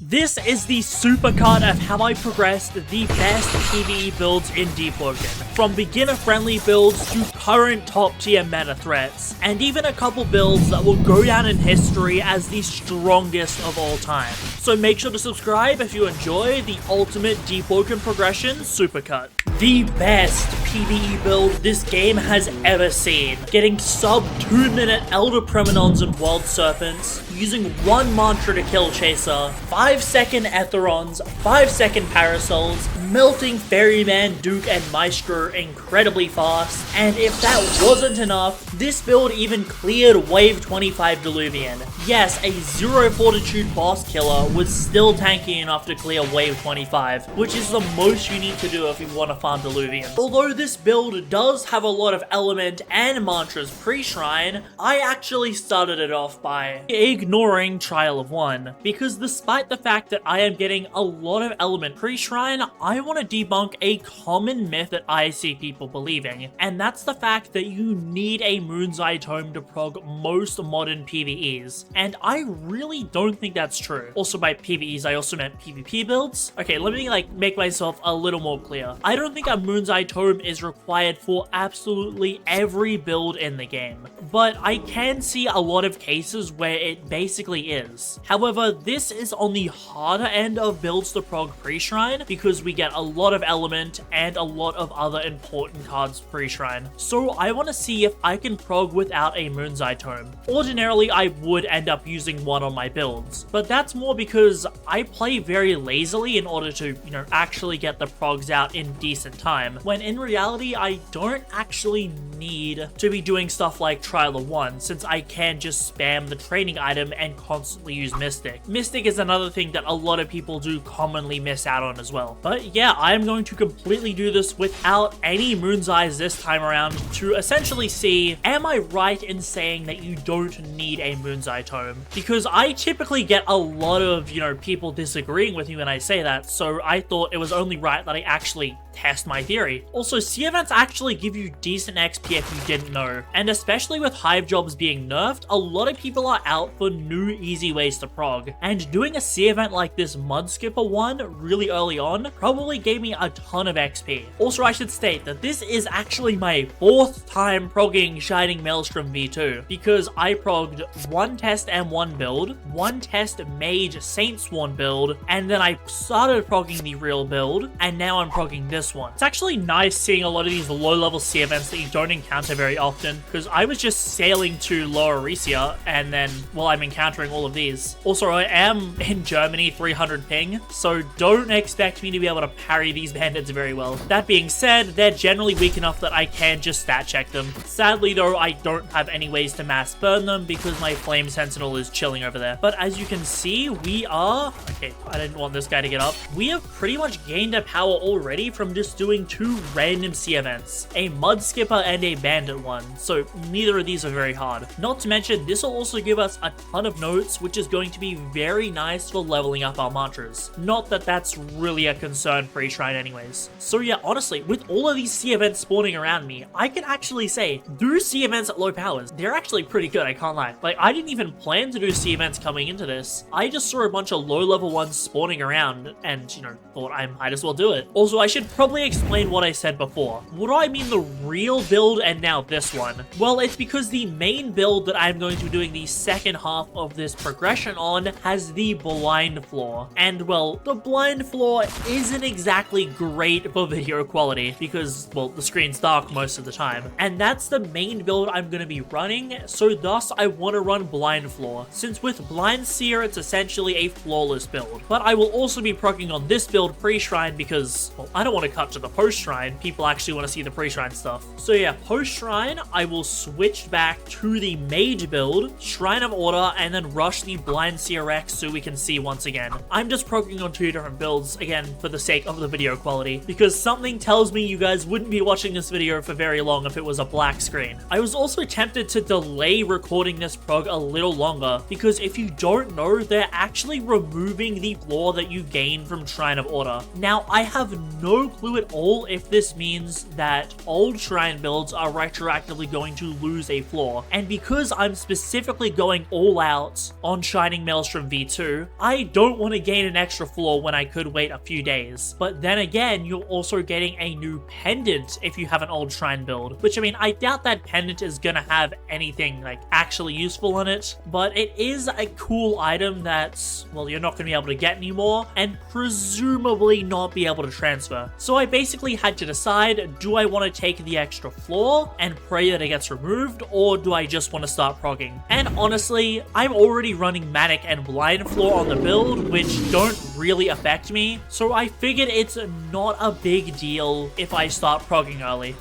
This is the supercut of how I progressed the best PvE builds in Deepwoken, from beginner-friendly builds to current top-tier meta threats, and even a couple builds that will go down in history as the strongest of all time. So make sure to subscribe if you enjoy the ultimate Deepwoken progression supercut. The best PvE build this game has ever seen, getting sub 2-minute Elder Premonons and Wild Serpents, using one mantra to kill Chaser, 5-second Etherons, 5-second Parasols, melting Ferryman, Duke, and Maestro incredibly fast, and if that wasn't enough, this build even cleared Wave 25 Diluvian. Yes, a 0 Fortitude boss killer was still tanky enough to clear Wave 25, which is the most you need to do if you want to farm Diluvian. Although this build does have a lot of element and mantras pre-shrine, I actually started it off by ignoring Trial of One, because despite the fact that I am getting a lot of element pre-shrine, I want to debunk a common myth that I see people believing, and that's the fact that you need a Moon's Eye Tome to prog most modern PvEs, and I really don't think that's true. Also by PvEs, I also meant PvP builds. Okay, let me make myself a little more clear. I don't think a Moon's Eye Tome is required for absolutely every build in the game, but I can see a lot of cases where it basically is. However, this is on the harder end of builds to prog pre-shrine because we get a lot of element and a lot of other important cards pre-shrine. So I want to see if I can prog without a Moon's Eye Tome. Ordinarily, I would end up using one on my builds, but that's more because I play very lazily in order to, actually get the progs out in decent time, when in reality, I don't actually need to be doing stuff like Trial of One, since I can just spam the training item and constantly use Mystic. Mystic is another thing that a lot of people do commonly miss out on as well. But yeah, I'm going to completely do this without any Moon's Eyes this time around to essentially see, am I right in saying that you don't need a Moon's Eye Tome? Because I typically get a lot of, people disagreeing with me when I say that, so I thought it was only right that I actually test my theory. Also, sea events actually give you decent XP if you didn't know, and especially with hive jobs being nerfed, a lot of people are out for new easy ways to prog, and doing a sea event like this Mud Skipper one really early on probably gave me a ton of XP. Also, I should state that this is actually my 4th time progging Shining Maelstrom V2, because I progged one test M1 build, one test Mage Saint Sworn build, and then I started progging the real build, and now I'm progging this one. It's actually nice seeing a lot of these low-level sea events that you don't encounter very often, because I was just sailing to Lower Arisia, and then, well, I'm encountering all of these. Also, I am in Germany 300 ping, so don't expect me to be able to parry these bandits very well. That being said, they're generally weak enough that I can just stat check them. Sadly though, I don't have any ways to mass burn them because my Flame Sentinel is chilling over there. But as you can see, we are... Okay, I didn't want this guy to get up. We have pretty much gained a power already from just doing 2 random sea events, a Mud Skipper and a Bandit one, so neither of these are very hard. Not to mention, this will also give us a ton of notes, which is going to be very nice for leveling up our mantras. Not that that's really a concern pre-shrine anyways. So yeah, honestly, with all of these sea events spawning around me, I can actually say, do sea events at low powers, they're actually pretty good, I can't lie. I didn't even plan to do sea events coming into this. I just saw a bunch of low-level ones spawning around and, thought I might as well do it. Also, I should probably explain what I said before. What do I mean the real build and now this one? Well, it's because the main build that I'm going to be doing the second half of this progression on has the blind floor. And well, the blind floor isn't exactly great for video quality because, well, the screen's dark most of the time. And that's the main build I'm going to be running, so thus I want to run blind floor, since with blind seer it's essentially a flawless build. But I will also be progging on this build pre-shrine because, well, I don't want to cut to the post-shrine. People actually want to see the pre-shrine stuff. So yeah, post-shrine, I will switch back to the mage build, Shrine of Order, and then rush the blind seer X so we can see once again. I'm just progging on 2 different builds, again, for the sake of the video quality, because something tells me you guys wouldn't be watching this video for very long if it was a black screen. I was also tempted to delay recording this prog a little longer, because if you don't know, they're actually removing doing the floor that you gain from Shrine of Order. Now, I have no clue at all if this means that old Shrine builds are retroactively going to lose a floor, and because I'm specifically going all out on Shining Maelstrom V2, I don't want to gain an extra floor when I could wait a few days. But then again, you're also getting a new pendant if you have an old Shrine build, which I mean, I doubt that pendant is gonna have anything like actually useful on it, but it is a cool item that's, well, you're not gonna be able to get anymore, and presumably not be able to transfer. So I basically had to decide, do I want to take the extra floor and pray that it gets removed, or do I just want to start progging? And honestly, I'm already running Manic and Blind Floor on the build, which don't really affect me, so I figured it's not a big deal if I start progging early.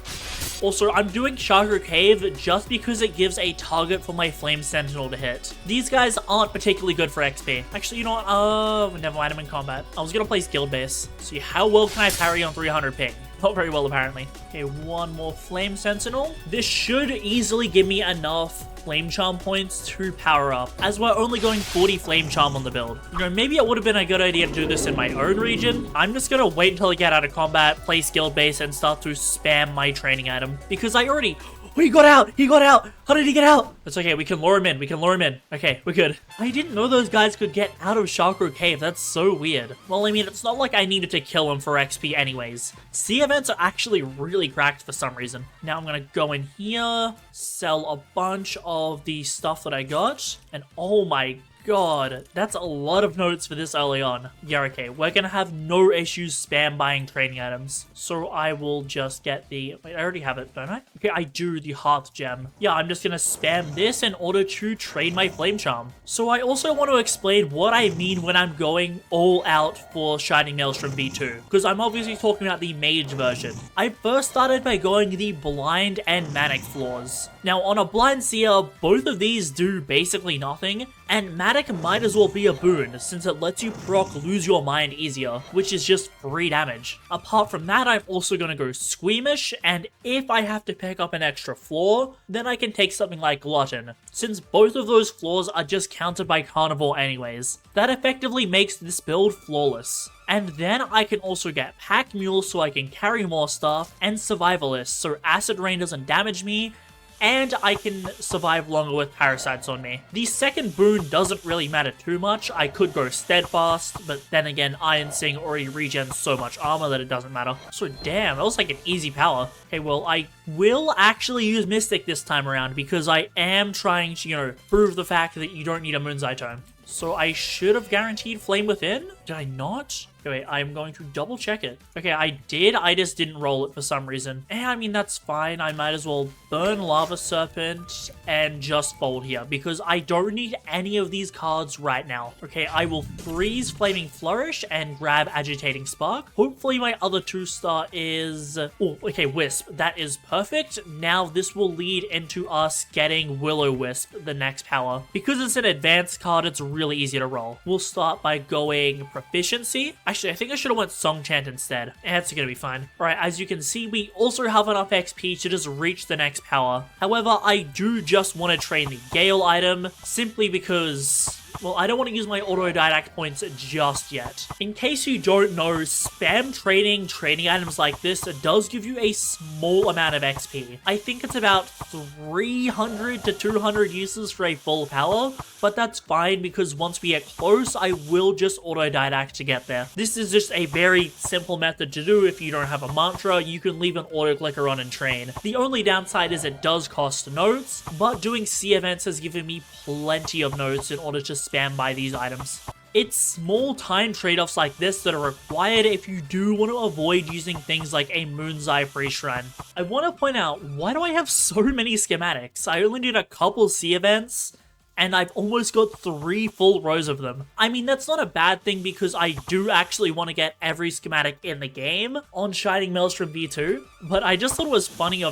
Also, I'm doing Chakra Cave just because it gives a target for my Flame Sentinel to hit. These guys aren't particularly good for XP. Actually, you know what? Never mind, I'm in combat. I was gonna place Guild Base. See, how well can I parry on 300 ping? Not very well, apparently. Okay, one more Flame Sentinel. This should easily give me enough Flame Charm points to power up, as we're only going 40 Flame Charm on the build. You know, maybe it would have been a good idea to do this in my own region. I'm just gonna wait until I get out of combat, place Guild Base, and start to spam my training item, because I already... Oh, he got out! He got out! How did he get out? It's okay, we can lure him in. We can lure him in. Okay, we're good. I didn't know those guys could get out of Chakra Cave. That's so weird. Well, I mean, it's not like I needed to kill him for XP anyways. Sea events are actually really cracked for some reason. Now I'm gonna go in here, sell a bunch of the stuff that I got, and oh my god, that's a lot of notes for this early on. Yeah, okay, we're gonna have no issues spam buying training items. So I will just get the... Wait, I already have it, don't I? Okay, I do, the Hearth Gem. Yeah, I'm just gonna spam this in order to trade my Flame Charm. So I also want to explain what I mean when I'm going all out for Shining Maelstrom V2, because I'm obviously talking about the Mage version. I first started by going the Blind and Manic floors. Now, on a Blind Seer, both of these do basically nothing, and Manic might as well be a boon, since it lets you proc lose your mind easier, which is just free damage. Apart from that, I'm also gonna go Squeamish, and if I have to pick up an extra floor, then I can take something like Glutton, since both of those floors are just countered by Carnivore anyways. That effectively makes this build flawless. And then I can also get Pack Mule so I can carry more stuff, and Survivalist so Acid Rain doesn't damage me, and I can survive longer with parasites on me. The second boon doesn't really matter too much. I could go Steadfast, but then again, Iron Sing already regens so much armor that it doesn't matter. So damn, that was like an easy power. Okay, well, I will actually use Mystic this time around because I am trying to, you know, prove the fact that you don't need a Moonzai Tome. So I should have guaranteed Flame Within? Did I not? Okay, wait, I'm going to double check it. Okay, I did, I just didn't roll it for some reason. I mean, that's fine. I might as well burn Lava Serpent and just fold here because I don't need any of these cards right now. Okay, I will freeze Flaming Flourish and grab Agitating Spark. Hopefully my other 2-star is... Oh, okay, Wisp. That is perfect. Now this will lead into us getting Will-O-Wisp, the next power. Because it's an advanced card, it's really easy to roll. We'll start by going Proficiency. Actually, I think I should have went Song Chant instead. That's gonna be fine. Alright, as you can see, we also have enough XP to just reach the next power. However, I do just want to train the Gale item, simply because... well, I don't want to use my autodidact points just yet. In case you don't know, spam training items like this does give you a small amount of XP. I think it's about 300 to 200 uses for a full power, but that's fine because once we get close, I will just autodidact to get there. This is just a very simple method to do. If you don't have a mantra, you can leave an auto-clicker on and train. The only downside is it does cost notes, but doing C events has given me plenty of notes in order to spam by these items. It's small time trade-offs like this that are required if you do want to avoid using things like a Moonzai free shrine. I want to point out, why do I have so many schematics? I only did a couple C events, and I've almost got 3 full rows of them. I mean, that's not a bad thing because I do actually want to get every schematic in the game on Shining Maelstrom V2, but I just thought it was funny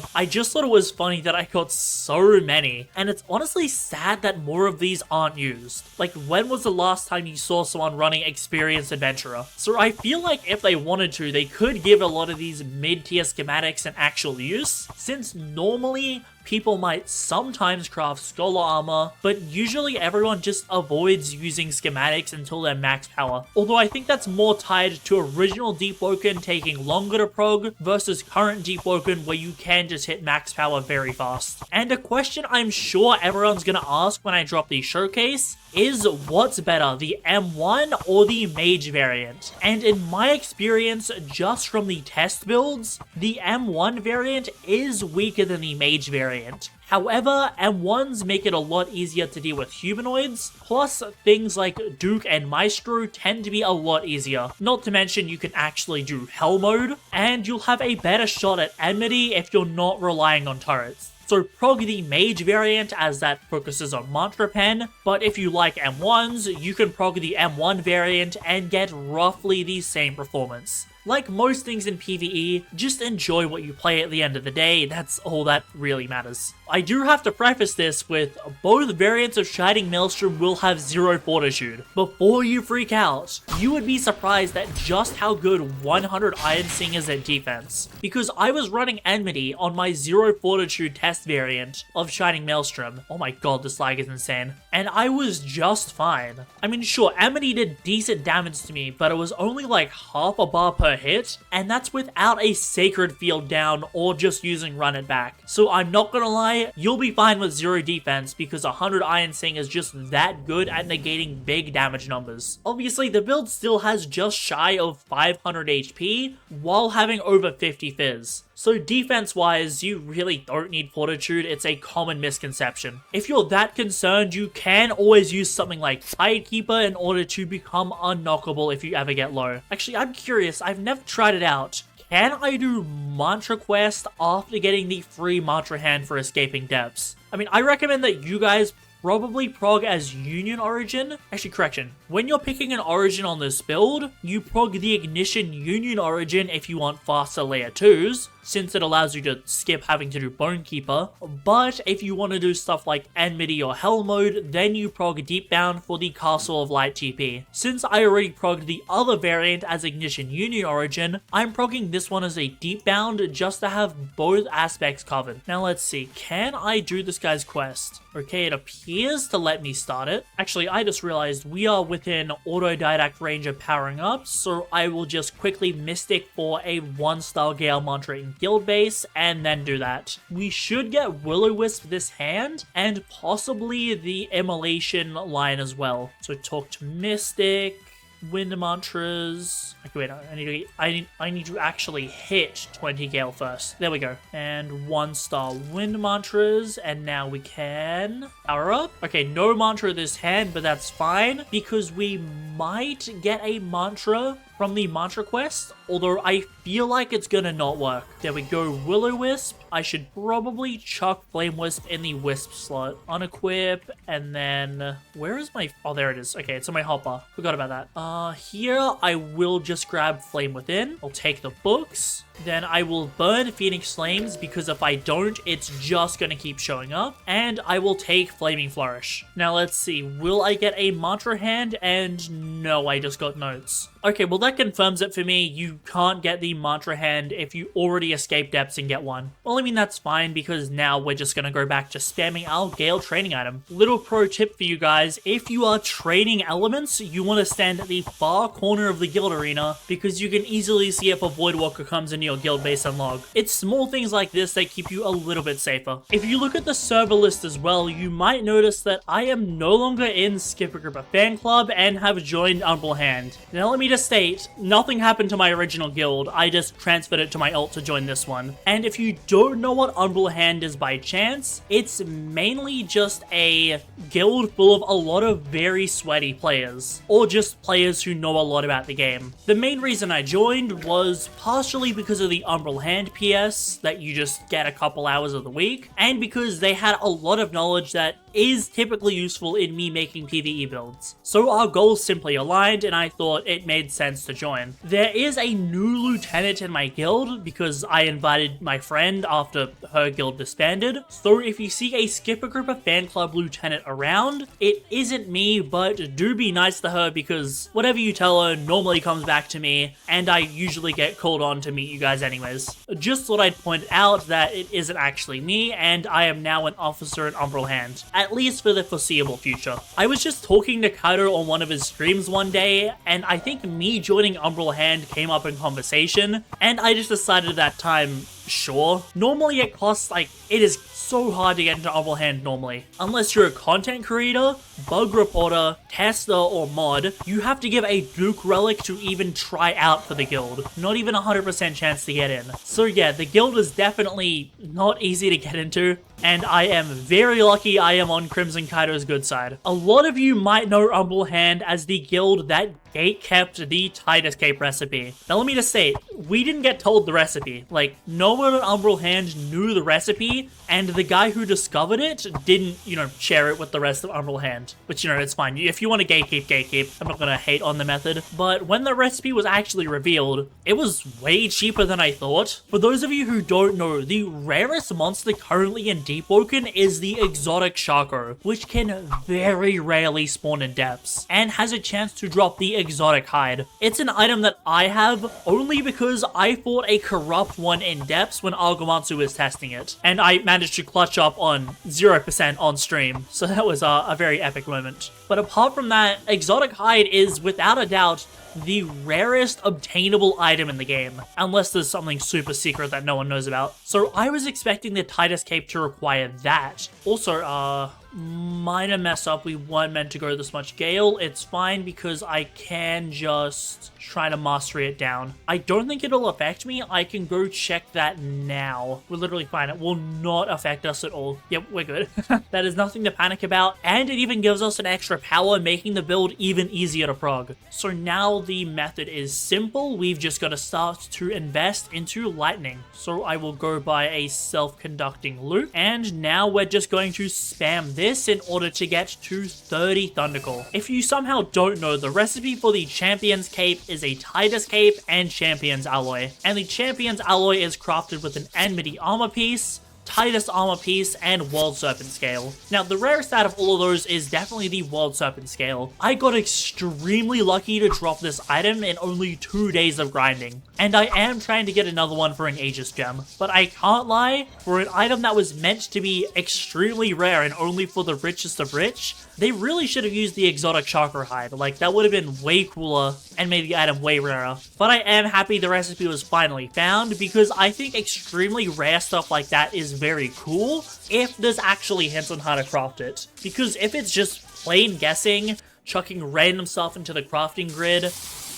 that I got so many, and it's honestly sad that more of these aren't used. Like, when was the last time you saw someone running Experienced Adventurer? So I feel like if they wanted to, they could give a lot of these mid-tier schematics an actual use, since normally people might sometimes craft scholar armor, but usually everyone just avoids using schematics until they're max power. Although I think that's more tied to original Deepwoken taking longer to prog versus current Deepwoken where you can just hit max power very fast. And a question I'm sure everyone's gonna ask when I drop the showcase is what's better, the M1 or the mage variant? And in my experience, just from the test builds, the M1 variant is weaker than the mage variant. However, M1s make it a lot easier to deal with humanoids, plus things like Duke and Maestro tend to be a lot easier. Not to mention you can actually do Hell mode, and you'll have a better shot at enmity if you're not relying on turrets. So prog the mage variant as that focuses on mantra pen, but if you like M1s, you can prog the M1 variant and get roughly the same performance. Like most things in PvE, just enjoy what you play at the end of the day, that's all that really matters. I do have to preface this with both variants of Shining Maelstrom will have 0 fortitude. Before you freak out, you would be surprised at just how good 100 Iron Sing is at defense. Because I was running Enmity on my 0 fortitude test variant of Shining Maelstrom. Oh my god, this lag is insane. And I was just fine. I mean sure, Enmity did decent damage to me, but it was only like half a bar per hit, and that's without a sacred field down or just using run it back. So I'm not gonna lie, you'll be fine with 0 defense because 100 Iron Sing is just that good at negating big damage numbers. Obviously the build still has just shy of 500 HP while having over 50 fizz. So defense wise, you really don't need fortitude, it's a common misconception. If you're that concerned, you can always use something like Tidekeeper in order to become unknockable if you ever get low. Actually, I'm curious, I've never tried it out. Can I do Mantra Quest after getting the free Mantra Hand for Escaping Depths? I mean, I recommend that you guys probably prog as Union Origin. Actually, correction. When you're picking an Origin on this build, you prog the Ignition Union Origin if you want faster layer 2s, since it allows you to skip having to do Bonekeeper. But if you want to do stuff like Enmity or Hell mode, then you prog Deepbound for the Castle of Light TP. Since I already progged the other variant as Ignition Union Origin, I'm progging this one as a Deepbound just to have both aspects covered. Now let's see, can I do this guy's quest? Okay, it appears to let me start it. Actually, I just realized we are within autodidact range of powering up, so I will just quickly Mystic for a 1-star Gale Mantra in guild base, and then do that. We should get Will-O-Wisp this hand, and possibly the Immolation line as well. So talk to Mystic, Wind Mantras. Okay, wait, no, I need to actually hit 20 Gale first. There we go. And 1-star Wind Mantras, and now we can power up. Okay, no mantra this hand, but that's fine, because we might get a mantra from the mantra quest, although I feel like it's gonna not work. There we go, Will-O-Wisp. I should probably chuck Flame Wisp in the Wisp slot. Unequip, and then, where is my, oh, there it is. Okay, it's on my hotbar. Forgot about that. Here, I will just grab Flame Within. I'll take the books. Then I will burn Phoenix Flames, because if I don't, it's just gonna keep showing up. And I will take Flaming Flourish. Now let's see, will I get a mantra hand? And no, I just got notes. Okay, well that confirms it for me. You can't get the mantra hand if you already escape depths and get one. Well, I mean, that's fine because now we're just gonna go back to spamming our Gale training item. Little pro tip for you guys, if you are training elements, you want to stand at the far corner of the guild arena because you can easily see if a Voidwalker comes into your guild base and log. It's small things like this that keep you a little bit safer. If you look at the server list as well, you might notice that I am no longer in Skipper Gripper Fan Club and have joined Umbral Hand. Now let me just state, nothing happened to my original guild, I just transferred it to my alt to join this one. And if you don't know what Umbral Hand is by chance, it's mainly just a guild full of a lot of very sweaty players, or just players who know a lot about the game. The main reason I joined was partially because of the Umbral Hand PS that you just get a couple hours of the week, and because they had a lot of knowledge that is typically useful in me making PvE builds. So our goals simply aligned and I thought it made sense to join. There is a new lieutenant in my guild because I invited my friend after her guild disbanded. So if you see a Skip a Gripper fan club lieutenant around, it isn't me, but do be nice to her because whatever you tell her normally comes back to me and I usually get called on to meet you guys anyways. Just thought I'd point out that it isn't actually me and I am now an officer in Umbral Hand, at least for the foreseeable future. I was just talking to Kaito on one of his streams one day and I think me joining Umbral Hand came up in conversation and I just decided at that time, sure. Normally it costs it is so hard to get into Umbral Hand normally. Unless you're a content creator, bug reporter, tester, or mod, you have to give a Duke relic to even try out for the guild. Not even 100% chance to get in. So yeah, the guild is definitely not easy to get into, and I am very lucky I am on Crimson Kaito's good side. A lot of you might know Umbral Hand as the guild that gate-kept the Titus Cape recipe. Now let me just say, we didn't get told the recipe. No one at Umbral Hand knew the recipe, and the guy who discovered it didn't, share it with the rest of Umbral Hand. Which, it's fine. If you want to gatekeep. I'm not gonna hate on the method. But when the recipe was actually revealed, it was way cheaper than I thought. For those of you who don't know, the rarest monster currently in Deepwoken is the exotic Sharko, which can very rarely spawn in depths, and has a chance to drop the exotic hide. It's an item that I have only because I fought a corrupt one in depths when Argomatsu was testing it, and I managed to clutch up on 0% on stream, so that was a very epic moment. But apart from that, exotic hide is without a doubt the rarest obtainable item in the game, unless there's something super secret that no one knows about. So I was expecting the Titus Cape to require that. Also, minor mess up, we weren't meant to go this much Gale. It's fine because I can just try to mastery it down. I don't think it'll affect me. I can go check that now. We're literally fine. It will not affect us at all. Yep, we're good. That is nothing to panic about, and it even gives us an extra power, making the build even easier to prog. So now the method is simple. We've just got to start to invest into lightning. So I will go by a self-conducting loop, and now we're just going to spam this in order to get to 30 Thundercall. If you somehow don't know, the recipe for the Champion's Cape is a Titus Cape and Champion's Alloy. And the Champion's Alloy is crafted with an Enmity armor piece, Titus armor piece, and World Serpent scale. Now, the rarest out of all of those is definitely the World Serpent scale. I got extremely lucky to drop this item in only 2 days of grinding, and I am trying to get another one for an Aegis gem. But I can't lie, for an item that was meant to be extremely rare and only for the richest of rich, they really should have used the exotic chakra hide. That would have been way cooler and made the item way rarer. But I am happy the recipe was finally found, because I think extremely rare stuff like that is very cool if there's actually hints on how to craft it. Because if it's just plain guessing, chucking random stuff into the crafting grid,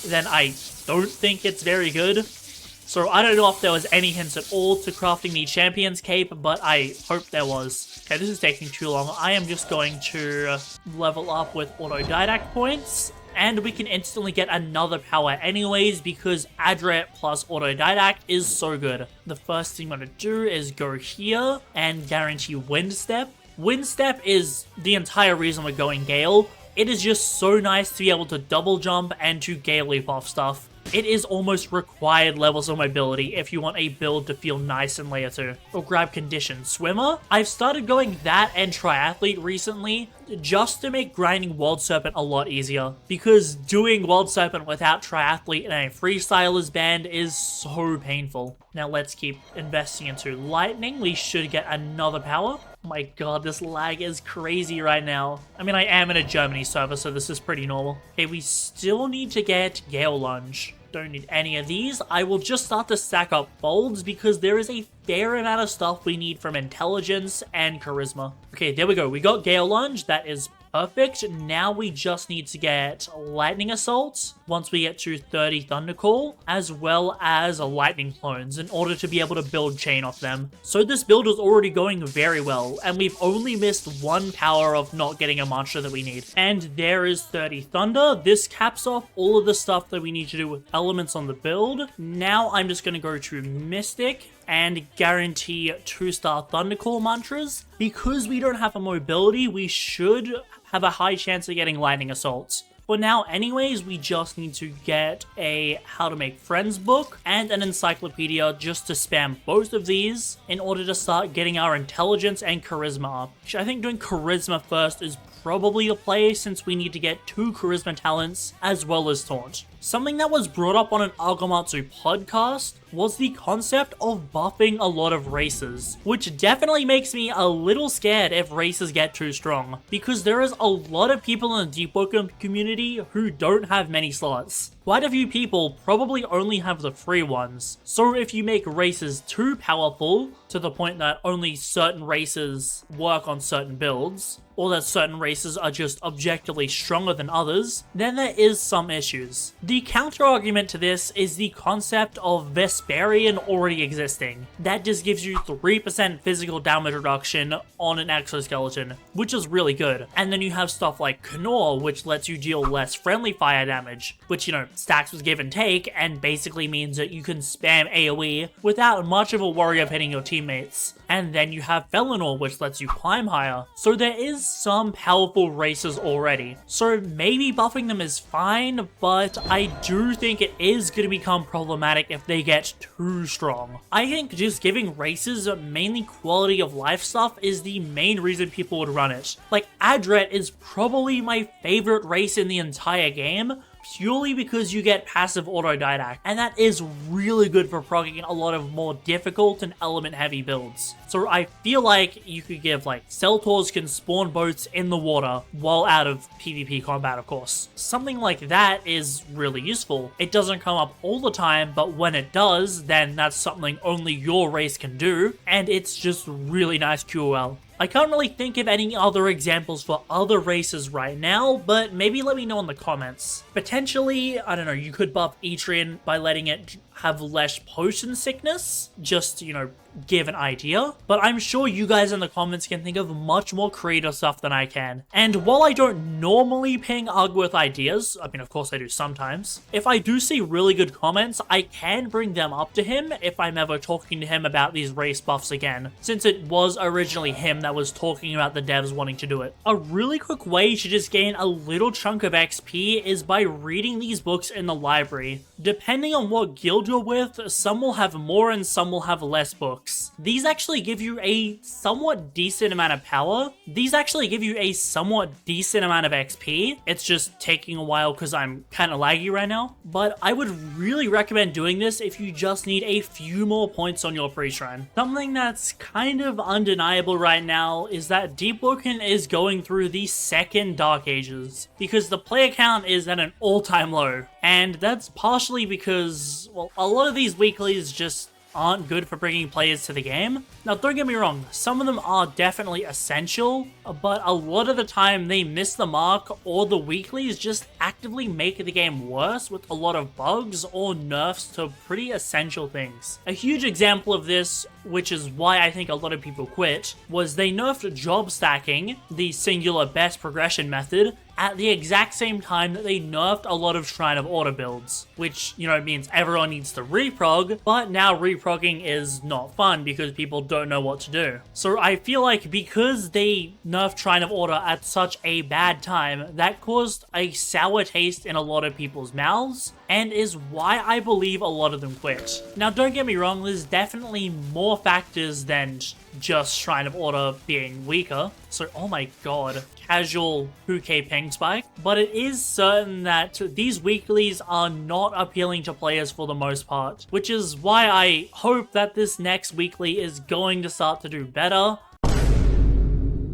then I don't think it's very good. So I don't know if there was any hints at all to crafting the Champion's Cape, but I hope there was. Okay, this is taking too long. I am just going to level up with autodidact points, and we can instantly get another power anyways because Adret plus autodidact is so good. The first thing I'm going to do is go here and guarantee Wind Step. Wind Step is the entire reason we're going Gale. It is just so nice to be able to double jump and to Gale Leap off stuff. It is almost required levels of mobility if you want a build to feel nice in layer 2. Or grab Condition Swimmer. I've started going that and Triathlete recently just to make grinding World Serpent a lot easier. Because doing World Serpent without Triathlete and a Freestyler's Band is so painful. Now let's keep investing into Lightning. We should get another power. Oh my god, this lag is crazy right now. I mean, I am in a Germany server, so this is pretty normal. Okay, we still need to get Gale Lunge. Don't need any of these. I will just start to stack up folds because there is a fair amount of stuff we need from intelligence and charisma. Okay, there we go. We got Gale Lunge. That is perfect. Now we just need to get Lightning Assault once we get to 30 Thundercall, as well as Lightning Clones in order to be able to build chain off them. So this build is already going very well, and we've only missed one power of not getting a mantra that we need. And there is 30 Thunder. This caps off all of the stuff that we need to do with elements on the build. Now I'm just going to go to Mystic, and guarantee 2-star Thundercall mantras. Because we don't have a mobility, we should have a high chance of getting lightning assaults. For now anyways, we just need to get a how to make friends book and an encyclopedia just to spam both of these in order to start getting our intelligence and charisma up. I think doing charisma first is probably the play, since we need to get 2 charisma talents as well as taunt. Something that was brought up on an Argomatsu podcast was the concept of buffing a lot of races, which definitely makes me a little scared if races get too strong, because there is a lot of people in the Deepwoken community who don't have many slots. Quite a few people probably only have the free ones, so if you make races too powerful to the point that only certain races work on certain builds, or that certain races are just objectively stronger than others, then there is some issues. The counter-argument to this is the concept of Vesperian already existing. That just gives you 3% physical damage reduction on an exoskeleton, which is really good. And then you have stuff like Knorr, which lets you deal less friendly fire damage, which, you know, stacks with give and take, and basically means that you can spam AoE without much of a worry of hitting your teammates. And then you have Felinor, which lets you climb higher. So there is some powerful races already. So maybe buffing them is fine, but I do think it is going to become problematic if they get too strong. I think just giving races mainly quality of life stuff is the main reason people would run it. Like, Adret is probably my favorite race in the entire game, purely because you get passive autodidact, and that is really good for progging a lot of more difficult and element heavy builds. So I feel like you could give, like, Centaurs can spawn boats in the water while out of PvP combat, of course. Something like that is really useful. It doesn't come up all the time, but when it does, then that's something only your race can do, and it's just really nice QOL. I can't really think of any other examples for other races right now, but maybe let me know in the comments. Potentially, I don't know, you could buff Etrian by letting it have less potion sickness, just, you know, give an idea. But I'm sure you guys in the comments can think of much more creative stuff than I can. And while I don't normally ping Ugg with ideas, I mean, of course I do sometimes, if I do see really good comments, I can bring them up to him if I'm ever talking to him about these race buffs again, since it was originally him that was talking about the devs wanting to do it. A really quick way to just gain a little chunk of XP is by reading these books in the library. Depending on what guild you're with, some will have more and some will have less books. These actually give you a somewhat decent amount of power. These actually give you a somewhat decent amount of XP. It's just taking a while because I'm kind of laggy right now. But I would really recommend doing this if you just need a few more points on your pre-shrine. Something that's kind of undeniable right now is that Deepwoken is going through the second Dark Ages, because the player count is at an all-time low. And that's partially because, well, a lot of these weeklies just aren't good for bringing players to the game. Now, don't get me wrong, some of them are definitely essential, but a lot of the time they miss the mark, or the weeklies just actively make the game worse with a lot of bugs or nerfs to pretty essential things. A huge example of this, which is why I think a lot of people quit, was they nerfed job stacking, the singular best progression method, at the exact same time that they nerfed a lot of Shrine of Order builds, which, you know, means everyone needs to reprog, but now reprogging is not fun because people don't know what to do. So I feel like because they nerfed Shrine of Order at such a bad time, that caused a sour taste in a lot of people's mouths, and is why I believe a lot of them quit. Now, don't get me wrong, there's definitely more factors than just Shrine of Order being weaker. So, oh my god, casual 2k ping spike. But it is certain that these weeklies are not appealing to players for the most part, which is why I hope that this next weekly is going to start to do better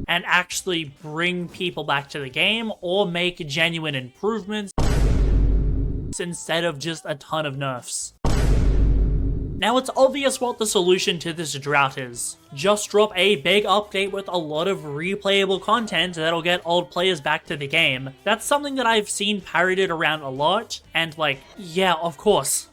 and actually bring people back to the game or make genuine improvements instead of just a ton of nerfs. Now, it's obvious what the solution to this drought is. just drop a big update with a lot of replayable content that'll get old players back to the game. That's something that I've seen parroted around a lot, and like, yeah, of course,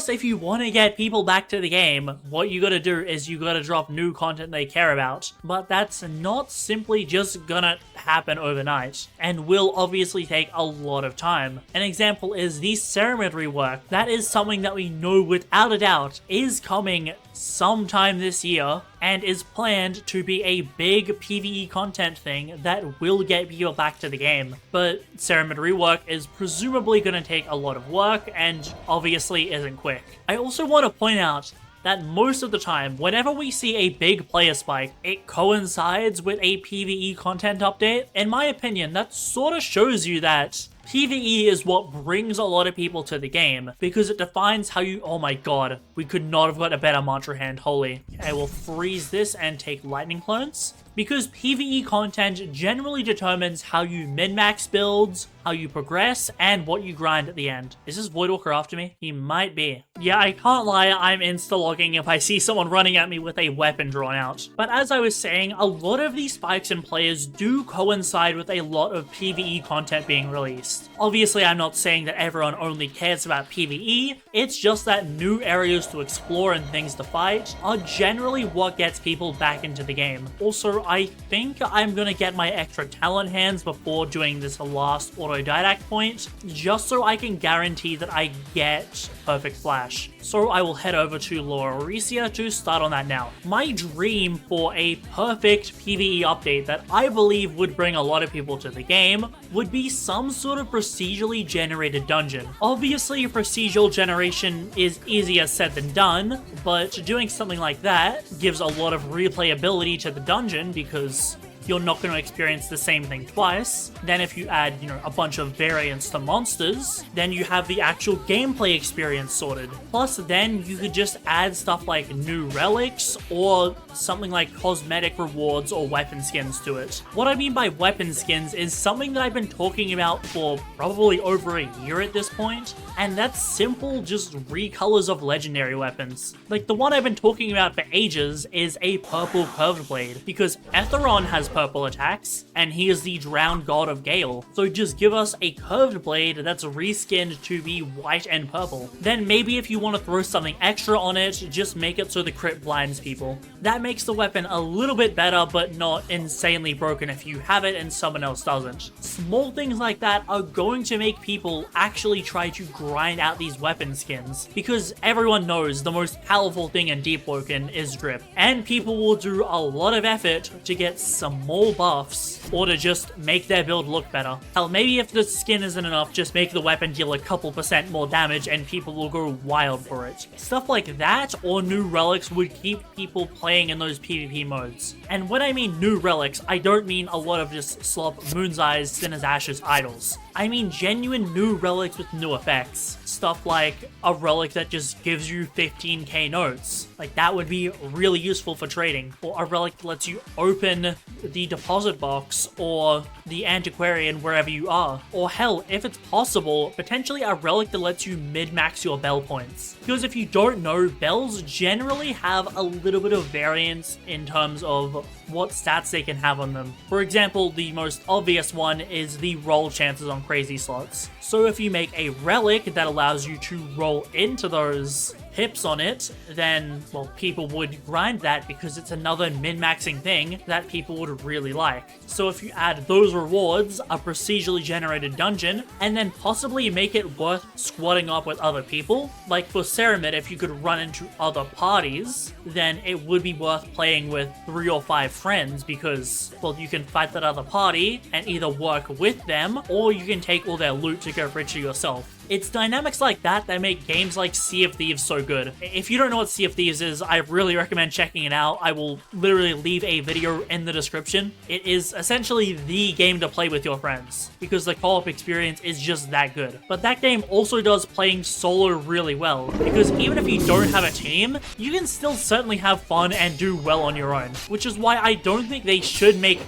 if you want to get people back to the game, what you gotta do is you gotta drop new content they care about, but that's not simply just gonna happen overnight, and will obviously take a lot of time. An example is the ceremony work. That is something that we know without a doubt is coming sometime this year, and is planned to be a big PvE content thing that will get people back to the game. But ceremony rework is presumably going to take a lot of work, and obviously isn't quick. I also want to point out that most of the time, whenever we see a big player spike, it coincides with a PvE content update. In my opinion, that sort of shows you that PvE is what brings a lot of people to the game, because it defines how you— oh my god, we could not have got a better mantra hand, holy. Okay, we'll freeze this and take lightning clones. Because PvE content generally determines how you min-max builds, how you progress, and what you grind at the end. Is this Voidwalker after me? He might be. Yeah, I can't lie, I'm insta-logging if I see someone running at me with a weapon drawn out. But as I was saying, a lot of these spikes in players do coincide with a lot of PvE content being released. Obviously, I'm not saying that everyone only cares about PvE, it's just that new areas to explore and things to fight are generally what gets people back into the game. Also, I think I'm gonna get my extra talent hands before doing this last autodidact point, just so I can guarantee that I get Perfect Flash. So I will head over to Laurisia to start on that now. My dream for a perfect PvE update that I believe would bring a lot of people to the game would be some sort of procedurally generated dungeon. Obviously, procedural generation is easier said than done, but doing something like that gives a lot of replayability to the dungeon because you're not going to experience the same thing twice. Then if you add, a bunch of variants to monsters, then you have the actual gameplay experience sorted. Plus, then you could just add stuff like new relics or something like cosmetic rewards or weapon skins to it. What I mean by weapon skins is something that I've been talking about for probably over a year at this point, and that's simple just recolors of legendary weapons. Like the one I've been talking about for ages is a purple curved blade, because Etheron has purple attacks, and he is the drowned god of Gale. So just give us a curved blade that's reskinned to be white and purple. Then maybe if you want to throw something extra on it, just make it so the crit blinds people. That makes the weapon a little bit better, but not insanely broken if you have it and someone else doesn't. Small things like that are going to make people actually try to grind out these weapon skins, because everyone knows the most powerful thing in Deepwoken is drip, and people will do a lot of effort to get some more buffs or to just make their build look better. Hell, maybe if the skin isn't enough, just make the weapon deal a couple % more damage and people will go wild for it. Stuff like that or new relics would keep people playing in those PvP modes. And when I mean new relics, I don't mean a lot of just slop Moon's Eyes, Sinner's Ashes idols. I mean genuine new relics with new effects. Stuff like a relic that just gives you 15k notes. Like that would be really useful for trading. Or a relic that lets you open the deposit box or the antiquarian wherever you are. Or hell, if it's possible, potentially a relic that lets you mid-max your bell points. Because if you don't know, bells generally have a little bit of variance in terms of what stats they can have on them. For example, the most obvious one is the roll chances on crazy slots. So if you make a relic that allows you to roll into those hips on it, then, well, people would grind that because it's another min-maxing thing that people would really like. So if you add those rewards, a procedurally generated dungeon, and then possibly make it worth squatting up with other people, like for Ceramid, if you could run into other parties, then it would be worth playing with 3 or 5 friends because, well, you can fight that other party and either work with them, or you can take all their loot to go richer yourself. It's dynamics like that that make games like Sea of Thieves so good. If you don't know what Sea of Thieves is, I really recommend checking it out. I will literally leave a video in the description. It is essentially the game to play with your friends, because the co-op experience is just that good. But that game also does playing solo really well, because even if you don't have a team, you can still certainly have fun and do well on your own, which is why I don't think they should make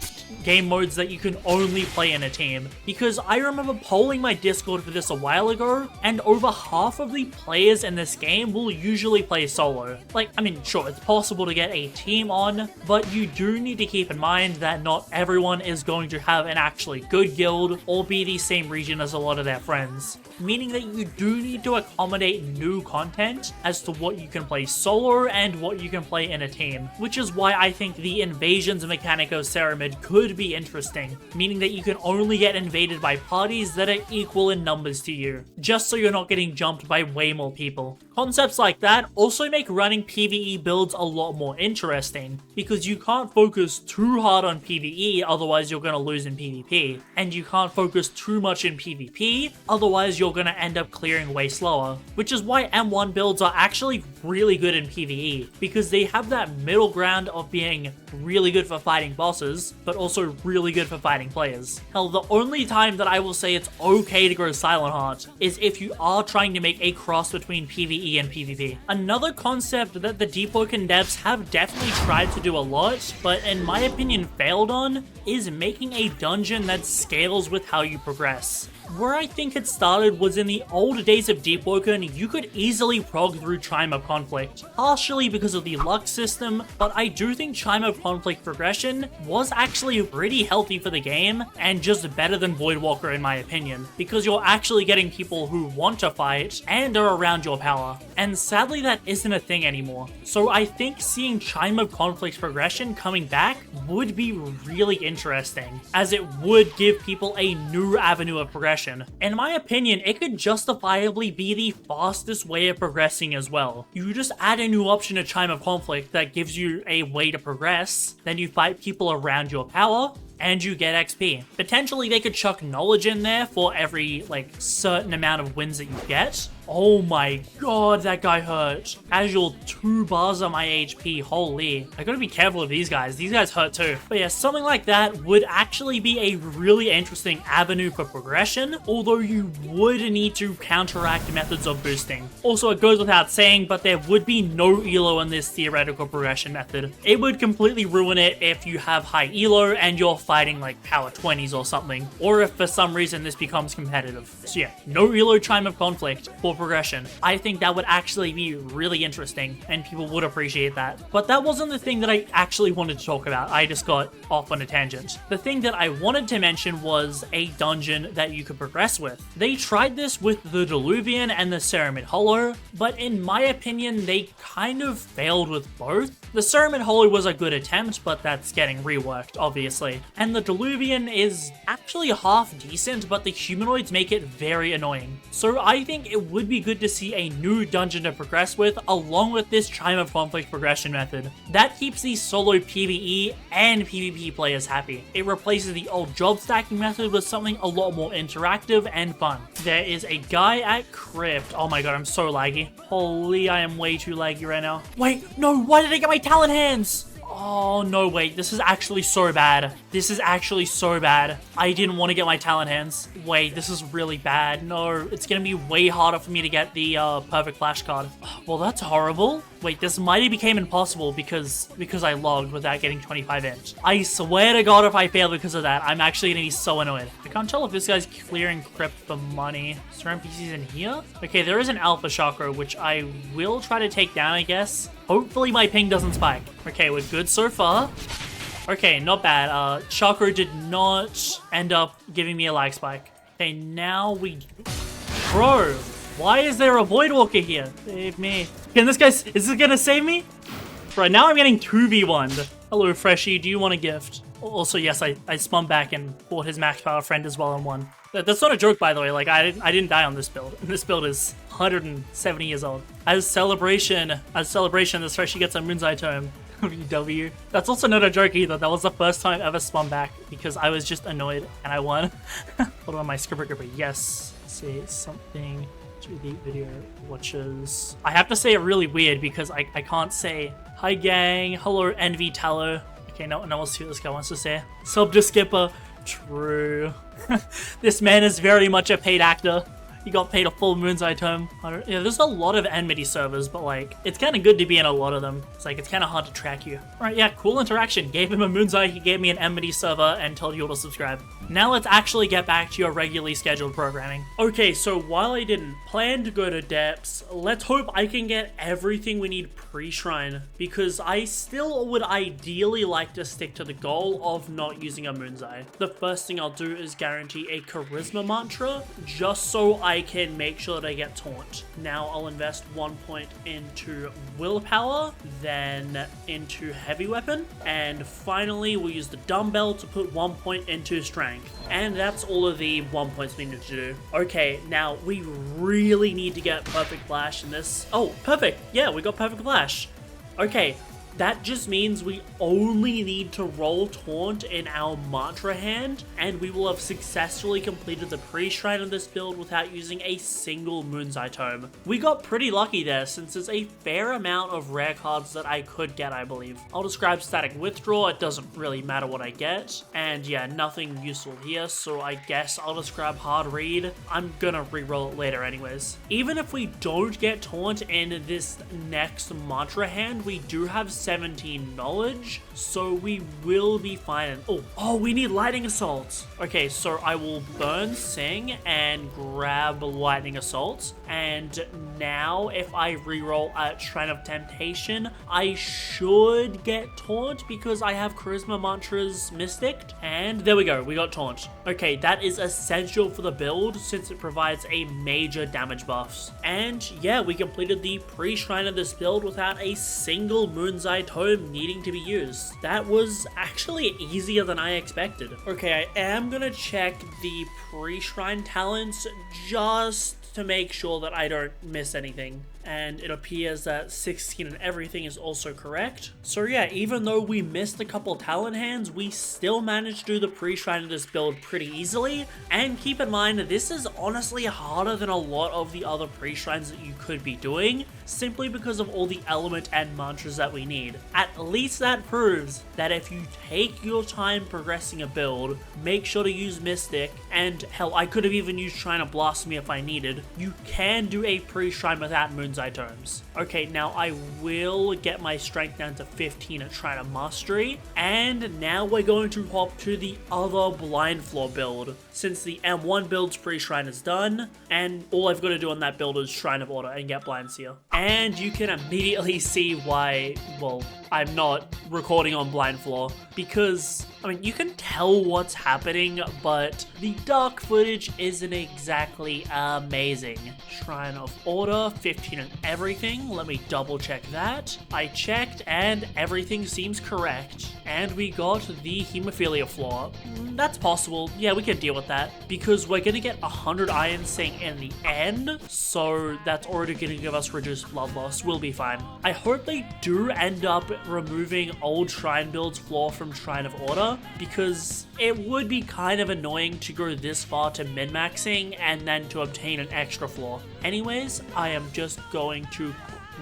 game modes that you can only play in a team. Because I remember polling my Discord for this a while ago, and over half of the players in this game will usually play solo. Like, I mean, sure, it's possible to get a team on, but you do need to keep in mind that not everyone is going to have an actually good guild or be the same region as a lot of their friends. Meaning that you do need to accommodate new content as to what you can play solo and what you can play in a team, which is why I think the invasions mechanic of Ceramid could be interesting, meaning that you can only get invaded by parties that are equal in numbers to you, just so you're not getting jumped by way more people. Concepts like that also make running PvE builds a lot more interesting, because you can't focus too hard on PvE, otherwise you're gonna lose in PvP, and you can't focus too much in PvP, otherwise you're gonna end up clearing way slower, which is why M1 builds are actually really good in PvE, because they have that middle ground of being really good for fighting bosses, but also really good for fighting players. Hell, the only time that I will say it's okay to go Silent Heart is if you are trying to make a cross between PvE and PvP. Another concept that the Deepwoken devs have definitely tried to do a lot, but in my opinion failed on, is making a dungeon that scales with how you progress. Where I think it started was in the old days of Deepwoken, you could easily prog through Chime of Conflict, partially because of the luck system, but I do think Chime of Conflict progression was actually pretty healthy for the game, and just better than Voidwalker in my opinion, because you're actually getting people who want to fight and are around your power. And sadly that isn't a thing anymore. So I think seeing Chime of Conflict progression coming back would be really interesting, as it would give people a new avenue of progression. In my opinion, it could justifiably be the fastest way of progressing as well. You just add a new option to Chime of Conflict that gives you a way to progress, then you fight people around your power, and you get XP. Potentially they could chuck knowledge in there for every like certain amount of wins that you get. Oh my god, that guy hurt. Casual 2 bars on my HP, holy. I gotta be careful of these guys hurt too. But yeah, something like that would actually be a really interesting avenue for progression, although you would need to counteract methods of boosting. Also, it goes without saying, but there would be no elo in this theoretical progression method. It would completely ruin it if you have high elo and you're fighting like power 20s or something, or if for some reason this becomes competitive. So yeah, no elo Chime of Conflict for progression. I think that would actually be really interesting and people would appreciate that. But that wasn't the thing that I actually wanted to talk about. I just got off on a tangent. The thing that I wanted to mention was a dungeon that you could progress with. They tried this with the Diluvian and the Ceramid Hollow, but in my opinion they kind of failed with both. The Ceramid Hollow was a good attempt, but that's getting reworked obviously. And the Diluvian is actually half decent, but the humanoids make it very annoying. So I think it would be good to see a new dungeon to progress with along with this Chime of Conflict progression method. That keeps the solo PvE and PvP players happy. It replaces the old job stacking method with something a lot more interactive and fun. There is a guy at Crypt. Oh my god, I'm so laggy. Holy, I am way too laggy right now. Wait, no, why did I get my talent hands? Oh, no, wait, this is actually so bad. This is actually so bad. I didn't want to get my talent hands. Wait, this is really bad. No, it's gonna be way harder for me to get the perfect flash card. Well, that's horrible. Wait, this might have became impossible because I logged without getting 25 inch. I swear to god if I fail because of that, I'm actually gonna be so annoyed. I can't tell if this guy's clearing Crypt for money. Is there NPCs in here? Okay, there is an Alpha Chakra, which I will try to take down, I guess. Hopefully my ping doesn't spike. Okay, we're good so far. Okay, not bad. Chakra did not end up giving me a lag spike. Okay, now we... Bro, why is there a Voidwalker here? Save me. Can this guy... Is this gonna save me? Right now I'm getting 2v1'd. Hello, Freshie. Do you want a gift? Also, yes, I spun back and bought his max power friend as well and won. That's not a joke, by the way. Like, I didn't die on this build. This build is 170 years old. As celebration, this Freshie gets a Moon's Tome. VW. That's also not a joke either. That was the first time I ever spun back because I was just annoyed and I won. Hold on, my scribber gripper. Yes. Say something to the video watchers. I have to say it really weird because I can't say hi gang, hello Envy Tallow. Okay, no, we'll see what this guy wants to say. Sub to Skipper. True. This man is very much a paid actor. You got paid a full Moonzai tome. Yeah, there's a lot of enmity servers, but like, it's kind of good to be in a lot of them. It's like, it's kind of hard to track you. Alright, yeah, cool interaction. Gave him a Moonzai, he gave me an enmity server, and told you all to subscribe. Now let's actually get back to your regularly scheduled programming. Okay, so while I didn't plan to go to depths, let's hope I can get everything we need pre-shrine, because I still would ideally like to stick to the goal of not using a Moonzai. The first thing I'll do is guarantee a charisma mantra, just so I can make sure that I get taunt. Now I'll invest 1 point into willpower, then into heavy weapon, and finally we'll use the dumbbell to put 1 point into strength. And that's all of the 1 points we need to do. Okay, now we really need to get perfect flash in this. Oh, perfect. Yeah, we got perfect flash. Okay, that just means we only need to roll taunt in our mantra hand, and we will have successfully completed the pre-shrine of this build without using a single Moonzai tome. We got pretty lucky there, since there's a fair amount of rare cards that I could get, I believe. I'll describe static withdraw, it doesn't really matter what I get, and yeah, nothing useful here, so I guess I'll describe hard read. I'm gonna reroll it later anyways. Even if we don't get taunt in this next mantra hand, we do have 17 knowledge, so we will be fine. Oh, we need lightning assault. Okay, so I will burn Sing and grab lightning assault, and now if I reroll at Shrine of Temptation, I should get taunt because I have charisma mantras mysticked, and there we go, we got taunt. Okay, that is essential for the build since it provides a major damage buffs. And yeah, we completed the pre-shrine of this build without a single Moonzai tome needing to be used. That was actually easier than I expected. Okay, I am gonna check the pre-shrine talents just to make sure that I don't miss anything. And it appears that 16 and everything is also correct. So yeah, even though we missed a couple talent hands, we still managed to do the pre-shrine of this build pretty easily. And keep in mind, this is honestly harder than a lot of the other pre-shrines that you could be doing, simply because of all the element and mantras that we need. At least that proves that if you take your time progressing a build, make sure to use Mystic, and hell, I could have even used Shrine of Blasphemy if I needed, you can do a pre-shrine without Moonzai tomes. Okay, now I will get my strength down to 15 at Shrine of Mastery, and now we're going to hop to the other blind floor build, since the M1 build's pre-shrine is done, and all I've got to do on that build is Shrine of Order and get Blind Seer. And you can immediately see why, well, I'm not recording on blind floor, because, I mean, you can tell what's happening, but the dark footage isn't exactly amazing. Shrine of Order, 15 and everything. Let me double check that. I checked and everything seems correct. And we got the hemophilia flaw. That's possible. Yeah, we can deal with that, because we're gonna get 100 Iron Sing in the end, so that's already gonna give us reduced blood loss. We'll be fine. I hope they do end up removing old Shrine builds flaw from Shrine of Order, because it would be kind of annoying to go this far to min-maxing and then to obtain an extra flaw. Anyways, I am just going to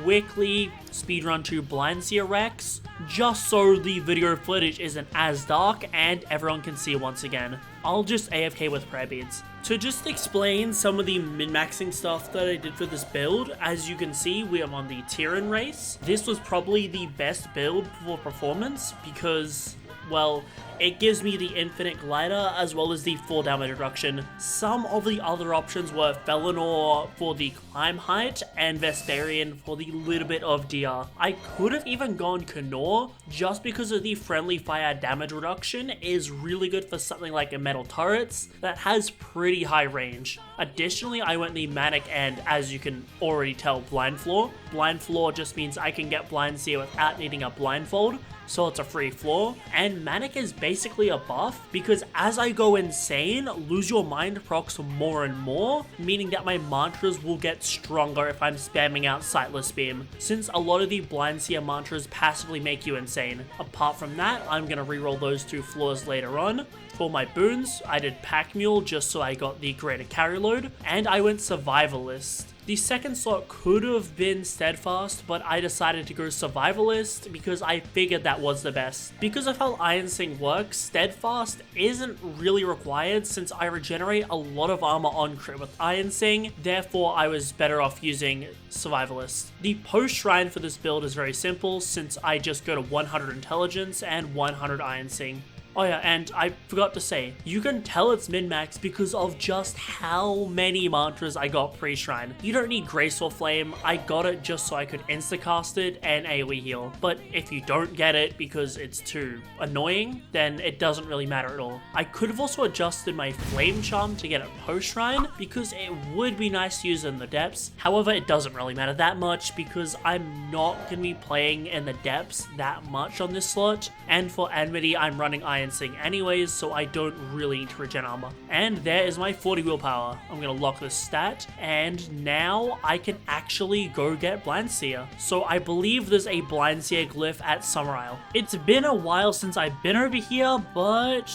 quickly speedrun to Blind Seer Rex, just so the video footage isn't as dark and everyone can see it once again. I'll just AFK with prayer beads. To just explain some of the min-maxing stuff that I did for this build, as you can see, we are on the Tyrian race. This was probably the best build for performance because, well, it gives me the infinite glider as well as the full damage reduction. Some of the other options were Felinor for the climb height and Vesperian for the little bit of DR. I could have even gone Knorr just because of the friendly fire damage reduction is really good for something like a metal turrets that has pretty high range. Additionally, I went the Manic and, as you can already tell, Blind Floor. Blind Floor just means I can get Blind Seer without needing a blindfold, so it's a free floor. And Manic is basically a buff because as I go insane, Lose Your Mind procs more and more, meaning that my mantras will get stronger if I'm spamming out Sightless Beam, since a lot of the Blind Seer mantras passively make you insane. Apart from that, I'm gonna reroll those two floors later on. For my boons, I did Pack Mule just so I got the greater carry load, and I went Survivalist. The second slot could have been Steadfast, but I decided to go Survivalist because I figured that was the best. Because of how Iron Sing works, Steadfast isn't really required since I regenerate a lot of armor on crit with Iron Sing, therefore I was better off using Survivalist. The post shrine for this build is very simple since I just go to 100 intelligence and 100 Iron Sing. Oh yeah, and I forgot to say, you can tell it's min-max because of just how many mantras I got pre-shrine. You don't need Graceful Flame, I got it just so I could insta-cast it and AoE heal. But if you don't get it because it's too annoying, then it doesn't really matter at all. I could have also adjusted my Flame Charm to get it post-shrine because it would be nice to use in the depths. However, it doesn't really matter that much because I'm not going to be playing in the depths that much on this slot. And for Enmity, I'm running Iron Sing anyways, so I don't really need to regen armor. And there is my 40 willpower. I'm gonna lock this stat, and now I can actually go get Blind Seer. So I believe there's a Blind Seer glyph at Summer Isle. It's been a while since I've been over here, but...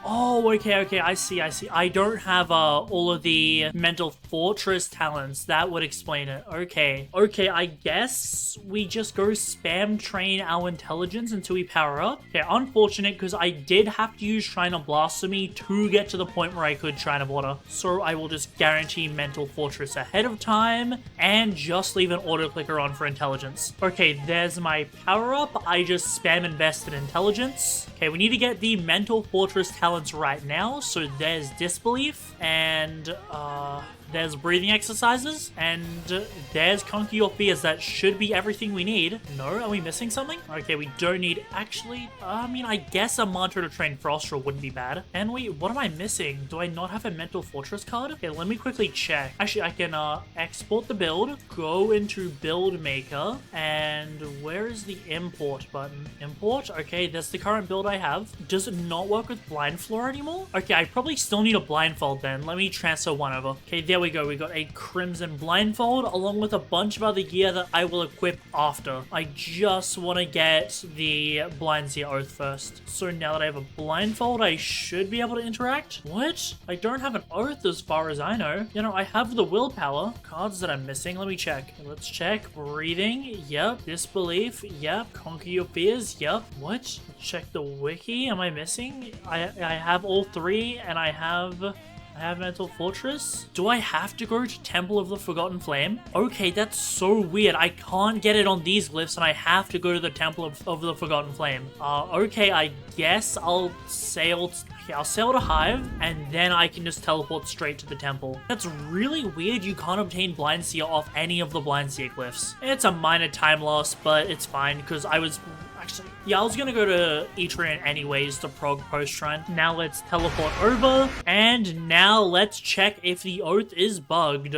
oh, okay, I see. I don't have all of the Mental Fortress talents. That would explain it. Okay, I guess we just go spam train our intelligence until we power up. Okay, unfortunate because I did have to use Shrine of Blasphemy to get to the point where I could Shrine of Water. So I will just guarantee Mental Fortress ahead of time and just leave an auto clicker on for intelligence. Okay, there's my power up. I just spam invested intelligence. Okay, we need to get the Mental Fortress talents right now. So there's Disbelief and there's breathing exercises, and there's Conquer Your Fears. That should be everything we need. No, are we missing something? Okay, we don't need... actually, I mean, I guess a mantra to train Frostral wouldn't be bad. And wait, what am I missing? Do I not have a Mental Fortress card? Okay, let me quickly check. Actually, I can export the build, go into Build Maker, and where is the import button? Import? Okay, that's the current build I have. Does it not work with Blind Floor anymore? Okay, I probably still need a Blindfold then. Let me transfer one over. Okay, there we go. We got a Crimson Blindfold along with a bunch of other gear that I will equip after. I just want to get the Blind Seer Oath first. So now that I have a Blindfold, I should be able to interact. What? I don't have an Oath as far as I know. You know, I have the Willpower. Cards that I'm missing. Let me check. Let's check. Breathing. Yep. Disbelief. Yep. Conquer Your Fears. Yep. What? Check the wiki. Am I missing? I have all three, and I have Mental Fortress? Do I have to go to Temple of the Forgotten Flame? Okay, that's so weird. I can't get it on these glyphs and I have to go to the Temple of the Forgotten Flame. Okay, I guess I'll sail to Hive, and then I can just teleport straight to the temple. That's really weird. You can't obtain Blind Seer off any of the Blind Seer glyphs. It's a minor time loss, but it's fine because I was gonna go to Etrian anyways to prog post-shrine. Now let's teleport over, and now let's check if the Oath is bugged.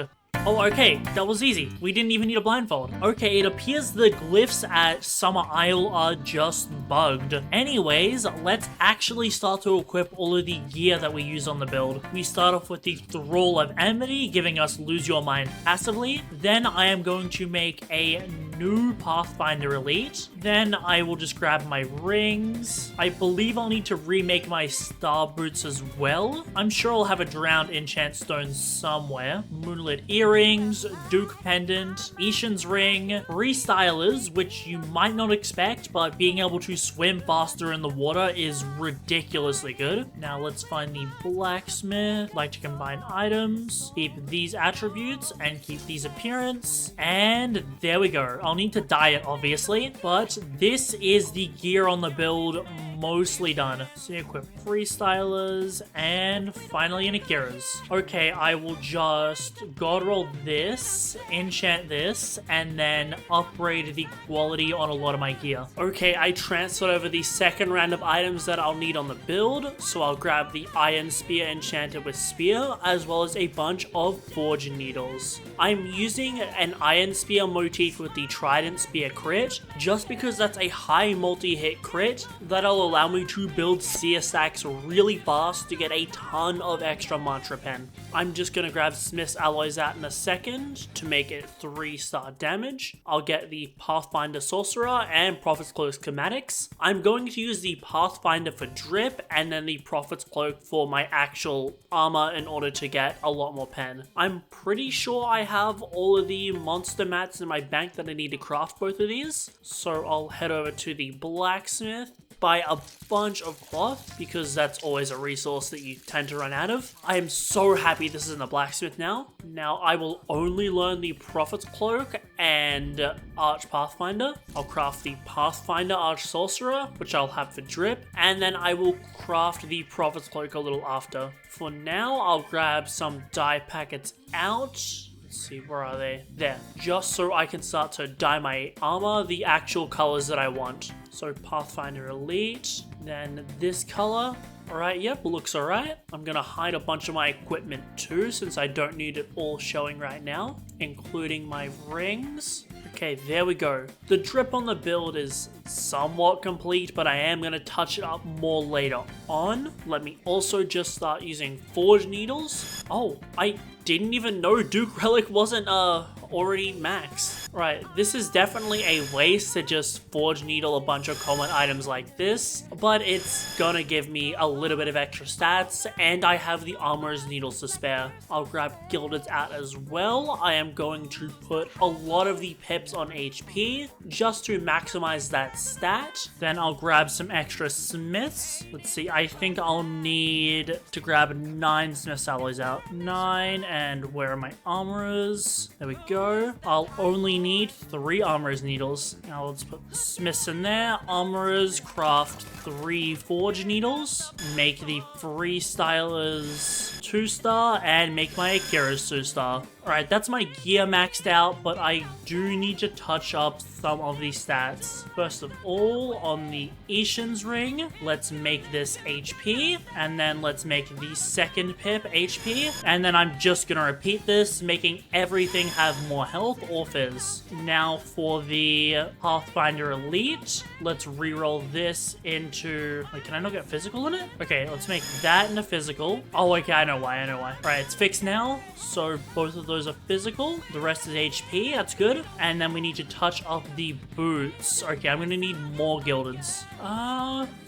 Oh, okay, that was easy. We didn't even need a blindfold. Okay, it appears the glyphs at Summer Isle are just bugged. Anyways, let's actually start to equip all of the gear that we use on the build. We start off with the Thrall of Enmity, giving us Lose Your Mind passively. Then I am going to make a new Pathfinder Elite. Then I will just grab my rings. I believe I'll need to remake my Star Boots as well. I'm sure I'll have a Drowned Enchant Stone somewhere. Moonlit Earrings, Duke Pendant, Ishan's Ring, Freestylers, which you might not expect, but being able to swim faster in the water is ridiculously good. Now let's find the Blacksmith. Like to combine items, keep these attributes, and keep these appearance. And there we go. I'll need to dye it, obviously, but this is the gear on the build mostly done. So equip Freestylers, and finally an Akira's. Okay, I will just God roll this, enchant this, and then upgrade the quality on a lot of my gear. Okay, I transferred over the second round of items that I'll need on the build, so I'll grab the Iron Spear enchanted with Spear, as well as a bunch of Forge Needles. I'm using an Iron Spear motif with the Trident Spear crit, just because that's a high multi-hit crit that'll allow me to build seer stacks really fast to get a ton of extra mantra pen. I'm just gonna grab Smith's Alloys out in a second to make it 3-star damage. I'll get the Pathfinder Sorcerer and Prophet's Cloak schematics. I'm going to use the Pathfinder for drip and then the Prophet's Cloak for my actual armor in order to get a lot more pen. I'm pretty sure I have all of the monster mats in my bank that I need to craft both of these. So I'll head over to the blacksmith, buy a bunch of cloth because that's always a resource that you tend to run out of. I am so happy this is in the blacksmith now. Now I will only learn the Prophet's Cloak and Arch Pathfinder. I'll craft the Pathfinder Arch Sorcerer, which I'll have for drip, and then I will craft the Prophet's Cloak a little after. For now, I'll grab some dye packets out. Let's see, where are they? There. Just so I can start to dye my armor the actual colors that I want. So Pathfinder Elite, then this color. Alright, yep, looks alright. I'm gonna hide a bunch of my equipment too, since I don't need it all showing right now, including my rings. Okay, there we go. The drip on the build is somewhat complete, but I am gonna touch it up more later on. Let me also just start using forge needles. Oh, I didn't even know Duke Relic wasn't already maxed. Right, this is definitely a waste to just forge needle a bunch of common items like this, but it's gonna give me a little bit of extra stats, and I have the armor's needles to spare. I'll grab gildeds out as well. I am going to put a lot of the pips on HP just to maximize that stat. Then I'll grab some extra smiths. Let's see, I think I'll need to grab 9 smiths alloys out. 9, and where are my armorers? There we go. I'll only need 3 armorers needles. Now let's put the smiths in there. Armorers, craft 3 forge needles. Make the freestylers 2-star and make my Akira's 2-star. Alright, that's my gear maxed out, but I do need to touch up some of these stats. First of all, on the Ishin's ring, let's make this HP, and then let's make the second pip HP, and then I'm just gonna repeat this, making everything have more health or fizz. Now for the Pathfinder Elite, let's reroll this into... Wait, can I not get physical in it? Okay, let's make that into physical. Oh, okay, I know why. Alright, it's fixed now, so both of those are physical. The rest is HP, that's good. And then we need to touch up the boots. Okay, I'm gonna need more gildeds.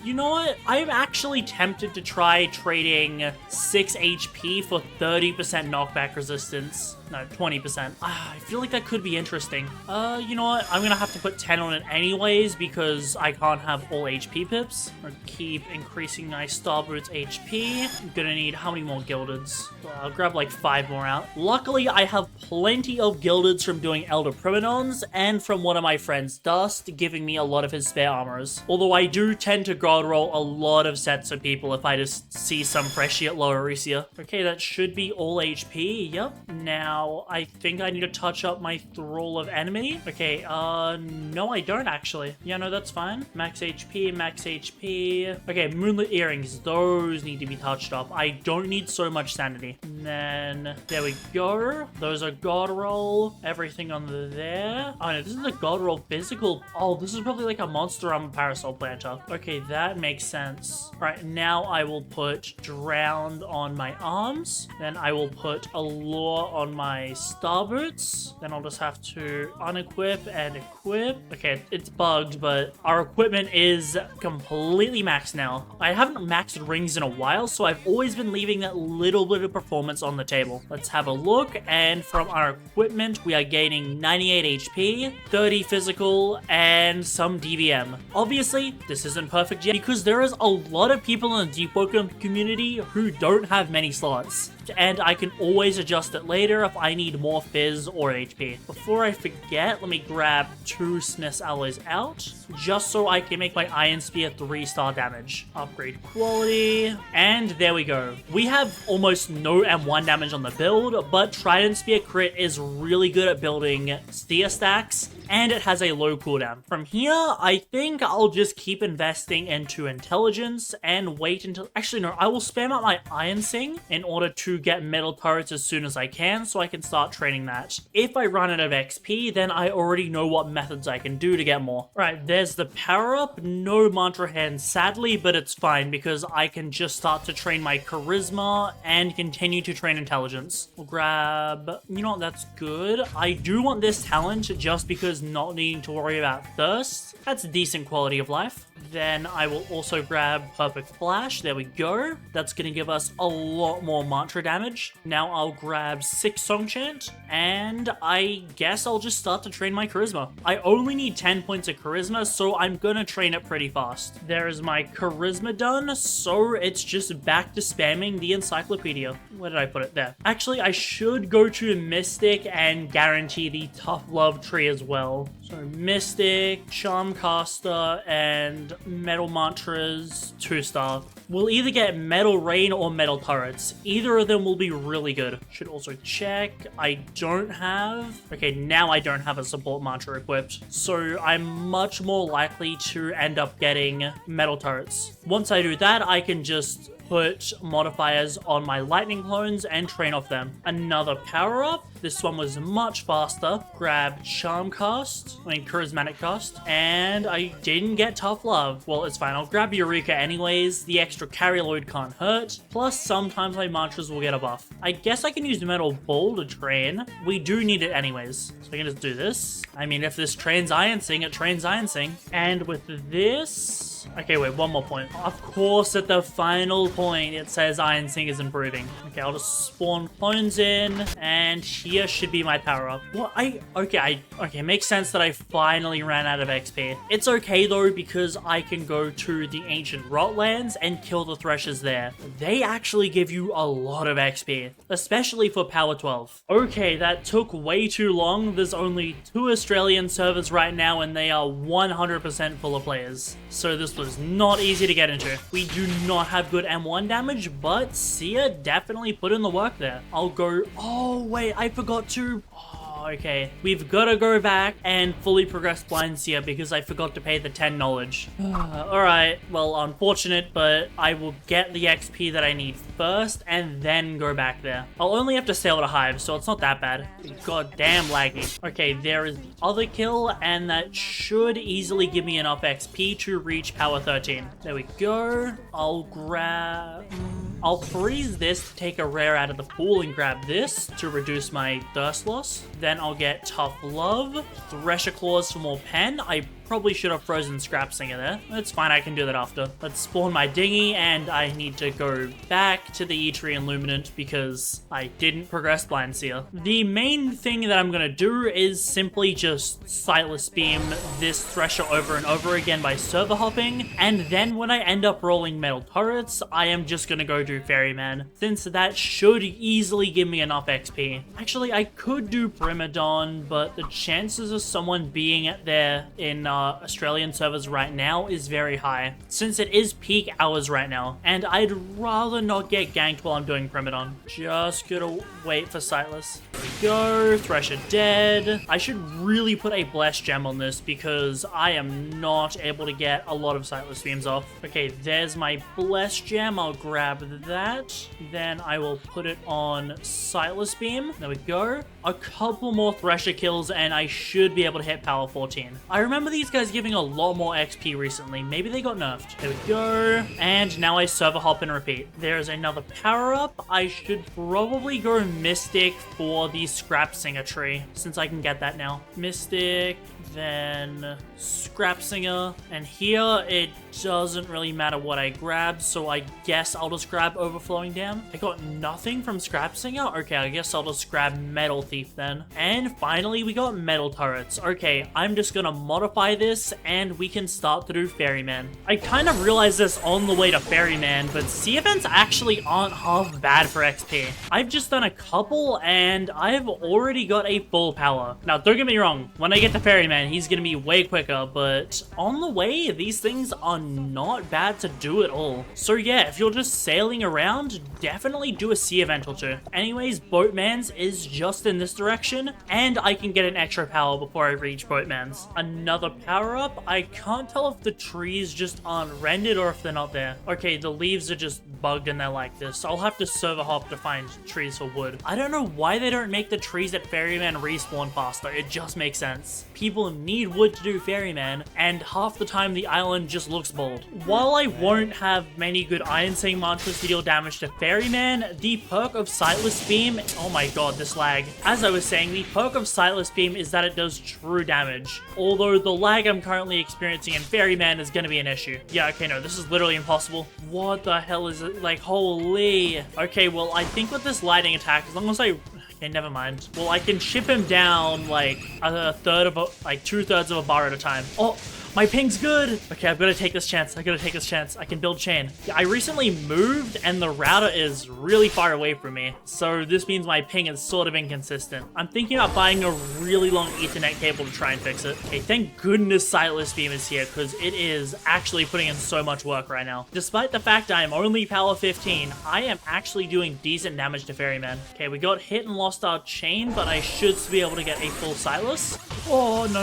You know what? I'm actually tempted to try trading 6 HP for 30% knockback resistance. No, 20%. I feel like that could be interesting. You know what? I'm gonna have to put 10 on it anyways because I can't have all HP pips. I'll keep increasing my Star Boots HP. I'm gonna need how many more gildeds? I'll grab like 5 more out. Luckily, I have plenty of gildeds from doing Elder Primadons and from one of my friends, Dust, giving me a lot of his spare armors. Although I do tend to god roll a lot of sets of people if I just see some freshie at lower Arisia. Okay, that should be all HP. Yep. Now, I think I need to touch up my Thrall of Enemy. Okay, no, I don't actually. Yeah, no, that's fine. Max HP, max HP. Okay, Moonlit Earrings. Those need to be touched up. I don't need so much sanity. And then, there we go. Those are god roll. Everything on there. Oh, no, this is a god roll physical. Oh, this is probably like a monster armor parasol planter. Okay, that makes sense. All right, now I will put Drowned on my arms. Then I will put Allure on my Star Boots. Then I'll just have to unequip and equip. Okay, it's bugged, but our equipment is completely maxed now. I haven't maxed rings in a while, so I've always been leaving that little bit of performance on the table. Let's have a look, and from our equipment, we are gaining 98 HP, 30 physical, and some DVM. Obviously, this isn't perfect yet because there is a lot of people in the Deepwoken community who don't have many slots, and I can always adjust it later if I need more fizz or HP. Before I forget, let me grab 2 Smith's Alloys out, just so I can make my Iron Spear 3-star damage. Upgrade quality, and there we go. We have almost no M1 damage on the build, but Trident Spear Crit is really good at building Spear stacks, and it has a low cooldown. From here, I think I'll just keep investing into intelligence and wait until... Actually, no, I will spam out my Iron Sing in order to get metal turrets as soon as I can, so I can start training that. If I run out of XP, then I already know what methods I can do to get more. Right, there's the power-up. No mantra hand, sadly, but it's fine because I can just start to train my charisma and continue to train intelligence. We'll grab... You know what, that's good. I do want this talent just because not needing to worry about thirst. That's a decent quality of life. Then I will also grab Perfect Flash. There we go. That's going to give us a lot more mantra damage. Now I'll grab 6 Song Chant, and I guess I'll just start to train my charisma. I only need 10 points of charisma, so I'm going to train it pretty fast. There is my charisma done, so it's just back to spamming the encyclopedia. Where did I put it? There. Actually, I should go to Mystic and guarantee the Tough Love tree as well. So Mystic, Charmcaster, and Metal Mantras, 2-star. We'll either get Metal Rain or Metal Turrets. Either of them will be really good. Should also check. I don't have... Okay, now I don't have a support mantra equipped. So I'm much more likely to end up getting Metal Turrets. Once I do that, I can just put modifiers on my lightning clones and train off them. Another power up. This one was much faster. Grab Charismatic Cast. And I didn't get Tough Love. Well, it's fine. I'll grab Eureka anyways. The extra carry load can't hurt. Plus, sometimes my mantras will get a buff. I guess I can use Metal Ball to train. We do need it anyways. So I can just do this. I mean, if this trains Iron Sing, it trains Iron Sing. And with this... Okay, wait, one more point. Of course, at the final point, it says Iron Sing is improving. Okay, I'll just spawn clones in, and here should be my power-up. Well, okay, makes sense that I finally ran out of XP. It's okay, though, because I can go to the Ancient Rotlands and kill the Threshers there. They actually give you a lot of XP, especially for Power 12. Okay, that took way too long. There's only 2 Australian servers right now, and they are 100% full of players. So this was not easy to get into. We do not have good M1 damage, but Sia definitely put in the work there. I'll go... Oh, wait, I forgot to... Okay, we've got to go back and fully progress Blind Seer because I forgot to pay the 10 knowledge. Alright, well, unfortunate, but I will get the XP that I need first and then go back there. I'll only have to sail to Hive, so it's not that bad. God damn laggy. Okay, there is the other kill, and that should easily give me enough XP to reach Power 13. There we go. I'll freeze this to take a rare out of the pool and grab this to reduce my thirst loss. Then I'll get Tough Love, Thresher Claws for more pen. I probably should have frozen Scrap Singer there. It's fine, I can do that after. Let's spawn my dinghy, and I need to go back to the E-Tree and Luminant because I didn't progress Blind Seer. The main thing that I'm gonna do is simply just Sightless Beam this Thresher over and over again by server hopping, and then when I end up rolling Metal Turrets, I am just gonna go do Ferryman, since that should easily give me enough XP. Actually, I could do Primadon, but the chances of someone being there in Australian servers right now is very high, since it is peak hours right now, and I'd rather not get ganked while I'm doing Primadon. Just gonna wait for Sightless. There we go, Thresher dead. I should really put a Blessed Gem on this because I am not able to get a lot of Sightless Beams off. Okay, there's my Blessed Gem. I'll grab that. Then I will put it on Sightless Beam. There we go. A couple more Thresher kills and I should be able to hit Power 14. I remember these guys giving a lot more XP recently. Maybe they got nerfed. There we go. And now I server hop and repeat. There's another power up. I should probably go Mystic for the Scrap Singer tree, since I can get that now. Mystic, then Scrap Singer, and here it doesn't really matter what I grab, so I guess I'll just grab Overflowing Dam. I got nothing from Scrap Singer? Okay, I guess I'll just grab Metal Thief then. And finally, we got Metal Turrets. Okay, I'm just gonna modify this and we can start through Ferryman. I kind of realized this on the way to Ferryman, but sea events actually aren't half bad for XP. I've just done a couple and I've already got a full power. Now, don't get me wrong, when I get to Ferryman, he's gonna be way quicker, but on the way, these things are not bad to do at all. So yeah, if you're just sailing around, definitely do a sea event or two. Anyways, Boatman's is just in this direction, and I can get an extra power before I reach Boatman's. Another power up, I can't tell if the trees just aren't rendered or if they're not there. Okay, the leaves are just bugged and they're like this. I'll have to server hop to find trees for wood. I don't know why they don't make the trees at Ferryman respawn faster. It just makes sense. People need wood to do Ferryman, and half the time the island just looks bold. While I won't have many good Iron Sing mantras to deal damage to Ferryman, the perk of Sightless Beam, oh my god, this lag. As I was saying, the perk of Sightless Beam is that it does true damage. Although the lag I'm currently experiencing in Ferryman is gonna be an issue. Yeah, okay, no, this is literally impossible. What the hell is it? Like, holy. Okay, well, I think with this lightning attack, as long as I... Okay, never mind. Well, I can ship him down, like, a third of a... like, 2/3 of a bar at a time. Oh! My ping's good! Okay, I've got to take this chance. I can build chain. I recently moved, and the router is really far away from me. So this means my ping is sort of inconsistent. I'm thinking about buying a really long Ethernet cable to try and fix it. Okay, thank goodness Sightless Beam is here, because it is actually putting in so much work right now. Despite the fact I am only power 15, I am actually doing decent damage to Ferryman. Okay, we got hit and lost our chain, but I should be able to get a full Sightless. Oh, no.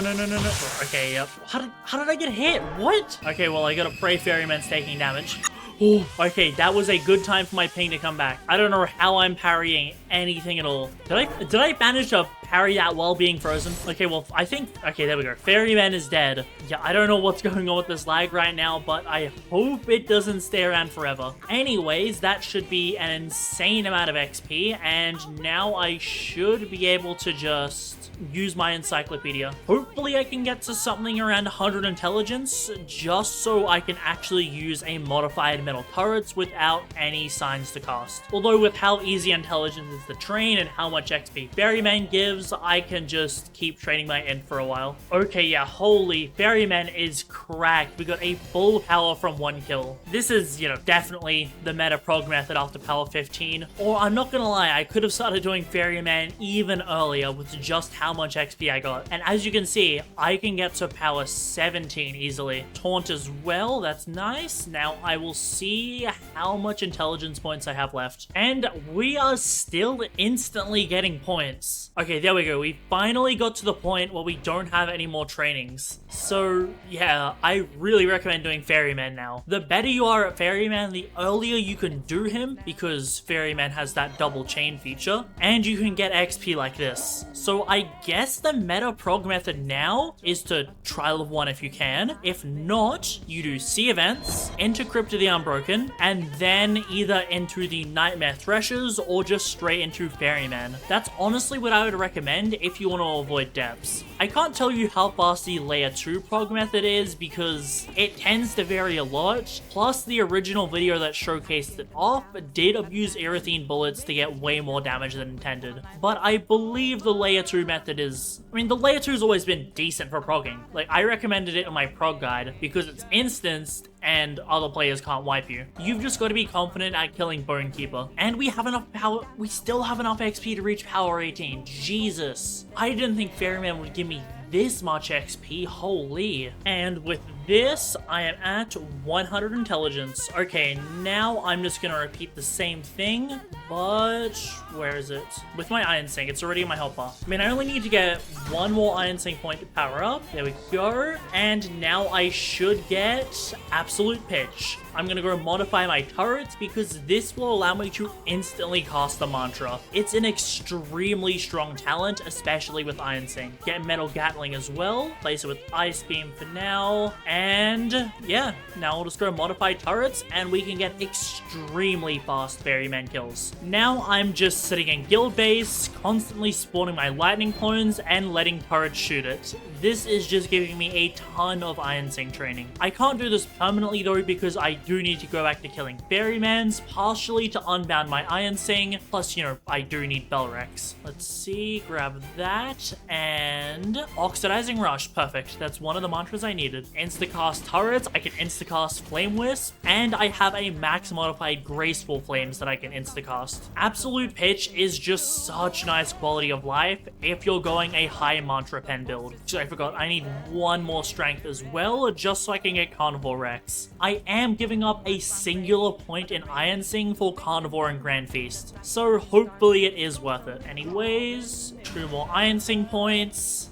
Okay, yep. How did I get hit? What? Okay, well, I gotta pray Ferryman's taking damage. Oh, okay, that was a good time for my ping to come back. I don't know how I'm parrying anything at all. Did I manage to parry that while being frozen? Okay, well, I think... Okay, there we go. Ferryman is dead. Yeah, I don't know what's going on with this lag right now, but I hope it doesn't stay around forever. Anyways, that should be an insane amount of XP, and now I should be able to just use my encyclopedia. Hopefully I can get to something around 100 intelligence, just so I can actually use a modified metal turrets without any signs to cast. Although with how easy intelligence is to train and how much XP Ferryman gives, I can just keep training my end for a while. Okay, yeah, holy, Ferryman is cracked. We got a full power from 1 kill. This is, you know, definitely the meta prog method after power 15. Or I'm not gonna lie, I could have started doing Ferryman even earlier with just how much XP I got. And as you can see, I can get to power 17 easily. Taunt as well, that's nice. Now I will see how much intelligence points I have left. And we are still instantly getting points. Okay, there we go. We finally got to the point where we don't have any more trainings. So yeah, I really recommend doing Ferryman now. The better you are at Ferryman, the earlier you can do him, because Ferryman has that double chain feature, and you can get XP like this. So I guess the meta prog method now is to try level 1 if you can. If not, you do sea events, enter Crypt of the Unbroken, and then either into the Nightmare Threshers or just straight into Ferryman. That's honestly what I would recommend if you want to avoid depths. I can't tell you how fast the layer 2 prog method is because it tends to vary a lot, plus the original video that showcased it off did abuse erythene bullets to get way more damage than intended. But I believe the layer 2 method is... I mean, the layer 2 has always been decent for progging. Like, I recommended it in my prog guide because it's instanced and other players can't wipe you. You've just got to be confident at killing Bonekeeper. And we have enough power, we still have enough XP to reach power 18. Jesus. I didn't think Ferryman would give me this much XP, holy. And with this, I am at 100 intelligence. Okay, now I'm just gonna repeat the same thing, but where is it? With my Iron Sink, it's already in my health bar. I mean, I only need to get 1 more Iron Sink point to power up. There we go. And now I should get Absolute Pitch. I'm gonna go modify my turrets because this will allow me to instantly cast the mantra. It's an extremely strong talent, especially with Iron Sink. Get Metal Gatling as well. Place it with Ice Beam for now. And yeah, now we'll just go modify turrets and we can get extremely fast ferryman kills. Now I'm just sitting in guild base, constantly spawning my lightning clones and letting turrets shoot it. This is just giving me a ton of Iron Sing training. I can't do this permanently though because I do need to go back to killing ferrymans, partially to unbound my Iron Sing, plus, you know, I do need Belrex. Let's see, grab that, and Oxidizing Rush, perfect. That's one of the mantras I needed. Instacast turrets, I can instacast Flame Wisp, and I have a max modified Graceful Flames that I can instacast. Absolute Pitch is just such nice quality of life if you're going a high mantra pen build. So I forgot, I need one more strength as well, just so I can get Carnivore Rex. I am giving up a singular point in Iron Sing for Carnivore and Grand Feast, so hopefully it is worth it. Anyways, 2 more Iron Sing points.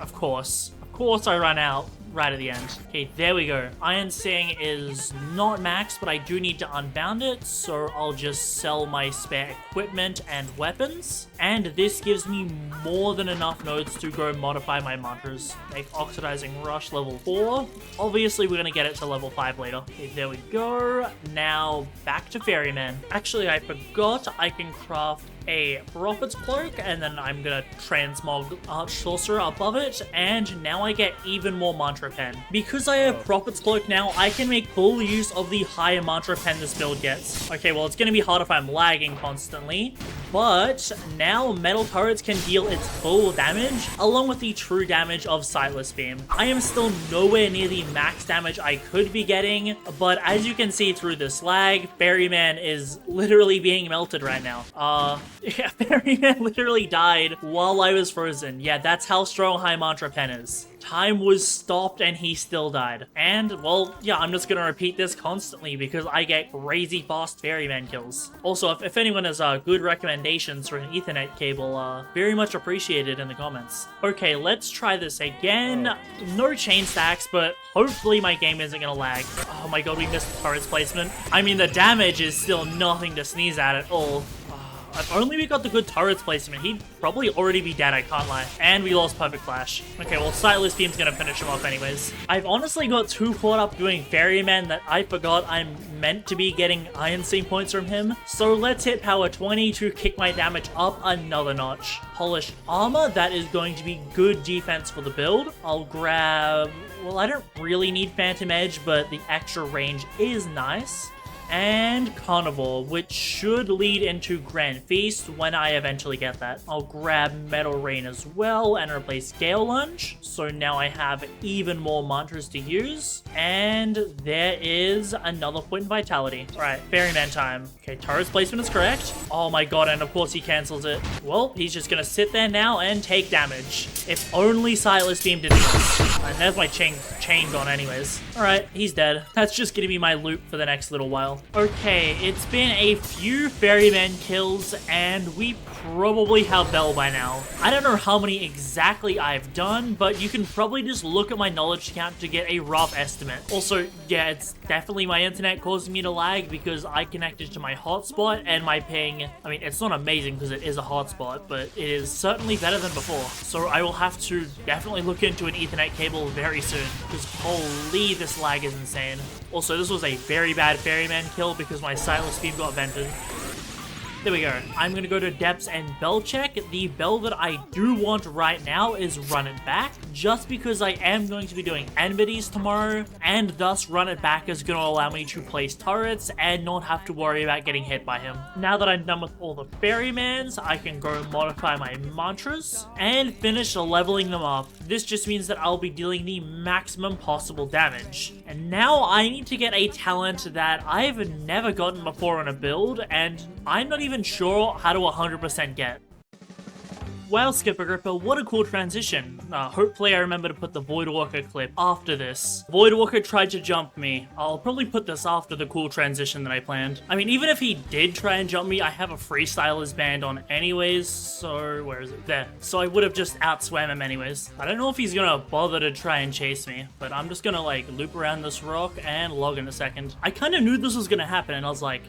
Of course I run out right at the end. Okay, there we go. Iron Sing is not max, but I do need to unbound it, so I'll just sell my spare equipment and weapons. And this gives me more than enough nodes to go modify my mantras. Make Oxidizing Rush level 4. Obviously, we're gonna get it to level 5 later. Okay, there we go. Now, back to Ferryman. Actually, I forgot I can craft a Prophet's Cloak, and then I'm gonna transmog Arch Sorcerer above it, and now I get even more Mantra Pen. Because I have Prophet's Cloak now, I can make full use of the higher Mantra Pen this build gets. Okay, well, it's gonna be hard if I'm lagging constantly, but now metal turrets can deal its full damage, along with the true damage of Sightless Beam. I am still nowhere near the max damage I could be getting, but as you can see through this lag, Ferryman is literally being melted right now. Yeah, Ferryman literally died while I was frozen. Yeah, that's how strong High Mantra Pen is. Time was stopped and he still died. And, well, yeah, I'm just gonna repeat this constantly because I get crazy fast Ferryman kills. Also, if anyone has good recommendations for an Ethernet cable, very much appreciated in the comments. Okay, let's try this again. No chain stacks, but hopefully my game isn't gonna lag. Oh my god, we missed the turret's placement. I mean, the damage is still nothing to sneeze at all. If only we got the good turrets placement, he'd probably already be dead, I can't lie. And we lost Perfect Flash. Okay, well, Sightless Beam's gonna finish him off anyways. I've honestly got too caught up doing Ferryman that I forgot I'm meant to be getting Iron Sing points from him. So let's hit power 20 to kick my damage up another notch. Polished Armor, that is going to be good defense for the build. I'll grab... well, I don't really need Phantom Edge, but the extra range is nice. And Carnivore, which should lead into Grand Feast when I eventually get that. I'll grab Metal Rain as well and replace Gale Lunge. So now I have even more mantras to use. And there is another point in Vitality. Alright, Ferryman time. Okay, turret's placement is correct. Oh my god, and of course he cancels it. Well, he's just gonna sit there now and take damage. If only Sightless Beam didn't miss. And there's my chain gone anyways. Alright, he's dead. That's just gonna be my loop for the next little while. Okay, it's been a few Ferryman kills, and we probably have Bell by now. I don't know how many exactly I've done, but you can probably just look at my knowledge count to get a rough estimate. Also, yeah, it's definitely my internet causing me to lag because I connected to my hotspot, and my ping, I mean, it's not amazing because it is a hotspot, but it is certainly better than before. So I will have to definitely look into an Ethernet cable very soon, because holy, this lag is insane. Also, this was a very bad Ferryman kill because my Sightless Beam got vented. There we go. I'm gonna go to Depths and Bell check. The bell that I do want right now is Run It Back, just because I am going to be doing enmities tomorrow, and thus Run It Back is gonna allow me to place turrets and not have to worry about getting hit by him. Now that I'm done with all the Ferrymans, I can go modify my mantras and finish leveling them up. This just means that I'll be dealing the maximum possible damage. And now I need to get a talent that I've never gotten before in a build, and I'm not even sure how to 100% get. Well, Skipper Gripper, what a cool transition. Hopefully I remember to put the Voidwalker clip after this. Voidwalker tried to jump me. I'll probably put this after the cool transition that I planned. I mean, even if he did try and jump me, I have a Freestyler's band on anyways, so where is it? There. So I would have just outswam him anyways. I don't know if he's gonna bother to try and chase me, but I'm just gonna like loop around this rock and log in a second. I kind of knew this was gonna happen and I was like,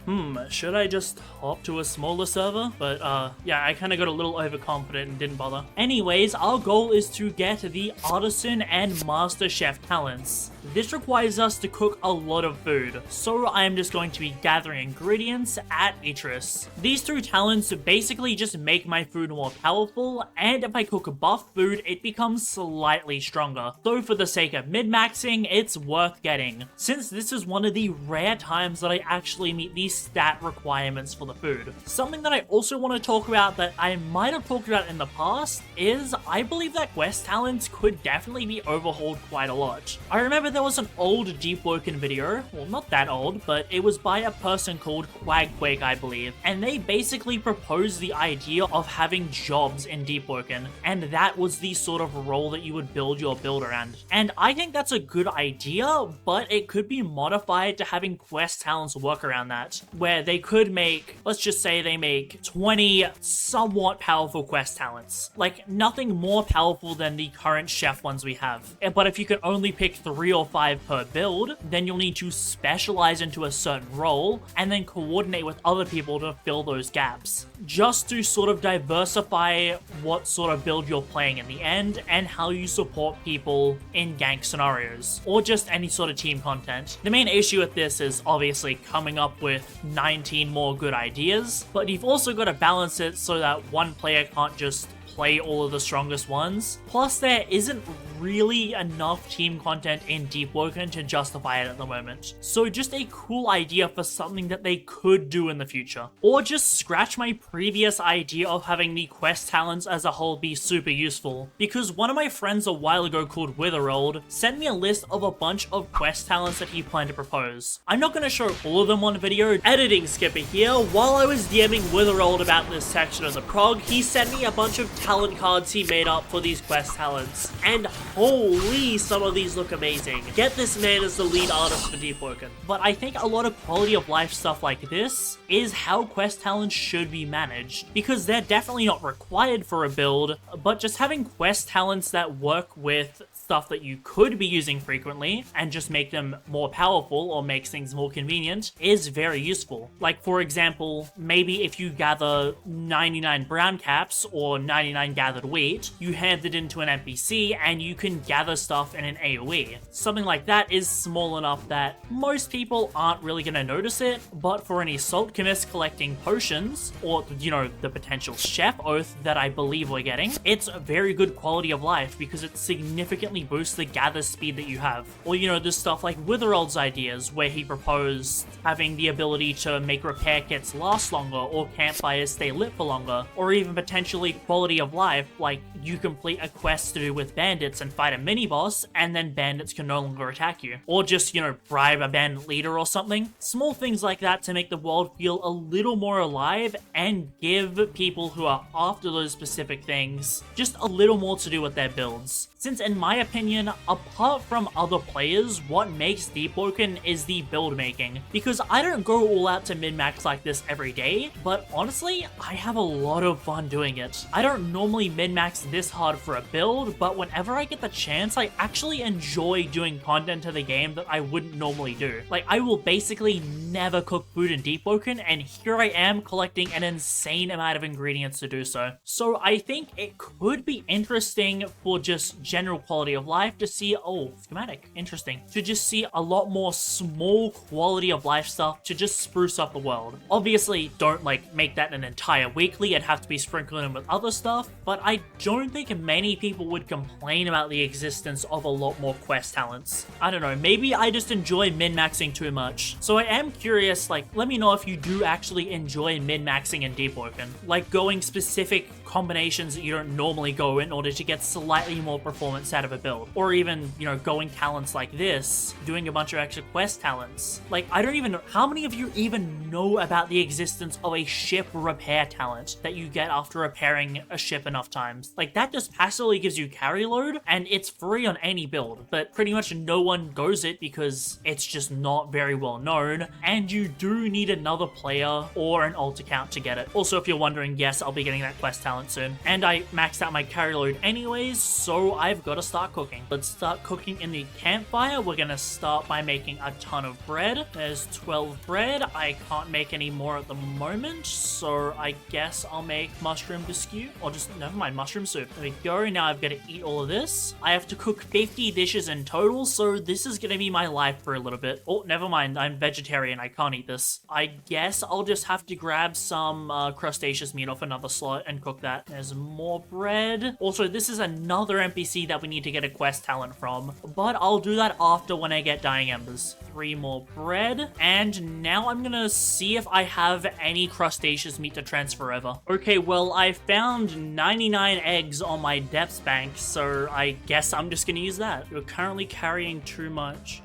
should I just hop to a smaller server? But yeah, I kind of got a little overconfident didn't bother. Anyways, our goal is to get the Artisan and Master Chef talents. This requires us to cook a lot of food, so I am just going to be gathering ingredients at Idris. These two talents basically just make my food more powerful, and if I cook buff food, it becomes slightly stronger. So for the sake of min-maxing, it's worth getting, since this is one of the rare times that I actually meet these stat requirements for the food. Something that I also want to talk about that I might have talked about in the past is I believe that quest talents could definitely be overhauled quite a lot. I remember there was an old Deepwoken video, well not that old, but it was by a person called Quagquake, I believe, and they basically proposed the idea of having jobs in Deepwoken, and that was the sort of role that you would build your build around. And I think that's a good idea, but it could be modified to having quest talents work around that, where they could make, let's just say they make 20 somewhat powerful quest talents. Like, nothing more powerful than the current chef ones we have. But if you can only pick 3 or 5 per build, then you'll need to specialize into a certain role and then coordinate with other people to fill those gaps, just to sort of diversify what sort of build you're playing in the end and how you support people in gank scenarios or just any sort of team content. The main issue with this is obviously coming up with 19 more good ideas, but you've also got to balance it so that one player can't just play all of the strongest ones. Plus, there isn't really enough team content in Deepwoken to justify it at the moment. So just a cool idea for something that they could do in the future. Or just scratch my previous idea of having the quest talents as a whole be super useful. Because one of my friends a while ago called Witherold sent me a list of a bunch of quest talents that he planned to propose. I'm not going to show all of them on video. Editing skipper here. While I was DMing Witherold about this section of the prog, he sent me a bunch of talent cards he made up for these quest talents. And holy, some of these look amazing. Get this man as the lead artist for Deepwoken. But I think a lot of quality of life stuff like this is how quest talents should be managed, because they're definitely not required for a build, but just having quest talents that work with stuff that you could be using frequently and just make them more powerful or makes things more convenient is very useful. Like, for example, maybe if you gather 99 brown caps or 99 gathered wheat, you hand it into an NPC and you can gather stuff in an AoE. Something like that is small enough that most people aren't really going to notice it, but for an Assault chemist collecting potions, or, you know, the potential chef oath that I believe we're getting, it's a very good quality of life because it significantly boosts the gather speed that you have. Or, you know, there's stuff like Witherold's ideas where he proposed having the ability to make repair kits last longer or campfires stay lit for longer, or even potentially quality of life, like you complete a quest to do with bandits and fight a mini-boss, and then bandits can no longer attack you. Or just, you know, bribe a bandit leader or something. Small things like that to make the world feel a little more alive and give people who are after those specific things just a little more to do with their builds. Since in my opinion, apart from other players, what makes Deepwoken is the build making. Because I don't go all out to min-max like this every day, but honestly, I have a lot of fun doing it. I don't normally min-max this hard for a build, but whenever I get the chance, I actually enjoy doing content to the game that I wouldn't normally do. Like, I will basically never cook food in Deepwoken, and here I am collecting an insane amount of ingredients to do so. So I think it could be interesting for just general quality of life to see, oh, schematic, interesting, to just see a lot more small quality of life stuff to just spruce up the world. Obviously, don't like make that an entire weekly, it'd have to be sprinkled in with other stuff, but I don't think many people would complain about the existence of a lot more quest talents. I don't know, maybe I just enjoy min-maxing too much. So I am curious, like, let me know if you do actually enjoy min-maxing in Deepwoken, like going specific combinations that you don't normally go in order to get slightly more performance out of a build, or even, you know, going talents like this, doing a bunch of extra quest talents. Like, I don't even know, how many of you even know about the existence of a ship repair talent that you get after repairing a ship enough times? Like, that just passively gives you carry load, and it's free on any build, but pretty much no one goes it because it's just not very well known, and you do need another player or an alt account to get it. Also, if you're wondering, yes, I'll be getting that quest talent talent soon. And I maxed out my carry load anyways, so I've got to start cooking. Let's start cooking in the campfire. We're gonna start by making a ton of bread. There's 12 bread. I can't make any more at the moment, so I guess I'll make mushroom biscuit, or just, never mind, mushroom soup. There we go. Now I've got to eat all of this. I have to cook 50 dishes in total, so this is gonna be my life for a little bit. Oh, never mind, I'm vegetarian. I can't eat this. I guess I'll just have to grab some crustaceous meat off another slot and cook that. There's more bread. Also, this is another NPC that we need to get a quest talent from, but I'll do that after when I get dying embers. 3 more bread, and now I'm gonna see if I have any crustaceous meat to transfer over. Okay, well, I found 99 eggs on my depths bank, so I guess I'm just gonna use that. You're currently carrying too much.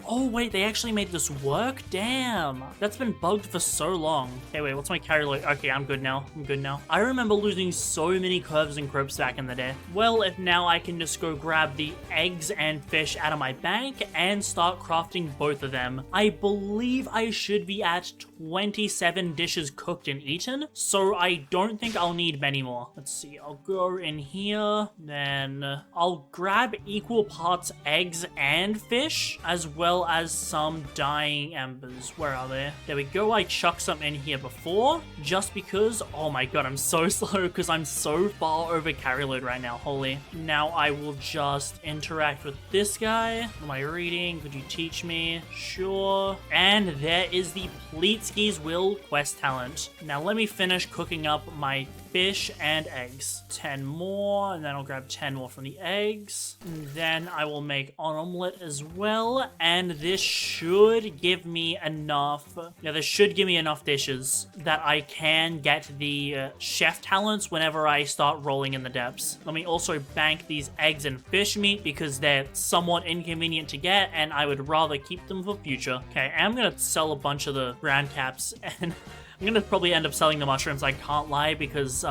Oh, wait, they actually made this work? Damn. That's been bugged for so long. Okay, wait, what's my carry load? Okay, I'm good now. I'm good now. I remember losing so many curves and crypts back in the day. Well, if now I can just go grab the eggs and fish out of my bank and start crafting both of them. I believe I should be at 27 dishes cooked and eaten, so I don't think I'll need many more. Let's see, I'll go in here, then I'll grab equal parts eggs and fish, as well as some dying embers. Where are they? There we go. I chucked some in here before, just because, oh my god, I'm so slow because I'm so far over carry load right now. Holy. Now I will just interact with this guy. What am I reading? Could you teach me? Sure. And there is the Pleatski's Will quest talent. Now let me finish cooking up my fish and eggs. 10 more, and then I'll grab 10 more from the eggs. And then I will make an omelet as well, and this should give me enough, yeah, this should give me enough dishes that I can get the chef talents whenever I start rolling in the depths. Let me also bank these eggs and fish meat because they're somewhat inconvenient to get, and I would rather keep them for future. Okay, I'm gonna sell a bunch of the ground caps, and I'm gonna probably end up selling the mushrooms, I can't lie, because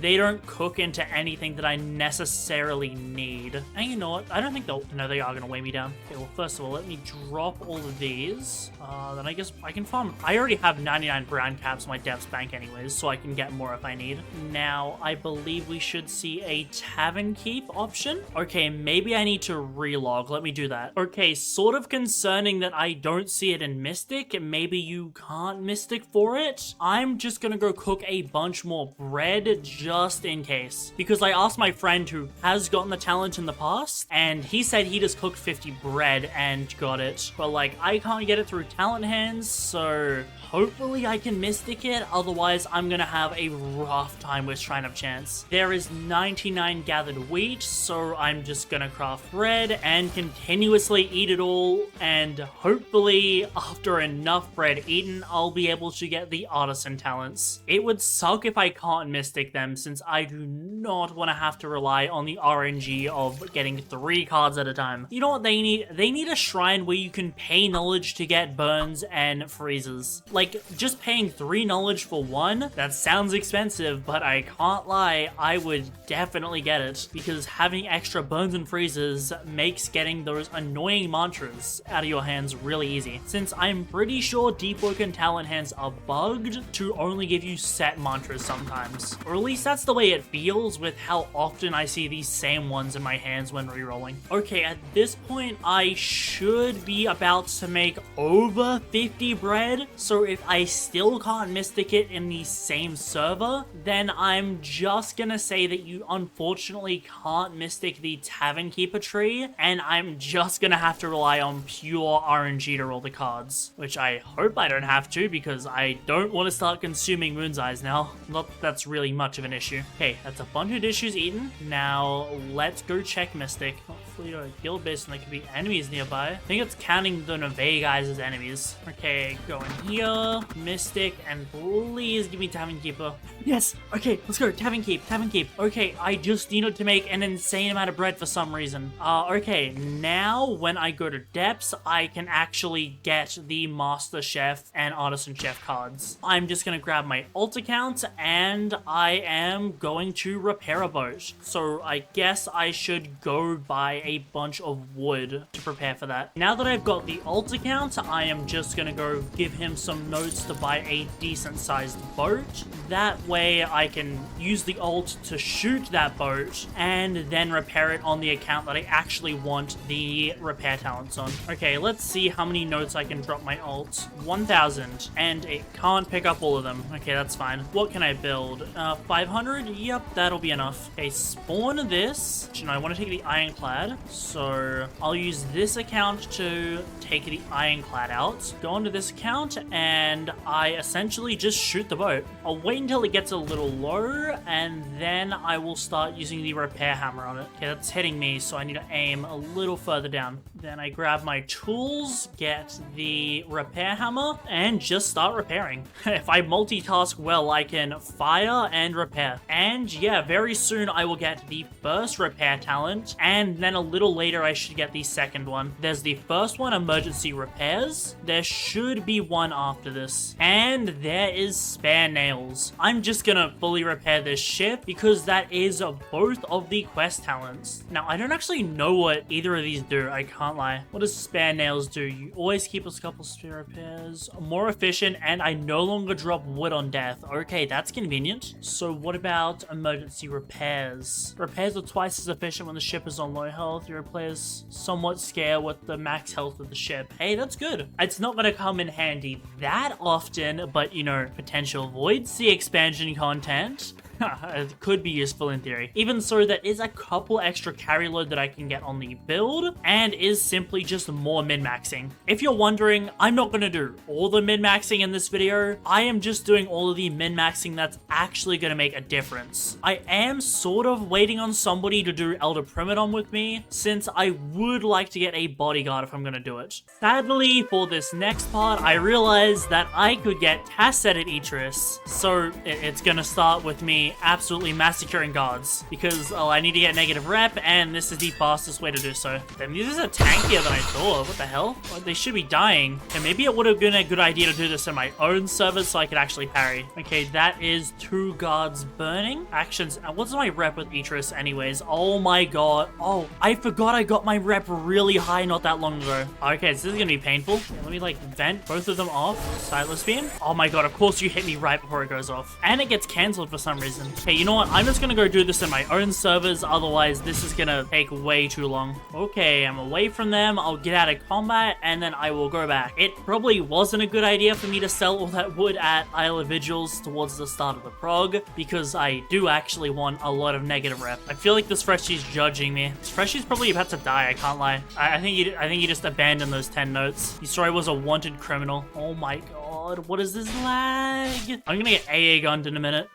they don't cook into anything that I necessarily need. And you know what? I don't think they'll... No, they are gonna weigh me down. Okay, well, first of all, let me drop all of these. Then I guess I can farm... I already have 99 brown caps in my depths bank anyways, so I can get more if I need. Now, I believe we should see a tavern keep option. Okay, maybe I need to relog. Let me do that. Okay, sort of concerning that I don't see it in Mystic. Maybe you can't Mystic for it. I'm just gonna go cook a bunch more bread just in case. Because I asked my friend who has gotten the talent in the past, and he said he just cooked 50 bread and got it. But like, I can't get it through talent hands, so hopefully I can Mystic it. Otherwise, I'm gonna have a rough time with Shrine of Chance. There is 99 gathered wheat, so I'm just gonna craft bread and continuously eat it all. And hopefully, after enough bread eaten, I'll be able to get the artisan talents. It would suck if I can't Mystic them, since I do not want to have to rely on the RNG of getting 3 cards at a time. You know what they need? They need a shrine where you can pay knowledge to get burns and freezes. Like, just paying 3 knowledge for 1? That sounds expensive, but I can't lie, I would definitely get it, because having extra burns and freezes makes getting those annoying mantras out of your hands really easy. Since I'm pretty sure Deepwoken talent hands are bugged to only give you set mantras sometimes. Or at least that's the way it feels with how often I see these same ones in my hands when rerolling. Okay, at this point, I should be about to make over 50 bread, so if I still can't Mystic it in the same server, then I'm just gonna say that you unfortunately can't Mystic the Tavern Keeper tree, and I'm just gonna have to rely on pure RNG to roll the cards, which I hope I don't have to, because I don't want to start consuming Moon's Eyes now. Not that that's really much of an issue. Okay, that's a bunch of dishes eaten. Now, let's go check Mystic. Hopefully a guild base and there could be enemies nearby. I think it's counting the Neve guys as enemies. Okay, go in here, Mystic, and please give me Tavern Keeper. Yes! Okay, let's go. Tavern Keep, Tavern Keep. Okay, I just needed to make an insane amount of bread for some reason. Okay, now when I go to Depths, I can actually get the Master Chef and Artisan Chef cards. I'm just gonna grab my alt account and I am going to repair a boat. So I guess I should go buy a bunch of wood to prepare for that. Now that I've got the alt account, I am just gonna go give him some notes to buy a decent sized boat. That way I can use the alt to shoot that boat and then repair it on the account that I actually want the repair talents on. Okay, let's see how many notes I can drop my alt. 1,000, and it can't pick up all of them. Okay, that's fine. What can I build? 500? Yep, that'll be enough. Okay, spawn this. You know, I want to take the ironclad, so I'll use this account to take the ironclad out. Go onto this account, and I essentially just shoot the boat. I'll wait until it gets a little low, and then I will start using the repair hammer on it. Okay, that's hitting me, so I need to aim a little further down. Then I grab my tools, get the repair hammer, and just start repairing. If I multitask well, I can fire and repair. And yeah, very soon I will get the first repair talent, and then a little later I should get the second one. There's the first one, emergency repairs. There should be one after this. And there is spare nails. I'm just gonna fully repair this ship because that is both of the quest talents. Now, I don't actually know what either of these do, I can't lie. What does spare nails do? You always keep a couple spare repairs. More efficient, and I no longer drop wood on death. Okay, that's convenient. So what about emergency repairs? Repairs are twice as efficient when the ship is on low health. Your players somewhat scare with the max health of the ship. Hey, that's good. It's not gonna come in handy that often, but you know, potential Void Sea expansion content. It could be useful in theory. Even so, there is a couple extra carry load that I can get on the build, and is simply just more min-maxing. If you're wondering, I'm not going to do all the min-maxing in this video. I am just doing all of the min-maxing that's actually going to make a difference. I am sort of waiting on somebody to do Elder Primadon with me, since I would like to get a bodyguard if I'm going to do it. Sadly, for this next part, I realized that I could get Tasset at Eatris, so it's going to start with me absolutely massacring guards because I need to get negative rep, and this is the fastest way to do so. Damn, these are tankier than I thought. What the hell? They should be dying. And maybe it would have been a good idea to do this in my own server so I could actually parry. Okay, that is 2 guards burning. Actions. What's my rep with Eatris anyways? Oh my god. Oh, I forgot I got my rep really high not that long ago. Okay, so this is gonna be painful. Okay, let me like vent both of them off. Sightless beam. Oh my god, of course you hit me right before it goes off. And it gets cancelled for some reason. Hey, you know what? I'm just gonna go do this in my own servers, otherwise this is gonna take way too long. Okay, I'm away from them. I'll get out of combat, and then I will go back. It probably wasn't a good idea for me to sell all that wood at Isle of Vigils towards the start of the prog, because I do actually want a lot of negative rep. I feel like this Freshie's judging me. This Freshie's probably about to die, I can't lie. I think he just abandoned those 10 notes. He saw I was a wanted criminal. Oh my god, what is this lag? I'm gonna get AA gunned in a minute.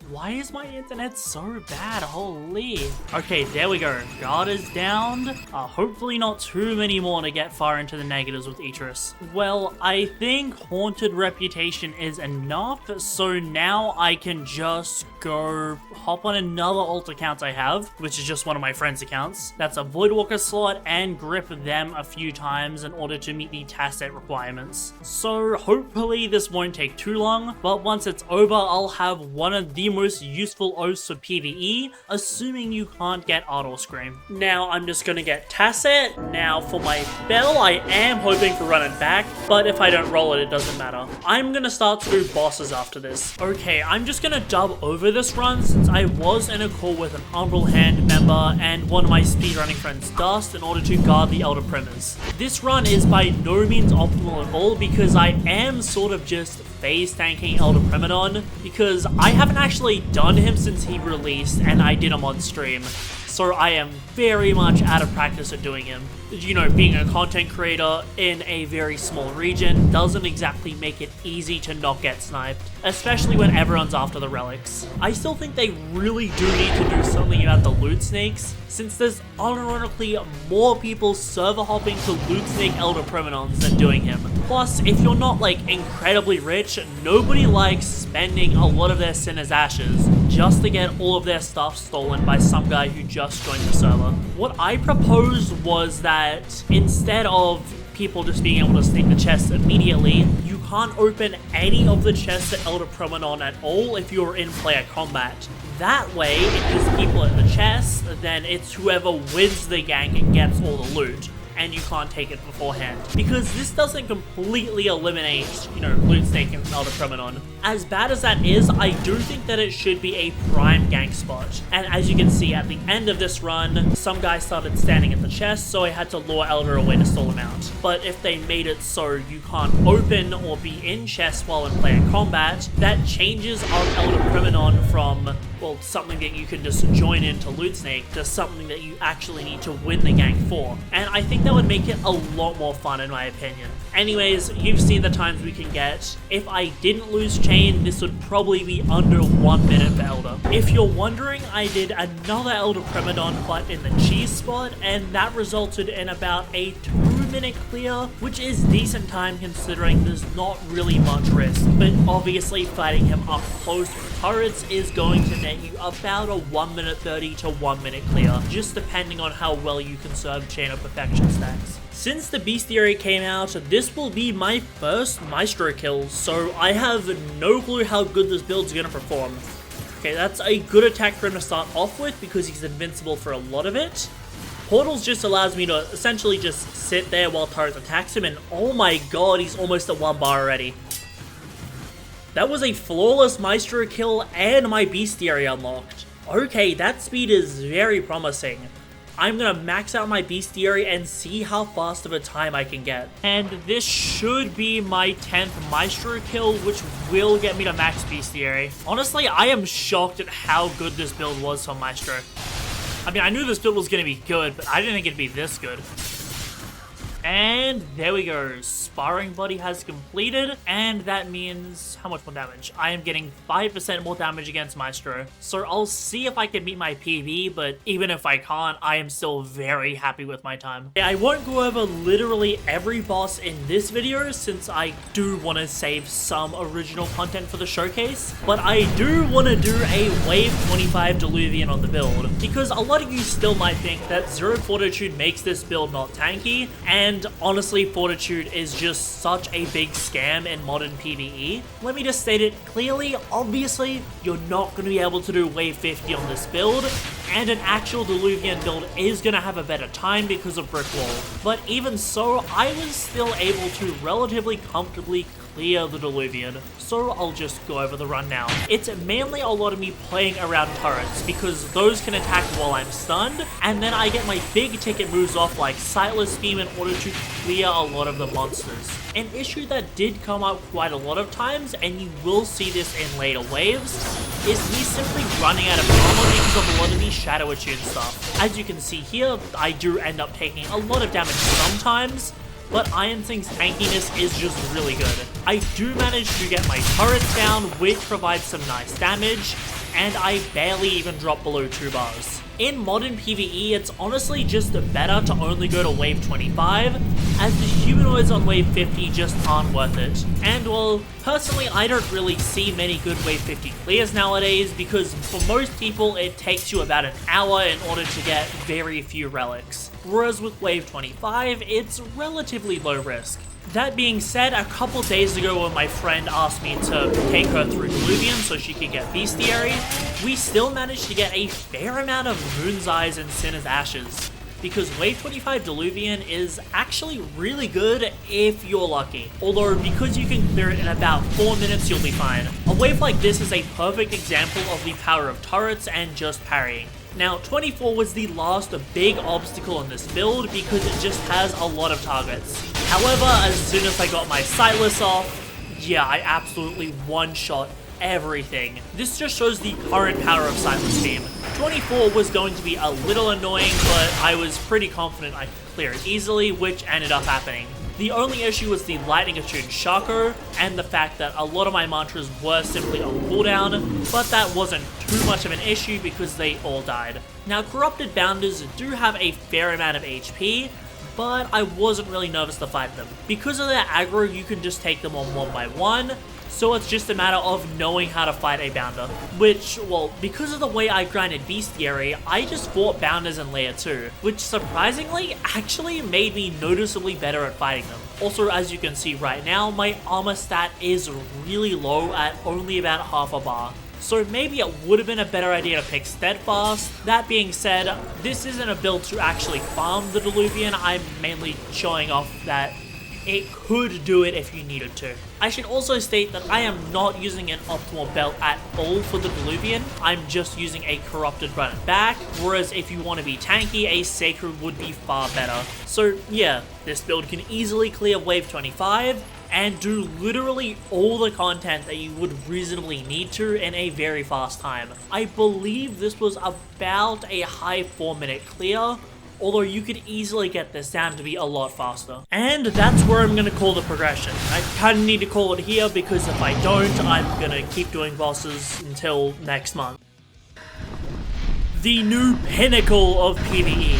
Why is my internet so bad? Holy. Okay, there we go. Guard is downed. Hopefully not too many more to get far into the negatives with Eatris. Well, I think Haunted Reputation is enough, so now I can just go hop on another alt account I have, which is just one of my friends' accounts. That's a Voidwalker slot, and grip them a few times in order to meet the Tasset requirements. So hopefully this won't take too long, but once it's over, I'll have one of the most useful oaths for PvE, assuming you can't get Ardor Scream. Now I'm just gonna get Tasset. Now for my bell, I am hoping for run it back, but if I don't roll it, it doesn't matter. I'm gonna start to do bosses after this. Okay, I'm just gonna dub over this run since I was in a call with an Umbral Hand member and one of my speedrunning friends, Dust, in order to guard the Elder Primas. This run is by no means optimal at all because I am sort of just phase tanking Elder Primadon because I haven't actually done him since he released and I did him on stream. So I am very much out of practice at doing him. You know, being a content creator in a very small region doesn't exactly make it easy to not get sniped, especially when everyone's after the relics. I still think they really do need to do something about the loot snakes, since there's unironically more people server hopping to loot snake Elder Primadons than doing him. Plus, if you're not like incredibly rich, nobody likes spending a lot of their Sinner's Ashes just to get all of their stuff stolen by some guy who just joined the server. What I proposed was that instead of people just being able to sneak the chests immediately, you can't open any of the chests at Elder Promenon at all if you're in player combat. That way, if there's people at the chests, then it's whoever wins the gang and gets all the loot, and you can't take it beforehand. Because this doesn't completely eliminate, loot snaking from Elder Promenon. As bad as that is, I do think that it should be a prime gank spot. And as you can see, at the end of this run, some guy started standing at the chest, so I had to lure Elder away to stall him out. But if they made it so you can't open or be in chests while in player combat, that changes our Elder Promenon from, well, something that you can just join into loot snake to something that you actually need to win the gank for. And I think that would make it a lot more fun in my opinion. Anyways, you've seen the times we can get. If I didn't lose chain, this would probably be under 1 minute for Elder. If you're wondering, I did another Elder Promenon but in the cheese spot, and that resulted in about a 2-minute clear, which is decent time considering there's not really much risk. But obviously fighting him up close with turrets is going to net you about a 1 minute 30 to 1 minute clear, just depending on how well you conserve Chain of Perfection stacks. Since the bestiary came out, this will be my first Maestro kill, so I have no clue how good this build's gonna perform. Okay, that's a good attack for him to start off with because he's invincible for a lot of it. Portals just allows me to essentially just sit there while turret attacks him, and oh my god, he's almost at 1 bar already. That was a flawless Maestro kill and my bestiary unlocked. Okay, that speed is very promising. I'm gonna max out my bestiary and see how fast of a time I can get. And this should be my 10th Maestro kill, which will get me to max bestiary. Honestly, I am shocked at how good this build was for Maestro. I mean, I knew this build was gonna be good, but I didn't think it'd be this good. And there we go, Sparring Buddy has completed, and that means how much more damage? I am getting 5% more damage against Maestro, so I'll see if I can meet my PB, but even if I can't, I am still very happy with my time. I won't go over literally every boss in this video since I do want to save some original content for the showcase, but I do want to do a Wave 25 Diluvian on the build, because a lot of you still might think that 0 Fortitude makes this build not tanky, and honestly, Fortitude is just such a big scam in modern PvE. Let me just state it clearly, obviously, you're not going to be able to do Wave 50 on this build, and an actual Diluvian build is going to have a better time because of Brick Wall. But even so, I was still able to relatively comfortably clear the Diluvian, so I'll just go over the run now. It's mainly a lot of me playing around turrets because those can attack while I'm stunned, and then I get my big ticket moves off like Sightless Beam in order to clear a lot of the monsters. An issue that did come up quite a lot of times, and you will see this in later waves, is me simply running out of armor because of a lot of the Shadow Attune stuff. As you can see here, I do end up taking a lot of damage sometimes, but Iron Thing's tankiness is just really good. I do manage to get my turrets down, which provides some nice damage, and I barely even drop below 2 bars. In modern PvE, it's honestly just better to only go to Wave 25, as the humanoids on Wave 50 just aren't worth it. And well, personally, I don't really see many good Wave 50 clears nowadays, because for most people, it takes you about an hour in order to get very few relics. Whereas with Wave 25, it's relatively low risk. That being said, a couple days ago when my friend asked me to take her through Diluvian so she could get Bestiary, we still managed to get a fair amount of Moon's Eyes and Sinner's Ashes, because Wave 25 Diluvian is actually really good if you're lucky. Although, because you can clear it in about 4 minutes, you'll be fine. A wave like this is a perfect example of the power of turrets and just parrying. Now, 24 was the last big obstacle in this build because it just has a lot of targets. However, as soon as I got my Sightless off, yeah, I absolutely one-shot everything. This just shows the current power of Sightless Beam. 24 was going to be a little annoying, but I was pretty confident I could clear it easily, which ended up happening. The only issue was the Lightning Attuned Shaco, and the fact that a lot of my mantras were simply on cooldown, but that wasn't too much of an issue because they all died. Now, Corrupted Bounders do have a fair amount of HP, but I wasn't really nervous to fight them. Because of their aggro, you can just take them on one by one, so it's just a matter of knowing how to fight a bounder. Which, well, because of the way I grinded bestiary, I just fought bounders in layer 2, which surprisingly actually made me noticeably better at fighting them. Also, as you can see right now, my armor stat is really low at only about half a bar. So maybe it would have been a better idea to pick Steadfast. That being said, this isn't a build to actually farm the Diluvian. I'm mainly showing off that it could do it if you needed to. I should also state that I am not using an optimal belt at all for the Diluvian. I'm just using a corrupted run it back, whereas if you want to be tanky, a sacred would be far better. So yeah, this build can easily clear wave 25 and do literally all the content that you would reasonably need to in a very fast time. I believe this was about a high 4-minute clear, although you could easily get this down to be a lot faster. And that's where I'm going to call the progression. I kind of need to call it here because if I don't, I'm going to keep doing bosses until next month. The new pinnacle of PvE.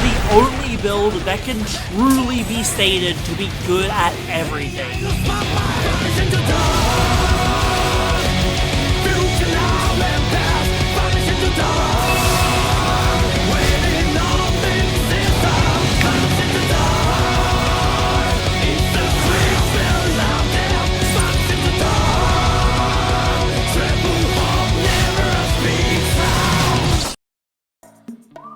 The only build that can truly be stated to be good at everything.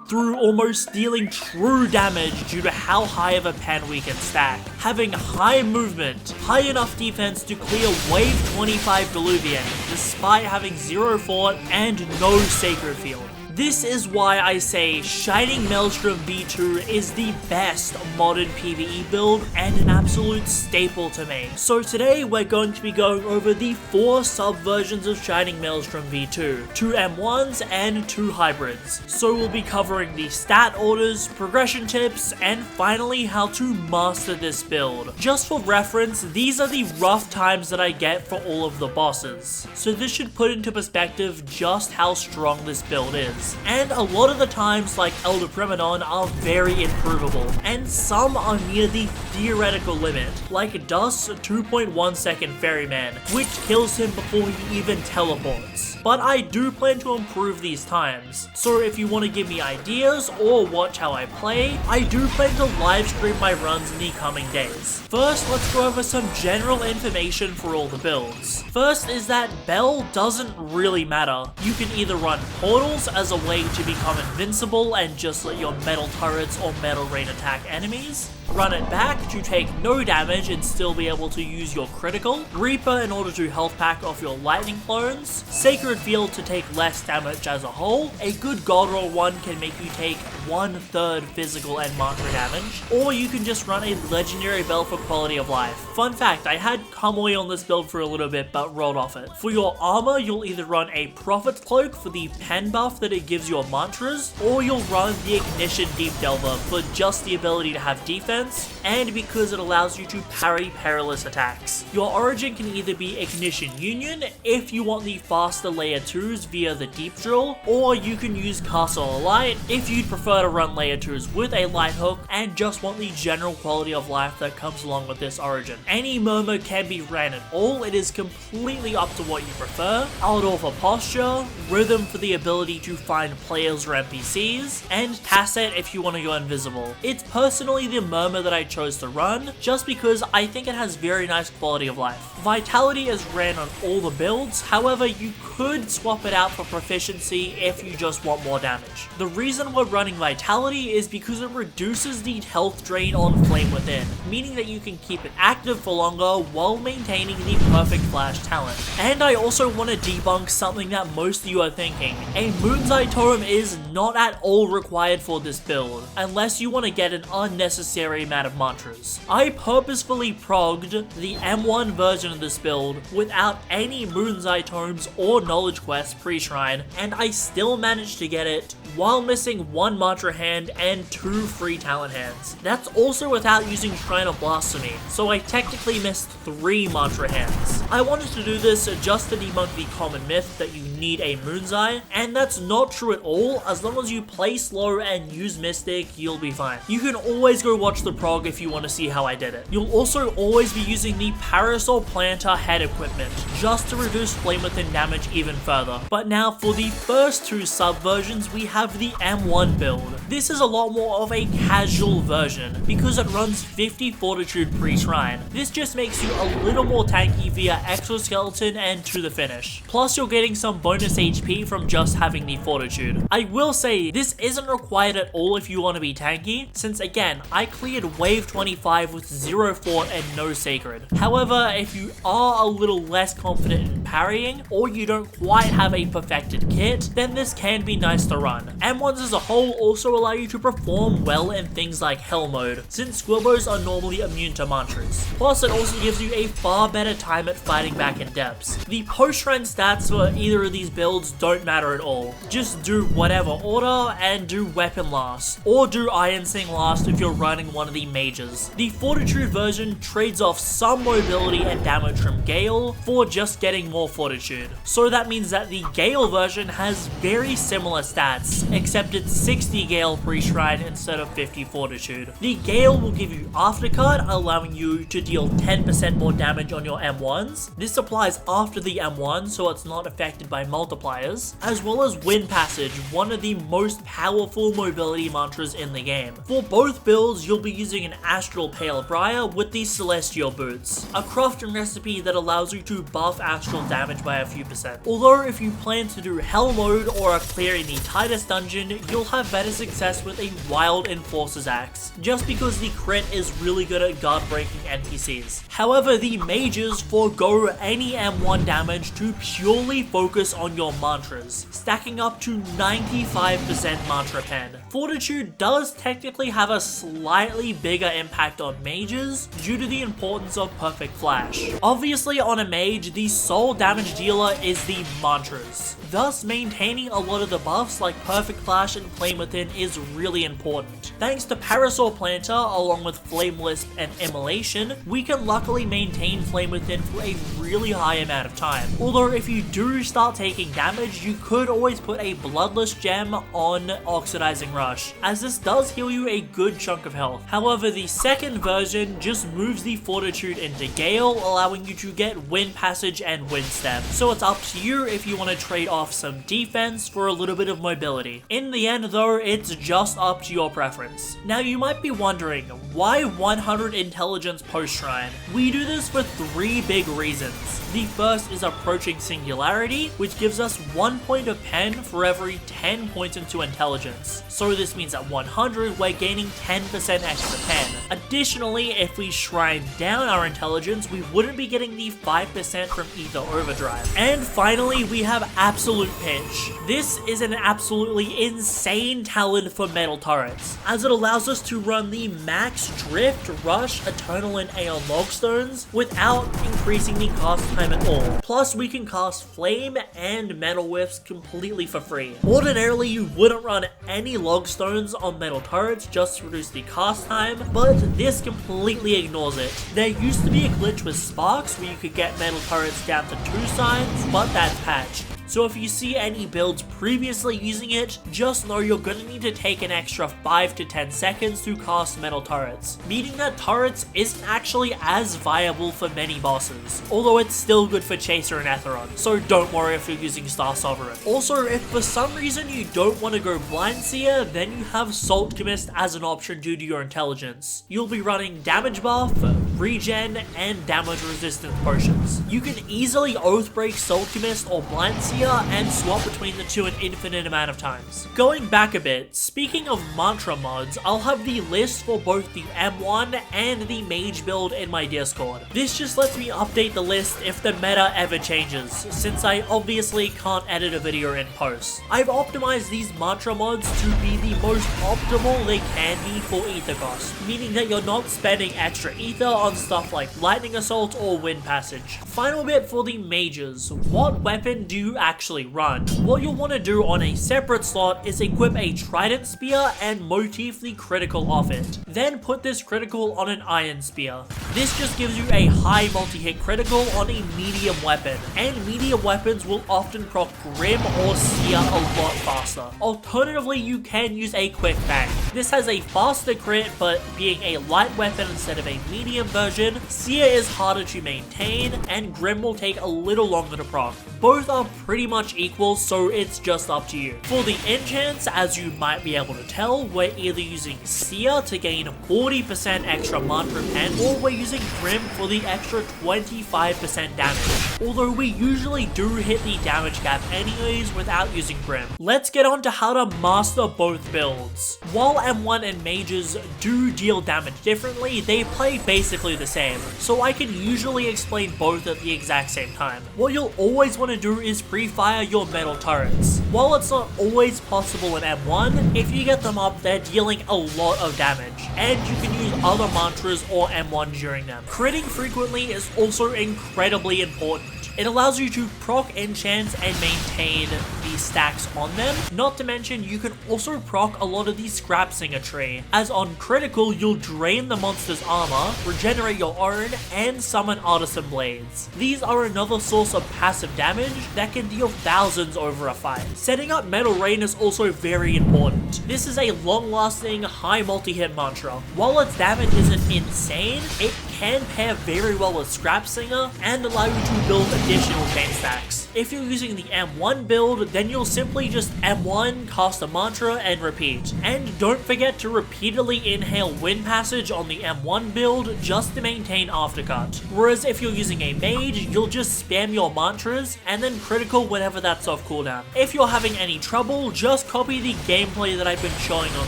Through almost dealing true damage due to how high of a pen we can stack, having high movement, high enough defense to clear wave 25 Diluvian, despite having 0 fort and no sacred field. This is why I say Shining Maelstrom V2 is the best modern PvE build and an absolute staple to me. So today we're going to be going over the 4 sub-versions of Shining Maelstrom V2, 2 M1s and 2 hybrids. So we'll be covering the stat orders, progression tips, and finally how to master this build. Just for reference, these are the rough times that I get for all of the bosses. So this should put into perspective just how strong this build is. And a lot of the times, like Elder Primadon, are very improvable, and some are near the theoretical limit, like Dust's 2.1 second Ferryman, which kills him before he even teleports. But I do plan to improve these times, so if you want to give me ideas or watch how I play, I do plan to live stream my runs in the coming days. First, let's go over some general information for all the builds. First is that Bell doesn't really matter. You can either run portals as a way to become invincible and just let your metal turrets or metal rain attack enemies, run it back to take no damage and still be able to use your critical, Reaper in order to health pack off your lightning clones, Sacred Field to take less damage as a whole, a good God Roll one can make you take 1/3 physical and mantra damage, or you can just run a legendary bell for quality of life. Fun fact, I had Kamui on this build for a little bit but rolled off it. For your armor, you'll either run a Prophet Cloak for the pen buff that it gives your mantras, or you'll run the Ignition Deep Delver for just the ability to have defense, and because it allows you to parry perilous attacks. Your origin can either be Ignition Union if you want the faster layer 2s via the Deep Drill, or you can use Castle Light if you'd prefer to run layer 2s with a light hook and just want the general quality of life that comes along with this origin. Any murmur can be ran at all, it is completely up to what you prefer. Aldor for posture, Rhythm for the ability to find players or NPCs, and Tasset if you want to go invisible. It's personally the murmur that I chose to run, just because I think it has very nice quality of life. Vitality is ran on all the builds, however you could swap it out for proficiency if you just want more damage. The reason we're running Vitality is because it reduces the health drain on Flame Within, meaning that you can keep it active for longer while maintaining the perfect flash talent. And I also want to debunk something that most of you are thinking. A Moon's-Eye Totem is not at all required for this build, unless you want to get an unnecessary amount of mantras. I purposefully progged the M1 version of this build without any Moon's-Eye Totems or Knowledge Quests pre-shrine, and I still managed to get it while missing 1 mantra hand and 2 free talent hands. That's also without using Shrine of Blasphemy, so I technically missed 3 mantra hands. I wanted to do this just to debunk the common myth that you need a Moon's Eye, and that's not true at all. As long as you play slow and use Mystic, you'll be fine. You can always go watch the prog if you want to see how I did it. You'll also always be using the Parasol Planter head equipment, just to reduce Flame Within damage even further. But now for the first 2 subversions, we have the M1 build. This is a lot more of a casual version, because it runs 50 Fortitude pre-shrine. This just makes you a little more tanky via Exoskeleton and to the finish. Plus you're getting some bonus HP from just having the Fortitude. I will say this isn't required at all if you want to be tanky, since again, I cleared wave 25 with 0 fort and no sacred. However, if you are a little less confident in parrying, or you don't quite have a perfected kit, then this can be nice to run. M1s as a whole also allow you to perform well in things like Hell mode, since Squibbos are normally immune to mantras. Plus it also gives you a far better time at fighting back in depths. The post-shrine stats for either of these builds don't matter at all. Just do whatever order and do weapon last, or do Iron Sing last if you're running one of the mages. The Fortitude version trades off some mobility and damage from Gale for just getting more Fortitude. So that means that the Gale version has very similar stats, except it's 60 Gale pre-shrine instead of 50 Fortitude. The Gale will give you Aftercut, allowing you to deal 10% more damage on your M1s. This applies after the M1, so it's not affected by multipliers, as well as Wind Passage, one of the most powerful mobility mantras in the game. For both builds, you'll be using an Astral Pale Briar with the Celestial Boots, a crafting recipe that allows you to buff astral damage by a few percent. Although if you plan to do Hell mode or are clearing the tightest dungeon, you'll have better success with a Wild Enforcer's Axe, just because the crit is really good at guard breaking NPCs. However, the mages forego any M1 damage to purely focus on your mantras, stacking up to 95% mantra pen. Fortitude does technically have a slightly bigger impact on mages due to the importance of Perfect Flash. Obviously on a mage, the sole damage dealer is the mantras. Thus, maintaining a lot of the buffs like Perfect Flash and Flame Within is really important. Thanks to Parasol Planter, along with Flame Lisp and Immolation, we can luckily maintain Flame Within for a really high amount of time. Although if you do start taking damage, you could always put a Bloodless Gem on Oxidizing Rush, as this does heal you a good chunk of health. However, the second version just moves the Fortitude into Gale, allowing you to get Wind Passage and Wind Step. So it's up to you if you want to trade off some defense for a little bit of mobility. In the end though, it's just up to your preference. Now you might be wondering, why 100 intelligence post-shrine? We do this for 3 big reasons. The first is approaching singularity, which gives us 1 point of pen for every 10 points into intelligence. So this means at 100, we're gaining 10% extra pen. Additionally, if we shrine down our intelligence, we wouldn't be getting the 5% from Ether Overdrive. And finally, we have Absolute Pinch. This is an absolutely insane talent for metal turrets, as it allows us to run the max Drift, Rush, Eternal, and Aeon Logstones without increasing the cast time at all. Plus, we can cast Flame and Metal Whiffs completely for free. Ordinarily, you wouldn't run any Logstones on metal turrets just to reduce the cast time, but this completely ignores it. There used to be a glitch with Sparks where you could get metal turrets down to 2 sides, but that's patched. So if you see any builds previously using it, just know you're gonna need to take an extra 5 to 10 seconds to cast metal turrets, meaning that turrets isn't actually as viable for many bosses, although it's still good for Chaser and Etheron, so don't worry if you're using Star Sovereign. Also, if for some reason you don't want to go Blind Seer, then you have Salt Chemist as an option due to your intelligence. You'll be running damage buff, regen, and damage resistance potions. You can easily Oathbreak Salt Chemist or Blind Seer and swap between the two an infinite amount of times. Going back a bit, speaking of mantra mods, I'll have the list for both the M1 and the mage build in my Discord. This just lets me update the list if the meta ever changes, since I obviously can't edit a video in post. I've optimized these mantra mods to be the most optimal they can be for ether cost, meaning that you're not spending extra ether on on stuff like lightning assault or wind passage. Final bit for the mages. What weapon do you actually run? What you'll want to do on a separate slot is equip a trident spear and motif the critical of it. Then put this critical on an iron spear. This just gives you a high multi-hit critical on a medium weapon, and medium weapons will often proc Grim or Seer a lot faster. Alternatively, you can use a quick bang. This has a faster crit, but being a light weapon instead of a medium version, Seer is harder to maintain, and Grim will take a little longer to proc. Both are pretty much equal, so it's just up to you. For the enchants, as you might be able to tell, we're either using Seer to gain 40% extra mantra pen, or we're using Grim for the extra 25% damage. Although we usually do hit the damage cap anyways without using Grim. Let's get on to how to master both builds. While M1 and mages do deal damage differently, they play basically the same, so I can usually explain both at the exact same time. What you'll always want to do is pre-fire your metal turrets. While it's not always possible in M1, if you get them up, they're dealing a lot of damage, and you can use other mantras or M1 during them. Critting frequently is also incredibly important. It allows you to proc enchants and maintain the stacks on them. Not to mention, you can also proc a lot of the Scrap Singer tree, as on critical, you'll drain the monster's armor, regenerate your own, and summon Artisan Blades. These are another source of passive damage that can deal thousands over a fight. Setting up Metal Rain is also very important. This is a long-lasting, high multi-hit mantra. While its damage isn't insane, it can pair very well with Scrap Singer and allow you to build additional chain stacks. If you're using the M1 build, then you'll simply just M1, cast a mantra, and repeat. And don't forget to repeatedly inhale Wind Passage on the M1 build just to maintain aftercut. Whereas if you're using a mage, you'll just spam your mantras and then critical whenever that's off cooldown. If you're having any trouble, just copy the gameplay that I've been showing on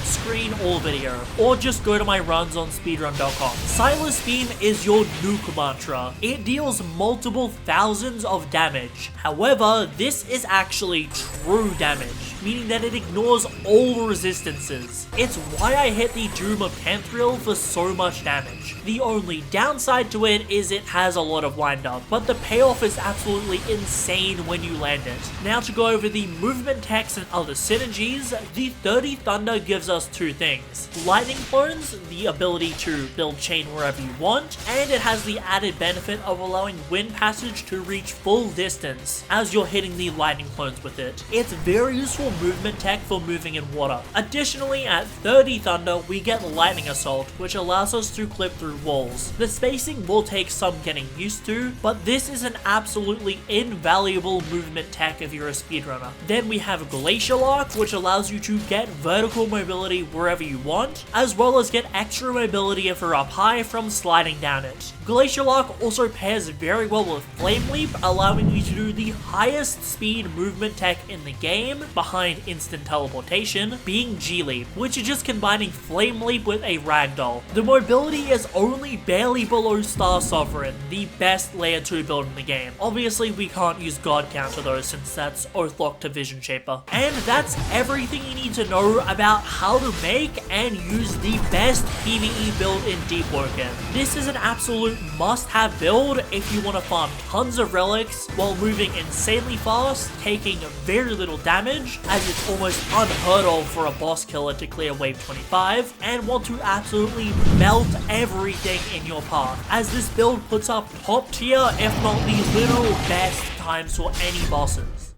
screen or video, or just go to my runs on speedrun.com. Silas Beam is your nuke mantra. It deals multiple thousands of damage. However, this is actually true damage, meaning that it ignores all resistances. It's why I hit the Doom of Tanthril for so much damage. The only downside to it is it has a lot of wind-up, but the payoff is absolutely insane when you land it. Now to go over the movement techs and other synergies, the 30 Thunder gives us two things. Lightning Clones, the ability to build chain wherever you want, and it has the added benefit of allowing Wind Passage to reach full distance as you're hitting the Lightning Clones with it. It's very useful movement tech for moving in water. Additionally, at 30 Thunder, we get Lightning Assault, which allows us to clip through walls. The spacing will take some getting used to, but this is an absolutely invaluable movement tech if you're a speedrunner. Then we have Glacial Arc, which allows you to get vertical mobility wherever you want, as well as get extra mobility if you're up high from sliding down it. Glacial Arc also pairs very well with Flame Leap, allowing you to do the highest speed movement tech in the game, behind instant teleportation, being G-Leap, which is just combining Flame Leap with a ragdoll. The mobility is only barely below Star Sovereign, the best layer 2 build in the game. Obviously, we can't use God Counter though, since that's Oathlock to Vision Shaper. And that's everything you need to know about how to make and use the best PvE build in Deepwoken. This is an absolute must-have build if you want to farm tons of relics while moving insanely fast, taking very little damage, as it's almost unheard of for a boss killer to clear wave 25, and want to absolutely melt everything in your path, as this build puts up top tier, if not the literal best times for any bosses.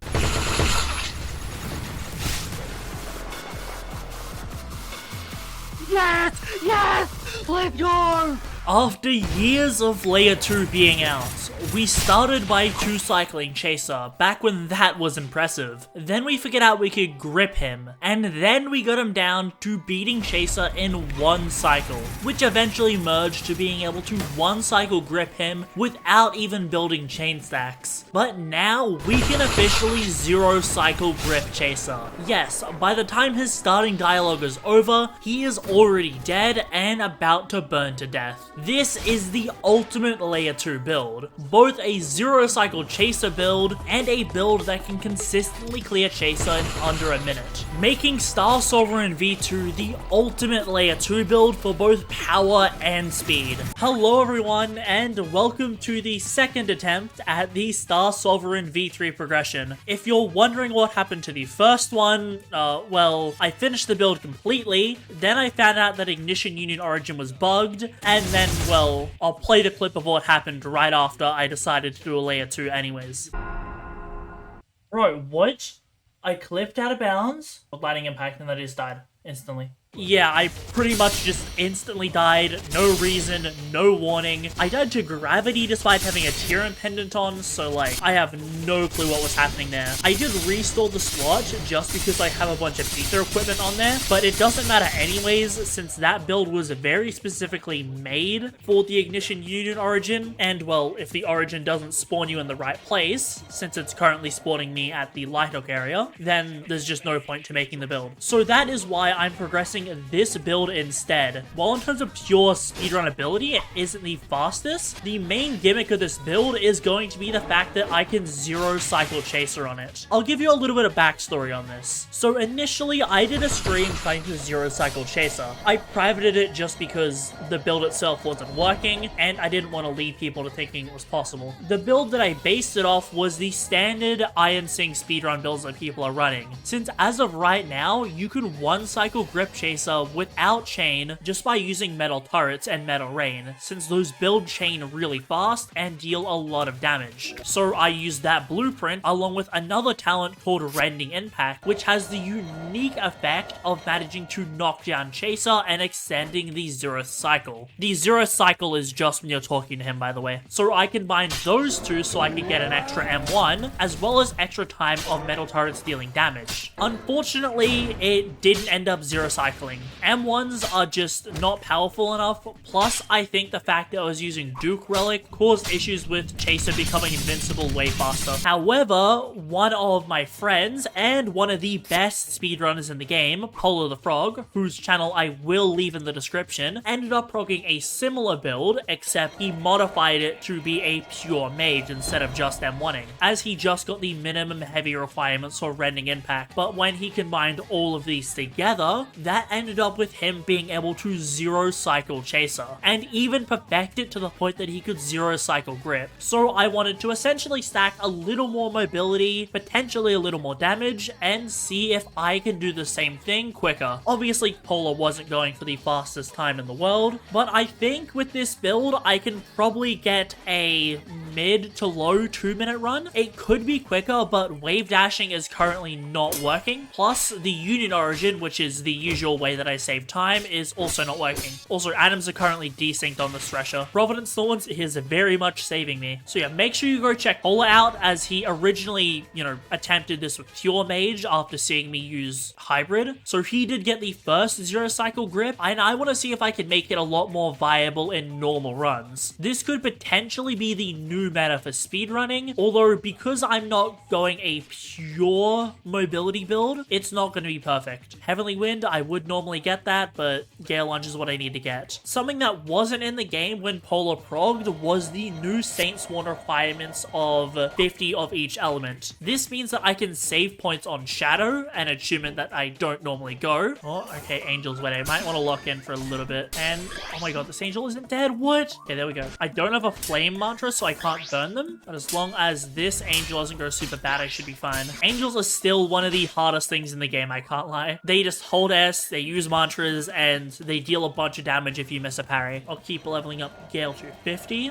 Yes! Yes! Let's go! After years of Layer 2 being out, we started by 2-cycling Chaser, back when that was impressive. Then we figured out we could grip him, and then we got him down to beating Chaser in 1 cycle, which eventually merged to being able to 1-cycle grip him without even building chain stacks. But now we can officially 0-cycle grip Chaser. Yes, by the time his starting dialogue is over, he is already dead and about to burn to death. This is the ultimate Layer 2 build. Both both a zero cycle chaser build and a build that can consistently clear chaser in under a minute, making Star Sovereign V2 the ultimate layer 2 build for both power and speed. Hello everyone, and welcome to the second attempt at the Star Sovereign V3 progression. If you're wondering what happened to the first one, well, I finished the build completely, then I found out that Ignition Union Origin was bugged, and then, well, I'll play the clip of what happened right after I decided to do a layer 2 anyways. Bro, what? I clipped out of bounds with lightning impact and I just died instantly. Yeah, I pretty much just instantly died, no reason, no warning. I died to gravity despite having a Tyrian pendant on, so like, I have no clue what was happening there. I did restore the slot just because I have a bunch of ether equipment on there, but it doesn't matter anyways since that build was very specifically made for the Ignition Union Origin, and well, if the Origin doesn't spawn you in the right place, since it's currently spawning me at the Lighthawk area, then there's just no point to making the build. So that is why I'm progressing this build instead. While in terms of pure speedrun ability, it isn't the fastest, the main gimmick of this build is going to be the fact that I can zero cycle chaser on it. I'll give you a little bit of backstory on this. So initially, I did a stream trying to zero cycle chaser. I privated it just because the build itself wasn't working, and I didn't want to lead people to thinking it was possible. The build that I based it off was the standard Iron Sing speedrun builds that people are running. Since as of right now, you can one cycle grip chaser without chain just by using metal turrets and metal rain, since those build chain really fast and deal a lot of damage. So I used that blueprint along with another talent called Rending Impact, which has the unique effect of managing to knock down chaser and extending the zeroth cycle. The zeroth cycle is just when you're talking to him, by the way. So I combined those two so I could get an extra M1 as well as extra time of metal turrets dealing damage. Unfortunately, it didn't end up zero cycling. M1s are just not powerful enough, plus I think the fact that I was using Duke Relic caused issues with Chaser becoming invincible way faster. However, one of my friends and one of the best speedrunners in the game, Polar the Frog, whose channel I will leave in the description, ended up progging a similar build, except he modified it to be a pure mage instead of just M1ing, as he just got the minimum heavy requirements for Rending Impact. But when he combined all of these together, that ended up with him being able to zero cycle chaser, and even perfect it to the point that he could zero cycle grip. So I wanted to essentially stack a little more mobility, potentially a little more damage, and see if I can do the same thing quicker. Obviously, Polar wasn't going for the fastest time in the world, but I think with this build, I can probably get a mid to low 2-minute run. It could be quicker, but wave dashing is currently not working. Plus, the Union Origin, which is the usual way that I save time, is also not working. Also, atoms are currently desynced on this thresher. Providence Thorns is very much saving me. So yeah, make sure you go check Polar out, as he originally, attempted this with Pure Mage after seeing me use Hybrid. So he did get the first zero cycle grip, and I want to see if I can make it a lot more viable in normal runs. This could potentially be the new meta for speedrunning, although because I'm not going a pure mobility build, it's not going to be perfect. Heavenly Wind, I would normally get that, but Gale Lunge is what I need to get. Something that wasn't in the game when Polar progged was the new Saint Sworn requirements of 50 of each element. This means that I can save points on Shadow, an achievement that I don't normally go. Oh, okay, Angel's Wedding. I might want to lock in for a little bit. And, oh my god, this Angel isn't dead. What? Okay, there we go. I don't have a Flame Mantra, so I can't burn them, but as long as this Angel doesn't go super bad, I should be fine. Angels are still one of the hardest things in the game, I can't lie. They just hold S, they use mantras, and they deal a bunch of damage if you miss a parry. I'll keep leveling up Gale to 50.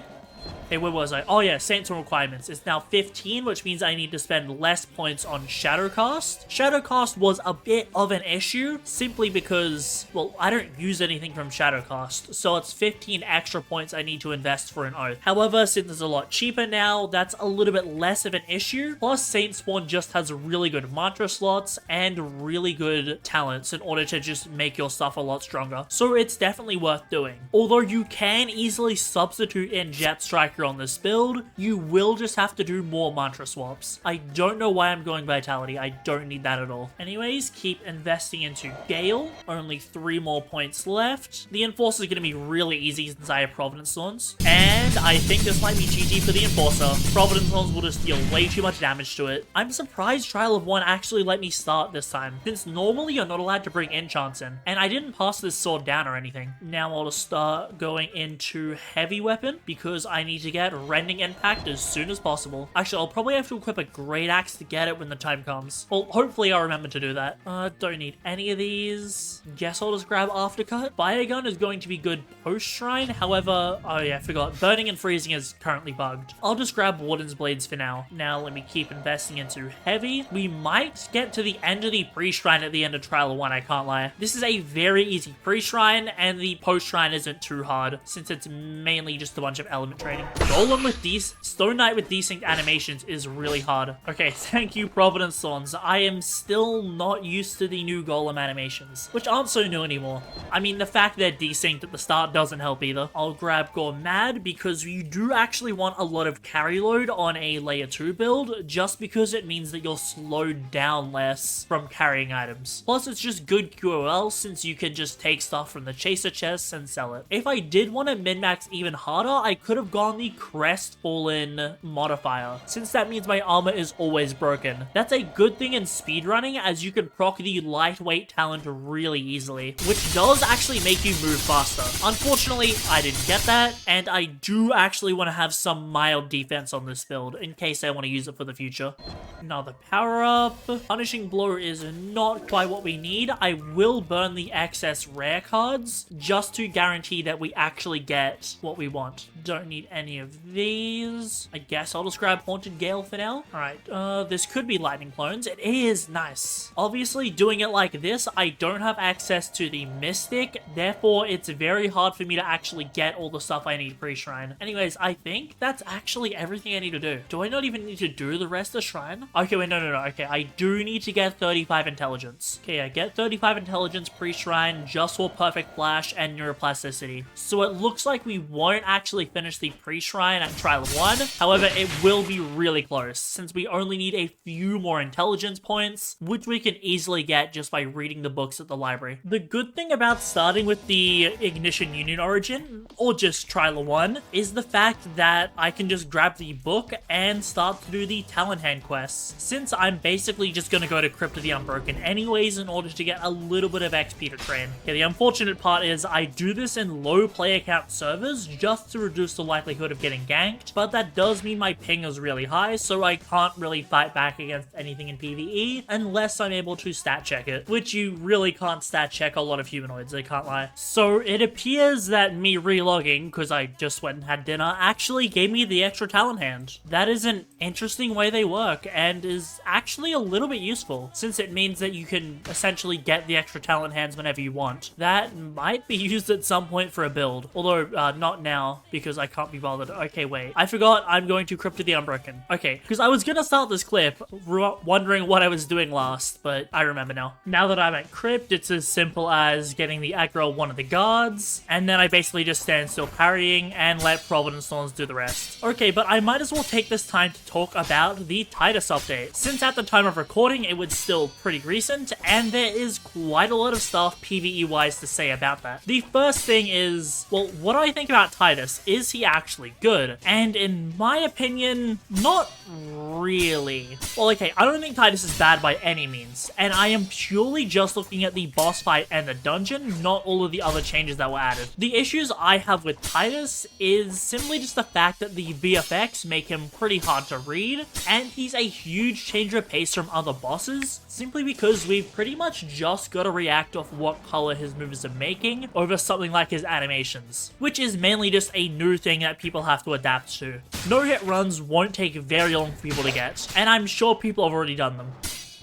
Hey, where was I? Oh yeah, Saints and requirements. It's now 15, which means I need to spend less points on Shadowcast. Shadowcast was a bit of an issue, simply because, well, I don't use anything from Shadowcast, so it's 15 extra points I need to invest for an Oath. However, since it's a lot cheaper now, that's a little bit less of an issue. Plus, Saint Spawn just has really good mantra slots and really good talents in order to just make your stuff a lot stronger. So it's definitely worth doing. Although you can easily substitute in Jet Striker accurate on this build, you will just have to do more mantra swaps. I don't know why I'm going Vitality. I don't need that at all. Anyways, keep investing into Gale. Only 3 more points left. The Enforcer is going to be really easy since I have Providence Thorns. And I think this might be GG for the Enforcer. Providence Thorns will just deal way too much damage to it. I'm surprised Trial of 1 actually let me start this time, since normally you're not allowed to bring enchants in. And I didn't pass this sword down or anything. Now I'll start going into Heavy Weapon, because I need to get Rending Impact as soon as possible. Actually, I'll probably have to equip a Great Axe to get it when the time comes. Well, hopefully I'll remember to do that. Don't need any of these. Guess I'll just grab Aftercut. Fire Gun is going to be good post-shrine, however, oh yeah, I forgot. Burning and Freezing is currently bugged. I'll just grab Warden's Blades for now. Now let me keep investing into Heavy. We might get to the end of the pre-shrine at the end of Trial of 1, I can't lie. This is a very easy pre-shrine, and the post-shrine isn't too hard, since it's mainly just a bunch of element training. Golem with these Stone Knight with desynced animations is really hard. Okay, thank you, Providence Thorns. I am still not used to the new Golem animations, which aren't so new anymore. I mean, the fact they're desynced at the start doesn't help either. I'll grab Gormad because you do actually want a lot of carry load on a layer 2 build, just because it means that you're slowed down less from carrying items. Plus, it's just good QOL since you can just take stuff from the chaser chests and sell it. If I did want to min-max even harder, I could have gone the Crestfallen modifier, since that means my armor is always broken. That's a good thing in speedrunning, as you can proc the lightweight talent really easily, which does actually make you move faster. Unfortunately, I didn't get that, and I do actually want to have some mild defense on this build, in case I want to use it for the future. Another power-up. Punishing Blow is not quite what we need. I will burn the excess rare cards, just to guarantee that we actually get what we want. Don't need any of these. I guess I'll just grab Haunted Gale for now. Alright, this could be Lightning Clones. It is nice. Obviously, doing it like this, I don't have access to the Mystic, therefore it's very hard for me to actually get all the stuff I need pre-shrine. Anyways, I think that's actually everything I need to do. Do I not even need to do the rest of the shrine? Okay, wait, no. Okay, I do need to get 35 intelligence. Okay, I get 35 intelligence pre-shrine just for Perfect Flash and Neuroplasticity. So it looks like we won't actually finish the pre-shrine at Trial of 1. However, it will be really close, since we only need a few more intelligence points, which we can easily get just by reading the books at the library. The good thing about starting with the Ignition Union Origin, or just Trial of 1, is the fact that I can just grab the book and start to do the Talonhand quests, since I'm basically just gonna go to Crypt of the Unbroken anyways in order to get a little bit of XP to train. Okay, the unfortunate part is I do this in low player count servers just to reduce the likelihood of getting ganked, but that does mean my ping is really high, so I can't really fight back against anything in PvE unless I'm able to stat check it, which you really can't stat check a lot of humanoids, I can't lie. So it appears that me relogging, because I just went and had dinner, actually gave me the extra talent hand. That is an interesting way they work, and is actually a little bit useful, since it means that you can essentially get the extra talent hands whenever you want. That might be used at some point for a build, although not now, because I can't be bothered. Okay, wait. I forgot I'm going to Crypt of the Unbroken. Okay, because I was gonna start this clip wondering what I was doing last, but I remember now. Now that I'm at Crypt, it's as simple as getting the aggro of one of the guards, and then I basically just stand still parrying and let Providence Thorns do the rest. Okay, but I might as well take this time to talk about the Titus update, since at the time of recording it was still pretty recent, and there is quite a lot of stuff PvE-wise to say about that. The first thing is, well, what do I think about Titus? Is he actually good? And in my opinion, not really. Well, okay, I don't think Titus is bad by any means, and I am purely just looking at the boss fight and the dungeon, not all of the other changes that were added. The issues I have with Titus is simply just the fact that the VFX make him pretty hard to read, and he's a huge change of pace from other bosses, simply because we've pretty much just got to react off what color his moves are making over something like his animations, which is mainly just a new thing that people have to adapt to. No-hit runs won't take very long for people to get, and I'm sure people have already done them.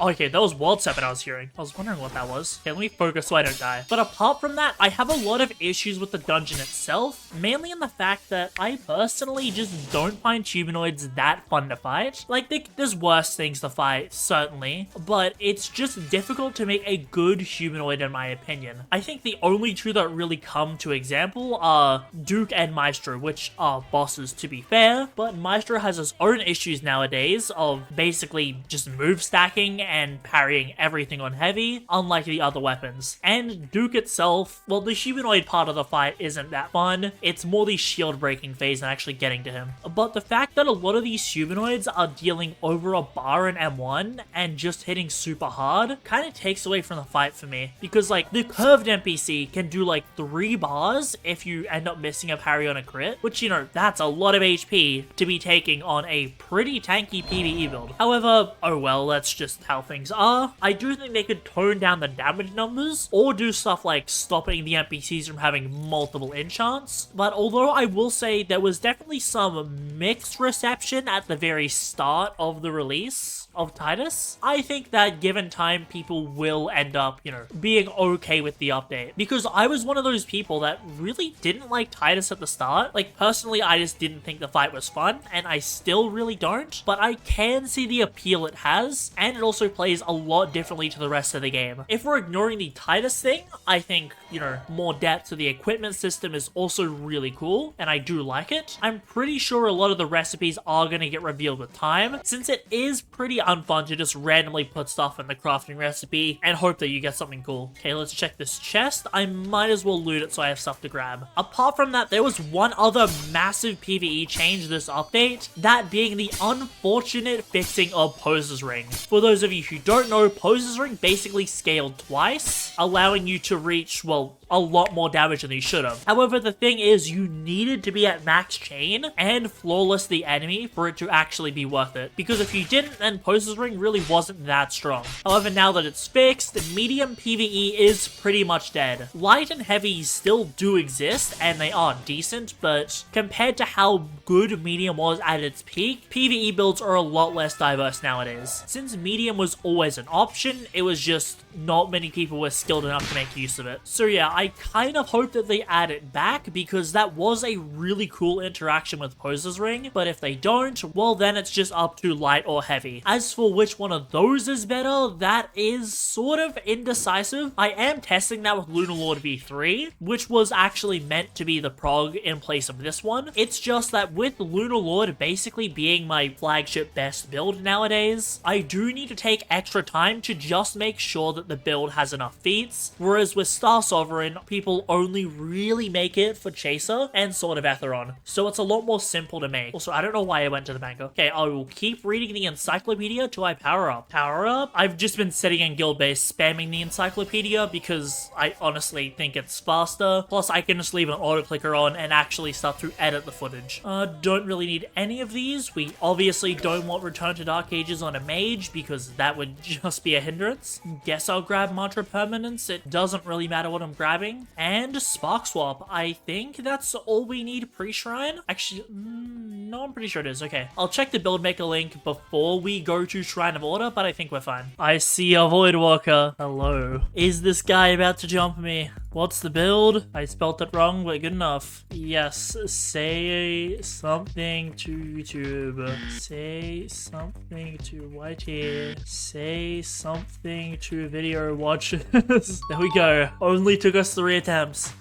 Okay, that was World 7 I was hearing. I was wondering what that was. Okay, let me focus so I don't die. But apart from that, I have a lot of issues with the dungeon itself, mainly in the fact that I personally just don't find humanoids that fun to fight. Like, there's worse things to fight, certainly, but it's just difficult to make a good humanoid in my opinion. I think the only two that really come to example are Duke and Maestro, which are bosses to be fair, but Maestro has his own issues nowadays of basically just move stacking and parrying everything on heavy, unlike the other weapons. And Duke itself, well, the humanoid part of the fight isn't that fun. It's more the shield breaking phase and actually getting to him. But the fact that a lot of these humanoids are dealing over a bar in M1 and just hitting super hard kind of takes away from the fight for me, because like the curved NPC can do like 3 bars if you end up missing a parry on a crit, which, you know, that's a lot of HP to be taking on a pretty tanky PvE build. However, oh well, that's just how things are. I do think they could tone down the damage numbers or do stuff like stopping the NPCs from having multiple enchants. But although I will say there was definitely some mixed reception at the very start of the release of Titus, I think that given time, people will end up, you know, being okay with the update. Because I was one of those people that really didn't like Titus at the start. Like, personally, I just didn't think the fight was fun, and I still really don't, but I can see the appeal it has, and it also plays a lot differently to the rest of the game. If we're ignoring the Titus thing, I think, you know, more depth to the equipment system is also really cool, and I do like it. I'm pretty sure a lot of the recipes are going to get revealed with time, since it is pretty unfun to just randomly put stuff in the crafting recipe and hope that you get something cool. Okay, let's check this chest. I might as well loot it so I have stuff to grab. Apart from that, there was one other massive PvE change this update, that being the unfortunate fixing of Poser's Ring. For those of you who don't know, Poser's Ring basically scaled twice, allowing you to reach, well, a lot more damage than you should have. However, the thing is, you needed to be at max chain and flawless the enemy for it to actually be worth it. Because if you didn't, then Poser's Ring really wasn't that strong. However, now that it's fixed, medium PvE is pretty much dead. Light and heavy still do exist, and they are decent, but compared to how good medium was at its peak, PvE builds are a lot less diverse nowadays. Since medium was always an option, it was just not many people were skilled enough to make use of it. So yeah, I kind of hope that they add it back, because that was a really cool interaction with Poser's Ring, but if they don't, well then it's just up to light or heavy. As for which one of those is better, that is sort of indecisive. I am testing that with Lunar Lord V3, which was actually meant to be the prog in place of this one. It's just that with Lunar Lord basically being my flagship best build nowadays, I do need to take extra time to just make sure that the build has enough feats, whereas with Star Sovereign, people only really make it for Chaser and Sword of Atheron, so it's a lot more simple to make. Also, I don't know why I went to the banker. Okay, I will keep reading the encyclopedia till I power up. Power up? I've just been sitting in guild base spamming the encyclopedia because I honestly think it's faster, plus I can just leave an auto clicker on and actually start to edit the footage. Don't really need any of these. We obviously don't want Return to Dark Ages on a mage because that would just be a hindrance. Guess I'll grab Mantra Permanence. It doesn't really matter what I'm grabbing. And Spark Swap. I think that's all we need pre-shrine. Actually, no, I'm pretty sure it is. Okay, I'll check the build maker link before we go to Shrine of Order, but I think we're fine. I see a Voidwalker. Hello. Is this guy about to jump me? What's the build? I spelt it wrong, but good enough. Yes, say something to YouTube. Say something to YT. Say something to video watchers. There we go. Only took us 3 attempts.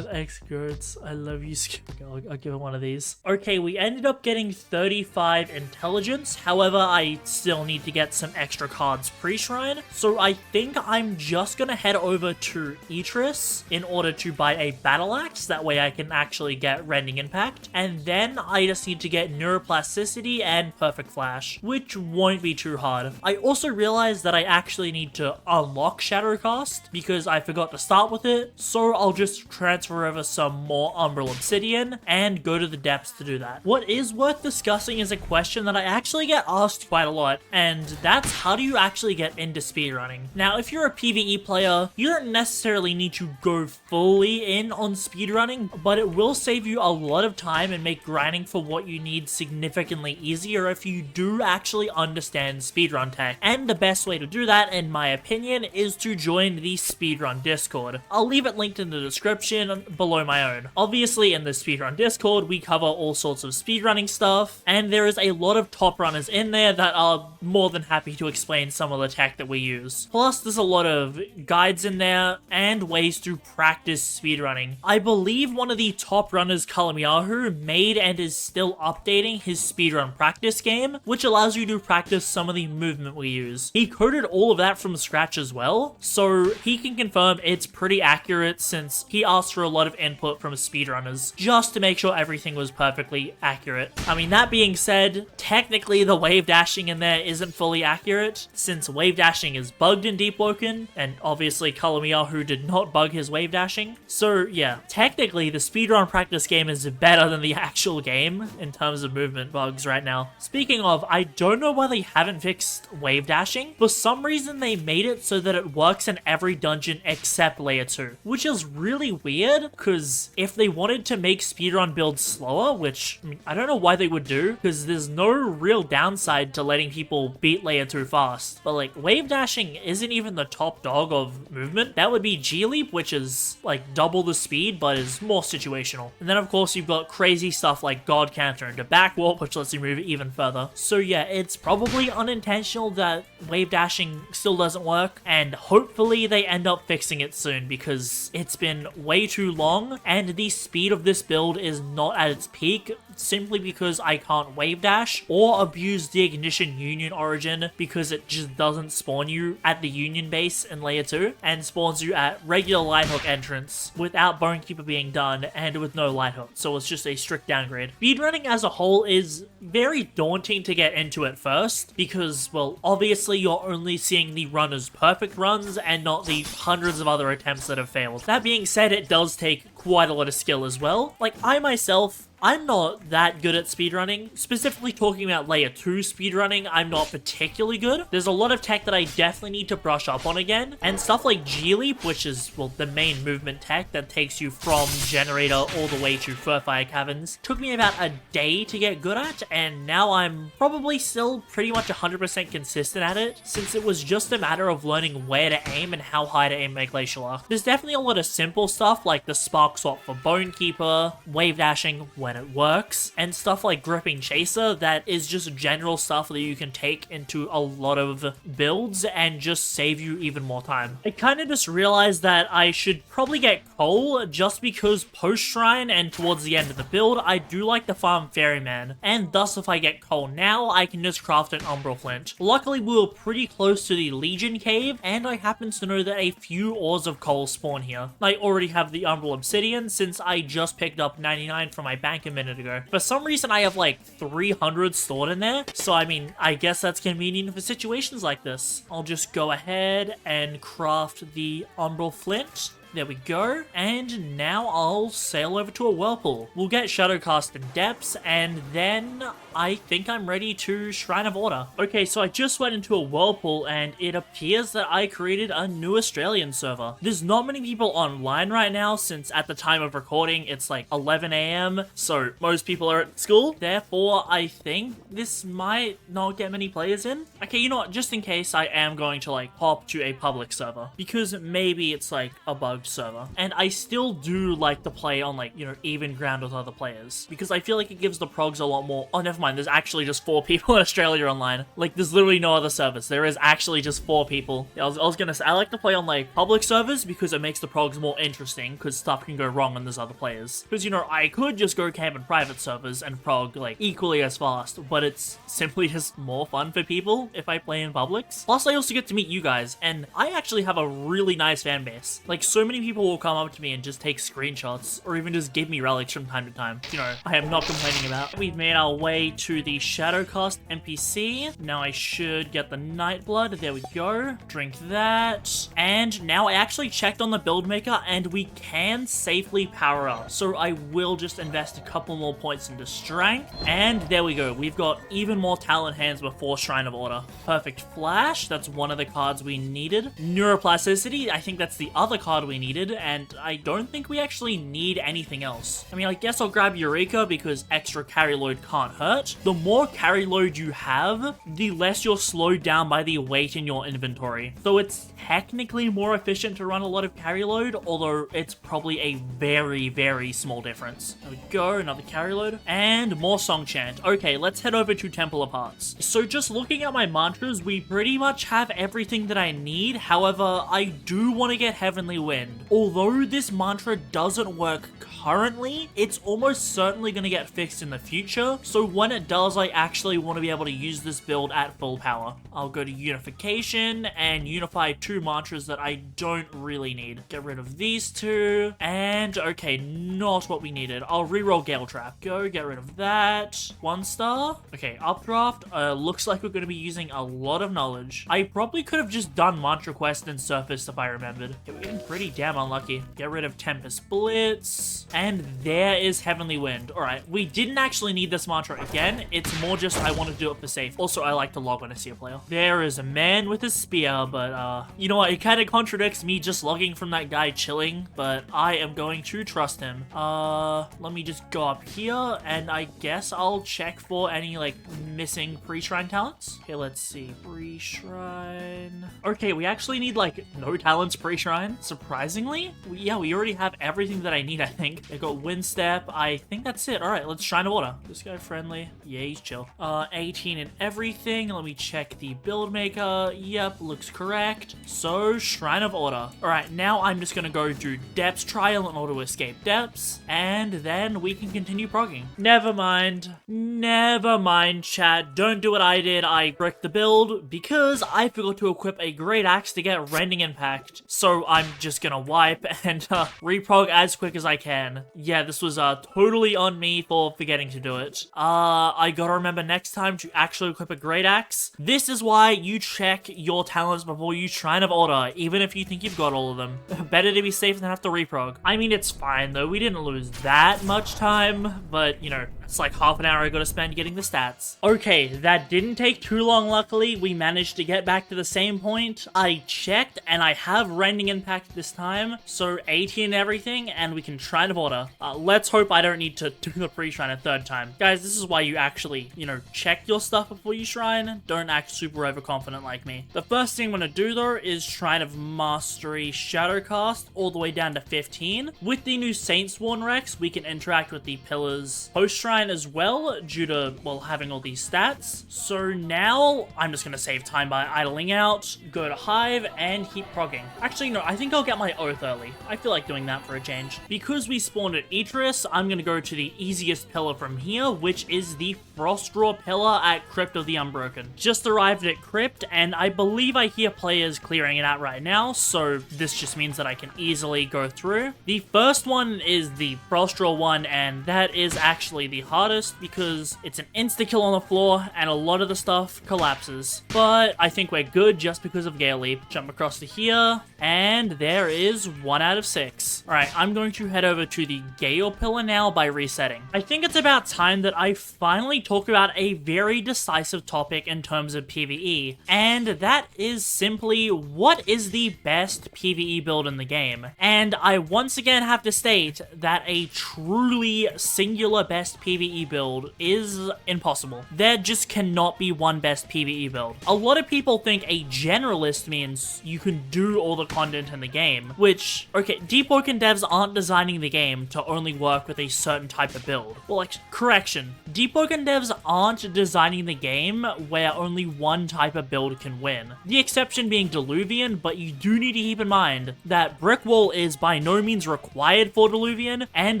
X girds. I love you. I'll give it one of these. Okay, we ended up getting 35 intelligence. However, I still need to get some extra cards pre-shrine. So I think I'm just gonna head over to Etris in order to buy a battle axe. That way I can actually get rending impact, and then I just need to get neuroplasticity and perfect flash, which won't be too hard. I also realized that I actually need to unlock Shadowcast because I forgot to start with it, so I'll just transfer over some more Umbral Obsidian and go to the depths to do that. What is worth discussing is a question that I actually get asked quite a lot, and that's how do you actually get into speedrunning? Now, if you're a PvE player, you don't necessarily need to go go fully in on speedrunning, but it will save you a lot of time and make grinding for what you need significantly easier if you do actually understand speedrun tech. And the best way to do that, in my opinion, is to join the Speedrun Discord. I'll leave it linked in the description below my own. Obviously, in the Speedrun Discord, we cover all sorts of speedrunning stuff, and there is a lot of top runners in there that are more than happy to explain some of the tech that we use. Plus, there's a lot of guides in there and ways to practice speedrunning. I believe one of the top runners, Kalamiyahu, made and is still updating his speedrun practice game, which allows you to practice some of the movement we use. He coded all of that from scratch as well, so he can confirm it's pretty accurate since he asked for a lot of input from speedrunners just to make sure everything was perfectly accurate. I mean, that being said, technically the wave dashing in there isn't fully accurate since wave dashing is bugged in Deepwoken, and obviously Kalamiyahu did not bug his wave dashing. So yeah, technically the speedrun practice game is better than the actual game in terms of movement bugs right now. Speaking of, I don't know why they haven't fixed wave dashing. For some reason they made it so that it works in every dungeon except layer 2, which is really weird because if they wanted to make speedrun builds slower, which I mean, I don't know why they would do because there's no real downside to letting people beat layer 2 fast, but like wave dashing isn't even the top dog of movement. That would be G-Leap, which is like double the speed but is more situational. And then of course you've got crazy stuff like God Counter into Backwarp, which lets you move even further. So yeah, it's probably unintentional that wave dashing still doesn't work, and hopefully they end up fixing it soon because it's been way too long and the speed of this build is not at its peak simply because I can't wave dash or abuse the Ignition Union origin because it just doesn't spawn you at the Union base in layer 2 and spawns you at regular light hook entrance without Bonekeeper being done and with no light hook, so it's just a strict downgrade. Speedrunning as a whole is very daunting to get into at first because, well, obviously you're only seeing the runner's perfect runs and not the hundreds of other attempts that have failed. That being said, it does take quite a lot of skill as well. Like, I myself, I'm not that good at speedrunning. Specifically talking about layer 2 speedrunning, I'm not particularly good. There's a lot of tech that I definitely need to brush up on again, and stuff like G-Leap, which is, well, the main movement tech that takes you from Generator all the way to Furfire Caverns, took me about a day to get good at, and now I'm probably still pretty much 100% consistent at it, since it was just a matter of learning where to aim and how high to aim my Glacial Arc. There's definitely a lot of simple stuff like the Spark Swap for Bonekeeper, wave dashing when it works, and stuff like Gripping Chaser that is just general stuff that you can take into a lot of builds and just save you even more time. I kind of just realized that I should probably get coal just because post-shrine and towards the end of the build, I do like to farm Ferryman, and thus if I get coal now, I can just craft an Umbral Flint. Luckily, we were pretty close to the Legion Cave, and I happen to know that a few ores of coal spawn here. I already have the Umbral Obsidian since I just picked up 99 from my bank a minute ago. For some reason, I have like 300 stored in there, so I mean, I guess that's convenient for situations like this. I'll just go ahead and craft the Umbral Flint. There we go, and now I'll sail over to a Whirlpool. We'll get Shadowcast in depths, and then I think I'm ready to Shrine of Order. Okay, so I just went into a Whirlpool, and it appears that I created a new Australian server. There's not many people online right now, since at the time of recording, it's like 11 AM, so most people are at school. Therefore, I think this might not get many players in. Okay, you know what, just in case, I am going to like hop to a public server, because maybe it's like a bugged server. And I still do like to play on like, you know, even ground with other players, because I feel like it gives the progs a lot more. Oh, never mind, there's actually just 4 people in Australia online. Like, there's literally no other servers. There is actually just 4 people. I was gonna say, I like to play on like public servers because it makes the progs more interesting, because stuff can go wrong when there's other players. Because, you know, I could just go camp in private servers and prog like equally as fast, but it's simply just more fun for people if I play in publics. Plus, I also get to meet you guys, and I actually have a really nice fan base. Like, so many people will come up to me and just take screenshots or even just give me relics from time to time. You know, I am not complaining about. We've made our way to the Shadowcast NPC. Now I should get the Nightblood. There we go. Drink that. And now I actually checked on the build maker and we can safely power up. So I will just invest a couple more points into strength. And there we go. We've got even more talent hands before Shrine of Order. Perfect Flash. That's one of the cards we needed. Neuroplasticity. I think that's the other card we actually needed, and I don't think we actually need anything else. I mean, I guess I'll grab Eureka because extra carry load can't hurt. The more carry load you have, the less you're slowed down by the weight in your inventory. So it's technically more efficient to run a lot of carry load, although it's probably a very, very small difference. There we go, another carry load, and more song chant. Okay, let's head over to Temple of Hearts. So just looking at my mantras, we pretty much have everything that I need. However, I do want to get Heavenly Wind. Although this mantra doesn't work currently, it's almost certainly going to get fixed in the future, so when it does, I actually want to be able to use this build at full power. I'll go to Unification and unify two mantras that I don't really need. Get rid of these two, and okay, not what we needed. I'll reroll Gale Trap. Go, get rid of that. 1 star. Okay, Updraft. Looks like we're going to be using a lot of knowledge. I probably could have just done Mantra Quest and Surface if I remembered. Okay, we're getting pretty damn unlucky. Get rid of Tempest Blitz. And there is Heavenly Wind. Alright, we didn't actually need this mantra again. It's more just I want to do it for safe. Also, I like to log when I see a player. There is a man with a spear, but you know what? It kind of contradicts me just logging from that guy chilling, but I am going to trust him. Let me just go up here, and I guess I'll check for any, like, missing pre-shrine talents. Okay, let's see. Pre-shrine. Okay, we actually need, like, no talents pre-shrine, surprisingly. Yeah, we already have everything that I need, I think. I got Wind Step. I think that's it. Alright, let's Shrine of Water. This guy friendly. Yeah, he's chill. 18 and everything. Let me check the build maker. Yep, looks correct. So, Shrine of Order. Alright, now I'm just gonna go do Depths Trial in order to escape Depths, and then we can continue progging. Never mind. Never mind, chat. Don't do what I did. I bricked the build because I forgot to equip a Great Axe to get Rending Impact. So, I'm just gonna wipe and reprog as quick as I can. Yeah, this was totally on me for forgetting to do it. I gotta remember next time to actually equip a Great Axe. This is why you check your talents before you Shrine of Order, even if you think you've got all of them. Better to be safe than have to reprog. I mean, it's fine though, we didn't lose that much time, but you know, it's like half an hour I gotta spend getting the stats. Okay, that didn't take too long, luckily. We managed to get back to the same point. I checked, and I have Rending Impact this time, so 18 and everything, and we can Shrine of Order. Let's hope I don't need to do the pre-shrine a third time. Guys, this is why you actually, you know, check your stuff before you shrine. Don't act super overconfident like me. The first thing I'm gonna do, though, is Shrine of Mastery Shadowcast all the way down to 15. With the new Saintsworn Rex, we can interact with the pillars post-shrine as well, due to, well, having all these stats. So now, I'm just gonna save time by idling out, go to Hive, and keep progging. Actually, no, I think I'll get my Oath early. I feel like doing that for a change. Because we spawned at Eatris, I'm gonna go to the easiest pillar from here, which is the Frostraw pillar at Crypt of the Unbroken. Just arrived at Crypt, and I believe I hear players clearing it out right now, so this just means that I can easily go through. The first one is the Frostraw one, and that is actually the hardest because it's an insta-kill on the floor, and a lot of the stuff collapses. But I think we're good just because of Gale Leap. Jump across to here, and there is 1 out of 6. Alright, I'm going to head over to the Gale pillar now by resetting. I think it's about time that I finally talk about a very decisive topic in terms of PvE, and that is simply what is the best PvE build in the game. And I once again have to state that a truly singular best PvE build is impossible. There just cannot be one best PvE build. A lot of people think a generalist means you can do all the content in the game, which, okay, Deepwoken devs aren't designing the game to only work with a certain type of build. Well, like, correction, Deepwoken devs aren't designing the game where only one type of build can win. The exception being Diluvian, but you do need to keep in mind that Brick Wall is by no means required for Diluvian, and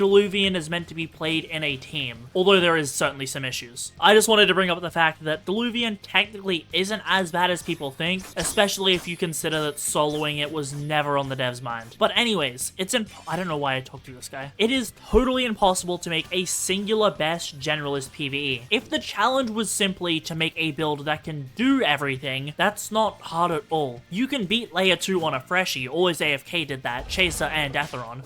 Diluvian is meant to be played in a team, although there is certainly some issues. I just wanted to bring up the fact that Diluvian technically isn't as bad as people think, especially if you consider that soloing it was never on the dev's mind. But anyways, I don't know why I talked to this guy. It is totally impossible to make a singular best generalist PvE. If the challenge was simply to make a build that can do everything, that's not hard at all. You can beat Layer 2 on a freshie, always AFK did that, Chaser and Atheron.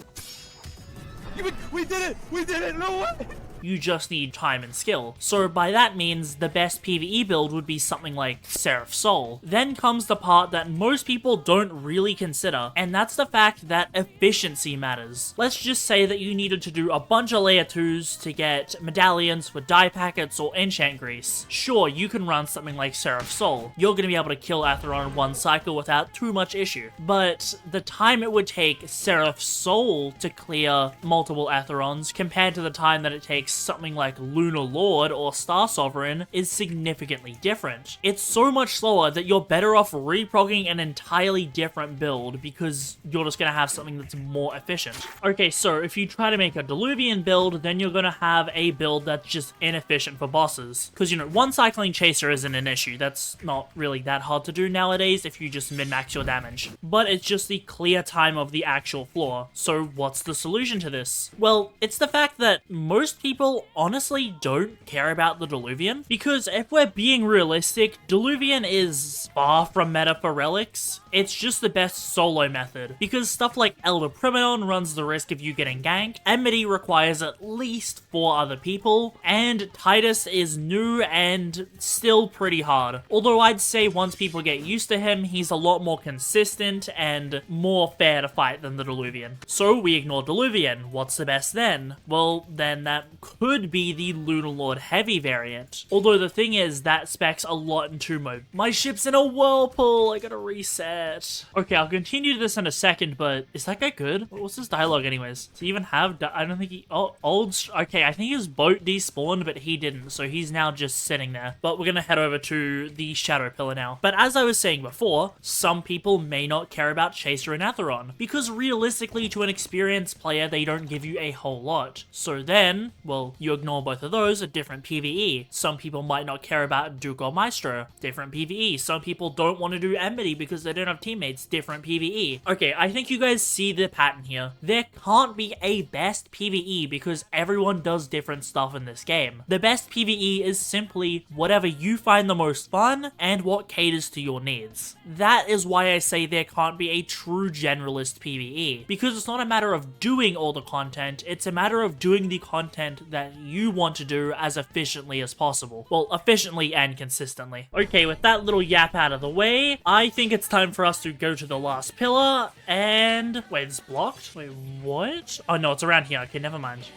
We did it! We did it! No way! you just need time and skill. So by that means, the best PvE build would be something like Seraph Soul. Then comes the part that most people don't really consider, and that's the fact that efficiency matters. Let's just say that you needed to do a bunch of layer 2s to get medallions for dye packets or enchant grease. Sure, you can run something like Seraph Soul. You're going to be able to kill Atheron in one cycle without too much issue. But the time it would take Seraph Soul to clear multiple Atherons compared to the time that it takes something like Lunar Lord or Star Sovereign is significantly different. It's so much slower that you're better off reprogging an entirely different build because you're just going to have something that's more efficient. Okay, so if you try to make a Diluvian build, then you're going to have a build that's just inefficient for bosses. Because, you know, one cycling chaser isn't an issue. That's not really that hard to do nowadays if you just min-max your damage. But it's just the clear time of the actual floor. So what's the solution to this? Well, it's the fact that most people honestly don't care about the Diluvian. Because if we're being realistic, Diluvian is far from meta for relics. It's just the best solo method. Because stuff like Elder Primadon runs the risk of you getting ganked, Enmity requires at least 4 other people, and Titus is new and still pretty hard. Although I'd say once people get used to him, he's a lot more consistent and more fair to fight than the Diluvian. So we ignore Diluvian. What's the best then? Well, then that could be the Lunar Lord Heavy variant. Although the thing is, that specs a lot in 2 mode. My ship's in a whirlpool, I gotta reset. Okay, I'll continue this in a second, but is that guy good? What's his dialogue anyways? Does he even have, I don't think he, oh, okay, I think his boat despawned, but he didn't, so he's now just sitting there. But we're gonna head over to the Shadow Pillar now. But as I was saying before, some people may not care about Chaser and Atheron, because realistically to an experienced player, they don't give you a whole lot. So then, well, you ignore both of those, a different PvE. Some people might not care about Duke or Maestro, different PvE. Some people don't want to do Enmity because they don't have teammates, different PvE. Okay, I think you guys see the pattern here. There can't be a best PvE because everyone does different stuff in this game. The best PvE is simply whatever you find the most fun and what caters to your needs. That is why I say there can't be a true generalist PvE, because it's not a matter of doing all the content, it's a matter of doing the content that you want to do as efficiently as possible. Well, efficiently and consistently. Okay, with that little yap out of the way, I think it's time for us to go to the last pillar, and... wait, it's blocked? Wait, what? Oh no, it's around here. Okay, never mind.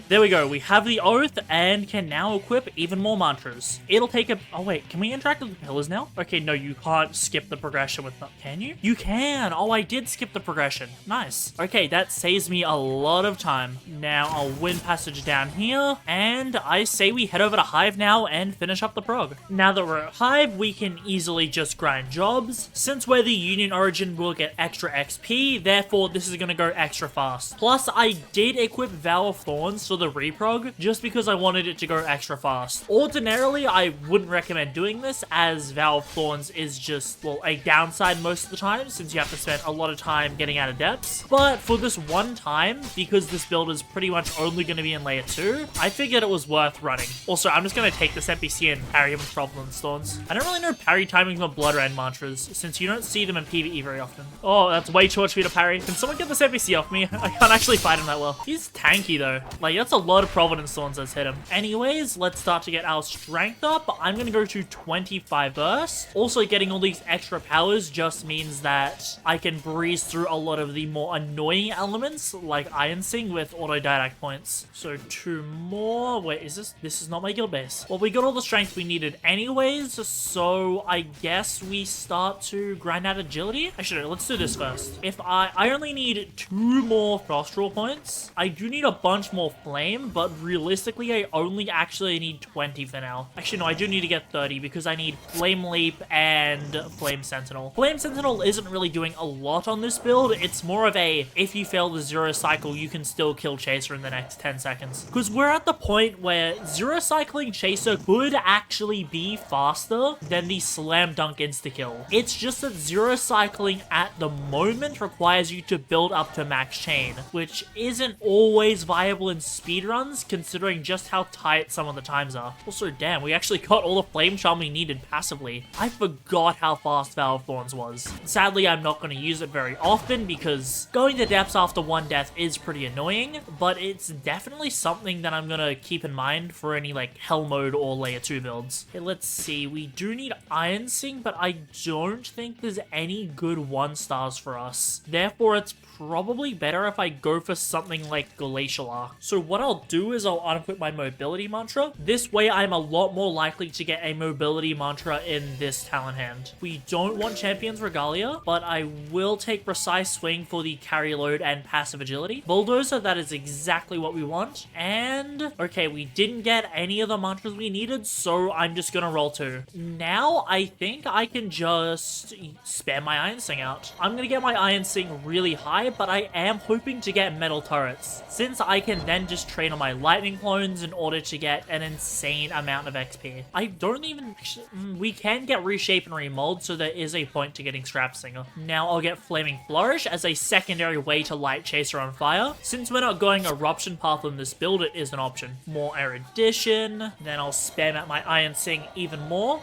There we go, we have the Oath and can now equip even more mantras. It'll take a... oh wait, can we interact with the pillars now? Okay, no, you can't skip the progression with them. Can you? You can! Oh, I did skip the progression. Nice. Okay, that saves me a lot of time. Now I'll win passage down here, and I say we head over to Hive now and finish up the prog. Now that we're at Hive, we can easily just grind jobs. Since we're the Union Origin, we'll get extra XP, therefore this is gonna go extra fast. Plus, I did equip Vow of Thorns, so the reprog just because I wanted it to go extra fast. Ordinarily, I wouldn't recommend doing this as Vow of Thorns is just, well, a downside most of the time since you have to spend a lot of time getting out of depths. But for this one time, because this build is pretty much only going to be in layer 2, I figured it was worth running. Also, I'm just going to take this NPC and parry him with Troubling Storms. I don't really know parry timing for Blood Rain mantras since you don't see them in PvE very often. Oh, that's way too much for me to parry. Can someone get this NPC off me? I can't actually fight him that well. He's tanky though. Like, that's a lot of Providence Thorns that's hit him. Anyways, let's start to get our strength up. I'm gonna go to 25 burst. Also, getting all these extra powers just means that I can breeze through a lot of the more annoying elements like Iron Sing with auto-didact points. So 2 more. Wait, is this is not my guild base. Well, we got all the strength we needed anyways, so I guess we start to grind out agility. Actually, no, let's do this first. If I only need 2 more Frost Roll points. I do need a bunch more flame, but realistically, I only actually need 20 for now. Actually, no, I do need to get 30 because I need Flame Leap and Flame Sentinel. Flame Sentinel isn't really doing a lot on this build. It's more of a, if you fail the Zero Cycle, you can still kill Chaser in the next 10 seconds. Because we're at the point where Zero Cycling Chaser could actually be faster than the Slam Dunk Insta-Kill. It's just that Zero Cycling at the moment requires you to build up to max chain, which isn't always viable in speedruns, considering just how tight some of the times are. Also, damn, we actually got all the flame charm we needed passively. I forgot how fast Vow of Thorns was. Sadly, I'm not going to use it very often because going to depths after one death is pretty annoying, but it's definitely something that I'm going to keep in mind for any like Hell mode or layer 2 builds. Okay, let's see. We do need Iron Sing, but I don't think there's any good 1-stars for us. Therefore, it's probably better if I go for something like Glacial Arc. So what I'll do is I'll unequip my mobility mantra. This way I'm a lot more likely to get a mobility mantra in this talent hand. We don't want Champion's Regalia, but I will take Precise Swing for the carry load and passive agility. Bulldozer, that is exactly what we want. And okay, we didn't get any of the mantras we needed, so I'm just gonna roll 2. Now I think I can just spam my Iron Sing out. I'm gonna get my Iron Sing really high, but I am hoping to get metal turrets, since I can then just train on my lightning clones in order to get an insane amount of XP. I don't even... we can get reshape and remold, so there is a point to getting Scrap Singer. Now I'll get Flaming Flourish as a secondary way to light Chaser on fire. Since we're not going Eruption path on this build, it is an option. More Erudition, then I'll spam out my Iron Sing even more.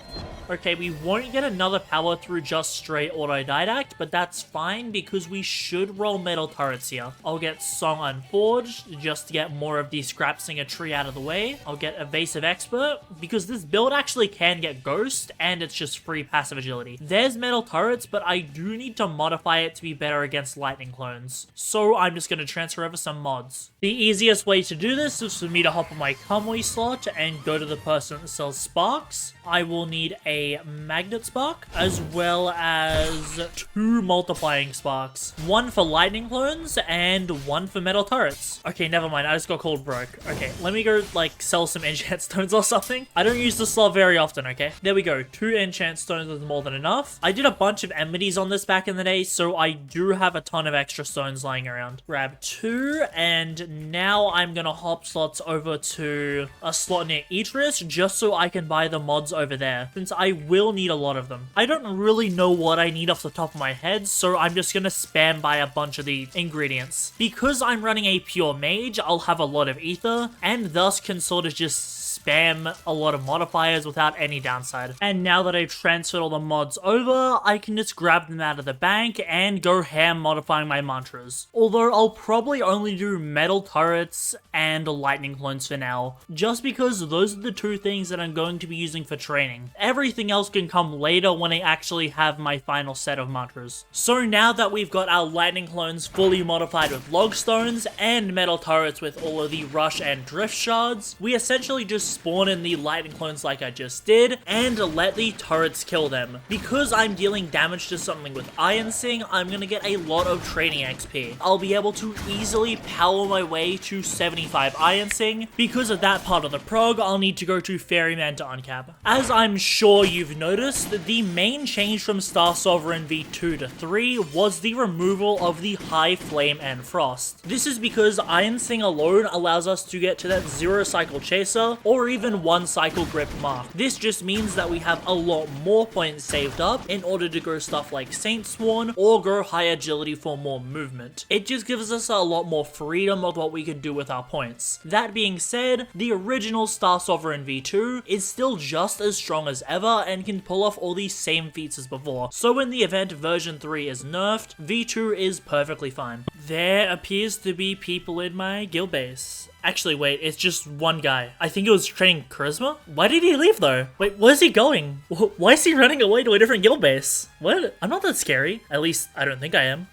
Okay, we won't get another power through just straight autodidact, but that's fine because we should roll metal turrets here. I'll get Song Unforged just to get more of the Scrap Singer tree out of the way. I'll get Evasive Expert because this build actually can get Ghost and it's just free passive agility. There's metal turrets, but I do need to modify it to be better against lightning clones. So I'm just going to transfer over some mods. The easiest way to do this is for me to hop on my Kamui slot and go to the person that sells sparks. I will need a magnet spark as well as 2 multiplying sparks. 1 for lightning clones and 1 for metal turrets. Okay, never mind. I just got called broke. Okay, let me go like sell some enchant stones or something. I don't use the slot very often, okay? There we go. 2 enchant stones is more than enough. I did a bunch of enmities on this back in the day, so I do have a ton of extra stones lying around. Grab 2, and now I'm gonna hop slots over to a slot near Eatris just so I can buy the mods over there, since I will need a lot of them. I don't really know what I need off the top of my head, so I'm just gonna spam by a bunch of the ingredients. Because I'm running a pure mage, I'll have a lot of ether, and thus can sort of just spam a lot of modifiers without any downside. And now that I've transferred all the mods over, I can just grab them out of the bank and go ham modifying my mantras. Although I'll probably only do metal turrets and lightning clones for now, just because those are the 2 things that I'm going to be using for training. Everything else can come later when I actually have my final set of mantras. So now that we've got our lightning clones fully modified with log stones and metal turrets with all of the rush and drift shards, we essentially just spawn in the lightning clones like I just did and let the turrets kill them. Because I'm dealing damage to something with Iron Sing, I'm gonna get a lot of training XP. I'll be able to easily power my way to 75 Iron Sing. Because of that part of the prog, I'll need to go to Ferryman to uncap. As I'm sure you've noticed, the main change from Star Sovereign V2 to 3 was the removal of the High Flame and Frost. This is because Iron Sing alone allows us to get to that 0 cycle chaser or even 1 cycle grip mark. This just means that we have a lot more points saved up in order to go stuff like Saint Sworn or go high agility for more movement. It just gives us a lot more freedom of what we can do with our points. That being said, the original Star Sovereign V2 is still just as strong as ever and can pull off all these same feats as before. So in the event version 3 is nerfed, V2 is perfectly fine. There appears to be people in my guild base. Actually, wait, it's just one guy. I think it was training Charisma? Why did he leave, though? Wait, where's he going? Why is he running away to a different guild base? What? I'm not that scary. At least, I don't think I am.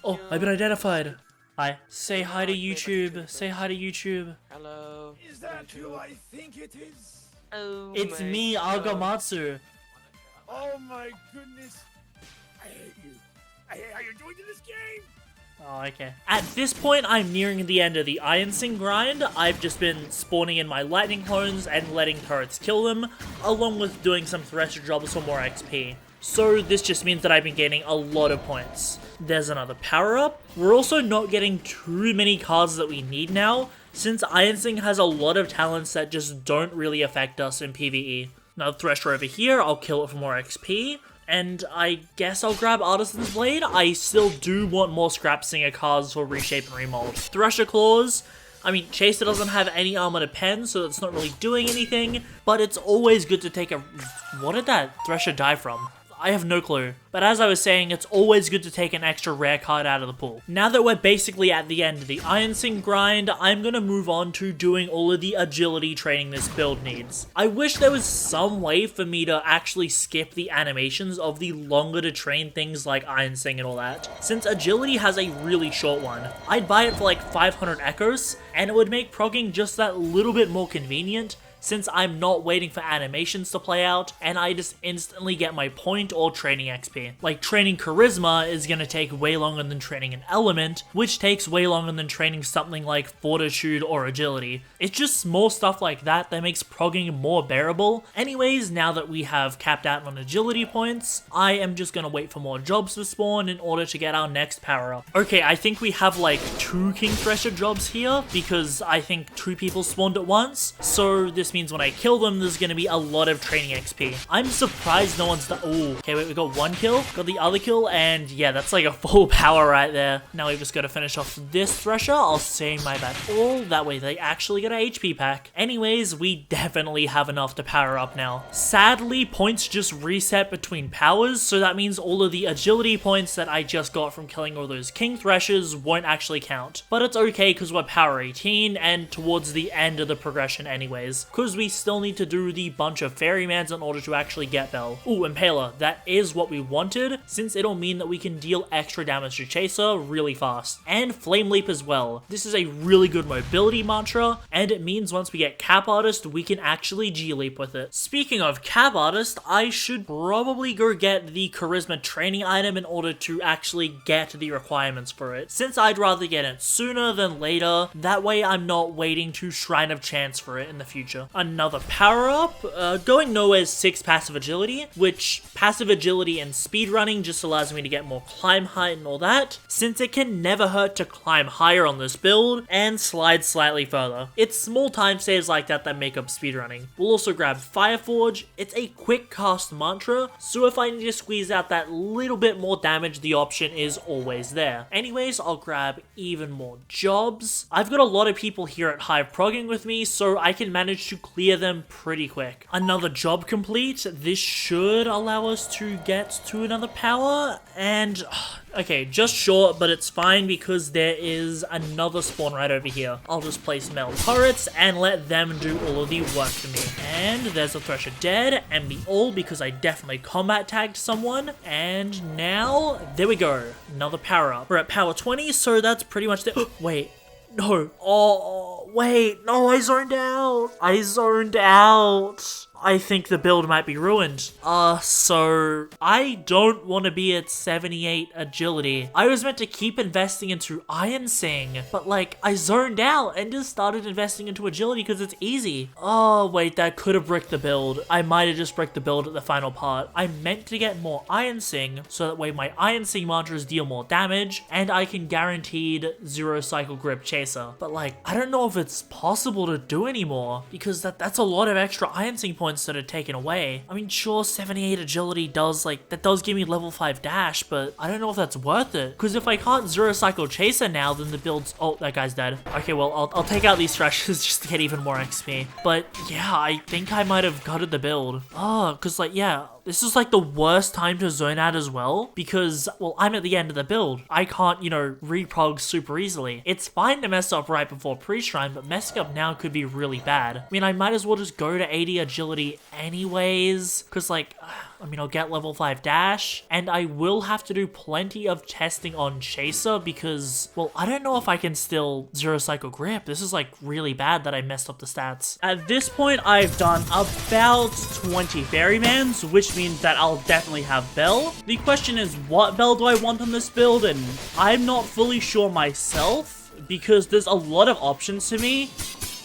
Oh, I've been identified. Hi. Say hi to YouTube. Say hi to YouTube. Hello. Is that who I think it is? Oh, It's my me, God. Algamatsu. Oh my goodness. I hate you. I hate how you're doing to this game. Oh, okay. At this point, I'm nearing the end of the Iron Sing grind. I've just been spawning in my lightning clones and letting turrets kill them, along with doing some thresher jobs for more XP. So this just means that I've been gaining a lot of points. There's another power-up. We're also not getting too many cards that we need now, since Iron Sing has a lot of talents that just don't really affect us in PvE. Another thresher over here, I'll kill it for more XP. And I guess I'll grab Artisan's Blade. I still do want more Scrap Singer cards for Reshape and Remold. Thresher Claws, I mean, Chaser doesn't have any armor to pen, so it's not really doing anything, but it's always good to take a... What did that Thresher die from? I have no clue. But as I was saying, it's always good to take an extra rare card out of the pool. Now that we're basically at the end of the Iron Sing grind, I'm gonna move on to doing all of the agility training this build needs. I wish there was some way for me to actually skip the animations of the longer to train things like Iron Sing and all that, since agility has a really short one. I'd buy it for like 500 echoes, and it would make progging just that little bit more convenient, since I'm not waiting for animations to play out, and I just instantly get my point or training XP. Like, training Charisma is gonna take way longer than training an element, which takes way longer than training something like Fortitude or Agility. It's just small stuff like that that makes progging more bearable. Anyways, now that we have capped out on agility points, I am just gonna wait for more jobs to spawn in order to get our next power up. Okay, I think we have like 2 King Thresher jobs here, because I think 2 people spawned at once, so this means when I kill them, there's gonna be a lot of training XP. I'm surprised no one's done. Oh, okay, wait, we got 1 kill, got the other kill, and yeah, that's like a full power right there. Now we've just got to finish off this Thresher. I'll save my battle. That way they actually get a HP pack. Anyways, we definitely have enough to power up now. Sadly, points just reset between powers, so that means all of the agility points that I just got from killing all those King Threshers won't actually count. But it's okay, because we're power 18 and towards the end of the progression anyways, because we still need to do the bunch of Ferrymans in order to actually get Bell. Ooh, Impaler, that is what we wanted, since it'll mean that we can deal extra damage to Chaser really fast. And Flame Leap as well. This is a really good mobility mantra, and it means once we get Cap Artist, we can actually G-Leap with it. Speaking of Cap Artist, I should probably go get the Charisma training item in order to actually get the requirements for it, since I'd rather get it sooner than later. That way I'm not waiting to Shrine of Chance for it in the future. Another power up, going nowhere is 6 passive agility, which passive agility and speedrunning just allows me to get more climb height and all that, since it can never hurt to climb higher on this build and slide slightly further. It's small time saves like that that make up speedrunning. We'll also grab Fireforge. It's a quick cast mantra, so if I need to squeeze out that little bit more damage, the option is always there. Anyways, I'll grab even more jobs. I've got a lot of people here at Hive progging with me, so I can manage to clear them pretty quick. Another job complete. This should allow us to get to another power, and okay, just short, but it's fine because there is another spawn right over here. I'll just place metal turrets and let them do all of the work for me. And there's a Thresher dead, and me all because I definitely combat tagged someone. And now, there we go. Another power up. We're at power 20, so that's pretty much the- Wait. No. Oh, wait. No, I zoned out. I zoned out. I think the build might be ruined. So I don't want to be at 78 agility. I was meant to keep investing into Iron Sing, but like I zoned out and just started investing into agility because it's easy. Oh wait, that could have bricked the build. I might have just bricked the build at the final part. I meant to get more Iron Sing so that way my Iron Sing mantras deal more damage and I can guaranteed 0 cycle grip Chaser. But like, I don't know if it's possible to do anymore because that's a lot of extra Iron Sing points that are taken away. I mean, sure, 78 agility does, like, that does give me level 5 dash, but I don't know if that's worth it. Because if I can't 0 cycle Chaser now, then the build's... Oh, that guy's dead. Okay, well, I'll take out these Threshers just to get even more XP. But yeah, I think I might have gutted the build. Oh, because like, yeah, this is like the worst time to zone out as well, because, well, I'm at the end of the build. I can't, you know, reprog super easily. It's fine to mess up right before pre-shrine, but messing up now could be really bad. I mean, I might as well just go to 80 agility anyways, because like, I mean, I'll get level 5 dash, and I will have to do plenty of testing on Chaser because, well, I don't know if I can still 0 cycle grip. This is like really bad that I messed up the stats. At this point, I've done about 20 Ferrymans, which means that I'll definitely have Bell. The question is, what Bell do I want on this build? And I'm not fully sure myself because there's a lot of options to me.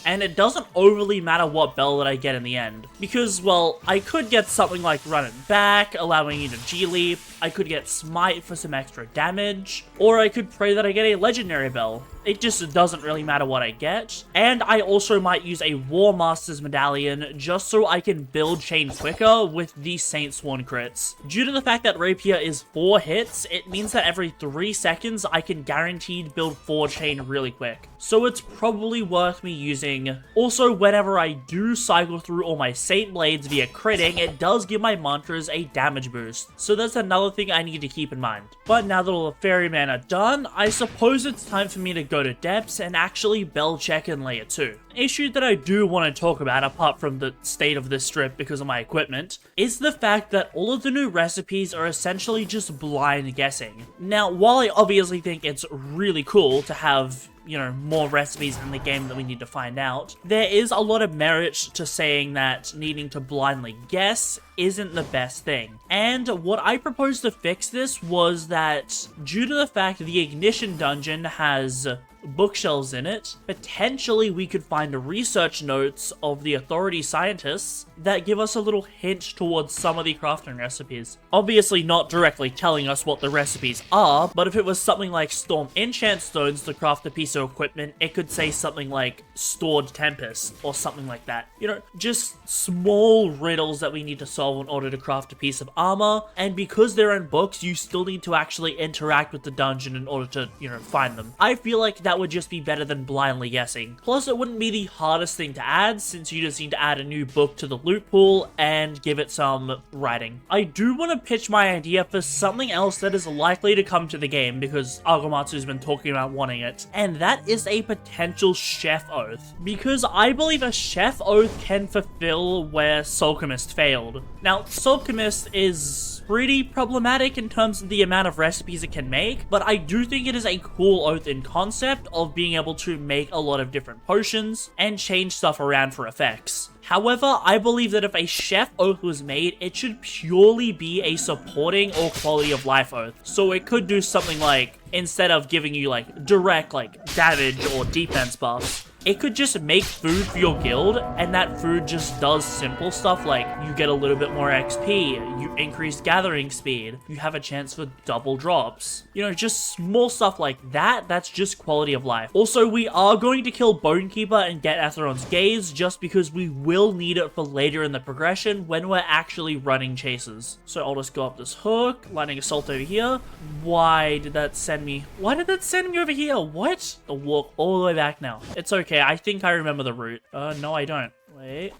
And it doesn't overly matter what Bell that I get in the end. Because, well, I could get something like Run It Back, allowing you to G-Leap, I could get Smite for some extra damage, or I could pray that I get a Legendary Bell. It just doesn't really matter what I get. And I also might use a War Master's Medallion just so I can build chain quicker with the Saint Sworn crits. Due to the fact that Rapier is 4 hits, it means that every 3 seconds I can guaranteed build 4 chain really quick. So it's probably worth me using. Also, whenever I do cycle through all my Saint Blades via critting, it does give my mantras a damage boost. So that's another thing I need to keep in mind. But now that all the Ferrymen are done, I suppose it's time for me to go to depths and actually bell check in layer 2. An issue that I do want to talk about, apart from the state of this strip because of my equipment, is the fact that all of the new recipes are essentially just blind guessing. Now, while I obviously think it's really cool to have, you know, more recipes in the game that we need to find out, there is a lot of merit to saying that needing to blindly guess isn't the best thing. And what I proposed to fix this was that due to the fact the Ignition Dungeon has bookshelves in it, potentially we could find research notes of the authority scientists that give us a little hint towards some of the crafting recipes. Obviously not directly telling us what the recipes are, but if it was something like Storm Enchant Stones to craft a piece of equipment, it could say something like Stored Tempest or something like that. You know, just small riddles that we need to solve in order to craft a piece of armor, and because they're in books, you still need to actually interact with the dungeon in order to, you know, find them. I feel like that would just be better than blindly guessing. Plus, it wouldn't be the hardest thing to add, since you just need to add a new book to the loot pool and give it some writing. I do want to pitch my idea for something else that is likely to come to the game, because Argomatsu's been talking about wanting it, and that is a potential Chef Oath. Because I believe a Chef Oath can fulfill where Soulchemist failed. Now, Soulchemist is pretty problematic in terms of the amount of recipes it can make, but I do think it is a cool oath in concept of being able to make a lot of different potions and change stuff around for effects. However, I believe that if a Chef Oath was made, it should purely be a supporting or quality of life oath. So it could do something like, instead of giving you like direct like damage or defense buffs, it could just make food for your guild, and that food just does simple stuff like you get a little bit more XP, you increase gathering speed, you have a chance for double drops. You know, just small stuff like that, that's just quality of life. Also, we are going to kill Bonekeeper and get Atheron's Gaze just because we will need it for later in the progression when we're actually running chases. So I'll just go up this hook, Lightning Assault over here. Why did that send me over here? What? I'll walk all the way back now. It's okay. I think I remember the route. No, I don't. Wait.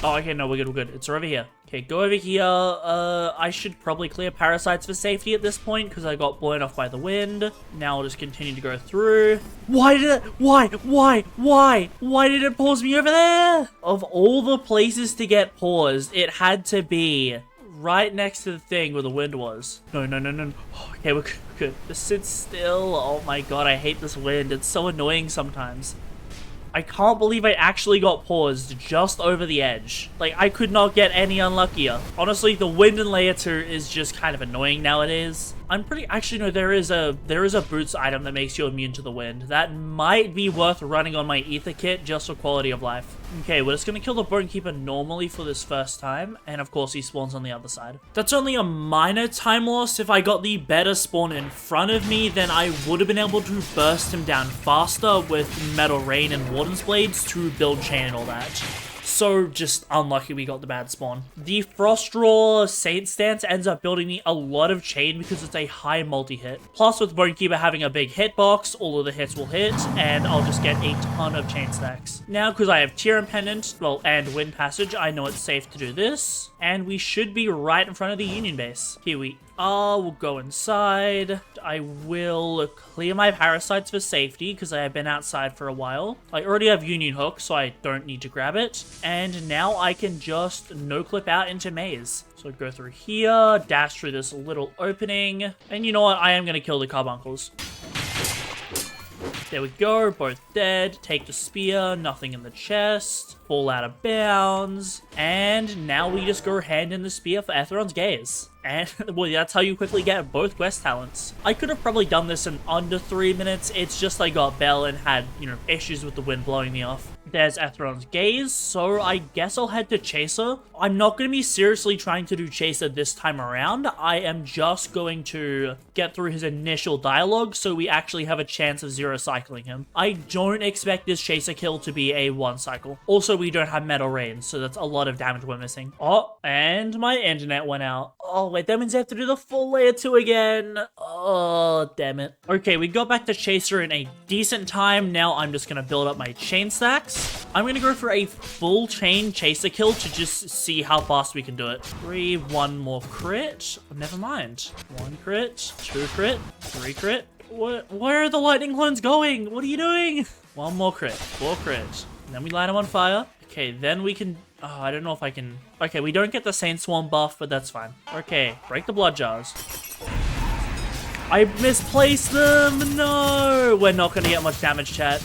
Oh, okay, no, we're good. It's over here. Okay, go over here. I should probably clear parasites for safety at this point because I got blown off by the wind. Now I'll just continue to go through. Why did it pause me over there? Of all the places to get paused, it had to be right next to the thing where the wind was. No. Okay, we're good. Just sit still. Oh my god, I hate this wind. It's so annoying sometimes. I can't believe I actually got paused just over the edge. Like, I could not get any unluckier. Honestly, the wind in layer 2 is just kind of annoying nowadays. Actually, no, there is a boots item that makes you immune to the wind. That might be worth running on my ether kit just for quality of life. Okay, we're just gonna kill the Bonekeeper normally for this first time, and of course he spawns on the other side. That's only a minor time loss. If I got the better spawn in front of me, then I would have been able to burst him down faster with Metal Rain and Warden's Blades to build chain and all that. So just unlucky we got the bad spawn. The Frostdraw Saint Stance ends up building me a lot of chain because it's a high multi-hit. Plus with Bonekeeper having a big hitbox, all of the hits will hit, and I'll just get a ton of chain stacks. Now, because I have Tier Pendant, and Wind Passage, I know it's safe to do this. And we should be right in front of the Union base. Here we are, we'll go inside. I will clear my parasites for safety because I have been outside for a while. I already have Union Hook, so I don't need to grab it. And now I can just no-clip out into Maze. So go through here, dash through this little opening. And you know what? I am going to kill the carbuncles. There we go, both dead. Take the spear, nothing in the chest. Fall out of bounds. And now we just go hand in the spear for Atheron's Gaze. And, well, that's how you quickly get both quest talents. I could have probably done this in under 3 minutes. It's just I got Bell and had, you know, issues with the wind blowing me off. There's Etheron's Gaze, so I guess I'll head to Chaser. I'm not going to be seriously trying to do Chaser this time around. I am just going to get through his initial dialogue so we actually have a chance of zero cycling him. I don't expect this Chaser kill to be a one cycle. Also, we don't have Metal Rain, so that's a lot of damage we're missing. Oh, and my internet went out. Oh, wait, that means I have to do the full layer 2 again. Oh, damn it. Okay, we got back to Chaser in a decent time. Now I'm just going to build up my chain stacks. I'm going to go for a full chain Chaser kill to just see how fast we can do it. 3, 1 more crit. Never mind. 1 crit, 2 crit, 3 crit. Where are the lightning clones going? What are you doing? 1 more crit, 4 crit. And then we light them on fire. Okay, then we can... Oh, I don't know if I can... Okay, we don't get the Saint Swarm buff, but that's fine. Okay, break the blood jars. I misplaced them! No! We're not going to get much damage, chat.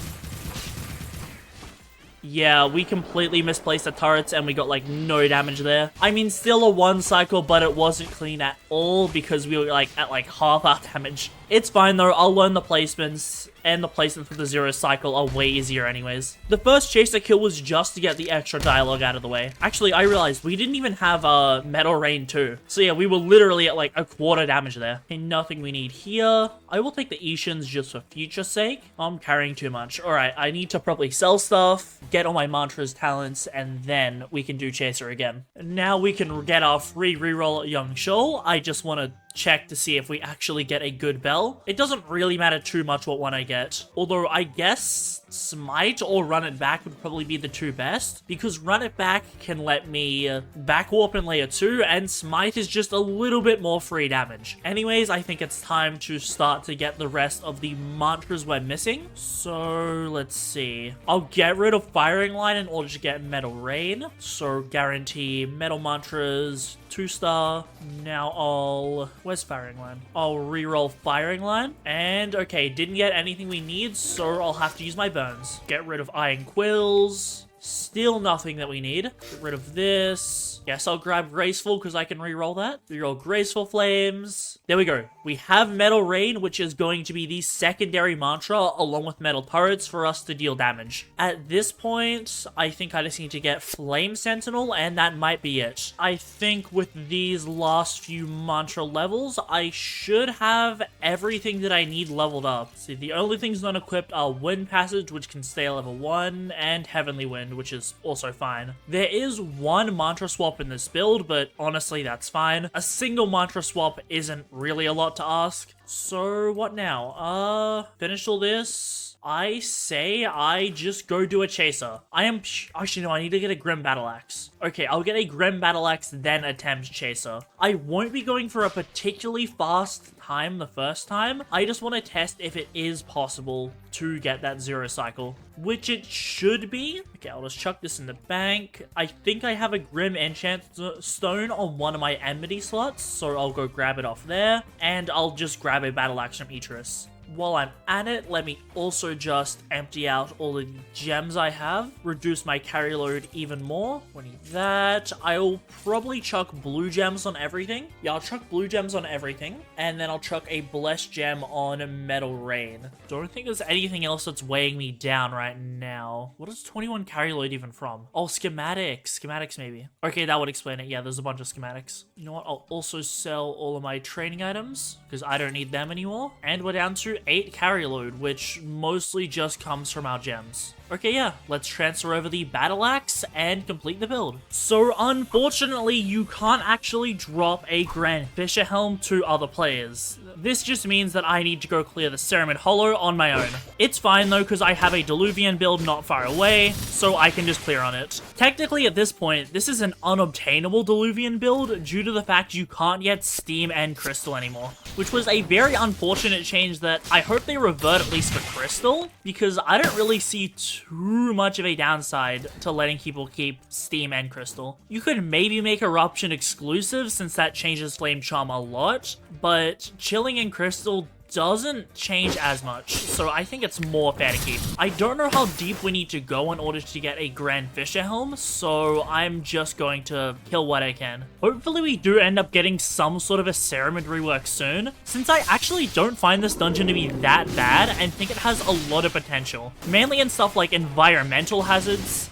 Yeah, we completely misplaced the turrets and we got like no damage there. I mean, still a 1 cycle, but it wasn't clean at all because we were like at like half our damage. It's fine though, I'll learn the placements, and the placements for the 0 cycle are way easier anyways. The first Chaser kill was just to get the extra dialogue out of the way. Actually, I realized we didn't even have Metal Rain 2. So yeah, we were literally at like a quarter damage there. Okay, nothing we need here. I will take the Ishins just for future sake. I'm carrying too much. Alright, I need to probably sell stuff, get all my mantras, talents, and then we can do Chaser again. Now we can get our free reroll at Young Shoal. I just want to check to see if we actually get a good bell. It doesn't really matter too much what one I get. Although I guess Smite or Run It Back would probably be the 2 best, because Run It Back can let me back warp in layer 2, and Smite is just a little bit more free damage. Anyways, I think it's time to start to get the rest of the mantras we're missing. So let's see. I'll get rid of Firing Line in order to get Metal Rain. So guarantee Metal Mantras, 2-star. Now where's Firing Line? I'll reroll Firing Line. And okay, didn't get anything we need, so I'll have to use my burns. Get rid of Iron Quills. Still nothing that we need. Get rid of this. Yes, I'll grab Graceful because I can reroll that. Reroll Graceful Flames. There we go. We have Metal Rain, which is going to be the secondary mantra along with Metal Turrets for us to deal damage. At this point, I think I just need to get Flame Sentinel, and that might be it. I think with these last few mantra levels, I should have everything that I need leveled up. See, the only things not equipped are Wind Passage, which can stay at level 1, and Heavenly Wind, which is also fine. There is 1 mantra swap in this build, but honestly, that's fine. A single mantra swap isn't really a lot to ask. So what now? Finish all this. I say I just go do a Chaser. Actually, no, I need to get a Grim Battle Axe. Okay, I'll get a Grim Battle Axe, then attempt Chaser. I won't be going for a particularly fast time the first time. I just want to test if it is possible to get that 0 cycle, which it should be. Okay, I'll just chuck this in the bank. I think I have a Grim Enchant Stone on one of my Enmity slots, so I'll go grab it off there, and I'll just grab a Battle Axe from Eatris. While I'm at it, let me also just empty out all the gems I have, reduce my carry load even more. We need that. I'll probably chuck blue gems on everything. Yeah, I'll chuck blue gems on everything, and then I'll chuck a blessed gem on Metal Rain. Don't think there's anything else that's weighing me down right now. What is 21 carry load even from? Oh, schematics. Schematics maybe. Okay, that would explain it. Yeah, there's a bunch of schematics. You know what? I'll also sell all of my training items because I don't need them anymore. And we're down to 8 carry load, which mostly just comes from our gems. Okay, yeah, let's transfer over the Battle Axe and complete the build. So, unfortunately, you can't actually drop a Grand Fisher Helm to other players. This just means that I need to go clear the Ceramid Hollow on my own. It's fine, though, because I have a Diluvian build not far away, so I can just clear on it. Technically, at this point, this is an unobtainable Diluvian build due to the fact you can't get Steam and Crystal anymore, which was a very unfortunate change that I hope they revert at least for Crystal, because I don't really see too much of a downside to letting people keep Steam and Crystal. You could maybe make Eruption exclusive since that changes Flame Charm a lot, but chilling in Crystal doesn't change as much, so I think it's more fair to keep. I don't know how deep we need to go in order to get a Grand Fisher helm, so I'm just going to kill what I can. Hopefully we do end up getting some sort of a ceremony rework soon, since I actually don't find this dungeon to be that bad and think it has a lot of potential, mainly in stuff like environmental hazards,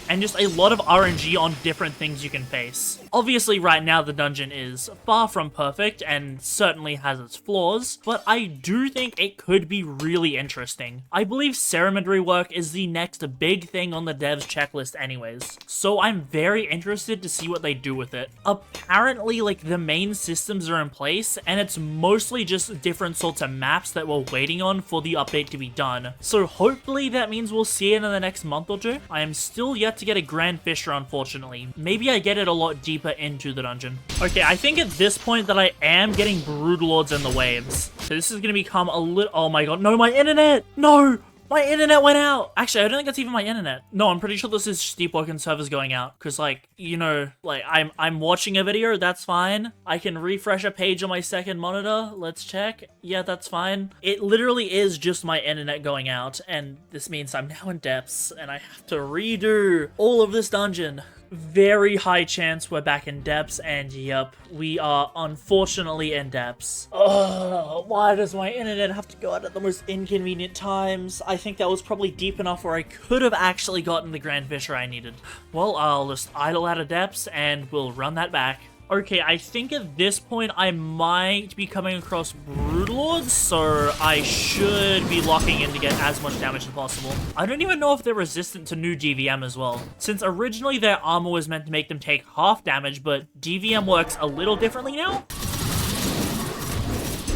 and just a lot of RNG on different things you can face. Obviously, right now the dungeon is far from perfect and certainly has its flaws, but I do think it could be really interesting. I believe ceremony work is the next big thing on the devs checklist anyways, so I'm very interested to see what they do with it. Apparently, like, the main systems are in place, and it's mostly just different sorts of maps that we're waiting on for the update to be done. So hopefully that means we'll see it in the next month or two. I am still yet to get a Grand Fisher, unfortunately. Maybe I get it a lot deeper into the dungeon. Okay, I think at this point that I am getting Broodlords in the waves. So this is gonna become a little— oh my god, no, my internet! No! My internet went out! Actually, I don't think that's even my internet. No, I'm pretty sure this is Deepwoken servers going out. Cause like, you know, like I'm watching a video, that's fine. I can refresh a page on my second monitor. Let's check. Yeah, that's fine. It literally is just my internet going out. And this means I'm now in depths and I have to redo all of this dungeon. Very high chance we're back in depths, and yep, we are unfortunately in depths. Ugh, why does my internet have to go out at the most inconvenient times? I think that was probably deep enough where I could have actually gotten the Grand Fisher I needed. Well, I'll just idle out of depths and we'll run that back. Okay, I think at this point I might be coming across Broodlords, so I should be locking in to get as much damage as possible. I don't even know if they're resistant to new DVM as well, since originally their armor was meant to make them take half damage, but DVM works a little differently now.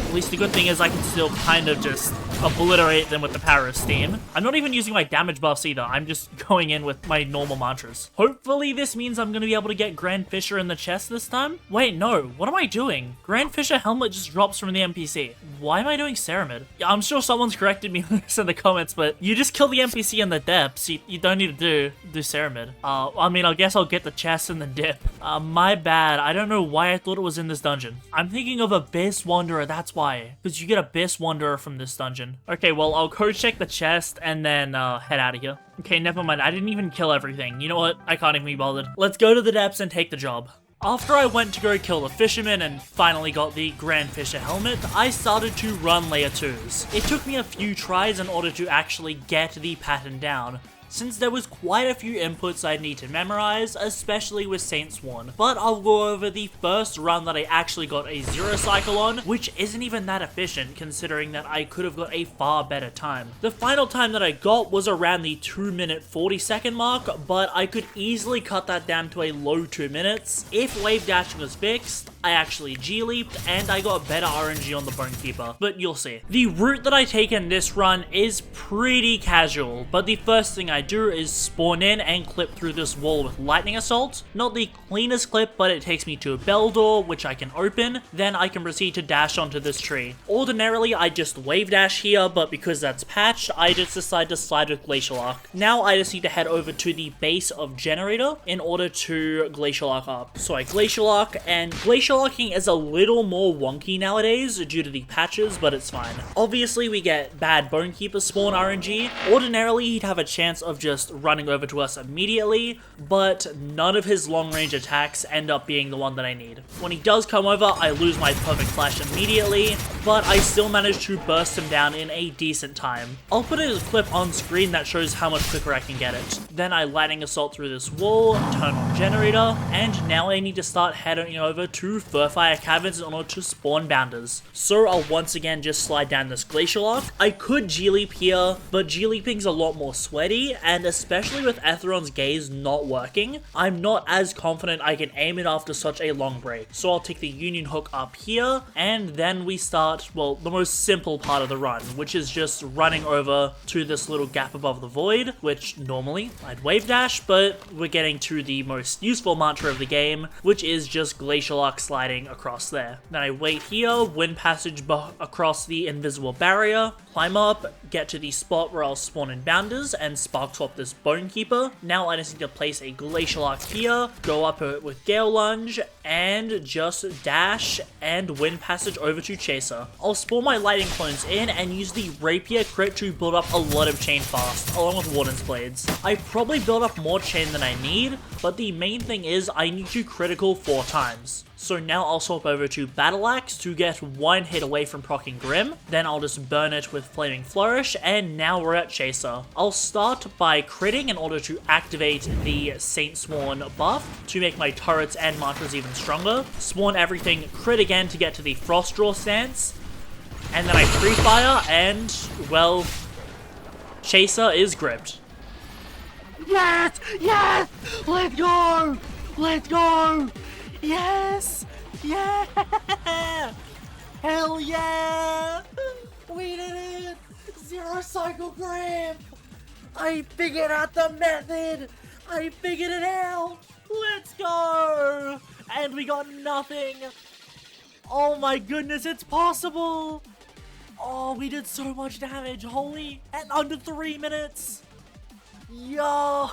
At least the good thing is I can still kind of just obliterate them with the power of steam. I'm not even using my damage buffs either, I'm just going in with my normal mantras. Hopefully this means I'm going to be able to get Grand Fisher in the chest this time. Wait, no, what am I doing? Grand Fisher helmet just drops from the NPC. Why am I doing Ceramid? I'm sure someone's corrected me on this in the comments, but you just kill the NPC in the depths. You don't need to do Ceramid. I mean, I guess I'll get the chest and the dip. My bad, I don't know why I thought it was in this dungeon. I'm thinking of Abyss Wanderer, that's why. Because you get Abyss Wanderer from this dungeon. Okay, well, I'll go check the chest and then head out of here. Okay, never mind. I didn't even kill everything. You know what? I can't even be bothered. Let's go to the depths and take the job. After I went to go kill the fisherman and finally got the Grand Fisher helmet, I started to run layer 2s. It took me a few tries in order to actually get the pattern down, since there was quite a few inputs I'd need to memorize, especially with Saint Sworn. But I'll go over the first run that I actually got a 0 cycle on, which isn't even that efficient considering that I could have got a far better time. The final time that I got was around the 2-minute 40-second mark, but I could easily cut that down to a low 2 minutes. If wave dashing was fixed, I actually G-leaped and I got better RNG on the Bonekeeper, but you'll see. The route that I take in this run is pretty casual, but the first thing I do is spawn in and clip through this wall with Lightning Assault. Not the cleanest clip, but it takes me to a bell door, which I can open. Then I can proceed to dash onto this tree. Ordinarily, I just wave dash here, but because that's patched, I just decide to slide with Glacial Arc. Now I just need to head over to the base of Generator in order to Glacial Arc up. So I Glacial Arc, and Glacial Arcing is a little more wonky nowadays due to the patches, but it's fine. Obviously, we get bad Bonekeeper spawn RNG. Ordinarily, he'd have a chance of just running over to us immediately, but none of his long-range attacks end up being the one that I need. When he does come over, I lose my perfect flash immediately, but I still manage to burst him down in a decent time. I'll put a clip on screen that shows how much quicker I can get it. Then I Lightning Assault through this wall, turn on Generator, and now I need to start heading over to Furfire Caverns in order to spawn Bounders. So I'll once again just slide down this Glacial Arc. I could G-Leap here, but G-Leaping's a lot more sweaty, and especially with Etheron's Gaze not working, I'm not as confident I can aim it after such a long break. So I'll take the Union Hook up here, and then we start, well, the most simple part of the run, which is just running over to this little gap above the void, which normally I'd wave dash, but we're getting to the most useful mantra of the game, which is just Glacial Arc sliding across there. Then I wait here, Wind Passage across the invisible barrier, climb up, get to the spot where I'll spawn in Bounders, and spark Arc, swap this Bonekeeper. Now I just need to place a Glacial Arc here, go up it with Gale Lunge, and just dash and Wind Passage over to Chaser. I'll spawn my Lightning Clones in and use the Rapier crit to build up a lot of chain fast, along with Warden's Blades. I probably build up more chain than I need, but the main thing is I need to critical 4 times. So now I'll swap over to Battle Axe to get 1 hit away from proccing Grim, then I'll just burn it with Flaming Flourish, and now we're at Chaser. I'll start by critting in order to activate the Saint Sworn buff to make my turrets and mantras even stronger. Spawn everything, crit again to get to the Frost Draw stance, and then I pre-fire and, well, Chaser is gripped. Yes! Yes! Let's go! Let's go! Yes! Yeah! Hell yeah! We did it! 0 cycle grip! I figured out the method! I figured it out! Let's go! And we got nothing! Oh my goodness, it's possible! Oh, we did so much damage, holy! At under 3 minutes! Yo!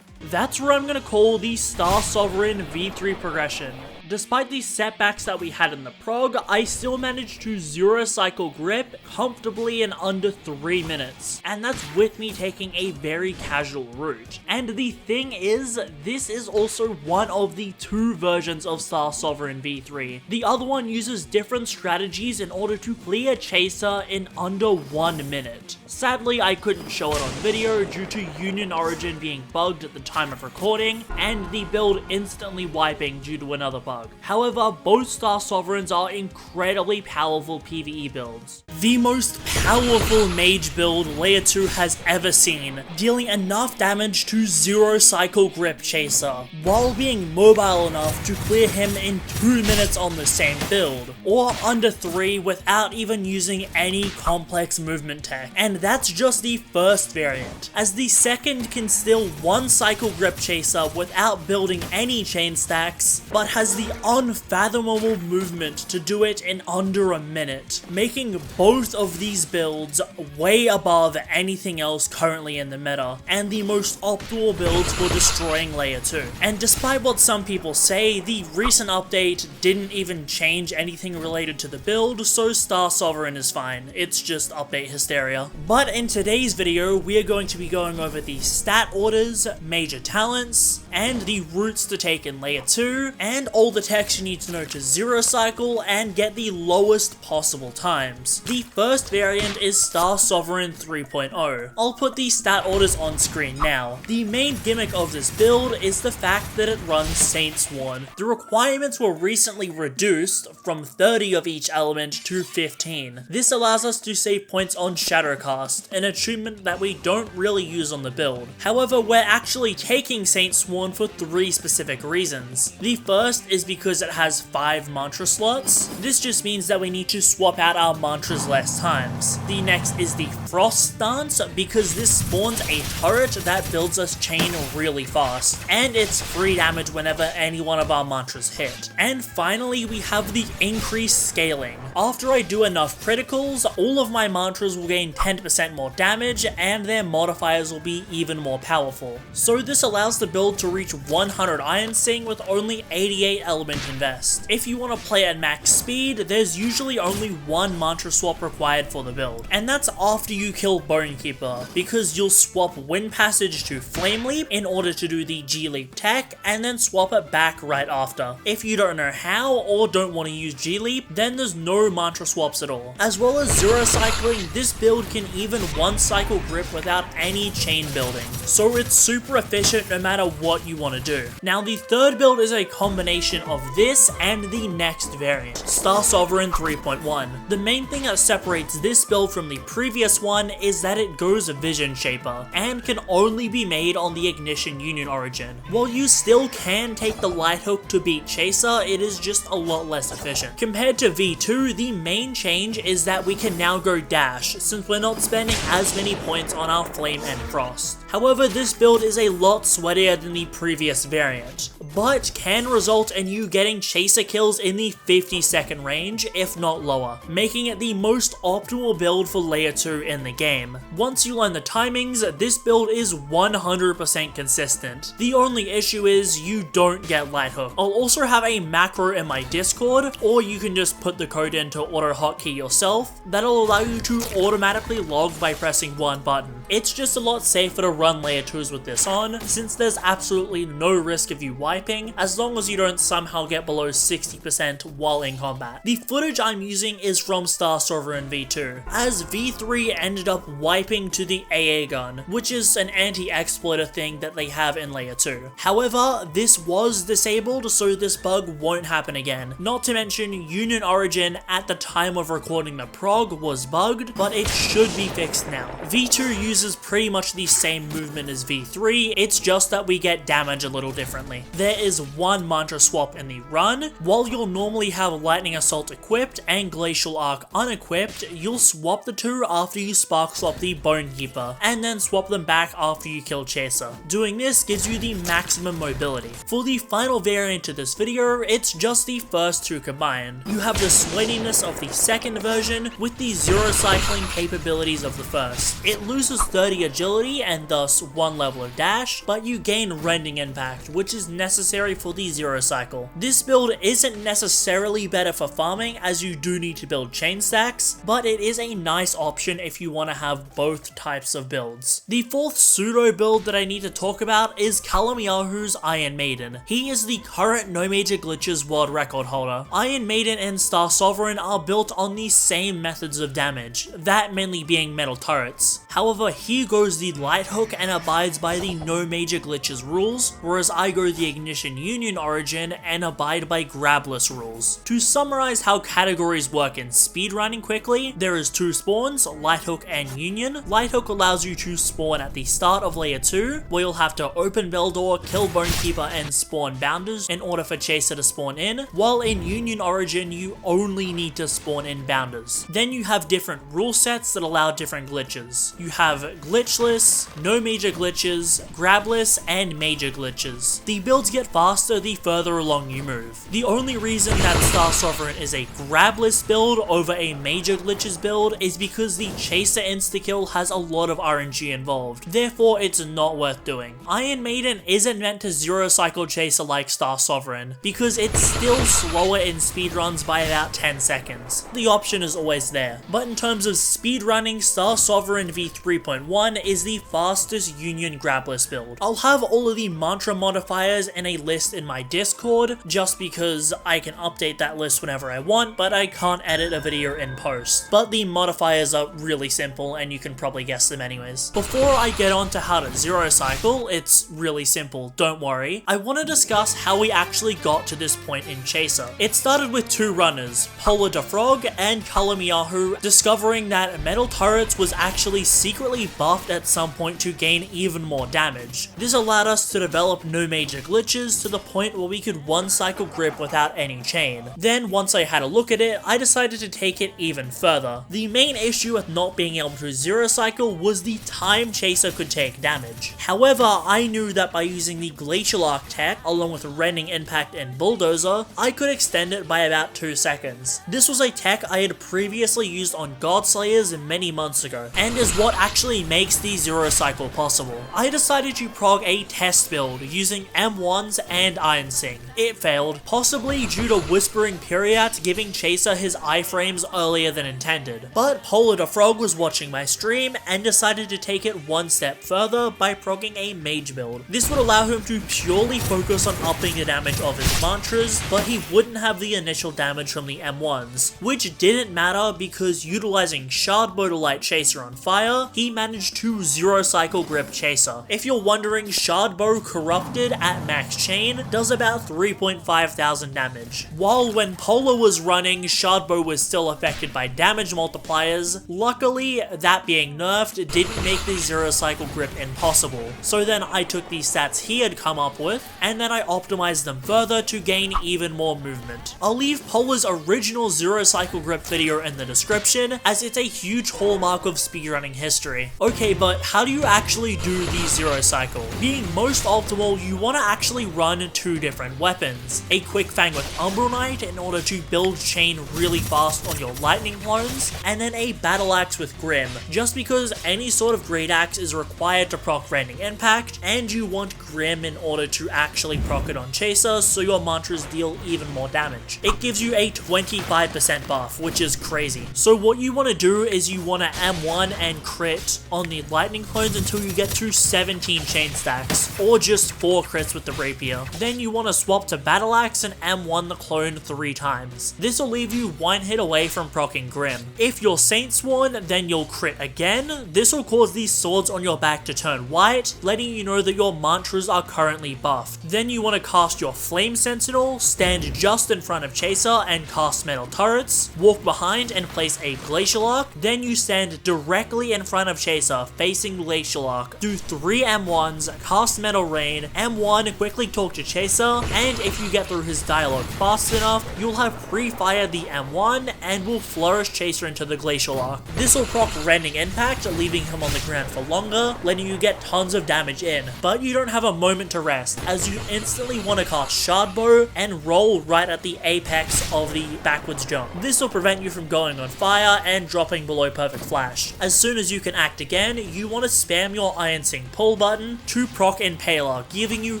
That's what I'm gonna call the Star Sovereign V3 progression. Despite the setbacks that we had in the prog, I still managed to 0 cycle grip comfortably in under 3 minutes. And that's with me taking a very casual route. And the thing is, this is also one of the 2 versions of Star Sovereign V3. The other one uses different strategies in order to clear Chaser in under 1 minute. Sadly, I couldn't show it on video due to Union Origin being bugged at the time of recording, and the build instantly wiping due to another bug. However, both Star Sovereigns are incredibly powerful PvE builds. The most powerful mage build Layer 2 has ever seen, dealing enough damage to 0 cycle grip Chaser, while being mobile enough to clear him in 2 minutes on the same build, or under 3 without even using any complex movement tech. And that's just the first variant, as the second can still 1 cycle grip Chaser without building any chain stacks, but has the unfathomable movement to do it in under a minute, making both of these builds way above anything else currently in the meta, and the most optimal builds for destroying Layer 2. And despite what some people say, the recent update didn't even change anything related to the build, so Star Sovereign is fine, it's just update hysteria. But in today's video, we are going to be going over the stat orders, major talents, and the routes to take in Layer 2, and all the text you need to know to 0 cycle and get the lowest possible times. The first variant is Star Sovereign 3.0. I'll put the stat orders on screen now. The main gimmick of this build is the fact that it runs Saint Sworn. The requirements were recently reduced from 30 of each element to 15. This allows us to save points on Shadowcast, an attunement that we don't really use on the build. However, we're actually taking Saint Sworn for 3 specific reasons. The first is because it has 5 mantra slots. This just means that we need to swap out our mantras less times. The next is the Frost Stance, because this spawns a turret that builds us chain really fast, and it's free damage whenever any one of our mantras hit. And finally, we have the increased scaling. After I do enough criticals, all of my mantras will gain 10% more damage, and their modifiers will be even more powerful. So this allows the build to reach 100 Iron Sing with only 88 element invest. If you want to play at max speed, there's usually only 1 mantra swap required for the build, and that's after you kill Bonekeeper, because you'll swap Wind Passage to Flame Leap in order to do the G-Leap tech, and then swap it back right after. If you don't know how, or don't want to use G-Leap, then there's no mantra swaps at all. As well as 0 cycling, this build can even 1 cycle grip without any chain building, so it's super efficient no matter what you want to do. Now the third build is a combination of this and the next variant, Star Sovereign 3.1. The main thing that separates this build from the previous one is that it goes Vision Shaper, and can only be made on the Ignition Union Origin. While you still can take the Light Hook to beat Chaser, it is just a lot less efficient. Compared to V2, the main change is that we can now go Dash, since we're not spending as many points on our Flame and Frost. However, this build is a lot sweatier than the previous variant. but can result in you getting chaser kills in the 50-second range, if not lower, making it the most optimal build for layer 2 in the game. Once you learn the timings, this build is 100% consistent. The only issue is you don't get light hook. I'll also have a macro in my Discord, or you can just put the code in to auto hotkey yourself, that'll allow you to automatically log by pressing one button. It's just a lot safer to run layer 2s with this on, since there's absolutely no risk of you wiping, as long as you don't somehow get below 60% while in combat. The footage I'm using is from Star Sovereign V2, as V3 ended up wiping to the AA gun, which is an anti-exploiter thing that they have in layer 2. However, this was disabled, so this bug won't happen again. Not to mention, Union Origin at the time of recording the prog was bugged, but it should be fixed now. V2 uses pretty much the same movement as V3, it's just that we get damage a little differently. There is one mantra swap in the run. While you'll normally have Lightning Assault equipped and Glacial Arc unequipped, you'll swap the two after you spark swap the Bonekeeper, and then swap them back after you kill Chaser. Doing this gives you the maximum mobility. For the final variant of this video, it's just the first two combined. You have the sweatiness of the second version with the zero cycling capabilities of the first. It loses 30 agility and thus 1 level of dash, but you gain rending impact, which is necessary for the zero cycle. This build isn't necessarily better for farming, as you do need to build chain stacks, but it is a nice option if you want to have both types of builds. The fourth pseudo build that I need to talk about is Kalamiahu's Iron Maiden. He is the current No Major Glitches world record holder. Iron Maiden and Star Sovereign are built on the same methods of damage, that mainly being metal turrets. However, he goes the light hook and abides by the No Major Glitches rules, whereas I go the Ignition Union Origin and abide by grabless rules. To summarize how categories work in speedrunning quickly, there is two spawns, light hook and union. Light hook allows you to spawn at the start of layer 2, where you'll have to open bell door, kill Bonekeeper and spawn bounders in order for Chaser to spawn in, while in Union Origin you only need to spawn in bounders. Then you have different rule sets that allow different glitches. You have glitchless, no major glitches, grabless, and major glitches. The builds get faster the further along you move. The only reason that Star Sovereign is a grabless build over a major glitches build is because the Chaser insta-kill has a lot of RNG involved, therefore it's not worth doing. Iron Maiden isn't meant to zero cycle Chaser like Star Sovereign, because it's still slower in speedruns by about 10 seconds. The option is always there, but in terms of speedrunning, Star Sovereign v3.1 is the fastest Union grabless build. I'll have all of the mantra modifiers in a list in my Discord, just because I can update that list whenever I want, but I can't edit a video in post. But the modifiers are really simple and you can probably guess them anyways. Before I get on to how to zero cycle, it's really simple, don't worry. I want to discuss how we actually got to this point in Chaser. It started with two runners, Polar the Frog and Kalamiahu, discovering that metal turrets was actually secretly buffed at some point to gain even more damage. This allowed us to develop no major glitches to the point where we could one cycle grip without any chain. Then once I had a look at it, I decided to take it even further. The main issue with not being able to zero cycle was the time Chaser could take damage. However, I knew that by using the Glacial Arc tech, along with Rending Impact and Bulldozer, I could extend it by about 2 seconds. This was a tech I had previously used on Godslayers many months ago, and is what actually makes the zero cycle possible. I decided to prog a test build using M1s and Iron Sing. It failed, possibly due to Whispering Periat giving Chaser his iframes earlier than intended. But Polar the Frog was watching my stream and decided to take it one step further by progging a mage build. This would allow him to purely focus on upping the damage of his mantras, but he wouldn't have the initial damage from the M1s, which didn't matter because utilizing Shardbow to light Chaser on fire, he managed to zero cycle grip Chaser. If you're wondering, Shardbow corrupted at max chain does about 3.5 thousand damage. While when Polar was running, Shardbow was still affected by damage multipliers. Luckily, that being nerfed didn't make the zero cycle grip impossible. So then I took the stats he had come up with, and then I optimized them further to gain even more movement. I'll leave Polar's original zero cycle grip video in the description, as it's a huge hallmark of speedrunning history. Okay, but how do you actually do the zero cycle? Being most optimal, you want to actually actually run 2 different weapons. A Quick Fang with Umbral Knight in order to build chain really fast on your lightning clones, and then a Battle Axe with Grim, just because any sort of Great Axe is required to proc Rending Impact, and you want Grim in order to actually proc it on Chaser so your mantras deal even more damage. It gives you a 25% buff, which is crazy. So what you want to do is you want to M1 and crit on the lightning clones until you get to 17 chain stacks, or just 4 crits with the rapier. Then you want to swap to Battle Axe and M1 the clone 3 times. This will leave you 1 hit away from proccing Grim. If you're Saint Sworn, then you'll crit again. This will cause these swords on your back to turn white, letting you know that your mantras are currently buffed. Then you want to cast your Flame Sentinel, stand just in front of Chaser and cast metal turrets, walk behind and place a Glacial Arc, then you stand directly in front of Chaser facing Glacial Arc, do 3 M1s, cast Metal Rain, M1, quickly talk to Chaser, and if you get through his dialogue fast enough, you'll have pre-fire the M1 and will flourish Chaser into the Glacial Arc. This will proc Rending Impact, leaving him on the ground for longer, letting you get tons of damage in, but you don't have a moment to rest, as you instantly want to cast Shard Bow and roll right at the apex of the backwards jump. This will prevent you from going on fire and dropping below Perfect Flash. As soon as you can act again, you want to spam your Iron Sync pull button to proc Impaler, giving you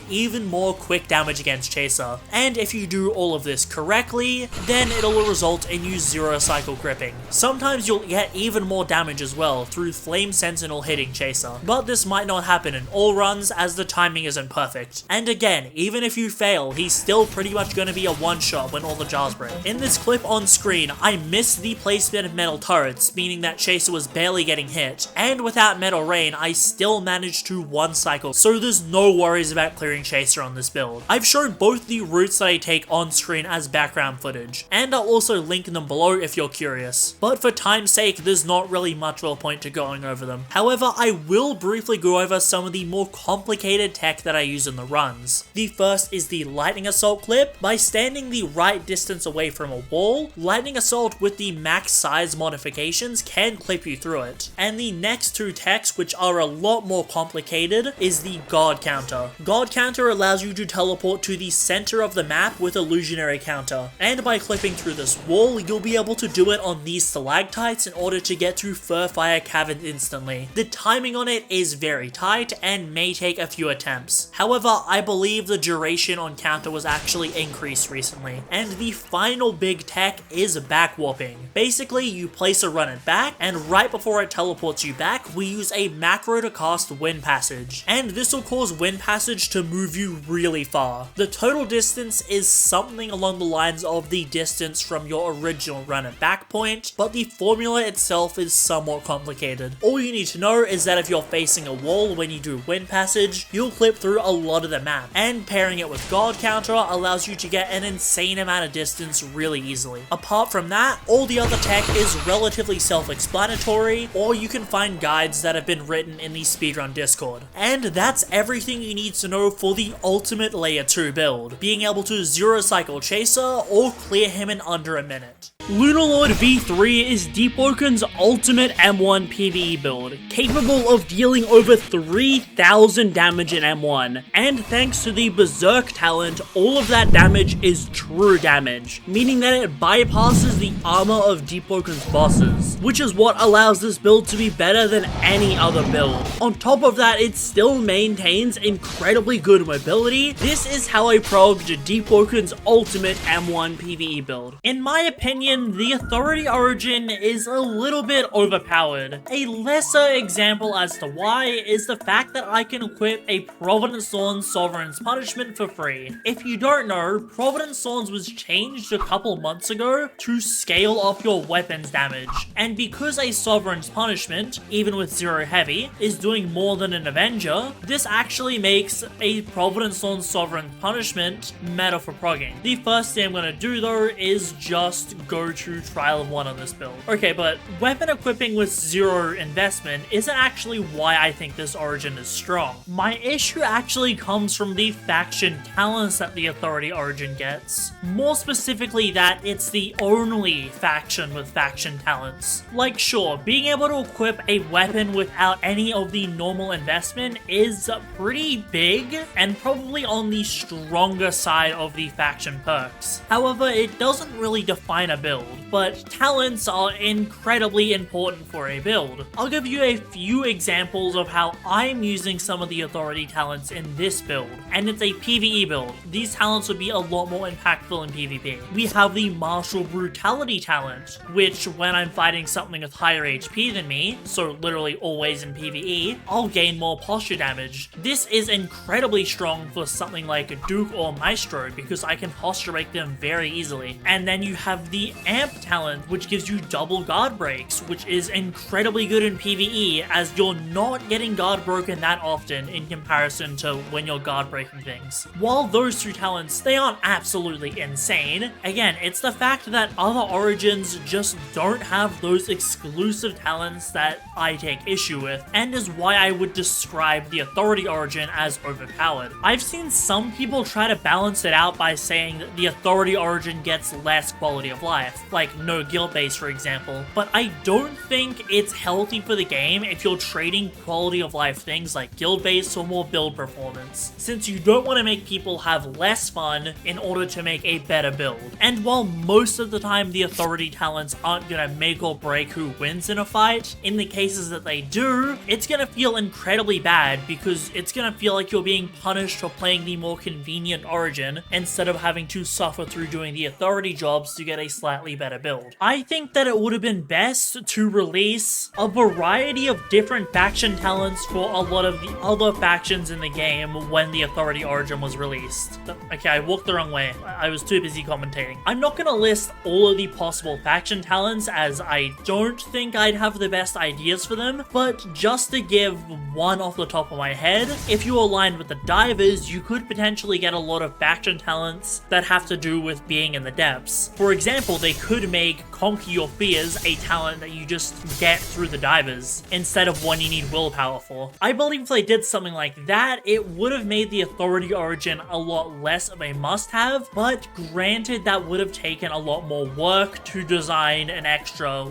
even more quick damage against Chaser. And if you do all of this correctly, then it'll result in you 0 cycle gripping. Sometimes you'll get even more damage as well through Flame Sentinel hitting Chaser, but this might not happen in all runs as the timing isn't perfect. And again, even if you fail, he's still pretty much going to be a one-shot when all the jars break. In this clip on screen, I missed the placement of metal turrets, meaning that Chaser was barely getting hit, and without Metal Rain, I still managed to 1 cycle, so there's no worries about clearing Chaser on this build. I've shown both the routes that I take on screen as background footage, and I'll also link them below if you're curious. But for time's sake, there's not really much of a point to going over them. However, I will briefly go over some of the more complicated tech that I use in the runs. The first is the Lightning Assault clip. By standing the right distance away from a wall, Lightning Assault with the max size modifications can clip you through it. And the next 2 techs, which are a lot more complicated, is the Guard Counter. Guard Counter allows you to teleport to the center of the map with Illusionary Counter, and by clipping through this wall, you'll be able to do it on these stalactites in order to get to Furfire Cavern instantly. The timing on it is very tight and may take a few attempts. However, I believe the duration on Counter was actually increased recently. And the final big tech is back warping. Basically, you place a run it back, and right before it teleports you back, we use a macro to cast Wind Passage. And this will cause Wind Passage to move you really far. The total distance is something along the lines of the distance from your original run it back point, but the formula itself is somewhat complicated. All you need to know is that if you're facing a wall when you do Wind Passage, you'll clip through a lot of the map, and pairing it with Guard Counter allows you to get an insane amount of distance really easily. Apart from that, all the other tech is relatively self-explanatory, or you can find guides that have been written in the Speedrun Discord. And that's everything you need to know for the ultimate Layer 2 build, being able to 0 cycle Chaser or clear him in under a minute. Lunarlord V3 is Deepwoken's ultimate M1 PvE build, capable of dealing over 3,000 damage in M1, and thanks to the Berserk talent, all of that damage is true damage, meaning that it bypasses the armor of Deepwoken's bosses, which is what allows this build to be better than any other build. On top of that, it still maintains incredibly good mobility. This is how I progged Deepwoken's ultimate M1 PvE build. In my opinion, the Authority Origin is a little bit overpowered. A lesser example as to why is the fact that I can equip a Providence Thorns Sovereign's Punishment for free. If you don't know, Providence Thorns was changed a couple months ago to scale off your weapons damage, and because a Sovereign's Punishment, even with 0 heavy, is doing more than an Avenger, this actually makes a Providence Thorns Sovereign Punishment meta for progging. The first thing I'm gonna do though is just go to Trial of 1 on this build. Okay, but weapon equipping with 0 investment isn't actually why I think this Origin is strong. My issue actually comes from the faction talents that the Authority Origin gets. More specifically that it's the only faction with faction talents. Like sure, being able to equip a weapon without any of the normal investment is pretty big and probably probably on the stronger side of the faction perks. However, it doesn't really define a build, but talents are incredibly important for a build. I'll give you a few examples of how I'm using some of the authority talents in this build, and it's a PvE build. These talents would be a lot more impactful in PvP. We have the martial brutality talent, which when I'm fighting something with higher HP than me, so literally always in PvE, I'll gain more posture damage. This is incredibly strong for something like a Duke or Maestro because I can posture break them very easily. And then you have the amp talent, which gives you double guard breaks, which is incredibly good in PvE as you're not getting guard broken that often in comparison to when you're guard breaking things. While those two talents, they aren't absolutely insane, again, it's the fact that other origins just don't have those exclusive talents that I take issue with, and is why I would describe the authority origin as overpowered. I've seen some people try to balance it out by saying that the authority origin gets less quality of life, like no guild base for example, but I don't think it's healthy for the game if you're trading quality of life things like guild base or more build performance, since you don't want to make people have less fun in order to make a better build. And while most of the time the authority talents aren't gonna make or break who wins in a fight, in the cases that they do, it's gonna feel incredibly bad because it's gonna feel like you're being punished for playing the more convenient origin instead of having to suffer through doing the authority jobs to get a slightly better build. I think that it would have been best to release a variety of different faction talents for a lot of the other factions in the game when the authority origin was released. Okay, I walked the wrong way. I was too busy commentating. I'm not gonna list all of the possible faction talents as I don't think I'd have the best ideas for them, but just to give one off the top of my head, if you aligned with the divers, you could potentially get a lot of faction talents that have to do with being in the depths. For example, they could make Conquer Your Fears a talent that you just get through the divers, instead of one you need willpower for. I believe if they did something like that, it would have made the authority origin a lot less of a must-have, but granted that would have taken a lot more work to design an extra,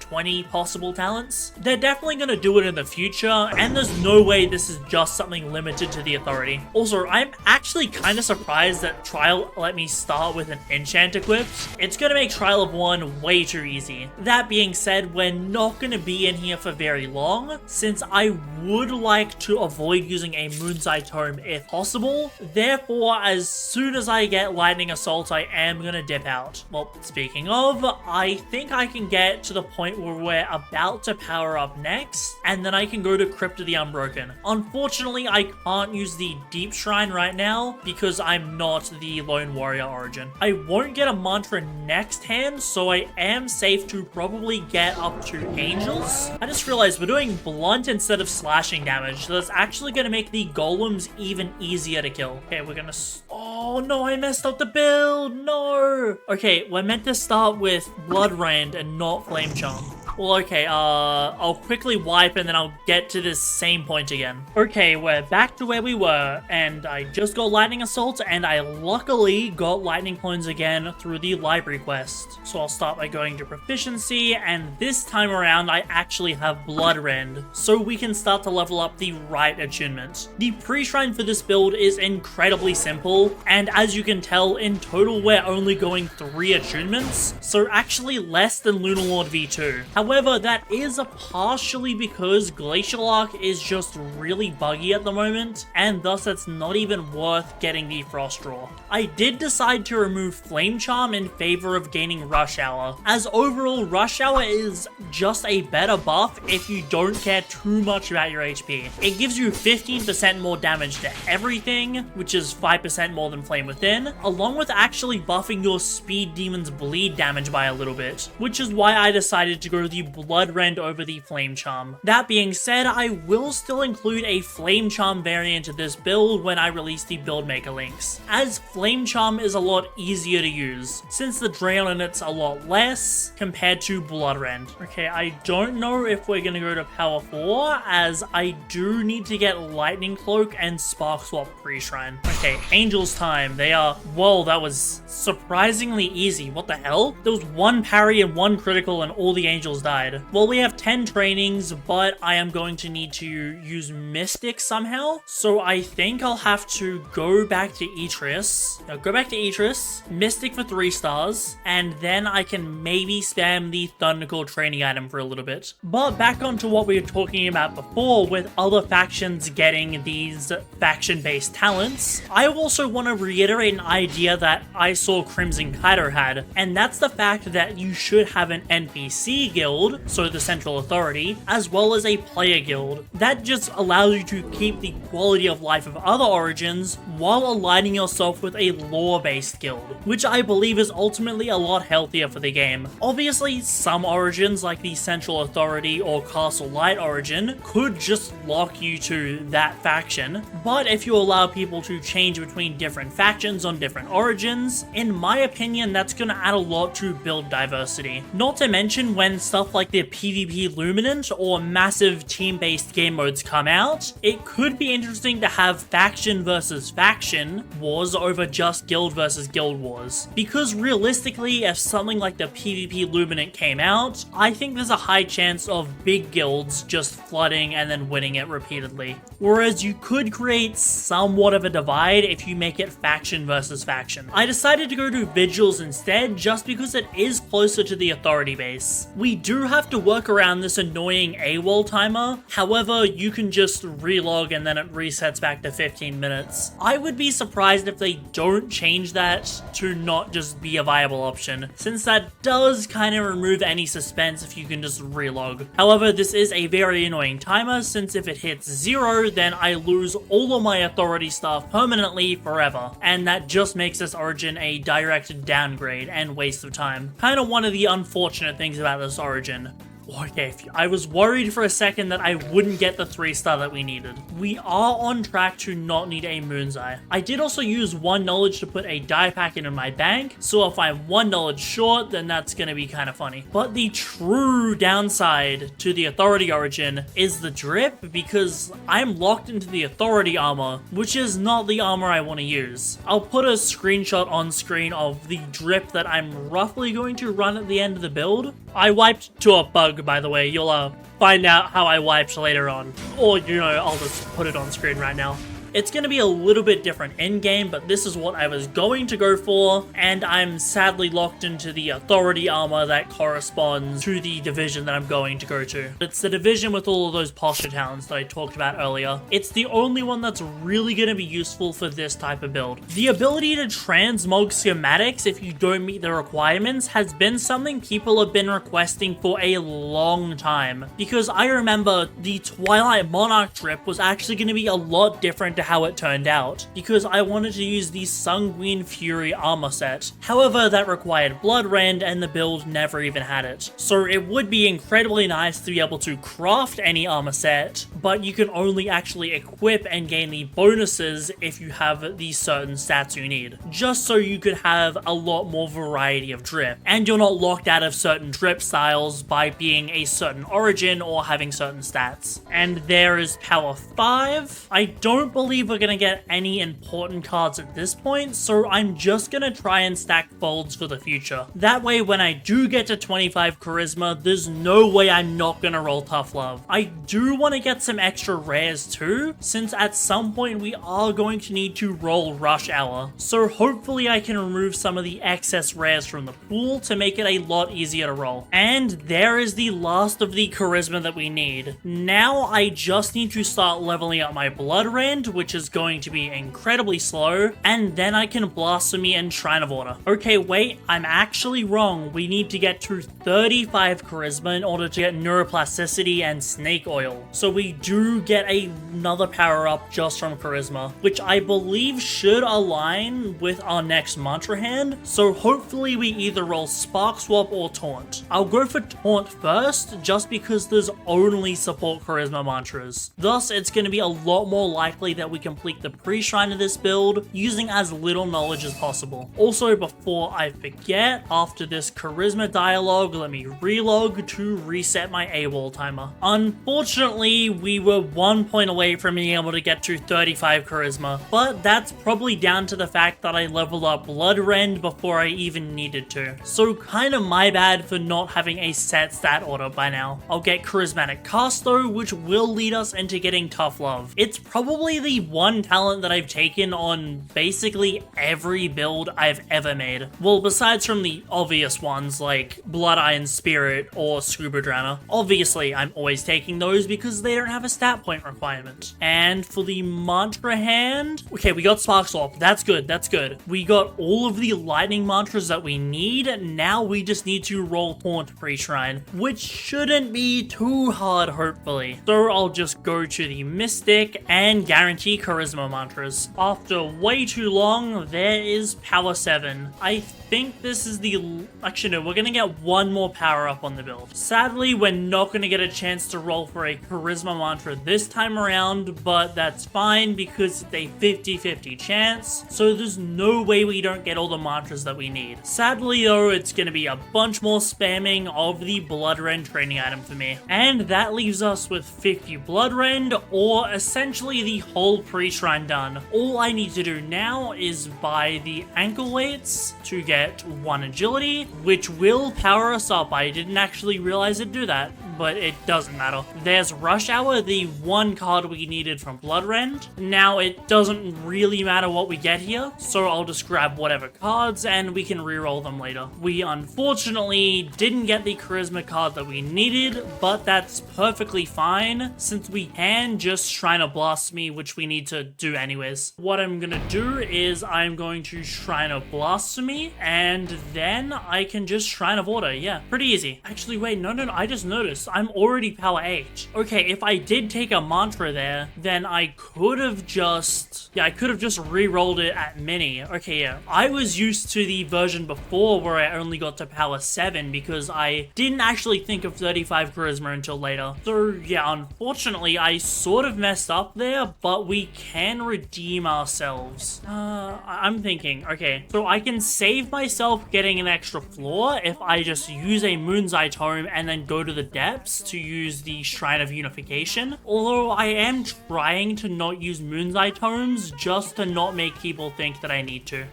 20 possible talents? They're definitely gonna do it in the future, and there's no way this is just something limited to the authority. Also, I'm actually kind of surprised that Trial let me start with an enchant equipped. It's gonna make Trial of 1 way too easy. That being said, we're not gonna be in here for very long, since I would like to avoid using a Moonside Tome if possible. Therefore, as soon as I get Lightning Assault, I am gonna dip out. Well, speaking of, I think I can get to the point where we're about to power up next, and then I can go to Crypt of the Unbroken. Unfortunately, I can't use the Deep Shrine right now because I'm not the Lone Warrior origin. I won't get a mantra next hand, so I am safe to probably get up to Angels. I just realized we're doing blunt instead of slashing damage, so that's actually going to make the golems even easier to kill. Okay, we're gonna... Oh no, I messed up the build! No! Okay, we're meant to start with Blood Rand and not Flame Charm. Well, okay, I'll quickly wipe and then I'll get to this same point again. Okay, we're back to where we were, and I just got Lightning Assault, and I luckily got Lightning Clones again through the library quest. So I'll start by going to Proficiency, and this time around I actually have Blood Rend, so we can start to level up the right attunement. The pre-shrine for this build is incredibly simple, and as you can tell, in total we're only going 3 attunements, so actually less than Lunar Lord V2. However, that is partially because Glacial Arc is just really buggy at the moment, and thus it's not even worth getting the Frost Draw. I did decide to remove Flame Charm in favor of gaining Rush Hour, as overall Rush Hour is just a better buff if you don't care too much about your HP. It gives you 15% more damage to everything, which is 5% more than Flame Within, along with actually buffing your Speed Demon's bleed damage by a little bit, which is why I decided to go the Blood Rend over the Flame Charm. That being said, I will still include a Flame Charm variant of this build when I release the Build Maker links, as Flame Charm is a lot easier to use, since the drain on it's a lot less compared to Blood Rend. Okay, I don't know if we're gonna go to Power 4, as I do need to get Lightning Cloak and Spark Swap pre-shrine. Okay, Okay, Angel's time. They are... Whoa, that was surprisingly easy. What the hell? There was one parry and one critical and all the angels died. Well, we have 10 trainings, but I am going to need to use Mystic somehow. So I think I'll have to go back to Etris. Now, go back to Etris, Mystic for 3 stars, and then I can maybe spam the Thunderclaw training item for a little bit. But back onto what we were talking about before with other factions getting these faction-based talents, I also want to reiterate an idea that I saw Crimson Kaido had, and that's the fact that you should have an NPC guild, so the Central Authority, as well as a player guild. That just allows you to keep the quality of life of other origins while aligning yourself with a lore-based guild, which I believe is ultimately a lot healthier for the game. Obviously, some origins like the Central Authority or Castle Light origin could just lock you to that faction, but if you allow people to change between different factions on different origins, in my opinion, that's going to add a lot to build diversity. Not to mention when stuff like the PvP Luminant or massive team-based game modes come out, it could be interesting to have faction versus faction wars over just guild versus guild wars. Because realistically, if something like the PvP Luminant came out, I think there's a high chance of big guilds just flooding and then winning it repeatedly. Whereas you could create somewhat of a divide if you make it faction versus faction. I decided to go to Vigils instead just because it is closer to the Authority base. We do have to work around this annoying AWOL timer, however you can just relog and then it resets back to 15 minutes. I would be surprised if they don't change that to not just be a viable option, since that does kind of remove any suspense if you can just relog. However, this is a very annoying timer, since if it hits 0, then I lose all of my Authority stuff permanently forever, and that just makes this origin a direct downgrade and waste of time. Kind of one of the unfortunate things about this origin. Okay, I was worried for a second that I wouldn't get the 3-star that we needed. We are on track to not need a Moon's Eye. I did also use 1 knowledge to put a die pack in my bank, so if I'm 1 knowledge short, then that's gonna be kind of funny. But the true downside to the Authority origin is the drip, because I'm locked into the Authority armor, which is not the armor I want to use. I'll put a screenshot on screen of the drip that I'm roughly going to run at the end of the build. I wiped to a bug, by the way. You'll find out how I wiped later on. Or, you know, I'll just put it on screen right now. It's going to be a little bit different in-game, but this is what I was going to go for, and I'm sadly locked into the Authority armor that corresponds to the division that I'm going to go to. It's the division with all of those posture talents that I talked about earlier. It's the only one that's really going to be useful for this type of build. The ability to transmog schematics if you don't meet the requirements has been something people have been requesting for a long time, because I remember the Twilight Monarch drip was actually going to be a lot different to how it turned out, because I wanted to use the Sanguine Fury armor set. However, that required Blood Rend and the build never even had it. So it would be incredibly nice to be able to craft any armor set, but you can only actually equip and gain the bonuses if you have the certain stats you need, just so you could have a lot more variety of drip, and you're not locked out of certain drip styles by being a certain origin or having certain stats. And there is Power 5. I don't believe we're gonna get any important cards at this point, so I'm just gonna try and stack folds for the future. That way, when I do get to 25 charisma, there's no way I'm not gonna roll Tough Love. I do want to get some extra rares too, since at some point we are going to need to roll Rush Hour. So hopefully I can remove some of the excess rares from the pool to make it a lot easier to roll. And there is the last of the charisma that we need. Now I just need to start leveling up my Blood Rend, which is going to be incredibly slow, and then I can Blasphemy and Shrine of Order. Okay, wait, I'm actually wrong. We need to get to 35 charisma in order to get Neuroplasticity and Snake Oil. So we do get another power up just from charisma, which I believe should align with our next mantra hand. So hopefully we either roll Spark Swap or Taunt. I'll go for Taunt first, just because there's only support charisma mantras. Thus, it's going to be a lot more likely that we complete the pre-shrine of this build using as little knowledge as possible. Also, before I forget, after this charisma dialogue, let me relog to reset my AWOL timer. Unfortunately, we were 1 point away from being able to get to 35 charisma, but that's probably down to the fact that I leveled up Blood Rend before I even needed to. So kind of my bad for not having a set stat order by now. I'll get Charismatic Cast though, which will lead us into getting Tough Love. It's probably the one talent that I've taken on basically every build I've ever made. Well, besides from the obvious ones like Blood Iron Spirit or Scuba Drowner. Obviously, I'm always taking those because they don't have a stat point requirement. And for the Mantra Hand, okay, we got Spark Swap. That's good, that's good. We got all of the lightning mantras that we need. Now we just need to roll Taunt pre-shrine, which shouldn't be too hard, hopefully. So I'll just go to the Mystic and guarantee charisma mantras. After way too long, there is Power 7. I think this is the... Actually, no, we're gonna get one more power up on the build. Sadly, we're not gonna get a chance to roll for a charisma mantra this time around, but that's fine because it's a 50-50 chance, so there's no way we don't get all the mantras that we need. Sadly, though, it's gonna be a bunch more spamming of the Blood Rend training item for me. And that leaves us with 50 Blood Rend, or essentially the whole pre-shrine done. All I need to do now is buy the ankle weights to get 1 agility, which will power us up. I didn't actually realize it'd do that, but it doesn't matter. There's Rush Hour, the one card we needed from Blood Rend. Now, it doesn't really matter what we get here, so I'll just grab whatever cards and we can reroll them later. We unfortunately didn't get the charisma card that we needed, but that's perfectly fine since we can just Shrine of Blasphemy, which we need to do anyways. What I'm gonna do is I'm going to Shrine of Blasphemy and then I can just Shrine of Order. Yeah, pretty easy. Actually, wait, no, I just noticed I'm already power 8. Okay, if I did take a mantra there, then I could have just... Yeah, I could have just re-rolled it at mini. Okay, yeah. I was used to the version before where I only got to power 7 because I didn't actually think of 35 charisma until later. So yeah, unfortunately, I sort of messed up there, but we can redeem ourselves. I'm thinking, okay, so I can save myself getting an extra floor if I just use a Moon's Eye Tome and then go to the depths to use the Shrine of Unification. Although I am trying to not use Moon's Eye Tomes just to not make people think that I need to.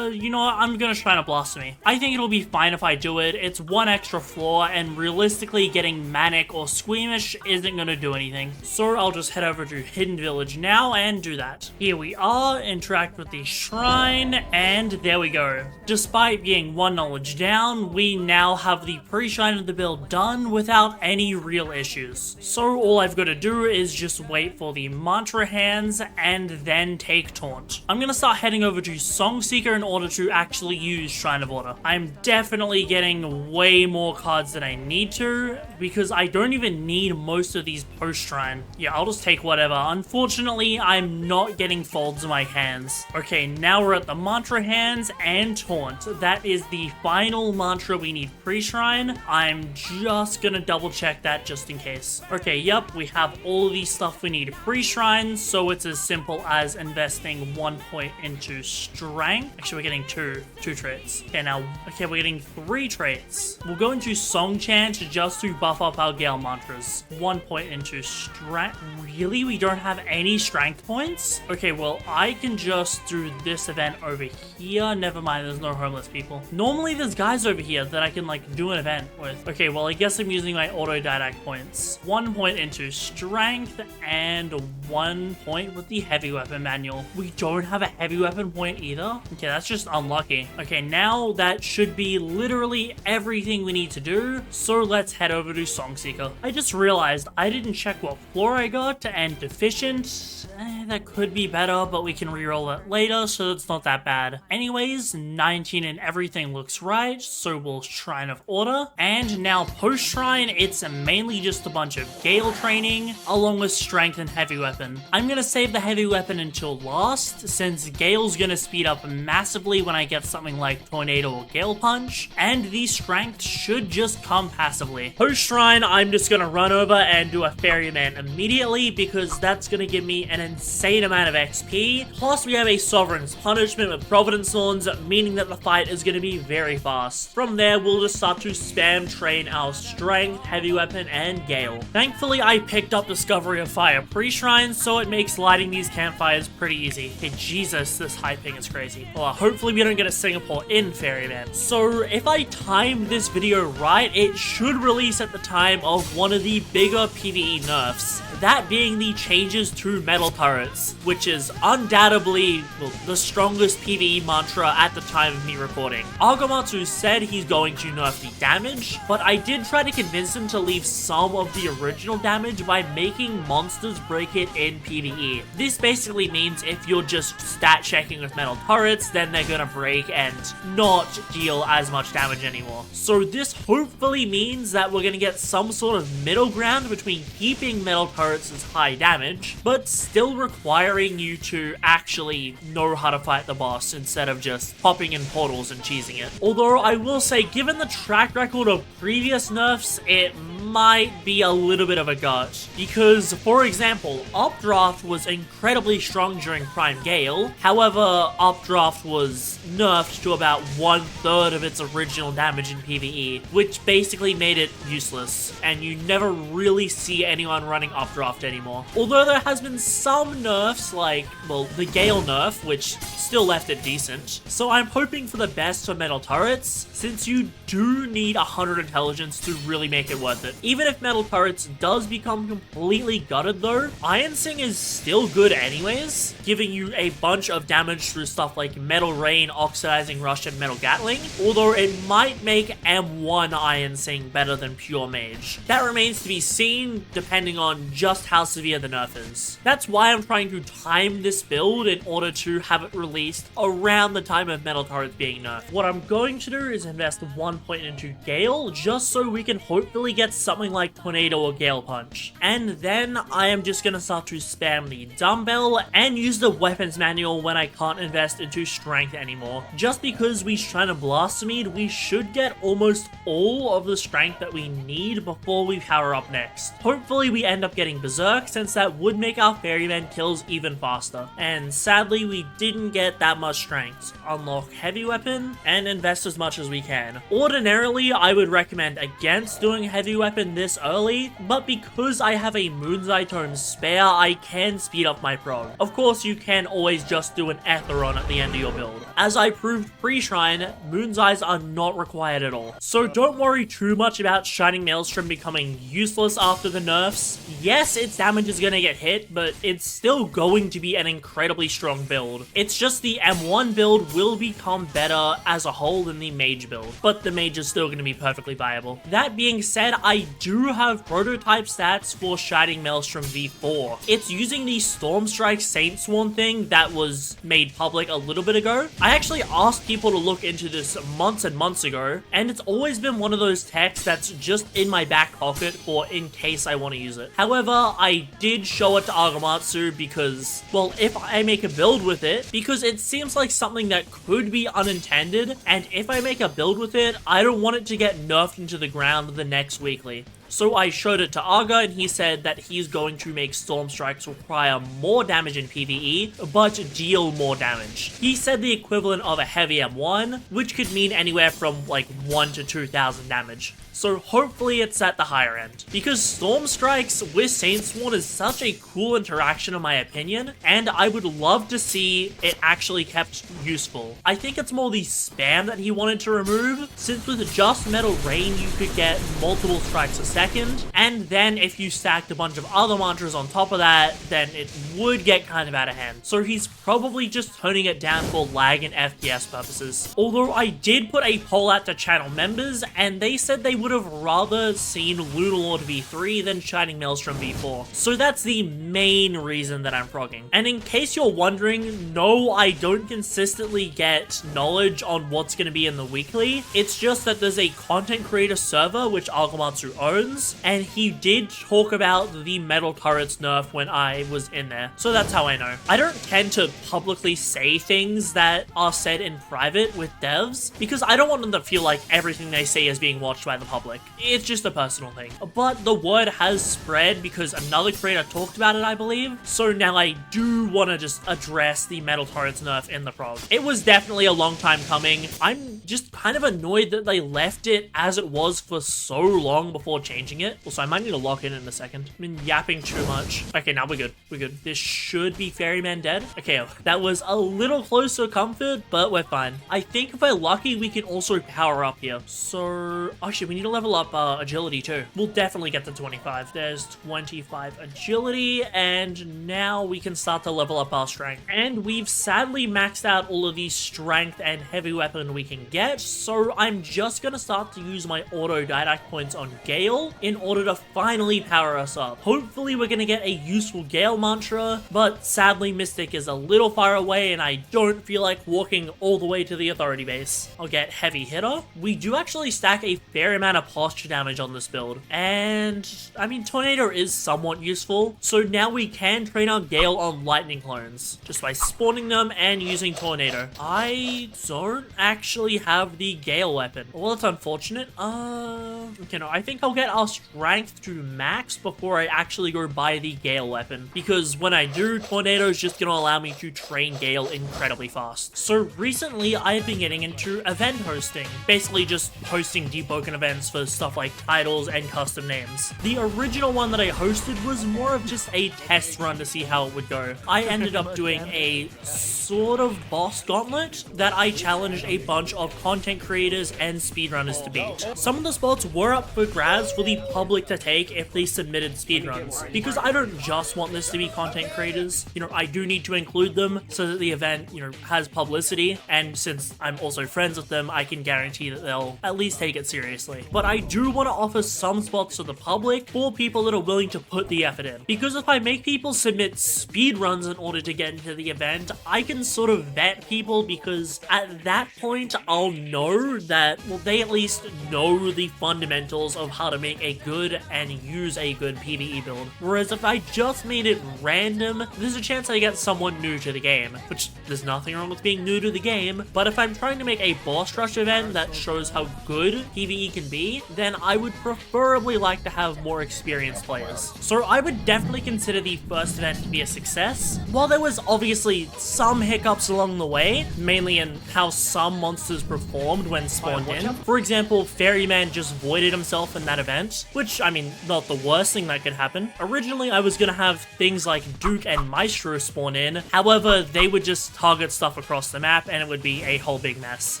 You know what? I'm gonna Shrine of Blasphemy. I think it'll be fine if I do it. It's 1 extra floor, and realistically getting Manic or Squeamish isn't gonna do anything. So I'll just head over to Hidden Village now and do that. Here we are, interact with the shrine, and there we go. Despite being 1 knowledge down, we now have the pre-shrine of the build done without any real issues. So all I've got to do is just wait for the mantra hands and then take taunt. I'm gonna start heading over to Songseeker in order to actually use Shrine of Order. I'm definitely getting way more cards than I need to because I don't even need most of these post-shrine. Yeah, I'll just take whatever. Unfortunately, I'm not getting folds in my hands. Okay, now we're at the mantra hands and taunt. That is the final mantra we need pre-shrine. I'm just gonna double check that just in case. Okay, yep, we have all of the stuff we need pre-shrine, so it's as simple as investing 1 point into strength. Actually, we're getting two traits. Okay, now, okay, we're getting 3 traits. We'll go into Song Chant just to buff up our Gale mantras. 1 point into strength. Really? We don't have any strength points? Okay, well, I can just do this event over here. Never mind, there's no homeless people. Normally, there's guys over here that I can, like, do an event with. Okay, well, I guess I'm using my autodidact points. 1 point into strength and 1 point with the heavy weapon manual. We don't have a heavy weapon point either. Okay, that's just unlucky. Okay, now that should be literally everything we need to do. So let's head over to Songseeker. I just realized I didn't check what floor I got and deficient. That could be better, but we can reroll it later, so it's not that bad. Anyways, 19 and everything looks right, so we'll Shrine of Order. And now post-shrine Shrine, it's mainly just a bunch of Gale training, along with Strength and Heavy Weapon. I'm gonna save the Heavy Weapon until last, since Gale's gonna speed up massively when I get something like Tornado or Gale Punch, and the Strength should just come passively. Post-Shrine, I'm just gonna run over and do a Ferryman immediately, because that's gonna give me an insane amount of XP, plus we have a Sovereign's Punishment with Providence Thorns, meaning that the fight is gonna be very fast. From there, we'll just start to spam train our Strength, Heavy Weapon, and Gale. Thankfully, I picked up Discovery of Fire pre-Shrine, so it makes lighting these campfires pretty easy. Hey, Jesus, this high ping is crazy. Well, hopefully we don't get a Singapore in Ferryman. So, if I time this video right, it should release at the time of one of the bigger PvE nerfs. That being the changes to metal turrets, which is undoubtedly, well, the strongest PvE mantra at the time of me recording. Argomatsu said he's going to nerf the damage, but I did try to convince him to leave some of the original damage by making monsters break it in PvE. This basically means if you're just stat checking with metal turrets, then they're gonna break and not deal as much damage anymore. So this hopefully means that we're gonna get some sort of middle ground between keeping metal turrets as high damage, but still requiring you to actually know how to fight the boss instead of just popping in portals and cheesing it. Although I will say, given the track record of previous nerfs, it might be a little bit of a gut. Because, for example, Updraft was incredibly strong during Prime Gale, however, Updraft was nerfed to about 1/3 of its original damage in PvE, which basically made it useless, and you never really see anyone running Updraft anymore. Although there has been some nerfs, like, well, the Gale nerf, which still left it decent, so I'm hoping for the best for metal turrets, since you do need 100 intelligence to really make it worth it. Even if metal turrets does become completely gutted though, Iron Sing is still good anyways, giving you a bunch of damage through stuff like Metal Rain, Oxidizing Rush, and Metal Gatling, although it might make M1 Iron Sing better than Pure Mage. That remains to be seen, depending on just how severe the nerf is. That's why I'm trying to time this build in order to have it released around the time of metal turrets being nerfed. What I'm going to do is invest 1 point into Gale, just so we can hopefully get something like Tornado or Gale Punch. And then I am just gonna start to spam the dumbbell and use the weapons manual when I can't invest into strength anymore. Just because we try to Blasphemede, we should get almost all of the strength that we need before we power up next. Hopefully we end up getting Berserk, since that would make our Ferryman kills even faster. And sadly we didn't get that much strength. Unlock Heavy Weapon and invest as much as we can. Ordinarily I would recommend against doing Heavy Weapon this early, but because I have a Moon's Eye Tome spare, I can speed up my prog. Of course, you can always just do an Etheron at the end of your build. As I proved pre-Shrine, Moon's Eyes are not required at all. So don't worry too much about Shining Maelstrom becoming useless after the nerfs. Yes, its damage is gonna get hit, but it's still going to be an incredibly strong build. It's just the M1 build will become better as a whole than the Mage build, but the Mage is still gonna be perfectly viable. That being said, I do have prototype stats for Shining Maelstrom V4. It's using the Stormstrike Saint Sworn thing that was made public a little bit ago. I actually asked people to look into this months and months ago, and it's always been one of those techs that's just in my back pocket for in case I want to use it. However, I did show it to Argomatsu because, well, if I make a build with it, because it seems like something that could be unintended, and if I make a build with it, I don't want it to get nerfed into the ground the next weekly. So I showed it to Arga, and he said that he's going to make Storm Strikes require more damage in PvE, but deal more damage. He said the equivalent of a heavy M1, which could mean anywhere from like 1 to 2,000 damage. So hopefully it's at the higher end. Because Storm Strikes with Saint Sworn is such a cool interaction in my opinion, and I would love to see it actually kept useful. I think it's more the spam that he wanted to remove, since with just Metal Rain you could get multiple strikes a second, and then if you stacked a bunch of other mantras on top of that, then it would get kind of out of hand. So he's probably just toning it down for lag and FPS purposes. Although I did put a poll out to channel members, and they said they would have rather seen Lunarlord V3 than Shining Maelstrom V4. So that's the main reason that I'm progging. And in case you're wondering, no, I don't consistently get knowledge on what's going to be in the weekly. It's just that there's a content creator server which Argomatsu owns, clones, and he did talk about the metal turrets nerf when I was in there, so that's how I know. I don't tend to publicly say things that are said in private with devs, because I don't want them to feel like everything they say is being watched by the public. It's just a personal thing. But the word has spread because another creator talked about it, I believe, so now I do want to just address the metal turrets nerf in the prog. It was definitely a long time coming. I'm just kind of annoyed that they left it as it was for so long before changing it. Also, I might need to lock in a second. I've been yapping too much. Okay, now we're good. We're good. This should be Ferryman dead. Okay, that was a little close to comfort, but we're fine. I think if we're lucky, we can also power up here. So, actually, we need to level up agility too. We'll definitely get to 25. There's 25 agility, and now we can start to level up our strength. And we've sadly maxed out all of these strength and heavy weapon we can get, so I'm just gonna start to use my auto didact points on Gale in order to finally power us up. Hopefully we're gonna get a useful Gale mantra, but sadly Mystic is a little far away and I don't feel like walking all the way to the authority base. I'll get heavy hitter. We do actually stack a fair amount of posture damage on this build, and I mean Tornado is somewhat useful, so now we can train our Gale on lightning clones just by spawning them and using Tornado. I don't actually have the Gale weapon. Well, it's unfortunate. You know, I think I'll get our strength to max before I actually go buy the Gale weapon, because when I do, Tornado is just gonna allow me to train Gale incredibly fast. So recently, I've been getting into event hosting, basically just hosting Deepwoken events for stuff like titles and custom names. The original one that I hosted was more of just a test run to see how it would go. I ended up doing a sort of boss gauntlet that I challenged a bunch of content creators and speedrunners to beat. Some of the spots were up for grabs for the public to take if they submitted speedruns, because I don't just want this to be content creators. You know, I do need to include them so that the event, you know, has publicity, and since I'm also friends with them, I can guarantee that they'll at least take it seriously. But I do want to offer some spots to the public for people that are willing to put the effort in, because if I make people submit speedruns in order to get into the event, I can sort of vet people, because at that point I'll know that, well, they at least know the fundamentals of how to make a good and use a good PvE build. Whereas if I just made it random, there's a chance I get someone new to the game, which there's nothing wrong with being new to the game, but if I'm trying to make a boss rush event that shows how good PvE can be, then I would preferably like to have more experienced players. So I would definitely consider the first event to be a success. While there was obviously some hiccups along the way, mainly in how some monsters performed when spawned in. For example, Ferryman just voided himself in that event, which, I mean, not the worst thing that could happen. Originally, I was gonna have things like Duke and Maestro spawn in, however, they would just target stuff across the map and it would be a whole big mess.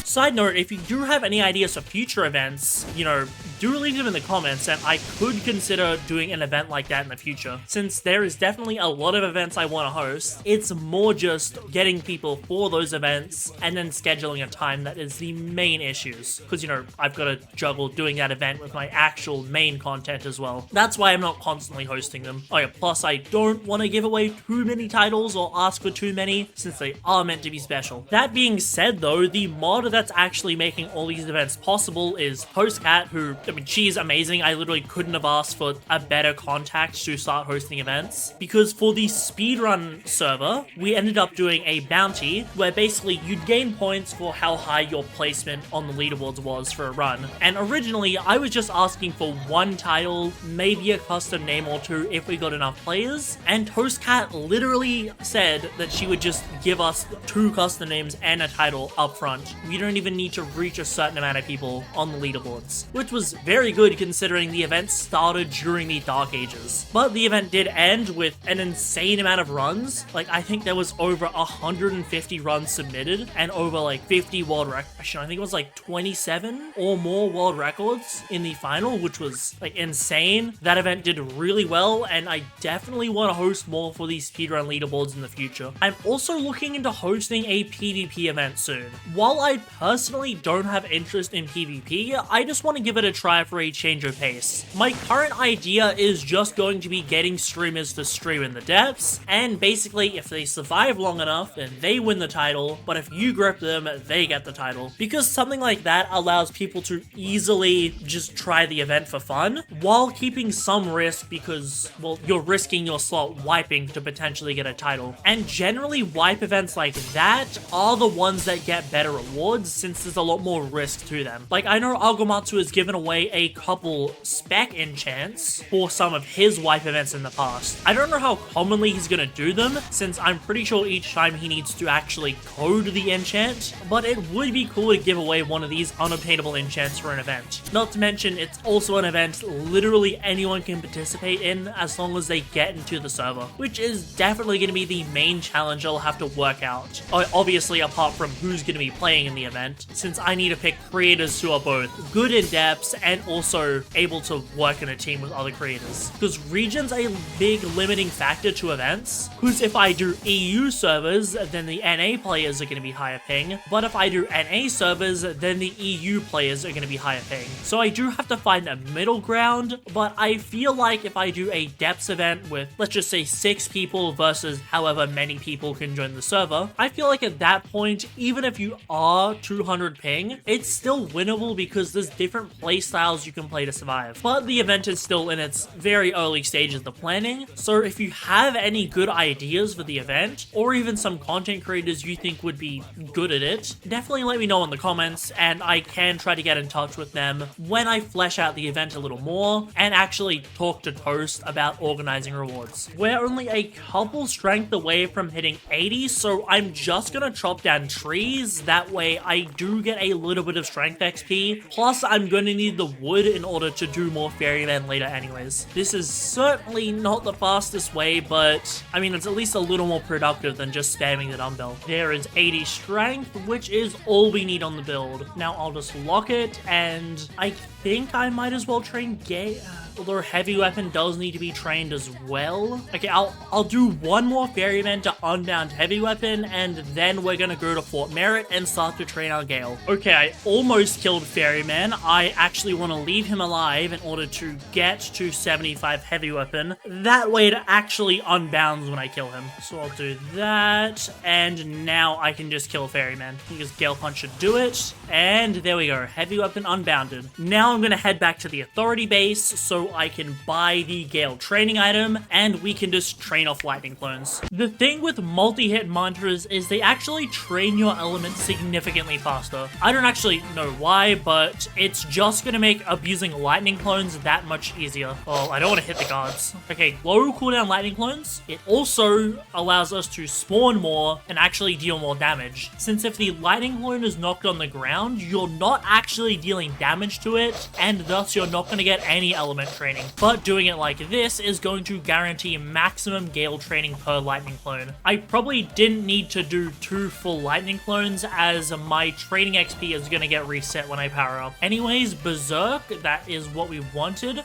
Side note, if you do have any ideas for future events, you know, do leave them in the comments, and I could consider doing an event like that in the future. Since there is definitely a lot of events I want to host, it's more just getting people for those events and then scheduling a time that is the main issues. Because, you know, I've got to juggle doing that event with my actual main content as well. That's why I'm not constantly hosting them. Oh yeah, plus I don't want to give away too many titles or ask for too many, since they are meant to be special. That being said though, the mod that's actually making all these events possible is Postcat, who, I mean, she's amazing. I literally couldn't have asked for a better contact to start hosting events, because for the speedrun server, we ended up doing a bounty where basically you'd gain points for how high your placement on the leaderboards was for a run. And originally, I was just asking for one title, maybe a custom name or two if we got enough players, and Toastcat literally said that she would just give us 2 custom names and a title up front. We don't even need to reach a certain amount of people on the leaderboards, which was very good considering the event started during the Dark Ages. But the event did end with an insane amount of runs. Like, I think there was over 150 runs submitted and over like 50 world records. Actually, I think it was like 27 or more world records in the final, which was like insane. That event did really well, and I definitely want to host more for these speedrun leaderboards in the future. I'm also looking into hosting a PvP event soon. While I personally don't have interest in PvP, I just want to give it a try for a change of pace. My current idea is just going to be getting streamers to stream in the depths, and basically if they survive long enough, then they win the title, but if you grip them, they get the title. Because something like that allows people to easily just try the event for fun, while keeping some risk because, well, you're risking your slot wiping to potentially get a title. And generally, wipe events like that are the ones that get better rewards since there's a lot more risk to them. Like, I know Agomatsu has given away a couple spec enchants for some of his wipe events in the past. I don't know how commonly he's gonna do them, since I'm pretty sure each time he needs to actually code the enchant, but it would be cool to give away one of these unobtainable enchants for an event. Not to mention, it's also an event literally anyone can participate in as long as they get into the server, which is definitely going to be the main challenge I'll have to work out. Obviously, apart from who's going to be playing in the event, since I need to pick creators who are both good in depths and also able to work in a team with other creators. Because region's a big limiting factor to events, because if I do EU servers, then the NA players are going to be higher ping, but if I do NA servers, then the EU players are going to be higher ping. So I do have to find a middle ground, but I feel like if I do a depths event with, let's just say 6 people versus however many people can join the server, I feel like at that point, even if you are 200 ping, it's still winnable because there's different play styles you can play to survive. But the event is still in its very early stages of planning, so if you have any good ideas for the event, or even some content creators you think would be good at it, definitely let me know in the comments, and I can try to get in touch with them when I flesh out the event a little more and actually talk to Toast about organizing rewards. We're only a couple strength away from hitting 80, so I'm just gonna chop down trees, that way I do get a little bit of strength XP, plus I'm gonna need the wood in order to do more Ferryman later anyways. This is certainly not the fastest way, but I mean, it's at least a little more productive than just spamming the dumbbell. There is 80 strength, which is all we need on the build. Now I'll just lock it, and I think I might as well train Gay. Although heavy weapon does need to be trained as well. Okay, I'll do one more ferryman to unbound heavy weapon, and then we're gonna go to Fort Merritt and start to train our Gale. Okay, I almost killed ferryman. I actually want to leave him alive in order to get to 75 heavy weapon. That way it actually unbounds when I kill him. So I'll do that, and now I can just kill ferryman because Gale Punch should do it. And there we go, heavy weapon unbounded. Now I'm gonna head back to the authority base so I can buy the Gale training item, and we can just train off lightning clones. The thing with multi-hit mantras is they actually train your element significantly faster. I don't actually know why, but it's just gonna make abusing lightning clones that much easier. Oh, I don't want to hit the guards. Okay, low cooldown lightning clones. It also allows us to spawn more and actually deal more damage. Since if the lightning clone is knocked on the ground, you're not actually dealing damage to it, and thus you're not gonna get any element training. But doing it like this is going to guarantee maximum Gale training per lightning clone. I probably didn't need to do 2 full lightning clones as my training XP is gonna get reset when I power up. Anyways, Berserk, that is what we wanted.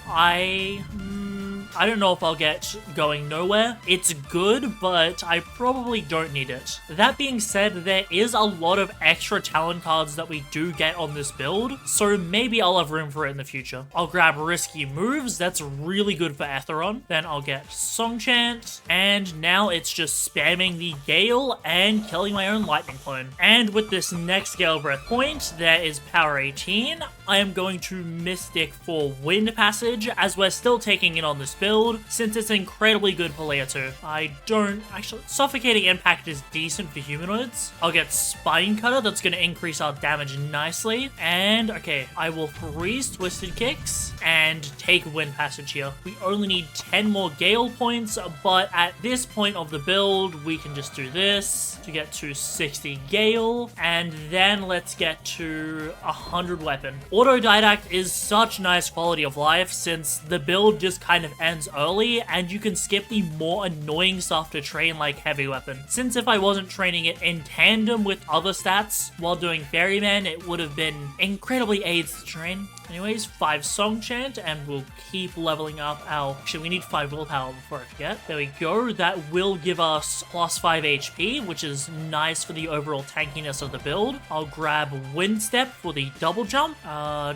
I don't know if I'll get going nowhere. It's good, but I probably don't need it. That being said, there is a lot of extra talent cards that we do get on this build, so maybe I'll have room for it in the future. I'll grab Risky Moves, that's really good for Atheron. Then I'll get Song Chant, and now it's just spamming the Gale and killing my own Lightning Clone. And with this next Gale Breath point, there is Power 18. I am going to Mystic for Wind Passage, as we're still taking it on this build, since it's incredibly good for layer 2. I don't actually... Suffocating Impact is decent for humanoids. I'll get Spine Cutter, that's going to increase our damage nicely. And, okay, I will freeze Twisted Kicks and take Wind Passage here. We only need 10 more Gale points, but at this point of the build, we can just do this to get to 60 Gale, and then let's get to 100 Weapon. Autodidact is such nice quality of life since the build just kind of ends early and you can skip the more annoying stuff to train like heavy weapon. Since if I wasn't training it in tandem with other stats while doing Ferryman, it would have been incredibly aids to train. Anyways, 5 Song Chant, and we'll keep leveling up our... Actually, we need 5 willpower before I forget. There we go. That will give us plus 5 HP, which is nice for the overall tankiness of the build. I'll grab Wind Step for the double jump.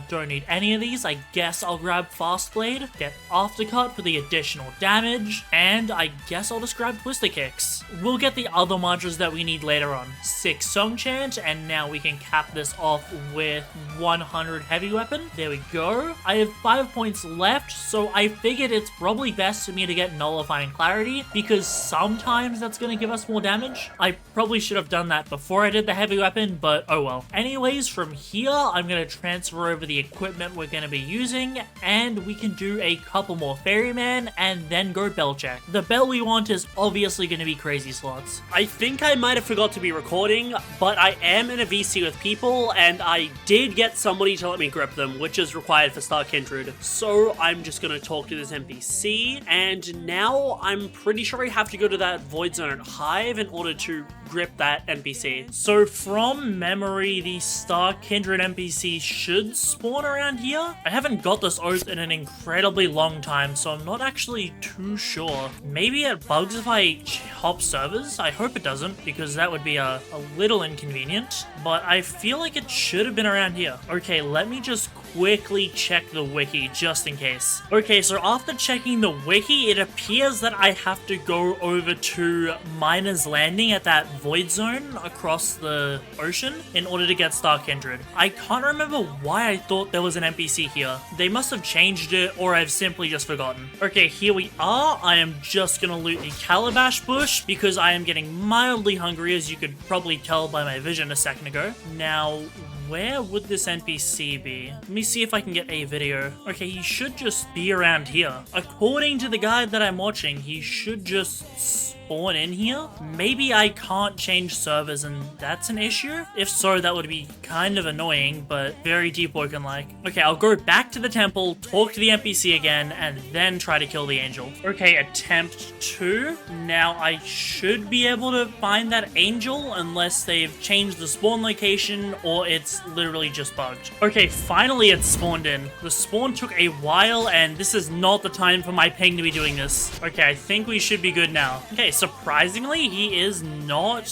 Don't need any of these. I guess I'll grab Fast Blade, get Aftercut for the additional damage, and I guess I'll just grab Twister Kicks. We'll get the other mantras that we need later on. 6 Song Chant, and now we can cap this off with 100 Heavy Weapon. There we go. I have 5 points left, so I figured it's probably best for me to get Nullifying Clarity, because sometimes that's going to give us more damage. I probably should have done that before I did the Heavy Weapon, but oh well. Anyways, from here, I'm going to transfer over the equipment we're going to be using, and we can do a couple more Ferryman, and then go bell check. The bell we want is obviously going to be Crazy Slots. I think I might have forgot to be recording, but I am in a VC with people, and I did get somebody to let me grip them, which is required for Star Kindred. So I'm just going to talk to this NPC, and now I'm pretty sure I have to go to that Void Zone Hive in order to grip that NPC. So from memory, the Star Kindred NPC should spawn around here. I haven't got this oath in an incredibly long time, so I'm not actually too sure. Maybe it bugs if I hop servers? I hope it doesn't, because that would be a little inconvenient, but I feel like it should have been around here. Okay, let me just quickly check the wiki just in case. Okay, so after checking the wiki, it appears that I have to go over to Miner's Landing at that Void Zone across the ocean in order to get Star Kindred. I can't remember why I thought there was an NPC here. They must have changed it, or I've simply just forgotten. Okay, here we are. I am just gonna loot the Calabash Bush because I am getting mildly hungry, as you could probably tell by my vision a second ago. Now, where would this NPC be? Let me see if I can get a video. Okay, he should just be around here. According to the guide that I'm watching, he should just spawn in here. Maybe I can't change servers and that's an issue? If so, that would be kind of annoying, but very Deepwoken-like. Okay, I'll go back to the temple, talk to the NPC again, and then try to kill the angel. Okay, attempt 2. Now, I should be able to find that angel unless they've changed the spawn location or it's literally just bugged. Okay, finally it spawned in. The spawn took a while, and this is not the time for my ping to be doing this. Okay, I think we should be good now. Okay, surprisingly, he is not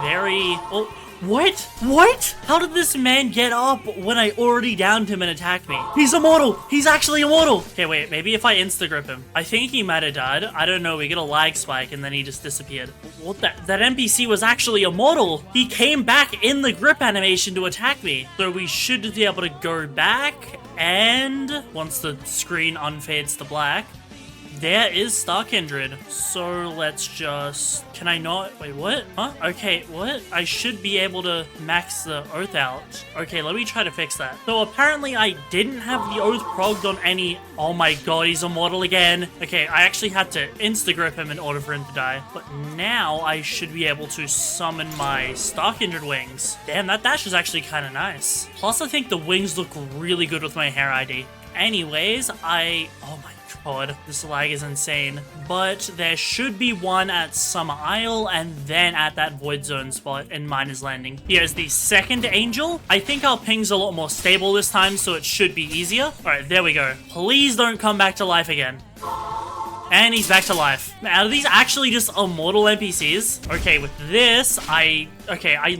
very... Oh, what? What? How did this man get up when I already downed him and attacked me? He's immortal! He's actually immortal! Okay, wait, maybe if I insta-grip him. I think he might have died. I don't know, we get a lag spike and then he just disappeared. What that NPC was actually immortal! He came back in the grip animation to attack me. So we should be able to go back, and once the screen unfades to black, there is Star Kindred. So let's just... Can I not? Wait, what? Huh? Okay, what? I should be able to max the oath out. Okay, let me try to fix that. So apparently I didn't have the oath progged on any... Oh my god, he's immortal again. Okay, I actually had to insta-grip him in order for him to die. But now I should be able to summon my Star Kindred wings. Damn, that dash is actually kind of nice. Plus, I think the wings look really good with my hair ID. Anyways, oh my god, this lag is insane. But there should be one at Summer Isle and then at that Void Zone spot in Miner's Landing. Here's the second angel. I think our ping's a lot more stable this time, so it should be easier. Alright, there we go. Please don't come back to life again. And he's back to life. Now, are these actually just immortal NPCs? Okay, with this, I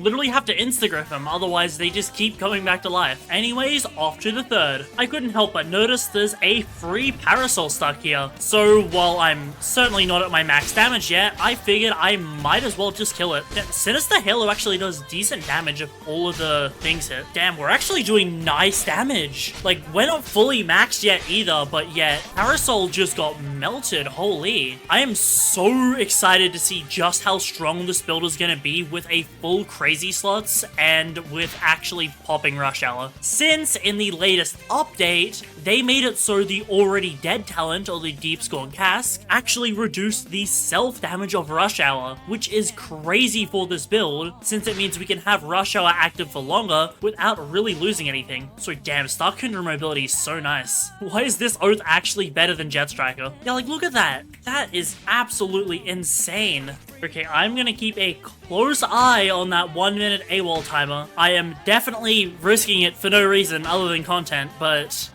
literally have to insta-grip them, otherwise they just keep coming back to life. Anyways, off to the third. I couldn't help but notice there's a free parasol stuck here. So, while I'm certainly not at my max damage yet, I figured I might as well just kill it. Sinister Halo actually does decent damage if all of the things hit. Damn, we're actually doing nice damage. Like, we're not fully maxed yet either, but yet, Parasol just got melted. Holy. I am so excited to see just how strong this build is gonna be with a full Crazy Slots and with actually popping Rush Hour. Since in the latest update, they made it so the already dead talent, or the Deep Scorn Cask, actually reduced the self-damage of Rush Hour, which is crazy for this build, since it means we can have Rush Hour active for longer without really losing anything. So damn, Star Kindred mobility is so nice. Why is this oath actually better than Jet Striker? Yeah, like look at that. That is absolutely insane. Okay, I'm gonna keep a close eye on that 1 minute AWOL timer. I am definitely risking it for no reason other than content, but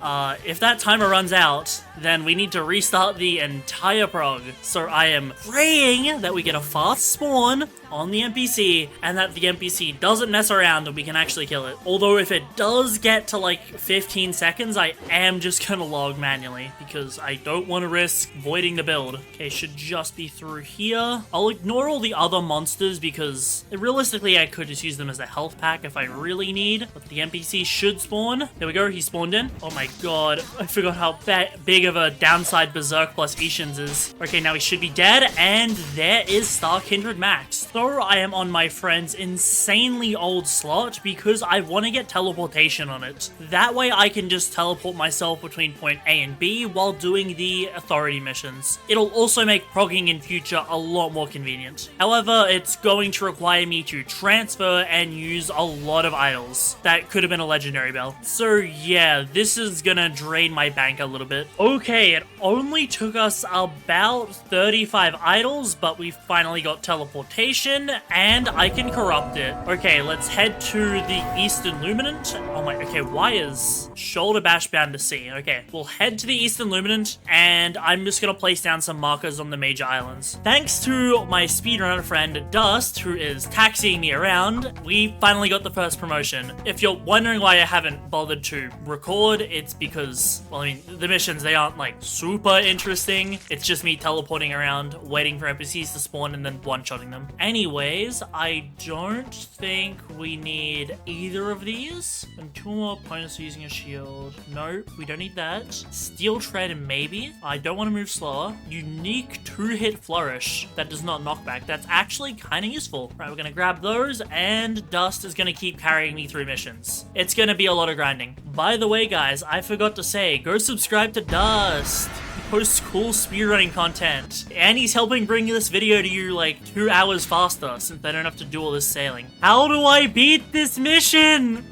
if that timer runs out, then we need to restart the entire prog. So I am praying that we get a fast spawn on the NPC and that the NPC doesn't mess around and we can actually kill it. Although if it does get to like 15 seconds, I am just gonna log manually because I don't want to risk voiding the build. Okay, should just be through here. I'll ignore all the other monsters because realistically I could just use them as a health pack if I really need, but the NPC should spawn. There we go, he spawned in. Oh my god, I forgot how big of a downside Berserk plus Ishins is. Okay, now he should be dead, and there is Star Kindred Max. So I am on my friend's insanely old slot because I want to get teleportation on it. That way I can just teleport myself between point A and B while doing the authority missions. It'll also make progging in future a lot more convenient. However, it's going to require me to transfer and use a lot of idols. That could have been a legendary bell. So yeah, this is gonna drain my bank a little bit. Okay, it only took us about 35 idols, but we finally got teleportation and I can corrupt it. Okay, let's head to the Eastern Luminant. Oh my, okay, why is Shoulder Bash bound to C? Okay, we'll head to the Eastern Luminant and I'm just gonna place down some markers on the major islands. Thanks to my speedrunner friend Dust, who is taxiing me around, we finally got the first promotion. If you're wondering why I haven't bothered to record, it's because, well, I mean, the missions, they aren't like super interesting. It's just me teleporting around, waiting for NPCs to spawn and then one-shotting them. Anyways, I don't think we need either of these. And 2 more opponents using a shield. No, we don't need that. Steel Tread, maybe. I don't want to move slower. Unique 2-hit flourish. That does not knock back. That's actually kind of useful. Right, we're going to grab those, and Dust is going to keep carrying me through missions. It's going to be a lot of grinding. By the way, guys, I forgot to say, go subscribe to Dust. He posts cool speedrunning content, and he's helping bring this video to you like 2 hours faster since I don't have to do all this sailing. How do I beat this mission?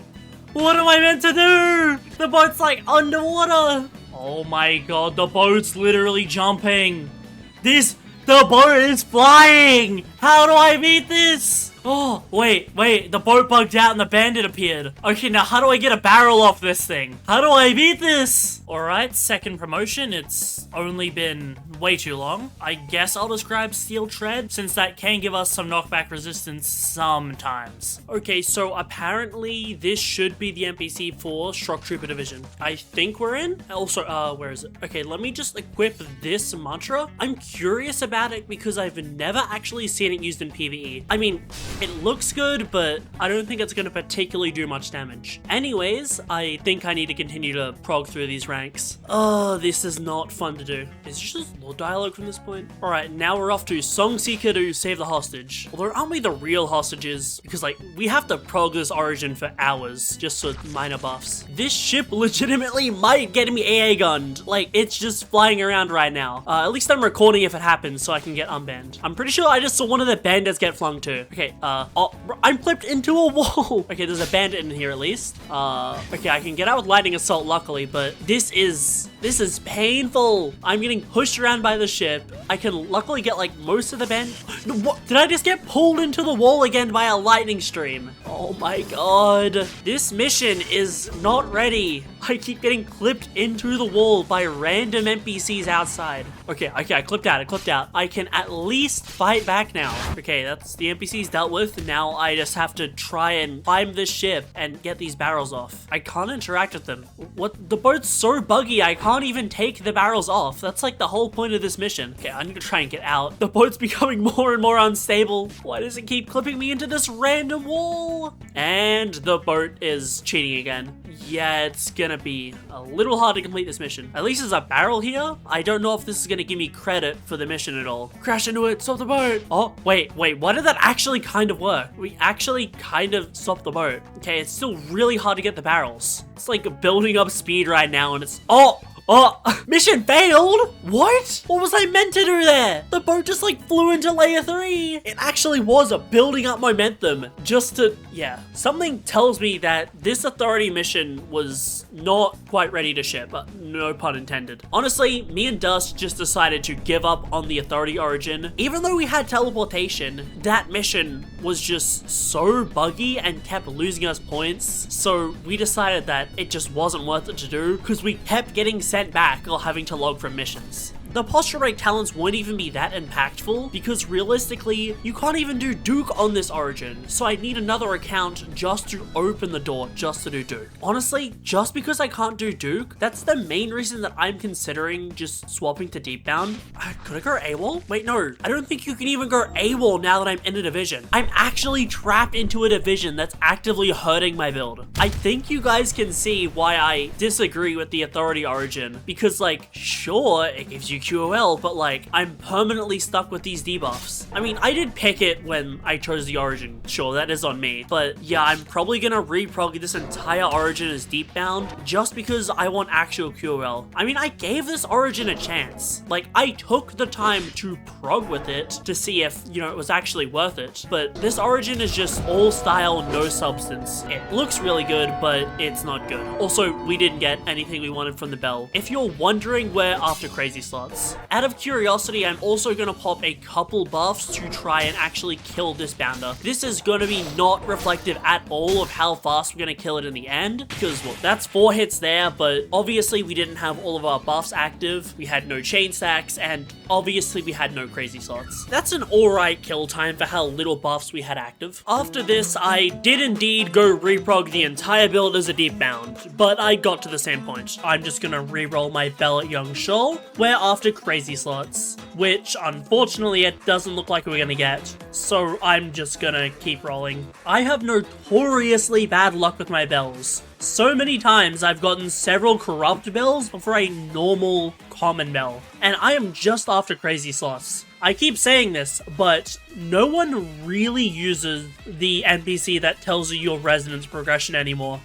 What am I meant to do? The boat's like underwater. Oh my god, the boat's literally jumping. The boat is flying. How do I beat this? Oh, wait, the boat bugged out and the bandit appeared. Okay, now how do I get a barrel off this thing? How do I beat this? Alright, second promotion. It's only been way too long. I guess I'll describe Steel Tread, since that can give us some knockback resistance sometimes. Okay, so apparently this should be the NPC for Shock Trooper Division. I think we're in. Also, where is it? Okay, let me just equip this mantra. I'm curious about it because I've never actually seen it used in PvE. I mean, it looks good, but I don't think it's going to particularly do much damage. Anyways, I think I need to continue to prog through these ranks. Oh, this is not fun to do. Is this just more dialogue from this point? Alright, now we're off to Songseeker to save the hostage. Although, aren't we the real hostages? Because, like, we have to prog this origin for hours, just for minor buffs. This ship legitimately might get me AA gunned. Like, it's just flying around right now. At least I'm recording if it happens so I can get unbanned. I'm pretty sure I just saw one of the bandits get flung too. Okay, oh, I'm flipped into a wall. Okay, there's a bandit in here at least. Okay, I can get out with lightning assault luckily, but this is painful. I'm getting pushed around by the ship. I can luckily get like most of the bandit. What? Did I just get pulled into the wall again by a lightning stream? Oh my god. This mission is not ready. I keep getting clipped into the wall by random NPCs outside. Okay, I clipped out. I can at least fight back now. Okay, that's the NPCs dealt with. Now I just have to try and climb this ship and get these barrels off. I can't interact with them. What? The boat's so buggy, I can't even take the barrels off. That's like the whole point of this mission. Okay, I need to try and get out. The boat's becoming more and more unstable. Why does it keep clipping me into this random wall? And the boat is cheating again. Yeah, it's gonna be a little hard to complete this mission. At least there's a barrel here. I don't know if this is gonna give me credit for the mission at all. Crash into it, stop the boat. Oh, wait, why did that actually kind of work? We actually kind of stopped the boat. Okay, it's still really hard to get the barrels. It's like building up speed right now and it's, oh, mission failed? What? What was I meant to do there? The boat just like flew into layer 3. It actually was a building up momentum just to, yeah. Something tells me that this authority mission was not quite ready to ship, but no pun intended. Honestly, me and Dust just decided to give up on the authority origin. Even though we had teleportation, that mission was just so buggy and kept losing us points. So we decided that it just wasn't worth it to do because we kept getting sent back or having to log from missions. The posture break talents won't even be that impactful because realistically, you can't even do Duke on this origin, so I'd need another account just to open the door just to do Duke. Honestly, just because I can't do Duke, that's the main reason that I'm considering just swapping to Deepbound. Could I go AWOL? Wait, no, I don't think you can even go AWOL now that I'm in a division. I'm actually trapped into a division that's actively hurting my build. I think you guys can see why I disagree with the Authority origin, because like, sure, it gives you QOL, but like, I'm permanently stuck with these debuffs. I mean, I did pick it when I chose the origin, sure, that is on me, but yeah, I'm probably gonna reprog this entire origin as Deepbound just because I want actual QOL. I mean, I gave this origin a chance. Like, I took the time to prog with it to see if, you know, it was actually worth it, but this origin is just all style, no substance. It looks really good, but it's not good. Also, we didn't get anything we wanted from the bell. If you're wondering, we're after crazy slots. Out of curiosity, I'm also gonna pop a couple buffs to try and actually kill this bounder. This is gonna be not reflective at all of how fast we're gonna kill it in the end, because, well, that's 4 hits there, but obviously we didn't have all of our buffs active, we had no chain stacks, and obviously we had no crazy slots. That's an alright kill time for how little buffs we had active. After this, I did indeed go reprog the entire build as a Deepbound, but I got to the same point. I'm just gonna reroll my Bell at Young Shoal, where after crazy slots, which unfortunately it doesn't look like we're gonna get, so I'm just gonna keep rolling. I have notoriously bad luck with my bells. So many times I've gotten several corrupt bells for a normal common bell, and I am just after crazy slots. I keep saying this, but no one really uses the NPC that tells you your resonance progression anymore.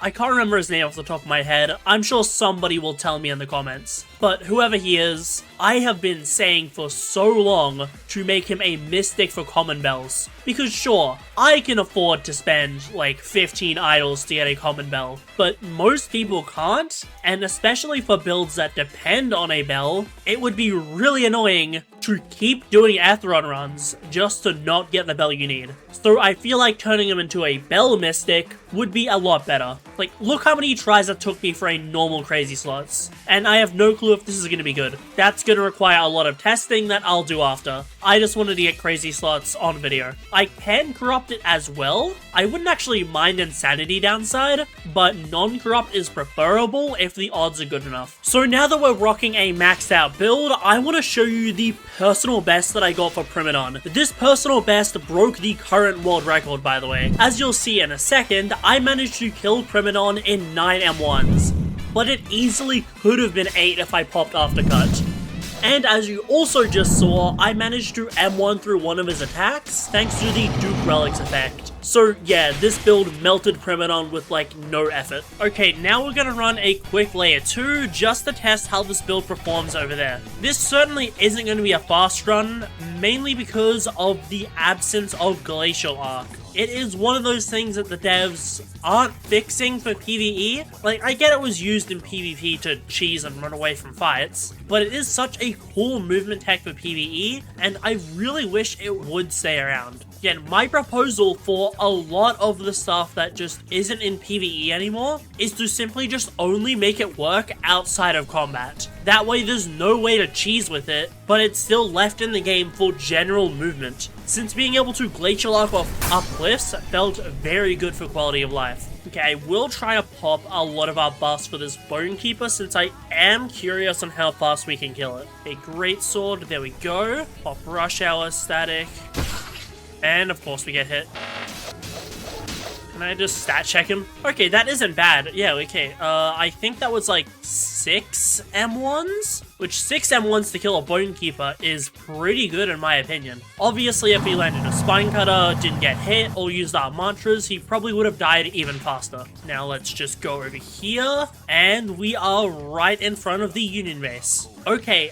I can't remember his name off the top of my head. I'm sure somebody will tell me in the comments. But whoever he is, I have been saying for so long to make him a mystic for common bells. Because sure, I can afford to spend like 15 idols to get a common bell, but most people can't, and especially for builds that depend on a bell, it would be really annoying to keep doing Atheron runs just to not get the bell you need. So I feel like turning him into a bell mystic would be a lot better. Like, look how many tries it took me for a normal crazy slots, and I have no clue if this is going to be good. That's going to require a lot of testing that I'll do after. I just wanted to get crazy slots on video. I can corrupt it as well. I wouldn't actually mind Insanity downside, but non-corrupt is preferable if the odds are good enough. So now that we're rocking a maxed out build, I want to show you the personal best that I got for Primadon. This personal best broke the current world record, by the way. As you'll see in a second, I managed to kill Primadon in 9 M1s, but it easily could have been 8 if I popped Aftercut. And as you also just saw, I managed to M1 through one of his attacks thanks to the Duke Relics effect. So yeah, this build melted Primadon with like no effort. Okay, now we're gonna run a quick layer 2 just to test how this build performs over there. This certainly isn't gonna be a fast run, mainly because of the absence of Glacial Arc. It is one of those things that the devs aren't fixing for PvE. Like, I get it was used in PvP to cheese and run away from fights, but it is such a cool movement tech for PvE, and I really wish it would stay around. Again, my proposal for a lot of the stuff that just isn't in PvE anymore is to simply just only make it work outside of combat. That way there's no way to cheese with it, but it's still left in the game for general movement, since being able to glacial arc off up cliffs felt very good for quality of life. Okay, I will try to pop a lot of our buffs for this Bonekeeper since I am curious on how fast we can kill it. A great sword, there we go. Pop Rush Hour, static. And of course we get hit. Can I just stat check him? Okay, that isn't bad. Yeah, okay. I think that was like 6 M1s? Which 6 M1s to kill a Bonekeeper is pretty good in my opinion. Obviously, if he landed a Spine Cutter, didn't get hit, or used our mantras, he probably would have died even faster. Now let's just go over here, and we are right in front of the Union base. Okay,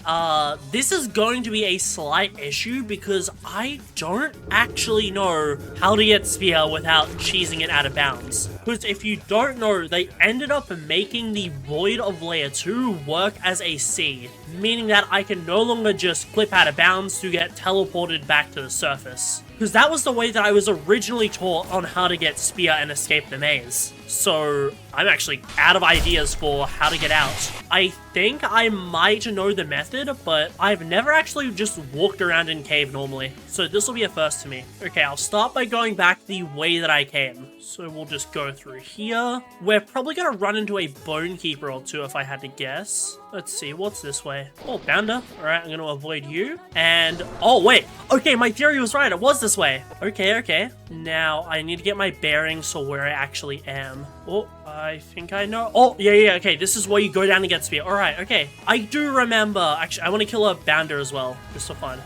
this is going to be a slight issue because I don't actually know how to get Spear without cheesing it out of bounds. Because if you don't know, they ended up making the Void of Layer 2 work as a C. meaning that I can no longer just clip out of bounds to get teleported back to the surface. Because that was the way that I was originally taught on how to get spear and escape the maze. So I'm actually out of ideas for how to get out. I think I might know the method, but I've never actually just walked around in cave normally. So this will be a first to me. Okay, I'll start by going back the way that I came. So we'll just go through here. We're probably gonna run into a bone keeper or two if I had to guess. Let's see, what's this way? Oh, Bounder. Alright, I'm gonna avoid you. And, oh wait. Okay, my theory was right, it was this way. Okay. Now, I need to get my bearings for where I actually am. Oh, I think I know. Oh, yeah, okay, this is where you go down and get spear. Alright, okay. I do remember. Actually, I want to kill a Bounder as well, just for fun.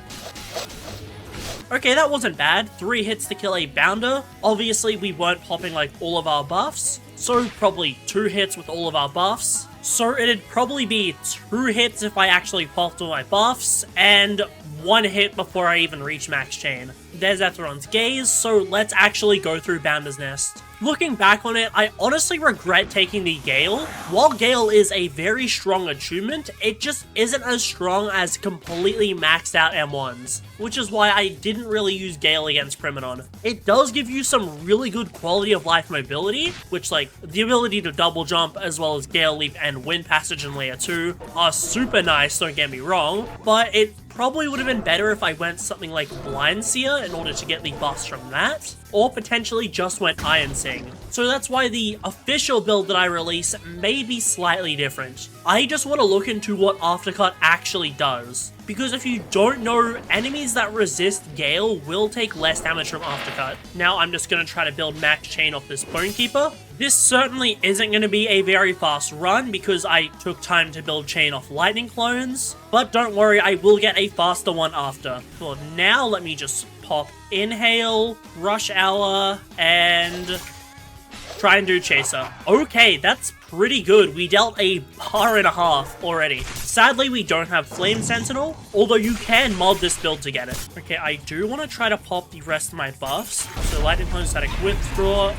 Okay, that wasn't bad. 3 hits to kill a Bounder. Obviously, we weren't popping like all of our buffs, so probably 2 hits with all of our buffs. So it'd probably be 2 hits if I actually popped all my buffs, and 1 hit before I even reach max chain. There's Etheron's Gaze, so let's actually go through Bounder's Nest. Looking back on it, I honestly regret taking the Gale. While Gale is a very strong attunement, it just isn't as strong as completely maxed out M1s, which is why I didn't really use Gale against Primonon. It does give you some really good quality of life mobility, which like the ability to double jump as well as Gale Leap and Wind Passage in Layer 2 are super nice, don't get me wrong, but it probably would have been better if I went something like Blind Seer in order to get the buffs from that, or potentially just went Iron Sing. So that's why the official build that I release may be slightly different. I just want to look into what Aftercut actually does, because if you don't know, enemies that resist Gale will take less damage from Aftercut. Now I'm just going to try to build max chain off this Bonekeeper. This certainly isn't going to be a very fast run because I took time to build chain off lightning clones, but don't worry, I will get a faster one after. For now, let me just pop Inhale, Rush Hour, and try and do Chaser. Okay, that's pretty good. We dealt a bar and a half already. Sadly, we don't have Flame Sentinel, although you can mod this build to get it. Okay, I do want to try to pop the rest of my buffs. So Lightning Clone, Static Withdraw.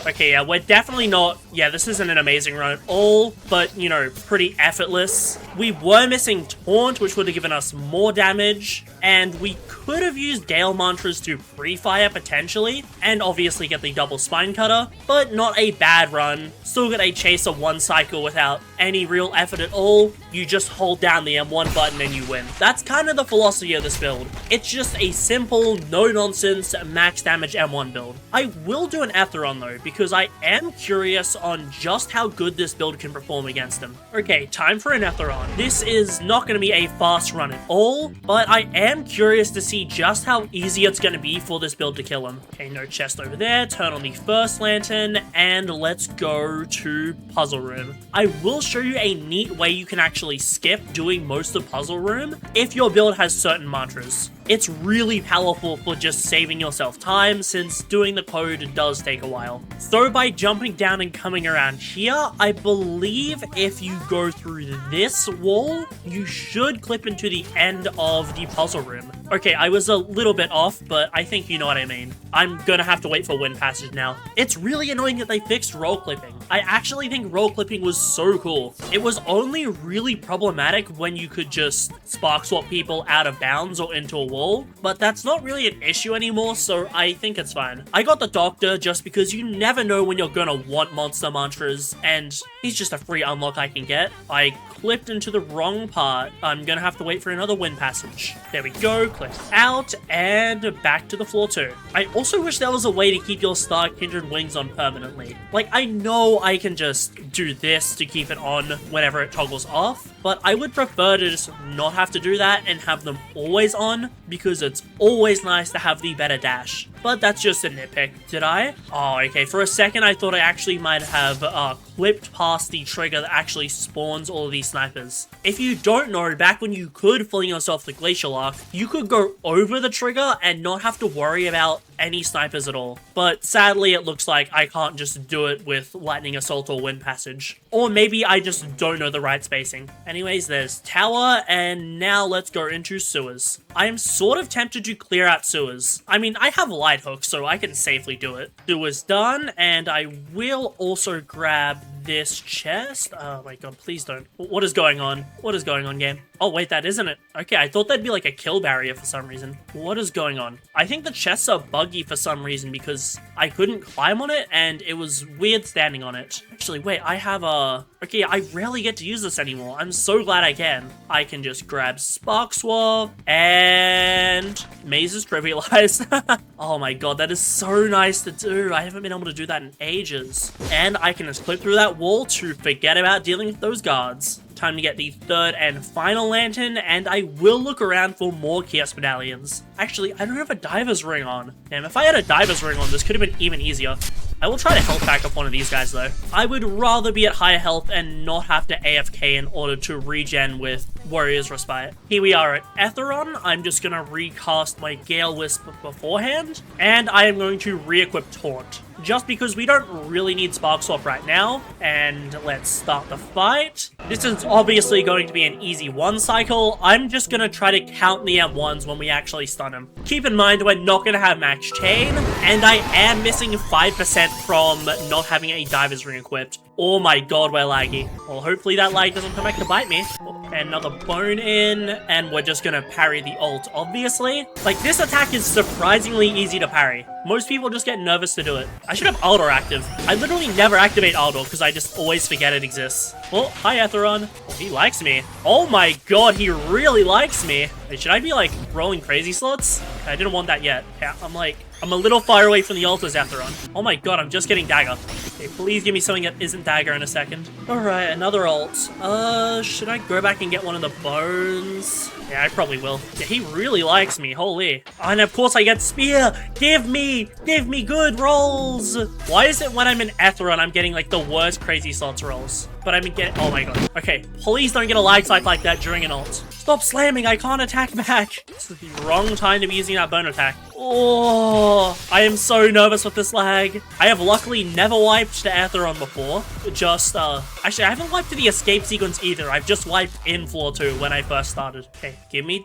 Okay, yeah, we're definitely not... Yeah, this isn't an amazing run at all, but, you know, pretty effortless. We were missing Taunt, which would have given us more damage, and we could have used Gale Mantras to pre-fire potentially, and obviously get the double Spine Cutter, but not a bad run. Still get a Chaser 1 cycle without any real effort at all. You just hold down the M1 button and you win. That's kind of the philosophy of this build. It's just a simple, no-nonsense, max damage M1 build. I will do an Atheron though, because I am curious on just how good this build can perform against him. Okay, time for an Atheron. This is not going to be a fast run at all, but I am curious to see just how easy it's going to be for this build to kill him. Okay, no chest over there, turn on the first lantern, and let's go to Puzzle Room. I will show you a neat way you can actually skip doing most of Puzzle Room if your build has certain mantras. It's really powerful for just saving yourself time, since doing the code does take a while. So by jumping down and coming around here, I believe if you go through this wall, you should clip into the end of the puzzle room. Okay, I was a little bit off, but I think you know what I mean. I'm gonna have to wait for Wind Passage now. It's really annoying that they fixed roll clipping. I actually think roll clipping was so cool. It was only really problematic when you could just spark swap people out of bounds or into a wall, but that's not really an issue anymore, so I think it's fine. I got the Doctor just because you never know when you're gonna want monster mantras, and he's just a free unlock I can get. I clipped into the wrong part. I'm gonna have to wait for another Wind Passage. There we go, clip out, and back to the floor 2. I also wish there was a way to keep your Star Kindred wings on permanently. Like, I know I can just do this to keep it on whenever it toggles off, but I would prefer to just not have to do that and have them always on, because it's always nice to have the better dash. But that's just a nitpick. Did I? Oh, okay. For a second, I thought I actually might have clipped past the trigger that actually spawns all of these snipers. If you don't know, back when you could fling yourself the Glacial Arc, you could go over the trigger and not have to worry about any snipers at all. But sadly, it looks like I can't just do it with Lightning Assault or Wind Passage. Or maybe I just don't know the right spacing. Anyways, there's Tower, and now let's go into Sewers. I am sort of tempted to clear out Sewers. I mean, I have Light Hook, so I can safely do it. Sewers done, and I will also grab this chest. Oh my god, please don't. What is going on? What is going on, game? Oh wait, that isn't it. Okay, I thought that'd be like a kill barrier for some reason. What is going on? I think the chests are buggy for some reason because I couldn't climb on it and it was weird standing on it. Actually, wait, I have a... Okay, I rarely get to use this anymore. I'm so glad I can. I can just grab Spark Swap and... Maze is trivialized. Oh my god, that is so nice to do. I haven't been able to do that in ages. And I can just clip through that wall to forget about dealing with those guards. Time to get the third and final lantern, and I will look around for more kiosk medallions. Actually, I don't have a diver's ring on. Damn, if I had a diver's ring on, this could have been even easier. I will try to health back up one of these guys though. I would rather be at higher health and not have to AFK in order to regen with Warrior's Respite. Here we are at Etheron. I'm just gonna recast my Gale Wisp beforehand, and I am going to re-equip Taunt. Just because we don't really need Spark Swap right now, and let's start the fight. This is obviously going to be an easy one cycle. I'm just gonna try to count the M1s when we actually stun him. Keep in mind, we're not gonna have max chain, and I am missing 5% from not having a Diver's Ring equipped. Oh my god, we're laggy. Well, hopefully that lag doesn't come back to bite me. And another bone in, and we're just gonna parry the ult, obviously. Like, this attack is surprisingly easy to parry. Most people just get nervous to do it. I should have Aldor active. I literally never activate Aldor because I just always forget it exists. Well, hi Etheron. Oh, he likes me. Oh my god, he really likes me. Wait, should I be like rolling crazy slots? I didn't want that yet. Yeah, I'm a little far away from the altars, Etheron. Oh my god, I'm just getting dagger. Okay, please give me something that isn't dagger in a second. Alright, another ult. Should I go back and get one of the bones? Yeah, I probably will. Yeah, he really likes me, holy. And of course I get spear! Give me good rolls! Why is it when I'm in Etheron, I'm getting like the worst crazy slots rolls? But I'm getting, oh my god. Okay, please don't get a lag spike like that during an ult. Stop slamming, I can't attack back. This is the wrong time to be using that bone attack. Oh, I am so nervous with this lag. I have luckily never wiped to Etheron before. Just, actually, I haven't wiped to the escape sequence either. I've just wiped in floor 2 when I first started. Okay,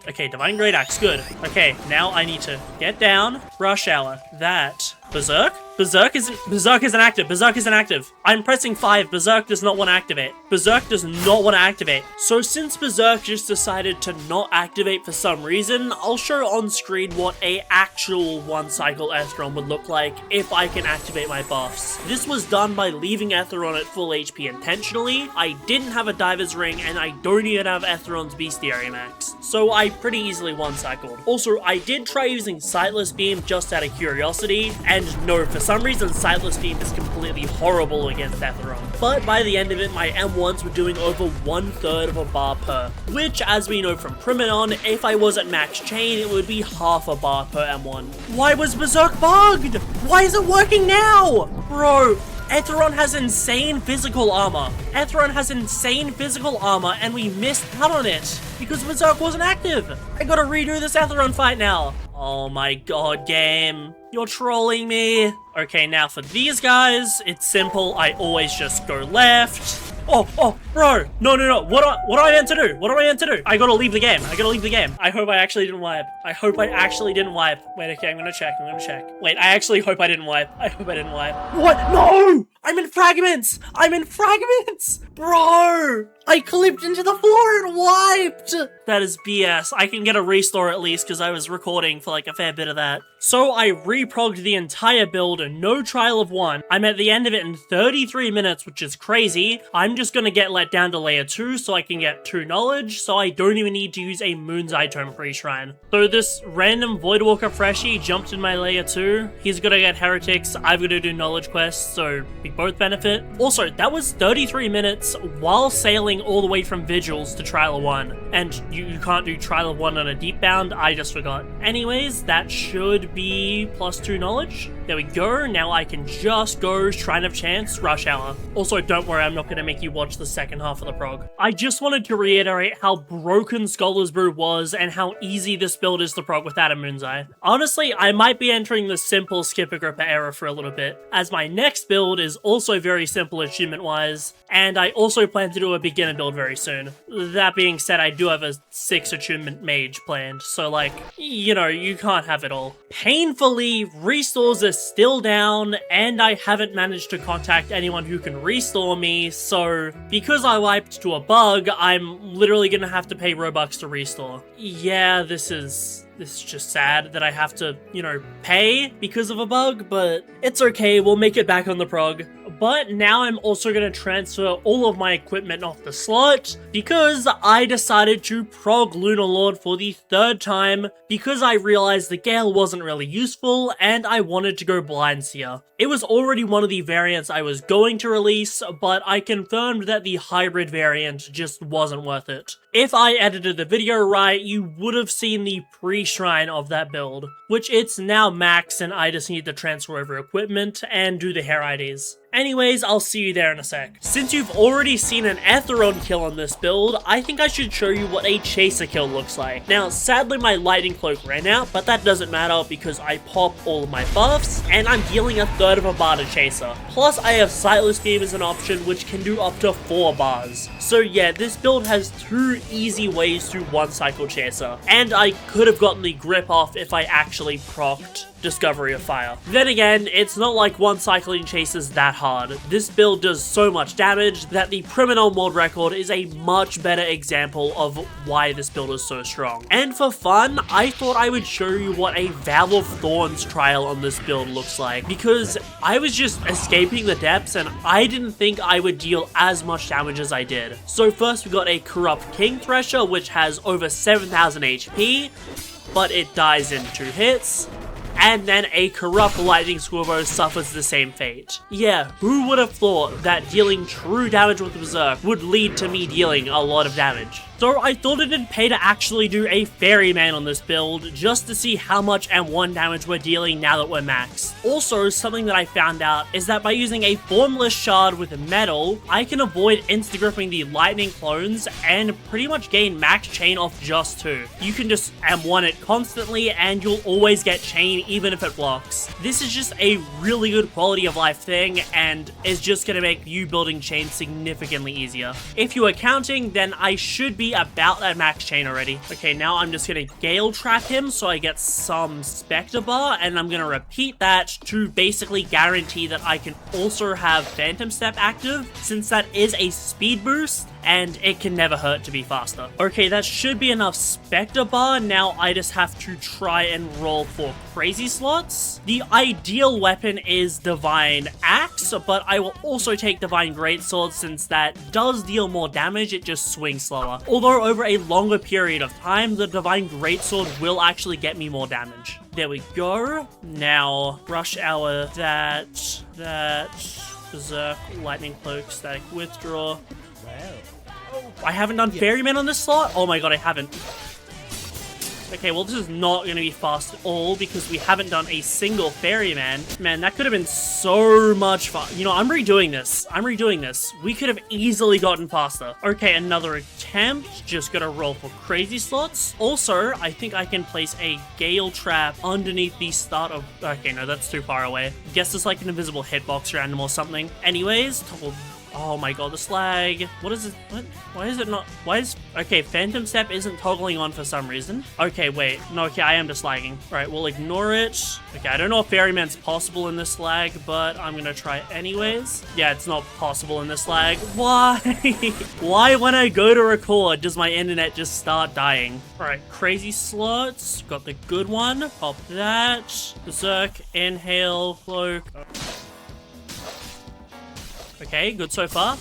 okay, Divine Great Axe, good. Okay, now I need to get down, Rush Hour, that. Berserk? Berserk isn't active. I'm pressing 5. Berserk does not want to activate. Berserk does not want to activate. So since Berserk just decided to not activate for some reason, I'll show on screen what a actual one cycle Etheron would look like if I can activate my buffs. This was done by leaving Etheron at full HP intentionally. I didn't have a Diver's Ring, and I don't even have Etheron's Bestiary Max. So I pretty easily one cycled. Also, I did try using Sightless Beam just out of curiosity, and no, for some reason Sightless Beam is completely horrible against Etheron. But by the end of it, my M1s were doing over 1/3 of a bar per, which as we know from Primonon, if I was at max chain, it would be half a bar per M1. Why was Berserk bugged? Why is it working now? Bro, Etheron has insane physical armor. And we missed out on it because Berserk wasn't active. I gotta redo this Etheron fight now. Oh my god, game. You're trolling me. Okay, now for these guys, it's simple. I always just go left. Oh, bro. No. What do I meant to do? I gotta leave the game. I hope I actually didn't wipe. Wait, okay, I'm gonna check. Wait, I actually hope I didn't wipe. What? No! I'm in fragments! Bro! I clipped into the floor and wiped! That is BS. I can get a restore at least because I was recording for like a fair bit of that. So I reprogged the entire build, no trial of 1. I'm at the end of it in 33 minutes, which is crazy. I'm just gonna get let down to layer 2 so I can get 2 knowledge, so I don't even need to use a Moon's Eye Tome pre-shrine. So this random Voidwalker freshie jumped in my layer 2. He's gonna get heretics, I've gotta do knowledge quests, so we both benefit. Also, that was 33 minutes while sailing all the way from Vigils to Trial of 1. And you can't do Trial of 1 on a deep bound, I just forgot. Anyways, that should be +2 knowledge. There we go, now I can just go Shrine of Chance, Rush Hour. Also, don't worry, I'm not gonna make you watch the second half of the prog. I just wanted to reiterate how broken Scholar's Brew was and how easy this build is to prog without a Moon's Eye. Honestly, I might be entering the simple skip Agrippa era for a little bit, as my next build is also very simple achievement-wise, and I also plan to do a beginner gonna build very soon. That being said, I do have a 6 attunement mage planned, so like, you know, you can't have it all. Painfully, restores are still down, and I haven't managed to contact anyone who can restore me, so because I wiped to a bug, I'm literally gonna have to pay Robux to restore. Yeah, this is just sad that I have to, you know, pay because of a bug, but it's okay, we'll make it back on the prog. But now I'm also going to transfer all of my equipment off the slot because I decided to prog Lunar Lord for the 3rd time because I realized the Gale wasn't really useful and I wanted to go Blind Seer. It was already one of the variants I was going to release, but I confirmed that the hybrid variant just wasn't worth it. If I edited the video right, you would have seen the pre-shrine of that build, which it's now max and I just need to transfer over equipment and do the hair IDs. Anyways, I'll see you there in a sec. Since you've already seen an Etheron kill on this build, I think I should show you what a Chaser kill looks like. Now, sadly my Lightning Cloak ran out, but that doesn't matter because I pop all of my buffs, and I'm dealing a 1/3 of a bar to Chaser. Plus, I have Sightless Beam as an option, which can do up to 4 bars. So yeah, this build has 2 easy ways to one-cycle Chaser, and I could have gotten the grip off if I actually procced Discovery of Fire. Then again, it's not like one-cycling Chaser's that hard. This build does so much damage that the Priminal World Record is a much better example of why this build is so strong. And for fun, I thought I would show you what a Vow of Thorns trial on this build looks like, because I was just escaping the depths and I didn't think I would deal as much damage as I did. So first we got a Corrupt King Thresher, which has over 7,000 HP, but it dies in 2 hits. And then a Corrupt Lightning Squirbo suffers the same fate. Yeah, who would have thought that dealing true damage with Berserk would lead to me dealing a lot of damage? So I thought it'd pay to actually do a Ferryman on this build, just to see how much M1 damage we're dealing now that we're maxed. Also, something that I found out is that by using a Formless Shard with Metal, I can avoid insta-gripping the Lightning Clones and pretty much gain max chain off just 2. You can just M1 it constantly and you'll always get chain even if it blocks. This is just a really good quality of life thing and is just going to make you building chain significantly easier. If you are counting, then I should be about at max chain already. Okay, now I'm just gonna Gale Trap him so I get some Spectre Bar, and I'm gonna repeat that to basically guarantee that I can also have Phantom Step active, since that is a speed boost and it can never hurt to be faster. Okay, that should be enough Spectre Bar. Now I just have to try and roll for crazy slots. The ideal weapon is Divine Axe, but I will also take Divine Greatsword since that does deal more damage, it just swings slower. Although over a longer period of time, the Divine Greatsword will actually get me more damage. There we go. Now, Rush Hour, that, Berserk, Lightning Cloak, Static Withdraw. I haven't done Ferryman on this slot? Oh my god, I haven't. Okay, well this is not going to be fast at all because we haven't done a single Ferryman. Man, that could have been so much fun. You know, I'm redoing this. We could have easily gotten faster. Okay, another attempt. Just gonna roll for crazy slots. Also, I think I can place a Gale Trap underneath the start of... Okay, no, that's too far away. Guess it's like an invisible hitbox random or something. Anyways, toggle... Oh my god, the slag. What is it? What? Why is it not? Why is... Okay, Phantom Step isn't toggling on for some reason. Okay, wait. No, okay, I am just lagging. Alright, we'll ignore it. Okay, I don't know if Ferryman's possible in this lag, but I'm gonna try anyways. Yeah, it's not possible in this lag. Why? Why when I go to record does my internet just start dying? Alright, crazy slots. Got the good one. Pop that. Berserk, inhale, cloak. Okay, good so far.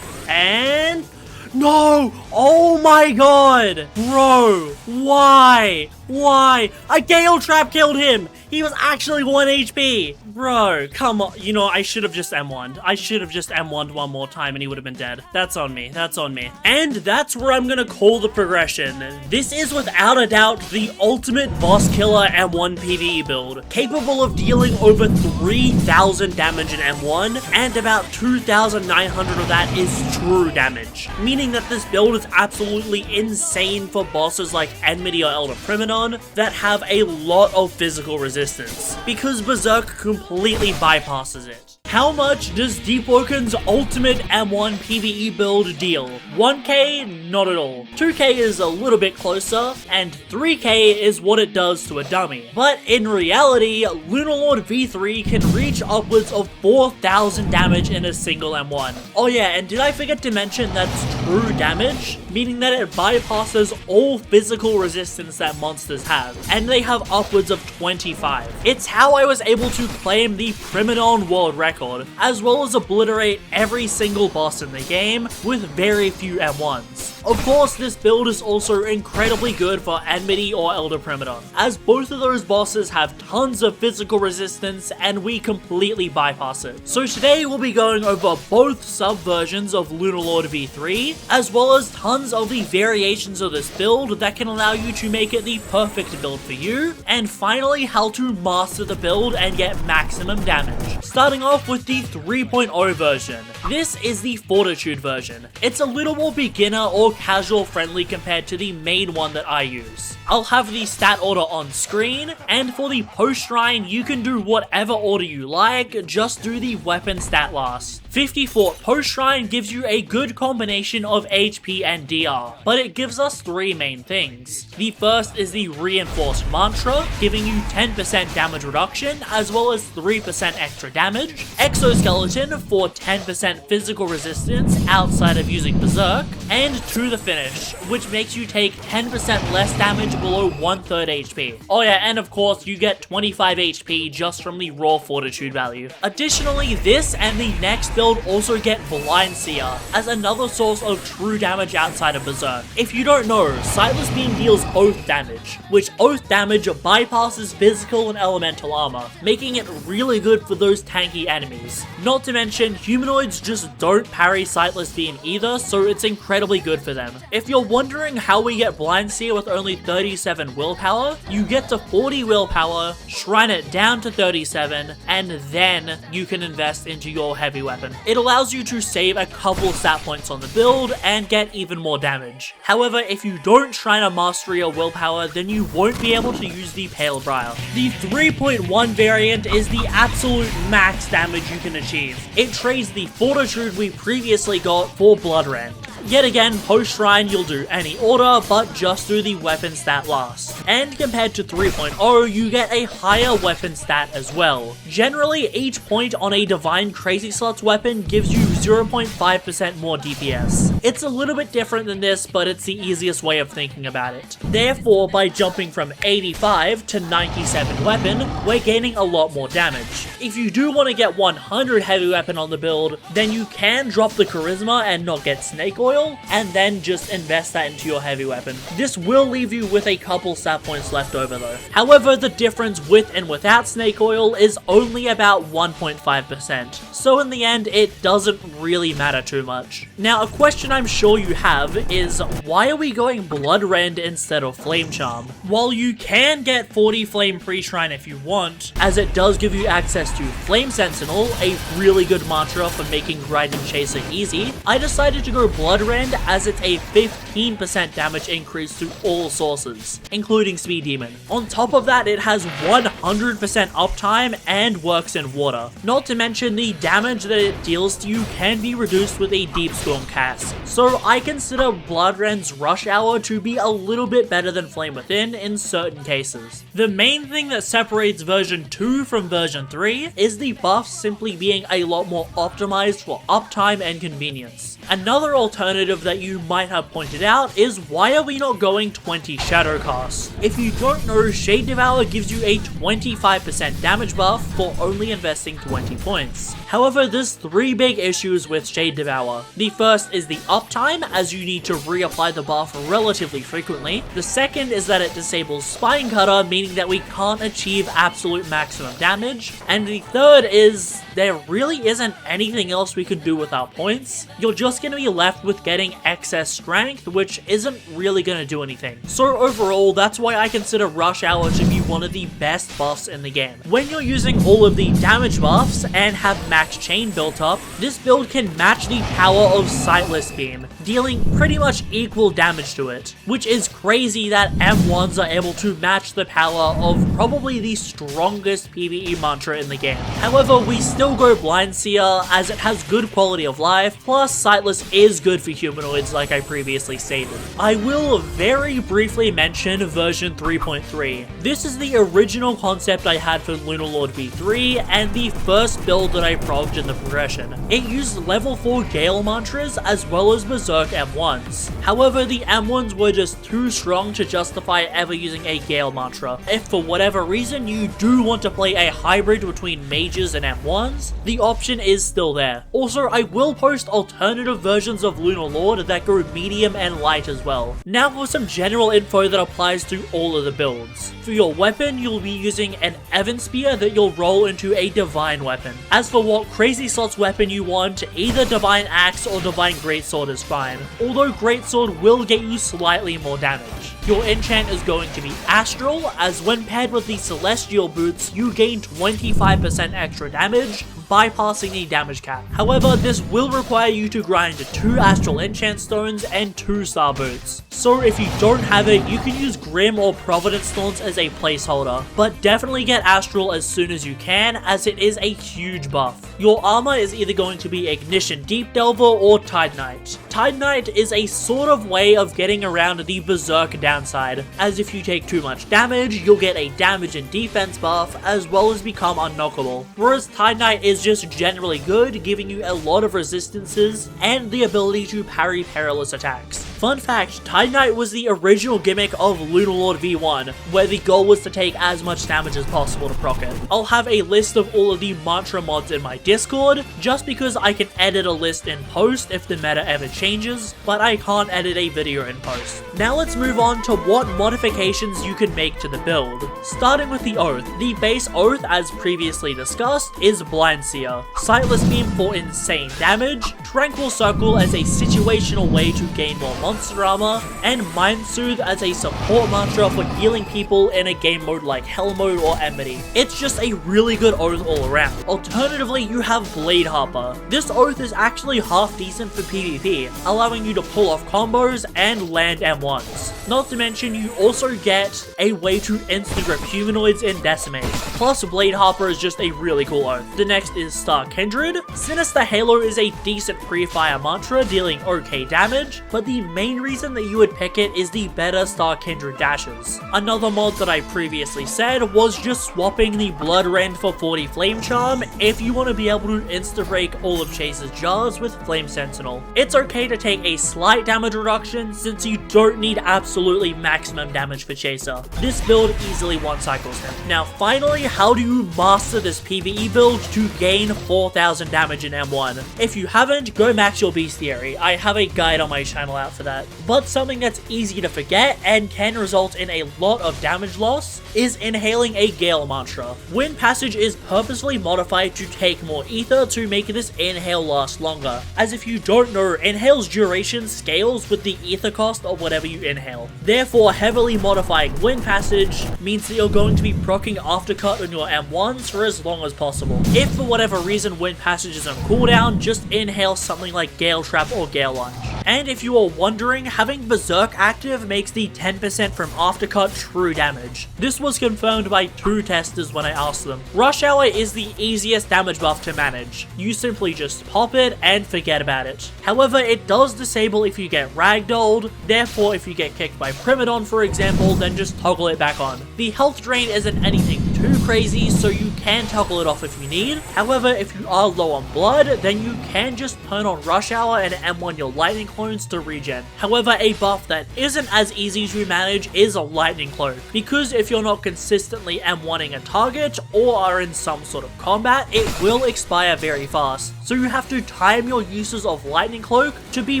And... No! Oh my god! Bro, why? Why? A Gale Trap killed him! He was actually 1 HP! Bro, come on. You know, I should have just M1'd. I should have just M1'd one more time and he would have been dead. That's on me. That's on me. And that's where I'm gonna call the progression. This is without a doubt the ultimate boss killer M1 PvE build, capable of dealing over 3,000 damage in M1, and about 2,900 of that is true damage. Meaning that this build is absolutely insane for bosses like Enmity or Elder Primonon that have a lot of physical resistance, because Berserk completely bypasses it. How much does Deepwoken's ultimate M1 PvE build deal? 1k? Not at all. 2k is a little bit closer, and 3k is what it does to a dummy. But in reality, Lunarlord V3 can reach upwards of 4,000 damage in a single M1. Oh yeah, and did I forget to mention that's true damage? Meaning that it bypasses all physical resistance that monsters have, and they have upwards of 25. It's how I was able to claim the Primadon world record, as well as obliterate every single boss in the game with very few M1s. Of course, this build is also incredibly good for Enmity or Elder Primadon, as both of those bosses have tons of physical resistance and we completely bypass it. So today we'll be going over both sub-versions of Lunarlord V3, as well as tons of the variations of this build that can allow you to make it the perfect build for you, and finally how to master the build and get maximum damage. Starting off with the 3.0 version. This is the Fortitude version. It's a little more beginner or casual friendly compared to the main one that I use. I'll have the stat order on screen, and for the post shrine you can do whatever order you like, just do the weapon stat last. 54 post shrine gives you a good combination of HP and DR, but it gives us three main things. The first is the reinforced mantra, giving you 10% damage reduction as well as 3% extra damage, exoskeleton for 10% physical resistance outside of using berserk, and to the finish, which makes you take 10% less damage below 1/3 HP. Oh yeah, and of course you get 25 HP just from the raw fortitude value. Additionally, this and the next build also get Blind Seer as another source of true damage outside of berserk. If you don't know, Sightless Beam deals oath damage, which oath damage bypasses physical and elemental armor, making it really good for those tanky enemies. Not to mention, humanoids just don't parry Sightless Beam either, so it's incredibly good for them. If you're wondering how we get Blind Seer with only 37 willpower, you get to 40 willpower, shrine it down to 37, and then you can invest into your heavy weapon. It allows you to save a couple stat points on the build and get even more damage. However, if you don't shrine a mastery or willpower, then you won't be able to use the Pale Briar. The 3.1 variant is the absolute max damage you can achieve. It trades the Fortitude we previously got for Bloodrend. Yet again, post-shrine you'll do any order, but just do the weapon stat last. And compared to 3.0, you get a higher weapon stat as well. Generally, each point on a Divine Crazy Sluts weapon gives you 0.5% more DPS. It's a little bit different than this, but it's the easiest way of thinking about it. Therefore, by jumping from 85 to 97 weapon, we're gaining a lot more damage. If you do want to get 100 heavy weapon on the build, then you can drop the charisma and not get snake oil, and then just invest that into your heavy weapon. This will leave you with a couple stat points left over though. However, the difference with and without snake oil is only about 1.5%, so in the end it doesn't really matter too much. Now, a question I'm sure you have is, why are we going Bloodrend instead of Flame Charm? While you can get 40 Flame Pre-Shrine if you want, as it does give you access to Flame Sentinel, a really good mantra for making grinding chaser easy, I decided to go Bloodrend as it's a 15% damage increase to all sources, including Speed Demon. On top of that, it has 100% uptime and works in water. Not to mention the damage that it deals to you can be reduced with a Deep Storm cast. So I consider Bloodrend's Rush Hour to be a little bit better than Flame Within in certain cases. The main thing that separates version 2 from version 3 is the buffs simply being a lot more optimized for uptime and convenience. Another alternative that you might have pointed out is, why are we not going 20 Shadowcast? If you don't know, Shade Devour gives you a 25% damage buff for only investing 20 points. However, there's three big issues with Shade Devour. The first is the uptime, as you need to reapply the buff relatively frequently. The second is that it disables Spine Cutter, meaning that we can't achieve absolute maximum damage. And the third is, there really isn't anything else we can do with our points. You're just just going to be left with getting excess strength, which isn't really going to do anything. So overall, that's why I consider Rush Hour to be one of the best buffs in the game. When you're using all of the damage buffs and have max chain built up, this build can match the power of Sightless Beam, dealing pretty much equal damage to it, which is crazy that M1s are able to match the power of probably the strongest PvE mantra in the game. However, we still go Blind Seer as it has good quality of life, plus Sightless is good for humanoids like I previously stated. I will very briefly mention version 3.3. This is the original concept I had for Lunar Lord V3 and the first build that I progged in the progression. It used level 4 Gale mantras as well as Berserk M1s. However, the M1s were just too strong to justify ever using a Gale mantra. If for whatever reason you do want to play a hybrid between mages and M1s, the option is still there. Also, I will post alternative versions of Lunar Lord that go medium and light as well. Now for some general info that applies to all of the builds. For your weapon, you'll be using an Evan Spear that you'll roll into a Divine weapon. As for what Crazy Slots weapon you want, either Divine Axe or Divine Greatsword is fine, although Greatsword will get you slightly more damage. Your enchant is going to be Astral, as when paired with the Celestial Boots, you gain 25% extra damage, bypassing the damage cap. However, this will require you to grind 2 Astral Enchant Stones and 2 Star Boots. So if you don't have it, you can use Grim or Providence Stones as a placeholder, but definitely get Astral as soon as you can, as it is a huge buff. Your armor is either going to be Ignition Deep Delver or Tide Knight. Tide Knight is a sort of way of getting around the Berserk downside, as if you take too much damage, you'll get a damage and defense buff, as well as become unknockable. Whereas Tide Knight is just generally good, giving you a lot of resistances and the ability to parry perilous attacks. Fun fact, Tide Knight was the original gimmick of Lunar Lord V1, where the goal was to take as much damage as possible to proc it. I'll have a list of all of the mantra mods in my Discord, just because I can edit a list in post if the meta ever changes, but I can't edit a video in post. Now let's move on to what modifications you can make to the build. Starting with the Oath. The base Oath, as previously discussed, is Blind Seer, Sightless Beam for insane damage, Tranquil Circle as a situational way to gain more monster armor, and Mind Soothe as a support mantra for healing people in a game mode like Hell Mode or Enmity. It's just a really good Oath all around. Alternatively, you have Blade Harper. This Oath is actually half decent for PvP, allowing you to pull off combos and land M1s. Not to mention, you also get a way to insta-grip humanoids in Decimate. Plus, Blade Harper is just a really cool Oath. The next is Star Kindred. Sinister Halo is a decent pre-fire mantra, dealing okay damage, but the main reason that you would pick it is the better Star Kindred dashes. Another mod that I previously said was just swapping the Blood Rend for 40 Flame Charm if you want to be able to insta-break all of Chase's jars with Flame Sentinel. It's okay to take a slight damage reduction since you don't need absolutely maximum damage for Chaser. This build easily one-cycles him. Now finally, how do you master this PvE build to gain 4000 damage in M1? If you haven't, go max your Bestiary. I have a guide on my channel out for that. But something that's easy to forget and can result in a lot of damage loss is inhaling a Gale mantra. Wind Passage is purposely modified to take more ether to make this inhale last longer. As if you don't know, inhale's duration scales with the ether cost of whatever you inhale. Therefore, heavily modifying Wind Passage means that you're going to be proccing Aftercut on your M1s for as long as possible. If for whatever reason Wind Passage is on cooldown, just inhale something like Gale Trap or Gale Lunge. And if you are wondering, having Berserk active makes the 10% from Aftercut true damage. This was confirmed by 2 testers when I asked them. Rush Hour is the easiest damage buff to manage. You simply just pop it and forget about it. However, it does disable if you get ragdolled, therefore if you get kicked by Primadon for example, then just toggle it back on. The health drain isn't anything too crazy, so you can toggle it off if you need. However, if you are low on blood, then you can just turn on Rush Hour and M1 your Lightning Clones to regen. However, a buff that isn't as easy to manage is a Lightning Cloak, because if you're not consistently M1ing a target or are in some sort of combat, it will expire very fast. So you have to time your uses of Lightning Cloak to be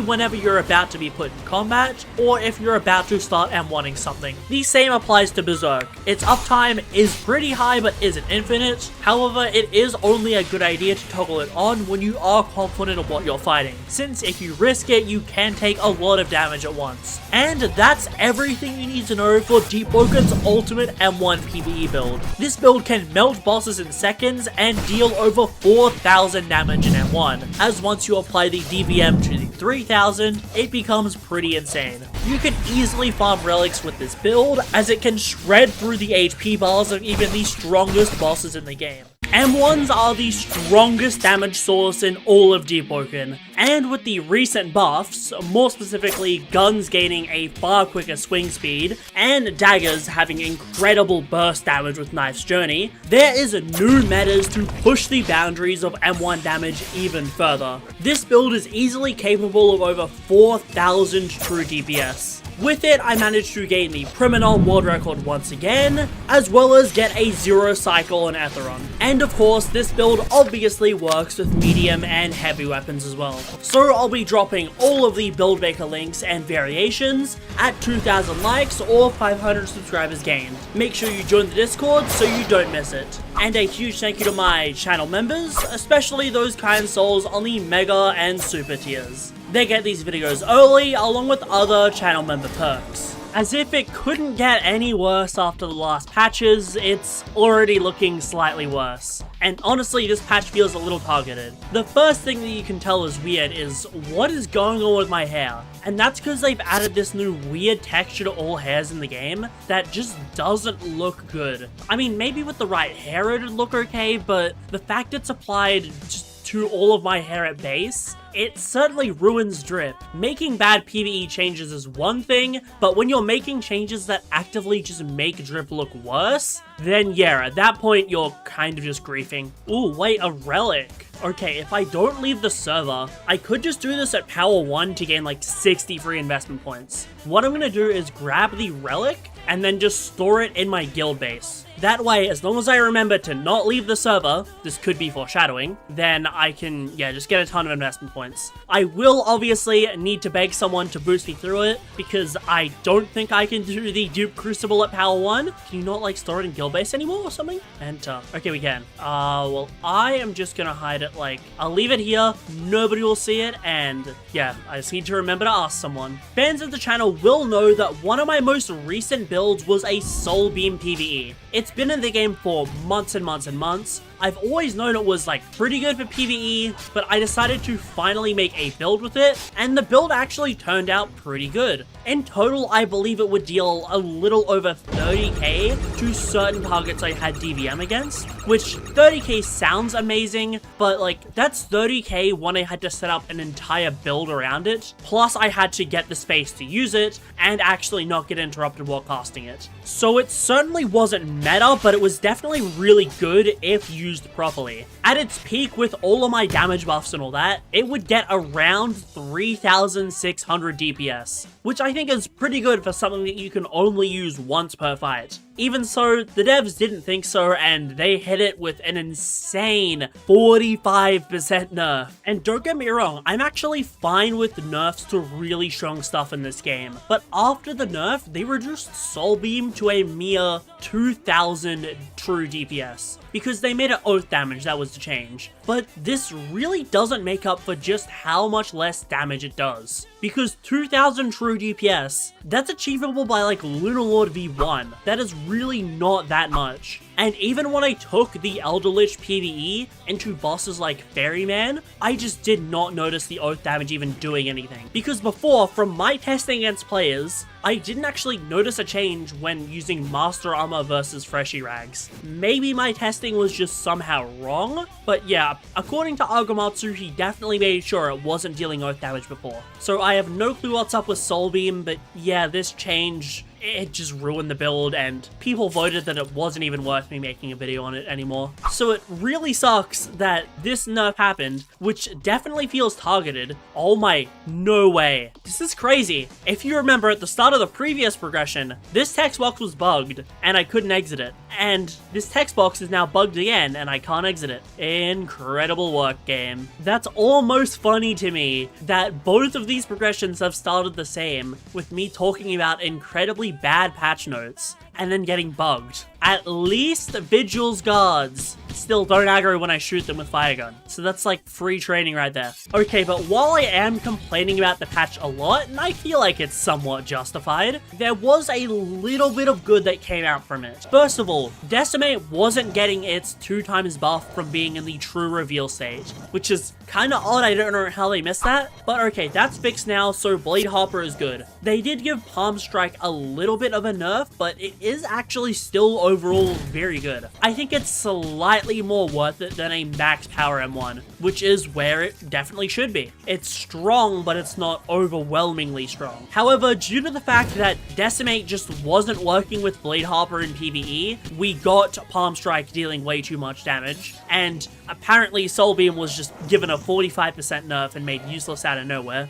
whenever you're about to be put in combat, or if you're about to start M1ing something. The same applies to Berserk. Its uptime is pretty pretty high but isn't infinite. However, it is only a good idea to toggle it on when you are confident of what you're fighting, since if you risk it, you can take a lot of damage at once. And that's everything you need to know for Deepwoken's ultimate M1 PvE build. This build can melt bosses in seconds and deal over 4,000 damage in M1, as once you apply the DVM to the 3,000, it becomes pretty insane. You can easily farm relics with this build, as it can shred through the HP bars of even the strongest bosses in the game. M1s are the strongest damage source in all of Deepwoken, and with the recent buffs, more specifically guns gaining a far quicker swing speed, and daggers having incredible burst damage with Knife's Journey, there is new metas to push the boundaries of M1 damage even further. This build is easily capable of over 4,000 true DPS. With it, I managed to gain the Priminol world record once again, as well as get a 0 cycle on Etheron. And of course, this build obviously works with medium and heavy weapons as well. So I'll be dropping all of the build maker links and variations at 2,000 likes or 500 subscribers gained. Make sure you join the Discord so you don't miss it. And a huge thank you to my channel members, especially those kind souls on the Mega and Super tiers. They get these videos early, along with other channel member perks. As if it couldn't get any worse after the last patches, it's already looking slightly worse. And honestly, this patch feels a little targeted. The first thing that you can tell is weird is what is going on with my hair. And that's because they've added this new weird texture to all hairs in the game that just doesn't look good. I mean, maybe with the right hair it'd look okay, but the fact it's applied just to all of my hair at base, it certainly ruins drip. Making bad PvE changes is one thing, but when you're making changes that actively just make drip look worse, then yeah, at that point you're kind of just griefing. Ooh, wait, a relic. Okay, if I don't leave the server, I could just do this at power 1 to gain like 60 free investment points. What I'm gonna do is grab the relic and then just store it in my guild base. That way, as long as I remember to not leave the server, this could be foreshadowing, then I can, yeah, just get a ton of investment points. I will obviously need to beg someone to boost me through it, because I don't think I can do the Dupe Crucible at power 1. Can you not, like, store it in guild base anymore or something? Enter. Okay, we can. Well, I am just gonna hide it, like, I'll leave it here, nobody will see it, and yeah, I just need to remember to ask someone. Fans of the channel will know that one of my most recent builds was a Soul Beam PvE. It's been in the game for months and months and months. I've always known it was like pretty good for PvE, but I decided to finally make a build with it, and the build actually turned out pretty good. In total, I believe it would deal a little over 30k to certain targets I had DVM against, which 30k sounds amazing, but like that's 30k when I had to set up an entire build around it, plus I had to get the space to use it and actually not get interrupted while casting it. So it certainly wasn't meta, but it was definitely really good if used properly. At its peak, with all of my damage buffs and all that, it would get around 3,600 DPS, which I think is pretty good for something that you can only use once per fight. Even so, the devs didn't think so, and they hit it with an insane 45% nerf. And don't get me wrong, I'm actually fine with nerfs to really strong stuff in this game, but after the nerf, they reduced Soul Beam to a mere 2,000 true DPS, because they made it oath damage that was the change. But this really doesn't make up for just how much less damage it does, because 2,000 true DPS, that's achievable by like Lunarlord v1. That is really not that much. And even when I took the Elder Lich PvE into bosses like Ferryman, I just did not notice the oath damage even doing anything. Because before, from my testing against players, I didn't actually notice a change when using Master Armor versus Freshy Rags. Maybe my testing was just somehow wrong, but yeah, according to Argomatsu, he definitely made sure it wasn't dealing oath damage before. So I have no clue what's up with Soul Beam, but yeah, this change, it just ruined the build, and people voted that it wasn't even worth me making a video on it anymore. So it really sucks that this nerf happened, which definitely feels targeted. Oh my, no way. This is crazy. If you remember, at the start of the previous progression, this text box was bugged, and I couldn't exit it. And this text box is now bugged again, and I can't exit it. Incredible work, game. That's almost funny to me that both of these progressions have started the same, with me talking about incredibly bad patch notes and then getting bugged. at least Vigil's guards still don't aggro when I shoot them with fire gun. So that's like free training right there. Okay, but while I am complaining about the patch a lot, and I feel like it's somewhat justified, there was a little bit of good that came out from it. First of all, Decimate wasn't getting its 2x buff from being in the true reveal stage, which is kind of odd. I don't know how they missed that, but okay, that's fixed now, so Blade Hopper is good. They did give Palm Strike a little bit of a nerf, but it is actually still overall very good. I think it's slightly more worth it than a max power M1, which is where it definitely should be. It's strong, but it's not overwhelmingly strong. However, due to the fact that Decimate just wasn't working with Blade Hopper in PvE, we got Palm Strike dealing way too much damage, and apparently Soul Beam was just given a 45% nerf and made useless out of nowhere.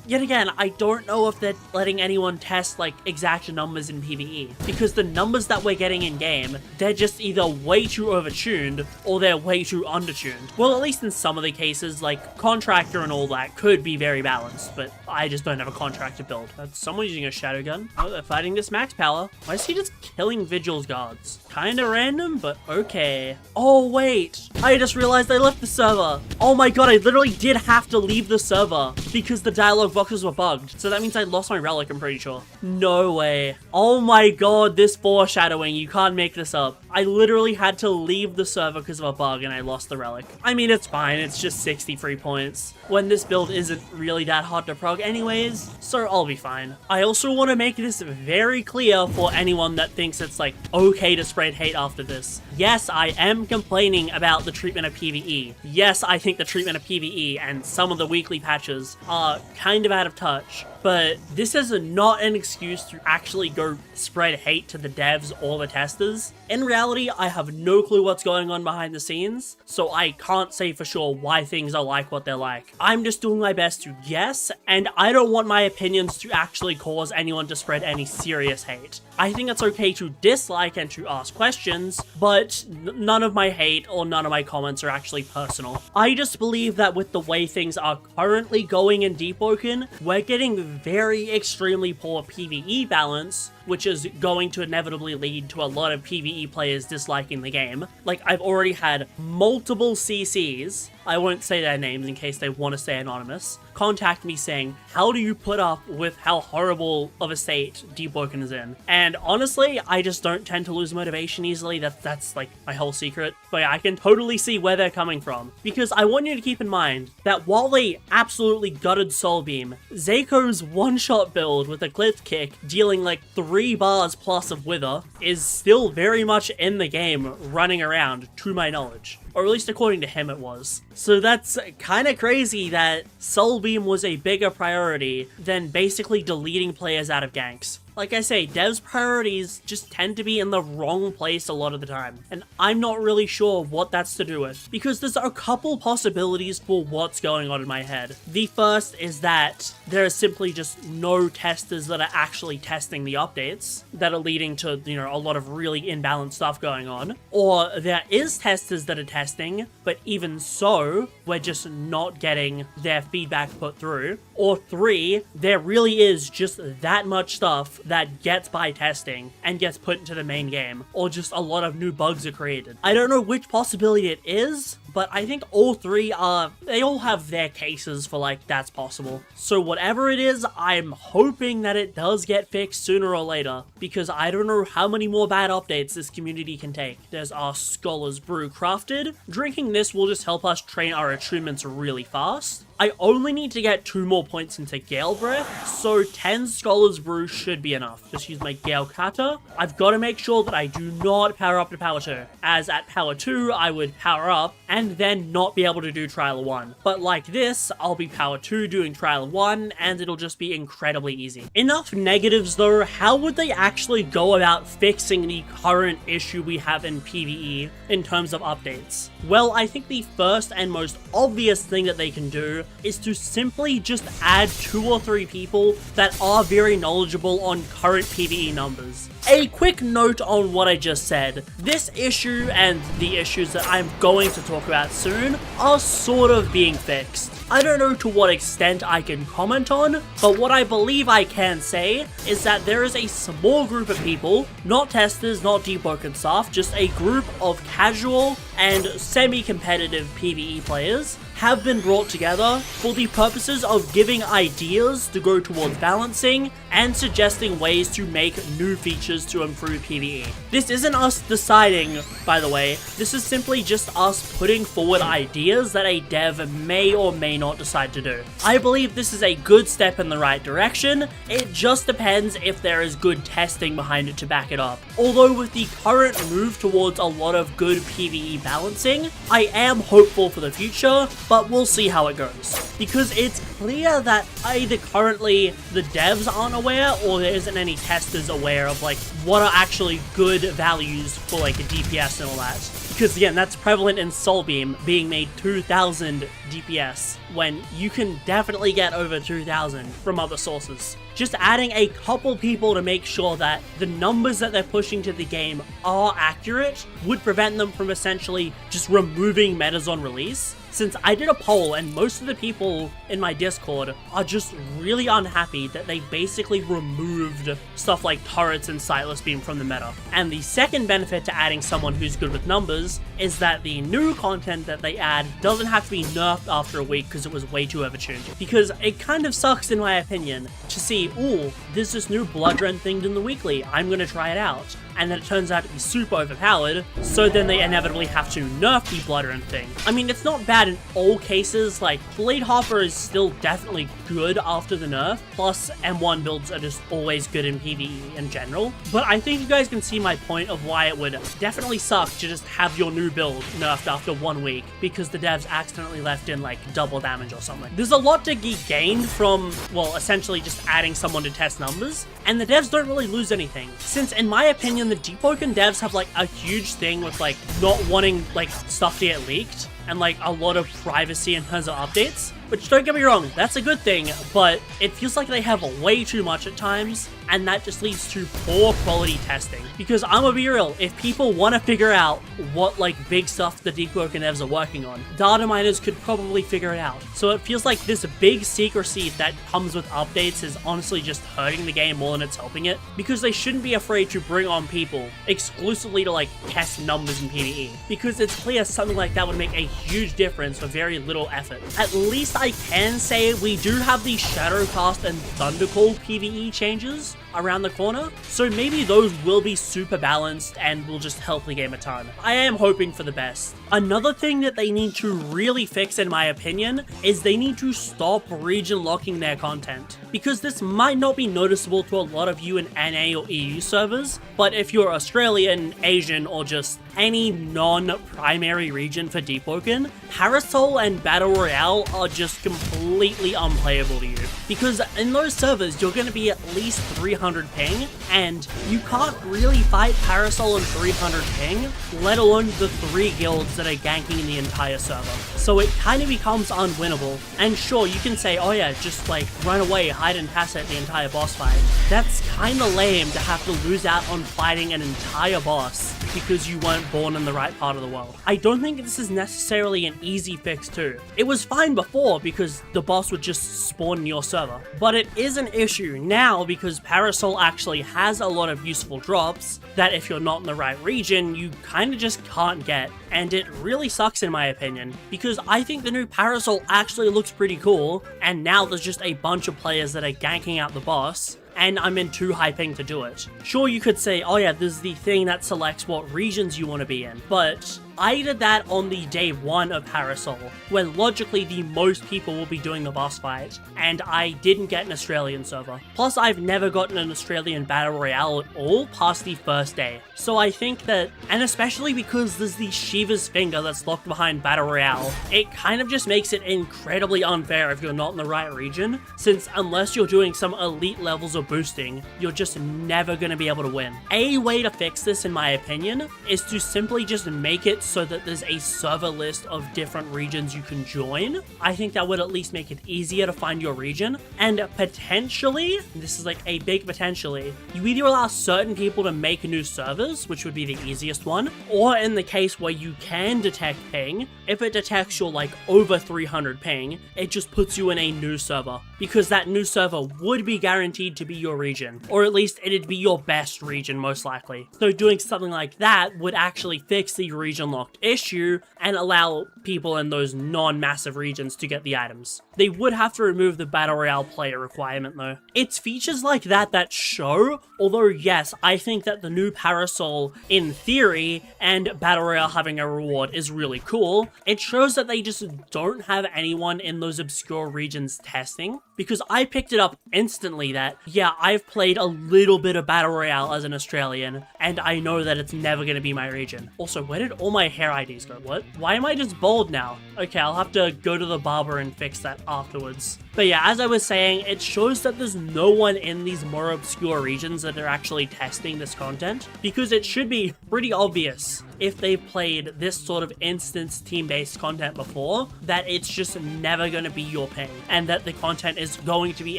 Yet again, I don't know if they're letting anyone test like exact numbers in PvE, because the numbers that we're getting in game, they're just either way too overtuned or they're way too undertuned. Well, at least in some of the cases, like Contractor and all that could be very balanced, but I just don't have a Contractor build. That's someone using a Shadow Gun. Oh, they're fighting this max power. Why is he just killing Vigil's guards? Kinda random, but okay. Oh wait, I just realized I left the server. Oh my god, I literally did have to leave the server because the dialogue boxes were bugged. So that means I lost my relic, I'm pretty sure. No way. Oh my god, this foreshadowing, you can't make this up. I literally had to leave the server because of a bug and I lost the relic. I mean, it's fine, it's just 63 points. When this build isn't really that hard to prog anyways, so I'll be fine. I also want to make this very clear for anyone that thinks it's like okay to spread hate after this. Yes, I am complaining about the treatment of PvE. Yes, I think the treatment of PvE and some of the weekly patches are kind of out of touch. But this is not an excuse to actually go spread hate to the devs or the testers. In reality, I have no clue what's going on behind the scenes, so I can't say for sure why things are like what they're like. I'm just doing my best to guess, and I don't want my opinions to actually cause anyone to spread any serious hate. I think it's okay to dislike and to ask questions, but none of my hate or none of my comments are actually personal. I just believe that with the way things are currently going in Deepwoken, we're getting very extremely poor PvE balance, which is going to inevitably lead to a lot of PvE players disliking the game. Like, I've already had multiple CCs, I won't say their names in case they want to stay anonymous, contact me saying, how do you put up with how horrible of a state Deepwoken is in? And honestly, I just don't tend to lose motivation easily. That's like my whole secret. But yeah, I can totally see where they're coming from. Because I want you to keep in mind that while they absolutely gutted Soul Beam, Zako's one-shot build with a clip kick dealing like 3 bars plus of Wither is still very much in the game running around, to my knowledge. Or at least according to him it was. So that's kind of crazy that Soul Beam was a bigger priority than basically deleting players out of ganks. Like I say, devs' priorities just tend to be in the wrong place a lot of the time, and I'm not really sure what that's to do with, because there's a couple possibilities for what's going on in my head. The first is that there are simply just no testers that are actually testing the updates that are leading to, you know, a lot of really imbalanced stuff going on, or there is testers that are testing, but even so, we're just not getting their feedback put through, or 3, there really is just that much stuff that gets by testing and gets put into the main game, or just a lot of new bugs are created. I don't know which possibility it is, but I think all 3 they all have their cases for like that's possible. So whatever it is, I'm hoping that it does get fixed sooner or later, because I don't know how many more bad updates this community can take. There's our Scholar's Brew crafted. Drinking this will just help us train our attunements really fast. I only need to get 2 more points into Gale Breath, so 10 Scholar's Brew should be enough. Just use my Gale Kata. I've got to make sure that I do not power up to Power 2, as at Power 2 I would power up and then not be able to do Trial 1. But like this, I'll be Power 2 doing Trial 1, and it'll just be incredibly easy. Enough negatives though, how would they actually go about fixing the current issue we have in PvE in terms of updates? Well, I think the first and most obvious thing that they can do is to simply just add 2 or 3 people that are very knowledgeable on current PvE numbers. A quick note on what I just said. This issue and the issues that I'm going to talk about soon are sort of being fixed. I don't know to what extent I can comment on, but what I believe I can say is that there is a small group of people, not testers, not Deepwoken staff, just a group of casual and semi-competitive PvE players have been brought together for the purposes of giving ideas to go towards balancing and suggesting ways to make new features to improve PvE. This isn't us deciding, by the way, this is simply just us putting forward ideas that a dev may or may not decide to do. I believe this is a good step in the right direction, it just depends if there is good testing behind it to back it up. Although with the current move towards a lot of good PvE balancing, I am hopeful for the future, but we'll see how it goes. Because it's clear that either currently the devs aren't aware or there isn't any testers aware of like what are actually good values for like a DPS and all that. Because again, that's prevalent in Soulbeam being made 2000 DPS when you can definitely get over 2000 from other sources. Just adding a couple people to make sure that the numbers that they're pushing to the game are accurate would prevent them from essentially just removing metas on release. Since I did a poll and most of the people in my Discord are just really unhappy that they basically removed stuff like turrets and Sightless Beam from the meta. And the second benefit to adding someone who's good with numbers is that the new content that they add doesn't have to be nerfed after a week because it was way too overtuned. Because it kind of sucks in my opinion to see, ooh, there's this new Bloodrun thing in the weekly, I'm gonna try it out. And then it turns out to be super overpowered, so then they inevitably have to nerf the Bloodrun thing. I mean, it's not bad in all cases, like, Blade Hopper is still definitely good after the nerf, plus M1 builds are just always good in PvE in general. But I think you guys can see my point of why it would definitely suck to just have your new build nerfed after 1 week, because the devs accidentally left in, like, double damage or something. There's a lot to be gained from, well, essentially just adding someone to test numbers, and the devs don't really lose anything. Since, in my opinion, the Deepwoken devs have like a huge thing with like not wanting like stuff to get leaked and like a lot of privacy in terms of updates, which don't get me wrong, that's a good thing, but it feels like they have way too much at times, and that just leads to poor quality testing. Because I'm gonna be real, if people want to figure out what like big stuff the Deepwoken devs are working on, data miners could probably figure it out. So it feels like this big secrecy that comes with updates is honestly just hurting the game more than it's helping it, because they shouldn't be afraid to bring on people exclusively to like test numbers in PvE, because it's clear something like that would make a huge difference for very little effort. At least I can say we do have the Shadowcast and Thundercall PvE changes around the corner, so maybe those will be super balanced and will just help the game a ton. I am hoping for the best. Another thing that they need to really fix, in my opinion, is they need to stop region locking their content. Because this might not be noticeable to a lot of you in NA or EU servers, but if you're Australian, Asian, or just any non-primary region for Deepwoken, Parasol and Battle Royale are just completely unplayable to you. Because in those servers, you're going to be at least 300 ping, and you can't really fight Parasol and 300 ping, let alone the 3 guilds that are ganking the entire server. So it kind of becomes unwinnable. And sure, you can say, oh yeah, just like run away, hide and pass at the entire boss fight. That's kind of lame to have to lose out on fighting an entire boss because you weren't born in the right part of the world. I don't think this is necessarily an easy fix too. It was fine before because the boss would just spawn in your server, but it is an issue now because Parasol actually has a lot of useful drops that if you're not in the right region, you kind of just can't get, and it really sucks in my opinion, because I think the new Parasol actually looks pretty cool, and now there's just a bunch of players that are ganking out the boss, and I'm in too high ping to do it. Sure, you could say, oh yeah, there's the thing that selects what regions you want to be in, but I did that on the day 1 of Parasol, when logically the most people will be doing the boss fight, and I didn't get an Australian server. Plus, I've never gotten an Australian Battle Royale at all past the first day. So I think that, and especially because there's the Shiva's Finger that's locked behind Battle Royale, it kind of just makes it incredibly unfair if you're not in the right region, since unless you're doing some elite levels of boosting, you're just never going to be able to win. A way to fix this, in my opinion, is to simply just make it so that there's a server list of different regions you can join. I think that would at least make it easier to find your region. And potentially, this is like a big potentially, you either allow certain people to make new servers, which would be the easiest one, or in the case where you can detect ping, if it detects you're like over 300 ping, it just puts you in a new server, because that new server would be guaranteed to be your region, or at least it'd be your best region most likely. So doing something like that would actually fix the region locked issue and allow people in those non-massive regions to get the items. They would have to remove the Battle Royale player requirement though. It's features like that that show, although yes, I think that the new Parasol in theory and Battle Royale having a reward is really cool. It shows that they just don't have anyone in those obscure regions testing, because I picked it up instantly that, yeah, I've played a little bit of Battle Royale as an Australian, and I know that it's never going to be my region. Also, where did all my hair IDs go? What? Why am I just bald now? Okay, I'll have to go to the barber and fix that afterwards. But yeah, as I was saying, it shows that there's no one in these more obscure regions that are actually testing this content, because it should be pretty obvious if they've played this sort of instance team-based content before, that it's just never going to be your ping, and that the content is going to be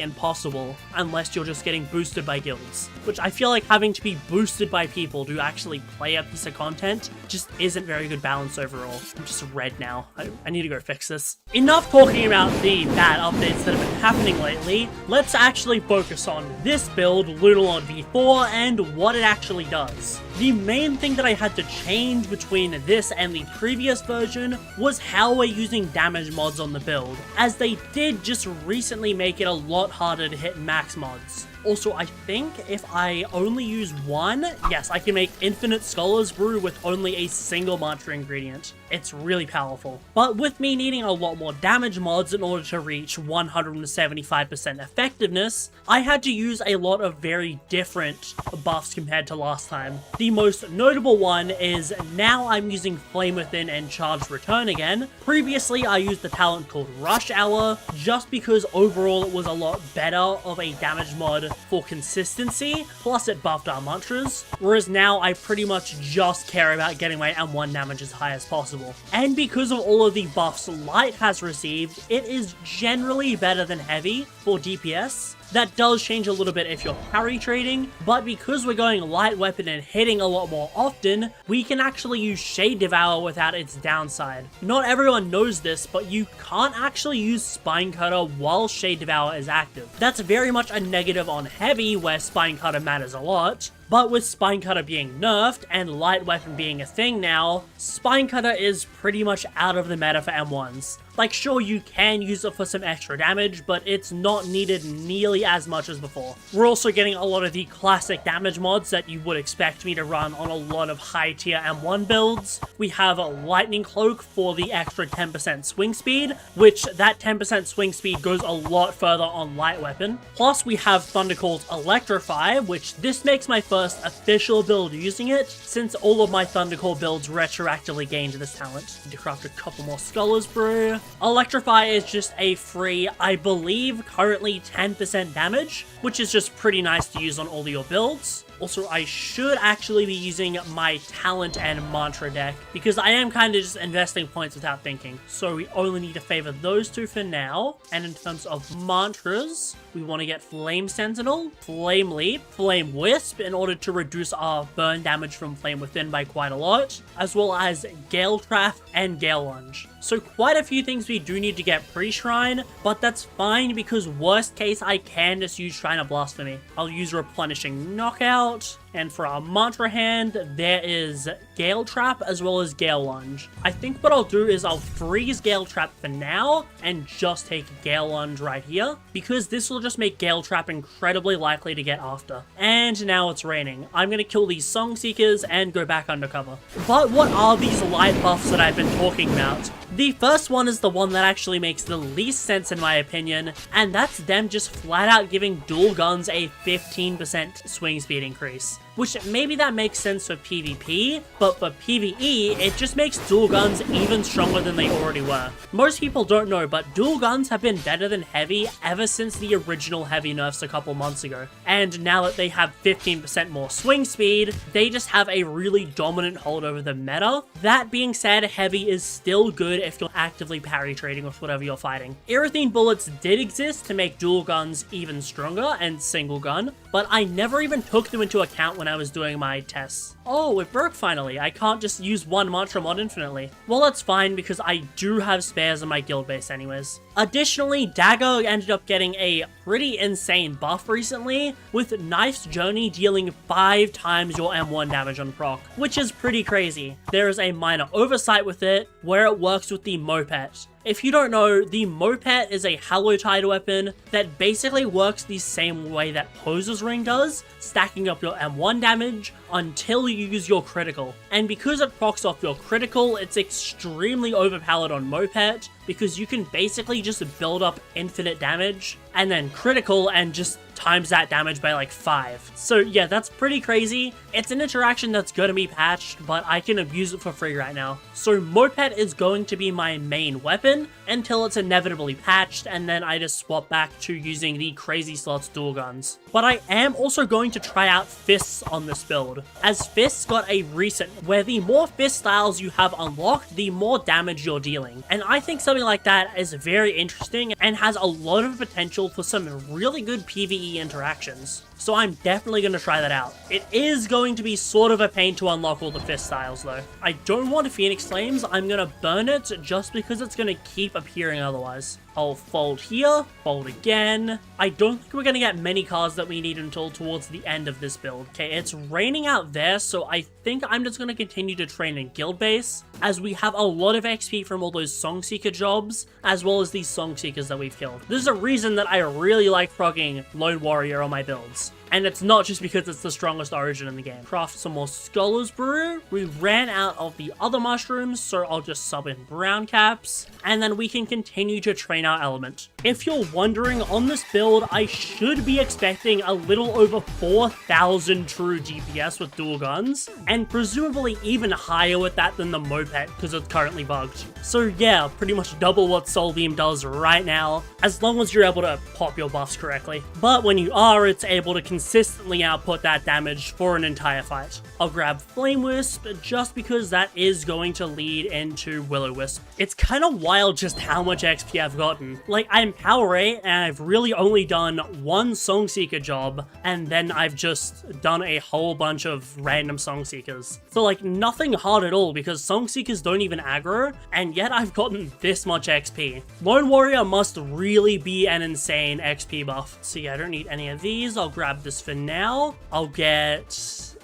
impossible unless you're just getting boosted by guilds, which I feel like having to be boosted by people to actually play a piece of content just isn't very good balance overall. I'm just red now. I need to go fix this. Enough talking about the bad updates that have been happening lately. Let's actually focus on this build, Lunalord V4, and what it actually does. The main thing that I had to change between this and the previous version was how we're using damage mods on the build, as they did just recently make it a lot harder to hit max mods. Also, I think if I only use one, yes, I can make Infinite Scholar's Brew with only a single mantra ingredient. It's really powerful. But with me needing a lot more damage mods in order to reach 175% effectiveness, I had to use a lot of very different buffs compared to last time. The most notable one is now I'm using Flame Within and Charged Return again. Previously, I used the talent called Rush Hour, just because overall it was a lot better of a damage mod for consistency, plus it buffed our mantras, whereas now I pretty much just care about getting my M1 damage as high as possible. And because of all of the buffs Light has received, it is generally better than Heavy for DPS. That does change a little bit if you're parry trading, but because we're going light weapon and hitting a lot more often, we can actually use Shade Devour without its downside. Not everyone knows this, but you can't actually use Spine Cutter while Shade Devour is active. That's very much a negative on Heavy, where Spine Cutter matters a lot. But with Spine Cutter being nerfed and Light Weapon being a thing now, Spine Cutter is pretty much out of the meta for M1s. Like, sure, you can use it for some extra damage, but it's not needed nearly as much as before. We're also getting a lot of the classic damage mods that you would expect me to run on a lot of high-tier M1 builds. We have a Lightning Cloak for the extra 10% swing speed, which that 10% swing speed goes a lot further on Light Weapon. Plus, we have Thundercall's Electrify, which this makes my first official build using it, since all of my Thundercall builds retroactively gained this talent. Need to craft a couple more Scholar's Brew. Electrify is just a free, I believe, currently 10% damage, which is just pretty nice to use on all of your builds. Also, I should actually be using my talent and mantra deck, because I am kind of just investing points without thinking. So we only need to favor those two for now. And in terms of mantras, we want to get Flame Sentinel, Flame Leap, Flame Wisp in order to reduce our burn damage from Flame Within by quite a lot, as well as Gale Trap and Gale Lunge. So quite a few things we do need to get pre-Shrine, but that's fine because worst case I can just use Shrine of Blasphemy. I'll use Replenishing Knockout, and for our mantra hand, there is Gale Trap as well as Gale Lunge. I think what I'll do is I'll freeze Gale Trap for now and just take Gale Lunge right here, because this will just make Gale Trap incredibly likely to get after. And now it's raining. I'm going to kill these Song Seekers and go back undercover. But what are these light buffs that I've been talking about? The first one is the one that actually makes the least sense in my opinion, and that's them just flat out giving dual guns a 15% swing speed increase. Which maybe that makes sense for PvP, but for PvE, it just makes dual guns even stronger than they already were. Most people don't know, but dual guns have been better than heavy ever since the original heavy nerfs a couple months ago. And now that they have 15% more swing speed, they just have a really dominant hold over the meta. That being said, heavy is still good if you're actively parry trading with whatever you're fighting. Irithine bullets did exist to make dual guns even stronger and single gun, but I never even took them into account when I was doing my tests. Oh, it broke finally. I can't just use one mantra mod infinitely. Well, that's fine because I do have spares in my guild base anyways. Additionally, Dagger ended up getting a pretty insane buff recently, with Knife's Journey dealing 5 times your M1 damage on proc, which is pretty crazy. There is a minor oversight with it, where it works with the Moped. If you don't know, the Moped is a Hallowtide weapon that basically works the same way that Poser's Ring does, stacking up your M1 damage until you use your critical. And because it procs off your critical, it's extremely overpowered on Moped, because you can basically just build up infinite damage and then critical and just times that damage by like 5. So yeah, that's pretty crazy. It's an interaction that's gonna be patched, but I can abuse it for free right now. So Moped is going to be my main weapon until it's inevitably patched, and then I just swap back to using the crazy slots dual guns. But I am also going to try out fists on this build, as fists got a reset where the more fist styles you have unlocked, the more damage you're dealing. And I think something like that is very interesting and has a lot of potential for some really good PvE interactions. So I'm definitely going to try that out. It is going to be sort of a pain to unlock all the fist styles though. I don't want Phoenix Flames, I'm going to burn it just because it's going to keep appearing otherwise. I'll fold here, fold again. I don't think we're going to get many cards that we need until towards the end of this build. Okay, it's raining out there, so I think I'm just going to continue to train in guild base, as we have a lot of XP from all those Songseeker jobs, as well as these Songseekers that we've killed. There's a reason that I really like progging Lone Warrior on my builds. And it's not just because it's the strongest origin in the game. Craft some more Scholar's Brew. We ran out of the other mushrooms, so I'll just sub in brown caps, and then we can continue to train our element. If you're wondering, on this build, I should be expecting a little over 4,000 true DPS with dual guns, and presumably even higher with that than the Moped, because it's currently bugged. So yeah, pretty much double what Soul Beam does right now, as long as you're able to pop your buffs correctly. But when you are, it's able to consistently output that damage for an entire fight. I'll grab Flame Wisp just because that is going to lead into Will-O-Wisp. It's kind of wild just how much XP I've gotten. Like, I'm Power 8 and I've really only done one Songseeker job, and then I've just done a whole bunch of random Songseekers. So like, nothing hard at all because Songseekers don't even aggro, and yet I've gotten this much XP. Lone Warrior must really be an insane XP buff. So yeah, I don't need any of these. I'll grab this for now. I'll get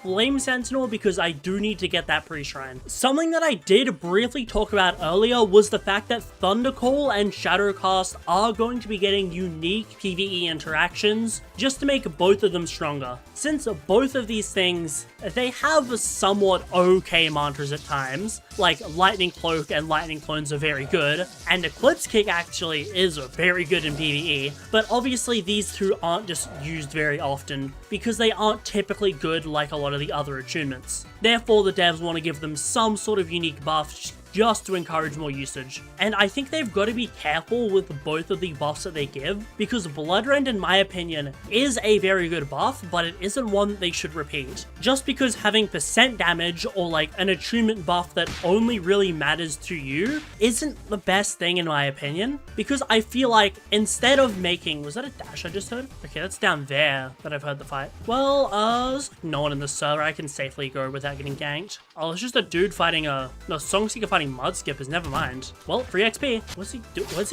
Flame Sentinel because I do need to get that pre-shrine. Something that I did briefly talk about earlier was the fact that Thundercall and Shadowcast are going to be getting unique PvE interactions just to make both of them stronger. Since both of these things, they have somewhat okay mantras at times, like Lightning Cloak and Lightning Clones are very good, and Eclipse Kick actually is very good in PvE, but obviously these two aren't just used very often because they aren't typically good like a lot of the other attunements. Therefore, the devs want to give them some sort of unique buff just to encourage more usage. And I think they've got to be careful with both of the buffs that they give, because Bloodrend, in my opinion, is a very good buff, but it isn't one that they should repeat. Just because having percent damage or like an attunement buff that only really matters to you isn't the best thing in my opinion, because I feel like instead of making, was that a dash I just heard? Okay, that's down there that I've heard the fight. Well, there's no one in the server. I can safely go without getting ganked. Oh, it's just a dude fighting no, Songseeker fighting Mud Skippers, never mind. Well, free XP. What's he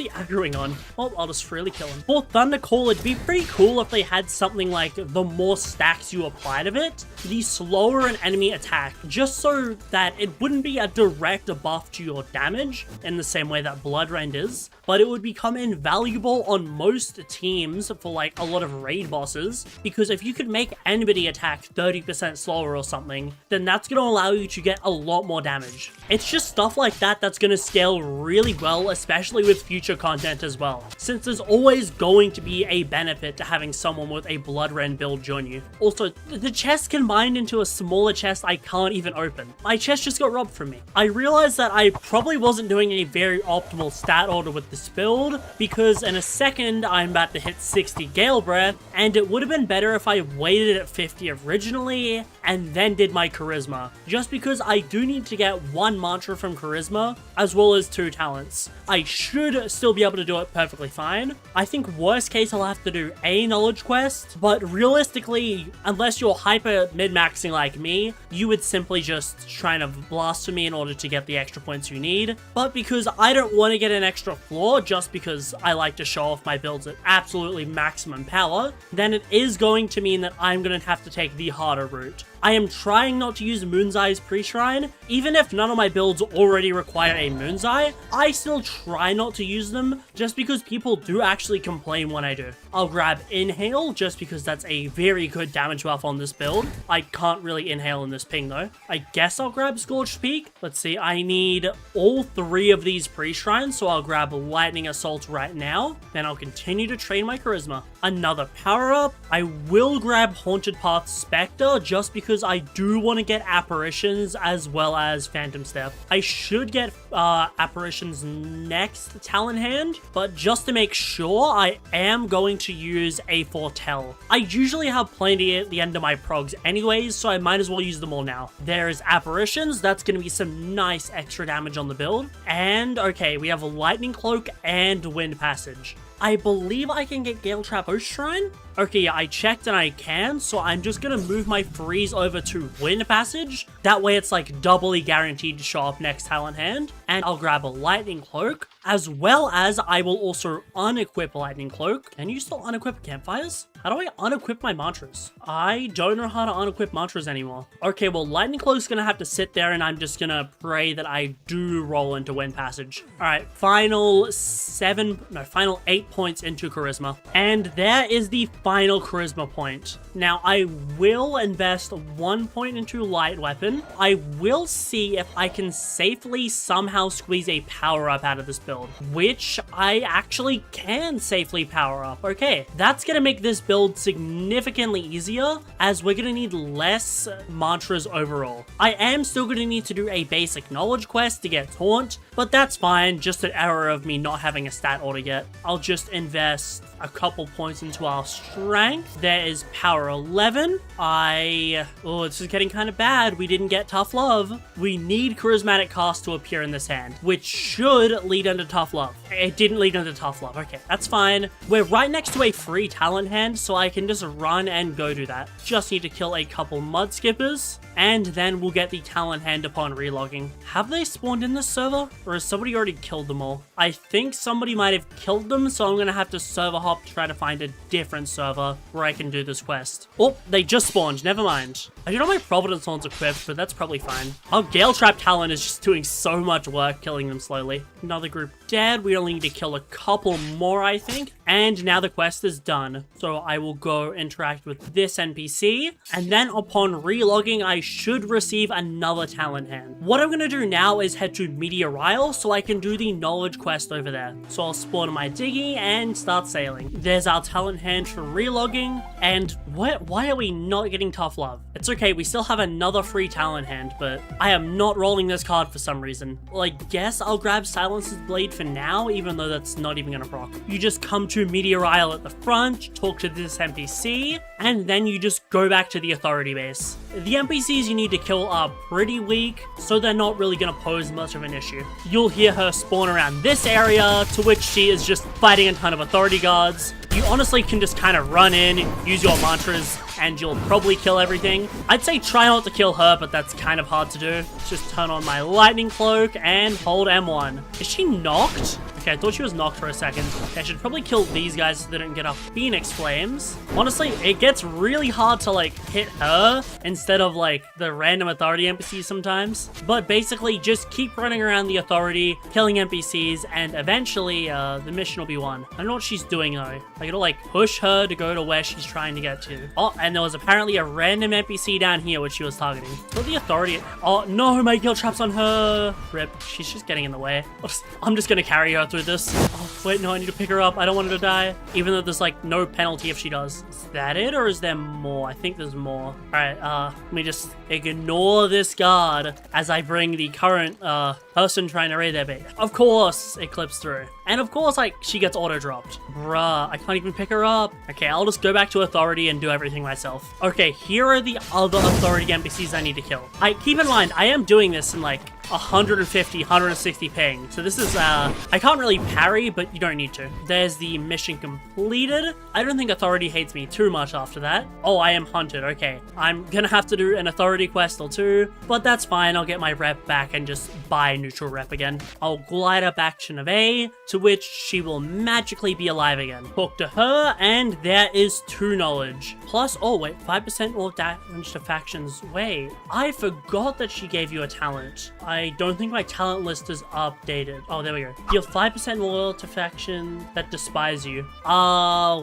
aggroing on? Well, I'll just freely kill him. For Thundercall, it'd be pretty cool if they had something like the more stacks you applied of it, the slower an enemy attack, just so that it wouldn't be a direct buff to your damage in the same way that Bloodrend is, but it would become invaluable on most teams for like a lot of raid bosses, because if you could make anybody attack 30% slower or something, then that's going to allow you to get a lot more damage. It's just stuff like that that's going to scale really well, especially with future content as well, since there's always going to be a benefit to having someone with a Blood Ren build join you. Also, the chest combined into a smaller chest I can't even open. My chest just got robbed from me. I realized that I probably wasn't doing a very optimal stat order with this build, because in a second I'm about to hit 60 Gale Breath, and it would have been better if I waited at 50 originally and then did my charisma, just because I do need to get 1 mantra from charisma as well as 2 talents. I should still be able to do it perfectly fine. I think worst case I'll have to do a knowledge quest, but realistically, unless you're hyper mid-maxing like me, you would simply just try to blast for me in order to get the extra points you need. But because I don't want to get an extra floor just because I like to show off my builds at absolutely maximum power, then it is going to mean that I'm going to have to take the harder route. I am trying not to use Moon's Eye's pre-shrine. Even if none of my builds already require a Moon's Eye, I still try not to use them just because people do actually complain when I do. I'll grab Inhale just because that's a very good damage buff on this build. I can't really inhale in this ping though. I guess I'll grab Scorched Peak. Let's see, I need all 3 of these pre-shrines, so I'll grab Lightning Assault right now. Then I'll continue to train my charisma. Another power-up. I will grab Haunted Path Spectre just because I do want to get Apparitions as well as Phantom Step. I should get Apparitions next Talon Hand, but just to make sure, I am going to use a Foretell. I usually have plenty at the end of my progs anyways, so I might as well use them all now. There's Apparitions, that's going to be some nice extra damage on the build. And okay, we have a Lightning Cloak and Wind Passage. I believe I can get Gale Trap Oath Shrine? Okay, yeah, I checked and I can, so I'm just gonna move my freeze over to Wind Passage. That way it's like doubly guaranteed to show up next Talent Hand. And I'll grab a Lightning Cloak, as well as I will also unequip Lightning Cloak. Can you still unequip campfires? How do I unequip my mantras? I don't know how to unequip mantras anymore. Okay, well, Lightning Cloak's gonna have to sit there and I'm just gonna pray that I do roll into Wind Passage. All right, final 8 points into Charisma. And there is the final Charisma point. Now, I will invest 1 point into Light Weapon. I will see if I can safely somehow squeeze a power-up out of this build, which I actually can safely power up. Okay, that's gonna make this build significantly easier, as we're gonna need less mantras overall. I am still gonna need to do a basic knowledge quest to get Taunt, but that's fine, just an error of me not having a stat order yet. I'll just invest a couple points into our strength. There is power 11. Oh, this is getting kind of bad. We didn't get Tough Love. We need Charismatic Cast to appear in this hand, which should lead into Tough Love. It didn't lead into Tough Love. Okay, that's fine. We're right next to a free talent hand, so I can just run and go do that. Just need to kill a couple Mud Skippers, and then we'll get the talent hand upon relogging. Have they spawned in this server? Or has somebody already killed them all? I think somebody might have killed them, so I'm gonna have to server hop to try to find a different server where I can do this quest. Oh, they just spawned. Never mind. I don't know my Providence Horn's equipped, but that's probably fine. Our Gale Trap talent is just doing so much work killing them slowly. Another group dead. We only need to kill a couple more, I think. And now the quest is done. So I will go interact with this NPC, and then upon relogging, I should receive another talent hand. What I'm going to do now is head to Meteor Isle so I can do the knowledge quest over there. So I'll spawn my diggy and start sailing. There's our talent hand for relogging, and why are we not getting Tough Love? It's okay, we still have another free talent hand, but I am not rolling this card for some reason. Well, I guess I'll grab Silence's Blade for now, even though that's not even gonna proc. You just come to Meteor Isle at the front, talk to this NPC, and then you just go back to the authority base. The NPCs you need to kill are pretty weak, so they're not really gonna pose much of an issue. You'll hear her spawn around this area, to which she is just fighting a ton of authority guards. You honestly can just kind of run in, use your mantras, and you'll probably kill everything. I'd say try not to kill her, but that's kind of hard to do. Just turn on my Lightning Cloak and hold M1. Is she knocked? Okay, I thought she was knocked for a second. I should probably kill these guys so they don't get up Phoenix Flames. Honestly, it gets really hard to like hit her instead of like the random authority NPCs sometimes. But basically just keep running around the authority, killing NPCs, and eventually the mission will be won. I don't know what she's doing though. I gotta like push her to go to where she's trying to get to. Oh, and there was apparently a random NPC down here which she was targeting. So the authority, oh no, my guild trap's on her. Rip, she's just getting in the way. I'm just gonna carry her through this. Oh, wait, no, I need to pick her up. I don't want her to die. Even though there's like no penalty if she does. Is that it or is there more? I think there's more. All right, let me just ignore this guard as I bring the current person trying to raid their base. Of course, it clips through. And of course, like, she gets auto-dropped. Bruh, I can't even pick her up. Okay, I'll just go back to authority and do everything myself. Okay, here are the other authority NPCs I need to kill. Keep in mind, I am doing this in like 150, 160 ping. So this is, I can't really parry, but you don't need to. There's the mission completed. I don't think authority hates me too much after that. Oh, I am hunted. Okay, I'm gonna have to do an authority quest or two, but that's fine. I'll get my rep back and just buy neutral rep again. I'll glide up action of A, to which she will magically be alive again. Talk to her, and there is 2 knowledge. Plus, oh wait, 5% more damage to factions. Wait, I forgot that she gave you a talent. I don't think my talent list is updated. Oh, there we go. You have 5% more to factions that despise you.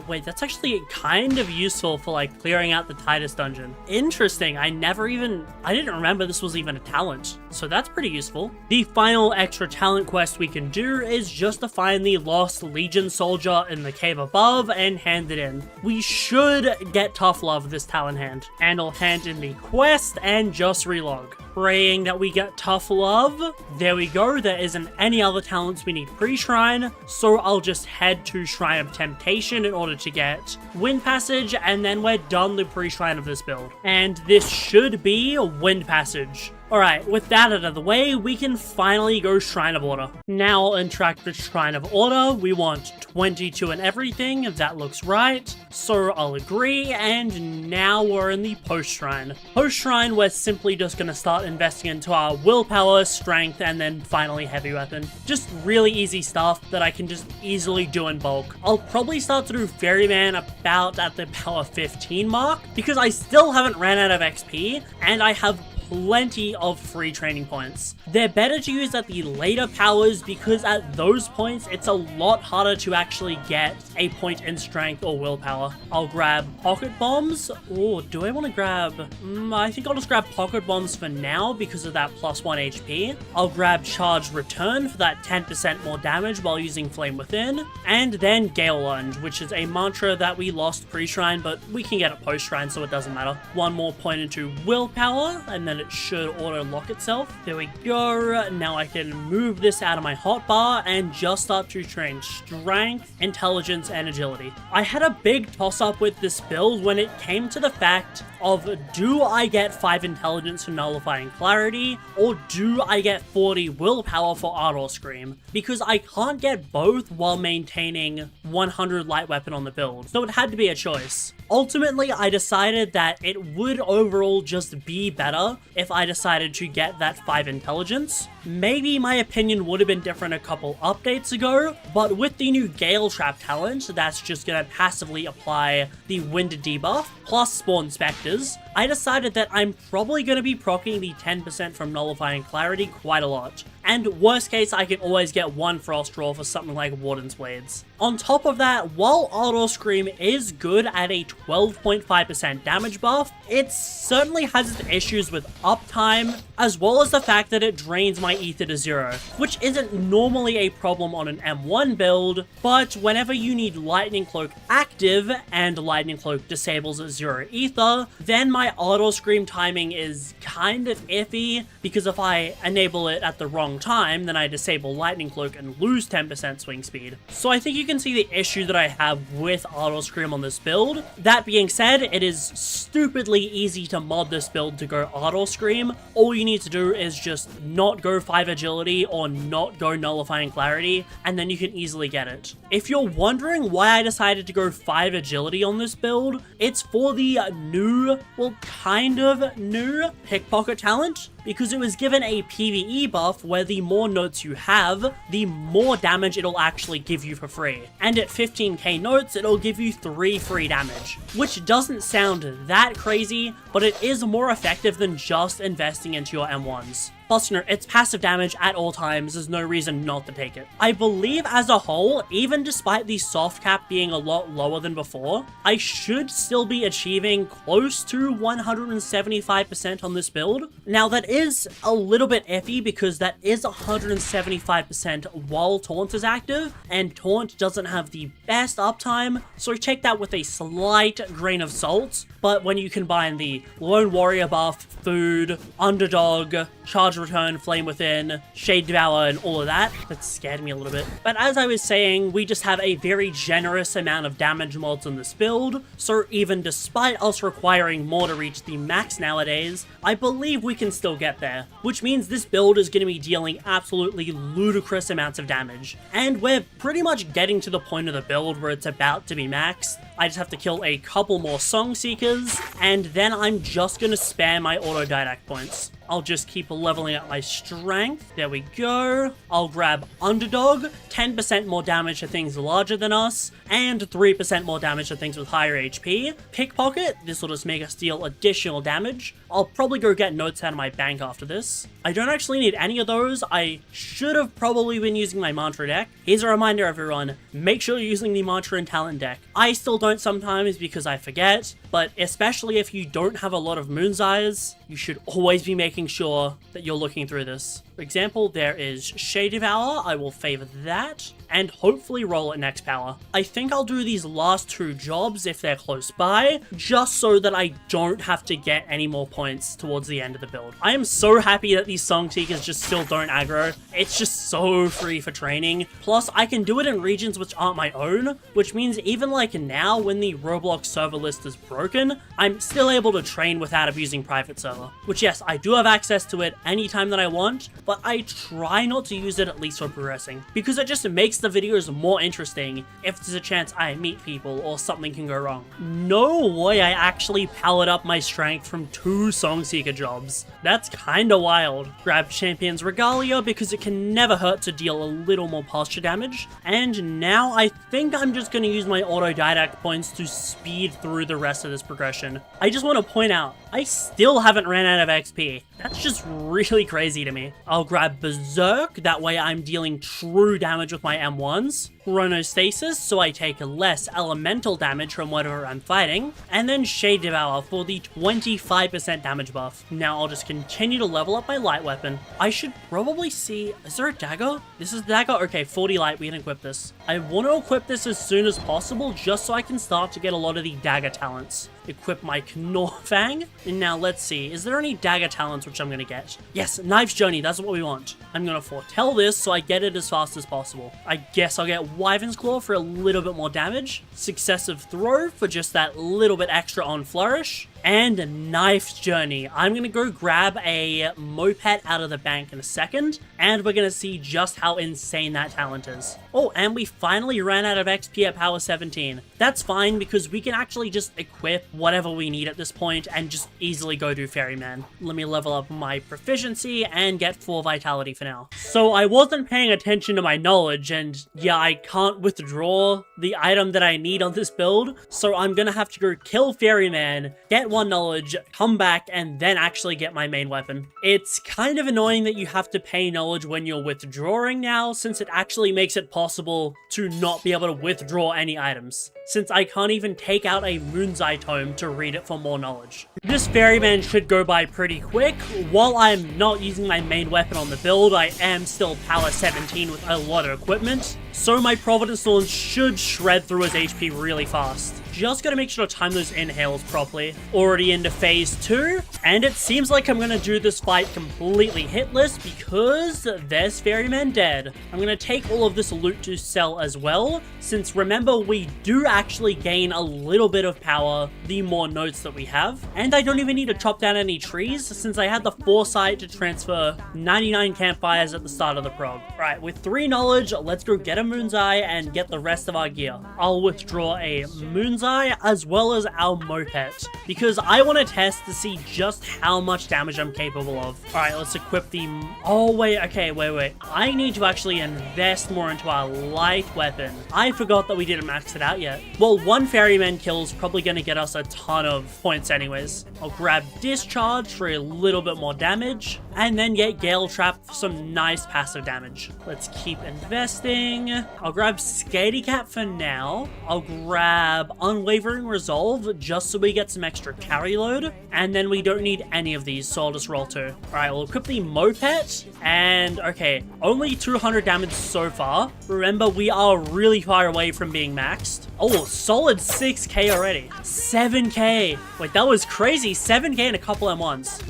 Wait, that's actually kind of useful for like clearing out the Titus dungeon. Interesting. I didn't remember this was even a talent. So that's pretty useful. The final extra talent quest we can do is just to find the lost Legion soldier in the cave above and hand it in. We should get tough love this talent hand. And I'll hand in the quest and just relog. Praying that we get tough love. There we go. There isn't any other talents we need pre-shrine, so I'll just head to Shrine of Temptation in order to get Wind Passage, and then we're done the pre-shrine of this build. And this should be Wind Passage. Alright, with that out of the way, we can finally go Shrine of Order. Now I'll interact with Shrine of Order. We want 22 and everything, if that looks right. So I'll agree, and now we're in the post-shrine. Post-shrine, we're simply just gonna start investing into our willpower, strength, and then finally heavy weapon. Just really easy stuff that I can just easily do in bulk. I'll probably start through Ferryman about at the power 15 mark, because I still haven't ran out of XP, and I have plenty of free training points. They're better to use at the later powers because at those points it's a lot harder to actually get a point in strength or willpower. I'll grab pocket bombs, or do I want to grab, I think I'll just grab pocket bombs for now because of that +1 HP. I'll grab charged return for that 10% more damage while using flame within, and then Gale Lunge, which is a mantra that we lost pre-shrine, but we can get it post-shrine so it doesn't matter. One more point into willpower, and then it should auto lock itself. There we go. Now I can move this out of my hotbar and just start to train strength, intelligence, and agility. I had a big toss up with this build when it came to the fact of, do I get 5 intelligence for nullifying clarity, or do I get 40 willpower for Ardor Scream? Because I can't get both while maintaining 100 light weapon on the build, so it had to be a choice. Ultimately, I decided that it would overall just be better if I decided to get that 5 intelligence. Maybe my opinion would have been different a couple updates ago, but with the new Gale Trap talent, that's just gonna passively apply the Wind debuff, plus spawn Spectres, I decided that I'm probably gonna be proccing the 10% from Nullifying Clarity quite a lot. And worst case, I can always get 1 Frost Draw for something like Warden's Blades. On top of that, while Ardor Scream is good at a 12.5% damage buff, it certainly has its issues with uptime, as well as the fact that it drains my ether to 0, which isn't normally a problem on an M1 build, but whenever you need Lightning Cloak active and Lightning Cloak disables at 0 ether, then my Ardor Scream timing is kind of iffy, because if I enable it at the wrong time, then I disable Lightning Cloak and lose 10% swing speed. So I think you can see the issue that I have with Ardor Scream on this build. That being said, it is stupidly easy to mod this build to go Ardor Scream. All you need to do is just not go 5 agility or not go Nullifying Clarity, and then you can easily get it. If you're wondering why I decided to go 5 agility on this build, it's for the new, well, kind of new pickpocket talent. because it was given a PvE buff where the more notes you have, the more damage it'll actually give you for free. And at 15k notes, it'll give you 3 free damage, which doesn't sound that crazy, but it is more effective than just investing into your M1s. Plus, you know, it's passive damage at all times, there's no reason not to take it. I believe as a whole, even despite the soft cap being a lot lower than before, I should still be achieving close to 175% on this build. Now that is a little bit iffy because that is 175% while Taunt is active, and Taunt doesn't have the best uptime, so take that with a slight grain of salt. But when you combine the Lone Warrior buff, food, Underdog, Charge Return, Flame Within, Shade Devour, and all of that, that scared me a little bit. But as I was saying, we just have a very generous amount of damage mods on this build, so even despite us requiring more to reach the max nowadays, I believe we can still get there. Which means this build is going to be dealing absolutely ludicrous amounts of damage. And we're pretty much getting to the point of the build where it's about to be maxed. I just have to kill a couple more Song Seekers, and then I'm just going to spam my autodidact points. I'll just keep leveling up my strength. There we go. I'll grab Underdog, 10% more damage to things larger than us, and 3% more damage to things with higher HP. Pickpocket, this will just make us deal additional damage. I'll probably go get notes out of my bank after this. I don't actually need any of those. I should have probably been using my Mantra deck. Here's a reminder, everyone. Make sure you're using the Mantra and Talent deck. I still don't sometimes because I forget, but especially if you don't have a lot of Moon's Eyes, you should always be making sure that you're looking through this. For example, there is Shade Devour. I will favor that, and hopefully roll at next power. I think I'll do these last 2 jobs if they're close by, just so that I don't have to get any more points towards the end of the build. I am so happy that these Song Seekers just still don't aggro. It's just so free for training. Plus, I can do it in regions which aren't my own, which means even like now when the Roblox server list is broken, I'm still able to train without abusing private server. Which yes, I do have access to it anytime that I want, but I try not to use it at least for progressing, because it just makes the videos more interesting if there's a chance I meet people or something can go wrong. No way I actually powered up my strength from 2 Song Seeker jobs. That's kinda wild. Grab Champion's Regalia because it can never hurt to deal a little more posture damage, and now I think I'm just gonna use my autodidact points to speed through the rest of this progression. I just want to point out, I still haven't ran out of XP. That's just really crazy to me. I'll grab Berserk, that way I'm dealing true damage with my M1s. Chronostasis, so I take less elemental damage from whatever I'm fighting. And then Shade Devour for the 25% damage buff. Now I'll just continue to level up my light weapon. I should probably see, is there a dagger? This is the dagger? Okay, 40 light, we can equip this. I want to equip this as soon as possible just so I can start to get a lot of the dagger talents. Equip my Knorfang. And now let's see, is there any dagger talents which I'm gonna get? Yes, Knife's Journey, that's what we want. I'm gonna foretell this so I get it as fast as possible. I guess I'll get Wyvern's Claw for a little bit more damage. Successive Throw for just that little bit extra on Flourish. And Knife's Journey. I'm gonna go grab a Moped out of the bank in a second, and we're gonna see just how insane that talent is. Oh, and we finally ran out of XP at power 17. That's fine because we can actually just equip whatever we need at this point and just easily go do Ferryman. Let me level up my proficiency and get 4 vitality for now. So I wasn't paying attention to my knowledge, and yeah, I can't withdraw the item that I need on this build, so I'm gonna have to go kill Ferryman, get 1 knowledge, come back, and then actually get my main weapon. It's kind of annoying that you have to pay knowledge when you're withdrawing now, since it actually makes it possible to not be able to withdraw any items, since I can't even take out a Moon's Eye tome to read it for more knowledge. This Ferryman should go by pretty quick. While I'm not using my main weapon on the build, I am still power 17 with a lot of equipment, so my Providence Launch should shred through his HP really fast. Just gotta make sure to time those inhales properly. Already into phase 2, and it seems like I'm gonna do this fight completely hitless because there's Ferryman dead. I'm gonna take all of this loot to sell as well, since remember we do actually gain a little bit of power the more notes that we have, and I don't even need to chop down any trees since I had the foresight to transfer 99 campfires at the start of the prog. Right, with 3 knowledge, let's go get a Moon's Eye and get the rest of our gear. I'll withdraw a Moon's Eye guy as well as our moped, because I want to test to see just how much damage I'm capable of. Alright, let's equip the... Oh, wait, okay, wait. I need to actually invest more into our light weapon. I forgot that we didn't max it out yet. Well, one ferryman kill is probably going to get us a ton of points anyways. I'll grab Discharge for a little bit more damage, and then get Gale Trap for some nice passive damage. Let's keep investing. I'll grab Skatey Cat for now. I'll grab Unwavering Resolve just so we get some extra carry load, and then we don't need any of these, so I'll just roll 2. Alright, we'll equip the moped, and okay, only 200 damage so far. Remember, we are really far away from being maxed. Oh, solid 6k already. 7k. Wait, that was crazy. 7k and a couple M1s.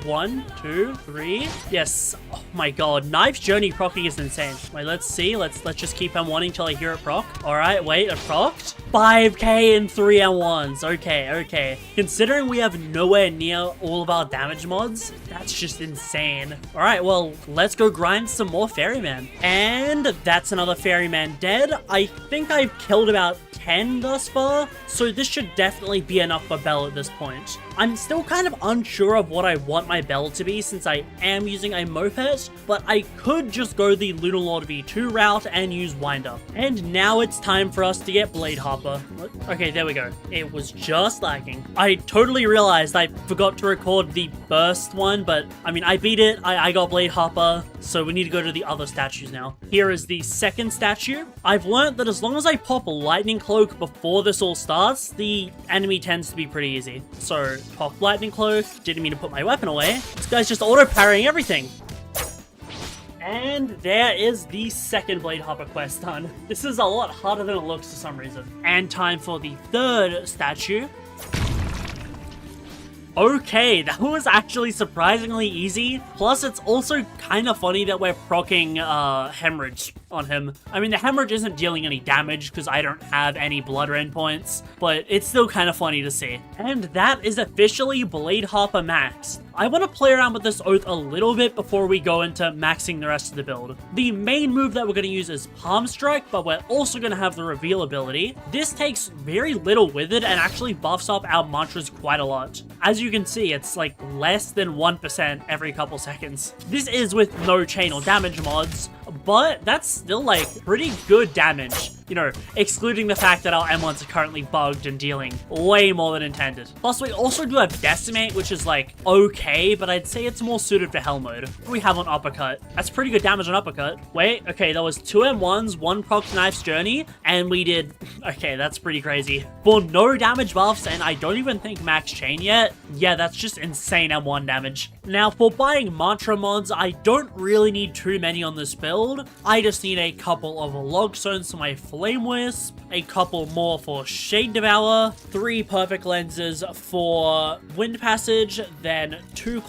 1, 2, 3. Yes. Oh my god. Knife's Journey procking is insane. Wait, let's see. Let's just keep M1ing till I hear it proc. Alright, wait, it procced. 5k and 3 M1s. Okay. Considering we have nowhere near all of our damage mods, that's just insane. Alright, well, let's go grind some more ferryman. And that's another ferryman dead. I think I've killed about 10 thus far, so this should definitely be enough for Bell at this point. I'm still kind of unsure of what I want my Bell to be since I am using a moped, but I could just go the Lunar Lord V2 route and use Wind Up. And now it's time for us to get Blade Hopper. Okay, there we go. It was just lagging. I totally realized I forgot to record the burst one, but I mean, I beat it. I got Blade Hopper, so we need to go to the other statues now. Here is the second statue. I've learned that as long as I pop a Lightning Cloak before this all starts, the enemy tends to be pretty easy. So, pop Lightning Cloak. Didn't mean to put my weapon away. This guy's just auto-parrying everything. And there is the second Blade Hopper quest done. This is a lot harder than it looks for some reason. And time for the third statue. Okay, that was actually surprisingly easy. Plus, it's also kind of funny that we're proccing Hemorrhage on him. I mean, the Hemorrhage isn't dealing any damage because I don't have any blood rain points, but it's still kind of funny to see. And that is officially Blade Hopper maxed. I want to play around with this oath a little bit before we go into maxing the rest of the build. The main move that we're going to use is Palm Strike, but we're also going to have the Reveal ability. This takes very little with it and actually buffs up our mantras quite a lot. As you can see, it's like less than 1% every couple seconds. This is with no chain or damage mods, but that's still like pretty good damage. You know, excluding the fact that our M1s are currently bugged and dealing way more than intended. Plus, we also do have Decimate, which is like okay, but I'd say it's more suited for Hell mode. We have on Uppercut. That's pretty good damage on Uppercut. Wait, okay, that was 2 M1s, 1 proc Knife's Journey, and we did... Okay, that's pretty crazy. For no damage buffs, and I don't even think max chain yet, yeah, that's just insane M1 damage. Now, for buying Mantra mods, I don't really need too many on this build. I just need a couple of Log Stones for my Flame Wisp, a couple more for Shade Devour, 3 Perfect Lenses for Wind Passage, then 1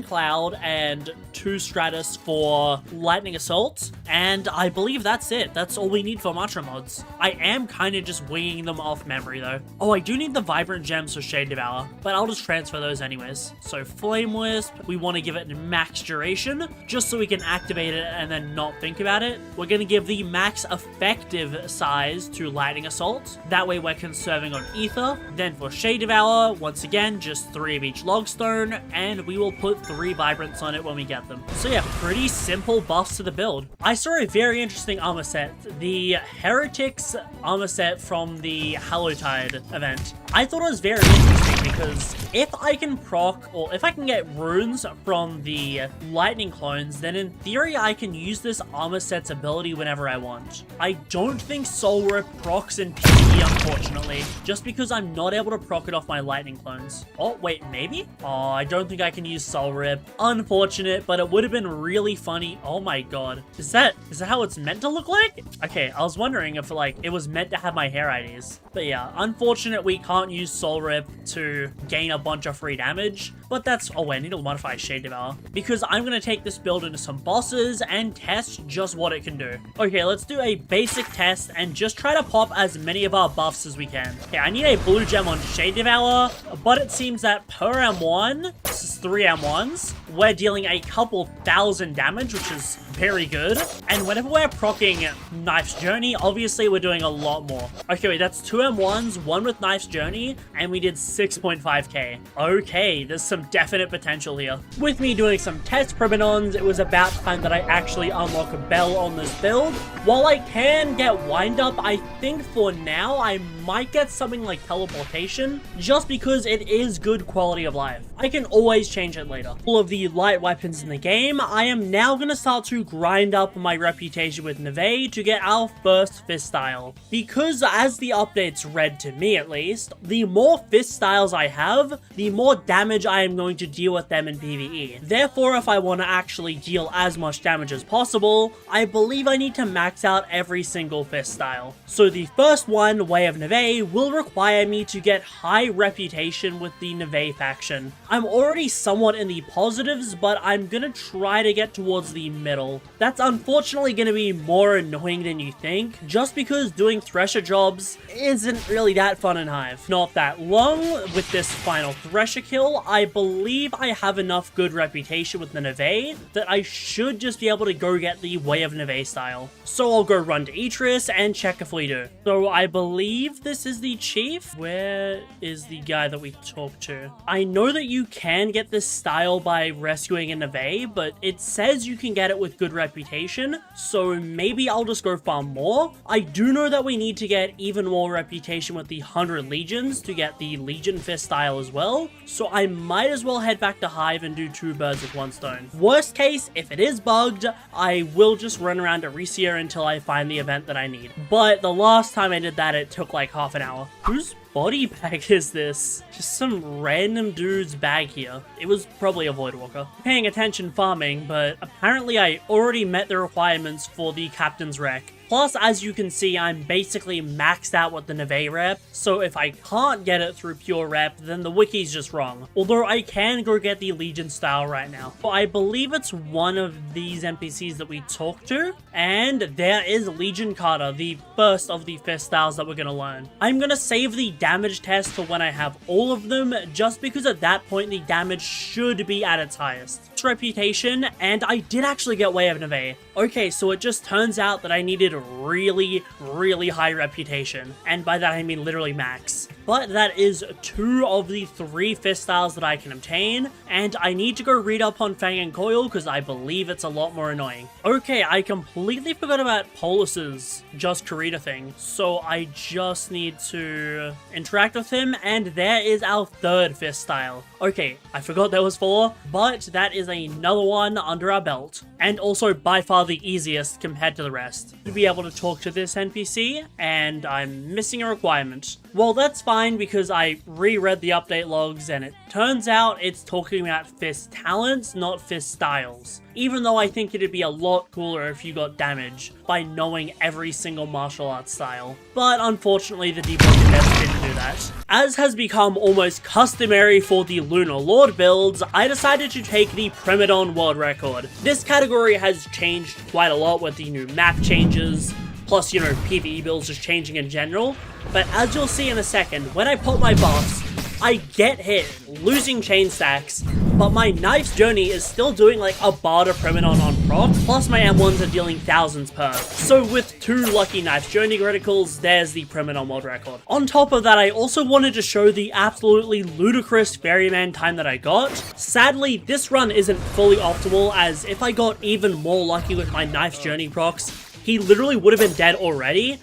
Cloud and 2 Stratus for Lightning Assault, and I believe that's it. That's all we need for Mantra mods. I am kind of just winging them off memory though. Oh, I do need the Vibrant Gems for Shade Devour, but I'll just transfer those anyways. So Flame Wisp, we want to give it max duration, just so we can activate it and then not think about it. We're going to give the max effective size to Lightning Assault. That way we're conserving on Ether. Then for Shade Devour, once again, just 3 of each Logstone, and we will put 3 Vibrants on it when we get them. So yeah, pretty simple buffs to the build. I saw a very interesting armor set, the Heretics armor set from the Hallowtide event. I thought it was very interesting because if I can proc, or if I can get runes from the lightning clones, then in theory I can use this armor set's ability whenever I want. I don't think Soul Rip procs in PvE, unfortunately, just because I'm not able to proc it off my lightning clones. Oh, wait, maybe? Oh, I don't think I can use Soul Rip. Unfortunate, but it would have been really funny. Oh my god. Is that how it's meant to look like? Okay, I was wondering if like it was meant to have my hair IDs. But yeah, unfortunate we can't use Soul Rip to gain a bunch of free damage, but that's... Oh wait, I need to modify Shade Devour because I'm going to take this build into some bosses and test just what it can do. Okay, let's do a basic test and just try to pop as many of our buffs as we can. Okay, I need a blue gem on Shade Devour, but it seems that per M1, this is 3 M1s, we're dealing a couple thousand damage, which is very good. And whenever we're proccing Knife's Journey, obviously we're doing a lot more. Okay, wait, that's 2 M1s, 1 with Knife's Journey, and we did 6.5k. Okay, there's some definite potential here. With me doing some test Primidons, it was about time that I actually unlock a bell on this build. While I can get wind up, I think for now I might get something like teleportation, just because it is good quality of life. I can always change it later. All of the light weapons in the game, I am now going to start to grind up my reputation with Neve to get our first fist style. Because as the updates read to me at least, the more fist styles I have, the more damage I am going to deal with them in PvE. Therefore, if I want to actually deal as much damage as possible, I believe I need to max out every single fist style. So the first one, Way of Neve, will require me to get high reputation with the Neve faction. I'm already somewhat in the positives, but I'm gonna try to get towards the middle. That's unfortunately gonna be more annoying than you think, just because doing Thresher jobs isn't really that fun in Hive. Not that long. With this final Thresher kill, I believe I have enough good reputation with the Neve that I should just be able to go get the Way of Neve style. So I'll go run to Etris and check if we do. So I believe this is the chief. Where is the guy that we talked to? I know that you can get this style by rescuing a Neve, but it says you can get it with good reputation, so maybe I'll just go farm more. I do know that we need to get even more reputation with the 100 Legions to get the Legion Fist style as well, so I might as well head back to Hive and do 2 birds with 1 stone. Worst case, if it is bugged, I will just run around Arisia until I find the event that I need. But the last time I did that, it took like half an hour. Whose body bag is this? Just some random dude's bag here. It was probably a Voidwalker. Paying attention farming, but apparently I already met the requirements for the Captain's Wreck. Plus, as you can see, I'm basically maxed out with the Neve rep, so if I can't get it through pure rep, then the wiki's just wrong. Although I can go get the Legion style right now. So I believe it's one of these NPCs that we talked to, and there is Legion Carter, the first of the fist styles that we're gonna learn. I'm gonna save the damage test for when I have all of them, just because at that point the damage should be at its highest. Reputation, and I did actually get Way of Neve. Okay, so it just turns out that I needed really high reputation, and by that I mean literally max. But that is 2 of the 3 fist styles that I can obtain, and I need to go read up on Fang and Coil because I believe it's a lot more annoying. Okay, I completely forgot about Polus's Just Karita thing, so I just need to interact with him, and there is our 3rd fist style. Okay, I forgot there was 4, but that is another one under our belt, and also by far the easiest compared to the rest. To be able to talk to this NPC, and I'm missing a requirement. Well, that's fine because I reread the update logs and it turns out it's talking about fist talents, not fist styles. Even though I think it'd be a lot cooler if you got damage by knowing every single martial arts style. But unfortunately, the Deepwoken devs didn't do that. As has become almost customary for the Lunar Lord builds, I decided to take the Primidon World Record. This category has changed quite a lot with the new map changes, plus, you know, PvE builds just changing in general. But as you'll see in a second, when I pop my buffs, I get hit, losing chain stacks, but my Knife's Journey is still doing like a bar to Primidon on proc, plus my M1s are dealing thousands per. So with 2 lucky Knife's Journey criticals, there's the Primidon World Record. On top of that, I also wanted to show the absolutely ludicrous Ferryman time that I got. Sadly, this run isn't fully optimal, as if I got even more lucky with my Knife's Journey procs, he literally would have been dead already,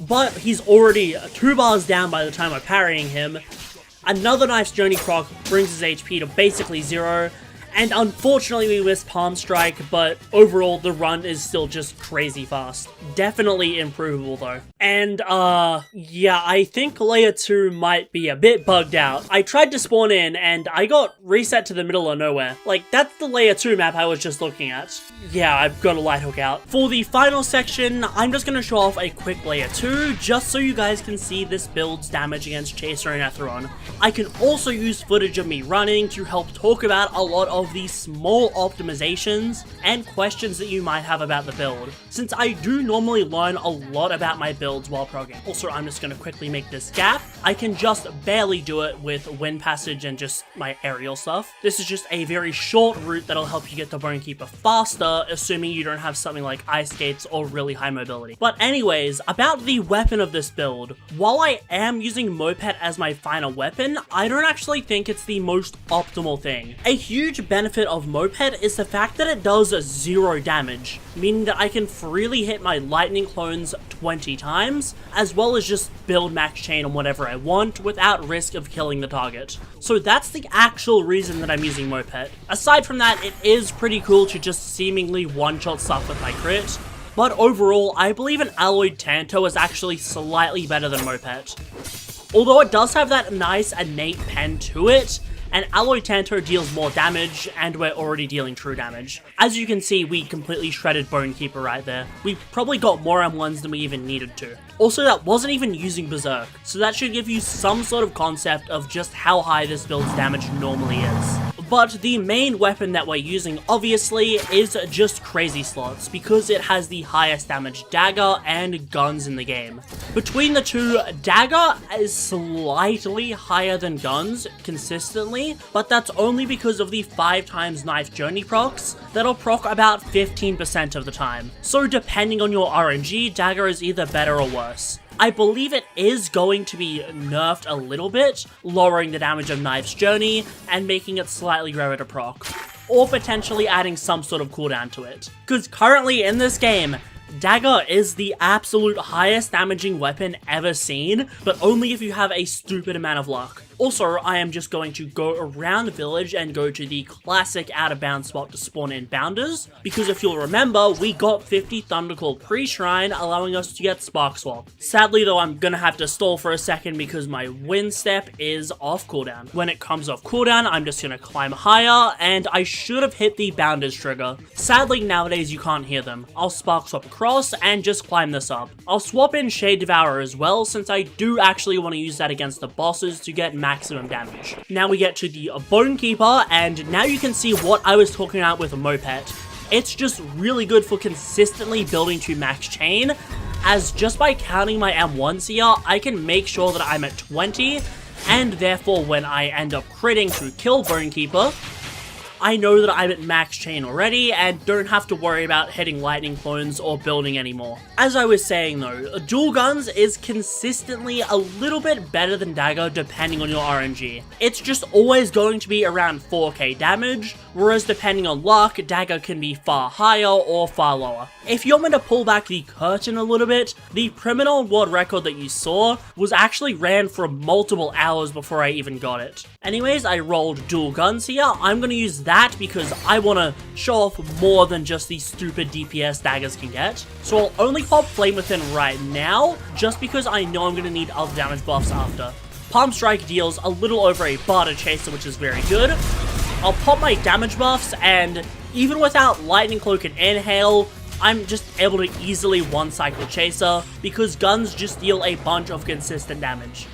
but he's already 2 bars down by the time I'm parrying him. Another Knife's Journey proc brings his HP to basically 0, and unfortunately we missed Palm Strike, but overall the run is still just crazy fast. Definitely improvable though. And yeah, I think layer 2 might be a bit bugged out. I tried to spawn in and I got reset to the middle of nowhere. Like, that's the layer 2 map I was just looking at. Yeah, I've got a light hook out. For the final section, I'm just gonna show off a quick layer 2, just so you guys can see this build's damage against Chaser and Etheron. I can also use footage of me running to help talk about a lot of of the small optimizations and questions that you might have about the build, since I do normally learn a lot about my builds while progging. Also, I'm just going to quickly make this gap. I can just barely do it with wind passage and just my aerial stuff. This is just a very short route that'll help you get the Bonekeeper faster, assuming you don't have something like ice skates or really high mobility. But anyways, about the weapon of this build, while I am using Moped as my final weapon, I don't actually think it's the most optimal thing. A huge benefit of Moped is the fact that it does 0 damage, meaning that I can freely hit my lightning clones 20 times, as well as just build max chain on whatever I want without risk of killing the target. So that's the actual reason that I'm using Moped. Aside from that, it is pretty cool to just seemingly one-shot stuff with my crit, but overall, I believe an Alloyed Tanto is actually slightly better than Moped. Although it does have that nice innate pen to it, and Alloy Tanto deals more damage, and we're already dealing true damage. As you can see, we completely shredded Bonekeeper right there. We probably got more M1s than we even needed to. Also, that wasn't even using Berserk, so that should give you some sort of concept of just how high this build's damage normally is. But the main weapon that we're using, obviously, is just Crazy Slots, because it has the highest damage dagger and guns in the game. Between the two, dagger is slightly higher than guns, consistently, but that's only because of the 5x knife journey procs that'll proc about 15% of the time. So depending on your RNG, dagger is either better or worse. I believe it is going to be nerfed a little bit, lowering the damage of Knife's Journey and making it slightly rarer to proc, or potentially adding some sort of cooldown to it. Because currently in this game, dagger is the absolute highest damaging weapon ever seen, but only if you have a stupid amount of luck. Also, I am just going to go around the village and go to the classic out of bounds spot to spawn in Bounders, because if you'll remember, we got 50 Thundercall pre-shrine, allowing us to get Spark Swap. Sadly though, I'm gonna have to stall for a second because my wind step is off cooldown. When it comes off cooldown, I'm just gonna climb higher, and I should have hit the Bounders trigger. Sadly, nowadays you can't hear them. I'll Spark Swap across and just climb this up. I'll swap in Shade Devourer as well, since I do actually want to use that against the bosses to get maximum damage. Now we get to the Bonekeeper, and now you can see what I was talking about with a Moped. It's just really good for consistently building to max chain, as just by counting my M1s here, I can make sure that I'm at 20, and therefore when I end up critting to kill Bonekeeper, I know that I'm at max chain already and don't have to worry about hitting lightning clones or building anymore. As I was saying though, dual guns is consistently a little bit better than dagger depending on your RNG. It's just always going to be around 4k damage, whereas depending on luck, dagger can be far higher or far lower. If you want me to pull back the curtain a little bit, the criminal world record that you saw was actually ran for multiple hours before I even got it. Anyways, I rolled dual guns here. I'm going to use that because I want to show off more than just these stupid DPS daggers can get. So I'll only pop Flame Within right now, just because I know I'm going to need other damage buffs after. Palm Strike deals a little over a Barter Chaser, which is very good. I'll pop my damage buffs, and even without Lightning Cloak and Inhale, I'm just able to easily one-cycle Chaser, because guns just deal a bunch of consistent damage.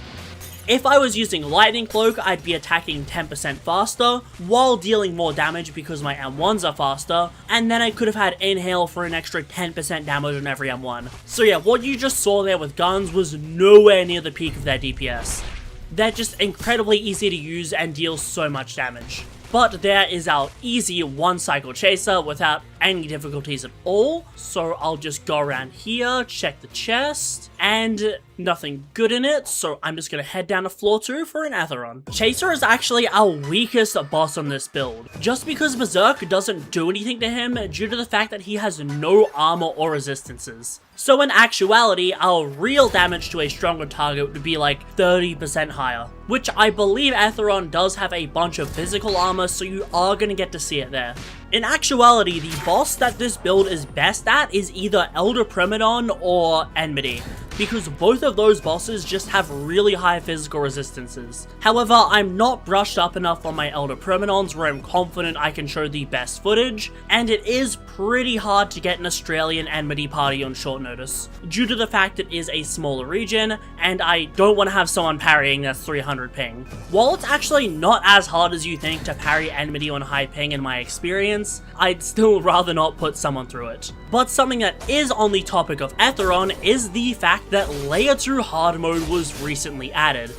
If I was using Lightning Cloak, I'd be attacking 10% faster, while dealing more damage because my M1s are faster, and then I could have had Inhale for an extra 10% damage on every M1. So yeah, what you just saw there with guns was nowhere near the peak of their DPS. They're just incredibly easy to use and deal so much damage. But there is our easy one-cycle Chaser without any difficulties at all. So I'll just go around here, check the chest, and nothing good in it, so I'm just gonna head down to floor 2 for an Atheron. Chaser is actually our weakest boss on this build, just because Berserk doesn't do anything to him due to the fact that he has no armor or resistances. So in actuality, our real damage to a stronger target would be like 30% higher, which I believe Atheron does have a bunch of physical armor, so you are gonna get to see it there. In actuality, the boss that this build is best at is either Elder Premodon or Enmity. because both of those bosses just have really high physical resistances. However, I'm not brushed up enough on my Elder Premonions where I'm confident I can show the best footage, and it is pretty hard to get an Australian enmity party on short notice, due to the fact it is a smaller region, and I don't want to have someone parrying that's 300 ping. While it's actually not as hard as you think to parry enmity on high ping in my experience, I'd still rather not put someone through it. But something that is on the topic of Etheron is the fact that Layer 2 hard mode was recently added.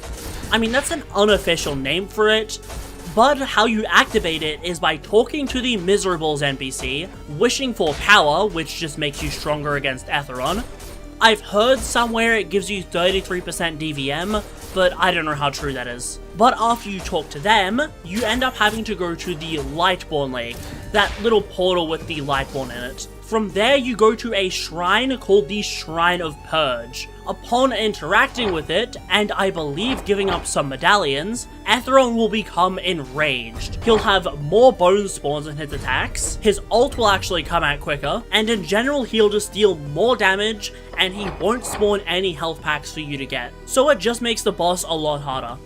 I mean, that's an unofficial name for it, but how you activate it is by talking to the Miserables NPC, wishing for power, which just makes you stronger against Etheron. I've heard somewhere it gives you 33% DVM, but I don't know how true that is. But after you talk to them, you end up having to go to the Lightborn Lake, that little portal with the Lightborn in it. From there you go to a shrine called the Shrine of Purge. Upon interacting with it, and I believe giving up some medallions, Etheron will become enraged. He'll have more bone spawns in his attacks, his ult will actually come out quicker, and in general he'll just deal more damage, and he won't spawn any health packs for you to get. So it just makes the boss a lot harder.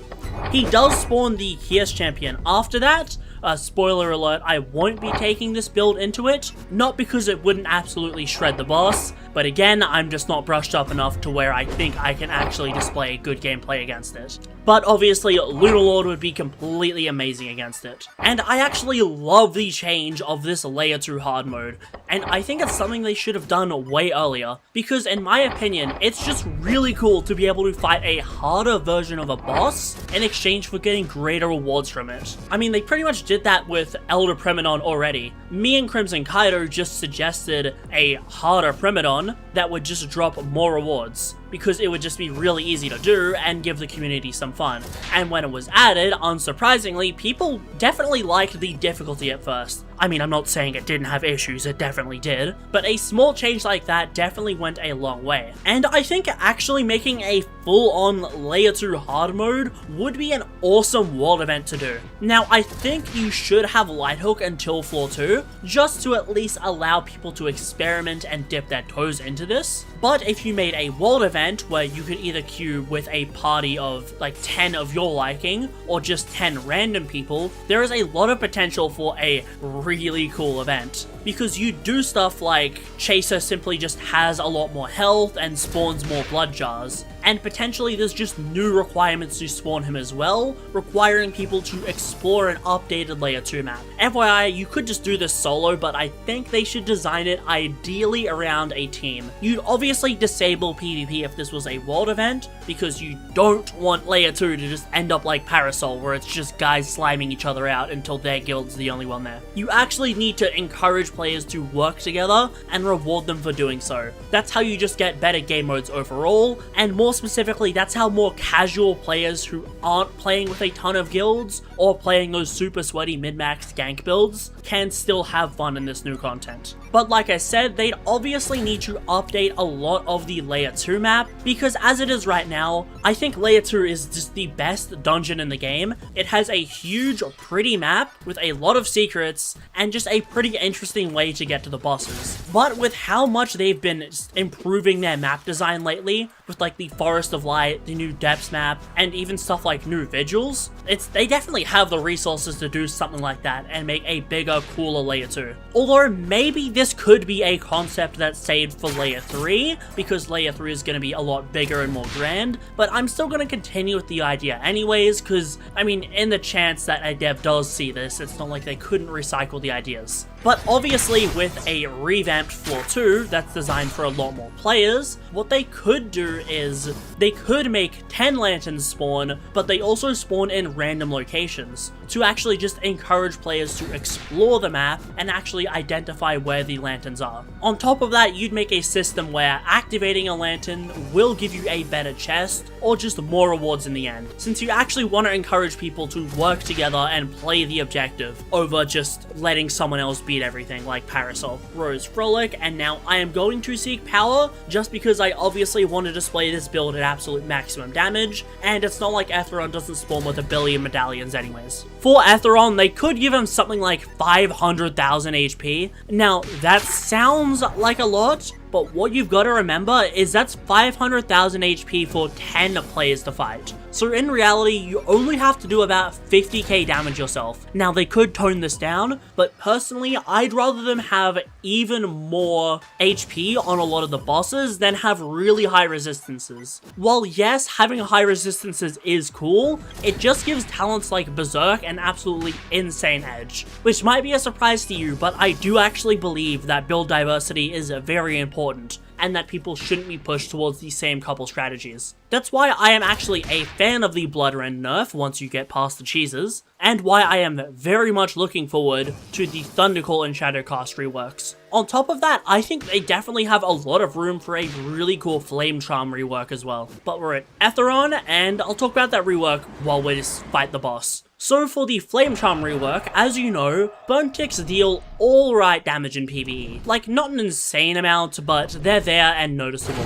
He does spawn the Kias champion after that. Spoiler alert, I won't be taking this build into it, not because it wouldn't absolutely shred the boss, but again, I'm just not brushed up enough to where I think I can actually display good gameplay against it. But obviously, Lunarlord would be completely amazing against it. And I actually love the change of this Layer 2 hard mode, and I think it's something they should have done way earlier, because in my opinion, it's just really cool to be able to fight a harder version of a boss in exchange for getting greater rewards from it. I mean, they pretty much did that with Elder Premonion already. Me and Crimson Kaido just suggested a harder Premonion that would just drop more rewards, because it would just be really easy to do and give the community some fun. And when it was added, unsurprisingly, people definitely liked the difficulty at first. I mean, I'm not saying it didn't have issues, it definitely did, but a small change like that definitely went a long way. And I think actually making a full-on Layer 2 hard mode would be an awesome world event to do. Now, I think you should have Lighthook until floor 2, just to at least allow people to experiment and dip their toes into this. But if you made a world event where you could either queue with a party of like 10 of your liking, or just 10 random people, there is a lot of potential for a really cool event. Because you do stuff like Chaser simply just has a lot more health and spawns more blood jars. And potentially there's just new requirements to spawn him as well, requiring people to explore an updated Layer 2 map. FYI, you could just do this solo, but I think they should design it ideally around a team. You'd obviously disable PvP if this was a world event, because you don't want Layer 2 to just end up like Parasol, where it's just guys sliming each other out until their guild's the only one there. You actually need to encourage players to work together and reward them for doing so. That's how you just get better game modes overall, and more specifically, that's how more casual players who aren't playing with a ton of guilds or playing those super sweaty mid-max gank builds can still have fun in this new content. But like I said, they'd obviously need to update a lot of the Layer 2 map, because as it is right now, I think Layer 2 is just the best dungeon in the game. It has a huge, pretty map with a lot of secrets and just a pretty interesting way to get to the bosses. But with how much they've been improving their map design lately, with like the Forest of Light, the new Depths map, and even stuff like new Vigils, they definitely have the resources to do something like that and make a bigger, cooler Layer 2. Although maybe this could be a concept that's saved for Layer 3, because Layer 3 is going to be a lot bigger and more grand, but I'm still going to continue with the idea anyways, because, I mean, in the chance that a dev does see this, it's not like they couldn't recycle the ideas. But obviously with a revamped floor 2 that's designed for a lot more players, what they could do is they could make 10 lanterns spawn, but they also spawn in random locations to actually just encourage players to explore the map and actually identify where the lanterns are. On top of that, you'd make a system where activating a lantern will give you a better chest or just more rewards in the end, since you actually want to encourage people to work together and play the objective over just letting someone else beat everything like Parasol. Rose Frolic, and now I am going to seek power just because I obviously want to display this build at absolute maximum damage, and it's not like Etheron doesn't spawn with a billion medallions anyways. For Etheron, they could give him something like 500,000 HP. Now, that sounds like a lot, But what you've got to remember is that's 500,000 HP for 10 players to fight. So in reality, you only have to do about 50k damage yourself. Now they could tone this down, but personally, I'd rather them have even more HP on a lot of the bosses than have really high resistances. While yes, having high resistances is cool, it just gives talents like Berserk an absolutely insane edge. Which might be a surprise to you, but I do actually believe that build diversity is very important, and that people shouldn't be pushed towards the same couple strategies. That's why I am actually a fan of the Blood Rend nerf once you get past the cheeses, and why I am very much looking forward to the Thundercall and Shadowcast reworks. On top of that, I think they definitely have a lot of room for a really cool Flame Charm rework as well. But we're at Etheron, and I'll talk about that rework while we just fight the boss. So for the Flame Charm rework, as you know, burn ticks deal alright damage in PvE. Like, not an insane amount, but they're there and noticeable.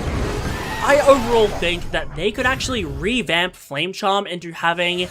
I overall think that they could actually revamp Flame Charm into having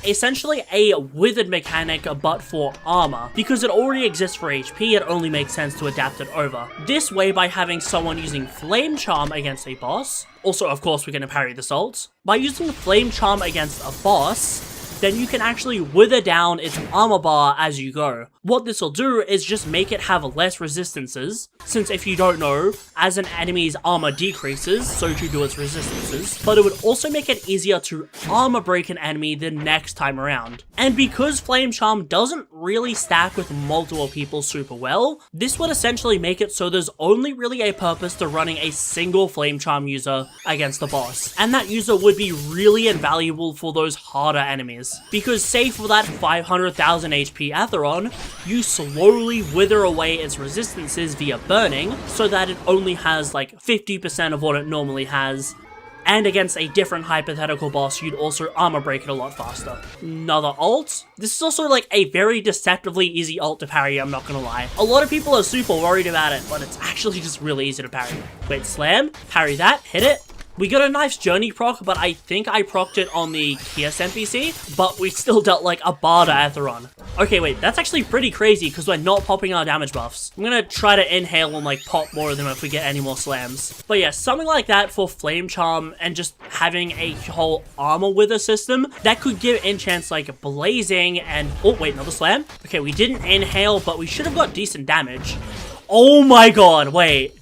essentially a withered mechanic but for armor. Because it already exists for HP, it only makes sense to adapt it over. This way, by having someone using Flame Charm against a boss, also of course we're going to parry the salt, by using Flame Charm against a boss, then you can actually wither down its armor bar as you go. What this will do is just make it have less resistances, since if you don't know, as an enemy's armor decreases, so too do its resistances, but it would also make it easier to armor break an enemy the next time around. And because Flame Charm doesn't really stack with multiple people super well, this would essentially make it so there's only really a purpose to running a single Flame Charm user against the boss, and that user would be really invaluable for those harder enemies. Because say for that 500,000 HP Atheron, you slowly wither away its resistances via burning, so that it only has like 50% of what it normally has, and against a different hypothetical boss, you'd also armor break it a lot faster. Another ult? This is also like a very deceptively easy ult to parry, I'm not gonna lie. A lot of people are super worried about it, but it's actually just really easy to parry. Wait, slam, parry that, hit it. We got a nice journey proc, but I think I procced it on the Kios NPC, but we still dealt like a bar to Atheron. Okay, wait, that's actually pretty crazy because we're not popping our damage buffs. I'm gonna try to inhale and like pop more of them if we get any more slams. But yeah, something like that for Flame Charm and just having a whole armor wither system that could give enchants like blazing and... Oh, wait, another slam? Okay, we didn't inhale, but we should have got decent damage. Oh my god, wait.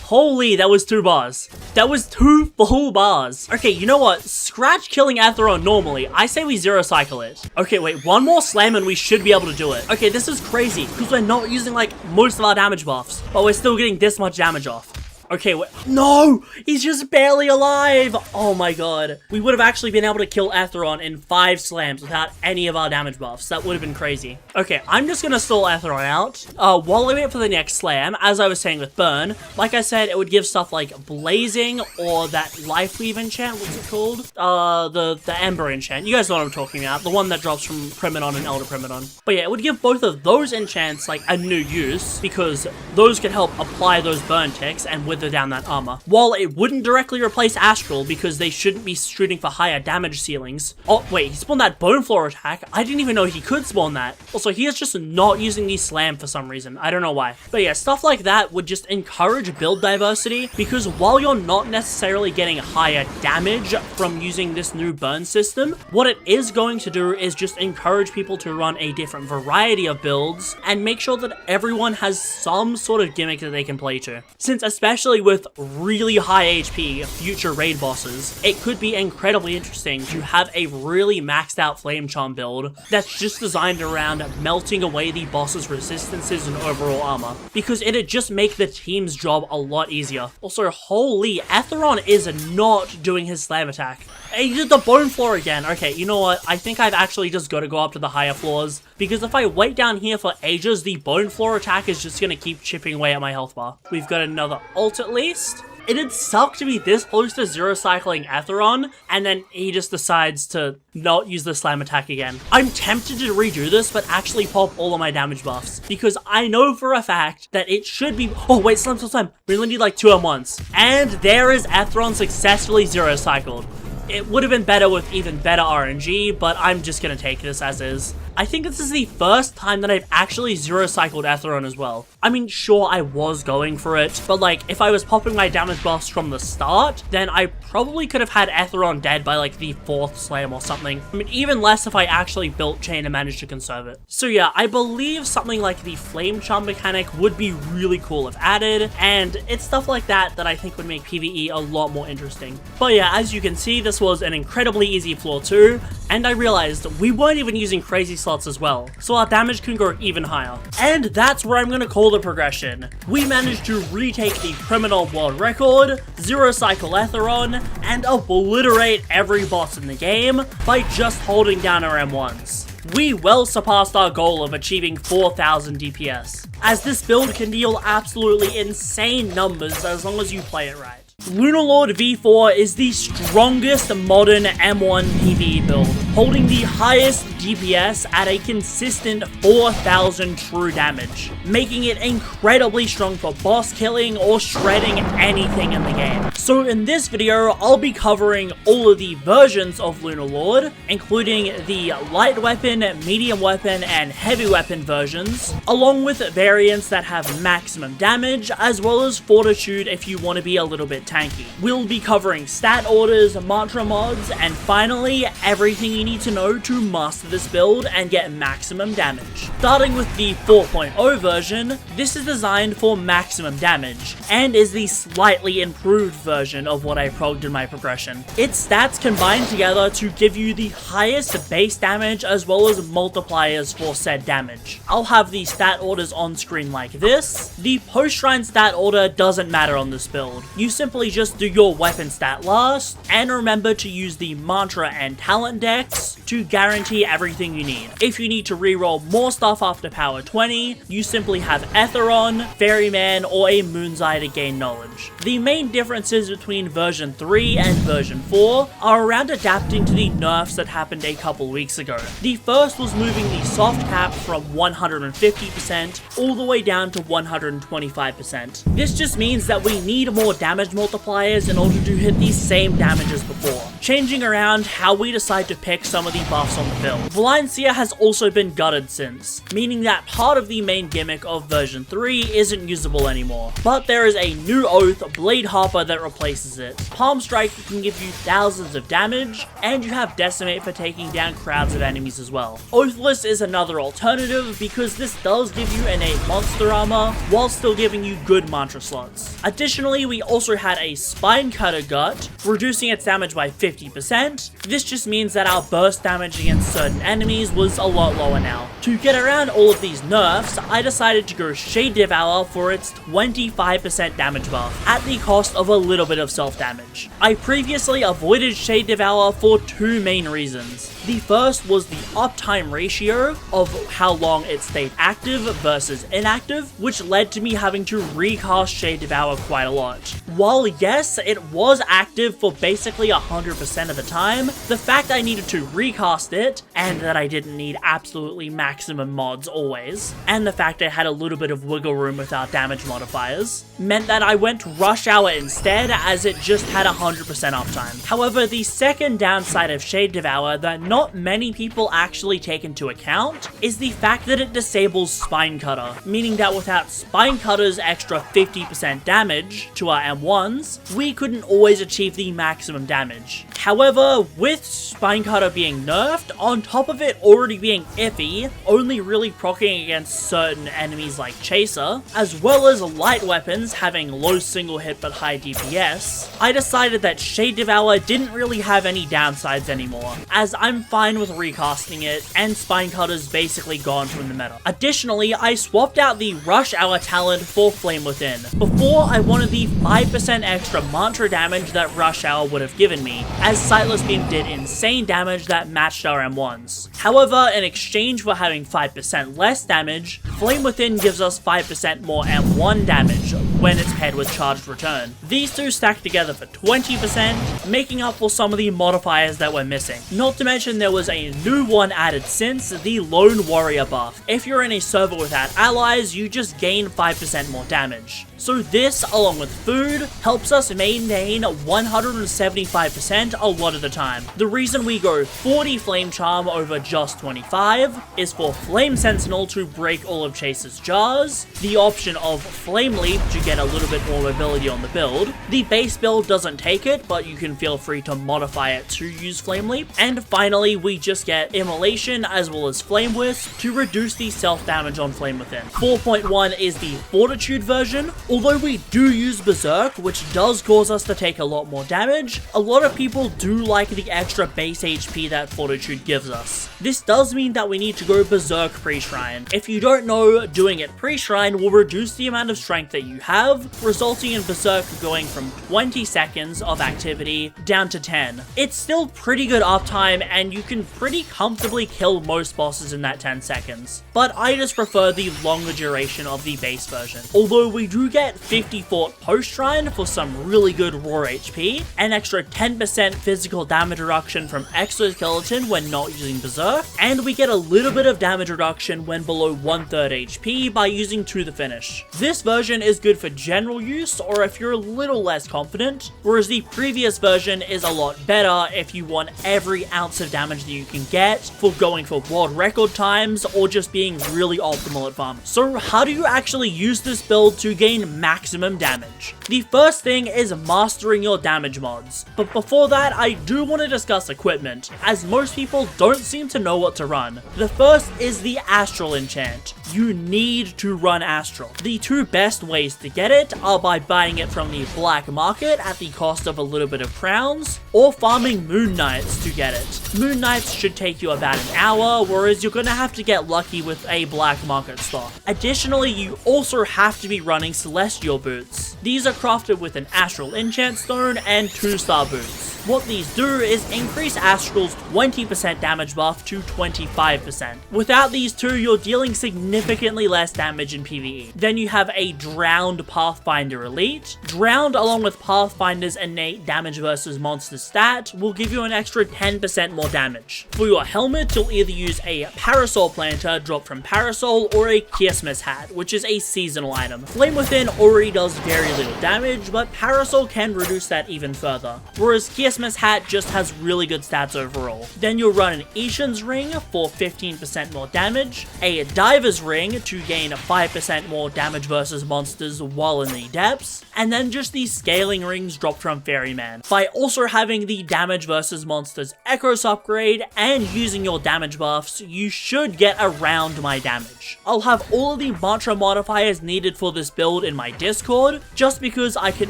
Holy, that was 2 bars. That was 2 full bars. Okay, you know what? Scratch killing Atheron normally. I say we zero cycle it. Okay, wait, one more slam and we should be able to do it. Okay, this is crazy because we're not using like most of our damage buffs, but we're still getting this much damage off. Okay, wait. No! He's just barely alive! Oh my god. We would have actually been able to kill Atheron in 5 slams without any of our damage buffs. That would have been crazy. Okay, I'm just gonna stall Atheron out. While I wait for the next slam, as I was saying with Burn, like I said, it would give stuff like Blazing or that Life Weave enchant, what's it called? The Ember enchant. You guys know what I'm talking about. The one that drops from Primodon and Elder Primodon. But yeah, it would give both of those enchants like a new use, because those could help apply those burn ticks and wither down that armor. While it wouldn't directly replace Astral because they shouldn't be shooting for higher damage ceilings. Oh wait, he spawned that Bone Floor attack. I didn't even know he could spawn that. Also, he is just not using the slam for some reason. I don't know why. But yeah, stuff like that would just encourage build diversity, because while you're not necessarily getting higher damage from using this new burn system, what it is going to do is just encourage people to run a different variety of builds and make sure that everyone has some sort of gimmick that they can play to. Since especially with really high HP future raid bosses, it could be incredibly interesting to have a really maxed out Flame Charm build that's just designed around melting away the boss's resistances and overall armor, because it'd just make the team's job a lot easier. Also, holy, Atheron is not doing his slam attack. He did the Bone Floor again. Okay, you know what? I think I've actually just got to go up to the higher floors, because if I wait down here for ages, the Bone Floor attack is just going to keep chipping away at my health bar. We've got another ult at least. It'd suck to be this close to zero cycling Atheron, and then he just decides to not use the slam attack again. I'm tempted to redo this, but actually pop all of my damage buffs, because I know for a fact that it should be... Oh wait, slam. We only need like 2 at once. And there is Atheron successfully zero cycled. It would have been better with even better RNG, but I'm just gonna take this as is. I think this is the first time that I've actually zero-cycled Atheron as well. I mean, sure, I was going for it, but like, if I was popping my damage buffs from the start, then I probably could have had Atheron dead by like the 4th slam or something. I mean, even less if I actually built Chain and managed to conserve it. So yeah, I believe something like the Flame Charm mechanic would be really cool if added, and it's stuff like that that I think would make PvE a lot more interesting. But yeah, as you can see, this was an incredibly easy floor 2, and I realized we weren't even using crazy slots as well, so our damage can go even higher. And that's where I'm gonna call the progression. We managed to retake the criminal world record, zero-cycle Atheron, and obliterate every boss in the game by just holding down our M1s. We well surpassed our goal of achieving 4,000 DPS, as this build can deal absolutely insane numbers as long as you play it right. Lunarlord V4 is the strongest modern M1 PvE build, holding the highest DPS at a consistent 4,000 true damage, making it incredibly strong for boss killing or shredding anything in the game. So in this video, I'll be covering all of the versions of Lunarlord, including the light weapon, medium weapon, and heavy weapon versions, along with variants that have maximum damage, as well as fortitude if you want to be a little bit tanky. We'll be covering stat orders, mantra mods, and finally, everything you need to know to master this build and get maximum damage. Starting with the 4.0 version, this is designed for maximum damage, and is the slightly improved version of what I progged in my progression. Its stats combine together to give you the highest base damage as well as multipliers for said damage. I'll have the stat orders on screen like this. The post-shrine stat order doesn't matter on this build. You simply just do your weapon stat last, and remember to use the mantra and talent decks to guarantee everything you need. If you need to reroll more stuff after power 20, you simply have Atheron, Ferryman, or a Moon's Eye to gain knowledge. The main differences between version 3 and version 4 are around adapting to the nerfs that happened a couple weeks ago. The first was moving the soft cap from 150% all the way down to 125%. This just means that we need more damage multipliers in order to hit the same damage as before, changing around how we decide to pick some of the buffs on the build. Blind Seer has also been gutted since, meaning that part of the main gimmick of version 3 isn't usable anymore, but there is a new oath, Blade Harper, that replaces it. Palm Strike can give you thousands of damage, and you have Decimate for taking down crowds of enemies as well. Oathless is another alternative because this does give you innate monster armor while still giving you good mantra slots. Additionally, we also had a Spine Cutter Gut, reducing its damage by 50%. This just means that our burst damage against certain enemies was a lot lower now. To get around all of these nerfs, I decided to go Shade Devour for its 25% damage buff, at the cost of a little bit of self-damage. I previously avoided Shade Devour for two main reasons. The first was the uptime ratio of how long it stayed active versus inactive, which led to me having to recast Shade Devour quite a lot. While yes, it was active for basically 100% of the time, the fact I needed to recast it, and that I didn't need absolutely maximum mods always, and the fact I had a little bit of wiggle room with our damage modifiers, meant that I went Rush Hour instead, as it just had 100% uptime. However, the second downside of Shade Devour that not many people actually take into account is the fact that it disables Spine Cutter, meaning that without Spine Cutter's extra 50% damage to our M1s, we couldn't always achieve the maximum damage. However, with Spine Cutter being nerfed, on top of it already being iffy, only really proccing against certain enemies like Chaser, as well as light weapons having low single hit but high DPS, I decided that Shade Devour didn't really have any downsides anymore, as I'm fine with recasting it, and Spine Cutter's basically gone from the meta. Additionally, I swapped out the Rush Hour talent for Flame Within. Before, I wanted the 5% extra mantra damage that Rush Hour would have given me, as Sightless Beam did insane damage that matched our M1s. However, in exchange for having 5% less damage, Flame Within gives us 5% more M1 damage when it's paired with Charged Return. These two stack together for 20%, making up for some of the modifiers that we're missing. Not to mention mention there was a new one added since, the Lone Warrior buff. If you're in a server without allies, you just gain 5% more damage. So this, along with food, helps us maintain 175% a lot of the time. The reason we go 40 Flame Charm over just 25 is for Flame Sentinel to break all of Chase's jars, the option of Flame Leap to get a little bit more mobility on the build. The base build doesn't take it, but you can feel free to modify it to use Flame Leap. And finally, we just get Immolation as well as Flame Wisp to reduce the self damage on Flame Within. 4.1 is the Fortitude version. Although we do use Berserk, which does cause us to take a lot more damage, a lot of people do like the extra base HP that Fortitude gives us. This does mean that we need to go Berserk pre-shrine. If you don't know, doing it pre-shrine will reduce the amount of strength that you have, resulting in Berserk going from 20 seconds of activity down to 10. It's still pretty good uptime, and you can pretty comfortably kill most bosses in that 10 seconds. But I just prefer the longer duration of the base version. Although we do get 50 fort post-shrine for some really good raw HP, an extra 10% physical damage reduction from Exoskeleton when not using Berserk, and we get a little bit of damage reduction when below 1/3 HP by using To The Finish. This version is good for general use or if you're a little less confident, whereas the previous version is a lot better if you want every ounce of damage that you can get for going for world record times or just being really optimal at farming. So how do you actually use this build to gain maximum damage? The first thing is mastering your damage mods, but before that I do want to discuss equipment, as most people don't seem to know what to run. The first is the Astral enchant. You need to run Astral. The two best ways to get it are by buying it from the black market at the cost of a little bit of crowns, or farming Moon Knights to get it. Moon Knights should take you about an hour, whereas you're gonna have to get lucky with a black market stock. Additionally, you also have to be running Celestial boots. These are crafted with an Astral enchant stone and 2-star boots. What these do is increase Astral's 20% damage buff to 25%. Without these two, you're dealing significantly less damage in PvE. Then you have a Drowned Pathfinder Elite. Drowned, along with Pathfinder's innate damage versus monster stat, will give you an extra 10% more damage. For your helmet, you'll either use a Parasol Planter dropped from Parasol or a Christmas Hat, which is a seasonal item. Flame Within already does very little damage, but Parasol can reduce that even further, whereas Christmas Hat just has really good stats overall. Then you'll run an Ishan's Ring for 15% more damage, a Diver's Ring to gain 5% more damage versus monsters while in the depths, and then just the Scaling Rings dropped from Ferryman. By also having the damage versus monsters Echoes upgrade and using your damage buffs, you should get around my damage. I'll have all of the mantra modifiers needed for this build in my Discord, just because I can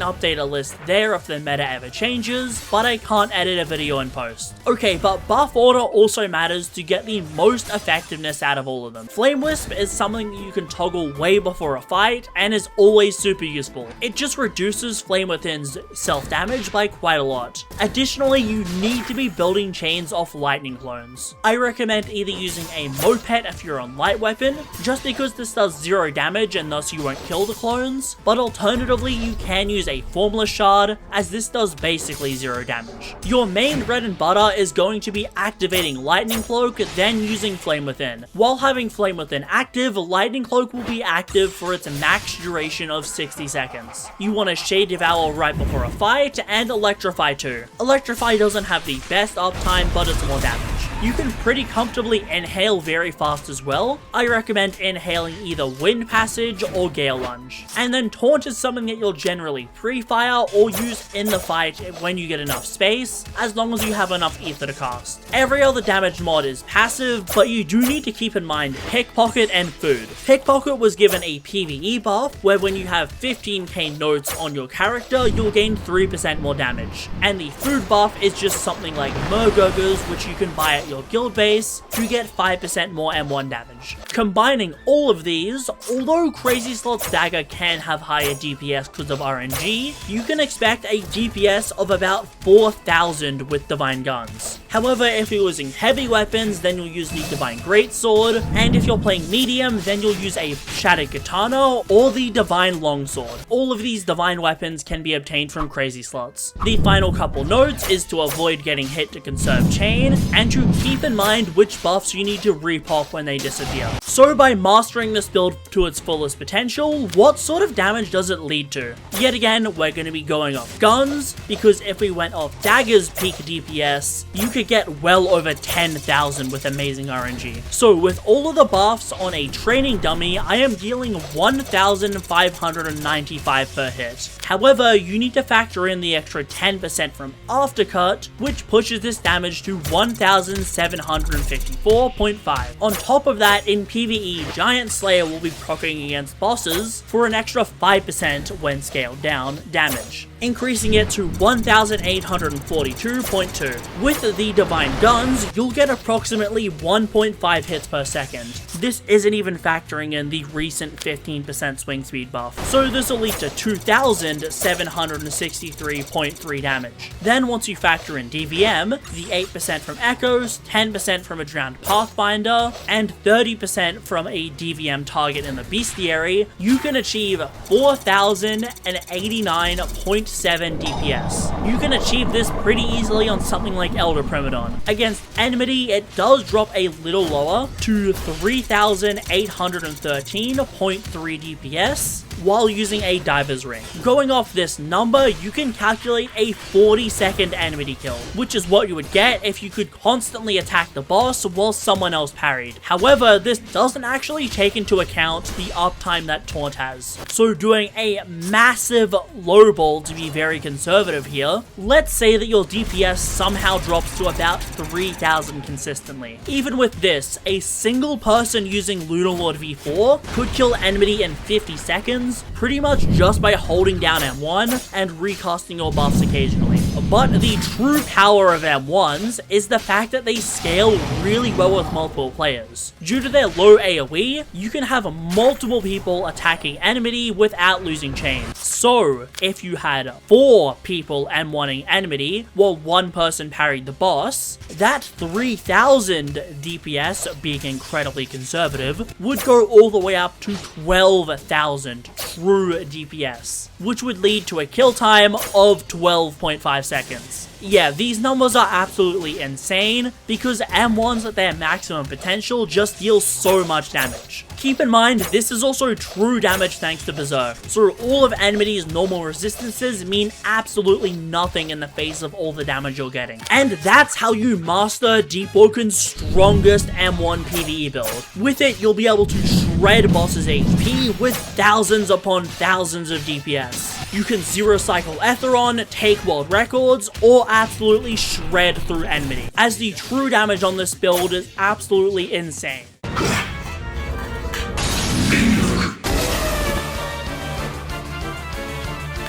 update a list there if the meta ever changes, but I can't edit a video and post. Okay, but buff order also matters to get the most effectiveness out of all of them. Flame Wisp is something that you can toggle way before a fight and is always super useful. It just reduces Flame Within's self damage by quite a lot. Additionally, you need to be building chains off lightning clones. I recommend either using a Moped if you're on light weapon, just because this does 0 damage and thus you won't kill the clones, but alternatively you can use a Formless Shard, as this does basically 0 damage. Your main bread and butter is going to be activating Lightning Cloak, then using Flame Within. While having Flame Within active, Lightning Cloak will be active for its max duration of 60 seconds. You want to Shade Devour right before a fight, and Electrify too. Electrify doesn't have the best uptime, but it's more damage. You can pretty comfortably inhale very fast as well. I recommend inhaling either Wind Passage or Gale Lunge. And then Taunt is something that you'll generally pre-fire or use in the fight when you get enough space, as long as you have enough ether to cast. Every other damage mod is passive, but you do need to keep in mind Pickpocket and Food. Pickpocket was given a PvE buff, where when you have 15k notes on your character, you'll gain 3% more damage. And the Food buff is just something like Murgurgers, which you can buy at your guild base to get 5% more M1 damage. Combining all of these, although Crazy Slot's dagger can have higher DPS because of RNG, you can expect a DPS of about 4,000 with Divine Guns. However, if you're using heavy weapons, then you'll use the Divine Greatsword, and if you're playing medium, then you'll use a Shattered Katana or the Divine Longsword. All of these divine weapons can be obtained from Crazy Slots. The final couple notes is to avoid getting hit to conserve chain, and to keep in mind which buffs you need to repop when they disappear. So by mastering this build to its fullest potential, what sort of damage does it lead to? Yet again, we're going to be going off guns, because if we went off daggers peak DPS, you could get well over 10,000 with amazing RNG. So with all of the buffs on a training dummy, I am dealing 1,595 per hit. However, you need to factor in the extra 10% from aftercut, which pushes this damage to 1,754.5. On top of that, in PvE, Giant Slayer will be proccing against bosses for an extra 5% when scaled down damage, increasing it to 1,842.2. With the Divine Guns, you'll get approximately 1.5 hits per second. This isn't even factoring in the recent 15% swing speed buff, so this will lead to 2,763.3 damage. Then once you factor in DVM, the 8% from Echoes, 10% from a Drowned Pathfinder, and 30% from a DVM target in the Bestiary, you can achieve 4,089.7 DPS. You can achieve this pretty easily on something like Elder Primadon. Against Enmity, it does drop a little lower to 3,813.3 DPS, while using a Diver's Ring. Going off this number, you can calculate a 40-second enmity kill, which is what you would get if you could constantly attack the boss while someone else parried. However, this doesn't actually take into account the uptime that Taunt has. So doing a massive lowball to be very conservative here, let's say that your DPS somehow drops to about 3,000 consistently. Even with this, a single person using Lunarlord V4 could kill enmity in 50 seconds, pretty much just by holding down M1 and recasting your buffs occasionally. But the true power of M1s is the fact that they scale really well with multiple players. Due to their low AoE, you can have multiple people attacking enmity without losing chains. So, if you had 4 people M1ing enmity while one person parried the boss, that 3,000 DPS, being incredibly conservative, would go all the way up to 12,000 true DPS, which would lead to a kill time of 12.5 seconds. Yeah, these numbers are absolutely insane, because M1s at their maximum potential just deal so much damage. Keep in mind, this is also true damage thanks to Berserk, so all of Enmity's normal resistances mean absolutely nothing in the face of all the damage you're getting. And that's how you master Deepwoken's strongest M1 PvE build. With it, you'll be able to shred bosses' HP with thousands upon thousands of DPS. You can zero cycle Etheron, take world records, or absolutely shred through enmity, as the true damage on this build is absolutely insane.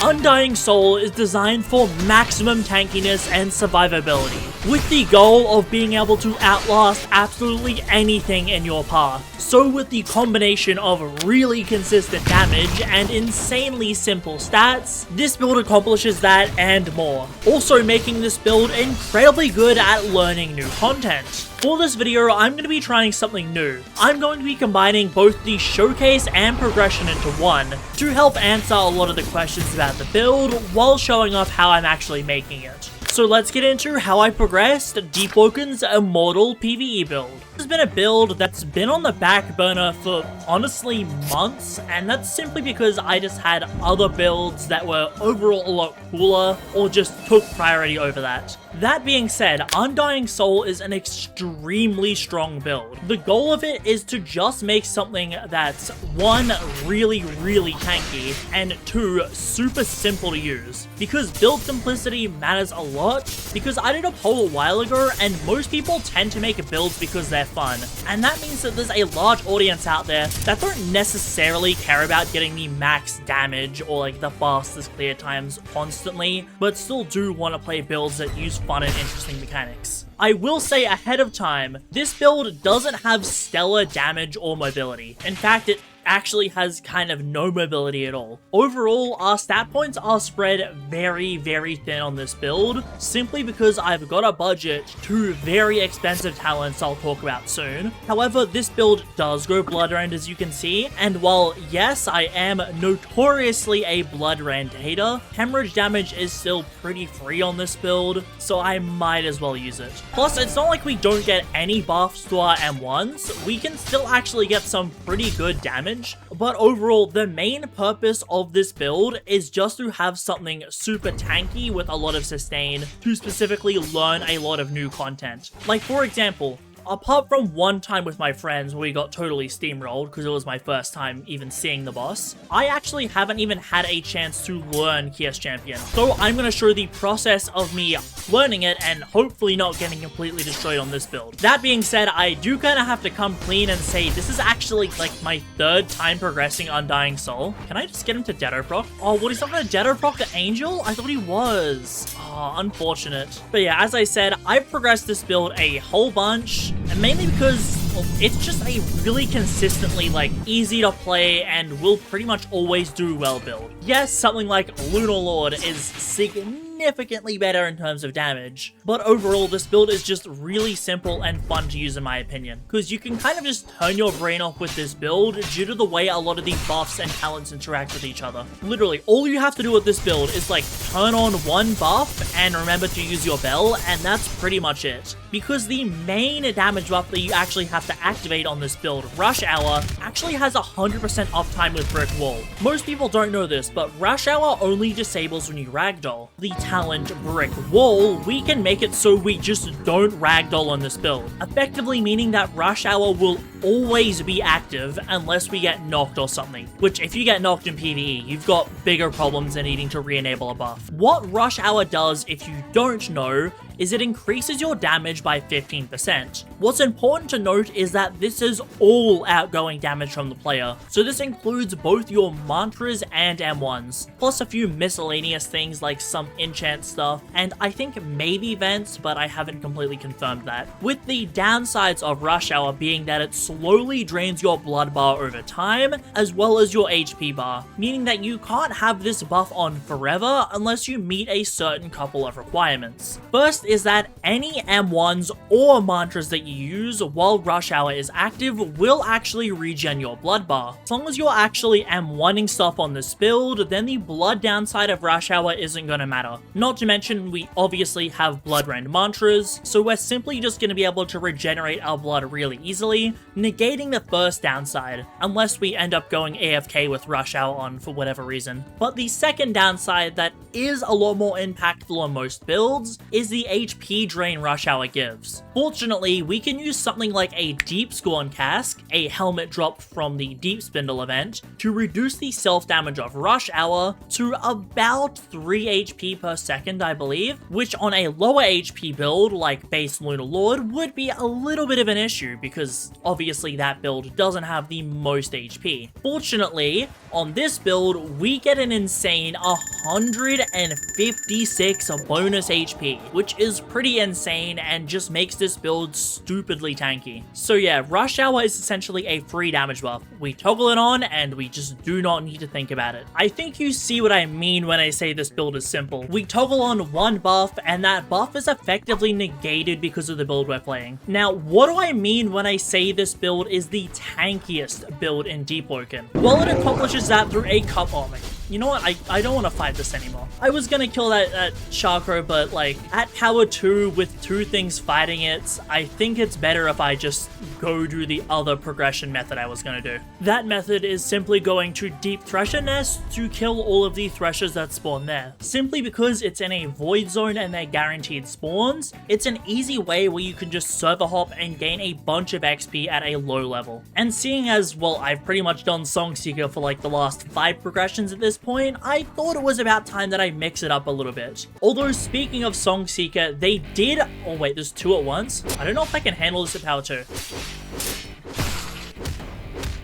Undying Soul is designed for maximum tankiness and survivability, with the goal of being able to outlast absolutely anything in your path. So with the combination of really consistent damage and insanely simple stats, this build accomplishes that and more, also making this build incredibly good at learning new content. For this video, I'm going to be trying something new. I'm going to be combining both the showcase and progression into one to help answer a lot of the questions about the build while showing off how I'm actually making it. So let's get into how I progressed Deepwoken's Immortal PvE build. This has been a build that's been on the back burner for honestly months, and that's simply because I just had other builds that were overall a lot cooler or just took priority over that. That being said, Undying Soul is an extremely strong build. The goal of it is to just make something that's 1, really tanky, and 2, super simple to use. Because build simplicity matters a lot, because I did a poll a while ago, and most people tend to make builds because they're fun. And that means that there's a large audience out there that don't necessarily care about getting the max damage or like the fastest clear times constantly, but still do want to play builds that use fun and interesting mechanics. I will say ahead of time, this build doesn't have stellar damage or mobility. In fact, it actually has kind of no mobility at all. Overall, our stat points are spread very, very thin on this build, simply because I've got a budget to very expensive talents I'll talk about soon. However, this build does go Blood Rend, as you can see, and while yes, I am notoriously a Blood Rend hater, hemorrhage damage is still pretty free on this build, so I might as well use it. Plus, it's not like we don't get any buffs to our M1s, we can still actually get some pretty good damage, but overall, the main purpose of this build is just to have something super tanky with a lot of sustain to specifically learn a lot of new content. Like, for example, apart from one time with my friends where we got totally steamrolled because it was my first time even seeing the boss, I actually haven't even had a chance to learn Kias Champion. So I'm going to show the process of me learning it and hopefully not getting completely destroyed on this build. That being said, I do kind of have to come clean and say this is actually like my third time progressing Undying Soul. Can I just get him to Deado proc? Oh, what, he's not going to Deado proc the Angel? I thought he was. Oh, unfortunate. But yeah, as I said, I've progressed this build a whole bunch. And mainly because, well, it's just a really consistently, like, easy to play and will pretty much always do well build. Yes, something like Lunar Lord is significantly better in terms of damage, but overall this build is just really simple and fun to use in my opinion, because you can kind of just turn your brain off with this build due to the way a lot of these buffs and talents interact with each other. Literally, all you have to do with this build is like turn on one buff and remember to use your bell, and that's pretty much it. Because the main damage buff that you actually have to activate on this build, Rush Hour, actually has 100% uptime with Brick Wall. Most people don't know this, but Rush Hour only disables when you ragdoll. The talent Brick Wall, we can make it so we just don't ragdoll on this build, effectively meaning that Rush Hour will always be active unless we get knocked or something, which if you get knocked in PvE, you've got bigger problems than needing to re-enable a buff. What Rush Hour does, if you don't know, is it increases your damage by 15%. What's important to note is that this is all outgoing damage from the player, so this includes both your mantras and M1s, plus a few miscellaneous things like some enchant stuff, and I think maybe vents, but I haven't completely confirmed that. With the downsides of Rush Hour being that it slowly drains your blood bar over time, as well as your HP bar, meaning that you can't have this buff on forever unless you meet a certain couple of requirements. First is that any M1s or mantras that you use while Rush Hour is active will actually regen your blood bar. As long as you're actually M1ing stuff on this build, then the blood downside of Rush Hour isn't gonna matter. Not to mention, we obviously have Blood Rend mantras, so we're simply just gonna be able to regenerate our blood really easily, negating the first downside, unless we end up going AFK with Rush Hour on for whatever reason. But the second downside that is a lot more impactful on most builds is the HP drain Rush Hour gives. Fortunately, we can use something like a Deep Scorn Cask, a helmet drop from the Deep Spindle event, to reduce the self-damage of Rush Hour to about 3 HP per second, I believe, which on a lower HP build like base Lunar Lord would be a little bit of an issue because obviously that build doesn't have the most HP. Fortunately, on this build, we get an insane 156 bonus HP, which is pretty insane and just makes this build stupidly tanky. So yeah, Rush Hour is essentially a free damage buff. We toggle it on and we just do not need to think about it. I think you see what I mean when I say this build is simple. We toggle on one buff and that buff is effectively negated because of the build we're playing. Now, what do I mean when I say this build is the tankiest build in Deepwoken? Well, it accomplishes that through a couple. Oh, you know what? I don't want to fight this anymore. I was gonna kill that Chakra, but like at power 2 with 2 things fighting it, I think it's better if I just go do the other progression method I was gonna do. That method is simply going to Deep Thresher Nest to kill all of the Threshers that spawn there. Simply because it's in a void zone and they're guaranteed spawns, it's an easy way where you can just server hop and gain a bunch of XP at a low level. And seeing as, well, I've pretty much done Song Seeker for like the last 5 progressions at this point, I thought it was about time that I mix it up a little bit. Although speaking of Song Seeker, they did, oh wait, there's 2 at once. I don't know if I can handle this at power 2.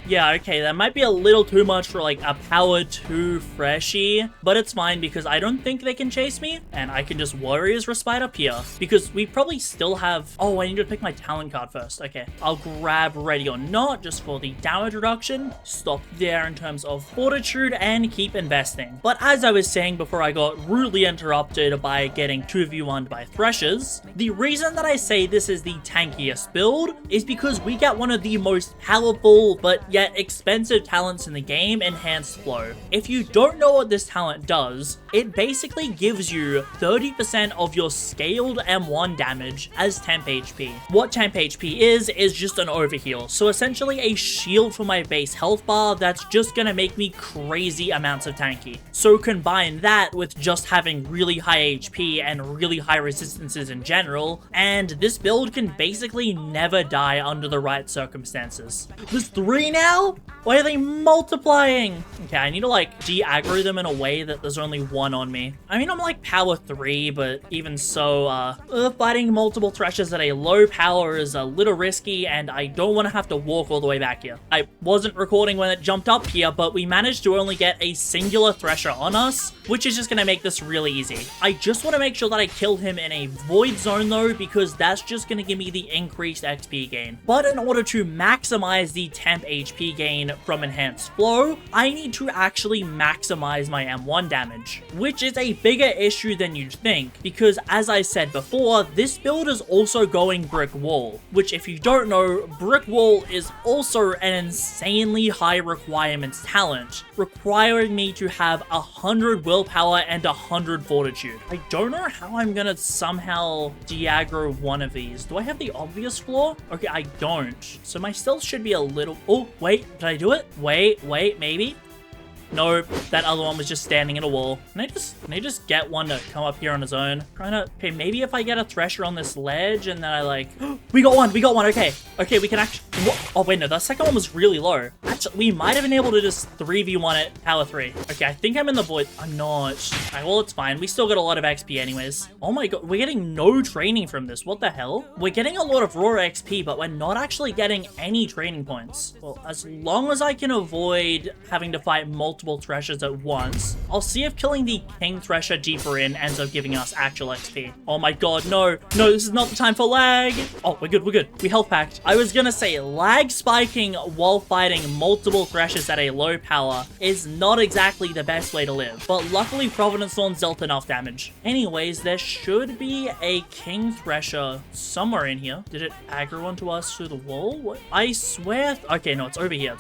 Yeah, okay, that might be a little too much for like a power 2 freshie, but it's fine because I don't think they can chase me, and I can just Warriors Respite up here because we probably still have... Oh, I need to pick my talent card first. Okay, I'll grab Ready or Not just for the damage reduction, stop there in terms of Fortitude, and keep investing. But as I was saying before I got rudely interrupted by getting 2v1'd by Threshers, the reason that I say this is the tankiest build is because we get one of the most powerful but yet expensive talents in the game, Enhanced Flow. If you don't know what this talent does, it basically gives you 30% of your scaled M1 damage as temp HP. What temp HP is just an overheal, so essentially a shield for my base health bar that's just gonna make me crazy amounts of tanky. So combine that with just having really high HP and really high resistances in general, and this build can basically never die under the right circumstances. There's 3 now? Why are they multiplying? Okay, I need to like de-aggro them in a way that there's only 1 on me. I mean, I'm like power 3, but even so, fighting multiple Threshers at a low power is a little risky, and I don't want to have to walk all the way back here. I wasn't recording when it jumped up here, but we managed to only get a singular Thresher on us, which is just going to make this really easy. I just want to make sure that I kill him in a void zone though, because that's just going to give me the increased XP gain. But in order to maximize the temp HP gain from Enhanced Flow, I need to actually maximize my M1 damage, which is a bigger issue than you'd think, because as I said before, this build is also going Brick Wall, which if you don't know, Brick Wall is also an insanely high requirements talent, requiring me to have 100 willpower and 100 fortitude. I don't know how I'm gonna somehow de-aggro one of these. Do I have the obvious flaw? Okay, I don't. So my stealth should be a little... Oh, wait, did I do it? Wait, maybe? Nope, that other one was just standing in a wall. Can I just get one to come up here on his own? Okay, maybe if I get a Thresher on this ledge and then I like... we got one, okay. Okay, we can actually... Oh, wait, no, the second one was really low. Actually, we might have been able to just 3v1 it, power 3. Okay, I think I'm in the void. I'm not. Alright, well, it's fine. We still got a lot of XP anyways. Oh my god, we're getting no training from this. What the hell? We're getting a lot of raw XP, but we're not actually getting any training points. Well, as long as I can avoid having to fight multiple Threshers at once, I'll see if killing the King Thresher deeper in ends up giving us actual XP. Oh my god, no, this is not the time for lag. Oh, we're good. We health packed. I was gonna say lag spiking while fighting multiple Threshers at a low power is not exactly the best way to live, but luckily Providence Thorns dealt enough damage. Anyways, there should be a King Thresher somewhere in here. Did it aggro onto us through the wall? What? I swear... Okay, no, it's over here.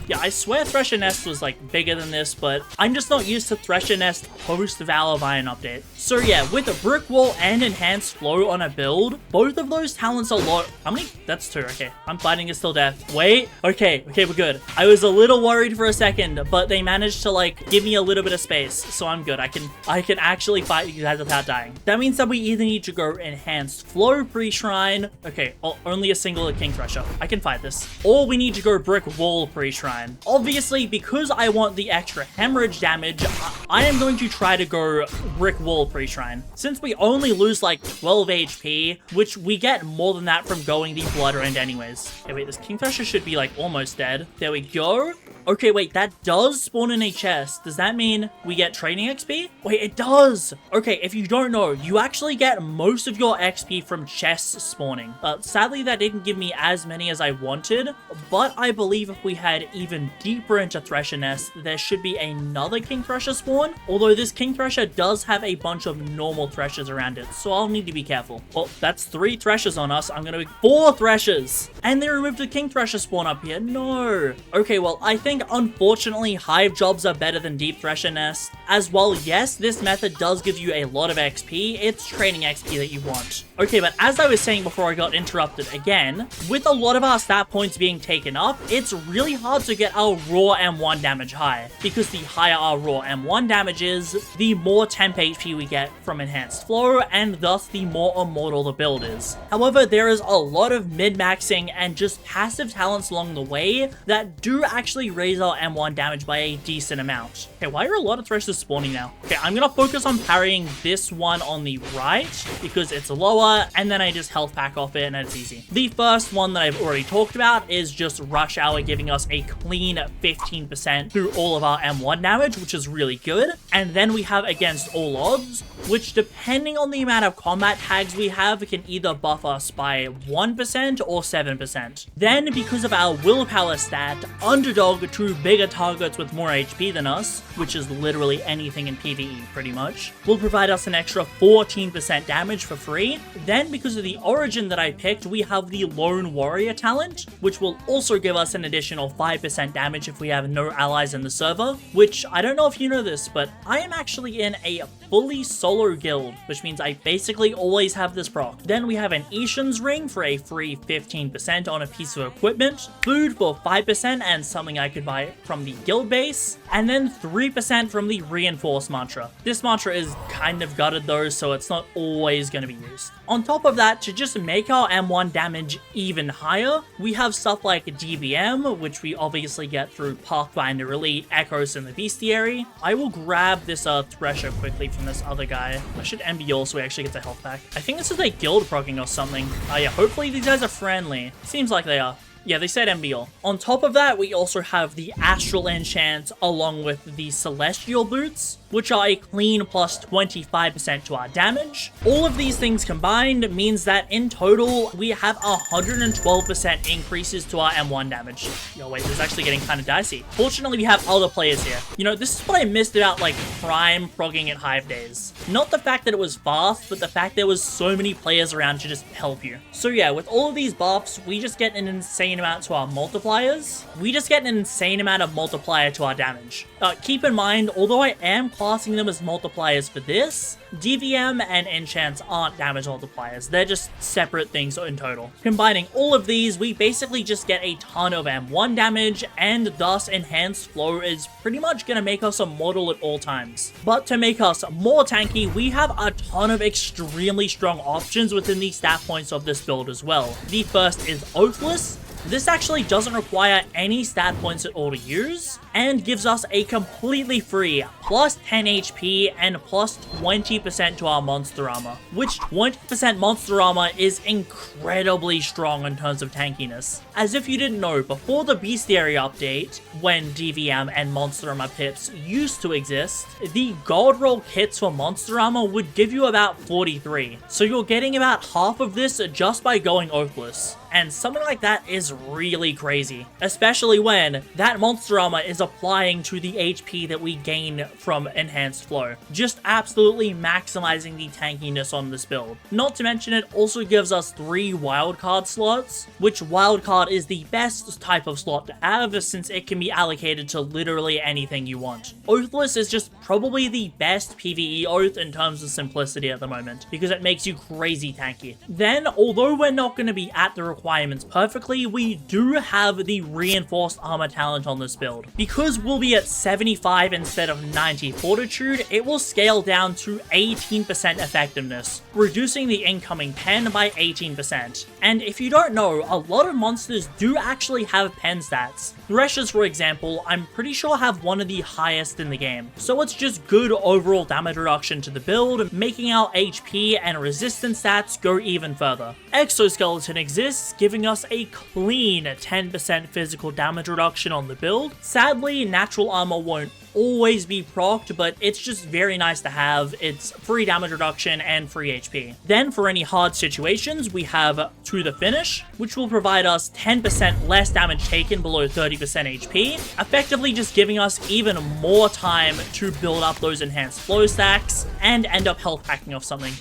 Yeah, I swear Thresher Nest was like bigger than this, but I'm just not used to Thresher Nest post Val of Iron update. So yeah, with a Brick Wall and Enhanced Flow on a build, both of those talents are low. How many? That's 2. Okay, I'm fighting is still death. Wait, okay, we're good. I was a little worried for a second, but they managed to like give me a little bit of space, so I'm good. I can actually fight you guys without dying. That means that we either need to go Enhanced Flow pre-shrine. Okay, only a single King Thresher. I can fight this. Or we need to go Brick Wall pre-shrine. Obviously, because I want the extra hemorrhage damage, I am going to try to go Brick Wall pre-shrine. Since we only lose like 12 HP, which we get more than that from going the Blood Rend anyways. Okay, wait, this King Thresher should be like almost dead. There we go. Okay, wait, that does spawn in a chest. Does that mean we get training XP? Wait, it does. Okay, if you don't know, you actually get most of your XP from chests spawning. Sadly, that didn't give me as many as I wanted, but I believe if we head even deeper into Thresher Nest, there should be another King Thresher spawn, although this King Thresher does have a bunch of normal Threshers around it, so I'll need to be careful. Well, that's 3 Threshers on us. I'm gonna be 4 Threshers, and they removed the King Thresher spawn up here. No. Okay, well, I think unfortunately Hive Jobs are better than Deep Thresher Nest. As well, yes, this method does give you a lot of XP. It's training XP that you want. Okay, but as I was saying before I got interrupted again, with a lot of our stat points being taken up, it's really hard to get our raw M1 damage high, because the higher our raw M1 damage is, the more temp HP we get from Enhanced Flow, and thus the more immortal the build is. However, there is a lot of min-maxing and just passive talents along the way that do actually raise raise our M1 damage by a decent amount. Okay, why are a lot of threshers spawning now? Okay, I'm gonna focus on parrying this one on the right because it's lower, and then I just health pack off it and it's easy. The first one that I've already talked about is just Rush Hour giving us a clean 15% through all of our M1 damage, which is really good. And then we have Against All Odds, which depending on the amount of combat tags we have, can either buff us by 1% or 7%. Then, because of our willpower stat, Underdog to bigger targets with more HP than us, which is literally anything in PvE pretty much, will provide us an extra 14% damage for free. Then, because of the origin that I picked, we have the Lone Warrior talent, which will also give us an additional 5% damage if we have no allies in the server, which I don't know if you know this, but I am actually in a fully solo guild, which means I basically always have this proc. Then we have an Ishan's Ring for a free 15% on a piece of equipment, food for 5% and something I could buy from the guild base, and then 3% from the Reinforced mantra. This mantra is kind of gutted though, so it's not always going to be used. On top of that, to just make our M1 damage even higher, we have stuff like DVM, which we obviously get through Pathfinder Elite, Echoes, and the Bestiary. I will grab this Thresher quickly from this other guy. I should MBO so we actually get the health back. I think this is like guild proccing or something. Yeah, hopefully these guys are friendly. Seems like they are. Yeah, they said MBO. On top of that, we also have the Astral Enchant along with the Celestial Boots, which are a clean plus 25% to our damage. All of these things combined means that in total, we have 112% increases to our M1 damage. Yo, wait, this is actually getting kind of dicey. Fortunately, we have other players here. You know, this is what I missed about like Prime progging at Hive days. Not the fact that it was fast, but the fact there was so many players around to just help you. So yeah, with all of these buffs, we just get an insane amount to our multipliers. We just get an insane amount of multiplier to our damage. Keep in mind, although I am classing them as multipliers for this, DVM and enchants aren't damage multipliers. They're just separate things in total. Combining all of these, we basically just get a ton of M1 damage, and thus Enhanced Flow is pretty much going to make us immortal at all times. But to make us more tanky, we have a ton of extremely strong options within the stat points of this build as well. The first is Oathless. This actually doesn't require any stat points at all to use, and gives us a completely free plus 10 HP and plus 20% to our monster armor, which 20% monster armor is incredibly strong in terms of tankiness. As if you didn't know, before the Bestiary update, when DVM and monster armor pips used to exist, the gold roll kits for monster armor would give you about 43, so you're getting about half of this just by going Oathless. And something like that is really crazy, especially when that monster armor is applying to the HP that we gain from Enhanced Flow. Just absolutely maximizing the tankiness on this build. Not to mention, it also gives us 3 wildcard slots, which wildcard is the best type of slot to have since it can be allocated to literally anything you want. Oathless is just probably the best PvE oath in terms of simplicity at the moment, because it makes you crazy tanky. Then, although we're not going to be at the requirements perfectly, we do have the Reinforced Armor talent on this build. Because we'll be at 75 instead of 90 Fortitude, it will scale down to 18% effectiveness, reducing the incoming pen by 18%. And if you don't know, a lot of monsters do actually have pen stats. Threshers, for example, I'm pretty sure have one of the highest in the game. So it's just good overall damage reduction to the build, making our HP and resistance stats go even further. Exoskeleton exists, giving us a clean 10% physical damage reduction on the build. Sadly, natural armor won't always be procced, but it's just very nice to have. It's free damage reduction and free HP. Then for any hard situations, we have To the Finish, which will provide us 10% less damage taken below 30% HP, effectively just giving us even more time to build up those enhanced flow stacks and end up health packing off something.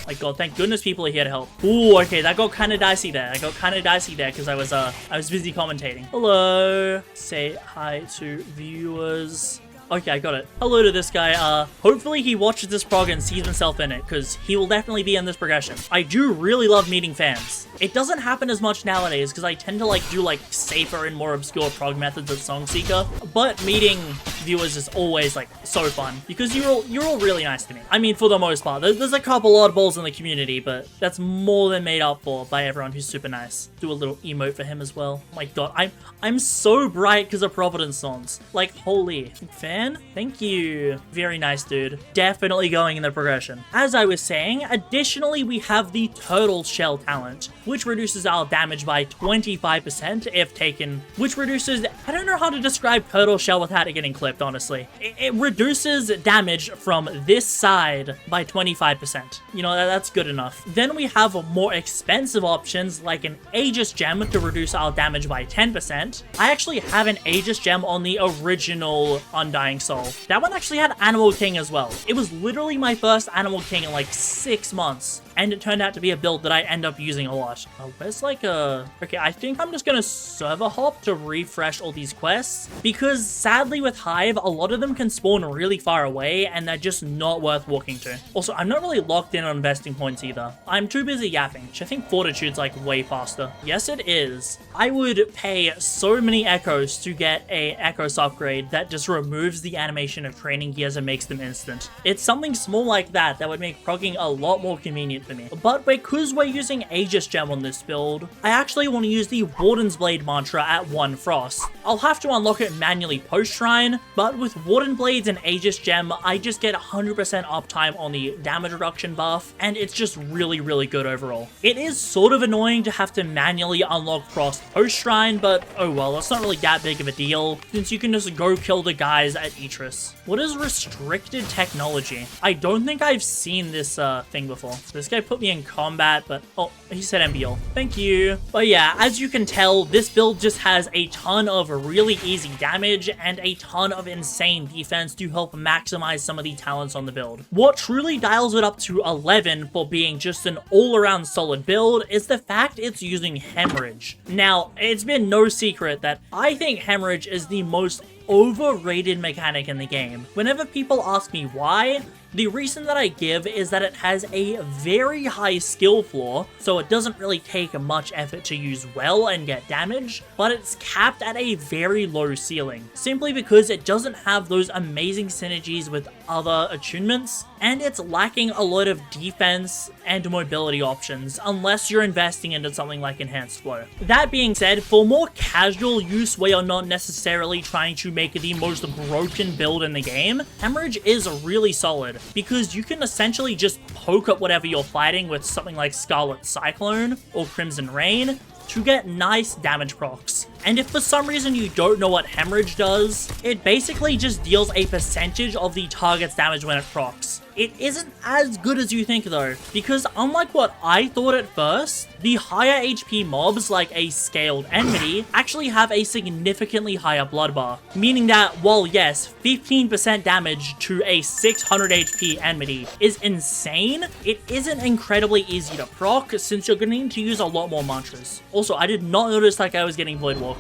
My god, thank goodness people are here to help. Ooh, okay, that got kind of dicey there. Because I was busy commentating. Hello. Say hi to viewers. Okay, I got it. Hello to this guy. Hopefully he watches this prog and sees himself in it, because he will definitely be in this progression. I do really love meeting fans. It doesn't happen as much nowadays, because I tend to do safer and more obscure prog methods at Songseeker, but meeting viewers is always like so fun because you're all really nice to me. I mean, for the most part, there's a couple oddballs in the community, but that's more than made up for by everyone who's super nice. Do a little emote for him as well. Oh my god, I'm so bright because of Providence songs. Like, holy fan, thank you. Very nice, dude. Definitely going in the progression. As I was saying, additionally, we have the turtle shell talent, which reduces our damage by 25% if taken, which reduces, I don't know how to describe turtle shell without it getting clipped, honestly. It reduces damage from this side by 25%. You know, that's good enough. Then we have more expensive options like an Aegis gem to reduce our damage by 10%. I actually have an Aegis gem on the original Undying Soul. That one actually had Animal King as well. It was literally my first Animal King in like 6 months. And it turned out to be a build that I end up using a lot. Oh, where's like a... Okay, I think I'm just gonna server hop to refresh all these quests. Because sadly with Hive, a lot of them can spawn really far away and they're just not worth walking to. Also, I'm not really locked in on investing points either. I'm too busy yapping, which I think Fortitude's like way faster. Yes, it is. I would pay so many echoes to get a Echoes upgrade that just removes the animation of training gears and makes them instant. It's something small like that that would make progging a lot more convenient for me. But because we're using Aegis Gem on this build, I actually want to use the Warden's Blade mantra at 1 Frost. I'll have to unlock it manually post-shrine, but with Warden Blades and Aegis Gem, I just get 100% uptime on the damage reduction buff, and it's just really, really good overall. It is sort of annoying to have to manually unlock Frost post-shrine, but oh well, it's not really that big of a deal, since you can just go kill the guys at Etris. What is restricted technology? I don't think I've seen this thing before. This guy put me in combat, but oh, he said MBL. Thank you. But yeah, as you can tell, this build just has a ton of really easy damage and a ton of insane defense to help maximize some of the talents on the build. What truly dials it up to 11 for being just an all-around solid build is the fact it's using Hemorrhage. Now, it's been no secret that I think Hemorrhage is the most overrated mechanic in the game. Whenever people ask me why, the reason that I give is that it has a very high skill floor, so it doesn't really take much effort to use well and get damage, but it's capped at a very low ceiling, simply because it doesn't have those amazing synergies with other attunements, and it's lacking a lot of defense and mobility options unless you're investing into something like Enhanced Flow. That being said, for more casual use where you're not necessarily trying to make the most broken build in the game, Hemorrhage is really solid, because you can essentially just poke at whatever you're fighting with something like Scarlet Cyclone or Crimson Rain to get nice damage procs. And if for some reason you don't know what Hemorrhage does, it basically just deals a percentage of the target's damage when it procs. It isn't as good as you think though, because unlike what I thought at first, the higher HP mobs like a Scaled Enmity actually have a significantly higher blood bar, meaning that while yes, 15% damage to a 600 HP Enmity is insane, it isn't incredibly easy to proc since you're going to need to use a lot more mantras. Also, I did not notice that guy was getting Voidwalked.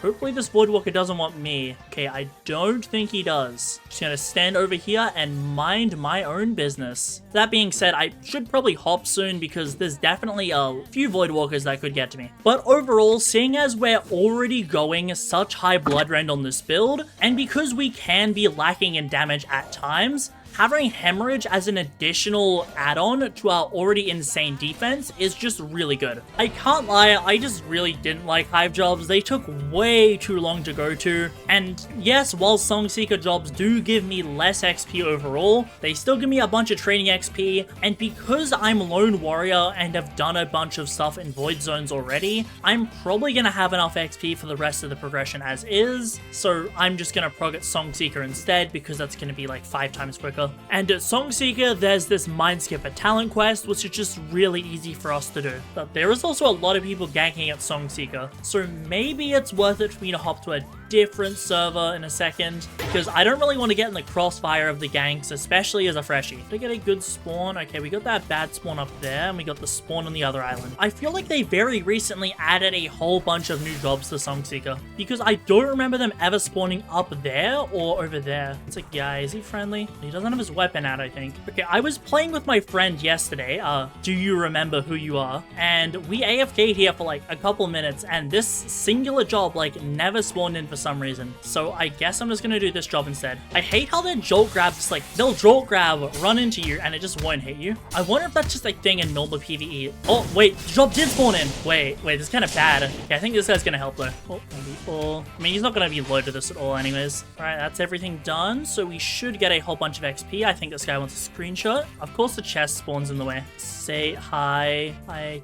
Hopefully this Voidwalker doesn't want me. Okay, I don't think he does. Just gonna stand over here and mind my own business. That being said, I should probably hop soon because there's definitely a few Voidwalkers that could get to me. But overall, seeing as we're already going such high blood rend on this build, and because we can be lacking in damage at times, having Hemorrhage as an additional add-on to our already insane defense is just really good. I can't lie, I just really didn't like Hive jobs. They took way too long to go to, and yes, while Songseeker jobs do give me less XP overall, they still give me a bunch of training XP, and because I'm Lone Warrior and have done a bunch of stuff in Void Zones already, I'm probably gonna have enough XP for the rest of the progression as is, so I'm just gonna prog at Songseeker instead because that's gonna be like 5 times quicker. And at Songseeker, there's this Mindskipper talent quest, which is just really easy for us to do. But there is also a lot of people ganking at Songseeker, so maybe it's worth it for me to hop to a different server in a second, because I don't really want to get in the crossfire of the ganks, especially as a freshie. Did I get a good spawn? Okay, we got that bad spawn up there, and we got the spawn on the other island. I feel like they very recently added a whole bunch of new jobs to Songseeker, because I don't remember them ever spawning up there or over there. It's like, yeah, is he friendly? He doesn't have his weapon out, I think. Okay, I was playing with my friend yesterday, do you remember who you are? And we AFK'd here for like a couple minutes, and this singular job like never spawned in for for some reason. So I guess I'm just gonna do this job instead. I hate how their jolt grabs, like, they'll jolt grab, run into you, and it just won't hit you. I wonder if that's just a thing in normal PvE. Oh, wait, the job did spawn in. Wait, this is kind of bad. Okay, I think this guy's gonna help though. Oh, maybe. Oh, I mean, he's not gonna be low to this at all anyways. All right, that's everything done. So we should get a whole bunch of XP. I think this guy wants a screenshot. Of course, the chest spawns in the way. Say hi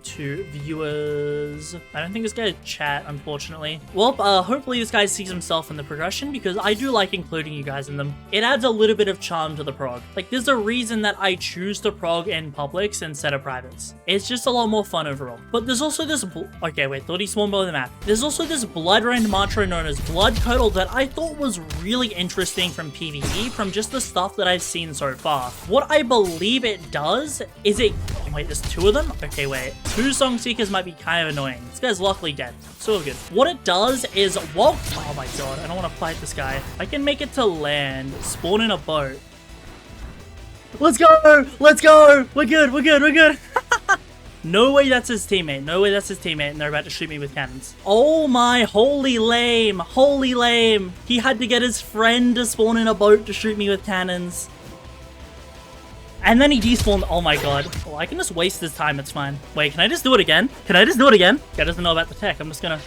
to viewers. I don't think this guy chat, unfortunately. Well, hopefully this guy sees himself in the progression because I do like including you guys in them. It adds a little bit of charm to the prog. Like, there's a reason that I choose to prog in publics instead of privates. It's just a lot more fun overall. But there's also this, okay, wait, thought he spawned below the map. There's also this blood-rained mantra known as Blood Curdle that I thought was really interesting from PvE, from just the stuff that I've seen so far. What I believe it does is it, oh, wait, there's two of them? Okay, wait, two Song Seekers might be kind of annoying. This guy's luckily dead. So good. What it does is, well, oh my god, I don't want to fight this guy. I can make it to land, spawn in a boat. Let's go! Let's go! We're good, we're good, we're good! No way that's his teammate. No way that's his teammate, and they're about to shoot me with cannons. Oh my, holy lame. Holy lame. He had to get his friend to spawn in a boat to shoot me with cannons. And then he despawned. Oh my god. Oh, I can just waste this time. It's fine. Wait, can I just do it again? Can I just do it again? Guy doesn't know about the tech. I'm just gonna...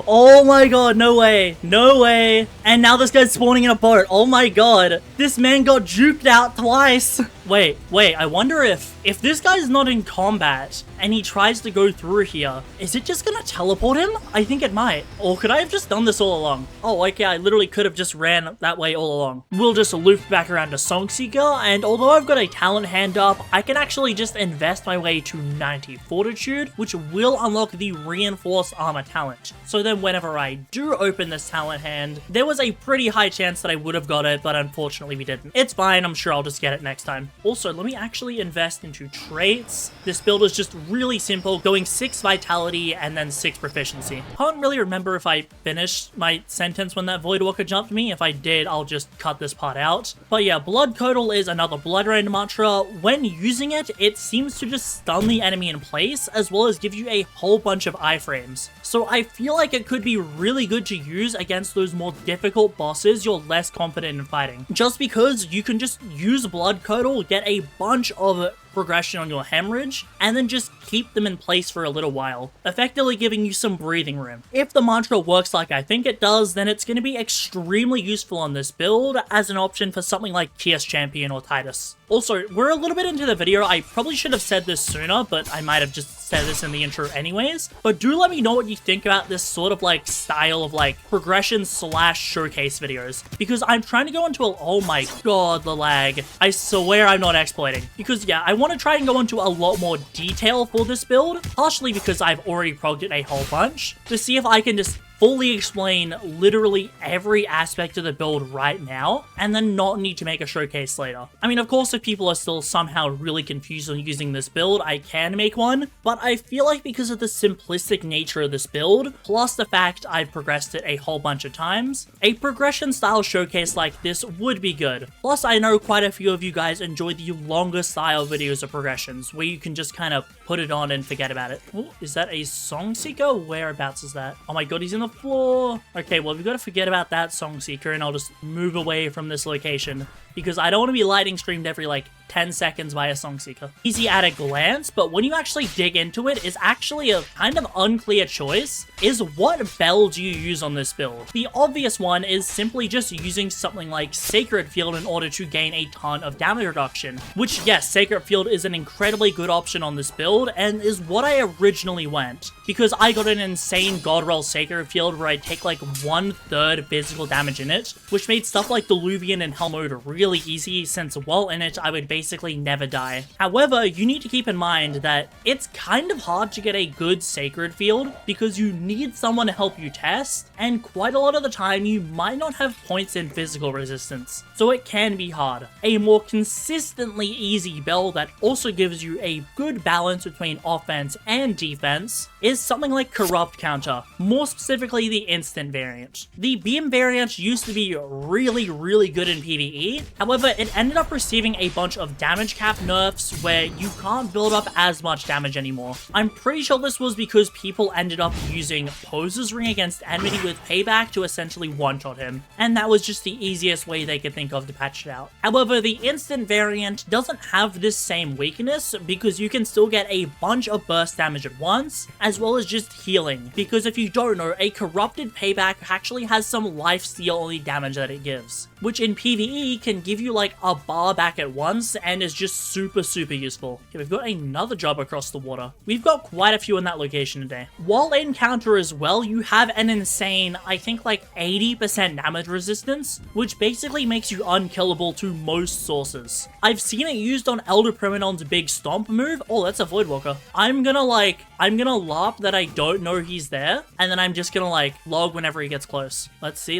Oh my god, no way. No way. And now this guy's spawning in a boat. Oh my god. This man got juked out twice. Wait, I wonder if this guy's not in combat and he tries to go through here, is it just gonna teleport him? I think it might. Or could I have just done this all along? Oh, okay, I literally could have just ran that way all along. We'll just loop back around to Song Seeker, and although I've got a talent hand up, I can actually just invest my way to 90 Fortitude, which will unlock the Reinforced Armor talent. So then whenever I do open this talent hand, there was a pretty high chance that I would have got it, but unfortunately we didn't. It's fine, I'm sure I'll just get it next time. Also, let me actually invest into traits. This build is just really simple, going 6 vitality and then 6 proficiency. Can't really remember if I finished my sentence when that Voidwalker jumped me. If I did, I'll just cut this part out. But yeah, Blood Curdle is another blood rain mantra. When using it, it seems to just stun the enemy in place, as well as give you a whole bunch of iframes. So I feel like it could be really good to use against those more difficult bosses you're less confident in fighting. Just because you can just use Blood Curdle, get a bunch of progression on your hemorrhage, and then just keep them in place for a little while, effectively giving you some breathing room. If the mantra works like I think it does, then it's going to be extremely useful on this build as an option for something like TS Champion or Titus. Also, we're a little bit into the video. I probably should have said this sooner, but I might have just said this in the intro anyways. But do let me know what you think about this sort of like style of like progression slash showcase videos, because I'm trying to go into a, oh my god, the lag. I swear I'm not exploiting, because yeah, I want to try and go into a lot more detail for this build, partially because I've already progged it a whole bunch, to see if I can just fully explain literally every aspect of the build right now, and then not need to make a showcase later. I mean, of course, if people are still somehow really confused on using this build, I can make one, but I feel like because of the simplistic nature of this build, plus the fact I've progressed it a whole bunch of times, a progression style showcase like this would be good. Plus, I know quite a few of you guys enjoy the longer style videos of progressions, where you can just kind of put it on and forget about it. Oh, is that a Song Seeker? Whereabouts is that? Oh my god, he's in the floor. Okay, well, we've got to forget about that Song Seeker, and I'll just move away from this location, because I don't want to be lighting streamed every like 10 seconds by a Song Seeker. Easy at a glance, but when you actually dig into it, is actually a kind of unclear choice, is what bell do you use on this build? The obvious one is simply just using something like Sacred Field in order to gain a ton of damage reduction, which yes, Sacred Field is an incredibly good option on this build, and is what I originally went, because I got an insane Godroll Sacred Field where I take like 1/3 physical damage in it, which made stuff like Deluvian and Hell Mode really easy, since while in it, I would basically never die. However, you need to keep in mind that it's kind of hard to get a good Sacred Field, because you need someone to help you test, and quite a lot of the time you might not have points in physical resistance, so it can be hard. A more consistently easy build that also gives you a good balance between offense and defense is something like Corrupt Counter, more specifically the instant variant. The beam variant used to be really good in PvE, however it ended up receiving a bunch of of damage cap nerfs where you can't build up as much damage anymore. I'm pretty sure this was because people ended up using Poser's Ring against Enmity with Payback to essentially one-shot him, and that was just the easiest way they could think of to patch it out. However, the instant variant doesn't have this same weakness because you can still get a bunch of burst damage at once, as well as just healing, because if you don't know, a corrupted Payback actually has some lifesteal on the damage that it gives, which in PvE can give you like a bar back at once and is just super useful. Okay, we've got another job across the water. We've got quite a few in that location today. While in counter as well, you have an insane, I think like 80% damage resistance, which basically makes you unkillable to most sources. I've seen it used on Elder Primidon's big stomp move. Oh, that's a Voidwalker. I'm gonna laugh that I don't know he's there, and then I'm just gonna like log whenever he gets close. Let's see.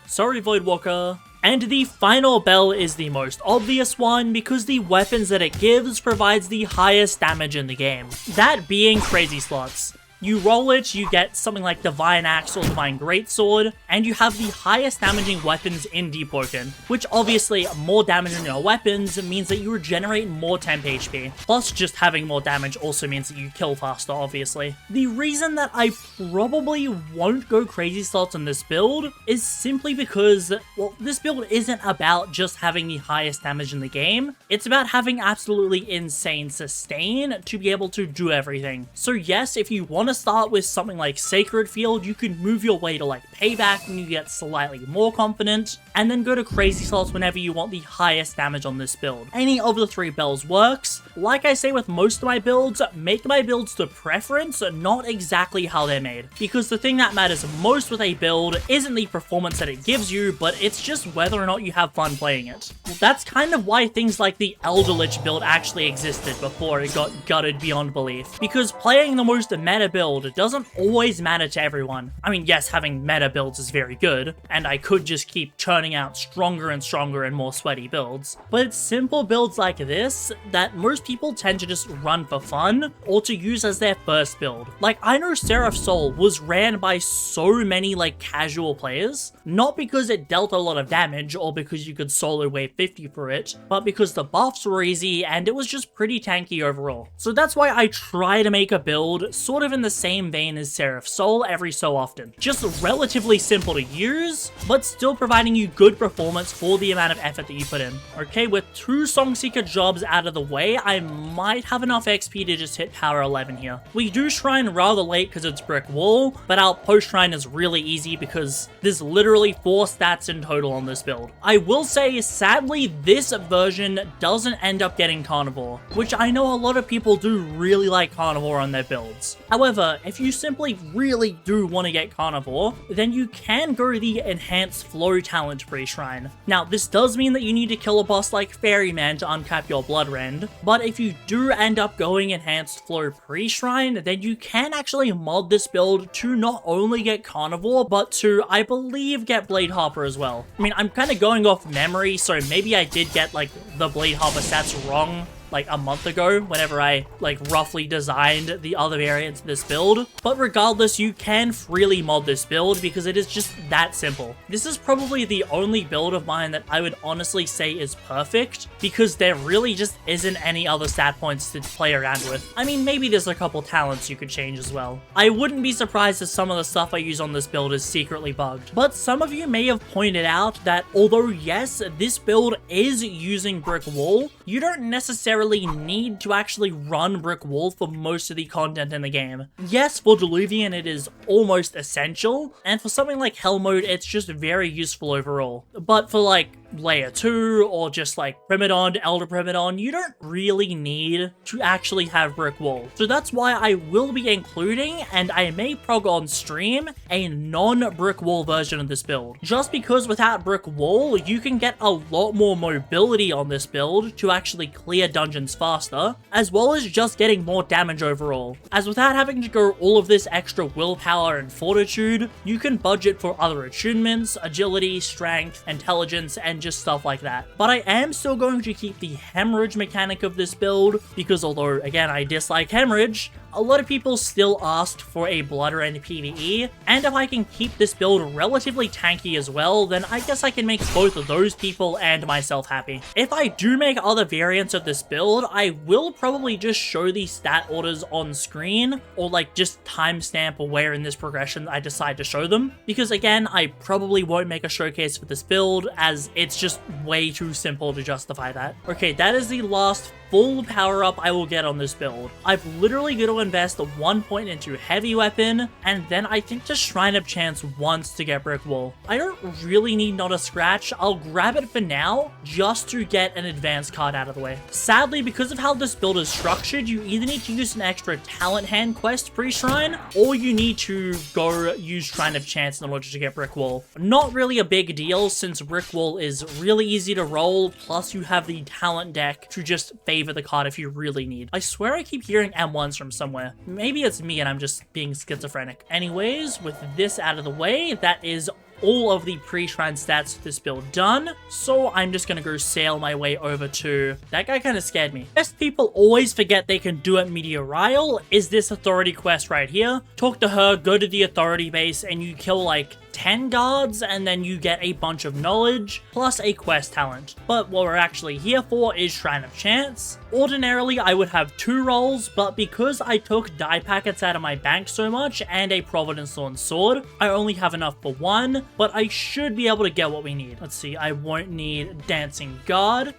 Sorry, Voidwalker. And the final bell is the most obvious one because the weapons that it gives provides the highest damage in the game. That being crazy slots. You roll it, you get something like Divine Axe or Divine Greatsword, and you have the highest damaging weapons in Deepwoken, which obviously more damage on your weapons means that you regenerate more temp HP. Plus, just having more damage also means that you kill faster, obviously. The reason that I probably won't go crazy slots on this build is simply because, well, this build isn't about just having the highest damage in the game. It's about having absolutely insane sustain to be able to do everything. So yes, if you want to start with something like Sacred Field, you can move your way to like Payback when you get slightly more confident, and then go to crazy slots whenever you want the highest damage on this build. Any of the three bells works. Like I say with most of my builds, make my builds to preference, not exactly how they're made. Because the thing that matters most with a build isn't the performance that it gives you, but it's just whether or not you have fun playing it. Well, that's kind of why things like the Elder Lich build actually existed before it got gutted beyond belief. Because playing the most meta build doesn't always matter to everyone. I mean, yes, having meta builds is very good, and I could just keep churning out stronger and more sweaty builds, but it's simple builds like this that most people tend to just run for fun, or to use as their first build. Like, I know Seraph Soul was ran by so many, like, casual players, not because it dealt a lot of damage, or because you could solo wave 50 for it, but because the buffs were easy, and it was just pretty tanky overall. So that's why I try to make a build sort of in the same vein as Seraph Soul every so often. Just relatively simple to use, but still providing you good performance for the amount of effort that you put in. Okay, with 2 Songseeker jobs out of the way, I might have enough XP to just hit power 11 here. We do Shrine rather late because it's Brick Wall, but our post Shrine is really easy because there's literally 4 stats in total on this build. I will say, sadly, this version doesn't end up getting Carnivore, which I know a lot of people do really like Carnivore on their builds. However, if you simply really do want to get Carnivore, then you can go the Enhanced Flow talent pre-shrine. Now, this does mean that you need to kill a boss like Ferryman to uncap your Blood Rend, but if you do end up going Enhanced Flow pre-shrine, then you can actually mod this build to not only get Carnivore, but to, I believe, get Blade Hopper as well. I mean, I'm kind of going off memory, so maybe I did get, like, the Blade Hopper stats wrong like a month ago whenever I like roughly designed the other variants of this build. But regardless, you can freely mod this build because it is just that simple. This is probably the only build of mine that I would honestly say is perfect because there really just isn't any other stat points to play around with. I mean, maybe there's a couple talents you could change as well. I wouldn't be surprised if some of the stuff I use on this build is secretly bugged. But some of you may have pointed out that although yes, this build is using Brick Wall, you don't necessarily need to actually run Brick Wall for most of the content in the game. Yes, for Diluvian it is almost essential, and for something like Hell Mode it's just very useful overall. But for like Layer 2 or just like Primidon, Elder Primidon, you don't really need to actually have Brick Wall. So that's why I will be including, and I may prog on stream, a non-Brick Wall version of this build. Just because without Brick Wall, you can get a lot more mobility on this build to actually clear dungeons faster, as well as just getting more damage overall. As without having to go all of this extra willpower and fortitude, you can budget for other attunements, agility, strength, intelligence, and just stuff like that. But I am still going to keep the hemorrhage mechanic of this build, because although, again, I dislike hemorrhage, a lot of people still asked for a Blood End PvE, and if I can keep this build relatively tanky as well, then I guess I can make both of those people and myself happy. If I do make other variants of this build, I will probably just show the stat orders on screen, or like just timestamp where in this progression I decide to show them, because again, I probably won't make a showcase for this build as it's just way too simple to justify that. Okay, that is the last full power up I will get on this build. I've literally got to invest 1 point into heavy weapon, and then I think just Shrine of Chance once to get brick wall. I don't really need not a scratch. I'll grab it for now just to get an advanced card out of the way. Sadly, because of how this build is structured, you either need to use an extra talent hand quest pre-shrine, or you need to go use Shrine of Chance in order to get brick wall. Not really a big deal since brick wall is really easy to roll, plus you have the talent deck to just favor the card if you really need. I swear I keep hearing M1s from somewhere. Maybe it's me and I'm just being schizophrenic. Anyways, with this out of the way, that is all of the pre-shrine stats for this build done, so I'm just gonna go sail my way over to... That guy kind of scared me. Best people always forget they can do at Meteorile is this authority quest right here. Talk to her, go to the authority base, and you kill like 10 guards, and then you get a bunch of knowledge, plus a quest talent. But what we're actually here for is Shrine of Chance. Ordinarily, I would have 2 rolls, but because I took die packets out of my bank so much, and a Providence Thorn Sword, I only have enough for 1, but I should be able to get what we need. Let's see, I won't need Dancing Guard.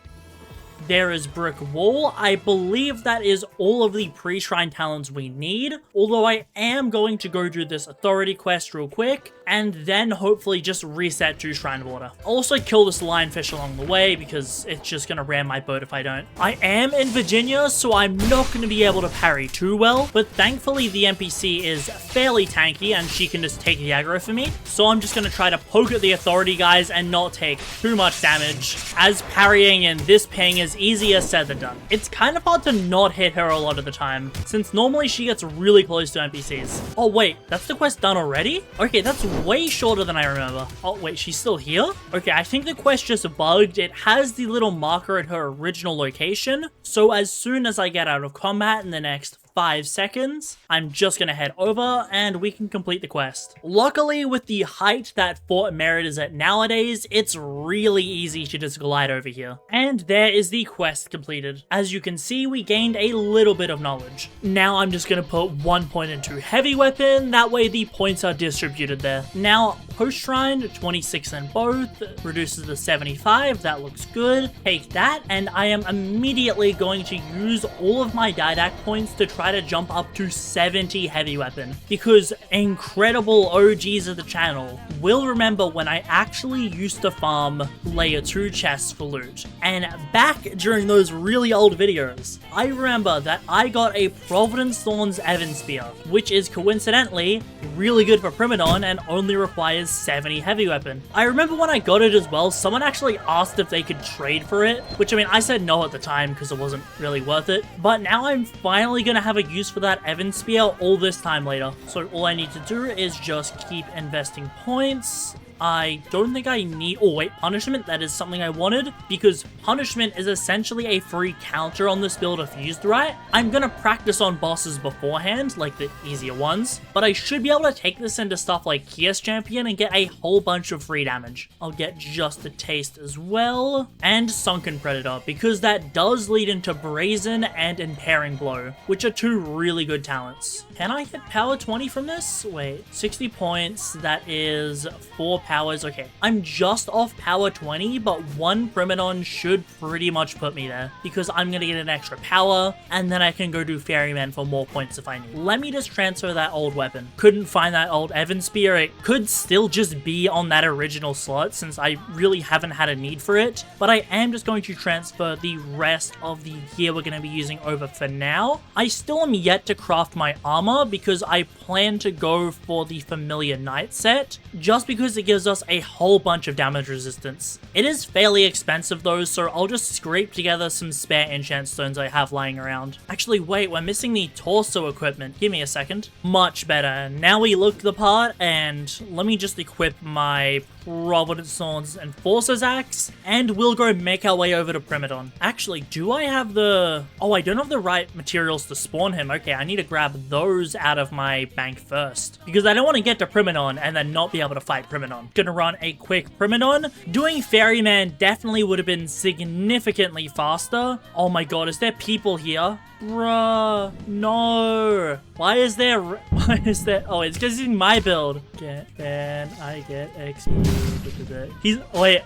There is Brick Wall. I believe that is all of the pre-shrine talents we need, although I am going to go do this authority quest real quick, and then hopefully just reset to Shrine of Water. I'll also kill this lionfish along the way, because it's just gonna ram my boat if I don't. I am in Virginia, so I'm not gonna be able to parry too well, but thankfully the NPC is fairly tanky, and she can just take the aggro for me, so I'm just gonna try to poke at the authority guys and not take too much damage, as parrying and this ping is easier said than done. It's kind of hard to not hit her a lot of the time, since normally she gets really close to NPCs. Oh wait, that's the quest done already? Okay, that's way shorter than I remember. Oh wait, she's still here? Okay, I think the quest just bugged. It has the little marker at her original location, so as soon as I get out of combat in the next 5 seconds, I'm just gonna head over and we can complete the quest. Luckily, with the height that Fort Merit is at nowadays, it's really easy to just glide over here. And there is the quest completed. As you can see, we gained a little bit of knowledge. Now I'm just gonna put 1 point into heavy weapon, that way the points are distributed there. Now, post shrine, 26 in both, reduces to 75, that looks good. Take that, and I am immediately going to use all of my didac points to try to jump up to 70 heavy weapon, because incredible OGs of the channel will remember when I actually used to farm layer 2 chests for loot. And back during those really old videos, I remember that I got a Providence Thorns Evan Spear, which is coincidentally really good for Primadon and only requires 70 heavy weapon. I remember when I got it as well, someone actually asked if they could trade for it, which I mean, I said no at the time because it wasn't really worth it, but now I'm finally gonna have a use for that Evan Spear all this time later. So all I need to do is just keep investing points. I don't think I need... Oh wait, Punishment, that is something I wanted, because Punishment is essentially a free counter on this build if used right. I'm gonna practice on bosses beforehand, like the easier ones, but I should be able to take this into stuff like Kias Champion and get a whole bunch of free damage. I'll get Just a Taste as well, and Sunken Predator, because that does lead into Brazen and Impairing Blow, which are 2 really good talents. Can I hit power 20 from this? Wait, 60 points, that is 4 powers. Okay, I'm just off power 20, but 1 Primadon should pretty much put me there, because I'm gonna get an extra power, and then I can go do Ferryman for more points if I need. Let me just transfer that old weapon. Couldn't find that old Evan Spear. It could still just be on that original slot, since I really haven't had a need for it, but I am just going to transfer the rest of the gear we're gonna be using over for now. I still am yet to craft my armor, because I plan to go for the Familiar Knight set, just because it gives offers us a whole bunch of damage resistance. It is fairly expensive though, so I'll just scrape together some spare enchant stones I have lying around. Actually, wait, we're missing the torso equipment. Give me a second. Much better. Now we look the part, and let me just equip my Providence Swords and Forces Axe, and we'll go make our way over to Primadon. Actually, do I have the... Oh, I don't have the right materials to spawn him. Okay, I need to grab those out of my bank first, because I don't want to get to Primadon and then not be able to fight Primadon. Gonna run a quick Primadon. Doing Ferryman definitely would have been significantly faster. Oh my god, is there people here? Bruh, no. Why is there... Oh, it's because he's in my build. I get XP.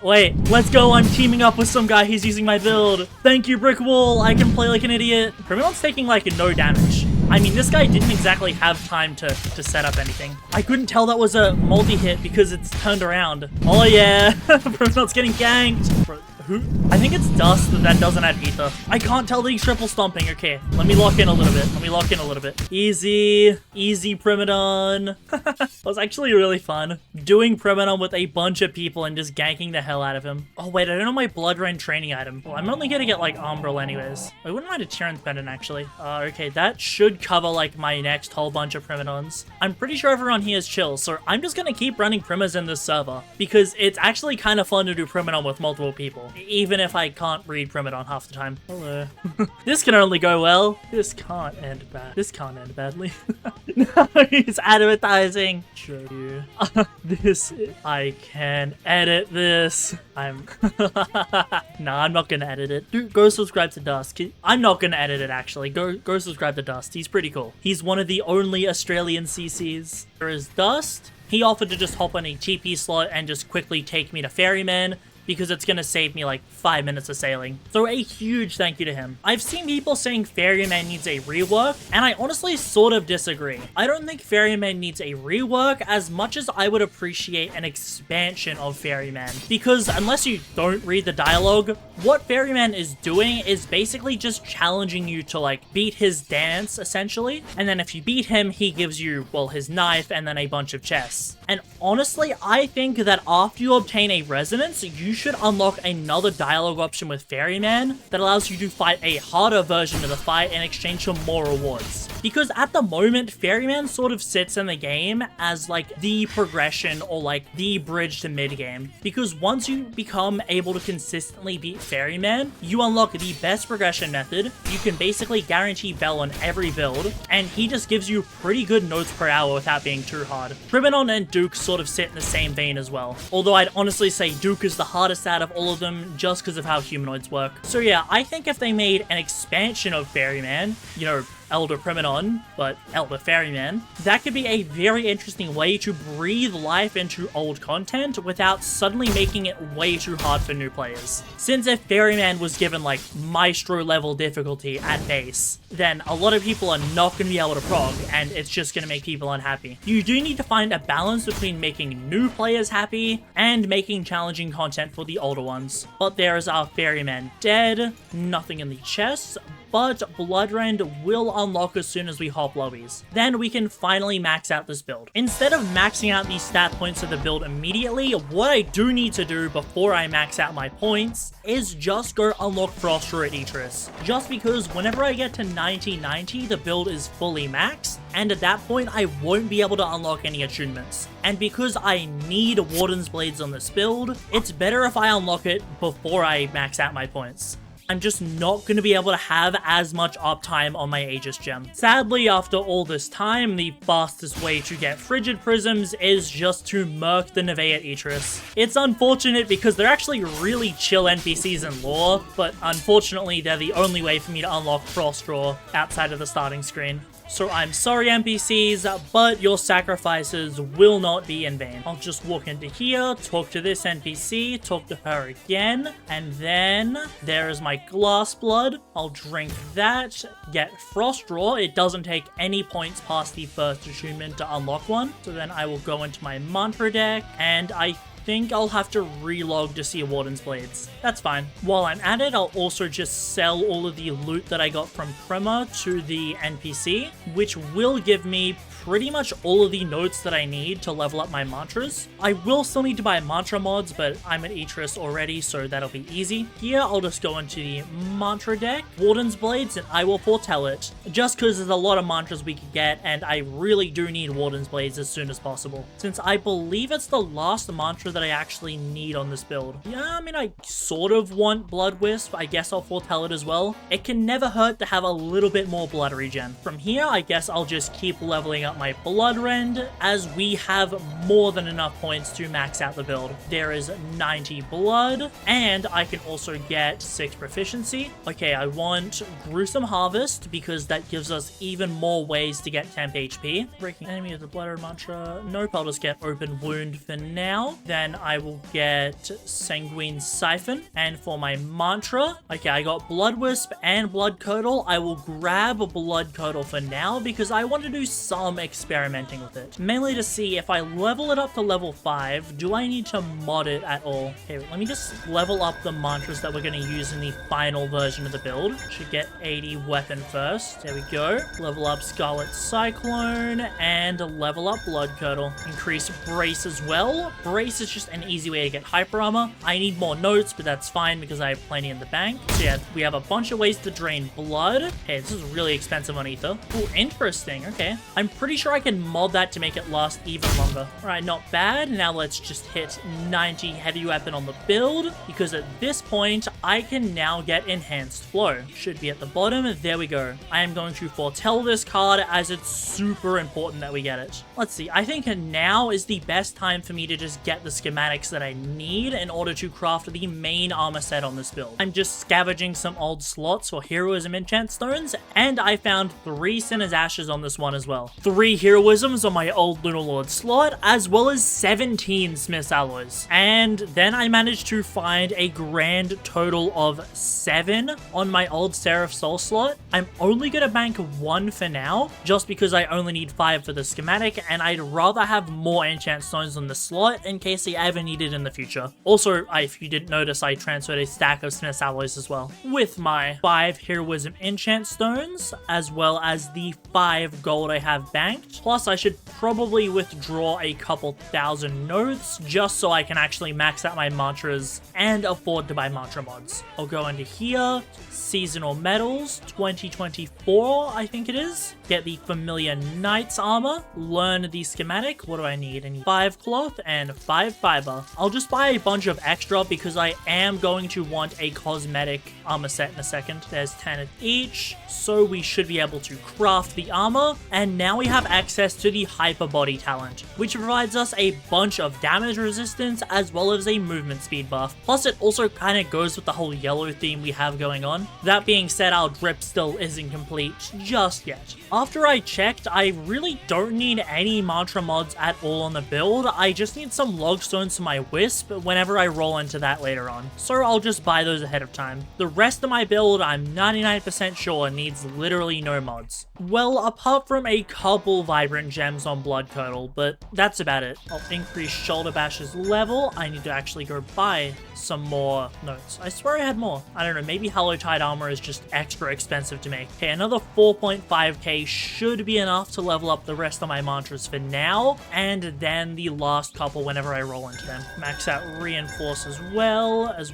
Wait. Let's go. I'm teaming up with some guy. He's using my build. Thank you, Brick Wall. I can play like an idiot. Primadon's taking like no damage. I mean, this guy didn't exactly have time to set up anything. I couldn't tell that was a multi-hit because it's turned around. Oh yeah, Primadon's getting ganked. Bro, who? I think it's Dust that doesn't have ether. I can't tell that he's triple stomping. Okay, let me lock in a little bit. Easy Primadon. That was actually really fun. Doing Primadon with a bunch of people and just ganking the hell out of him. Oh wait, I don't know my Blood Rain training item. Well, I'm only gonna get like Umbral anyways. I wouldn't mind a Tyrant Pendant actually. Okay, that should cover like my next whole bunch of Primadons. I'm pretty sure everyone here is chill, so I'm just gonna keep running Primas in this server because it's actually kind of fun to do Primadon with multiple people, even if I can't read Primadon half the time. Hello. This can only go well. This can't end bad. This can't end badly. No, he's advertising. Show you. I can edit this. Nah, I'm not gonna edit it. Dude, go subscribe to Dust. I'm not gonna edit it actually. Go subscribe to Dust. He's pretty cool. He's one of the only Australian CCs. There is Dust. He offered to just hop on a TP slot and just quickly take me to Ferryman, because it's gonna save me like 5 minutes of sailing. So a huge thank you to him. I've seen people saying Ferryman needs a rework, and I honestly sort of disagree. I don't think Ferryman needs a rework as much as I would appreciate an expansion of Ferryman, because unless you don't read the dialogue, what Ferryman is doing is basically just challenging you to like beat his dance essentially, and then if you beat him, he gives you, well, his knife and then a bunch of chests. And honestly, I think that after you obtain a resonance, you should unlock another dialogue option with Ferryman that allows you to fight a harder version of the fight in exchange for more rewards. Because at the moment, Ferryman sort of sits in the game as like the progression or like the bridge to mid-game. Because once you become able to consistently beat Ferryman, you unlock the best progression method. You can basically guarantee Bell on every build, and he just gives you pretty good notes per hour without being too hard. Primadon and Duke sort of sit in the same vein as well. Although I'd honestly say Duke is the hardest out of all of them just because of how humanoids work. So yeah, I think if they made an expansion of Ferryman, you know, Elder Primadon, but Elder Ferryman, that could be a very interesting way to breathe life into old content without suddenly making it way too hard for new players. Since if Ferryman was given like Maestro level difficulty at base, then a lot of people are not going to be able to prog, and it's just going to make people unhappy. You do need to find a balance between making new players happy and making challenging content for the older ones. But there is our Ferryman dead, nothing in the chest, but Bloodrand will unlock as soon as we hop lobbies. Then we can finally max out this build. Instead of maxing out the stat points of the build immediately, what I do need to do before I max out my points is just go unlock Frostrow at Etris. Just because whenever I get to 9090, the build is fully maxed, and at that point I won't be able to unlock any attunements. And because I need Warden's Blades on this build, it's better if I unlock it before I max out my points. I'm just not going to be able to have as much uptime on my Aegis gem. Sadly, after all this time, the fastest way to get Frigid Prisms is just to murk the Neve at Etris. It's unfortunate because they're actually really chill NPCs in lore, but unfortunately they're the only way for me to unlock Frostrow outside of the starting screen. So I'm sorry NPCs, but your sacrifices will not be in vain. I'll just walk into here, talk to this NPC, talk to her again, and then there is my glass blood. I'll drink that, get Frostrow. It doesn't take any points past the first attunement to unlock one. So then I will go into my mantra deck, and I think I'll have to relog to see Warden's Blades. That's fine. While I'm at it, I'll also just sell all of the loot that I got from Prima to the NPC, which will give me pretty much all of the notes that I need to level up my mantras. I will still need to buy mantra mods, but I'm at Etris already, so that'll be easy. Here, I'll just go into the mantra deck, Warden's Blades, and I will foretell it, just because there's a lot of mantras we could get, and I really do need Warden's Blades as soon as possible, since I believe it's the last mantra that I actually need on this build. Yeah, I mean, I sort of want Blood Wisp. I guess I'll foretell it as well. It can never hurt to have a little bit more blood regen. From here, I guess I'll just keep leveling up my Blood Rend, as we have more than enough points to max out the build. There is 90 blood, and I can also get 6 proficiency. Okay, I want Gruesome Harvest, because that gives us even more ways to get temp HP. Breaking enemy of the Blood mantra. Nope, I'll just get Open Wound for now. Then I will get Sanguine Siphon. And for my mantra, okay, I got Blood Wisp and Blood Curdle. I will grab a Blood Curdle for now because I want to do some experimenting with it. Mainly to see if I level it up to level 5, do I need to mod it at all? Okay, let me just level up the mantras that we're going to use in the final version of the build. Should get 80 weapon first. There we go. Level up Scarlet Cyclone and level up Blood Curdle. Increase Brace as well. Brace is just an easy way to get hyper armor. I need more notes, but that's fine because I have plenty in the bank. So yeah, we have a bunch of ways to drain blood. Okay, this is really expensive on Ether. Oh, interesting. Okay. I'm pretty sure I can mod that to make it last even longer. All right, not bad. Now let's just hit 90 heavy weapon on the build, because at this point, I can now get Enhanced Flow. Should be at the bottom. There we go. I am going to foretell this card as it's super important that we get it. Let's see. I think now is the best time for me to just get the schematics that I need in order to craft the main armor set on this build. I'm just scavenging some old slots for heroism enchant stones, and I found 3 Sinner's Ashes on this one as well. 3 heroisms on my old Lunar Lord slot, as well as 17 Smith's Alloys. And then I managed to find a grand total of 7 on my old Seraph Soul slot. I'm only gonna bank 1 for now, just because I only need 5 for the schematic, and I'd rather have more enchant stones on the slot in case I ever need it in the future. Also, if you didn't notice, I transferred a stack of Smith's Alloys as well, with my 5 heroism enchant stones, as well as the 5 gold I have banked. Plus, I should probably withdraw a couple thousand notes, just so I can actually max out my mantras and afford to buy mantra mods. I'll go into here, Seasonal Medals, 2024, I think it is. Get the Familiar Knight's Armor, learn the schematic. What do I need? I need 5 cloth and 5 fiber. I'll just buy a bunch of extra because I am going to want a cosmetic armor set in a second. There's 10 of each, so we should be able to craft the armor. And now we have access to the Hyper Body talent, which provides us a bunch of damage resistance as well as a movement speed buff. Plus, it also kind of goes with the whole yellow theme we have going on. That being said, our drip still isn't complete just yet. After I checked, I really don't need any mantra mods at all on the build. I just need some log stones for my wisp whenever I roll into that later on, so I'll just buy those ahead of time. The rest of my build, I'm 99% sure, needs literally no mods. Well, apart from a couple vibrant gems on Blood Curdle, but that's about it. I'll increase Shoulder Bash's level. I need to actually go buy some more notes. I swear I had more. I don't know, maybe Hallowtide armor is just extra expensive to make. Okay, another 4.5k should be enough to level up the rest of my mantras for now, and then the last couple whenever I roll into them. Max out Reinforce as well as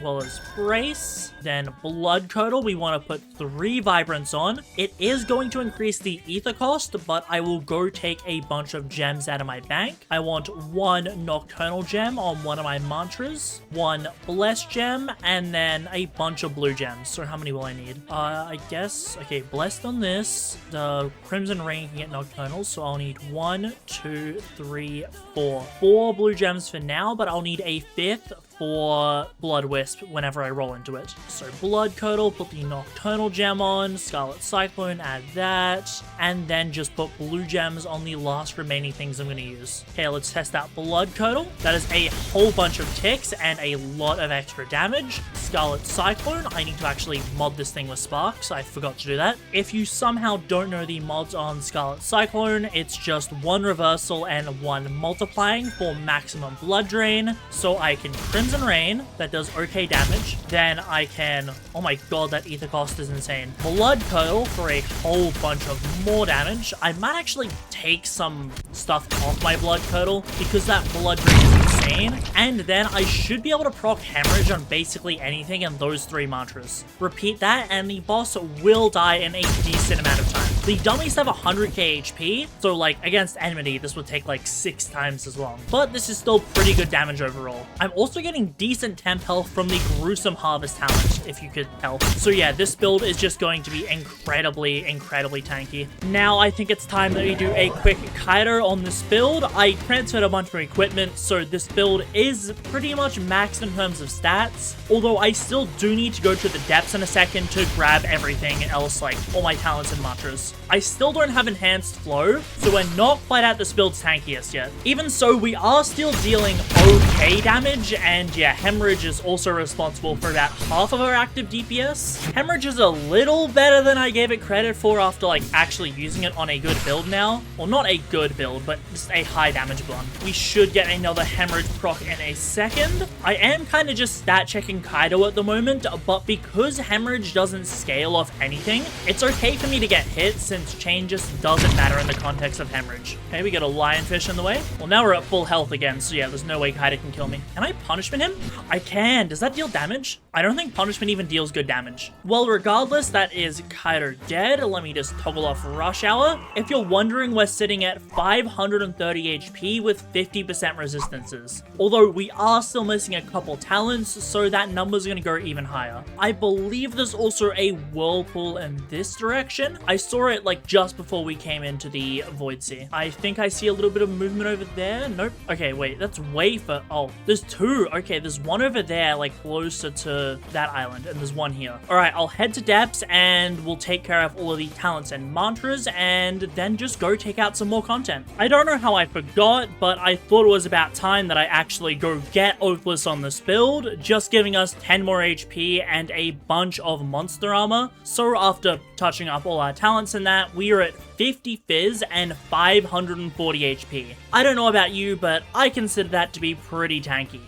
Brace. Then Blood Curdle, we want to put 3 Vibrance on. It is going to increase the ether cost, but I will go take a bunch of gems out of my bank. I want 1 Nocturnal gem on one of my mantras, 1 Blessed gem, and then a bunch of blue gems. So how many will I need? I guess, okay, Blessed on this. The Crimson Ring can get Nocturnal, so I'll need 1, 2, 3, 4. 4 blue gems for now, but I'll need a 5th for Blood Wisp whenever I roll into it. So Blood Curdle, put the Nocturnal gem on, Scarlet Cyclone, add that, and then just put blue gems on the last remaining things I'm going to use. Okay, let's test out Blood Curdle. That is a whole bunch of ticks and a lot of extra damage. Scarlet Cyclone, I need to actually mod this thing with sparks. I forgot to do that. If you somehow don't know the mods on Scarlet Cyclone, it's just 1 reversal and 1 multiplying for maximum blood drain. So I can Crimson Rain, that does okay damage. Then I can, oh my god, that ether cost is insane. Blood Curdle for a whole bunch of more damage. I might actually take some stuff off my Blood Curdle because that blood drain is insane. And then I should be able to proc Hemorrhage on basically anything in those 3 mantras. Repeat that and the boss will die in a decent amount of time. The dummies have 100k HP, so like against enmity this would take like 6 times as long. But this is still pretty good damage overall. I'm also getting decent temp health from the Gruesome Harvest talent, if you could tell. So yeah, this build is just going to be incredibly tanky. Now I think it's time that we do a quick Kaido on this build. I transferred a bunch of equipment, so this build is pretty much maxed in terms of stats, although I still do need to go to the depths in a second to grab everything else, like all my talents and mantras. I still don't have enhanced flow, so we're not quite at this build's tankiest yet. Even so, we are still dealing okay damage, and yeah, Hemorrhage is also responsible for about half of our active DPS. Hemorrhage is a little better than I gave it credit for after like actually using it on a good build now. Well, not a good build, but just a high damage one. We should get another Hemorrhage proc in a second. I am kind of just stat checking Kaido at the moment, but because Hemorrhage doesn't scale off anything, it's okay for me to get hit since chain just doesn't matter in the context of Hemorrhage. Okay, we got a Lionfish in the way. Well, now we're at full health again, so yeah, there's no way Kaido can kill me. Can I punishment him? I can. Does that deal damage? I don't think punishment even deals good damage. Well, regardless, that is Kaido dead. Let me just toggle off Rush Hour. If you're wondering, we're sitting at 530 HP with 50% resistances. Although we are still missing a couple talents, so that number's gonna go even higher. I believe there's also a Whirlpool in this direction. I saw it like just before we came into the Void Sea. I think I see a little bit of movement over there. Nope. Okay, wait, that's way for, oh, there's 2. Okay, there's one over there, like closer to that island, and there's one here. All right, I'll head to depths and we'll take care of all of the talents and mantras and then just go take out some more content. I don't know how I forgot, but I thought it was about time that I actually go get Oathless on this build, just giving us 10 more HP and a bunch of monster armor. So after touching up all our talents and that, we are at 50 Fizz and 540 HP. I don't know about you, but I consider that to be pretty tanky.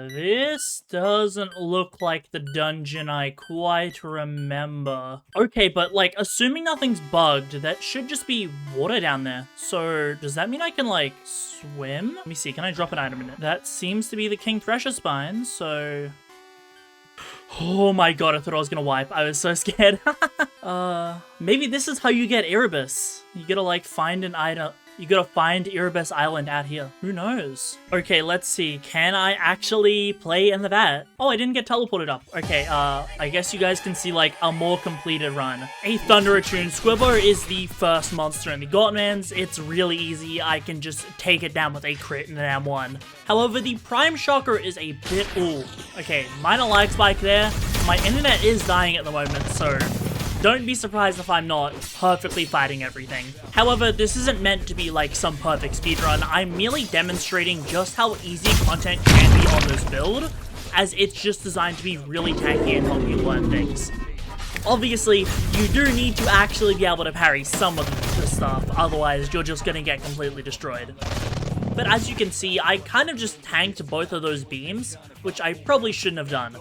This doesn't look like the dungeon I quite remember. Okay, but like, assuming nothing's bugged, that should just be water down there. So does that mean I can like swim? Let me see, can I drop an item in it? That seems to be the King Thresher spine, so... Oh my god, I thought I was gonna wipe. I was so scared. Maybe this is how you get Erebus. You gotta like find an item. You gotta find Erebus Island out here. Who knows? Okay, let's see. Can I actually play in the vat? Oh, I didn't get teleported up. Okay, I guess you guys can see like a more completed run. A Thunder Attuned Squibbo is the first monster in the Godmans. It's really easy. I can just take it down with a crit in an M1. However, the Prime Shocker is a bit... Ooh. Okay, minor lag spike there. My internet is dying at the moment, so... don't be surprised if I'm not perfectly fighting everything. However, this isn't meant to be like some perfect speedrun. I'm merely demonstrating just how easy content can be on this build, as it's just designed to be really tanky and help you learn things. Obviously, you do need to actually be able to parry some of the stuff, otherwise you're just gonna get completely destroyed. But as you can see, I kind of just tanked both of those beams, which I probably shouldn't have done.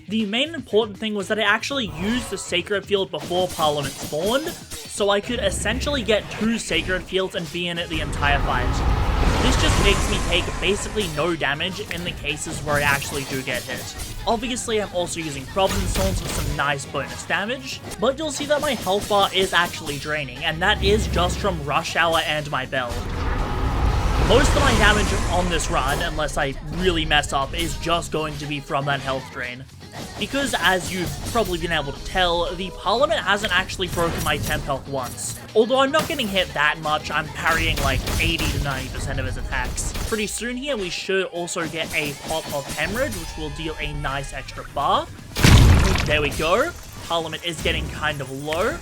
The main important thing was that I actually used the Sacred Field before Parliament spawned, so I could essentially get 2 Sacred Fields and be in it the entire fight. This just makes me take basically no damage in the cases where I actually do get hit. Obviously, I'm also using Providence Stones for some nice bonus damage, but you'll see that my health bar is actually draining, and that is just from Rush Hour and my bell. Most of my damage on this run, unless I really mess up, is just going to be from that health drain. Because, as you've probably been able to tell, the Parliament hasn't actually broken my temp health once. Although I'm not getting hit that much, I'm parrying like 80 to 90% of his attacks. Pretty soon here, we should also get a pop of Hemorrhage, which will deal a nice extra bar. There we go. Parliament is getting kind of low.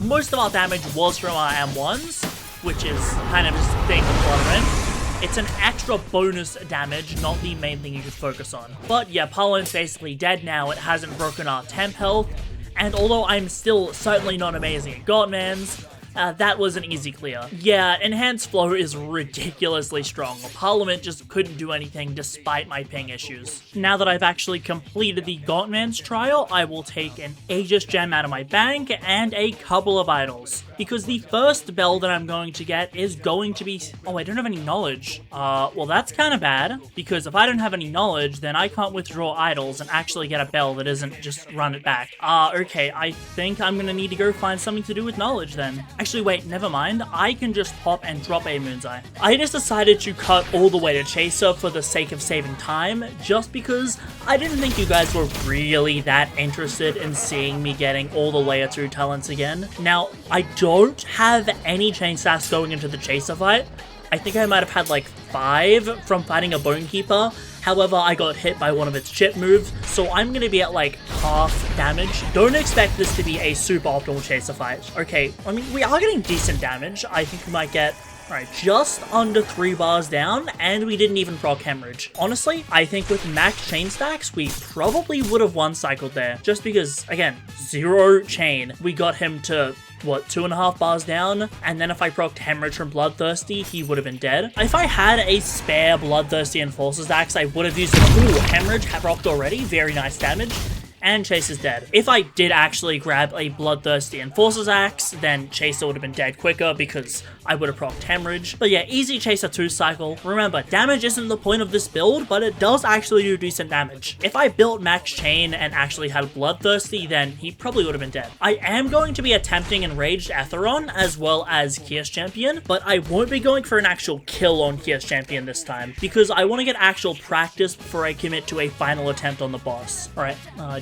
Most of our damage was from our M1s, which is kind of just a thing with Bloodwind. It's an extra bonus damage, not the main thing you could focus on. But yeah, Parliament's basically dead now. It hasn't broken our temp health. And although I'm still certainly not amazing at Godmans, that was an easy clear. Yeah, Enhanced Flow is ridiculously strong. Parliament just couldn't do anything despite my ping issues. Now that I've actually completed the Godman's trial, I will take an Aegis gem out of my bank and a couple of idols. Because the first bell that I'm going to get is going to be... Oh, I don't have any knowledge. Well, that's kind of bad. Because if I don't have any knowledge, then I can't withdraw idols and actually get a bell that isn't just run it back. Okay, I think I'm gonna need to go find something to do with knowledge then. Actually, wait, never mind. I can just pop and drop a Moon's Eye. I just decided to cut all the way to Chaser for the sake of saving time, just because I didn't think you guys were really that interested in seeing me getting all the layer 2 talents again. Now, I don't have any chain stacks going into the Chaser fight. I think I might have had like 5 from fighting a Bonekeeper. However, I got hit by one of its chip moves, so I'm going to be at like half damage. Don't expect this to be a super optimal Chaser fight. Okay, I mean, we are getting decent damage. I think we might get... Alright, just under 3 bars down, and we didn't even proc Hemorrhage. Honestly, I think with max chain stacks, we probably would have one-cycled there. Just because, again, 0 chain. We got him to... what, 2.5 bars down, and then if I procced Hemorrhage from Bloodthirsty, he would have been dead. If I had a spare Bloodthirsty Enforcer's Axe, I would have used it. Ooh, Hemorrhage procced already, very nice damage. And Chase is dead. If I did actually grab a Bloodthirsty Enforcer's Axe, then Chaser would have been dead quicker because I would have procced Hemorrhage. But yeah, easy Chaser 2 cycle. Remember, damage isn't the point of this build, but it does actually do decent damage. If I built Max Chain and actually had Bloodthirsty, then he probably would have been dead. I am going to be attempting Enraged Atheron as well as Kios Champion, but I won't be going for an actual kill on Kios Champion this time because I want to get actual practice before I commit to a final attempt on the boss. Alright,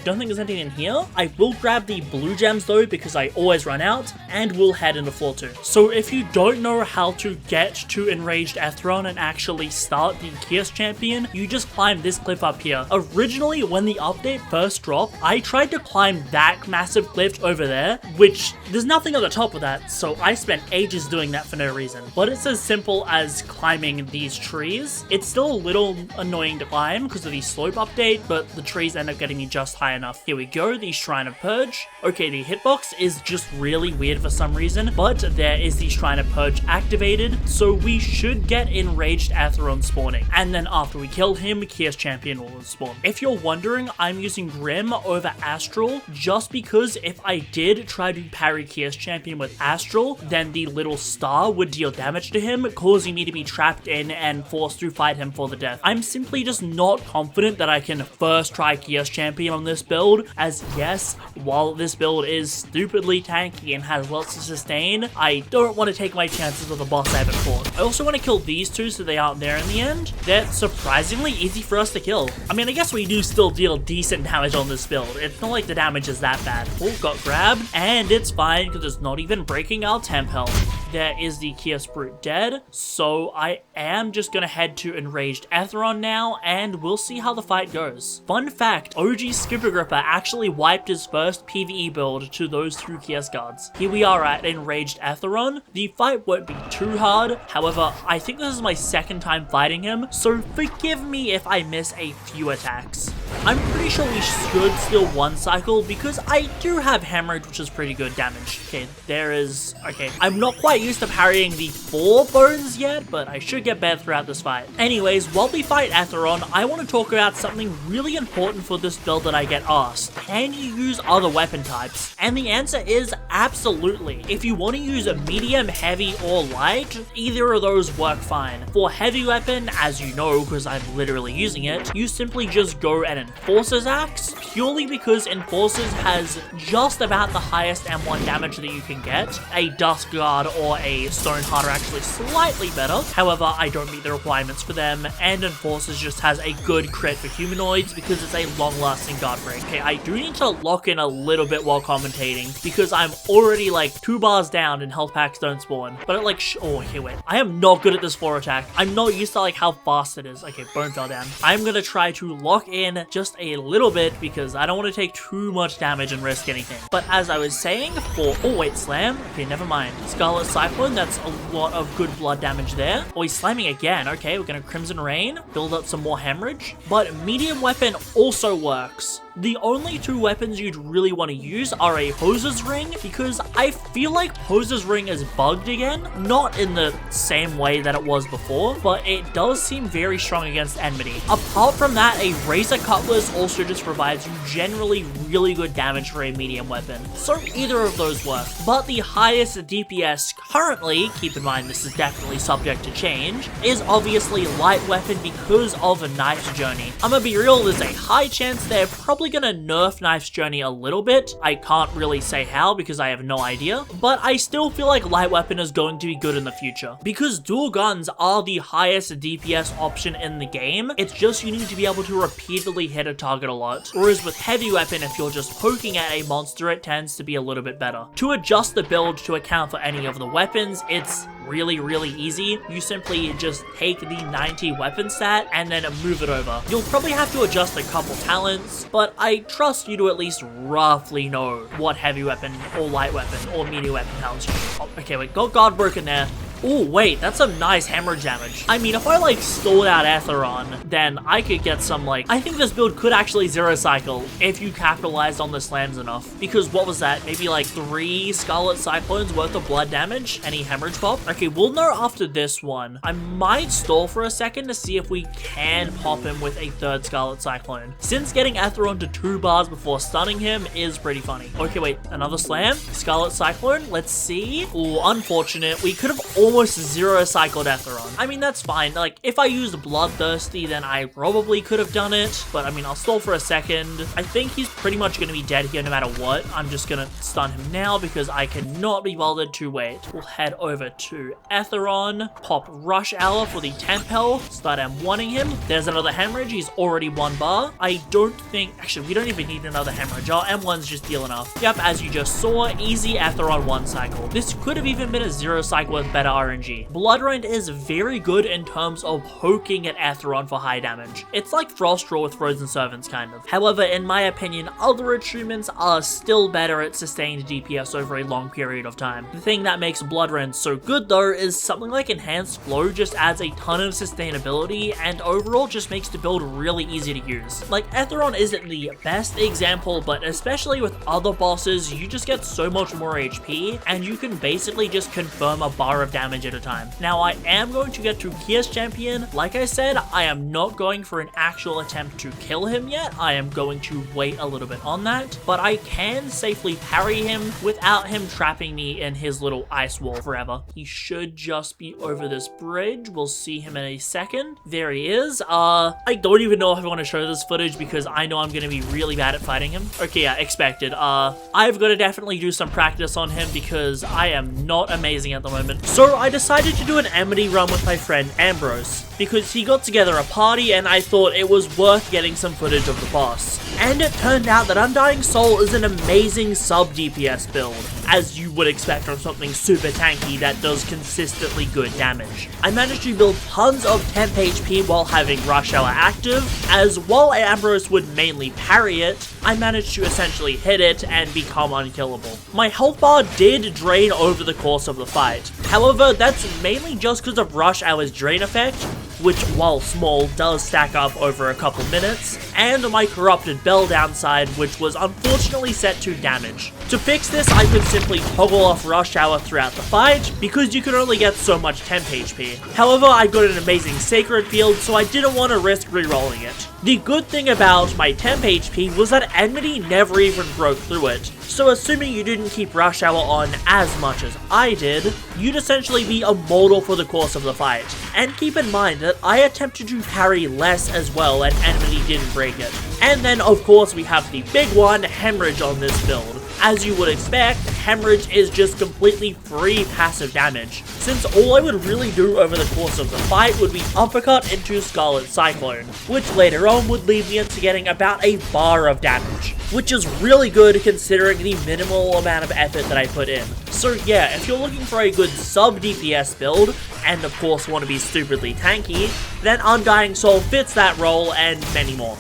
don't think there's anything in here. I will grab the blue gems though because I always run out, and we'll head into floor 2. So if you don't know how to get to Enraged Atheron and actually start the Kios Champion, you just climb this cliff up here. Originally, when the update first dropped, I tried to climb that massive cliff over there, which there's nothing on the top of that, so I spent ages doing that for no reason. But it's as simple as climbing these trees. It's still a little annoying to climb because of the slope update, but the trees end up getting me just high enough. Here we go, the Shrine of Purge. Okay, the hitbox is just really weird for some reason, but there is the Shrine of Purge activated, so we should get Enraged Atheron spawning. And then after we kill him, Kios Champion will spawn. If you're wondering, I'm using Grim over Astral just because if I did try to parry Kios Champion with Astral, then the little star would deal damage to him, causing me to be trapped in and forced to fight him for the death. I'm simply just not confident that I can first try Kios Champion on this build, as yes, while this build is stupidly tanky and has lots of sustain, I don't want to take my chances with a boss I haven't fought. I also want to kill these two so they aren't there in the end. They're surprisingly easy for us to kill. I mean, I guess we do still deal decent damage on this build. It's not like the damage is that bad. Oh, got grabbed, and it's fine because it's not even breaking our temp health. There is the Kios Brute dead, so I am just gonna head to Enraged Atheron now, and we'll see how the fight goes. Fun fact, OG Skipper Gripper actually wiped his first PvE build to those 2 Kios guards. Here we are at Enraged Atheron. The fight won't be too hard, however, I think this is my second time fighting him, so forgive me if I miss a few attacks. I'm pretty sure we should still one cycle because I do have Hemorrhage, which is pretty good damage. Okay, there is... Okay, I'm not quite used to parrying the 4 bones yet, but I should get better throughout this fight. Anyways, while we fight Atheron, I want to talk about something really important for this build that I get asked. Can you use other weapon types? And the answer is absolutely. If you want to use a medium, heavy, or light, either of those work fine. For heavy weapon, as you know, because I'm literally using it, you simply just go an Enforcer's Axe, purely because Enforcer's has just about the highest M1 damage that you can get. A Dusk Guard or a Stoneheart are actually slightly better, however, I don't meet the requirements for them, and Enforcer's just has a good crit for humanoids because it's a long-lasting guard break. Okay, I do need to lock in a little bit while commentating, because I'm already like 2 bars down and health packs don't spawn. But it like, oh, okay, wait. I am not good at this 4 attack. I'm not used to like how fast it is. Okay, bone fell down. I'm gonna try to lock in just a little bit because I don't want to take too much damage and risk anything. But as I was saying, oh wait, slam? Okay, never mind. Scarlet Cyclone, that's a lot of good blood damage there. Oh, he's slamming again. Okay, we're gonna Crimson Rain, build up some more hemorrhage. But medium weapon also works. The only two weapons you'd really want to use are a Hoser's Ring, because I feel like Hoser's Ring is bugged again. Not in the same way that it was before, but it does seem very strong against enmity. Apart from that, a Razor Cutlass also just provides you generally really good damage for a medium weapon. So either of those work. But the highest DPS currently, keep in mind this is definitely subject to change, is obviously light weapon because of a Knife's Journey. I'm gonna be real, there's a high chance they're probably gonna nerf Knife's Journey a little bit. I can't really say how because I have no idea, but I still feel like light weapon is going to be good in the future because dual guns are the highest DPS option in the game. It's just you need to be able to repeatedly hit a target a lot, whereas with heavy weapon, if you're just poking at a monster, it tends to be a little bit better. To adjust the build to account for any of the weapons, it's really easy. You simply just take the 90 weapon stat and then move it over. You'll probably have to adjust a couple talents, but I trust you to at least roughly know what heavy weapon or light weapon or medium weapon talents you do. Oh, okay, wait, got guard broken there. Oh wait, that's some nice hemorrhage damage. I mean, if I like stalled out Atheron, then I could get some like, I think this build could actually zero cycle if you capitalized on the slams enough. Because what was that? Maybe like 3 Scarlet Cyclones worth of blood damage? Any hemorrhage pop? Okay, we'll know after this one. I might stall for a second to see if we can pop him with a 3rd Scarlet Cyclone, since getting Atheron to 2 bars before stunning him is pretty funny. Okay, wait, another slam? Scarlet Cyclone, let's see. Oh, unfortunate. We could have almost zero cycled Atheron. I mean, that's fine. Like, if I used Bloodthirsty, then I probably could have done it. But, I mean, I'll stall for a second. I think he's pretty much going to be dead here no matter what. I'm just going to stun him now because I cannot be bothered to wait. We'll head over to Atheron. Pop Rush Hour for the temp health. Start M1ing him. There's another hemorrhage. He's already 1 bar. I don't think... Actually, we don't even need another hemorrhage. Our M1's just deal enough. Yep, as you just saw, easy Atheron 1 cycle. This could have even been a 0 cycle with better RNG. Bloodrend is very good in terms of poking at Atheron for high damage. It's like Frostdraw with Frozen Servants, kind of. However, in my opinion, other attunements are still better at sustained DPS over a long period of time. The thing that makes Bloodrend so good though is something like Enhanced Flow just adds a ton of sustainability and overall just makes the build really easy to use. Like, Atheron isn't the best example, but especially with other bosses, you just get so much more HP and you can basically just confirm a bar of damage at a time. Now, I am going to get to Kia's Champion. Like I said, I am not going for an actual attempt to kill him yet. I am going to wait a little bit on that, but I can safely parry him without him trapping me in his little ice wall forever. He should just be over this bridge. We'll see him in a second. There he is. I don't even know if I want to show this footage because I know I'm going to be really bad at fighting him. Okay, yeah, expected. I've got to definitely do some practice on him because I am not amazing at the moment. So I decided to do an Amity run with my friend Ambrose because he got together a party and I thought it was worth getting some footage of the boss. And it turned out that Undying Soul is an amazing sub DPS build, as you would expect from something super tanky that does consistently good damage. I managed to build tons of temp HP while having Rush Hour active, as while Ambrose would mainly parry it, I managed to essentially hit it and become unkillable. My health bar did drain over the course of the fight. However, that's mainly just because of Rush Hour's drain effect, which while small does stack up over a couple minutes, and my corrupted bell downside, which was unfortunately set to damage. To fix this, I could simply toggle off Rush Hour throughout the fight, because you could only get so much temp HP. However, I got an amazing Sacred Field, so I didn't want to risk rerolling it. The good thing about my temp HP was that Enmity never even broke through it, so assuming you didn't keep Rush Hour on as much as I did, you'd essentially be immortal for the course of the fight. And keep in mind that I attempted to parry less as well and Enmity didn't break it. And then of course we have the big one, Hemorrhage on this build. As you would expect, Hemorrhage is just completely free passive damage, since all I would really do over the course of the fight would be uppercut into Scarlet Cyclone, which later on would lead me into getting about a bar of damage, which is really good considering the minimal amount of effort that I put in. So yeah, if you're looking for a good sub DPS build, and of course want to be stupidly tanky, then Undying Soul fits that role and many more.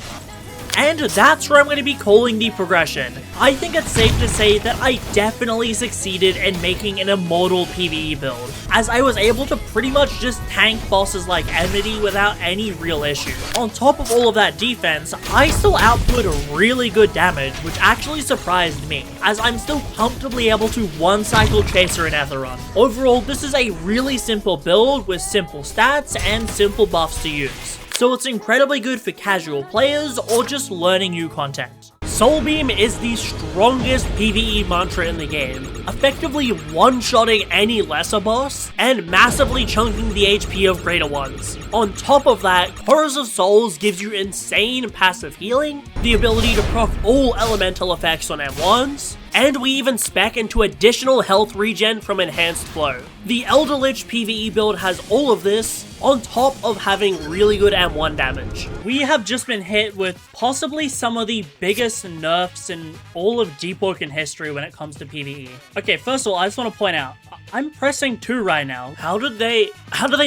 And that's where I'm going to be calling the progression. I think it's safe to say that I definitely succeeded in making an immortal PvE build, as I was able to pretty much just tank bosses like Enmity without any real issue. On top of all of that defense, I still output really good damage, which actually surprised me, as I'm still comfortably able to one-cycle Chaser and Atheron. Overall, this is a really simple build with simple stats and simple buffs to use, so it's incredibly good for casual players or just learning new content. Soul Beam is the strongest PvE mantra in the game, effectively one-shotting any lesser boss and massively chunking the HP of greater ones. On top of that, Chorus of Souls gives you insane passive healing, the ability to proc all elemental effects on M1s, and we even spec into additional health regen from Enhanced Flow. The Elder Lich PvE build has all of this, on top of having really good M1 damage. We have just been hit with possibly some of the biggest nerfs in all of Deepwoken history when it comes to PvE. Okay, first of all, I just want to point out, I'm pressing 2 right now. How do they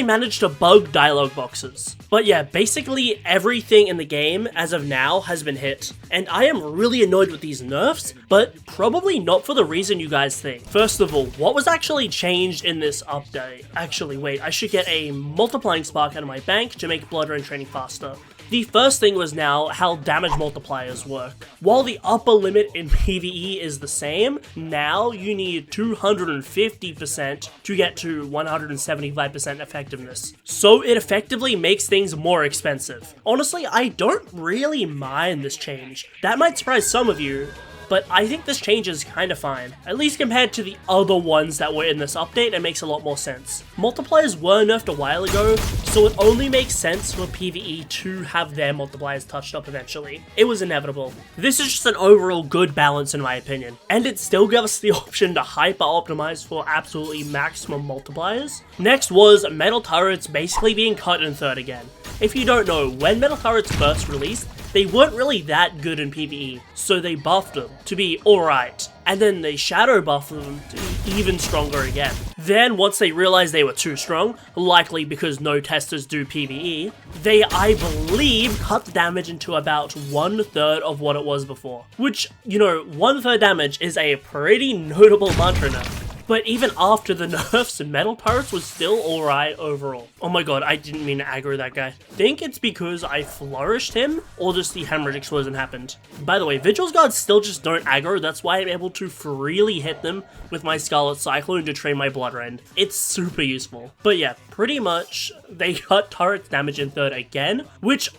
manage to bug dialogue boxes? But yeah, basically everything in the game as of now has been hit, and I am really annoyed with these nerfs, but probably not for the reason you guys think. First of all, what was actually changed in this update? Actually, wait, I should get a multiplying spark out of my bank to make blood run training faster. The first thing was now how damage multipliers work. While the upper limit in PvE is the same, now you need 250% to get to 175% effectiveness. So it effectively makes things more expensive. Honestly, I don't really mind this change. That might surprise some of you, but I think this change is kinda fine. At least compared to the other ones that were in this update, it makes a lot more sense. Multipliers were nerfed a while ago, so it only makes sense for PvE to have their multipliers touched up eventually. It was inevitable. This is just an overall good balance in my opinion, and it still gives us the option to hyper-optimize for absolutely maximum multipliers. Next was metal turrets basically being cut in third again. If you don't know, when metal turrets first released, they weren't really that good in PvE, so they buffed them to be alright, and then they shadow buffed them to be even stronger again. Then once they realized they were too strong, likely because no testers do PvE, they, I believe, cut the damage into about 1/3 of what it was before. Which, you know, 1/3 damage is a pretty notable mantra nerf. But even after the nerfs, metal turrets was still alright overall. Oh my god, I didn't mean to aggro that guy. Think it's because I flourished him, or just the hemorrhage explosion happened. By the way, Vigil's guards still just don't aggro, that's why I'm able to freely hit them with my Scarlet Cyclone to train my Blood Rend. It's super useful. But yeah, pretty much, they cut turret damage in third again, which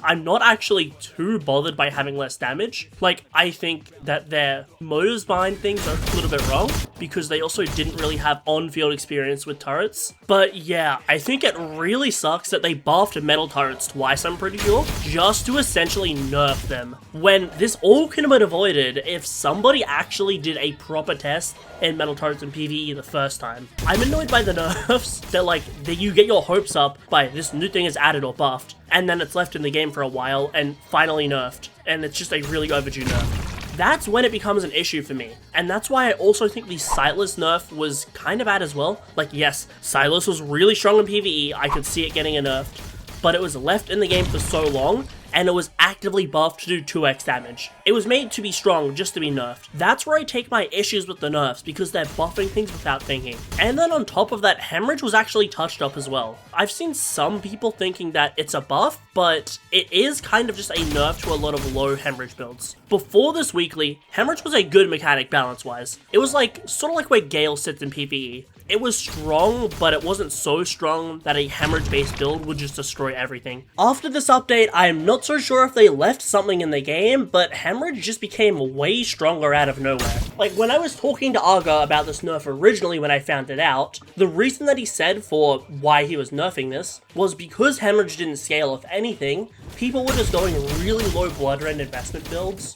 I'm not actually too bothered by having less damage. Like, I think that their motives behind things are a little bit wrong, because they also didn't really have on-field experience with turrets. But yeah, I think it really sucks that they buffed metal turrets twice, I'm pretty sure, just to essentially nerf them. When this all could have been avoided if somebody actually did a proper test in metal turrets in PvE the first time. I'm annoyed by the nerfs that you get your hopes up by this new thing is added or buffed, and then it's left in the game for a while and finally nerfed, and it's just a really overdue nerf. That's when it becomes an issue for me, and that's why I also think the Sightless nerf was kind of bad as well. Like, yes, Sightless was really strong in PvE, I could see it getting a nerfed, but it was left in the game for so long, and it was actively buffed to do 2x damage. It was made to be strong just to be nerfed. That's where I take my issues with the nerfs, because they're buffing things without thinking. And then on top of that, Hemorrhage was actually touched up as well. I've seen some people thinking that it's a buff, but it is kind of just a nerf to a lot of low Hemorrhage builds. Before this weekly, Hemorrhage was a good mechanic balance-wise. It was like, sort of like where Gale sits in PvE. It was strong, but it wasn't so strong that a Hemorrhage-based build would just destroy everything. After this update, I am not so sure if they left something in the game, but Hemorrhage just became way stronger out of nowhere. Like, when I was talking to Arga about this nerf originally when I found it out, the reason that he said for why he was nerfing this was because Hemorrhage didn't scale. If anything, people were just going really low blood rend investment builds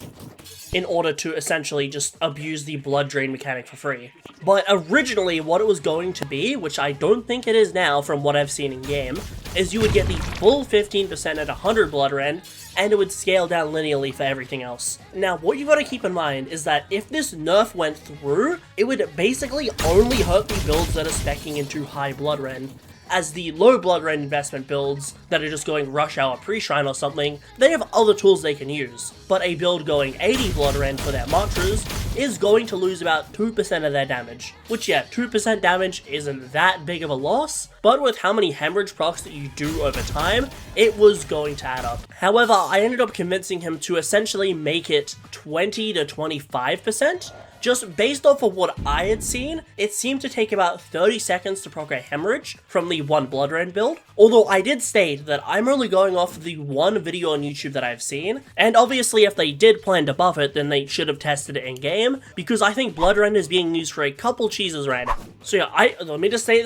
in order to essentially just abuse the blood drain mechanic for free. But originally, what it was going to be, which I don't think it is now from what I've seen in game, is you would get the full 15% at 100 blood rend, and it would scale down linearly for everything else. Now, what you gotta keep in mind is that if this nerf went through, it would basically only hurt the builds that are specking into high blood rend. as the low blood rend investment builds that are just going rush hour pre-shrine or something, they have other tools they can use. But a build going 80 blood rend for their mantras is going to lose about 2% of their damage. Which, yeah, 2% damage isn't that big of a loss, but with how many hemorrhage procs that you do over time, it was going to add up. However, I ended up convincing him to essentially make it 20 to 25%. Just based off of what I had seen, it seemed to take about 30 seconds to proc a hemorrhage from the one blood rend build. Although I did state that I'm only going off of the one video on YouTube that I've seen, and obviously if they did plan to buff it, then they should have tested it in game, because I think blood rend is being used for a couple cheeses right now. So yeah, let me just state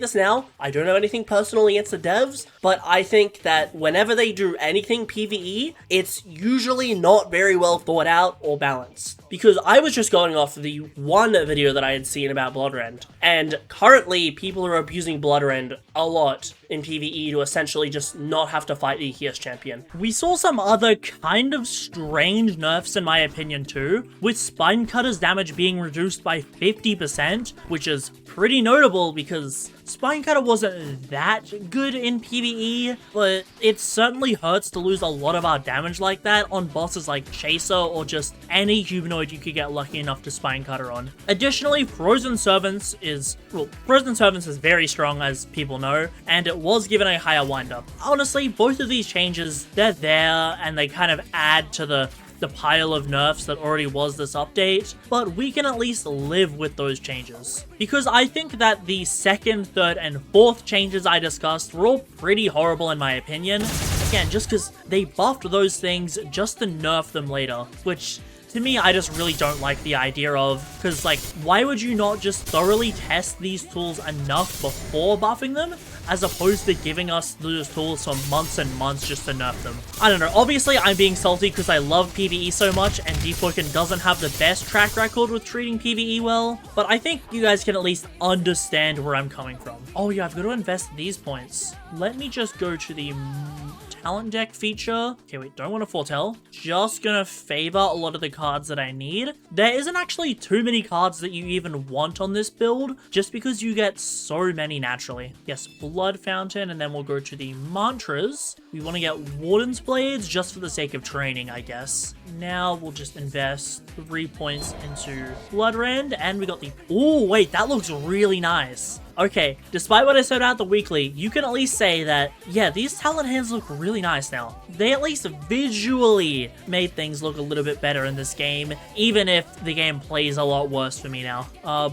this now. I don't have anything personal against the devs, but I think that whenever they do anything PvE, it's usually not very well thought out or balanced. Because I was just going off the one video that I had seen about blood rend, and currently people are abusing blood rend a lot in PvE to essentially just not have to fight the ETS champion. We saw some other kind of strange nerfs in my opinion too, with Spine Cutter's damage being reduced by 50%, which is pretty notable because Spine Cutter wasn't that good in PvE, but it certainly hurts to lose a lot of our damage like that on bosses like Chaser or just any humanoid you could get lucky enough to Spine Cutter on. Additionally, Frozen Servants is very strong, as people know, and it was given a higher windup. Honestly, both of these changes, they're there and they kind of add to the pile of nerfs that already was this update, but we can at least live with those changes. Because I think that the second, third, and fourth changes I discussed were all pretty horrible in my opinion. Again, just because they buffed those things just to nerf them later, which to me, I just really don't like the idea of, because like, why would you not just thoroughly test these tools enough before buffing them, as opposed to giving us those tools for months and months just to nerf them? I don't know, obviously I'm being salty because I love PvE so much, and Deepwoken doesn't have the best track record with treating PvE well, but I think you guys can at least understand where I'm coming from. Oh yeah, I've got to invest these points. Let me just go to the talent deck feature. Okay, wait, don't want to foretell. Just gonna favor a lot of the cards that I need. There isn't actually too many cards that you even want on this build, just because you get so many naturally. Yes, Blood Fountain, and then we'll go to the mantras. We want to get Warden's Blades just for the sake of training, I guess. Now we'll just invest 3 points into Blood Rend, and we got the... Oh, wait, that looks really nice. Okay, despite what I said about the weekly, you can at least say that, yeah, these talent hands look really nice now. They at least visually made things look a little bit better in this game, even if the game plays a lot worse for me now.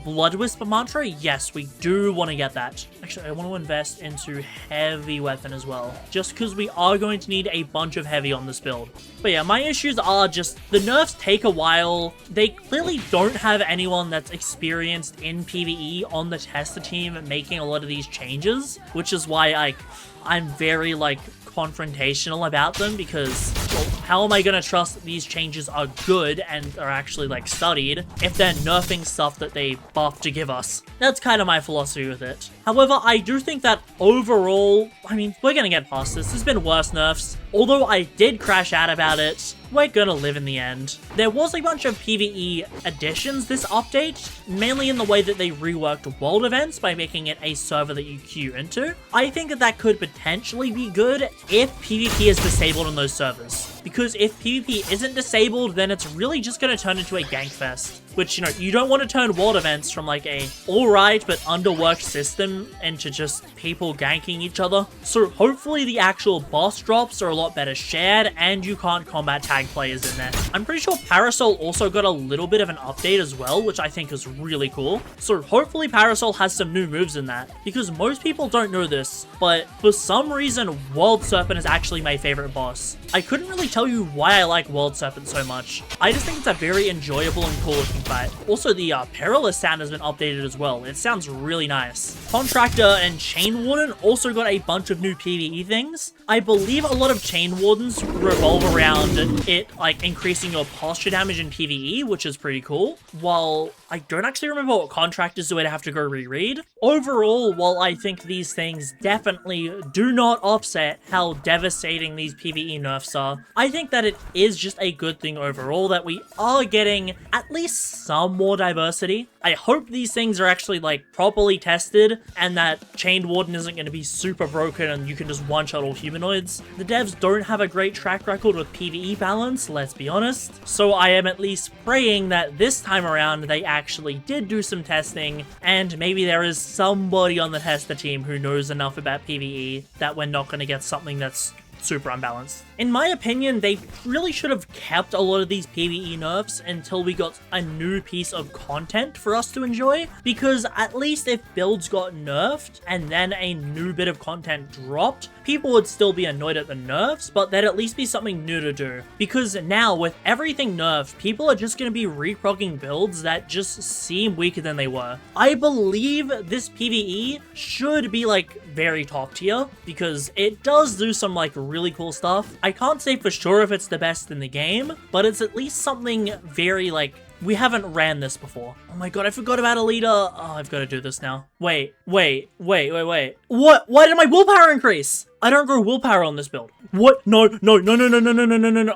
Blood Whisper Mantra? Yes, we do want to get that. Actually, I want to invest into Heavy Weapon as well, just because we are going to need a bunch of heavy on this build. But yeah, my issues are just, the nerfs take a while. They clearly don't have anyone that's experienced in PvE on the tester team making a lot of these changes, which is why I'm very confrontational about them, because, well, how am I gonna trust that these changes are good and are actually studied if they're nerfing stuff that they buffed to give us? That's kind of my philosophy with it. However, I do think that overall, I mean, we're gonna get past this. There's been worse nerfs. Although I did crash out about it, we're gonna live in the end. There was a bunch of PvE additions this update, mainly in the way that they reworked world events by making it a server that you queue into. I think that that could potentially be good if PvP is disabled on those servers. Because if PvP isn't disabled, then it's really just gonna turn into a gank fest. Which, you know, you don't want to turn world events from a alright but underworked system into just people ganking each other. So hopefully the actual boss drops are a lot better shared, and you can't combat tag players in there. I'm pretty sure Parasol also got a little bit of an update as well, which I think is really cool. So hopefully Parasol has some new moves in that, because most people don't know this, but for some reason World Serpent is actually my favorite boss. I couldn't really tell you why I like World Serpent so much. I just think it's a very enjoyable and cool looking fight. Also, the Perilous sound has been updated as well. It sounds really nice. Contractor and Chain Warden also got a bunch of new PvE things. I believe a lot of Chain Wardens revolve around it increasing your posture damage in PvE, which is pretty cool. While I don't actually remember what Contractors do, I'd have to go reread. Overall, while I think these things definitely do not offset how devastating these PvE nerfs are, I think that it is just a good thing overall that we are getting at least somewhat more diversity. I hope these things are actually like properly tested and that Chained Warden isn't going to be super broken and you can just one-shot all humanoids. The devs don't have a great track record with PvE balance, let's be honest. So I am at least praying that this time around they actually did do some testing and maybe there is somebody on the tester team who knows enough about PvE that we're not going to get something that's super unbalanced. In my opinion, they really should have kept a lot of these PvE nerfs until we got a new piece of content for us to enjoy, because at least if builds got nerfed and then a new bit of content dropped, people would still be annoyed at the nerfs, but there'd at least be something new to do. Because now, with everything nerfed, people are just going to be reprogging builds that just seem weaker than they were. I believe this PvE should be like very top tier, because it does do some like really cool stuff. I can't say for sure if it's the best in the game, but it's at least something very like, we haven't ran this before. Oh my god, I forgot about a leader. Oh, I've got to do this now. Wait. What? Why did my willpower increase? I don't grow willpower on this build. What? No.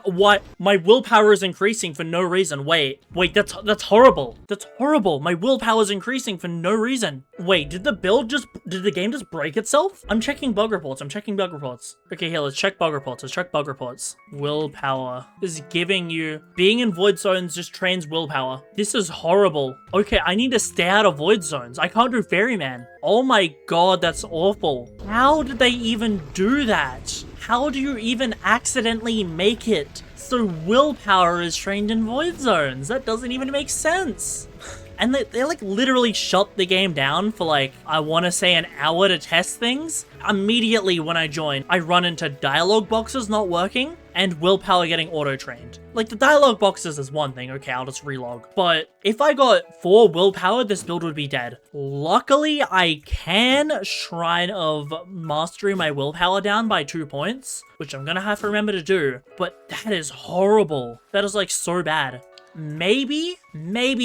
Why? My willpower is increasing for no reason. Wait, that's horrible. That's horrible. My willpower is increasing for no reason. Wait, did the game just break itself? I'm checking bug reports. Okay, here, let's check bug reports. Willpower is giving you, being in void zones just trains willpower. This is horrible. Okay, I need to stay out of void zones. I can't do ferryman. Oh my god, that's awful. How did they even do that? How do you even accidentally make it so willpower is trained in void zones? That doesn't even make sense. And they like literally shut the game down for like, I want to say an hour to test things. Immediately when I join, I run into dialogue boxes not working and willpower getting auto-trained. Like, the dialogue boxes is one thing, okay, I'll just relog. But if I got 4 willpower, this build would be dead. Luckily, I can Shrine of Mastery my willpower down by 2 points, which I'm gonna have to remember to do, but that is horrible. That is like so bad. Maybe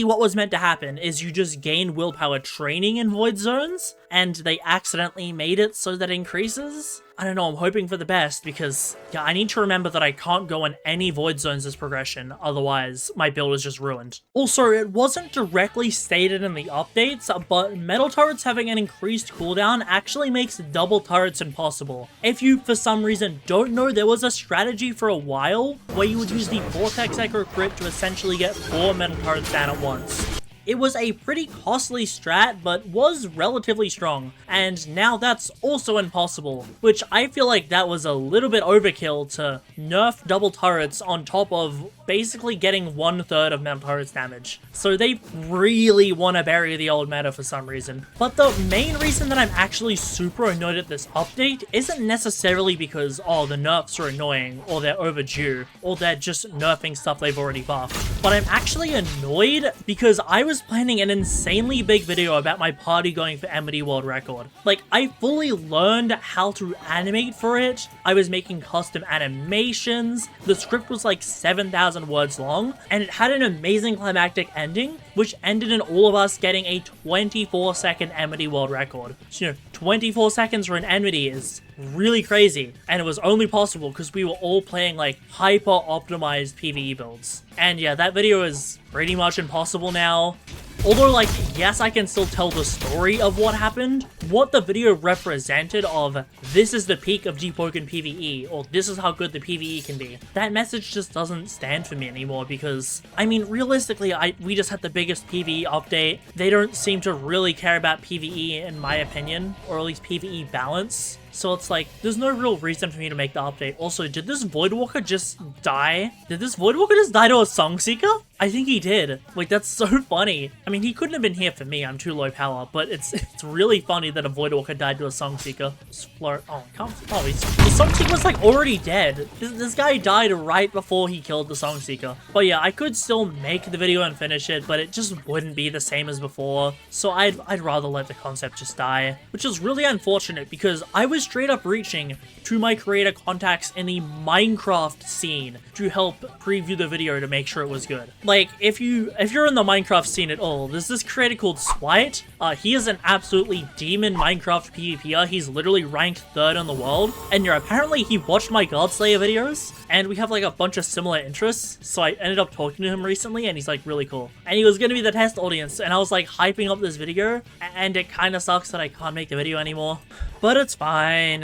what was meant to happen is you just gain willpower training in void zones and they accidentally made it so that increases. I don't know, I'm hoping for the best because yeah, I need to remember that I can't go in any void zones as progression, otherwise my build is just ruined. Also, it wasn't directly stated in the updates, but metal turrets having an increased cooldown actually makes double turrets impossible. If you for some reason don't know, there was a strategy for a while where you would use the Vortex Echo Crit to essentially get 4 metal turrets down at once. It was a pretty costly strat, but was relatively strong, and now that's also impossible, which I feel like that was a little bit overkill to nerf double turrets on top of basically getting 1/3 of metal turrets damage. So they really want to bury the old meta for some reason. But the main reason that I'm actually super annoyed at this update isn't necessarily because, oh, the nerfs are annoying, or they're overdue, or they're just nerfing stuff they've already buffed. But I'm actually annoyed because I was planning an insanely big video about my party going for Amity World Record. Like, I fully learned how to animate for it. I was making custom animations. The script was like 7,000 words long, and it had an amazing climactic ending, which ended in all of us getting a 24-second Amity World Record. So, you know, 24 seconds for an Amity is really crazy, and it was only possible because we were all playing like hyper-optimized PvE builds. And yeah, that video is pretty much impossible now. Although, like, yes, I can still tell the story of what happened. What the video represented of, this is the peak of Deepwoken PvE, or this is how good the PvE can be, that message just doesn't stand for me anymore because, I mean, realistically, we just had the biggest PvE update. They don't seem to really care about PvE, in my opinion, or at least PvE balance. So it's like, there's no real reason for me to make the update. Also, did this Voidwalker just die? Did this Voidwalker just die to a Songseeker? I think he did. Like, that's so funny. I mean, he couldn't have been here for me. I'm too low power, but it's really funny that a Voidwalker died to a Songseeker. Oh, his Songseeker's like already dead. This guy died right before he killed the Songseeker. But yeah, I could still make the video and finish it, but it just wouldn't be the same as before. So I'd rather let the concept just die, which is really unfortunate because I was was straight up reaching to my creator contacts in the Minecraft scene to help preview the video to make sure it was good. Like, if you're in the Minecraft scene at all, there's this creator called Swite. He is an absolutely demon Minecraft PvPer. He's literally ranked 3rd in the world. And yeah, apparently he watched my Godslayer videos, and we have like a bunch of similar interests. So I ended up talking to him recently, and he's like really cool. And he was gonna be the test audience, and I was like hyping up this video, and it kind of sucks that I can't make the video anymore. But it's fine,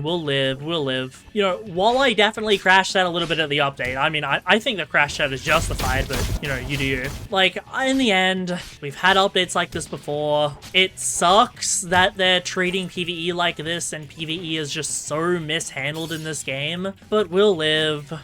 we'll live. You know, while I definitely crashed out a little bit at the update, I mean, I think the crash out is justified, but, you know, you do you. Like, in the end, we've had updates like this before. It sucks that they're treating PvE like this, and PvE is just so mishandled in this game, but we'll live.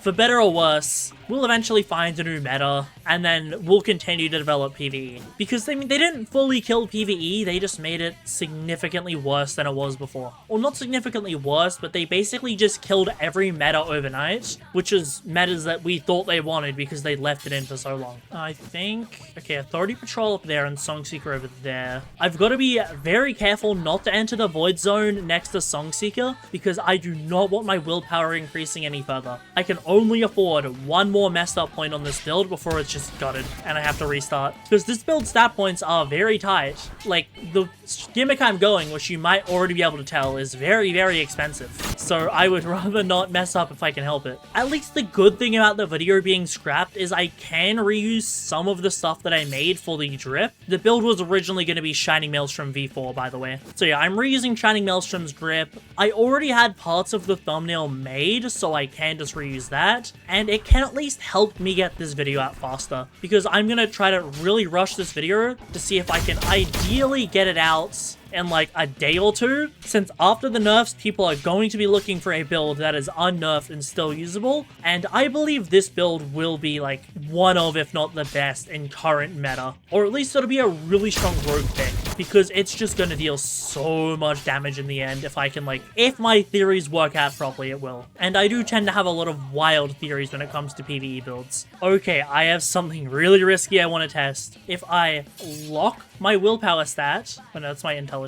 For better or worse, we'll eventually find a new meta, and then we'll continue to develop PvE. Because, I mean, they didn't fully kill PvE, they just made it significantly worse than it was before. Or not significantly worse, but they basically just killed every meta overnight, which is metas that we thought they wanted because they left it in for so long. I think... Okay, Authority Patrol up there and Songseeker over there. I've got to be very careful not to enter the Void Zone next to Songseeker, because I do not want my willpower increasing any further. I can only afford one more messed up point on this build before it's just gutted and I have to restart. Because this build's stat points are very tight. Like, the gimmick I'm going, which you might already be able to tell, is very, very expensive. So I would rather not mess up if I can help it. At least the good thing about the video being scrapped is I can reuse some of the stuff that I made for the drip. The build was originally going to be Shining Maelstrom V4, by the way. So yeah, I'm reusing Shining Maelstrom's drip. I already had parts of the thumbnail made, so I can just reuse that. And it can at least help me get this video out faster, because I'm going to try to really rush this video to see if I can ideally get it out in like a day or two, since after the nerfs, people are going to be looking for a build that is unnerfed and still usable, and I believe this build will be like one of, if not the best in current meta, or at least it'll be a really strong rogue pick, because it's just going to deal so much damage in the end. If I can, like, if my theories work out properly, it will. And I do tend to have a lot of wild theories when it comes to PvE builds. Okay, I have something really risky I want to test. If I lock my willpower stat, oh no, that's my intelligence.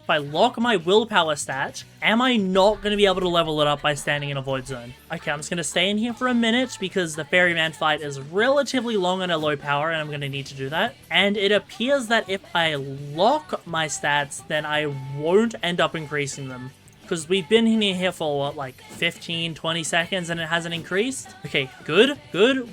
If I lock my willpower stat, am I not going to be able to level it up by standing in a void zone? Okay, I'm just going to stay in here for a minute because the ferryman fight is relatively long on a low power and I'm going to need to do that. And it appears that if I lock my stats, then I won't end up increasing them. Because we've been in here for, what, like 15, 20 seconds and it hasn't increased? Okay, good.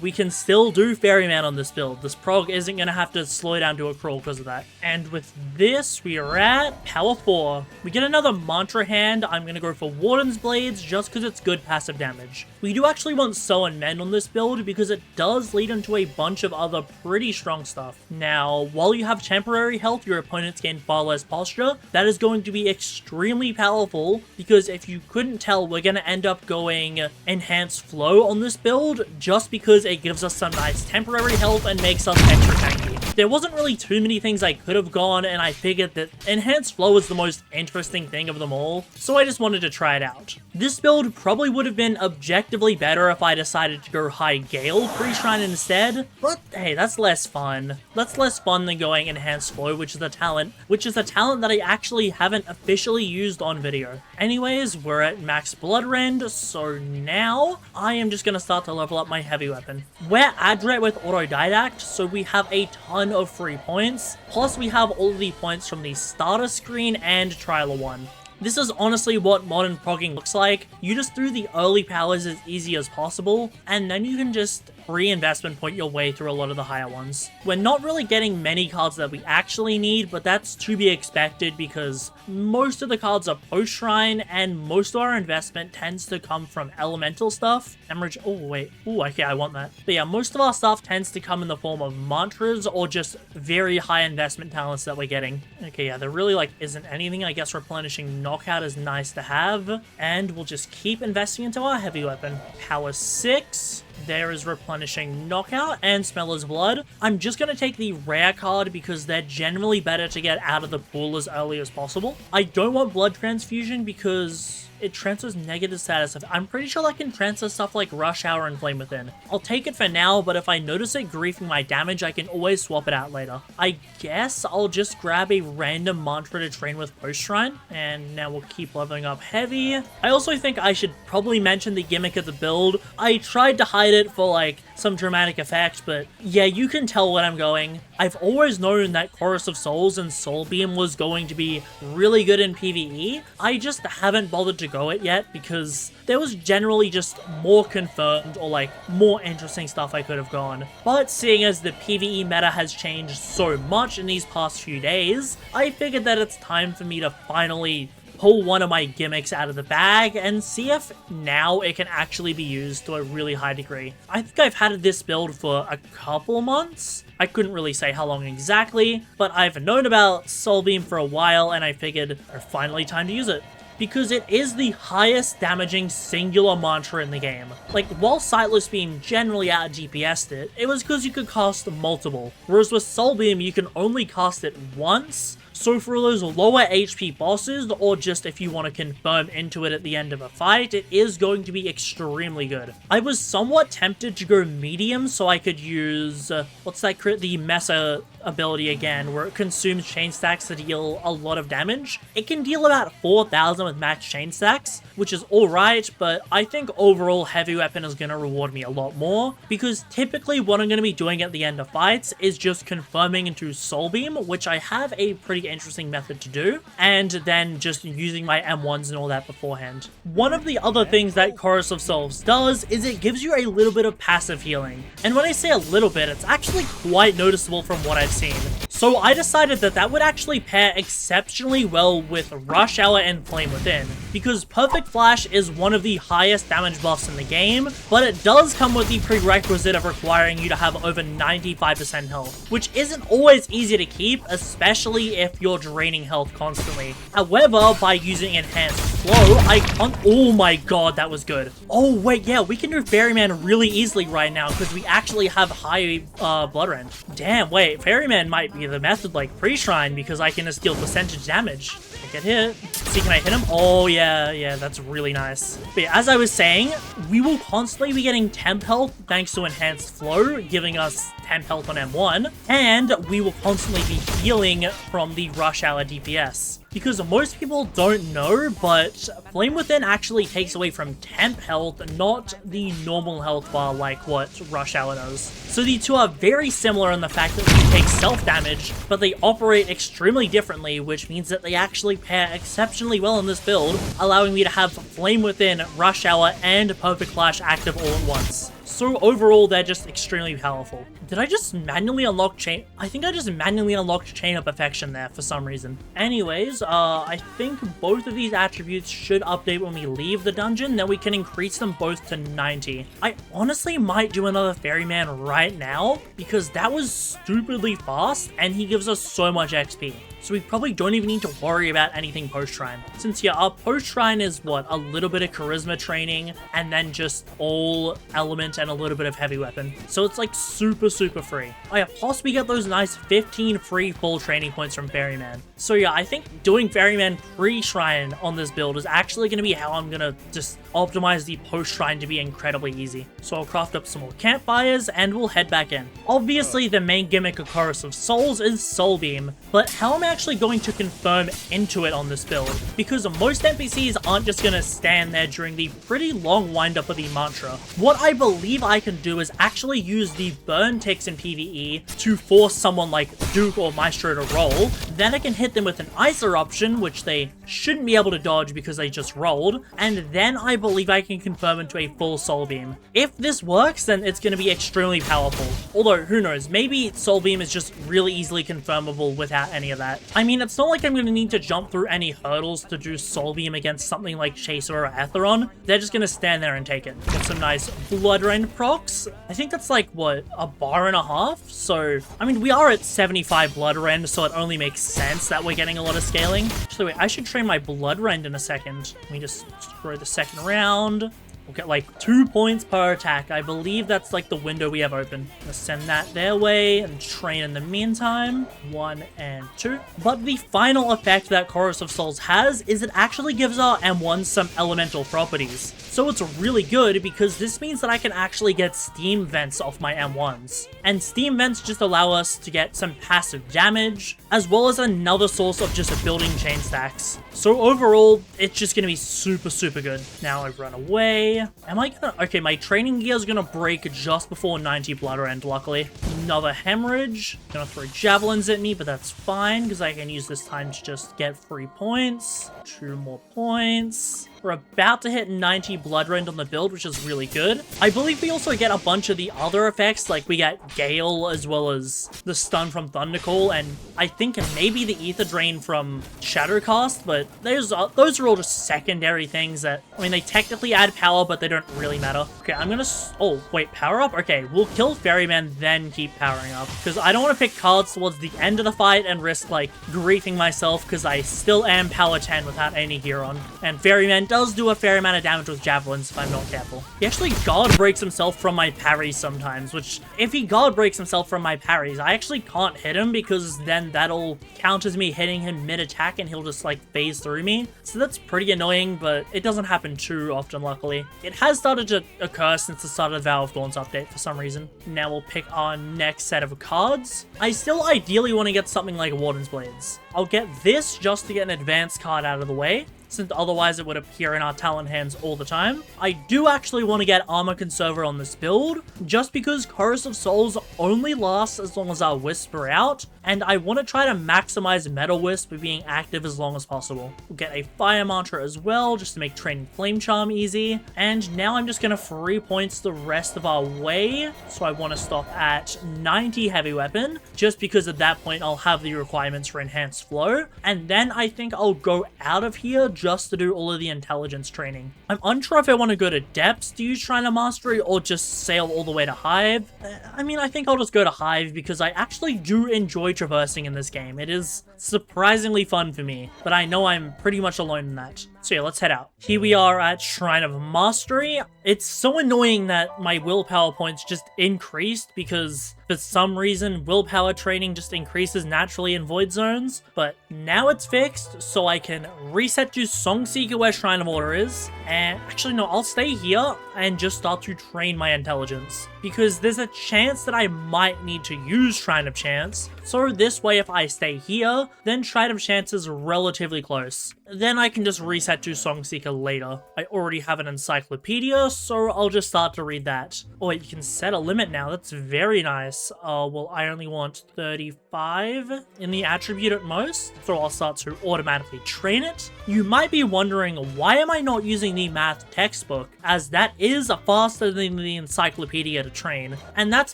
We can still do Ferryman on this build. This prog isn't going to have to slow down to a crawl because of that. And with this, we are at power 4. We get another Mantra Hand. I'm going to go for Warden's Blades just because it's good passive damage. We do actually want Sow and Mend on this build because it does lead into a bunch of other pretty strong stuff. Now, while you have temporary health, your opponents gain far less posture. That is going to be extremely powerful, because if you couldn't tell, we're going to end up going Enhanced Flow on this build just because it gives us some nice temporary health and makes us extra tanky. There wasn't really too many things I could have gone, and I figured that Enhanced Flow is the most interesting thing of them all, so I just wanted to try it out. This build probably would have been objectively better if I decided to go High Gale pre-shrine instead, but hey, that's less fun. That's less fun than going Enhanced Flow, which is a talent that I actually haven't officially used on video. Anyways, we're at max blood rend, so now I am just gonna start to level up my heavy weapon. We're Adret with Autodidact, so we have a ton of free points, plus we have all of the points from the starter screen and Trialer 1. This is honestly what modern progging looks like. You just do the early powers as easy as possible, and then you can just reinvestment point your way through a lot of the higher ones. We're not really getting many cards that we actually need, but that's to be expected because most of the cards are post-shrine, and most of our investment tends to come from elemental stuff. Emerge, oh wait, oh okay, I want that. But yeah, most of our stuff tends to come in the form of mantras or just very high investment talents that we're getting. Okay, yeah, there really like isn't anything. I guess replenishing knockout is nice to have, and we'll just keep investing into our heavy weapon. Power 6. There is replenishing knockout and Smeller's Blood. I'm just going to take the rare card because they're generally better to get out of the pool as early as possible. I don't want blood transfusion because It transfers negative status. I'm pretty sure that can transfer stuff like Rush Hour and Flame Within. I'll take it for now, but if I notice it griefing my damage, I can always swap it out later. I guess I'll just grab a random mantra to train with Post Shrine, and now we'll keep leveling up heavy. I also think I should probably mention the gimmick of the build. I tried to hide it for like some dramatic effect, but yeah, you can tell where I'm going. I've always known that Chorus of Souls and Soul Beam was going to be really good in PvE. I just haven't bothered to go it yet because there was generally just more confirmed or like more interesting stuff I could have gone. But seeing as the PvE meta has changed so much in these past few days, I figured that it's time for me to finally pull one of my gimmicks out of the bag and see if now it can actually be used to a really high degree. I think I've had this build for a couple months. I couldn't really say how long exactly, but I've known about Soul Beam for a while and I figured it's finally time to use it. Because it is the highest damaging singular mantra in the game. Like, while Sightless Beam generally out DPS'd it, it was because you could cast multiple. Whereas with Soul Beam, you can only cast it once. So for those lower HP bosses, or just if you want to confirm into it at the end of a fight, it is going to be extremely good. I was somewhat tempted to go medium so I could use, what's that crit? The Mesa ability again, where it consumes chain stacks to deal a lot of damage. It can deal about 4,000 with max chain stacks, which is alright, but I think overall heavy weapon is going to reward me a lot more, because typically what I'm going to be doing at the end of fights is just confirming into Soul Beam, which I have a pretty interesting method to do, and then just using my M1s and all that beforehand. One of the other things that Chorus of Souls does is it gives you a little bit of passive healing, and when I say a little bit, it's actually quite noticeable from what I've seen. So I decided that that would actually pair exceptionally well with Rush Hour and Flame Within, because Perfect Flash is one of the highest damage buffs in the game, but it does come with the prerequisite of requiring you to have over 95% health, which isn't always easy to keep, especially if you're draining health constantly. However, by using Enhanced Flow, I can't— oh my god, that was good. Oh wait, yeah, we can do Ferryman really easily right now, because we actually have high Blood Rend. Damn, wait, Ferryman might be the method like pre-shrine, because I can just deal percentage damage. I get hit. See, can I hit him? Oh yeah, that's really nice. But yeah, as I was saying, we will constantly be getting temp health thanks to Enhanced Flow, giving us temp health on M1, and we will constantly be healing from the Rush Hour DPS. Because most people don't know, but Flame Within actually takes away from temp health, not the normal health bar like what Rush Hour does. So the two are very similar in the fact that they take self-damage, but they operate extremely differently, which means that they actually pair exceptionally well in this build, allowing me to have Flame Within, Rush Hour, and Perfect Flash active all at once. So overall, they're just extremely powerful. Did I just manually unlock chain? I think I just manually unlocked Chain Up Affection there for some reason. Anyways, I think both of these attributes should update when we leave the dungeon, then we can increase them both to 90. I honestly might do another Ferryman right now, because that was stupidly fast, and he gives us so much XP. So we probably don't even need to worry about anything post-shrine. Since yeah, our post-shrine is what? A little bit of charisma training, and then just all element and a little bit of heavy weapon. So it's like super free. Oh yeah, plus we get those nice 15 free full training points from Ferryman. So yeah, I think doing Ferryman pre-shrine on this build is actually going to be how I'm going to just optimize the post-shrine to be incredibly easy. So I'll craft up some more campfires, and we'll head back in. Obviously, the main gimmick of Chorus of Souls is Soul Beam, but how am I actually going to confirm into it on this build? Because most NPCs aren't just going to stand there during the pretty long wind-up of the mantra. What I believe I can do is actually use the burn ticks in PvE to force someone like Duke or Maestro to roll, then I can hit them with an Ice Eruption, which they shouldn't be able to dodge because they just rolled, and then I believe I can confirm into a full Soul Beam. If this works, then it's going to be extremely powerful. Although, who knows, maybe Soul Beam is just really easily confirmable without any of that. I mean, it's not like I'm going to need to jump through any hurdles to do Soul Beam against something like Chaser or Atheron. They're just going to stand there and take it. Get some nice Blood Rend procs. I think that's like, what, a bar and a half? So, I mean, we are at 75 Blood Rend, so it only makes sense that we're getting a lot of scaling. Actually, wait, I should train my Blood Rend in a second. Let me just destroy the second round. We'll get like 2 points per attack. I believe that's like the window we have open. Let's send that their way and train in the meantime. 1 and 2. But the final effect that Chorus of Souls has is it actually gives our M1 some elemental properties. So it's really good because this means that I can actually get steam vents off my M1s. And steam vents just allow us to get some passive damage, as well as another source of just building chain stacks. So overall, it's just gonna be super good. Now I run away. Am I gonna... Okay, my training gear is gonna break just before 90 blood end, luckily. Another hemorrhage. Gonna throw javelins at me, but that's fine, because I can use this time to just get 3 points. 2 more points. We're about to hit 90 blood rend on the build, which is really good. I believe we also get a bunch of the other effects, like we get Gale as well as the stun from Thundercall, and I think maybe the Ether Drain from Shadowcast, but those are all just secondary things that, I mean, they technically add power, but they don't really matter. Okay, I'm gonna... Oh, wait, power up? Okay, we'll kill Ferryman, then keep powering up, because I don't want to pick cards towards the end of the fight and risk, like, griefing myself, because I still am power 10 without any gear on. And Ferryman does do a fair amount of damage with javelins if I'm not careful. He actually guard breaks himself from my parries sometimes, which if he guard breaks himself from my parries, I actually can't hit him because then that'll count as me hitting him mid-attack and he'll just like phase through me. So that's pretty annoying, but it doesn't happen too often, luckily. It has started to occur since the start of the Vow of Thorns update for some reason. Now we'll pick our next set of cards. I still ideally want to get something like Warden's Blades. I'll get this just to get an advanced card out of the way, since otherwise it would appear in our talent hands all the time. I do actually want to get Armor Conserver on this build, just because Chorus of Souls only lasts as long as our Wisps are out, and I want to try to maximize Metal Wisp by being active as long as possible. We'll get a Fire Mantra as well, just to make training Flame Charm easy, and now I'm just going to free points the rest of our way, so I want to stop at 90 Heavy Weapon, just because at that point I'll have the requirements for Enhanced Flow, and then I think I'll go out of here just to do all of the intelligence training. I'm unsure if I want to go to Depths to use Shrine of Mastery or just sail all the way to Hive. I mean, I think I'll just go to Hive because I actually do enjoy traversing in this game. It is surprisingly fun for me, but I know I'm pretty much alone in that. So yeah, let's head out. Here we are at Shrine of Mastery. It's so annoying that my willpower points just increased because for some reason willpower training just increases naturally in void zones, but now it's fixed so I can reset to Songseeker where Shrine of Order is, and actually no, I'll stay here and just start to train my intelligence because there's a chance that I might need to use Shrine of Chance, so this way if I stay here, then Shrine of Chance is relatively close. Then I can just reset to Songseeker later. I already have an encyclopedia, so I'll just start to read that. Oh wait, you can set a limit now, that's very nice. Well, I only want 35 in the attribute at most, so I'll start to automatically train it. You might be wondering, why am I not using the math textbook, as that is faster than the encyclopedia to train, and that's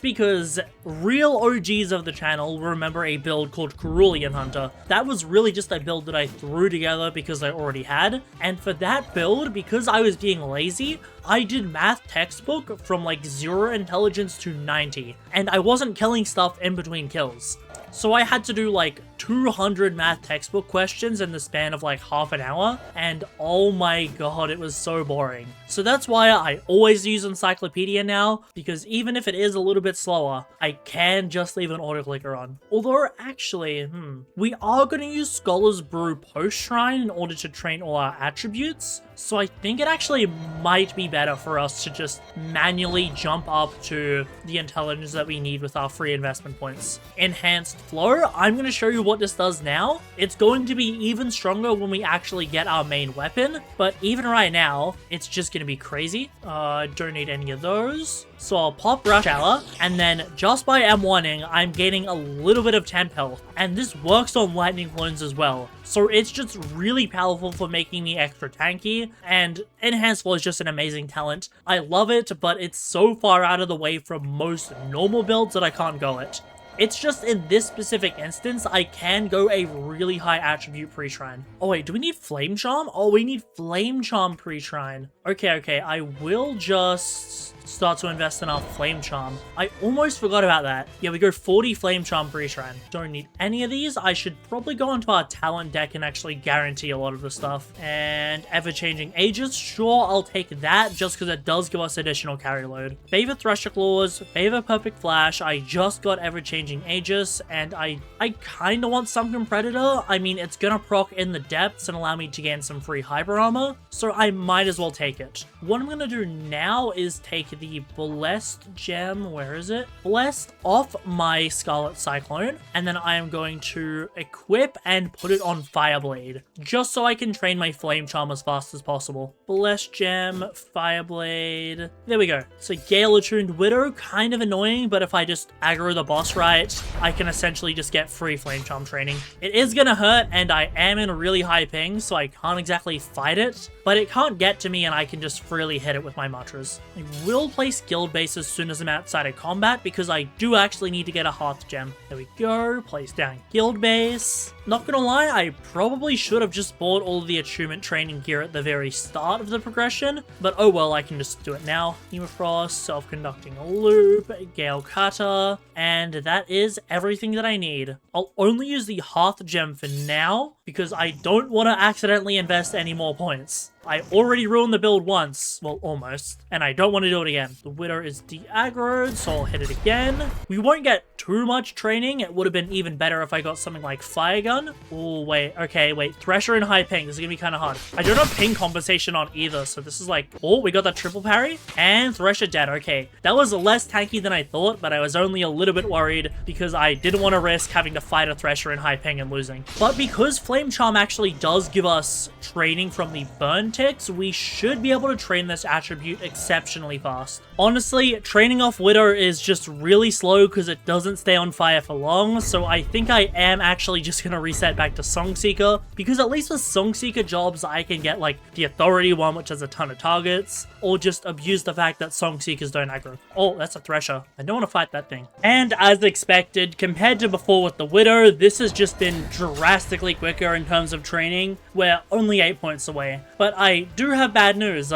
because real OGs of the channel remember a build called Cerulean Hunter. That was really just a build that I threw together because I already had, and for that build, because I was being lazy, I did math textbook from like 0 intelligence to 90, and I wasn't killing stuff in between kills. So I had to do like 200 math textbook questions in the span of like half an hour, and oh my god, it was so boring. So that's why I always use Encyclopedia now, because even if it is a little bit slower, I can just leave an auto-clicker on. Although actually, we are going to use Scholar's Brew post-shrine in order to train all our attributes, so I think it actually might be better for us to just manually jump up to the intelligence that we need with our free investment points. Enhanced Flow, I'm going to show you what this does now. It's going to be even stronger when we actually get our main weapon, but even right now, it's just going to be crazy. Don't need any of those. So I'll pop Rush Hour, and then just by M1ing, I'm gaining a little bit of temp health, and this works on lightning clones as well. So it's just really powerful for making me extra tanky, and Enhanced Flow is just an amazing talent. I love it, but it's so far out of the way from most normal builds that I can't go it. It's just in this specific instance, I can go a really high attribute pre-shrine. Oh wait, do we need Flame Charm? Oh, we need Flame Charm pre-shrine. Okay, I will just start to invest in our Flame Charm. I almost forgot about that. Yeah, we go 40 Flame Charm pre-shrine. Don't need any of these. I should probably go onto our talent deck and actually guarantee a lot of the stuff. And ever-changing ages, sure, I'll take that just because it does give us additional carry load. Favor Thresher Claws, Favor Perfect Flash. I just got ever-changing ages, and I kind of want Sunken Predator. I mean, it's gonna proc in the depths and allow me to gain some free hyper armor, so I might as well take it. What I'm gonna do now is take the Blessed Gem, where is it? Blessed off my Scarlet Cyclone, and then I am going to equip and put it on Fireblade, just so I can train my Flame Charm as fast as possible. Blessed Gem, Fireblade, there we go. So Gale Attuned Widow, kind of annoying, but if I just aggro the boss right, I can essentially just get free Flame Charm training. It is gonna hurt, and I am in a really high ping, so I can't exactly fight it, but it can't get to me and I can just freely hit it with my mantras. I will place guild base as soon as I'm outside of combat because I do actually need to get a Hearth Gem. There we go, place down guild base. Not gonna lie, I probably should have just bought all the attunement training gear at the very start of the progression, but oh well, I can just do it now. Hemofrost, Self-Conducting Loop, Gale Cutter, and that is everything that I need. I'll only use the Hearth Gem for now because I don't want to accidentally invest any more points. I already ruined the build once, well, almost, and I don't want to do it again. The Widow is de-aggroed, so I'll hit it again. We won't get too much training. It would have been even better if I got something like Fire Gun. Oh, wait, okay, wait. Thresher and high ping, this is gonna be kind of hard. I don't have ping compensation on either, so this is like, oh, we got that triple parry, and Thresher dead, okay. That was less tanky than I thought, but I was only a little bit worried because I didn't want to risk having to fight a Thresher in high ping and losing. But because Flame Charm actually does give us training from the burn ticks, we should be able to train this attribute exceptionally fast. Honestly, training off Widow is just really slow because it doesn't stay on fire for long, so I think I am actually just gonna reset back to Songseeker, because at least with Songseeker jobs I can get like the Authority one, which has a ton of targets, or just abuse the fact that Songseekers don't aggro. Oh, that's a Thresher. I don't want to fight that thing. And as expected, compared to before with the Widow, this has just been drastically quicker in terms of training. We're only 8 points away. But I do have bad news.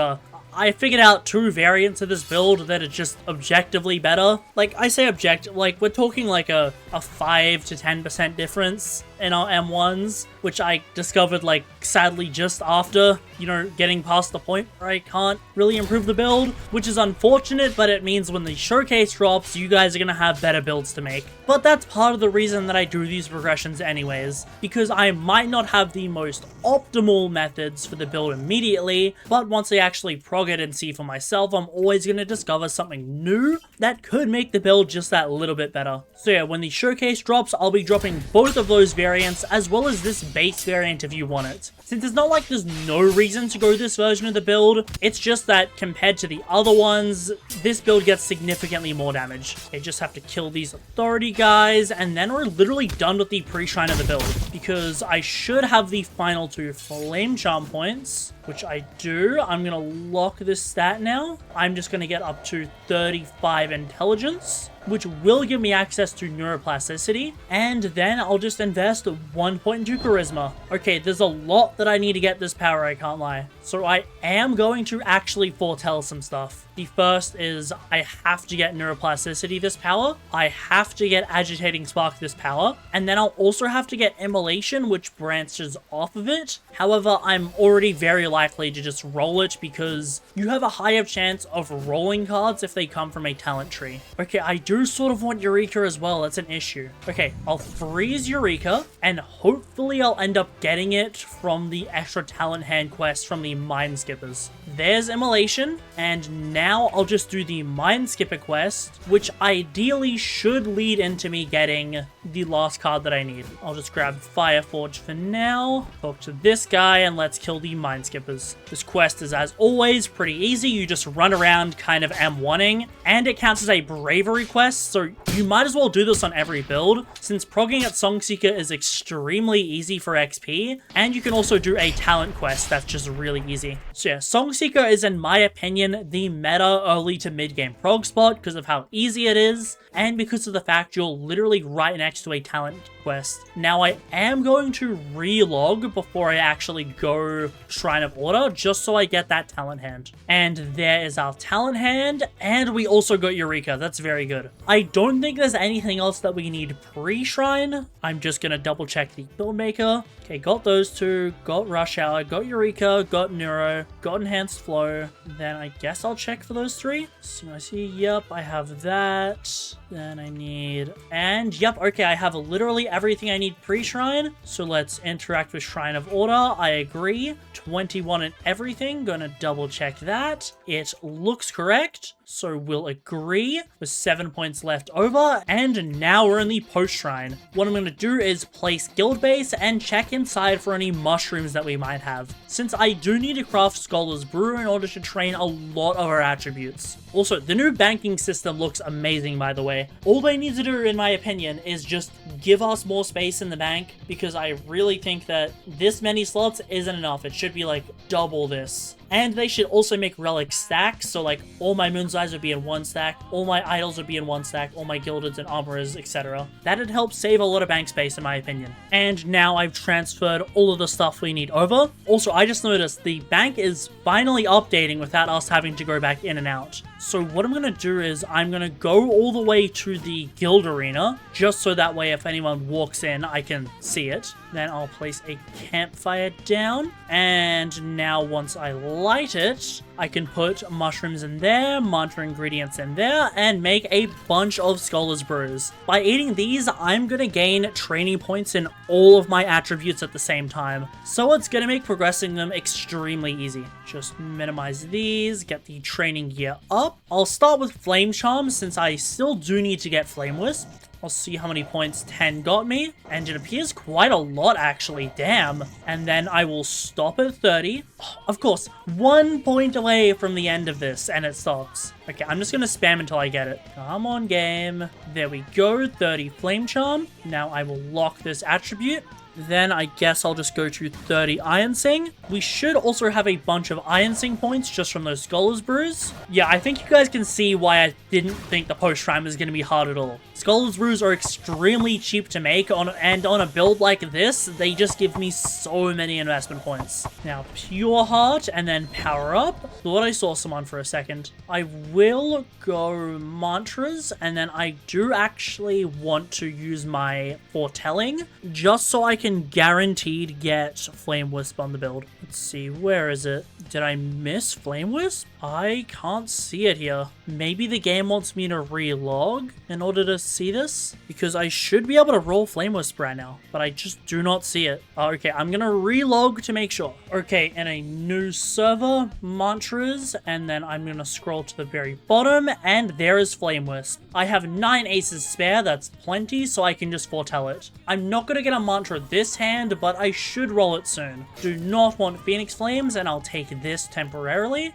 I figured out 2 variants of this build that are just objectively better. Like, I say like, we're talking like a 5 to 10% difference in our M1s, which I discovered, like, sadly just after, you know, getting past the point where I can't really improve the build, which is unfortunate, but it means when the showcase drops, you guys are gonna have better builds to make. But that's part of the reason that I do these progressions anyways, because I might not have the most optimal methods for the build immediately, but once I actually prog it and see for myself, I'm always gonna discover something new that could make the build just that little bit better. So yeah, when the showcase drops, I'll be dropping both of those variants as well as this base variant if you want it. Since it's not like there's no reason to go this version of the build, it's just that compared to the other ones, this build gets significantly more damage. I just have to kill these Authority guys, and then we're literally done with the pre-shrine of the build, because I should have the final 2 Flame Charm points, which I do. I'm gonna lock this stat now. I'm just gonna get up to 35 intelligence, which will give me access to neuroplasticity, and then I'll just invest 1 point into charisma. Okay, there's a lot that I need to get this power, I can't lie. So I am going to actually foretell some stuff. The first is I have to get neuroplasticity this power, I have to get agitating spark this power, and then I'll also have to get immolation, which branches off of it. However, I'm already very likely to just roll it because you have a higher chance of rolling cards if they come from a talent tree. Okay, I do sort of want Eureka as well, that's an issue. Okay, I'll freeze Eureka, and hopefully I'll end up getting it from the extra talent hand quest from the Mind Skippers. There's immolation, and now I'll just do the Mind Skipper quest, which ideally should lead into me getting the last card that I need. I'll just grab Fireforge for now, talk to this guy, and let's kill the Mind Skippers. This quest is, as always, pretty easy. You just run around kind of M1ing, and it counts as a bravery quest, so you might as well do this on every build, since progging at Songseeker is extremely easy for XP, and you can also do a talent quest that's just really easy. So yeah, Songseeker is, in my opinion, the meta early to mid-game prog spot because of how easy it is, and because of the fact you're literally right next to a talent quest. Now, I am going to relog before I actually go Shrine of Order, just so I get that talent hand. And there is our talent hand, and we also got Eureka. That's very good. I don't think there's anything else that we need pre-shrine. I'm just gonna double check the build maker. Okay, got those two, got Rush Hour, got Eureka, got Neuro, got Enhanced Flow. Then I guess I'll check for those three. So I see, yep, I have that. Then I need, and yep, okay, I have literally everything I need pre-shrine. So let's interact with Shrine of Order. I agree. 21 and everything. Gonna double check that. It looks correct. So we'll agree with 7 points left over. And now we're in the post-shrine. What I'm gonna do is place guild base and check inside for any mushrooms that we might have, since I do need to craft Scholar's Brew in order to train a lot of our attributes. Also, the new banking system looks amazing, by the way. All they need to do, in my opinion, is just give us more space in the bank, because I really think that this many slots isn't enough. It should be like double this. And they should also make relic stacks, so like all my Moonseyes would be in one stack, all my idols would be in one stack, all my gildeds and armorers, etc. That'd help save a lot of bank space, in my opinion. And now I've transferred all of the stuff we need over. Also, I just noticed the bank is finally updating without us having to go back in and out. So what I'm gonna do is I'm gonna go all the way to the guild arena, just so that way if anyone walks in, I can see it. Then I'll place a campfire down, and now once I light it, I can put mushrooms in there, mantra ingredients in there, and make a bunch of Scholar's Brews. By eating these, I'm gonna gain training points in all of my attributes at the same time, so it's gonna make progressing them extremely easy. Just minimize these, get the training gear up. I'll start with Flame Charm, since I still do need to get Flame Wisp. I'll see how many points 10 got me, and it appears quite a lot actually, damn. And then I will stop at 30. Of course, 1 point away from the end of this, and it stops. Okay, I'm just gonna spam until I get it. Come on, game. There we go, 30 Flame Charm. Now I will lock this attribute. Then I guess I'll just go to 30 Iron Sing. We should also have a bunch of Iron Sing points just from those Scholar's Brews. Yeah, I think you guys can see why I didn't think the post-shrine was going to be hard at all. Scholar's Brews are extremely cheap to make, and on a build like this, they just give me so many investment points. Now, Pure Heart, and then Power Up. Thought I saw someone for a second. I will go Mantras, and then I do actually want to use my Foretelling, just so I can guaranteed get Flame Wisp on the build. Let's see, where is it? Did I miss Flame Wisp? I can't see it here. Maybe the game wants me to relog in order to see this, because I should be able to roll Flame Wisp right now, but I just do not see it. Okay, I'm gonna relog to make sure. Okay, in a new server, Mantras, and then I'm gonna scroll to the very bottom, and there is Flame Wisp. I have 9 aces spare, that's plenty, so I can just foretell it. I'm not gonna get a mantra this hand, but I should roll it soon. Do not want Phoenix Flames, and I'll take this temporarily.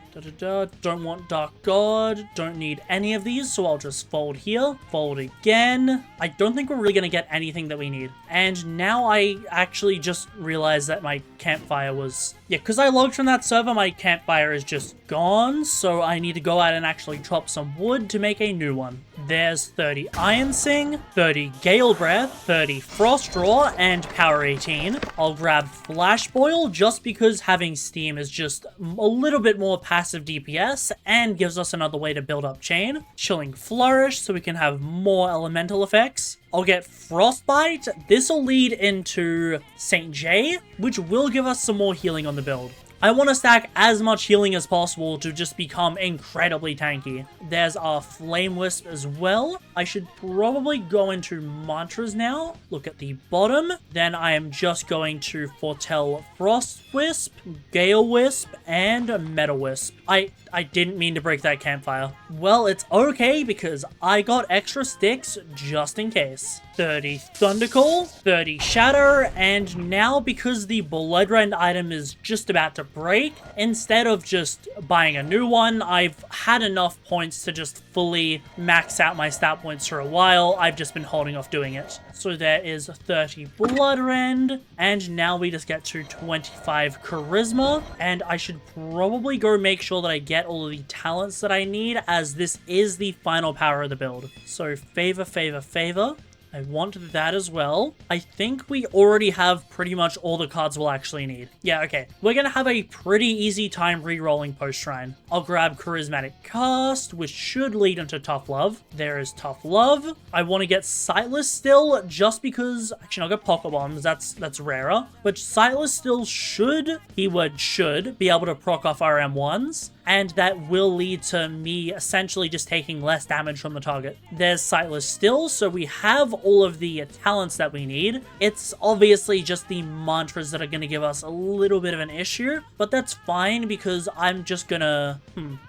Don't want Dark God, don't need any of these, so I'll just fold here, fold again. I don't think we're really gonna get anything that we need. And now I actually just realized that my campfire was, yeah, because I logged from that server, my campfire is just gone, so I need to go out and actually chop some wood to make a new one. There's 30 Iron Sing, 30 Gale Breath, 30 Frost Draw, and Power 18. I'll grab Flash Boil just because having Steam is just a little bit more passive DPS and gives us another way to build up Chain. Chilling Flourish so we can have more elemental effects. I'll get Frostbite. This will lead into St. J, which will give us some more healing on the build. I want to stack as much healing as possible to just become incredibly tanky. There's our Flame Wisp as well. I should probably go into Mantras now. Look at the bottom. Then I am just going to foretell Frost Wisp, Gale Wisp, and Metal Wisp. I didn't mean to break that campfire. Well, it's okay because I got extra sticks just in case. 30 Thundercall, 30 Shatter, and now because the Bloodrend item is just about to break. Instead of just buying a new one, I've had enough points to just fully max out my stat points for a while. I've just been holding off doing it. So there is 30 blood rend, and now we just get to 25 charisma, and I should probably go make sure that I get all of the talents that I need, as this is the final power of the build. So favor, favor, favor. I want that as well. I think we already have pretty much all the cards we'll actually need. Yeah, okay. We're gonna have a pretty easy time re-rolling post-shrine. I'll grab Charismatic Cast, which should lead into Tough Love. There is Tough Love. I want to get Sightless still, just because... Actually, I'll get Pocket Bombs. That's rarer. But Sightless still should, keyword should, be able to proc off our M1s. And that will lead to me essentially just taking less damage from the target. There's Sightless still, so we have all of the talents that we need. It's obviously just the mantras that are going to give us a little bit of an issue, but that's fine because I'm just gonna...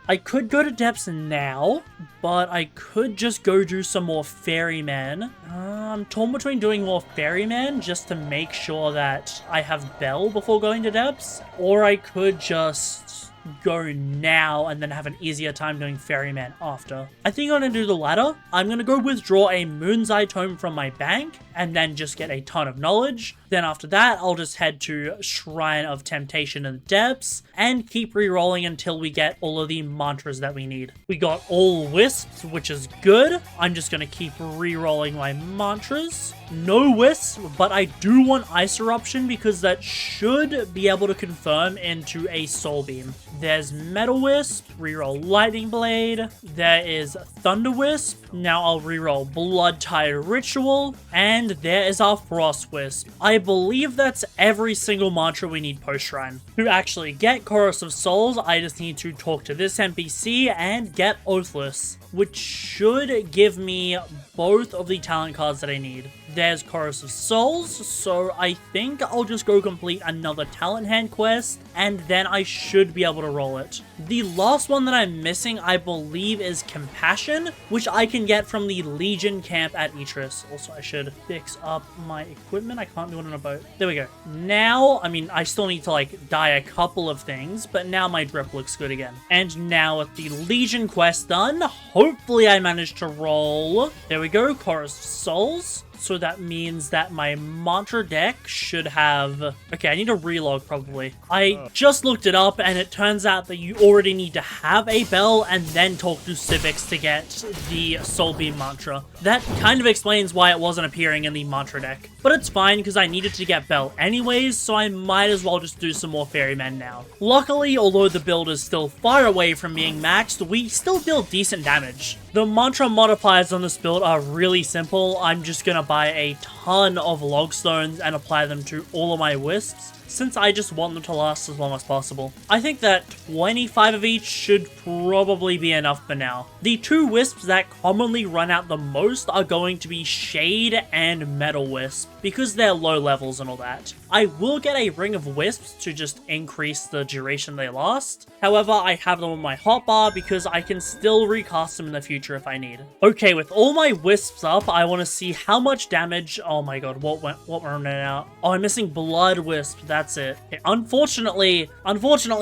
I could go to depths now, but I could just go do some more Ferryman. I'm torn between doing more Ferryman just to make sure that I have Bell before going to depths, or I could just go now and then have an easier time doing Ferryman after. I think I'm going to do the latter. I'm going to go withdraw a Moon's Eye Tome from my bank and then just get a ton of knowledge. Then after that, I'll just head to Shrine of Temptation in the Depths and keep re-rolling until we get all of the mantras that we need. We got all wisps, which is good. I'm just going to keep re-rolling my mantras. No wisps, but I do want Ice Eruption because that should be able to confirm into a Soul Beam. There's Metal Wisp, reroll Lightning Blade. There is Thunder Wisp. Now I'll reroll Blood Tide Ritual. And there is our Frost Wisp. I believe that's every single mantra we need post-shrine. To actually get Chorus of Souls, I just need to talk to this NPC and get Oathless, which should give me both of the talent cards that I need. There's Chorus of Souls, so I think I'll just go complete another talent hand quest, and then I should be able to roll it. The last one that I'm missing, I believe, is Compassion, which I can get from the Legion camp at Etris. Also, I should fix up my equipment. I can't do it on a boat. There we go. Now, I mean, I still need to, like, dye a couple of things, but now my drip looks good again. And now with the Legion quest done, hopefully I managed to roll. There we go, Chorus of Souls. So that means that my mantra deck should have... Okay, I need a relog probably. I just looked it up and it turns out that you already need to have a bell and then talk to Civics to get the Soul Beam mantra. That kind of explains why it wasn't appearing in the mantra deck. But it's fine because I needed to get bell anyways, so I might as well just do some more Ferrymen now. Luckily, although the build is still far away from being maxed, we still deal decent damage. The mantra modifiers on this build are really simple. I'm just gonna buy a ton of log stones and apply them to all of my wisps, since I just want them to last as long as possible. I think that 25 of each should probably be enough for now. The two wisps that commonly run out the most are going to be Shade and Metal Wisp, because they're low levels and all that. I will get a Ring of Wisps to just increase the duration they last. However, I have them on my hotbar because I can still recast them in the future if I need. Okay, with all my wisps up, I want to see how much damage... Oh my god, what went out? Oh, I'm missing Blood Wisp. That's it. Okay, unfortunately,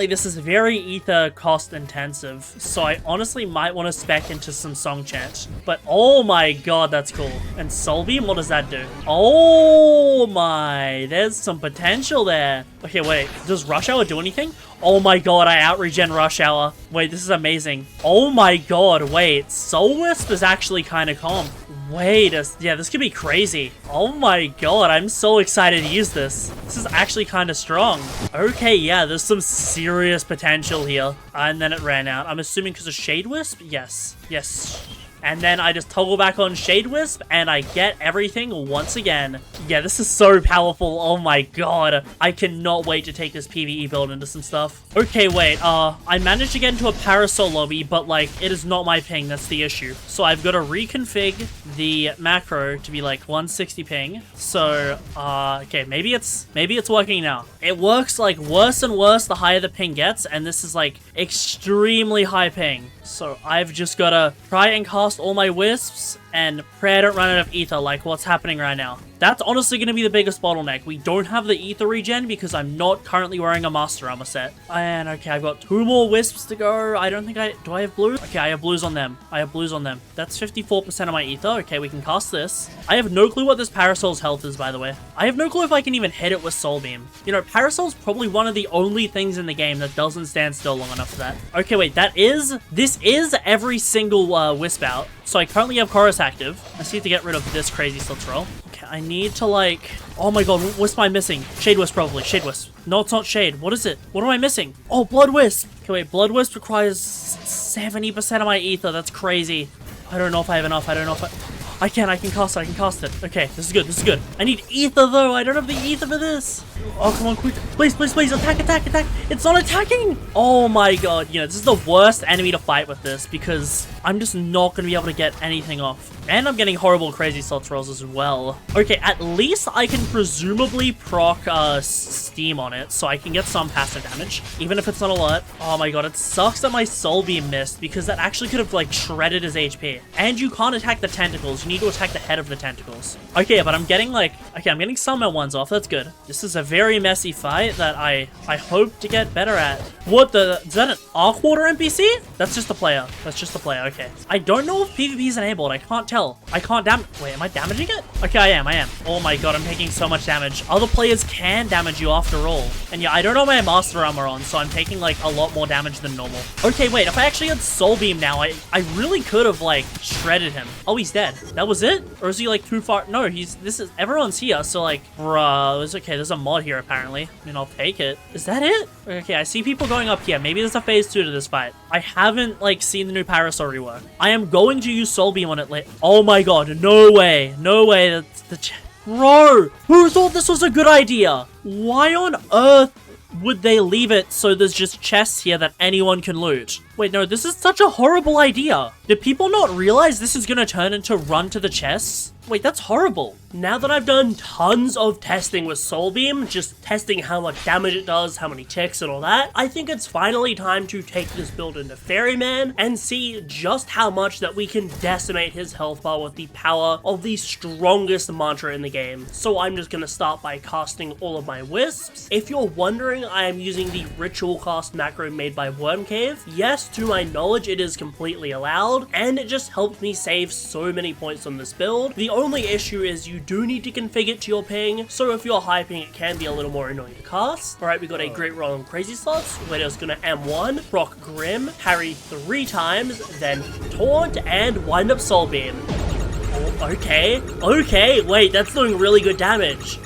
this is very ether cost intensive, so I honestly might want to spec into some Song Chant. But oh my god, that's cool. And Soul Beam, what does that do? Oh my, there's some potential there. Okay, wait, does Rush Hour do anything? Oh my god, I out-regen Rush Hour. Wait, this is amazing. Oh my god, wait, Soul Wisp is actually kind of calm. Wait, yeah, this could be crazy. Oh my god, I'm so excited to use this. This is actually kind of strong. Okay, yeah, there's some serious potential here. And then it ran out. I'm assuming because of Shade Wisp? Yes. Yes. And then I just toggle back on Shade Wisp, and I get everything once again. Yeah, this is so powerful. Oh my god. I cannot wait to take this PvE build into some stuff. Okay, wait. I managed to get into a Parasol lobby, but, like, it is not my ping. That's the issue. So I've got to reconfig the macro to be, like, 160 ping. So, okay, maybe it's working now. It works, like, worse and worse the higher the ping gets, and this is, like, extremely high ping. So I've just got to try and cast all my wisps and pray I don't run out of ether like what's happening right now. That's honestly going to be the biggest bottleneck. We don't have the ether regen because I'm not currently wearing a master armor set. And okay, I've got 2 more wisps to go. I don't think do I have blues? Okay, I have blues on them. I have blues on them. That's 54% of my ether. Okay, we can cast this. I have no clue what this Parasol's health is, by the way. I have no clue if I can even hit it with Soul Beam. You know, Parasol's probably one of the only things in the game that doesn't stand still long enough for that. Okay, wait, this is every single wisp out. So I currently have Chorus active. I just need to get rid of this crazy Slits roll. Okay, I need to like... Oh my god, what wisp am I missing? Shade Wisp probably. Shade Wisp. No, it's not Shade. What is it? What am I missing? Oh, Blood Wisp. Okay, wait, Blood Wisp requires 70% of my ether. That's crazy. I don't know if I have enough. I don't know if I can cast it. I can cast it. Okay, this is good. This is good. I need ether though. I don't have the ether for this. Oh, come on, quick. Please, please, please. Attack, attack, attack. It's not attacking. Oh my god. You know, this is the worst enemy to fight with this because I'm just not going to be able to get anything off. And I'm getting horrible crazy slots rolls as well. Okay, at least I can presumably proc steam on it so I can get some passive damage, even if it's not a lot. Oh my god, it sucks that my Soul Beam missed because that actually could have like shredded his HP. And you can't attack the tentacles. You need to attack the head of the tentacles. Okay, but I'm getting like... Okay, I'm getting some at-ones off. That's good. This is a very messy fight that I hope to get better at. What the... Is that an Arc Water NPC? That's just a player. That's just a player. Okay. I don't know if PvP is enabled. I can't tell. I can't Wait, am I damaging it? Okay, I am. Oh my god, I'm taking so much damage. Other players can damage you after all. And yeah, I don't know my master armor on, so I'm taking like a lot more damage than normal. Okay, wait, if I actually had Soul Beam now, I really could have like shredded him. Oh, he's dead. That was it? Or is he like too far? No, everyone's here, so like, bruh, it's okay. There's a mod here apparently. I mean, I'll take it. Is that it? Okay, I see people going up here. Maybe there's a phase 2 to this fight. I haven't like seen the new Parasol rework. I am going to use Soul Beam on it later. Oh my god, no way. No way. That's the Bro, who thought this was a good idea? Why on earth would they leave it so there's just chests here that anyone can loot? Wait, no, this is such a horrible idea. Did people not realize this is gonna turn into run to the chests? Wait, that's horrible. Now that I've done tons of testing with Soul Beam, just testing how much damage it does, how many ticks and all that, I think it's finally time to take this build into Ferryman and see just how much that we can decimate his health bar with the power of the strongest mantra in the game. So I'm just gonna start by casting all of my wisps. If you're wondering, I am using the ritual cast macro made by Worm Cave. Yes, to my knowledge, it is completely allowed, and it just helped me save so many points on this build. The only issue is you do need to configure it to your ping, so if you're hyping, it can be a little more annoying to cast. Alright, we got a great roll on crazy slots. We're just gonna M1, proc Grim, parry 3 times, then taunt, and wind up Soul Beam. Oh, okay, wait, that's doing really good damage.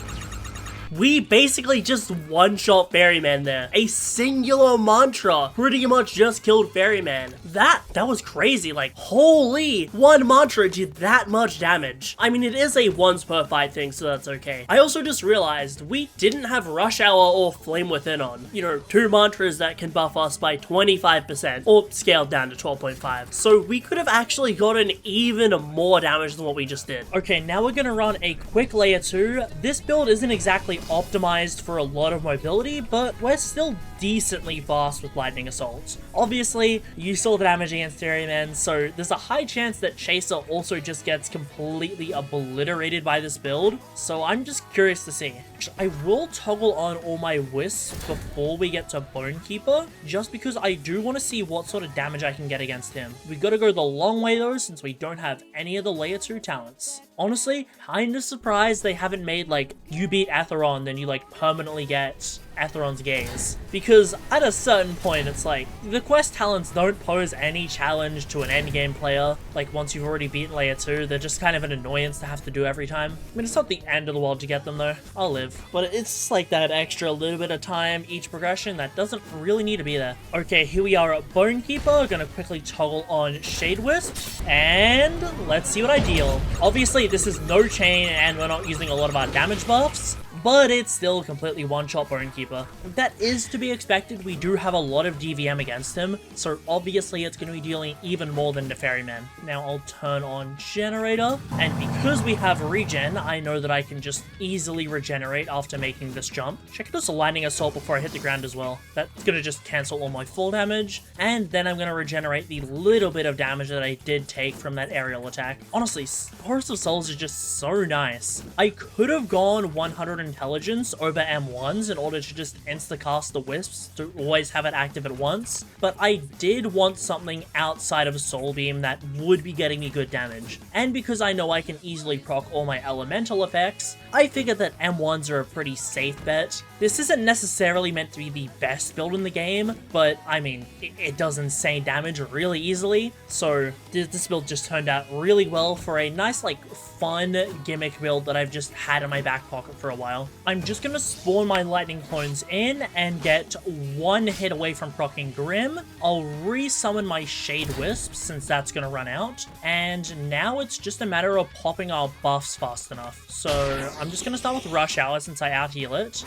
We basically just one-shot Ferryman there. A singular mantra pretty much just killed Ferryman. That was crazy. Like, holy, one mantra did that much damage. I mean, it is a once per fight thing, so that's okay. I also just realized we didn't have Rush Hour or Flame Within on. You know, 2 mantras that can buff us by 25%, or scaled down to 12.5. So we could have actually gotten even more damage than what we just did. Okay, now we're gonna run a quick layer 2. This build isn't exactly optimized for a lot of mobility, but we're still decently fast with lightning assaults. Obviously, you saw the damage against Ferryman, so there's a high chance that Chaser also just gets completely obliterated by this build, so I'm just curious to see. I will toggle on all my wisps before we get to Bonekeeper, just because I do want to see what sort of damage I can get against him. We gotta go the long way though, since we don't have any of the layer 2 talents. Honestly, kinda surprised they haven't made like, you beat Atheron, then you like permanently get Atheron's gaze, because at a certain point it's like the quest talents don't pose any challenge to an endgame player. Like once you've already beaten layer 2, they're just kind of an annoyance to have to do every time. I mean, it's not the end of the world to get them though. I'll live, but it's just like that extra little bit of time each progression that doesn't really need to be there. Okay, here we are at Bonekeeper. We're gonna quickly toggle on Shade Wisp and let's see what I deal. Obviously this is no chain and we're not using a lot of our damage buffs, but it's still completely one-shot Bonekeeper. That is to be expected. We do have a lot of DVM against him, so obviously it's going to be dealing even more than the Ferryman. Now I'll turn on Generator, and because we have regen, I know that I can just easily regenerate after making this jump. Check out this Lightning Assault before I hit the ground as well. That's going to just cancel all my full damage, and then I'm going to regenerate the little bit of damage that I did take from that aerial attack. Honestly, Forest of Souls is just so nice. I could have gone 100 intelligence over M1s in order to just insta-cast the Wisps to always have it active at once, but I did want something outside of Soul Beam that would be getting me good damage. And because I know I can easily proc all my elemental effects, I figured that M1s are a pretty safe bet. This isn't necessarily meant to be the best build in the game, but I mean, it does insane damage really easily, so this build just turned out really well for a nice, like, fun gimmick build that I've just had in my back pocket for a while. I'm just gonna spawn my lightning clones in and get one hit away from proccing Grim. I'll re-summon my Shade Wisps since that's gonna run out, and now it's just a matter of popping our buffs fast enough. So I'm just gonna start with Rush Hour since I out-heal it.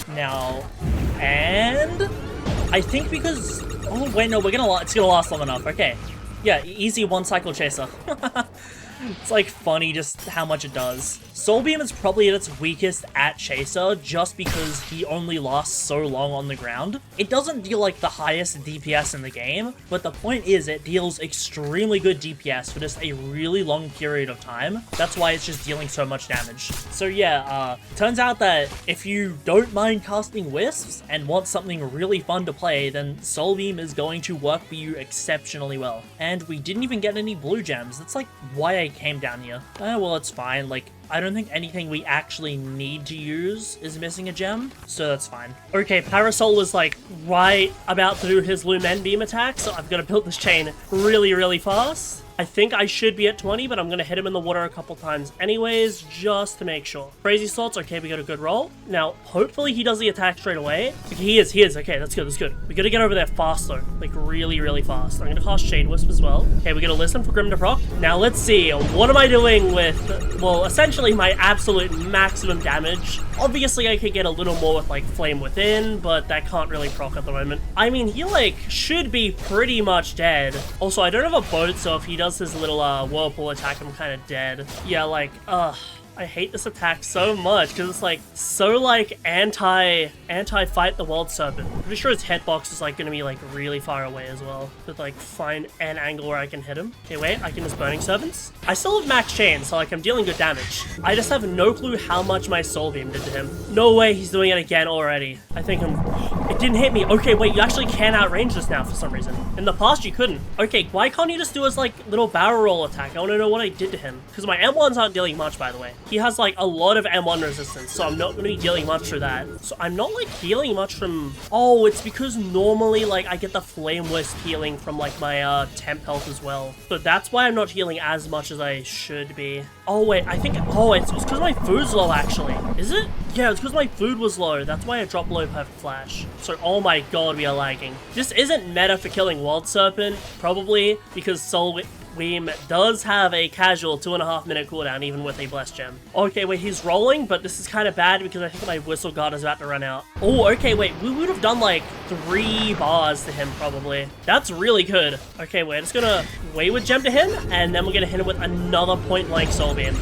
Now, and I think because, oh wait, no, it's gonna last long enough. Okay, yeah, easy one cycle chaser. It's like funny just how much it does. Soul Beam is probably at its weakest at Chaser just because he only lasts so long on the ground. It doesn't deal like the highest DPS in the game, but the point is it deals extremely good DPS for just a really long period of time. That's why it's just dealing so much damage. So yeah, turns out that if you don't mind casting Wisps and want something really fun to play, then Soul Beam is going to work for you exceptionally well. And we didn't even get any blue gems. That's like why I came down here. Well, it's fine. Like, I don't think anything we actually need to use is missing a gem, so that's fine. Okay, Parasol is like right about to do his Lumen Beam attack, so I've got to build this chain really, really fast. I think I should be at 20, but I'm going to hit him in the water a couple times anyways, just to make sure. Crazy Slots, okay, we got a good roll. Now, hopefully he does the attack straight away. Okay, he is. Okay, that's good. We got to get over there fast, though. Like, really, really fast. I'm going to cast Shade Wisp as well. Okay, we got to listen for Grim to proc. Now, let's see. What am I doing with, well, essentially my absolute maximum damage? Obviously, I could get a little more with, like, Flame Within, but that can't really proc at the moment. I mean, he, like, should be pretty much dead. Also, I don't have a boat, so if he does his little whirlpool attack, I'm kind of dead. Yeah, like, I hate this attack so much because it's like so like anti-fight the World Serpent. I'm pretty sure his hitbox is like gonna be like really far away as well. But like find an angle where I can hit him. Okay, wait, I can just Burning Servants. I still have max chain, so like I'm dealing good damage. I just have no clue how much my Soul Beam did to him. No way he's doing it again already. I think it didn't hit me. Okay, wait, you actually can outrange this now for some reason. In the past you couldn't. Okay, why can't you just do his like little barrel roll attack? I want to know what I did to him. Because my M1s aren't dealing much, by the way. He has like a lot of M1 resistance, so I'm not going to be dealing much through that. So I'm not like healing much from... Oh, it's because normally like I get the Flame Wisp healing from like my temp health as well. So that's why I'm not healing as much as I should be. Oh wait, I think... Oh, it's because my food's low actually. Is it? Yeah, it's because my food was low. That's why I dropped low Perfect Flash. So, oh my god, we are lagging. This isn't meta for killing World Serpent, probably because Soul Beam does have a casual 2.5 minute cooldown even with a Blessed Gem. Okay, wait, he's rolling, but this is kind of bad because I think my Whistle Guard is about to run out. Oh, okay, wait, we would have done like 3 bars to him probably. That's really good. Okay, we're just gonna Wayward Gem to him, and then we're gonna hit him with another point blank Soul Beam.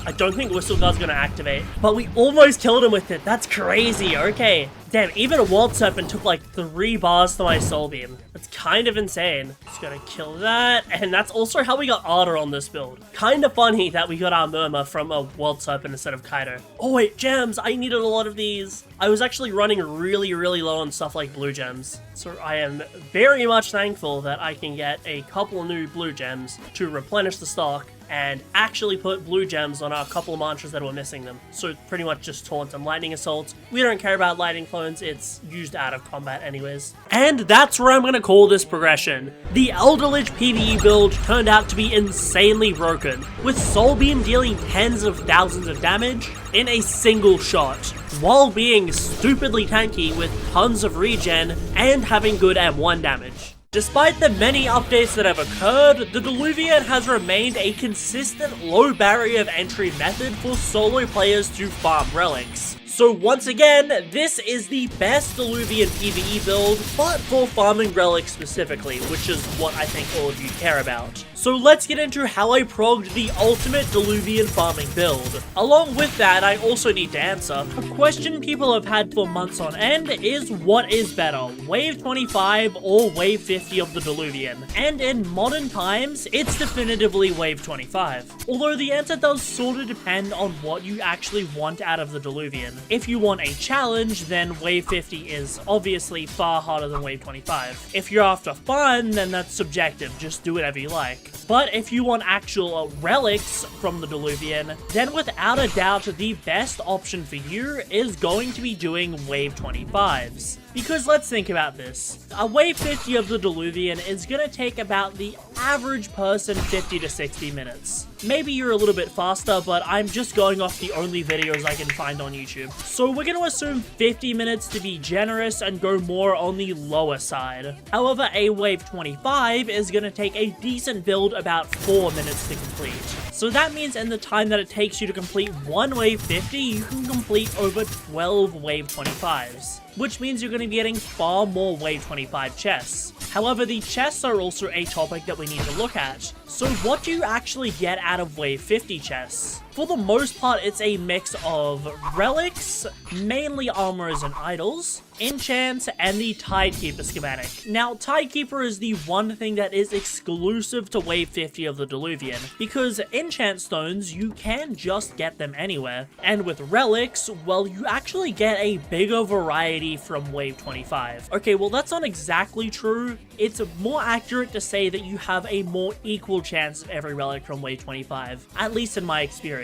I don't think Whistle Guard's gonna activate, but we almost killed him with it. That's crazy. Okay. Damn, even a World Serpent took like 3 bars to my Soul Beam. That's kind of insane. Just gonna kill that. And that's also how we got Ardor on this build. Kind of funny that we got our Murmur from a World Serpent instead of Kaido. Oh wait, gems. I needed a lot of these. I was actually running really, really low on stuff like blue gems. So I am very much thankful that I can get a couple new blue gems to replenish the stock and actually put blue gems on a couple of mantras that were missing them. So pretty much just Taunt and Lightning Assault. We don't care about Lightning Clones, it's used out of combat anyways. And that's where I'm gonna call this progression. The Elderlich PvE build turned out to be insanely broken, with Soul Beam dealing tens of thousands of damage in a single shot, while being stupidly tanky with tons of regen and having good M1 damage. Despite the many updates that have occurred, the Diluvian has remained a consistent low barrier of entry method for solo players to farm relics. So once again, this is the best Diluvian PvE build, but for farming relics specifically, which is what I think all of you care about. So let's get into how I progged the ultimate Diluvian farming build. Along with that, I also need to answer a question people have had for months on end is what is better, Wave 25 or Wave 50 of the Diluvian? And in modern times, it's definitively Wave 25. Although the answer does sort of depend on what you actually want out of the Diluvian. If you want a challenge, then Wave 50 is obviously far harder than Wave 25. If you're after fun, then that's subjective, just do whatever you like. But if you want actual relics from the Diluvian, then without a doubt the best option for you is going to be doing Wave 25s. Because let's think about this. A Wave 50 of the Diluvian is going to take about the average person 50 to 60 minutes. Maybe you're a little bit faster, but I'm just going off the only videos I can find on YouTube. So we're going to assume 50 minutes to be generous and go more on the lower side. However, a Wave 25 is going to take a decent build about 4 minutes to complete. So that means in the time that it takes you to complete one Wave 50, you can complete over 12 Wave 25s. Which means you're going to be getting far more Wave 25 chests. However, the chests are also a topic that we need to look at. So what do you actually get out of Wave 50 chests? For the most part, it's a mix of relics, mainly armors and idols, enchants, and the Tidekeeper schematic. Now, Tidekeeper is the one thing that is exclusive to Wave 50 of the Diluvian, because enchant stones, you can just get them anywhere. And with relics, well, you actually get a bigger variety from Wave 25. Okay, well, that's not exactly true. It's more accurate to say that you have a more equal chance of every relic from Wave 25, at least in my experience.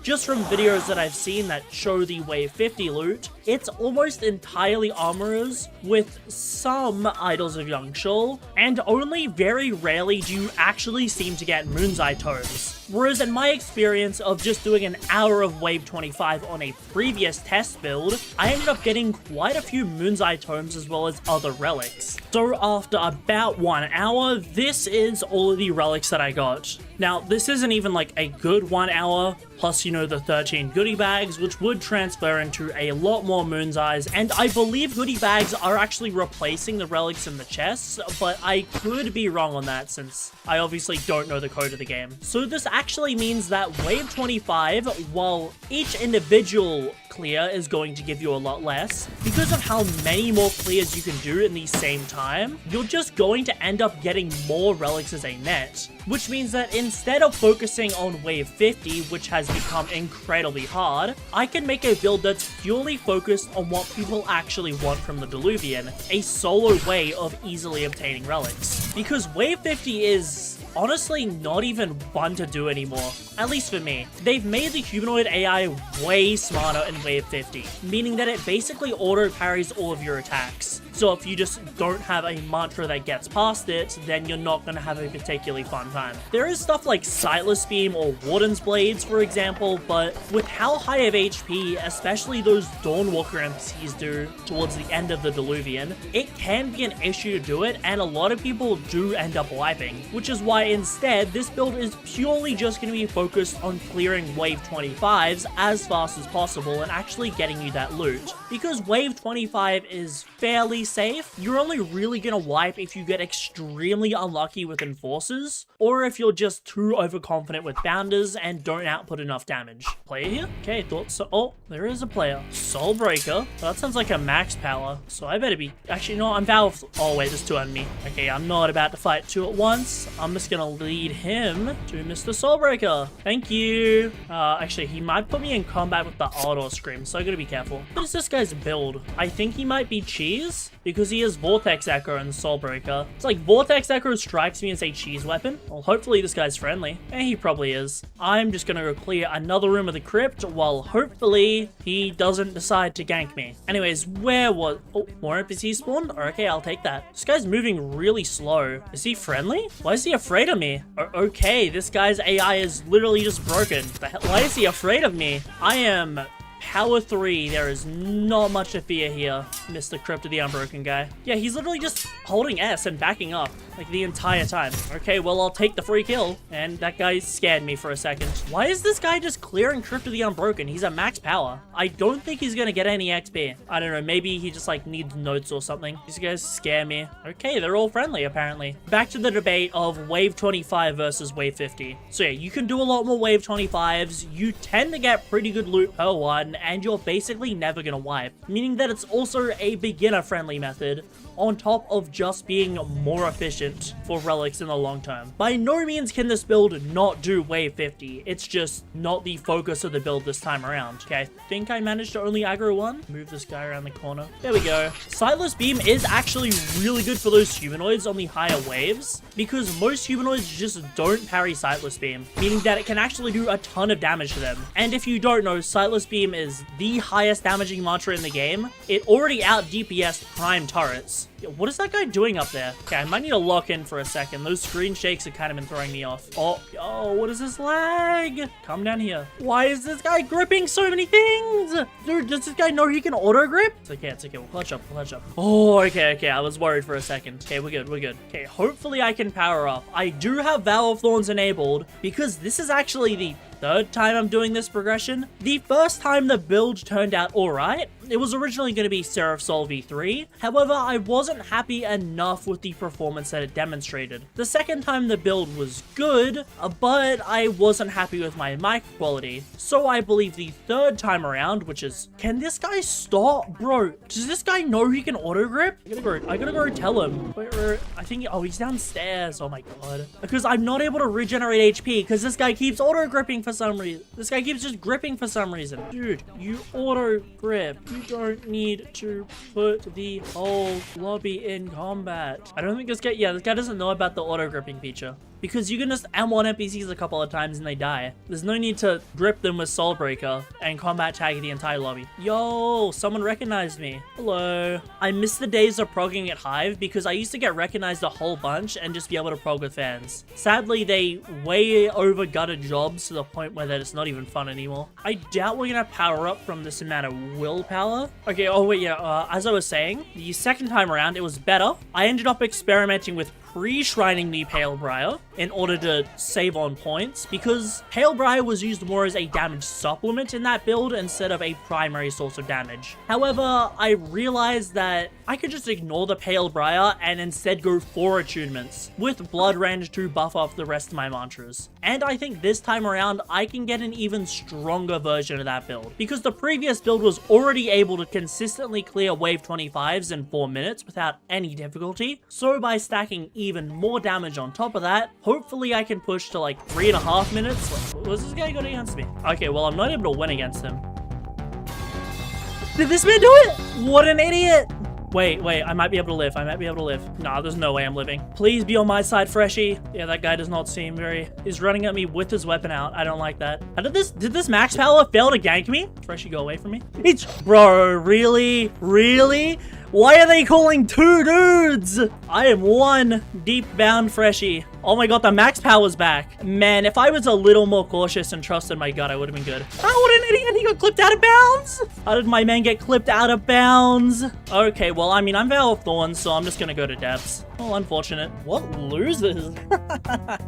Just from videos that I've seen that show the Wave 50 loot, it's almost entirely armorers with some idols of Young Shul, and only very rarely do you actually seem to get Moon's Eye tomes. Whereas in my experience of just doing an hour of Wave 25 on a previous test build, I ended up getting quite a few Moon's Eye tomes as well as other relics. So after about 1 hour, this is all of the relics that I got. Now, this isn't even like a good 1 hour, plus, you know, the 13 goodie bags, which would transfer into a lot more Moon's Eyes, and I believe goodie bags are actually replacing the relics in the chests, but I could be wrong on that since I obviously don't know the code of the game. So this actually means that Wave 25, while each individual clear is going to give you a lot less, because of how many more clears you can do in the same time, you're just going to end up getting more relics as a net. Which means that instead of focusing on Wave 50, which has become incredibly hard, I can make a build that's purely focused on what people actually want from the Diluvian, a solo way of easily obtaining relics. Because Wave 50 is honestly not even fun to do anymore, at least for me. They've made the humanoid AI way smarter in Wave 50, meaning that it basically auto parries all of your attacks. So if you just don't have a mantra that gets past it, then you're not going to have a particularly fun time. There is stuff like Sightless Beam or Warden's Blades, for example, but with how high of HP, especially those Dawnwalker NPCs do towards the end of the Diluvian, it can be an issue to do it, and a lot of people do end up wiping, which is why instead this build is purely just going to be focused on clearing Wave 25s as fast as possible and actually getting you that loot. Because Wave 25 is fairly safe, you're only really gonna wipe if you get extremely unlucky with enforcers, or if you're just too overconfident with bounders and don't output enough damage. Player here? Okay, thought so. Oh, there is a player. Soulbreaker. That sounds like a max power, so I better be... Actually, no, I'm Valve. Oh wait, there's two on me. Okay, I'm not about to fight two at once. I'm just gonna lead him to Mr. Soulbreaker. Thank you. Actually, he might put me in combat with the Ardor Scream, so I gotta be careful. What is this guy's build? I think he might be cheese, because he has Vortex Echo and Soulbreaker. It's like Vortex Echo strikes me as a cheese weapon. Well, hopefully this guy's friendly. And he probably is. I'm just gonna go clear another room of the crypt while hopefully he doesn't decide to gank me. Anyways, where was... Oh, more NPCs spawned? Okay, I'll take that. This guy's moving really slow. Is he friendly? Why is he afraid of me? Okay, this guy's AI is literally just broken. The hell? Why is he afraid of me? I am Power 3, there is not much to fear here, Mr. Crypt of the Unbroken guy. Yeah, he's literally just holding S and backing up, like, the entire time. Okay, well, I'll take the free kill, and that guy scared me for a second. Why is this guy just clearing Crypt of the Unbroken? He's at max power. I don't think he's gonna get any XP. I don't know, maybe he just, like, needs notes or something. These guys scare me. Okay, they're all friendly, apparently. Back to the debate of Wave 25 versus Wave 50. So yeah, you can do a lot more Wave 25s, you tend to get pretty good loot per one, and you're basically never gonna wipe, meaning that it's also a beginner-friendly method on top of just being more efficient for relics in the long term. By no means can this build not do Wave 50, it's just not the focus of the build this time around. Okay, I think I managed to only aggro one. Move this guy around the corner. There we go. Sightless Beam is actually really good for those humanoids on the higher waves, because most humanoids just don't parry Sightless Beam, meaning that it can actually do a ton of damage to them. And if you don't know, Sightless Beam is the highest damaging mantra in the game. It already out DPS prime turrets. What is that guy doing up there? Okay, I might need to lock in for a second. Those screen shakes have kind of been throwing me off. Oh, what is this lag? Come down here. Why is this guy gripping so many things? Dude, does this guy know he can auto grip? It's okay, we'll clutch up, Oh, okay, I was worried for a second. Okay, we're good. Okay, hopefully I can power up. I do have Vow of Thorns enabled, because this is actually the third time I'm doing this progression. The first time the build turned out alright. It was originally going to be Seraph Soul v3. However, I wasn't happy enough with the performance that it demonstrated. The second time the build was good, but I wasn't happy with my mic quality. So I believe the third time around, which is, can this guy stop? Bro, does this guy know he can auto grip? I gotta go tell him. Wait, I think, oh, he's downstairs. Oh my god. Because I'm not able to regenerate HP because this guy keeps auto gripping for some reason. This guy keeps just gripping for some reason. Dude, you auto grip. You don't need to put the whole lobby in combat. I don't think this guy doesn't know about the auto gripping feature. Because you can just M1 NPCs a couple of times and they die. There's no need to grip them with Soulbreaker and combat tag the entire lobby. Yo, someone recognized me. Hello. I miss the days of progging at Hive because I used to get recognized a whole bunch and just be able to prog with fans. Sadly, they way over gutted jobs to the point where that it's not even fun anymore. I doubt we're gonna power up from this amount of willpower. Okay, oh wait, yeah, as I was saying, the second time around, it was better. I ended up experimenting with pre-shrining the Palebriar in order to save on points, because Palebriar was used more as a damage supplement in that build instead of a primary source of damage. However, I realized that I could just ignore the Palebriar and instead go for attunements, with Blood Rend to buff off the rest of my mantras. And I think this time around, I can get an even stronger version of that build, because the previous build was already able to consistently clear Wave 25s in 4 minutes without any difficulty, so by stacking even more damage on top of that, hopefully I can push to like 3.5 minutes. Was this guy going against me? Okay, well, I'm not able to win against him. Did this man do it? What an idiot! Wait, I might be able to live. Nah, there's no way I'm living. Please be on my side, Freshie. Yeah, that guy does not seem he's running at me with his weapon out. I don't like that. How did this max power fail to gank me? Freshie, go away from me. Bro, really? Why are they calling 2 dudes? I am 1 deep bound Freshie. Oh my god, the max power's back. Man, if I was a little more cautious and trusted my gut, I would have been good. Oh, what an idiot. He got clipped out of bounds. How did my man get clipped out of bounds? Okay, well, I mean, I'm Vow of Thorns, so I'm just gonna go to depths. Oh, unfortunate. What losers?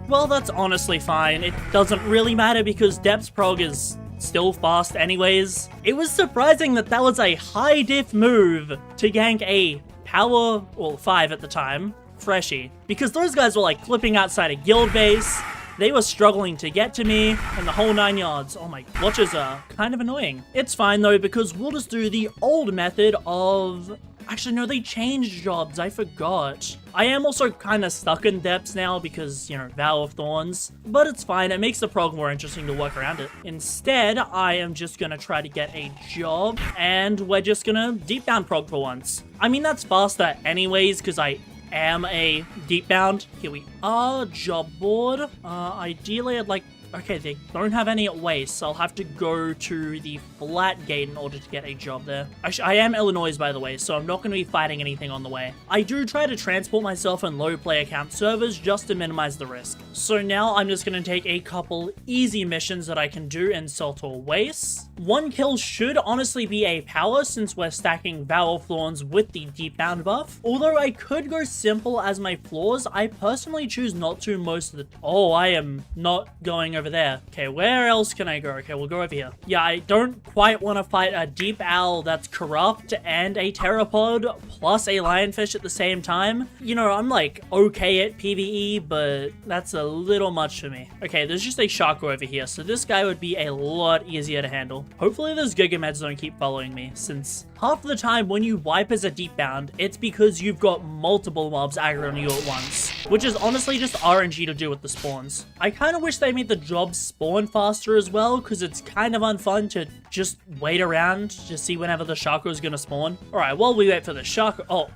Well, that's honestly fine. It doesn't really matter because depths prog is still fast anyways. It was surprising that was a high diff move to gank a power, well, 5 at the time, Freshie, because those guys were like flipping outside a guild base. They were struggling to get to me and the whole 9 yards. Oh my, watchers are kind of annoying. It's fine though, because we'll just do the old method of... Actually, no, they changed jobs. I forgot. I am also kind of stuck in depths now because, you know, Vow of Thorns. But it's fine. It makes the prog more interesting to work around it. Instead, I am just going to try to get a job. And we're just going to deep down prog for once. I mean, that's faster anyways because I am a deep bound. Here we are. Job board. Ideally, I'd like Okay, they don't have any at waste, so I'll have to go to the flat gate in order to get a job there. I am Illinois, by the way, so I'm not going to be fighting anything on the way. I do try to transport myself in low player count servers just to minimize the risk. So now I'm just going to take a couple easy missions that I can do in Saltor Waste. One kill should honestly be a power since we're stacking Valor Thorns with the Deep Bound buff. Although I could go simple as my floors, I personally choose not to most of the... Oh, I am not going over there. Okay, where else can I go? Okay, we'll go over here. Yeah, I don't quite want to fight a Deep Owl that's corrupt and a Pteropod plus a Lionfish at the same time. You know, I'm like okay at PvE, but that's a little much for me. Okay, there's just a Shaco over here, so this guy would be a lot easier to handle. Hopefully those Gigameds don't keep following me, since half the time when you wipe as a Deep Bound, it's because you've got multiple mobs aggroed on you at once, which is honestly just RNG to do with the spawns. I kind of wish they made the jobs spawn faster as well, because it's kind of unfun to just wait around to see whenever the Shaco is going to spawn. Alright, while we wait for the Shaco... Oh,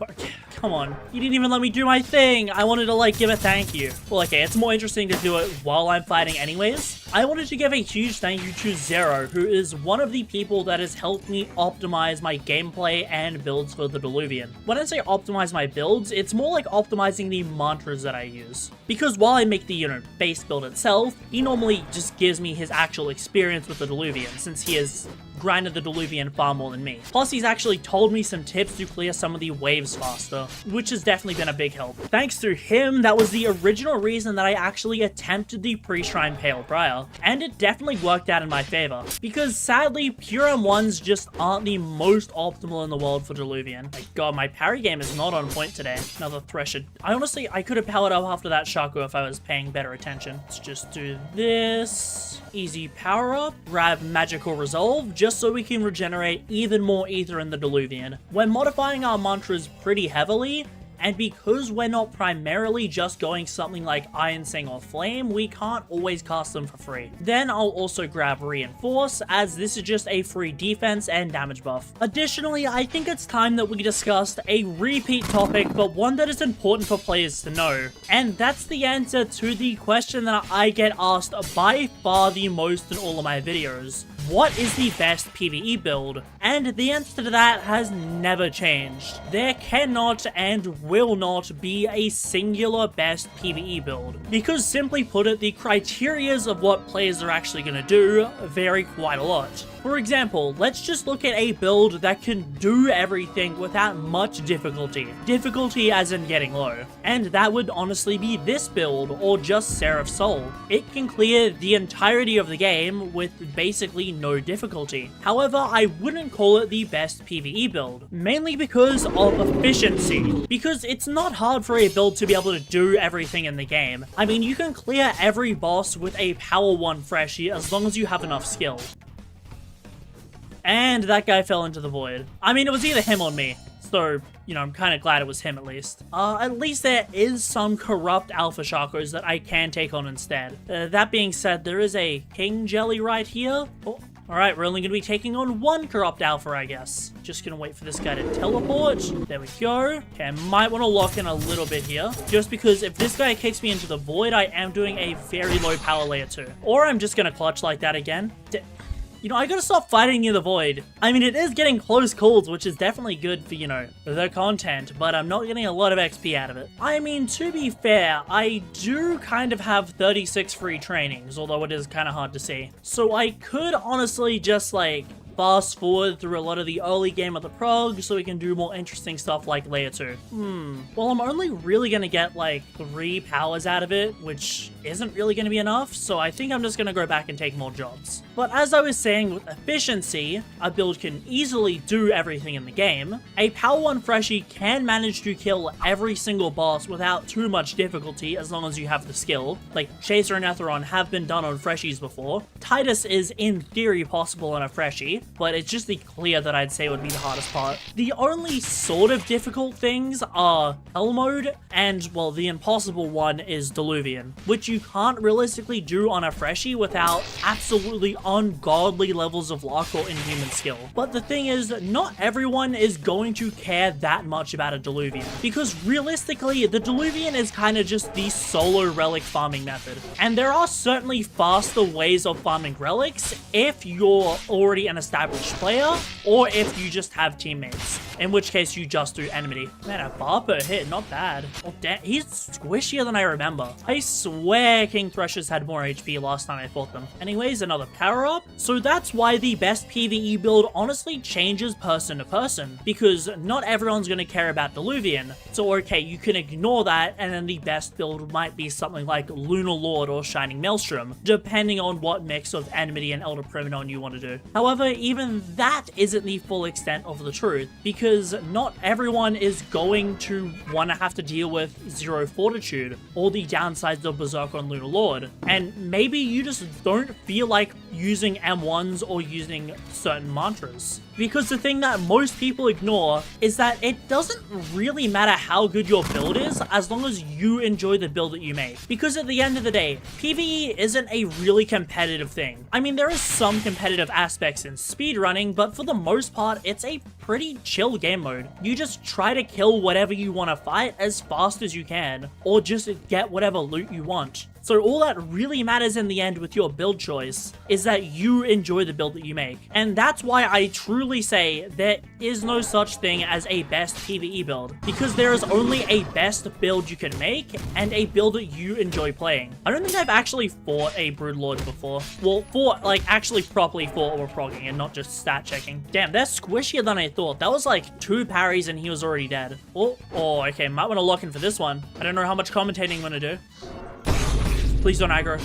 come on. You didn't even let me do my thing. I wanted to, like, give a thank you. Well, okay, it's more interesting to do it while I'm fighting anyways. I wanted to give a huge thank you to Zero, who is one of the people that has helped me optimize my gameplay and builds for the Diluvian. When I say optimize my builds, it's more like optimizing the mantras that I use. Because while I make the, you know, base build itself, he normally just gives me his actual experience with the Diluvian, since he has grinded the Diluvian far more than me. Plus, he's actually told me some tips to clear some of the waves faster, which has definitely been a big help. Thanks to him, that was the original reason that I actually attempted the pre-shrine Pale Briar, and it definitely worked out in my favor, because sadly, pure M1s just aren't the most optimal in the world for Diluvian. My god, my parry game is not on point today. Another Thresher. I could have powered up after that Shaco if I was paying better attention. Let's just do this. Easy power up, grab Magical Resolve, just so we can regenerate even more ether in the Diluvian. We're modifying our mantras pretty heavily, and because we're not primarily just going something like Iron Sing or Flame, we can't always cast them for free. Then I'll also grab Reinforce, as this is just a free defense and damage buff. Additionally, I think it's time that we discussed a repeat topic, but one that is important for players to know. And that's the answer to the question that I get asked by far the most in all of my videos. What is the best PvE build? And the answer to that has never changed. There cannot and will not be a singular best PvE build, because simply put it, the criterias of what players are actually going to do vary quite a lot. For example, let's just look at a build that can do everything without much difficulty. Difficulty as in getting low. And that would honestly be this build, or just Seraph Soul. It can clear the entirety of the game with basically no difficulty. However, I wouldn't call it the best PvE build, mainly because of efficiency. Because it's not hard for a build to be able to do everything in the game. I mean, you can clear every boss with a power 1 freshie as long as you have enough skill. And that guy fell into the void. I mean, it was either him or me. So, you know, I'm kind of glad it was him at least. At least there is some corrupt Alpha Shacos that I can take on instead. That being said, there is a King Jelly right here. Oh, alright, we're only going to be taking on one corrupt Alpha, I guess. Just going to wait for this guy to teleport. There we go. Okay, I might want to lock in a little bit here. Just because if this guy kicks me into the void, I am doing a very low power layer 2. Or I'm just going to clutch like that again. You know, I gotta stop fighting in the void. I mean, it is getting close calls, which is definitely good for, you know, the content, but I'm not getting a lot of XP out of it. I mean, to be fair, I do kind of have 36 free trainings, although it is kind of hard to see. So I could honestly just, like, fast forward through a lot of the early game of the prog so we can do more interesting stuff like layer 2. Well, I'm only really gonna get like 3 powers out of it, which isn't really gonna be enough, so I think I'm just gonna go back and take more jobs. But as I was saying, with efficiency, a build can easily do everything in the game. A power 1 freshie can manage to kill every single boss without too much difficulty as long as you have the skill. Like Chaser and Etheron have been done on freshies before. Titus is in theory possible on a freshie. but it's just the clear that I'd say would be the hardest part. The only sort of difficult things are Hell Mode, and, well, the impossible one is Diluvian, which you can't realistically do on a freshie without absolutely ungodly levels of luck or inhuman skill. But the thing is, not everyone is going to care that much about a Diluvian, because realistically, the Diluvian is kind of just the solo relic farming method, and there are certainly faster ways of farming relics if you're already an established player, or if you just have teammates, in which case you just do enmity. Man, a bar per hit, not bad. Oh damn, he's squishier than I remember. I swear King Threshers had more HP last time I fought them. Anyways, another power up. So that's why the best PvE build honestly changes person to person, because not everyone's gonna care about Diluvian. So okay, you can ignore that, and then the best build might be something like Lunar Lord or Shining Maelstrom, depending on what mix of enmity and Elder Primonon you want to do. However, even that isn't the full extent of the truth, because not everyone is going to want to have to deal with Zero Fortitude or the downsides of Berserker and Lunar Lord, and maybe you just don't feel like using M1s or using certain mantras. Because the thing that most people ignore is that it doesn't really matter how good your build is as long as you enjoy the build that you make. Because at the end of the day, PvE isn't a really competitive thing. I mean, there is some competitive aspects in speedrunning, but for the most part, it's a pretty chill game mode. You just try to kill whatever you want to fight as fast as you can, or just get whatever loot you want. So all that really matters in the end with your build choice is that you enjoy the build that you make. And that's why I truly say there is no such thing as a best PvE build, because there is only a best build you can make and a build that you enjoy playing. I don't think I've actually fought a Broodlord before. Well, actually properly fought or progging and not just stat checking. Damn, they're squishier than I thought. That was like 2 parries and he was already dead. Oh, okay, might want to lock in for this one. I don't know how much commentating I'm gonna do. Please don't aggro.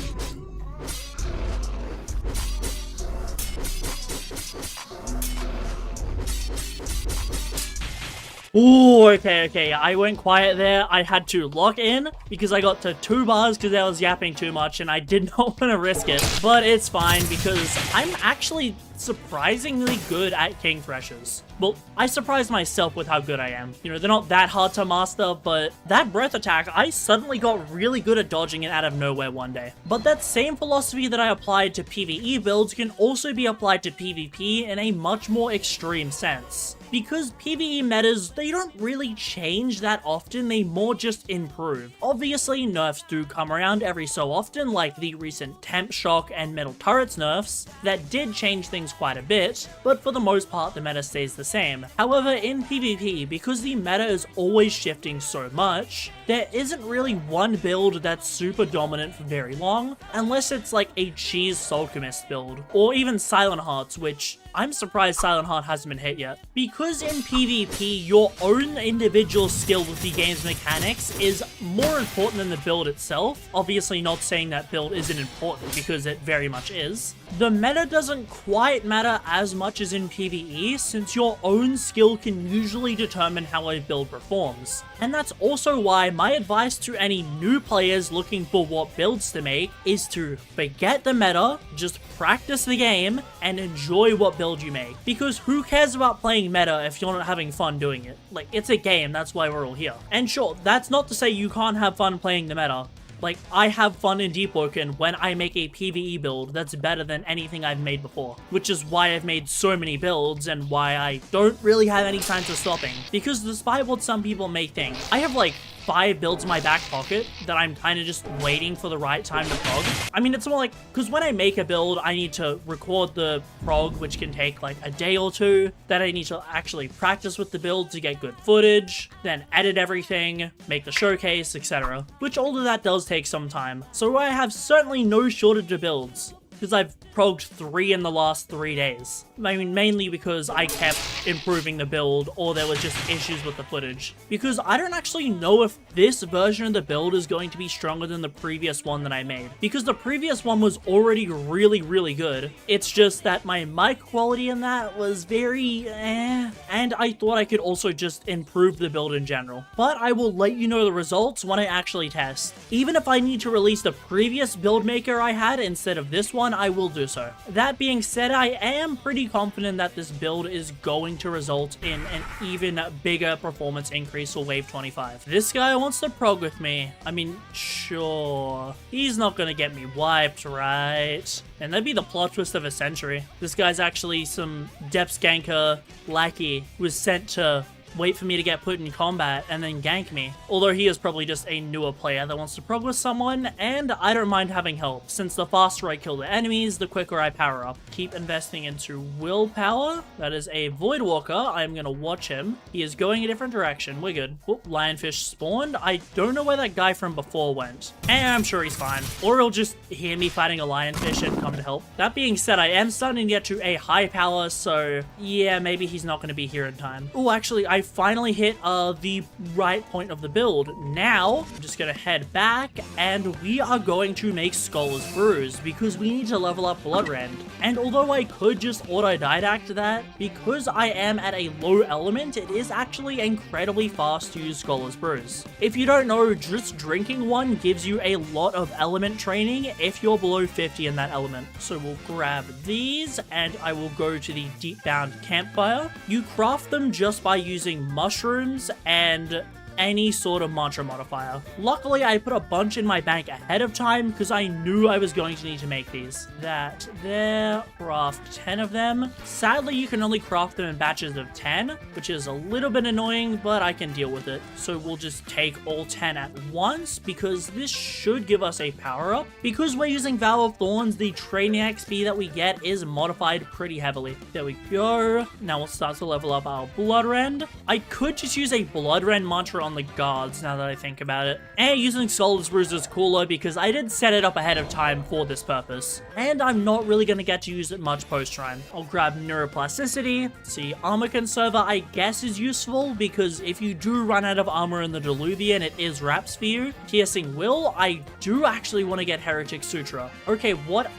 Ooh, okay, I went quiet there. I had to lock in because I got to 2 bars because I was yapping too much and I did not want to risk it. But it's fine because I'm actually surprisingly good at King Threshers. Well, I surprised myself with how good I am. You know, they're not that hard to master, but that breath attack, I suddenly got really good at dodging it out of nowhere one day. But that same philosophy that I applied to PvE builds can also be applied to PvP in a much more extreme sense. Because PvE metas, they don't really change that often, they more just improve. Obviously, nerfs do come around every so often, like the recent Temp Shock and Metal Turrets nerfs, that did change things quite a bit, but for the most part the meta stays the same. However, in PvP, because the meta is always shifting so much, there isn't really one build that's super dominant for very long, unless it's like a Cheese Soulchemist build, or even Silent Hearts, which I'm surprised Silent Heart hasn't been hit yet. Because in PvP, your own individual skill with the game's mechanics is more important than the build itself. Obviously not saying that build isn't important, because it very much is. The meta doesn't quite matter as much as in PvE, since your own skill can usually determine how a build performs. And that's also why my advice to any new players looking for what builds to make is to forget the meta, just practice the game, and enjoy what build you make. Because who cares about playing meta if you're not having fun doing it? Like, it's a game, that's why we're all here. And sure, that's not to say you can't have fun playing the meta. Like, I have fun in Deepwoken when I make a PvE build that's better than anything I've made before, which is why I've made so many builds and why I don't really have any signs of stopping. Because despite what some people may think, I have like 5 builds in my back pocket that I'm kind of just waiting for the right time to prog. I mean, it's more like, because when I make a build, I need to record the prog, which can take like a day or 2, then I need to actually practice with the build to get good footage, then edit everything, make the showcase, etc. Which all of that does take some time. So I have certainly no shortage of builds, because I've progged 3 in the last 3 days. I mean, mainly because I kept improving the build, or there was just issues with the footage. Because I don't actually know if this version of the build is going to be stronger than the previous one that I made. Because the previous one was already really good. It's just that my mic quality in that was very and I thought I could also just improve the build in general. But I will let you know the results when I actually test. Even if I need to release the previous build maker I had instead of this one, I will do do so. That being said, I am pretty confident that this build is going to result in an even bigger performance increase for Wave 25. This guy wants to prog with me. I mean, sure. He's not gonna get me wiped, right? And that'd be the plot twist of a century. This guy's actually some depths ganker lackey who was sent to wait for me to get put in combat and then gank me. Although he is probably just a newer player that wants to prog with someone, and I don't mind having help, since the faster I kill the enemies, the quicker I power up. Keep investing into willpower. That is a Voidwalker. I'm gonna watch him. He is going a different direction. We're good. Whoop, lionfish spawned. I don't know where that guy from before went. And I'm sure he's fine. Or he'll just hear me fighting a lionfish and come to help. That being said, I am starting to get to a high power, so yeah, maybe he's not gonna be here in time. Oh, actually, I finally hit the right point of the build. Now, I'm just gonna head back, and we are going to make Scholar's Brews, because we need to level up Bloodrend. And although I could just auto-didact that, because I am at a low element, it is actually incredibly fast to use Scholar's Brews. If you don't know, just drinking one gives you a lot of element training if you're below 50 in that element. So we'll grab these, and I will go to the Deep-bound Campfire. You craft them just by using mushrooms and any sort of mantra modifier. Luckily, I put a bunch in my bank ahead of time because I knew I was going to need to make these. That there, craft 10 of them. Sadly, you can only craft them in batches of 10, which is a little bit annoying, but I can deal with it. So we'll just take all 10 at once because this should give us a power up. Because we're using Vow of Thorns, the training XP that we get is modified pretty heavily. There we go. Now we'll start to level up our Bloodrend. I could just use a Bloodrend mantra on the guards now that I think about it. And using Scholar's Brews is cooler because I did set it up ahead of time for this purpose. And I'm not really going to get to use it much post-run. I'll grab Neuroplasticity. See, Armor Conserver I guess is useful because if you do run out of armor in the Diluvian, it is wraps for you. Piercing Will, I do actually want to get Heretic Sutra. Okay, why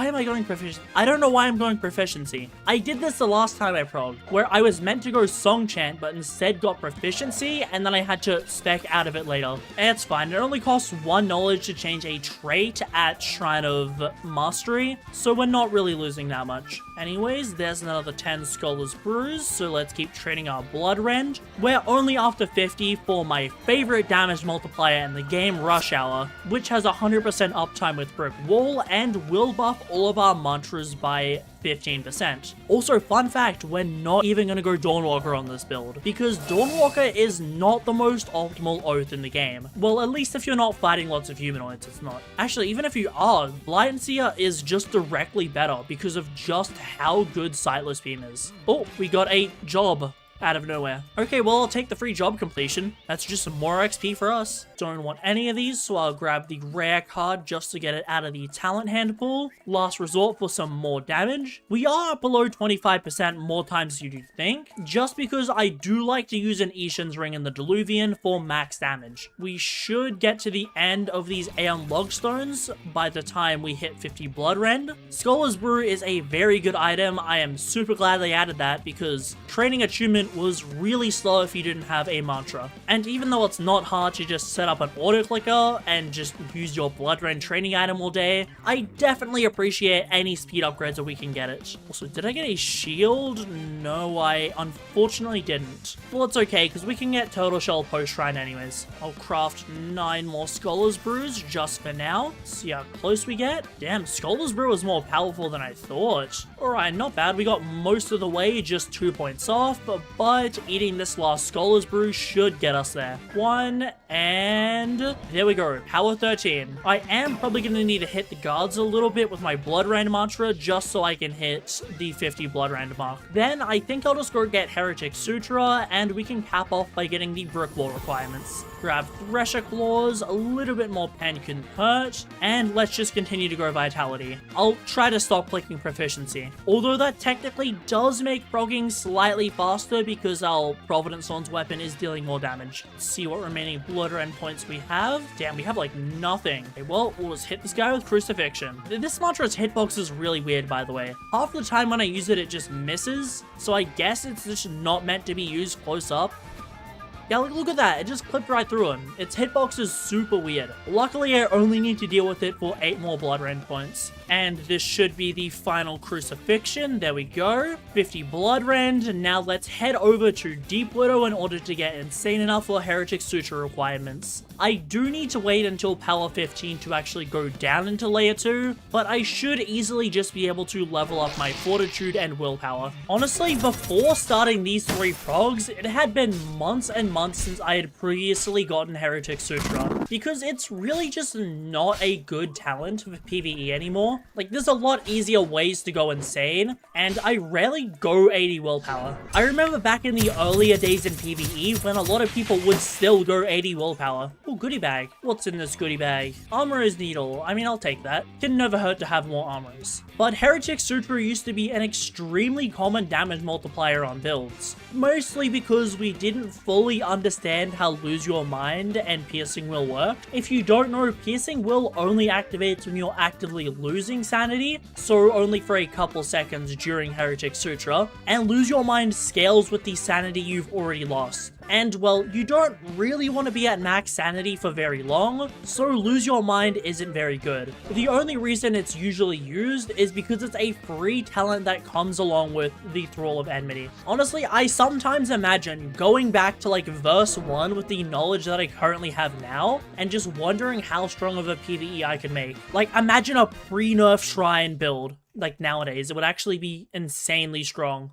am I going proficiency? I don't know why I'm going proficiency. I did this the last time I progged, where I was meant to go Song Chant, but instead got proficiency, and then I had to spec out of it later. It's fine. It only costs 1 knowledge to change a trait at Shrine of Mastery, so we're not really losing that much. Anyways, there's another 10 Scholar's Brews, so let's keep training our Bloodrend. We're only after 50 for my favorite damage multiplier in the game, Rush Hour, which has 100% uptime with Brick Wall and will buff all of our mantras by 15%. Also, fun fact, we're not even going to go Dawnwalker on this build, because Dawnwalker is not the most optimal oath in the game. Well, at least if you're not fighting lots of humanoids, it's not. Actually, even if you are, Blight Seer is just directly better because of just how good Sightless Beam is. Oh, we got a job out of nowhere. Okay, well, I'll take the free job completion. That's just some more XP for us. Don't want any of these, so I'll grab the rare card just to get it out of the talent hand pool. Last resort for some more damage. We are below 25% more times than you'd think, just because I do like to use an Ishin's Ring in the Diluvian for max damage. We should get to the end of these Aeon Logstones by the time we hit 50 Bloodrend. Scholar's Brew is a very good item. I am super glad they added that because training attunement was really slow if you didn't have a mantra. And even though it's not hard to just set up an auto clicker and just use your Bloodrend training item all day, I definitely appreciate any speed upgrades that we can get it. Also, did I get a shield? No, I unfortunately didn't. Well, it's okay because we can get Turtle Shell post-shrine anyways. I'll craft 9 more Scholar's Brews just for now. See how close we get. Damn, Scholar's Brew is more powerful than I thought. Alright, not bad. We got most of the way, just 2 points off, but eating this last Scholar's Brew should get us there. 1, and there we go. Power 13. I am probably going to need to hit the guards a little bit with my Bloodrend mantra just so I can hit the 50 Bloodrend mark. Then I think I'll just go get Heretic Sutra, and we can cap off by getting the Brick Wall requirements. Grab Thresher Claws, a little bit more pen couldn't hurt, and let's just continue to grow Vitality. I'll try to stop clicking Proficiency, although that technically does make progging slightly faster because our Providence Sword's weapon is dealing more damage. Let's see what remaining Bloodrend points we have. Damn, we have like nothing. Okay, well, we'll just hit this guy with Crucifixion. This mantra's hitbox is really weird, by the way. Half the time when I use it, it just misses, so I guess it's just not meant to be used close up. Yeah, look at that. It just clipped right through him. Its hitbox is super weird. Luckily, I only need to deal with it for 8 more blood rend points. And this should be the final crucifixion. There we go. 50 blood rend. Now let's head over to Deep Widow in order to get insane enough for Heretic Suture requirements. I do need to wait until power 15 to actually go down into layer 2, but I should easily just be able to level up my fortitude and willpower. Honestly, before starting these 3 progs, it had been months and months since I had previously gotten Heretic Sutra, because it's really just not a good talent with PvE anymore. Like, there's a lot easier ways to go insane, and I rarely go 80 willpower. I remember back in the earlier days in PvE when a lot of people would still go 80 willpower. Oh, goodie bag. What's in this goodie bag? Armorer's Needle. I mean, I'll take that. Can never hurt to have more armors. But Heretic Sutra used to be an extremely common damage multiplier on builds. Mostly because we didn't fully understand how Lose Your Mind and Piercing Will work. If you don't know, Piercing Will only activates when you're actively losing sanity, so only for a couple seconds during Heretic Sutra, and Lose Your Mind scales with the sanity you've already lost. And, well, you don't really want to be at max sanity for very long, so Lose Your Mind isn't very good. The only reason it's usually used is because it's a free talent that comes along with the Thrall of Enmity. Honestly, I sometimes imagine going back to like verse 1 with the knowledge that I currently have now, and just wondering how strong of a PvE I could make. Like, imagine a pre-nerf shrine build, like nowadays. It would actually be insanely strong.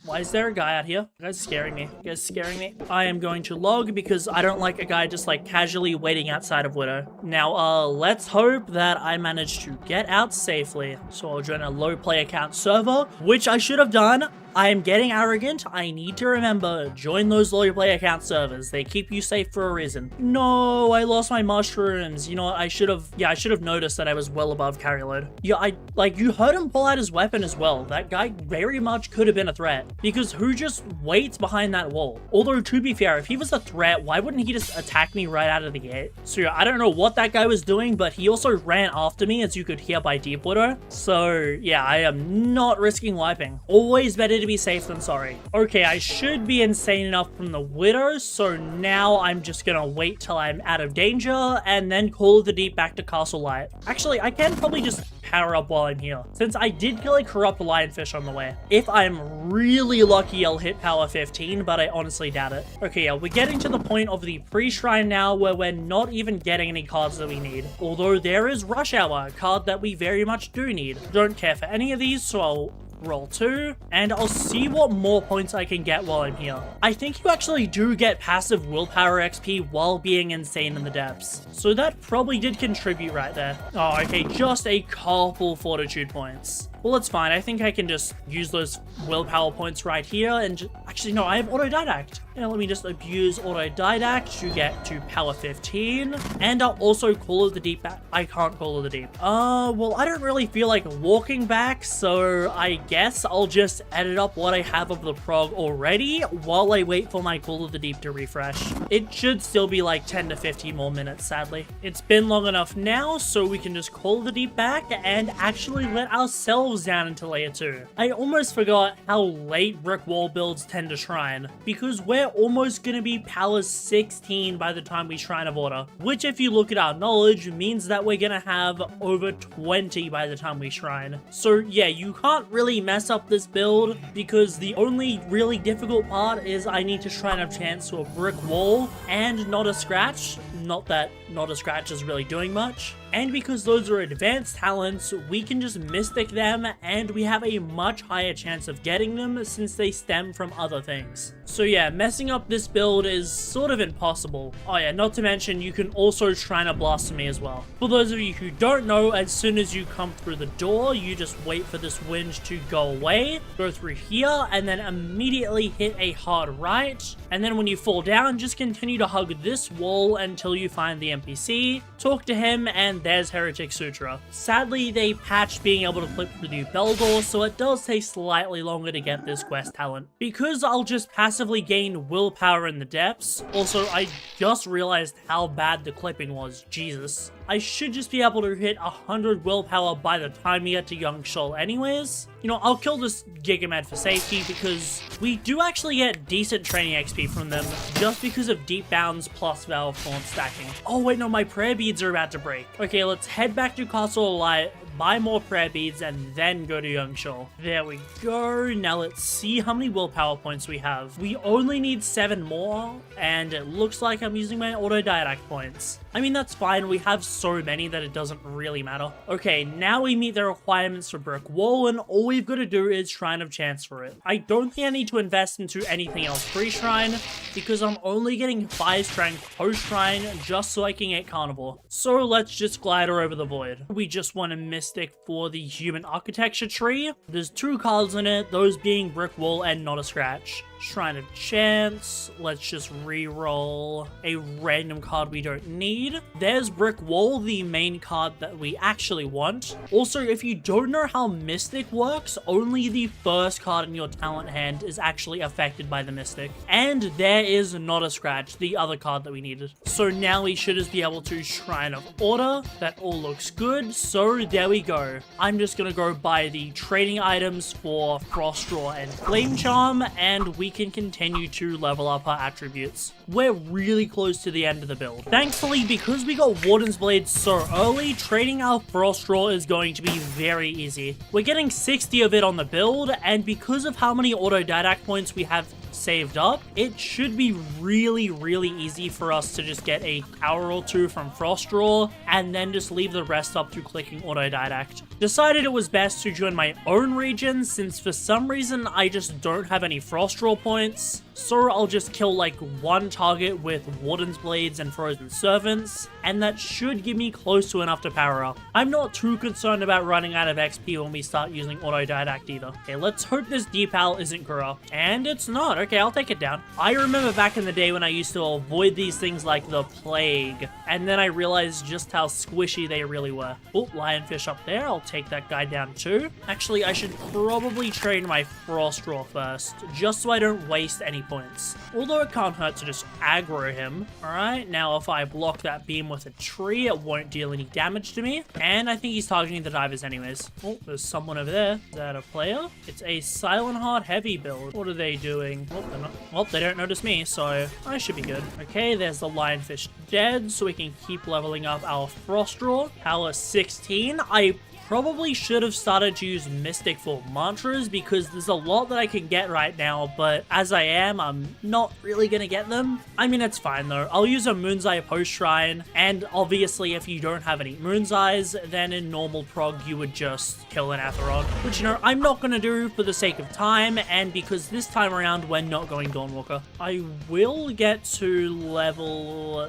Why is there a guy out here? You guys scaring me. You guys scaring me. I am going to log because I don't like a guy just like casually waiting outside of Widow. Now, let's hope that I manage to get out safely. So I'll join a low player count server, which I should have done. I am getting arrogant. I need to remember, join those low player count servers. They keep you safe for a reason. No, I lost my mushrooms. You know what? I should have noticed that I was well above carry load. Yeah, you heard him pull out his weapon as well. That guy very much could have been a threat, because who just waits behind that wall? Although, to be fair, if he was a threat, why wouldn't he just attack me right out of the gate? So yeah, I don't know what that guy was doing, but he also ran after me, as you could hear by Deep Widow. So yeah, I am not risking wiping. Always better to be safe than sorry. Okay, I should be insane enough from the Widow, so now I'm just gonna wait till I'm out of danger and then call the Deep back to Castle Light. Actually, I can probably just power up while I'm here, since I did kill a corrupt lionfish on the way. If I'm really lucky, I'll hit power 15, but I honestly doubt it. Okay, yeah, we're getting to the point of the pre-shrine now where we're not even getting any cards that we need. Although there is Rush Hour, a card that we very much do need. Don't care for any of these, so I'll roll 2, and I'll see what more points I can get while I'm here. I think you actually do get passive willpower XP while being insane in the depths, so that probably did contribute right there. Oh, okay, just a couple fortitude points. Well, it's fine. I think I can just use those willpower points right here and actually, no, I have autodidact. And let me just abuse autodidact to get to power 15. And I'll also call it the Deep back. I can't call it the Deep. Well, I don't really feel like walking back, so I guess I'll just edit up what I have of the prog already while I wait for my Call of the Deep to refresh. It should still be like 10 to 15 more minutes, sadly. It's been long enough now, so we can just call the Deep back and actually let ourselves down into layer 2. I almost forgot how late brick wall builds tend to shrine, because we're almost gonna be power 16 by the time we Shrine of Order, which if you look at our knowledge means that we're gonna have over 20 by the time we shrine. So yeah, you can't really mess up this build, because the only really difficult part is I need to Shrine of Chance to a brick wall and not a scratch. Not that not a scratch is really doing much. And because those are advanced talents, we can just Mystic them, and we have a much higher chance of getting them since they stem from other things. So yeah, messing up this build is sort of impossible. Oh yeah, not to mention you can also Shrine of Blasphemy as well. For those of you who don't know, as soon as you come through the door, you just wait for this wind to go away, go through here, and then immediately hit a hard right. And then when you fall down, just continue to hug this wall until you find the NPC, talk to him, and there's Heretic Sutra. Sadly, they patched being able to clip through the Beldor, so it does take slightly longer to get this quest talent. Because I'll just passively gain willpower in the depths. Also, I just realized how bad the clipping was. Jesus. I should just be able to hit 100 willpower by the time we get to Young Shoal anyways. You know, I'll kill this Gigamed for safety because we do actually get decent training XP from them just because of Deep Bounds plus Valve Thorn stacking. Oh wait, no, my prayer beads are about to break. Okay, let's head back to Castle of Light, buy more prayer beads, and then go to Young Shoal. There we go. Now let's see how many willpower points we have. We only need 7 more, and it looks like I'm using my autodidact points. I mean, that's fine. We have so many that it doesn't really matter. Okay, now we meet the requirements for Brick Wall, and all we've got to do is Shrine of Chance for it. I don't think I need to invest into anything else pre-Shrine, because I'm only getting 5 strength post-Shrine just so I can get Carnivore. So let's just glider over the void. We just want a Mystic for the Human Architecture tree. There's 2 cards in it, those being Brick Wall and Not a Scratch. Shrine of Chance, let's just re-roll a random card we don't need. There's Brick Wall, the main card that we actually want. Also, if you don't know how Mystic works, only the first card in your talent hand is actually affected by the Mystic. And there is Not a Scratch, the other card that we needed. So now we should just be able to Shrine of Order. That all looks good, so there we go. I'm just gonna go buy the trading items for Frost Draw and Flame Charm, and we can continue to level up our attributes. We're really close to the end of the build. Thankfully, because we got Warden's Blade so early, trading our Frost Draw is going to be very easy. We're getting 60 of it on the build, and because of how many autodidact points we have saved up, it should be really easy for us to just get a power or 2 from Frost Draw and then just leave the rest up to clicking autodidact. Decided it was best to join my own region since for some reason I just don't have any Frost Draw points, so I'll just kill like 1 target with Warden's Blades and Frozen Servants, and that should give me close to enough to power up. I'm not too concerned about running out of XP when we start using autodidact either. Okay, let's hope this Deepal isn't corrupt, and it's not. Okay, I'll take it down. I remember back in the day when I used to avoid these things like the plague, and then I realized just how squishy they really were. Oh, Lionfish up there. I'll take that guy down too. Actually, I should probably trade my Frost Draw first, just so I don't waste any points. Although it can't hurt to just aggro him. Alright, now if I block that beam with a tree, it won't deal any damage to me. And I think he's targeting the divers anyways. Oh, there's someone over there. Is that a player? It's a Silent Heart heavy build. What are they doing? Oh, they're not. Well, they don't notice me, so I should be good. Okay, there's the Lionfish dead, so we can keep leveling up our Frost Draw. Power 16. I probably should have started to use Mystic for mantras because there's a lot that I can get right now, but as I am, I'm not really gonna get them. I mean, it's fine though. I'll use a Moon's Eye post shrine, and obviously if you don't have any Moon's Eyes, then in normal prog you would just kill an Atheron, which, you know, I'm not gonna do for the sake of time, and because this time around we're not going Dawnwalker. I will get to level...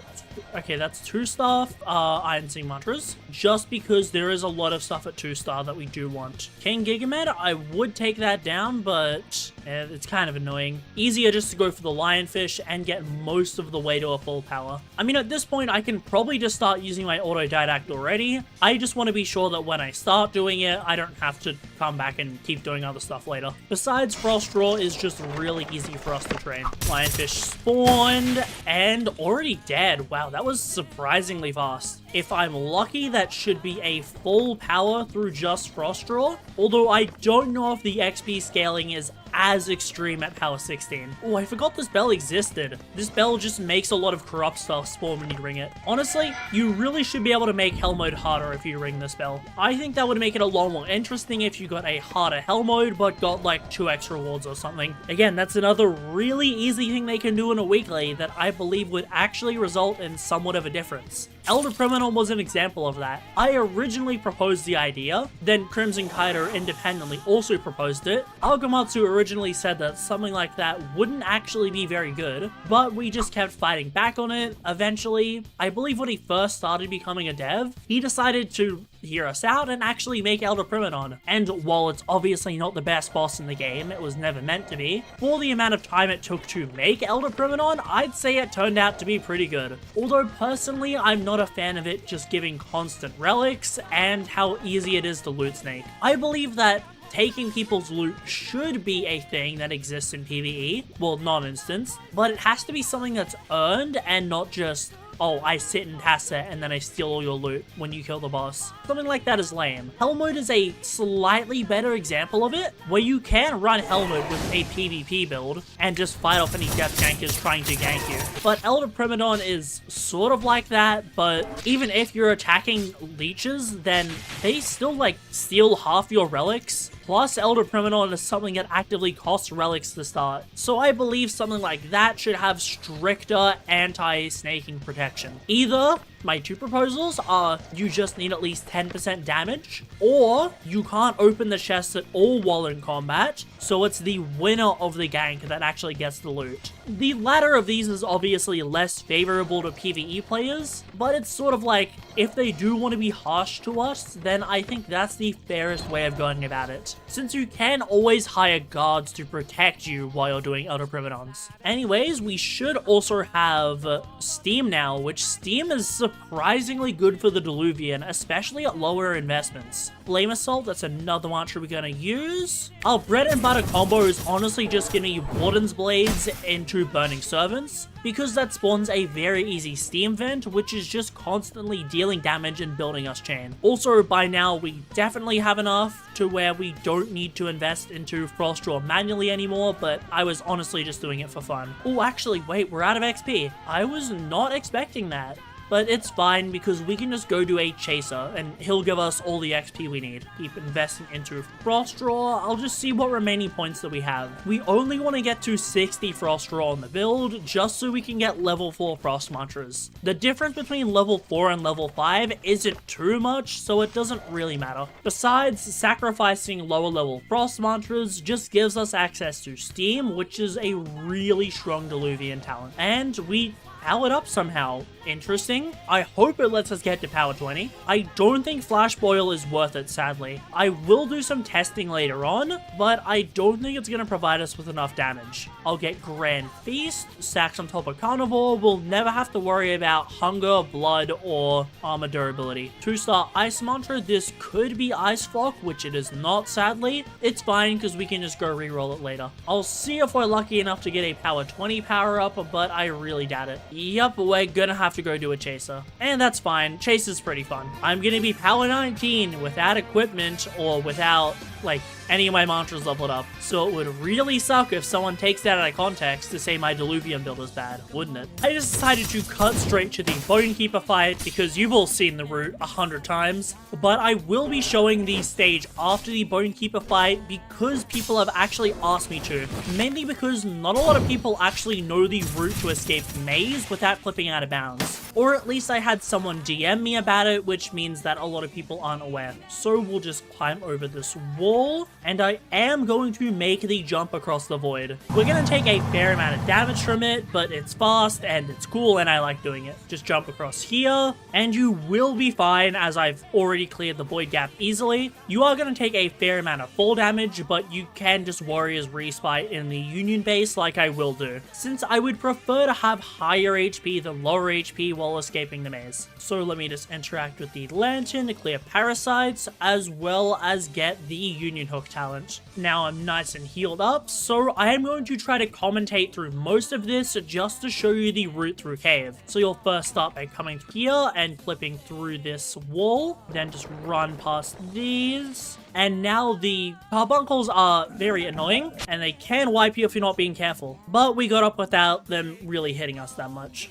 Okay, that's 2-star Iron Sing mantras, just because there is a lot of stuff at 2-star that we do want. King Gigamed, I would take that down, but it's kind of annoying. Easier just to go for the Lionfish and get most of the way to a full power. I mean, at this point, I can probably just start using my autodidact already. I just want to be sure that when I start doing it, I don't have to come back and keep doing other stuff later. Besides, Frost Draw is just really easy for us to train. Lionfish spawned and already dead. Wow, that was surprisingly fast. If I'm lucky, that should be a full power through just Frost Draw, although I don't know if the XP scaling is as extreme at power 16. Oh, I forgot this bell existed. This bell just makes a lot of corrupt stuff spawn when you ring it. Honestly, you really should be able to make Hell Mode harder if you ring this bell. I think that would make it a lot more interesting if you got a harder Hell Mode, but got like 2x rewards or something. Again, that's another really easy thing they can do in a weekly that I believe would actually result in somewhat of a difference. Elder Criminal was an example of that. I originally proposed the idea, then Crimson Kiter independently also proposed it. Algamatsu originally said that something like that wouldn't actually be very good, but we just kept fighting back on it. Eventually, I believe when he first started becoming a dev, he decided to hear us out and actually make Elder Primonon. And while it's obviously not the best boss in the game, it was never meant to be, for the amount of time it took to make Elder Primonon, I'd say it turned out to be pretty good. Although personally, I'm not a fan of it just giving constant relics and how easy it is to loot snake. I believe that taking people's loot should be a thing that exists in PvE, well, non-instance, but it has to be something that's earned and not just oh, I sit in Tacet and then I steal all your loot when you kill the boss. Something like that is lame. Hell mode is a slightly better example of it, where you can run hell mode with a PvP build and just fight off any death gankers trying to gank you. But Elder Primadon is sort of like that, but even if you're attacking leeches, then they still like steal half your relics. Plus, Elder Primadon is something that actively costs relics to start. So I believe something like that should have stricter anti-snaking protection. Either my two proposals are you just need at least 10% damage, or you can't open the chests at all while in combat, so it's the winner of the gank that actually gets the loot. The latter of these is obviously less favorable to PvE players, but it's sort of like, if they do want to be harsh to us, then I think that's the fairest way of going about it, since you can always hire guards to protect you while you're doing Elder Primadons. Anyways, we should also have Steam now, which Steam is surprisingly good for the Diluvian, especially at lower investments. Flame Assault, that's another mantra we're gonna use. Our bread and butter combo is honestly just gonna be Warden's Blades into Burning Servants, because that spawns a very easy Steam vent, which is just constantly dealing damage and building us chain. Also, by now, we definitely have enough to where we don't need to invest into Frost Draw manually anymore, but I was honestly just doing it for fun. Oh, actually, wait, we're out of XP. I was not expecting that. But it's fine because we can just go to a Chaser and he'll give us all the XP we need. Keep investing into Frost Draw. I'll just see what remaining points that we have. We only want to get to 60 Frost Draw on the build just so we can get level 4 Frost Mantras. The difference between level 4 and level 5 isn't too much, so it doesn't really matter. Besides, sacrificing lower level Frost Mantras just gives us access to Steam, which is a really strong Diluvian talent. And we powered up somehow. Interesting. I hope it lets us get to power 20. I don't think Flash Boil is worth it, sadly. I will do some testing later on, but I don't think it's going to provide us with enough damage. I'll get Grand Feast, stacks on top of Carnivore. We'll never have to worry about Hunger, Blood, or Armor Durability. 2-star Ice Mantra, this could be Ice Flock, which it is not, sadly. It's fine because we can just go reroll it later. I'll see if we're lucky enough to get a power 20 power up, but I really doubt it. Yep, we're gonna have to go do a Chaser. And that's fine. Chase is pretty fun. I'm gonna be power 19 without equipment or without, like, any of my mantras leveled up. So it would really suck if someone takes that out of context to say my Diluvian build is bad, wouldn't it? I just decided to cut straight to the Bonekeeper fight because you've all seen the route 100 times. But I will be showing the stage after the Bonekeeper fight because people have actually asked me to. Mainly because not a lot of people actually know the route to escape Maze without flipping out of bounds. Or at least I had someone DM me about it, which means that a lot of people aren't aware. So we'll just climb over this wall, and I am going to make the jump across the void. We're going to take a fair amount of damage from it, but it's fast and it's cool and I like doing it. Just jump across here, and you will be fine as I've already cleared the void gap easily. You are going to take a fair amount of fall damage, but you can just Warriors Respite in the Union base like I will do, since I would prefer to have higher HP than lower HP while escaping the maze. So let me just interact with the lantern to clear parasites, as well as get the Union Hook talent. Now I'm nice and healed up, so I am going to try to commentate through most of this just to show you the route through cave. So you'll first start by coming here and flipping through this wall, then just run past these. And now the carbuncles are very annoying, and they can wipe you if you're not being careful. But we got up without them really hitting us that much.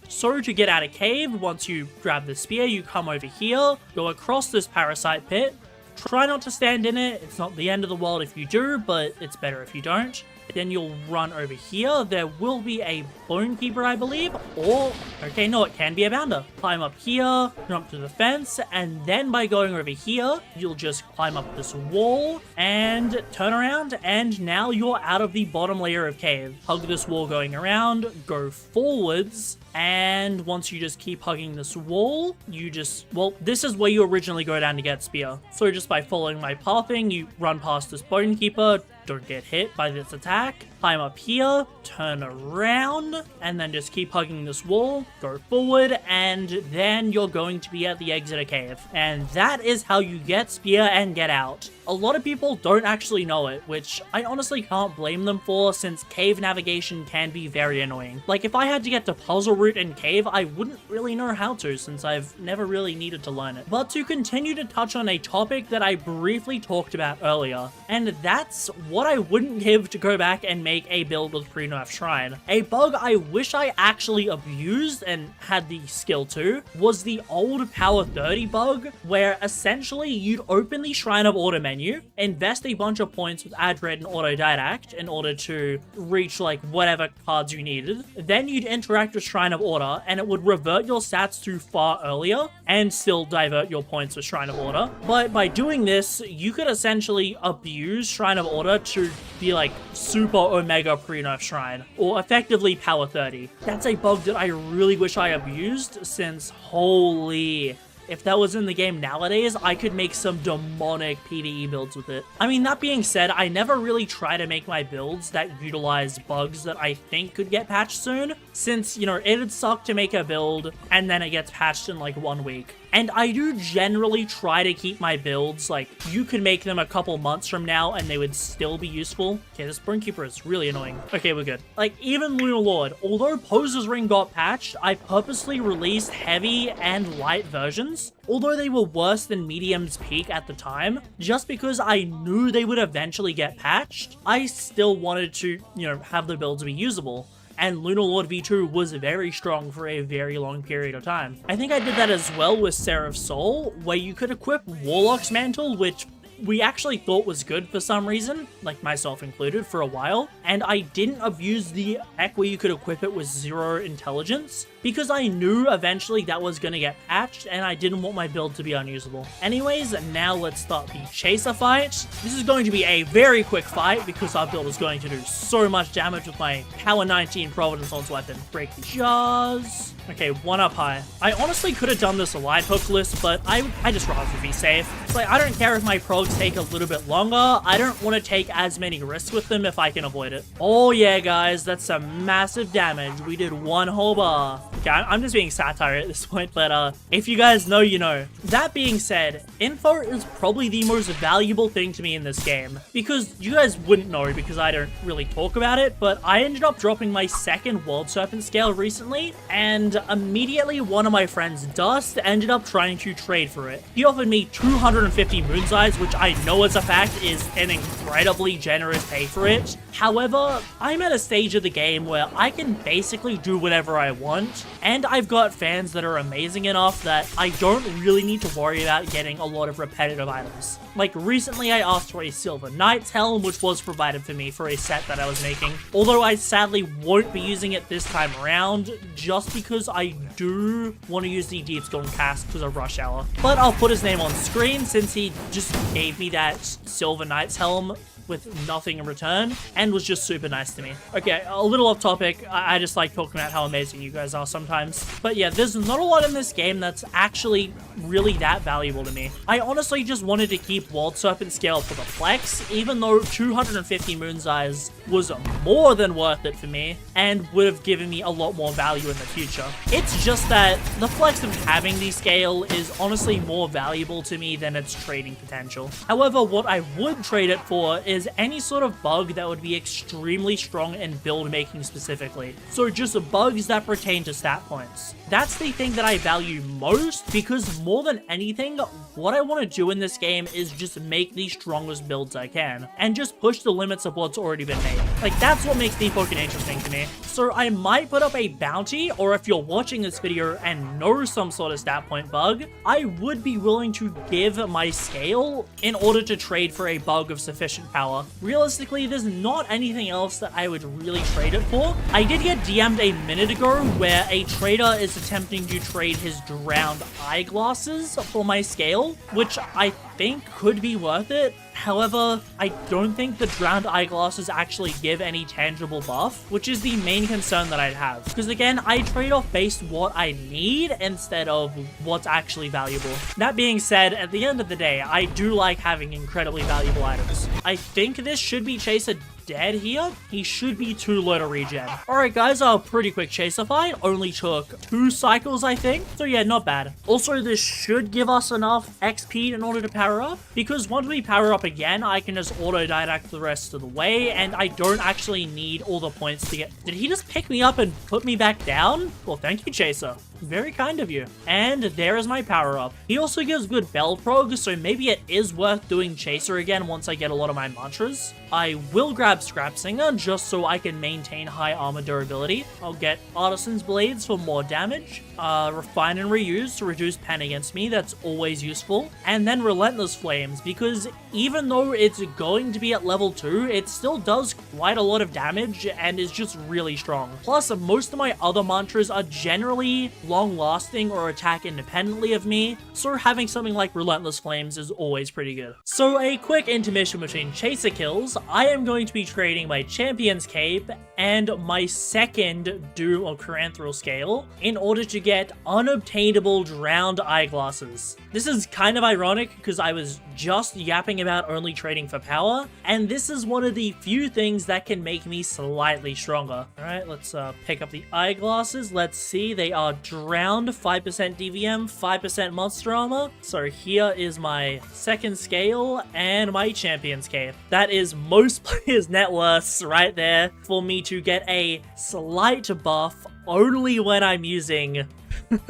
So to get out of cave, once you grab the spear, you come over here, go across this parasite pit. Try not to stand in it. It's not the end of the world if you do, but it's better if you don't. Then you'll run over here. There will be a Bonekeeper, I believe. Or, okay, no, it can be a Bounder. Climb up here, jump to the fence, and then by going over here, you'll just climb up this wall and turn around, and now you're out of the bottom layer of cave. Hug this wall going around, go forwards, and once you just keep hugging this wall, you just, well, this is where you originally go down to get spear. So just by following my pathing, you run past this Bonekeeper, don't get hit by this attack, climb up here, turn around, and then just keep hugging this wall, go forward, and then you're going to be at the exit of cave. And that is how you get spear and get out. A lot of people don't actually know it, which I honestly can't blame them for, since cave navigation can be very annoying. Like, if I had to get to puzzle route in cave, I wouldn't really know how to, since I've never really needed to learn it. But to continue to touch on a topic that I briefly talked about earlier, and that's what I wouldn't give to go back and make a build with pre-nerf shrine. A bug I wish I actually abused and had the skill to was the old power 30 bug, where essentially you'd open the Shrine of Order menu, invest a bunch of points with Adred and Autodidact in order to reach like whatever cards you needed, then you'd interact with Shrine of Order and it would revert your stats to far earlier and still divert your points with Shrine of Order. But by doing this, you could essentially abuse Shrine of Order to be like super omega pre-nerf shrine, or effectively power 30. That's a bug that I really wish I abused, since holy, if that was in the game nowadays, I could make some demonic PvE builds with it. I mean, that being said, I never really try to make my builds that utilize bugs that I think could get patched soon, since, you know, it'd suck to make a build and then it gets patched in like 1 week. And I do generally try to keep my builds, like, you could make them a couple months from now and they would still be useful. Okay, this Burnkeeper is really annoying. Okay, we're good. Like, even Lunar Lord, although Poser's Ring got patched, I purposely released heavy and light versions, although they were worse than Medium's Peak at the time, just because I knew they would eventually get patched. I still wanted to, you know, have the builds be usable. And Lunar Lord V2 was very strong for a very long period of time. I think I did that as well with Seraph Soul, where you could equip Warlock's Mantle, which we actually thought was good for some reason, like myself included, for a while, and I didn't abuse the tech where you could equip it with 0 intelligence, because I knew eventually that was going to get patched, and I didn't want my build to be unusable. Anyways, now let's start the Chaser fight. This is going to be a very quick fight, because our build is going to do so much damage with my Power 19 Providence Lance weapon. Break the jaws. Okay, 1 up high. I honestly could have done this a light hook list, but I just rather be safe. It's like, I don't care if my progs take a little bit longer. I don't want to take as many risks with them if I can avoid it. Oh yeah, guys, that's some massive damage. We did 1 whole bar. Okay, I'm just being satire at this point, but if you guys know, you know. That being said, info is probably the most valuable thing to me in this game, because you guys wouldn't know because I don't really talk about it, but I ended up dropping my 2nd World Serpent scale recently, and immediately one of my friends, Dust, ended up trying to trade for it. He offered me 250 Moon's Eyes, which I know as a fact is an incredibly generous pay for it. However, I'm at a stage of the game where I can basically do whatever I want, and I've got fans that are amazing enough that I don't really need to worry about getting a lot of repetitive items. Like, recently I asked for a Silver Knight's Helm, which was provided for me for a set that I was making, although I sadly won't be using it this time around, just because I do want to use the Deep Stone Cast because of Rush Hour. But I'll put his name on screen since he just gave me that Silver Knight's Helm with nothing in return, and was just super nice to me. Okay, a little off topic, I just like talking about how amazing you guys are sometimes. But yeah, there's not a lot in this game that's actually really that valuable to me. I honestly just wanted to keep World Serpent scale for the flex, even though 250 Moon's Eyes was more than worth it for me, and would have given me a lot more value in the future. It's just that the flex of having the scale is honestly more valuable to me than its trading potential. However, what I would trade it for is any sort of bug that would be extremely strong in build making specifically. So just bugs that pertain to stat points. That's the thing that I value most, because more than anything, what I want to do in this game is just make the strongest builds I can, and just push the limits of what's already been made. Like, that's what makes Deepwoken interesting to me. So I might put up a bounty, or if you're watching this video and know some sort of stat point bug, I would be willing to give my scale in order to trade for a bug of sufficient power. Realistically, there's not anything else that I would really trade it for. I did get DM'd a minute ago where a trader is attempting to trade his drowned eyeglasses for my scale, which I think could be worth it. However, I don't think the drowned eyeglasses actually give any tangible buff, which is the main concern that I'd have. Because again, I trade off based what I need instead of what's actually valuable. That being said, at the end of the day, I do like having incredibly valuable items. I think this should be Chaser dead here. He should be too low to regen. Alright guys, a pretty quick Chaser fight. Only took 2 cycles, I think. So yeah, not bad. Also, this should give us enough XP in order to power up, because once we power up again, I can just auto-didact the rest of the way, and I don't actually need all the points to get... Did he just pick me up and put me back down? Well, thank you, Chaser. Very kind of you. And there is my power up. He also gives good bell prog, so maybe it is worth doing Chaser again once I get a lot of my mantras. I will grab Scrap Singer just so I can maintain high armor durability. I'll get Artisan's Blades for more damage. Refine and Reuse to reduce pen against me, that's always useful. And then Relentless Flames, because even though it's going to be at level 2, it still does quite a lot of damage and is just really strong. Plus, most of my other mantras are generally long-lasting or attack independently of me, so having something like Relentless Flames is always pretty good. So a quick intermission between Chaser kills, I am going to be trading my Champion's Cape and my second Doom or Caranthril scale in order to get unobtainable drowned eyeglasses. This is kind of ironic because I was just yapping about only trading for power, and this is one of the few things that can make me slightly stronger. Alright, let's pick up the eyeglasses. Let's see, they are drowned, 5% DVM, 5% monster armor. So here is my second scale and my Champion's Cape. That is most players' net worths right there for me to get a slight buff only when I'm using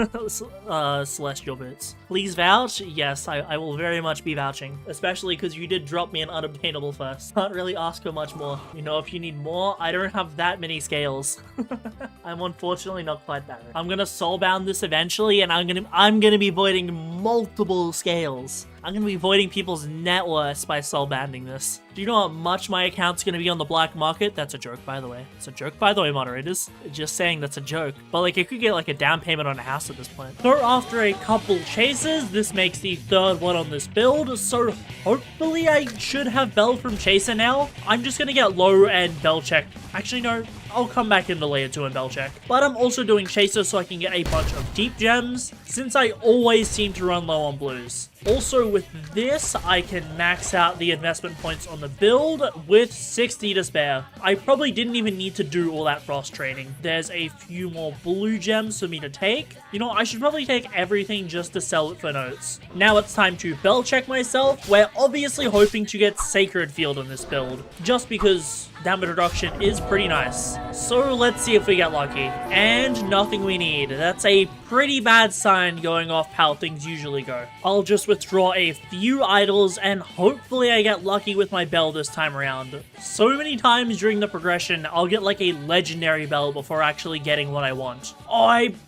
Celestial Boots. Please vouch? Yes, I will very much be vouching. Especially because you did drop me an unobtainable first. Can't really ask for much more. You know, if you need more, I don't have that many scales. I'm unfortunately not quite that. I'm gonna soulbound this eventually, and I'm gonna be voiding multiple scales. I'm gonna be voiding people's net worths by soulbanding this. Do you know how much my account's gonna be on the black market? That's a joke, by the way. It's a joke, by the way, moderators. Just saying that's a joke. But like, it could get like a down payment on a house at this point. So after a couple chases, this makes the third one on this build. So hopefully I should have Bell from Chaser now. I'm just gonna get low and Bell check. Actually, no. I'll come back into layer 2 and Bell check. But I'm also doing Chaser so I can get a bunch of deep gems, since I always seem to run low on blues. Also with this, I can max out the investment points on the build with 60 to spare. I probably didn't even need to do all that frost trading. There's a few more blue gems for me to take. You know, I should probably take everything just to sell it for notes. Now it's time to Bell check myself. We're obviously hoping to get Sacred Field on this build, just because damage reduction is pretty nice. So let's see if we get lucky. And nothing we need. That's a pretty bad sign going off how things usually go. I'll just withdraw a few idols and hopefully I get lucky with my Bell this time around. So many times during the progression, I'll get like a legendary Bell before actually getting what I want.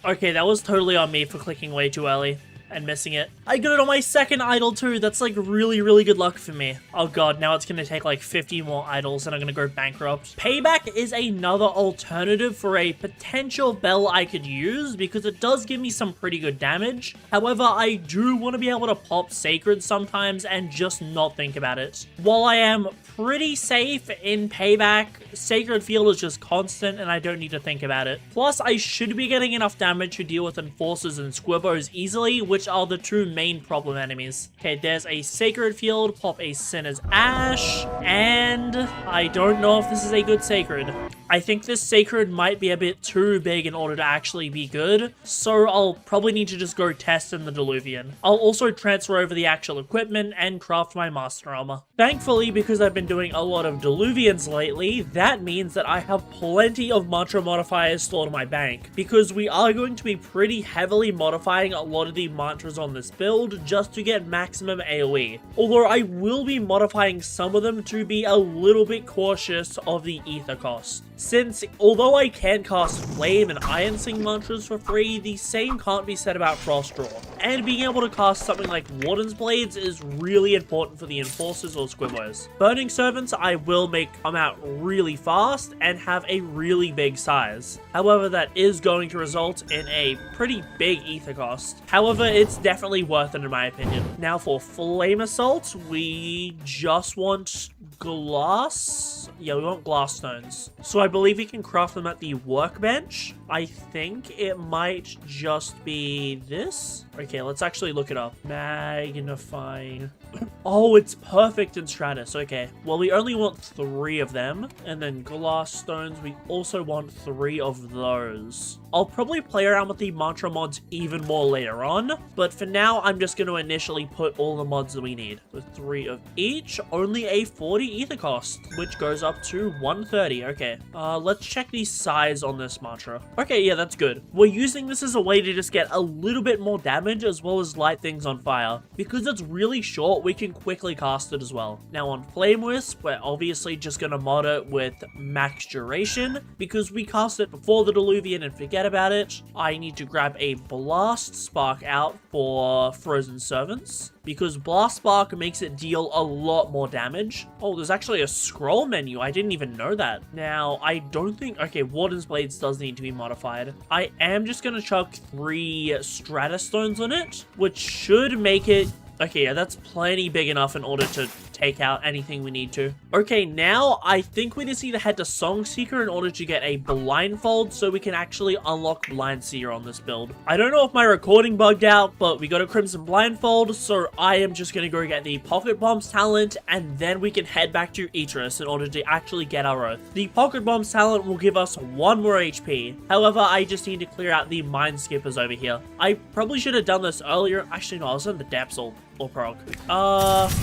Okay, that was totally on me for clicking way too early and missing it. I got it on my second idol too. That's like really, really good luck for me. Oh god, now it's gonna take like 50 more idols and I'm gonna go bankrupt. Payback is another alternative for a potential Bell I could use because it does give me some pretty good damage. However, I do want to be able to pop Sacred sometimes and just not think about it. While I am pretty safe in Payback, Sacred Field is just constant and I don't need to think about it. Plus, I should be getting enough damage to deal with Enforcers and Squibbos easily, which are the two main problem enemies. Okay, there's a Sacred Field, pop a Sinner's Ash, and I don't know if this is a good Sacred. I think this Sacred might be a bit too big in order to actually be good, so I'll probably need to just go test in the Diluvian. I'll also transfer over the actual equipment and craft my Master Armor. Thankfully, because I've been doing a lot of Diluvians lately, that means that I have plenty of mantra modifiers stored in my bank, because we are going to be pretty heavily modifying a lot of the mantras on this build just to get maximum AoE. Although I will be modifying some of them to be a little bit cautious of the ether cost. since although I can cast Flame and Iron Sing mantras for free, the same can't be said about Frost Draw. And being able to cast something like Warden's Blades is really important for the Enforcers or Squibos. Burning Servants I will make come out really fast and have a really big size. However, that is going to result in a pretty big ether cost. However, it's definitely worth it in my opinion. Now for Flame Assault, we just want glass. Yeah, we want glass stones. So I believe we can craft them at the workbench. I think it might just be this. Okay, let's actually look it up. Magnifying. Oh, it's perfect in Stratus. Okay, well, we only want 3 of them. And then glass stones, we also want 3 of those. I'll probably play around with the mantra mods even more later on, but for now, I'm just going to initially put all the mods that we need. So 3 of each, only a 40 ether cost, which goes up to 130. Okay, let's check the size on this mantra. Okay, yeah, that's good. We're using this as a way to just get a little bit more damage as well as light things on fire. Because it's really short, we can quickly cast it as well. Now on Flame Wisp, we're obviously just going to mod it with max duration because we cast it before the Diluvian and forget about it. I need to grab a Blast Spark out for Frozen Servants because Blast Spark makes it deal a lot more damage. Oh, there's actually a scroll menu. I didn't even know that. Now, I don't think... Okay, Warden's Blades does need to be modified. I am just going to chuck 3 Stratus Stones on it, which should make it... Okay, yeah, that's plenty big enough in order to take out anything we need to. Okay, now I think we just need to head to Song Seeker in order to get a blindfold so we can actually unlock Blind Seer on this build. I don't know if my recording bugged out, but we got a Crimson Blindfold, so I am just going to go get the Pocket Bombs talent, and then we can head back to Eatrus in order to actually get our Oath. The Pocket Bombs talent will give us 1 more HP. However, I just need to clear out the Mind Skippers over here. I probably should have done this earlier. Actually, no, I was on the depths or prog.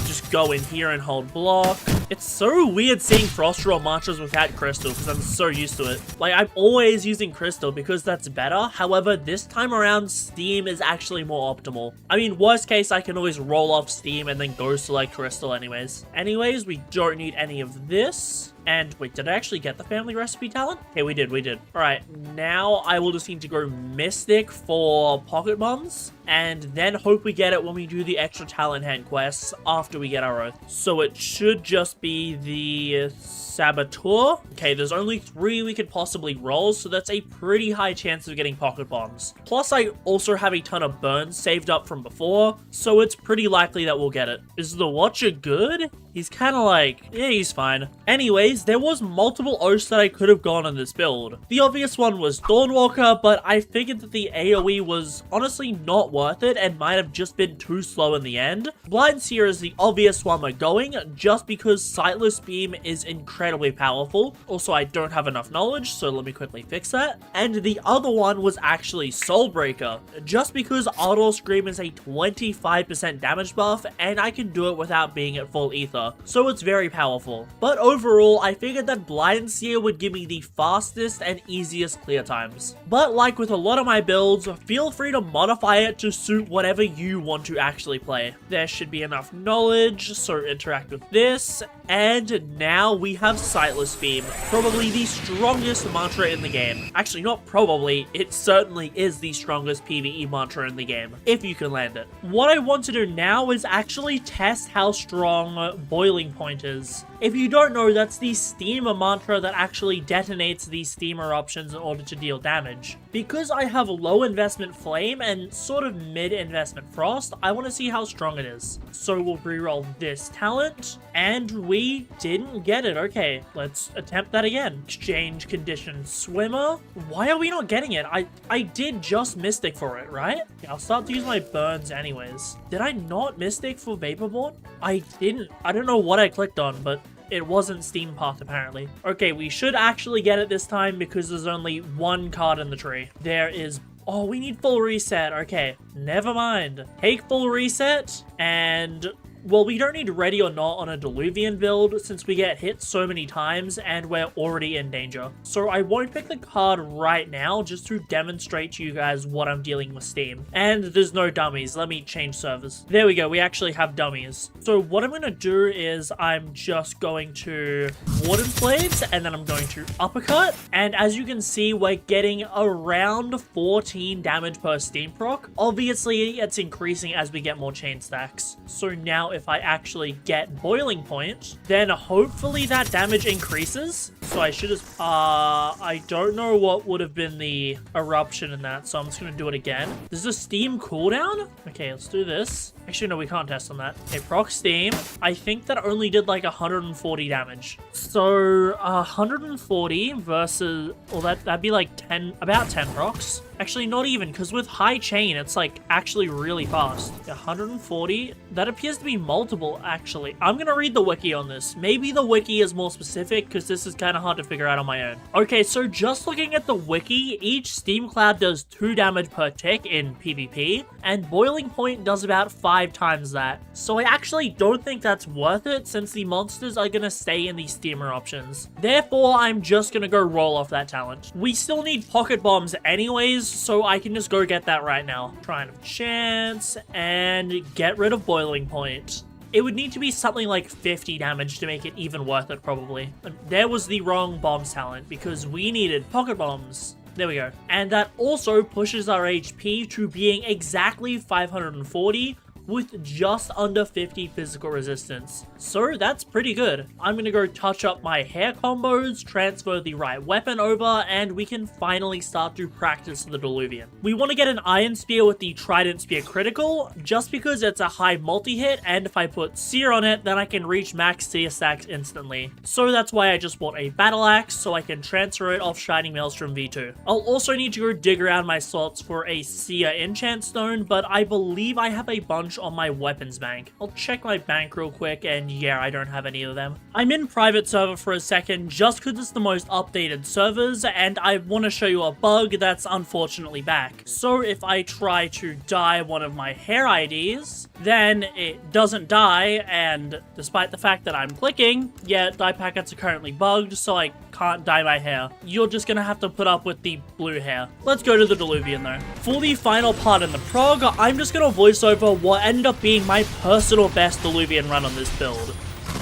Just go in here and hold block. It's so weird seeing Frost Draw mantras without Crystal because I'm so used to it. Like, I'm always using Crystal because that's better. However, this time around, Steam is actually more optimal. I mean, worst case, I can always roll off Steam and then go select Crystal anyways. Anyways, we don't need any of this. And wait, did I actually get the family recipe talent? Okay, we did. Alright, now I will just need to go Mystic for Pocket Bombs, and then hope we get it when we do the extra talent hand quests after we get our Oath. So it should just be the Saboteur. Okay, there's only 3 we could possibly roll, so that's a pretty high chance of getting Pocket Bombs. Plus, I also have a ton of burns saved up from before, so it's pretty likely that we'll get it. Is the Watcher good? He's kind of like, yeah, he's fine. Anyways, there was multiple oaths that I could have gone on this build. The obvious one was Dawnwalker, but I figured that the AoE was honestly not worth it and might have just been too slow in the end. Blind Seer is the obvious one we're going, just because Sightless Beam is incredibly powerful. Also, I don't have enough knowledge, so let me quickly fix that. And the other one was actually Soulbreaker, just because Ardor Scream is a 25% damage buff, and I can do it without being at full ether. So it's very powerful. But overall, I figured that Blind Seer would give me the fastest and easiest clear times. But like with a lot of my builds, feel free to modify it to suit whatever you want to actually play. There should be enough knowledge, so interact with this. And now we have Sightless Beam, probably the strongest mantra in the game. Actually, not probably, it certainly is the strongest PvE mantra in the game, if you can land it. What I want to do now is actually test how strong Boiling Point is. If you don't know, that's the steamer mantra that actually detonates these steam eruptions in order to deal damage. Because I have low investment Flame and sort of mid investment Frost, I want to see how strong it is. So we'll reroll this talent, and we didn't get it. Okay, let's attempt that again. Exchange Condition Swimmer. Why are we not getting it? I did just Mystic for it, right? Yeah, I'll start to use my burns anyways. Did I not Mystic for Vaporborn? I didn't. I don't know what I clicked on, but it wasn't Steam Path apparently. Okay, we should actually get it this time because there's only 1 card in the tree. There is... Oh, we need full reset. Okay, never mind. Take full reset, and Well, we don't need ready or not on a Diluvian build since we get hit so many times and we're already in danger. So I won't pick the card right now just to demonstrate to you guys what I'm dealing with Steam. And there's no dummies. Let me change servers. There we go. We actually have dummies. So what I'm going to do is I'm just going to Warden's Blades and then I'm going to Uppercut. And as you can see, we're getting around 14 damage per Steam proc. Obviously, it's increasing as we get more chain stacks. So now if I actually get Boiling Point, then hopefully that damage increases. So I should have, I don't know what would have been the eruption in that, so I'm just going to do it again. This is a Steam cooldown? Okay, let's do this. Actually, no, we can't test on that. Okay, proc Steam. I think that only did like 140 damage. So 140 versus, well, that'd be like 10, about 10 procs. Actually, not even, because with high chain, it's like actually really fast. 140. That appears to be multiple, actually. I'm going to read the wiki on this. Maybe the wiki is more specific, because this is kind of hard to figure out on my own. Okay, so just looking at the wiki, each Steam Cloud does 2 damage per tick in PvP, and Boiling Point does about 5 times that. So I actually don't think that's worth it, since the monsters are going to stay in the Steamer options. Therefore, I'm just going to go roll off that talent. We still need Pocket Bombs anyways, so I can just go get that right now. Trying of Chance, and get rid of Boiling Point. It would need to be something like 50 damage to make it even worth it, probably. There was the wrong bombs talent, because we needed Pocket Bombs. There we go. And that also pushes our HP to being exactly 540, with just under 50 physical resistance. So that's pretty good. I'm gonna go touch up my hair combos, transfer the right weapon over, and we can finally start to practice the Diluvian. We want to get an Iron Spear with the Trident Spear critical, just because it's a high multi-hit, and if I put Seer on it, then I can reach max Seer stacks instantly. So that's why I just bought a Battle Axe, so I can transfer it off Shining Maelstrom V2. I'll also need to go dig around my slots for a Seer Enchant Stone, but I believe I have a bunch on my weapons bank. I'll check my bank real quick, and yeah, I don't have any of them. I'm in private server for a second just because it's the most updated servers, and I want to show you a bug that's unfortunately back. So if I try to dye one of my hair IDs, then it doesn't die, and despite the fact that I'm clicking, yeah, dye packets are currently bugged, so I can't dye my hair. You're just gonna have to put up with the blue hair. Let's go to the Diluvian though. For the final part in the prog, I'm just gonna voice over what ended up being my personal best Diluvian run on this build.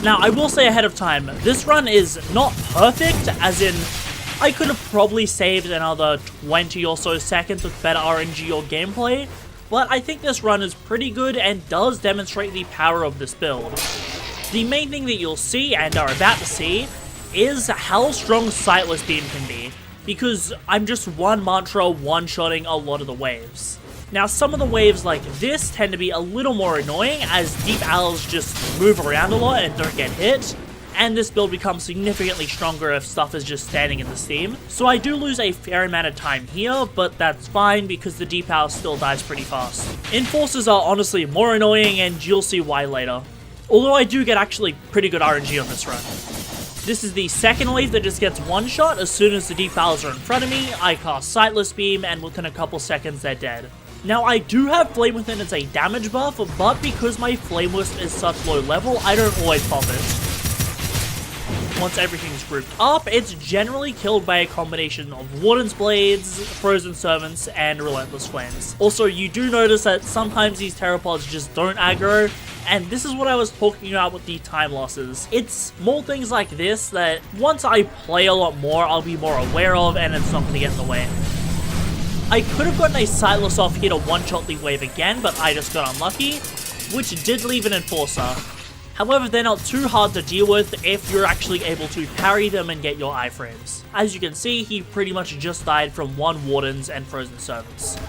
Now, I will say ahead of time, this run is not perfect, as in, I could have probably saved another 20 or so seconds with better RNG or gameplay, but I think this run is pretty good and does demonstrate the power of this build. The main thing that you'll see, and are about to see, is how strong Sightless Beam can be, because I'm just one mantra one-shotting a lot of the waves. Now, some of the waves like this tend to be a little more annoying, as deep owls just move around a lot and don't get hit, and this build becomes significantly stronger if stuff is just standing in the steam. So I do lose a fair amount of time here, but that's fine because the deep owl still dies pretty fast. Enforcers are honestly more annoying, and you'll see why later. Although I do get actually pretty good RNG on this run. This is the second wave that just gets one shot. As soon as the deep owls are in front of me, I cast Sightless Beam, and within a couple seconds they're dead. Now, I do have Flame Within as a damage buff, but because my Flame Wisp is such low level, I don't always pop it. Once everything's grouped up, it's generally killed by a combination of Warden's Blades, Frozen Servants, and Relentless Flames. Also, you do notice that sometimes these Pteropods just don't aggro, and this is what I was talking about with the time losses. It's small things like this that once I play a lot more, I'll be more aware of, and it's not going to get in the way. I could have gotten a Sightless off here to one-shot the wave again, but I just got unlucky, which did leave an Enforcer. However, they're not too hard to deal with if you're actually able to parry them and get your iframes. As you can see, he pretty much just died from one Wardens and Frozen Servants.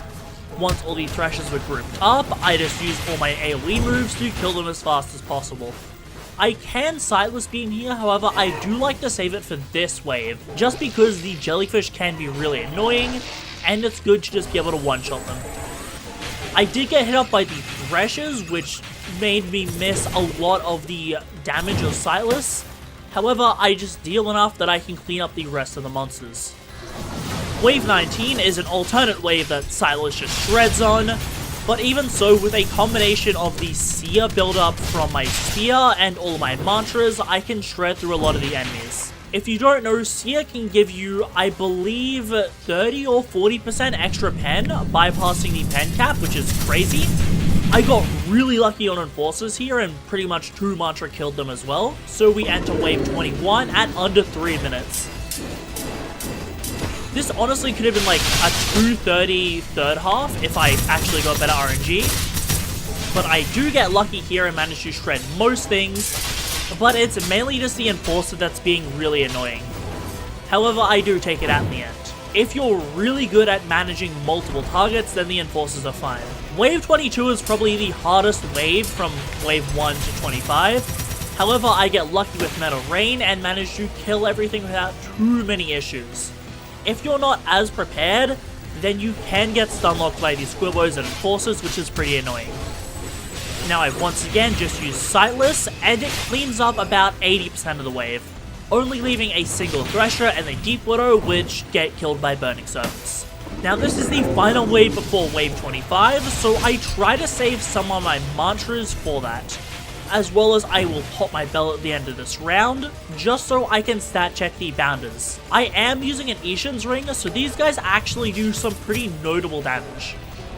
Once all the Threshers were grouped up, I just used all my AoE moves to kill them as fast as possible. I can Sightless Beam here, however, I do like to save it for this wave, just because the jellyfish can be really annoying, and it's good to just be able to one-shot them. I did get hit up by the Threshers, which made me miss a lot of the damage of Sightless. However, I just deal enough that I can clean up the rest of the monsters. Wave 19 is an alternate wave that Sightless just shreds on. But even so, with a combination of the seer build-up from my spear and all my mantras, I can shred through a lot of the enemies. If you don't know, seer can give you, I believe, 30 or 40% extra pen, bypassing the pen cap, which is crazy. I got really lucky on enforcers here and pretty much 2 mantra killed them as well, so we enter wave 21 at under 3 minutes. This honestly could have been like a 2:30 third half if I actually got better RNG, but I do get lucky here and manage to shred most things, but it's mainly just the enforcer that's being really annoying. However, I do take it out in the end. If you're really good at managing multiple targets, then the enforcers are fine. Wave 22 is probably the hardest wave from wave 1 to 25. However, I get lucky with Metal Rain and manage to kill everything without too many issues. If you're not as prepared, then you can get stunlocked by these Squibos and enforcers, which is pretty annoying. Now I've once again just used Sightless, and it cleans up about 80% of the wave, only leaving a single Thresher and a Deep Widow, which get killed by Burning Serpents. Now this is the final wave before wave 25, so I try to save some of my mantras for that, as well as I will pop my bell at the end of this round, just so I can stat check the bounders. I am using an Ishin's Ring, so these guys actually do some pretty notable damage.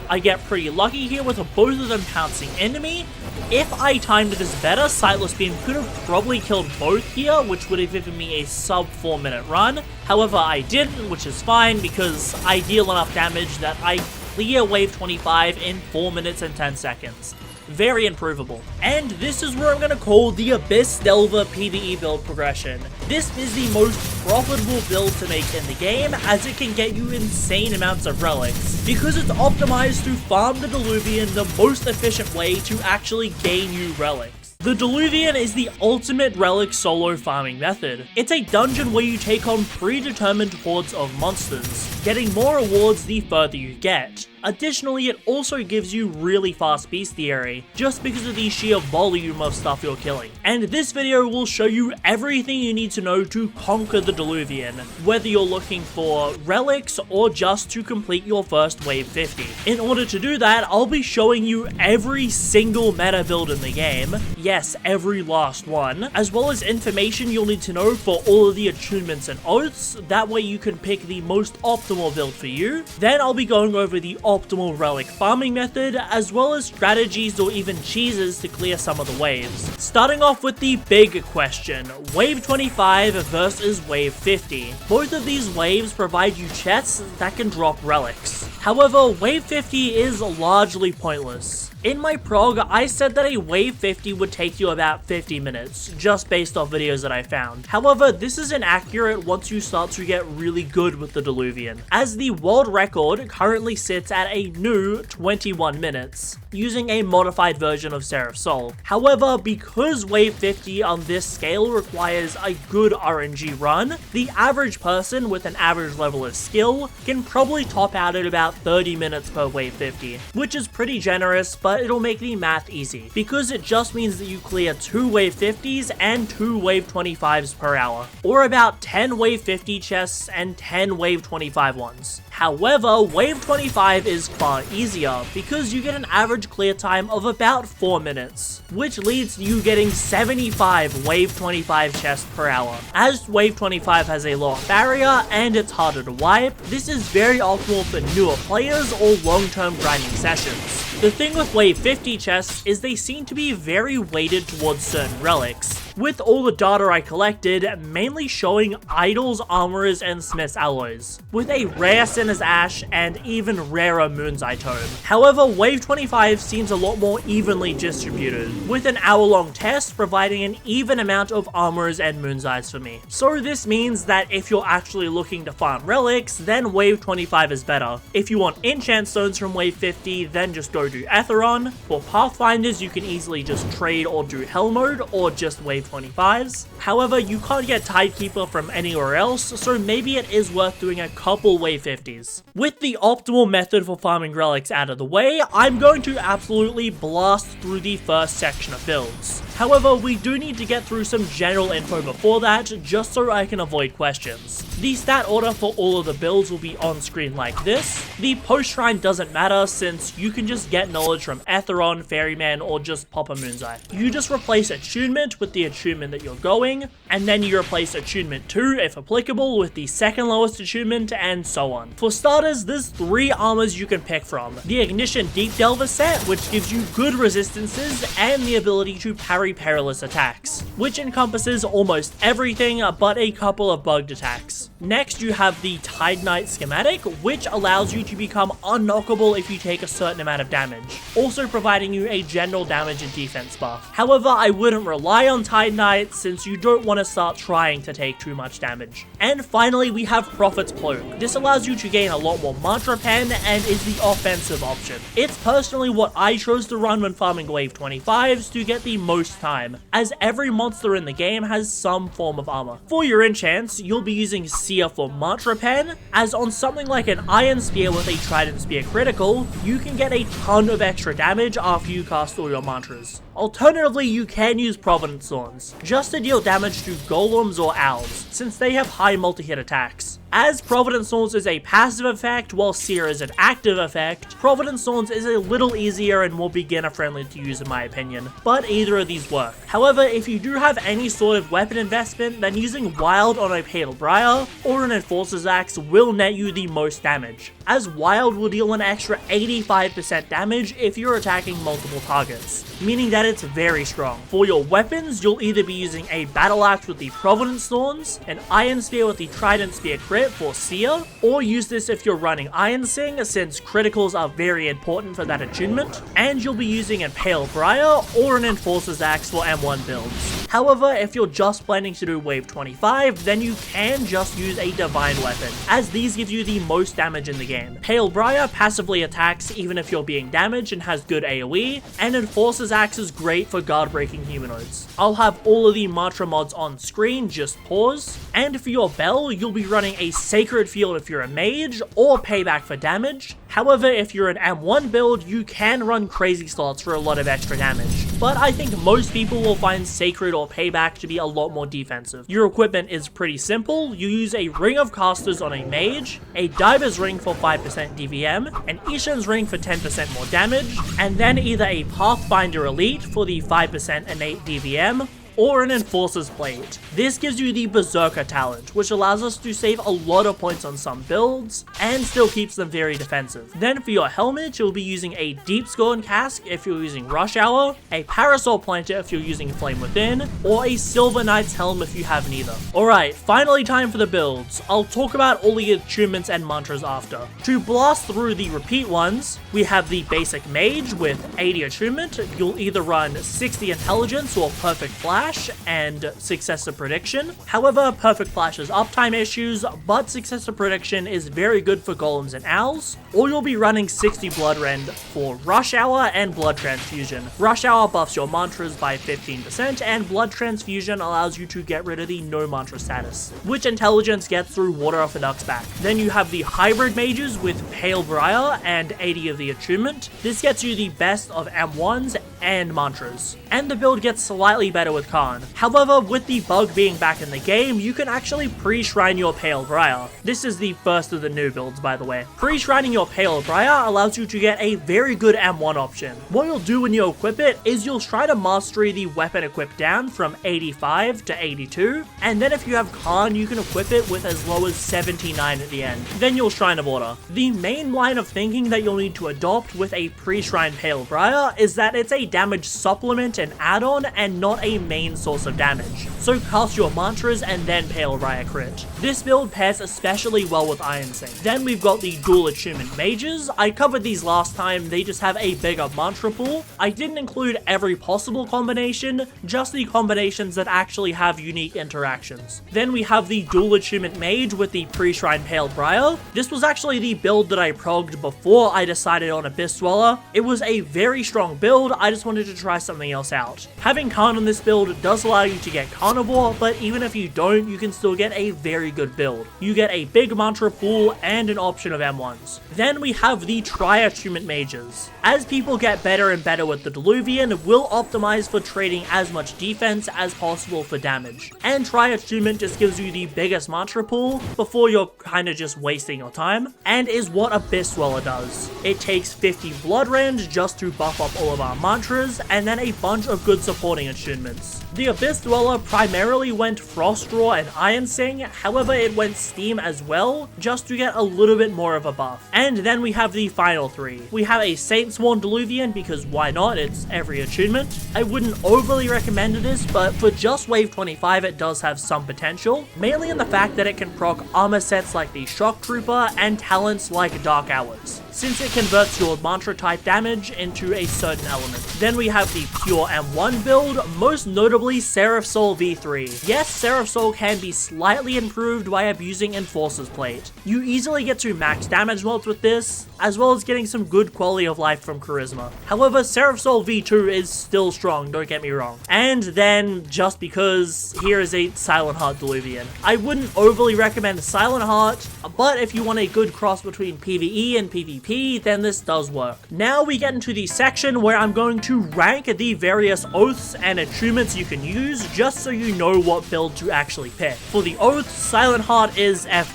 I get pretty lucky here with both of them pouncing into me. If I timed this better, Sightless Beam could have probably killed both here, which would have given me a sub 4 minute run. However, I didn't, which is fine because I deal enough damage that I clear wave 25 in 4 minutes and 10 seconds. Very improvable. And this is where I'm going to call the Abyss Delver PvE build progression. This is the most profitable build to make in the game, as it can get you insane amounts of relics, because it's optimized to farm the Diluvian the most efficient way to actually gain you relics. The Diluvian is the ultimate relic solo farming method. It's a dungeon where you take on predetermined hordes of monsters, getting more rewards the further you get. Additionally, it also gives you really fast bestiary, just because of the sheer volume of stuff you're killing. And this video will show you everything you need to know to conquer the Diluvian, whether you're looking for relics or just to complete your first wave 50. In order to do that, I'll be showing you every single meta build in the game, yes, every last one, as well as information you'll need to know for all of the attunements and oaths, that way you can pick the most optimal build for you. Then I'll be going over the optimal relic farming method, as well as strategies or even cheeses to clear some of the waves. Starting off with the big question, wave 25 versus wave 50. Both of these waves provide you chests that can drop relics. However, wave 50 is largely pointless. In my prog, I said that a wave 50 would take you about 50 minutes, just based off videos that I found. However, this is inaccurate once you start to get really good with the Diluvian, as the world record currently sits at a new 21 minutes, using a modified version of Seraph Soul. However, because wave 50 on this scale requires a good RNG run, the average person with an average level of skill can probably top out at about 30 minutes per wave 50, which is pretty generous, but it'll make the math easy, because it just means that you clear 2 wave 50s and 2 wave 25s per hour, or about 10 wave 50 chests and 10 wave 25 ones. However, wave 25 is far easier, because you get an average clear time of about 4 minutes, which leads to you getting 75 wave 25 chests per hour. As wave 25 has a lower barrier and it's harder to wipe, this is very optimal for newer players or long-term grinding sessions. The thing with wave 50 chests is they seem to be very weighted towards certain relics, with all the data I collected mainly showing idols, armorers, and smiths alloys, with a rare Sinner's Ash and even rarer Moon's Eye Tome. However, wave 25 seems a lot more evenly distributed, with an hour-long test providing an even amount of armorers and Moon's Eyes for me. So this means that if you're actually looking to farm relics, then wave 25 is better. If you want enchant stones from wave 50, then just go do Etheron. For Pathfinders, you can easily just trade or do Hell mode, or just wave 25s. However, you can't get Tidekeeper from anywhere else, so maybe it is worth doing a couple wave 50s. With the optimal method for farming relics out of the way, I'm going to absolutely blast through the first section of builds. However, we do need to get through some general info before that, just so I can avoid questions. The stat order for all of the builds will be on screen like this. The post shrine doesn't matter since you can just get knowledge from Etheron, Ferryman, or just Papa Moon's-Eye. You just replace attunement with the attunement that you're going, and then you replace attunement 2 if applicable with the second lowest attunement, and so on. For starters, there's 3 armors you can pick from. The Ignition Deep Delver set, which gives you good resistances and the ability to parry perilous attacks, which encompasses almost everything but a couple of bugged attacks. Next, you have the Tide Knight schematic, which allows you to become unknockable if you take a certain amount of damage, also providing you a general damage and defense buff. However, I wouldn't rely on Tide Knight since you don't want to start trying to take too much damage. And finally, we have Prophet's Cloak. This allows you to gain a lot more Mantra Pen and is the offensive option. It's personally what I chose to run when farming wave 25s to get the most time, as every monster in the game has some form of armor. For your enchants, you'll be using Seer for Mantra Pen, as on something like an Iron Spear with a Trident Spear critical, you can get a ton of extra damage after you cast all your mantras. Alternatively, you can use Providence Thorns, just to deal damage to golems or owls, since they have high multi-hit attacks. As Providence Thorns is a passive effect, while Seer is an active effect, Providence Thorns is a little easier and more beginner friendly to use in my opinion, but either of these work. However, if you do have any sort of weapon investment, then using Wild on a Pale Briar or an Enforcer's Axe will net you the most damage, as Wild will deal an extra 85% damage if you're attacking multiple targets, meaning that it's very strong. For your weapons, you'll either be using a Battle Axe with the Providence Thorns, an Iron Spear with the Trident Spear crit for Seer, or use this if you're running Iron Sing since criticals are very important for that attunement, and you'll be using a Pale Briar or an Enforcer's Axe for M1 builds. However, if you're just planning to do wave 25, then you can just use a Divine Weapon, as these give you the most damage in the game. Pale Briar passively attacks even if you're being damaged and has good AoE, and Enforcer's Axe is great for guard breaking humanoids. I'll have all of the mantra mods on screen, just pause. And for your bell, you'll be running a Sacred Field if you're a mage, or Payback for damage. However, if you're an M1 build, you can run crazy slots for a lot of extra damage, but I think most people will find Sacred or Payback to be a lot more defensive. Your equipment is pretty simple. You use a Ring of Casters on a mage, a Diver's Ring for 5% DVM, an Ishan's Ring for 10% more damage, and then either a Pathfinder Elite for the 5% innate DVM, or an Enforcer's Blade. This gives you the Berserker talent, which allows us to save a lot of points on some builds, and still keeps them very defensive. Then for your helmet, you'll be using a Deep Scorn Casque if you're using Rush Hour, a Parasol Planter if you're using Flame Within, or a Silver Knight's Helm if you have neither. Alright, finally time for the builds. I'll talk about all the attunements and mantras after. To blast through the repeat ones, we have the basic Mage with 80 attunement. You'll either run 60 Intelligence or Perfect Flash, and Successor Prediction. However, Perfect Flash has uptime issues, but Successor Prediction is very good for golems and owls, or you'll be running 60 Blood Rend for Rush Hour and Blood Transfusion. Rush Hour buffs your mantras by 15%, and Blood Transfusion allows you to get rid of the no mantra status, which Intelligence gets through Water Off a Duck's Back. Then you have the Hybrid Mages with Pale Briar and 80 of the attunement. This gets you the best of M1s and mantras, and the build gets slightly better with Khan. However, with the bug being back in the game, you can actually pre-shrine your Pale Briar. This is the first of the new builds, by the way. Pre-shrining your Pale Briar allows you to get a very good M1 option. What you'll do when you equip it is you'll try to mastery the weapon equip down from 85 to 82, and then if you have Khan, you can equip it with as low as 79 at the end. Then you'll Shrine of Order. The main line of thinking that you'll need to adopt with a pre-shrine Pale Briar is that it's a damage supplement and add-on and not a main source of damage. So cast your mantras and then Pale Briar crit. This build pairs especially well with Iron Sing. Then we've got the dual attunement mages. I covered these last time, they just have a bigger mantra pool. I didn't include every possible combination, just the combinations that actually have unique interactions. Then we have the dual attunement mage with the pre-shrine Pale Briar. This was actually the build that I progged before I decided on Abyss Dweller. It was a very strong build, I just wanted to try something else out. Having Khan on this build does allow you to get Carnivore, but even if you don't, you can still get a very good build. You get a big mantra pool and an option of M1s. Then we have the Tri-Attunement Mages. As people get better and better with the Diluvian, we'll optimize for trading as much defense as possible for damage. And Tri-Attunement just gives you the biggest mantra pool before you're kinda just wasting your time, and is what Abyss Dweller does. It takes 50 Blood Rend just to buff up all of our mantras, and then a bunch of good supporting attunements. The Abyss Dweller primarily went Frost Draw and Iron Sing, however it went Steam as well, just to get a little bit more of a buff. And then we have the final three. We have a Saint Sworn Diluvian, because why not, it's every attunement. I wouldn't overly recommend this, but for just wave 25 it does have some potential, mainly in the fact that it can proc armor sets like the Shock Trooper and talents like Dark Hours, since it converts your mantra type damage into a certain element. Then we have the pure M1 build, most notably Seraph Soul V3. Yes, Seraph Soul can be slightly improved by abusing Enforcer's Plate. You easily get to max damage mods with this, as well as getting some good quality of life from Charisma. However, Seraph Soul V2 is still strong, don't get me wrong. And then, just because, here is a Silent Heart Diluvian. I wouldn't overly recommend Silent Heart, but if you want a good cross between PvE and PvP, then this does work. Now we get into the section where I'm going to rank the various oaths and attunements you can use, just so you know what build to actually pick. For the oath, Silent Heart is F-.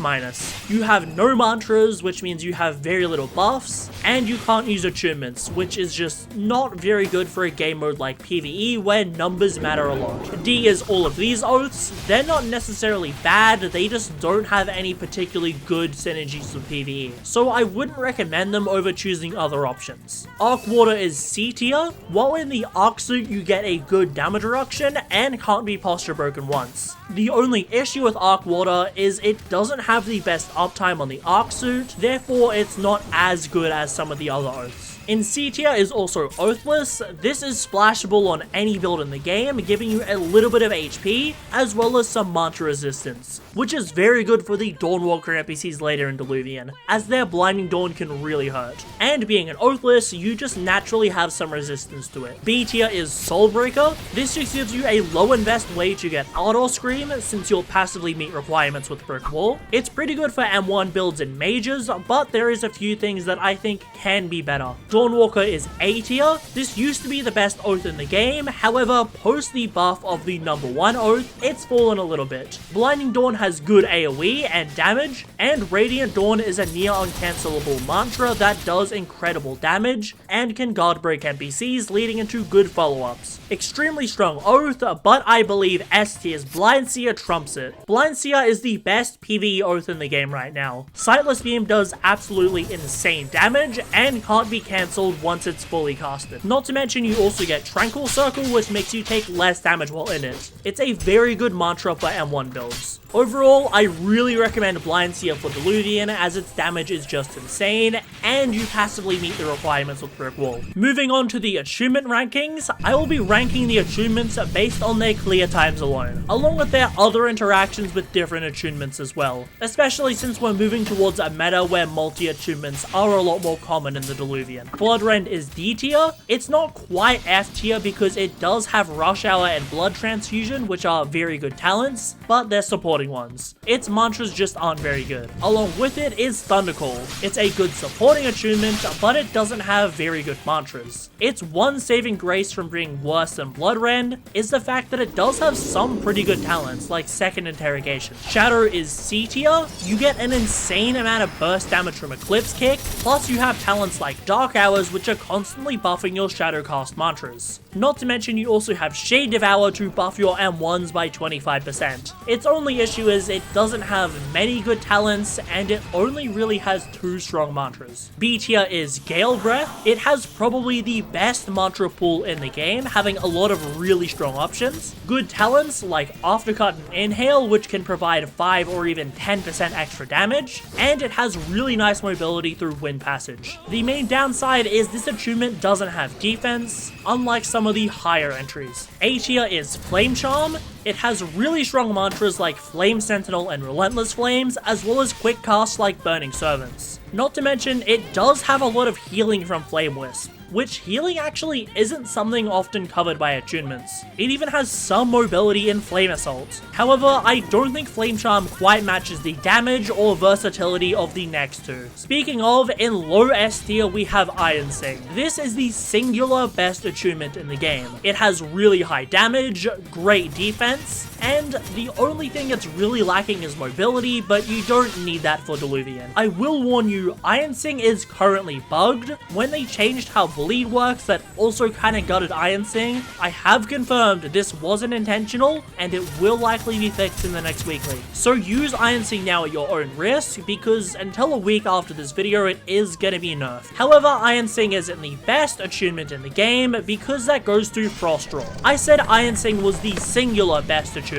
You have no mantras, which means you have very little buffs, and you can't use attunements, which is just not very good for a game mode like PvE where numbers matter a lot. D is all of these oaths. They're not necessarily bad, they just don't have any particularly good synergies with PvE, so I wouldn't recommend them over choosing other options. Arc Water is C tier. While in the Arc Suit you get a good damage reduction and can't be posture broken once. The only issue with Arc Water is it doesn't have the best uptime on the Arc Suit, therefore it's not as good as some of the other oaths. In C tier is also Oathless. This is splashable on any build in the game, giving you a little bit of HP, as well as some mantra resistance, which is very good for the Dawnwalker NPCs later in Diluvian, as their Blinding Dawn can really hurt. And being an Oathless, you just naturally have some resistance to it. B tier is Soulbreaker. This just gives you a low invest way to get Ardor Scream, since you'll passively meet requirements with Brick Wall. It's pretty good for M1 builds and mages, but there is a few things that I think can be better. Dawnwalker is A tier. This used to be the best oath in the game, however, post the buff of the #1 oath, it's fallen a little bit. Blinding Dawn has good AoE and damage, and Radiant Dawn is a near uncancelable mantra that does incredible damage, and can guard break NPCs, leading into good follow-ups. Extremely strong oath, but I believe S tier's Blind Seer trumps it. Blind Seer is the best PvE oath in the game right now. Sightless Beam does absolutely insane damage, and can't be cancelled once it's fully casted. Not to mention you also get Tranquil Circle, which makes you take less damage while in it. It's a very good mantra for M1 builds. Overall, I really recommend Blind Seer for Diluvian, as its damage is just insane, and you passively meet the requirements with Brick Wall. Moving on to the attunement rankings, I will be ranking the attunements based on their clear times alone, along with their other interactions with different attunements as well, especially since we're moving towards a meta where multi-attunements are a lot more common in the Diluvian. Blood Rend is D tier. It's not quite F tier because it does have Rush Hour and Blood Transfusion, which are very good talents, but they're supporting ones. Its mantras just aren't very good. Along with it is Thunder Call. It's a good supporting attunement, but it doesn't have very good mantras. Its one saving grace from being worse than Blood Rend is the fact that it does have some pretty good talents, like Second Interrogation. Shadow is C tier. You get an insane amount of burst damage from Eclipse Kick, plus you have talents like Dark Hours, which are constantly buffing your Shadowcast mantras. Not to mention you also have Shade Devour to buff your M1s by 25%. Its only issue is it doesn't have many good talents, and it only really has 2 strong mantras. B tier is Gale Breath. It has probably the best mantra pool in the game, having a lot of really strong options. Good talents like Aftercut and Inhale, which can provide 5 or even 10% extra damage, and it has really nice mobility through Wind Passage. The main downside is this attunement doesn't have defense, unlike some of the higher entries. A tier is Flame Charm. It has really strong mantras like Flame Sentinel and Relentless Flames, as well as quick casts like Burning Servants. Not to mention, it does have a lot of healing from Flame Wisp. which healing actually isn't something often covered by attunements. It even has some mobility in Flame Assault. However, I don't think Flame Charm quite matches the damage or versatility of the next two. Speaking of, in low S tier we have Iron Sing. This is the singular best attunement in the game. It has really high damage, great defense, and the only thing it's really lacking is mobility, but you don't need that for Diluvian. I will warn you, Iron Sing is currently bugged. When they changed how bleed works, that also kinda gutted Iron Sing. I have confirmed this wasn't intentional, and it will likely be fixed in the next weekly. So use Iron Sing now at your own risk, because until a week after this video, it is gonna be nerfed. However, Iron Sing isn't the best attunement in the game, because that goes to Frost Draw. I said Iron Sing was the singular best attunement.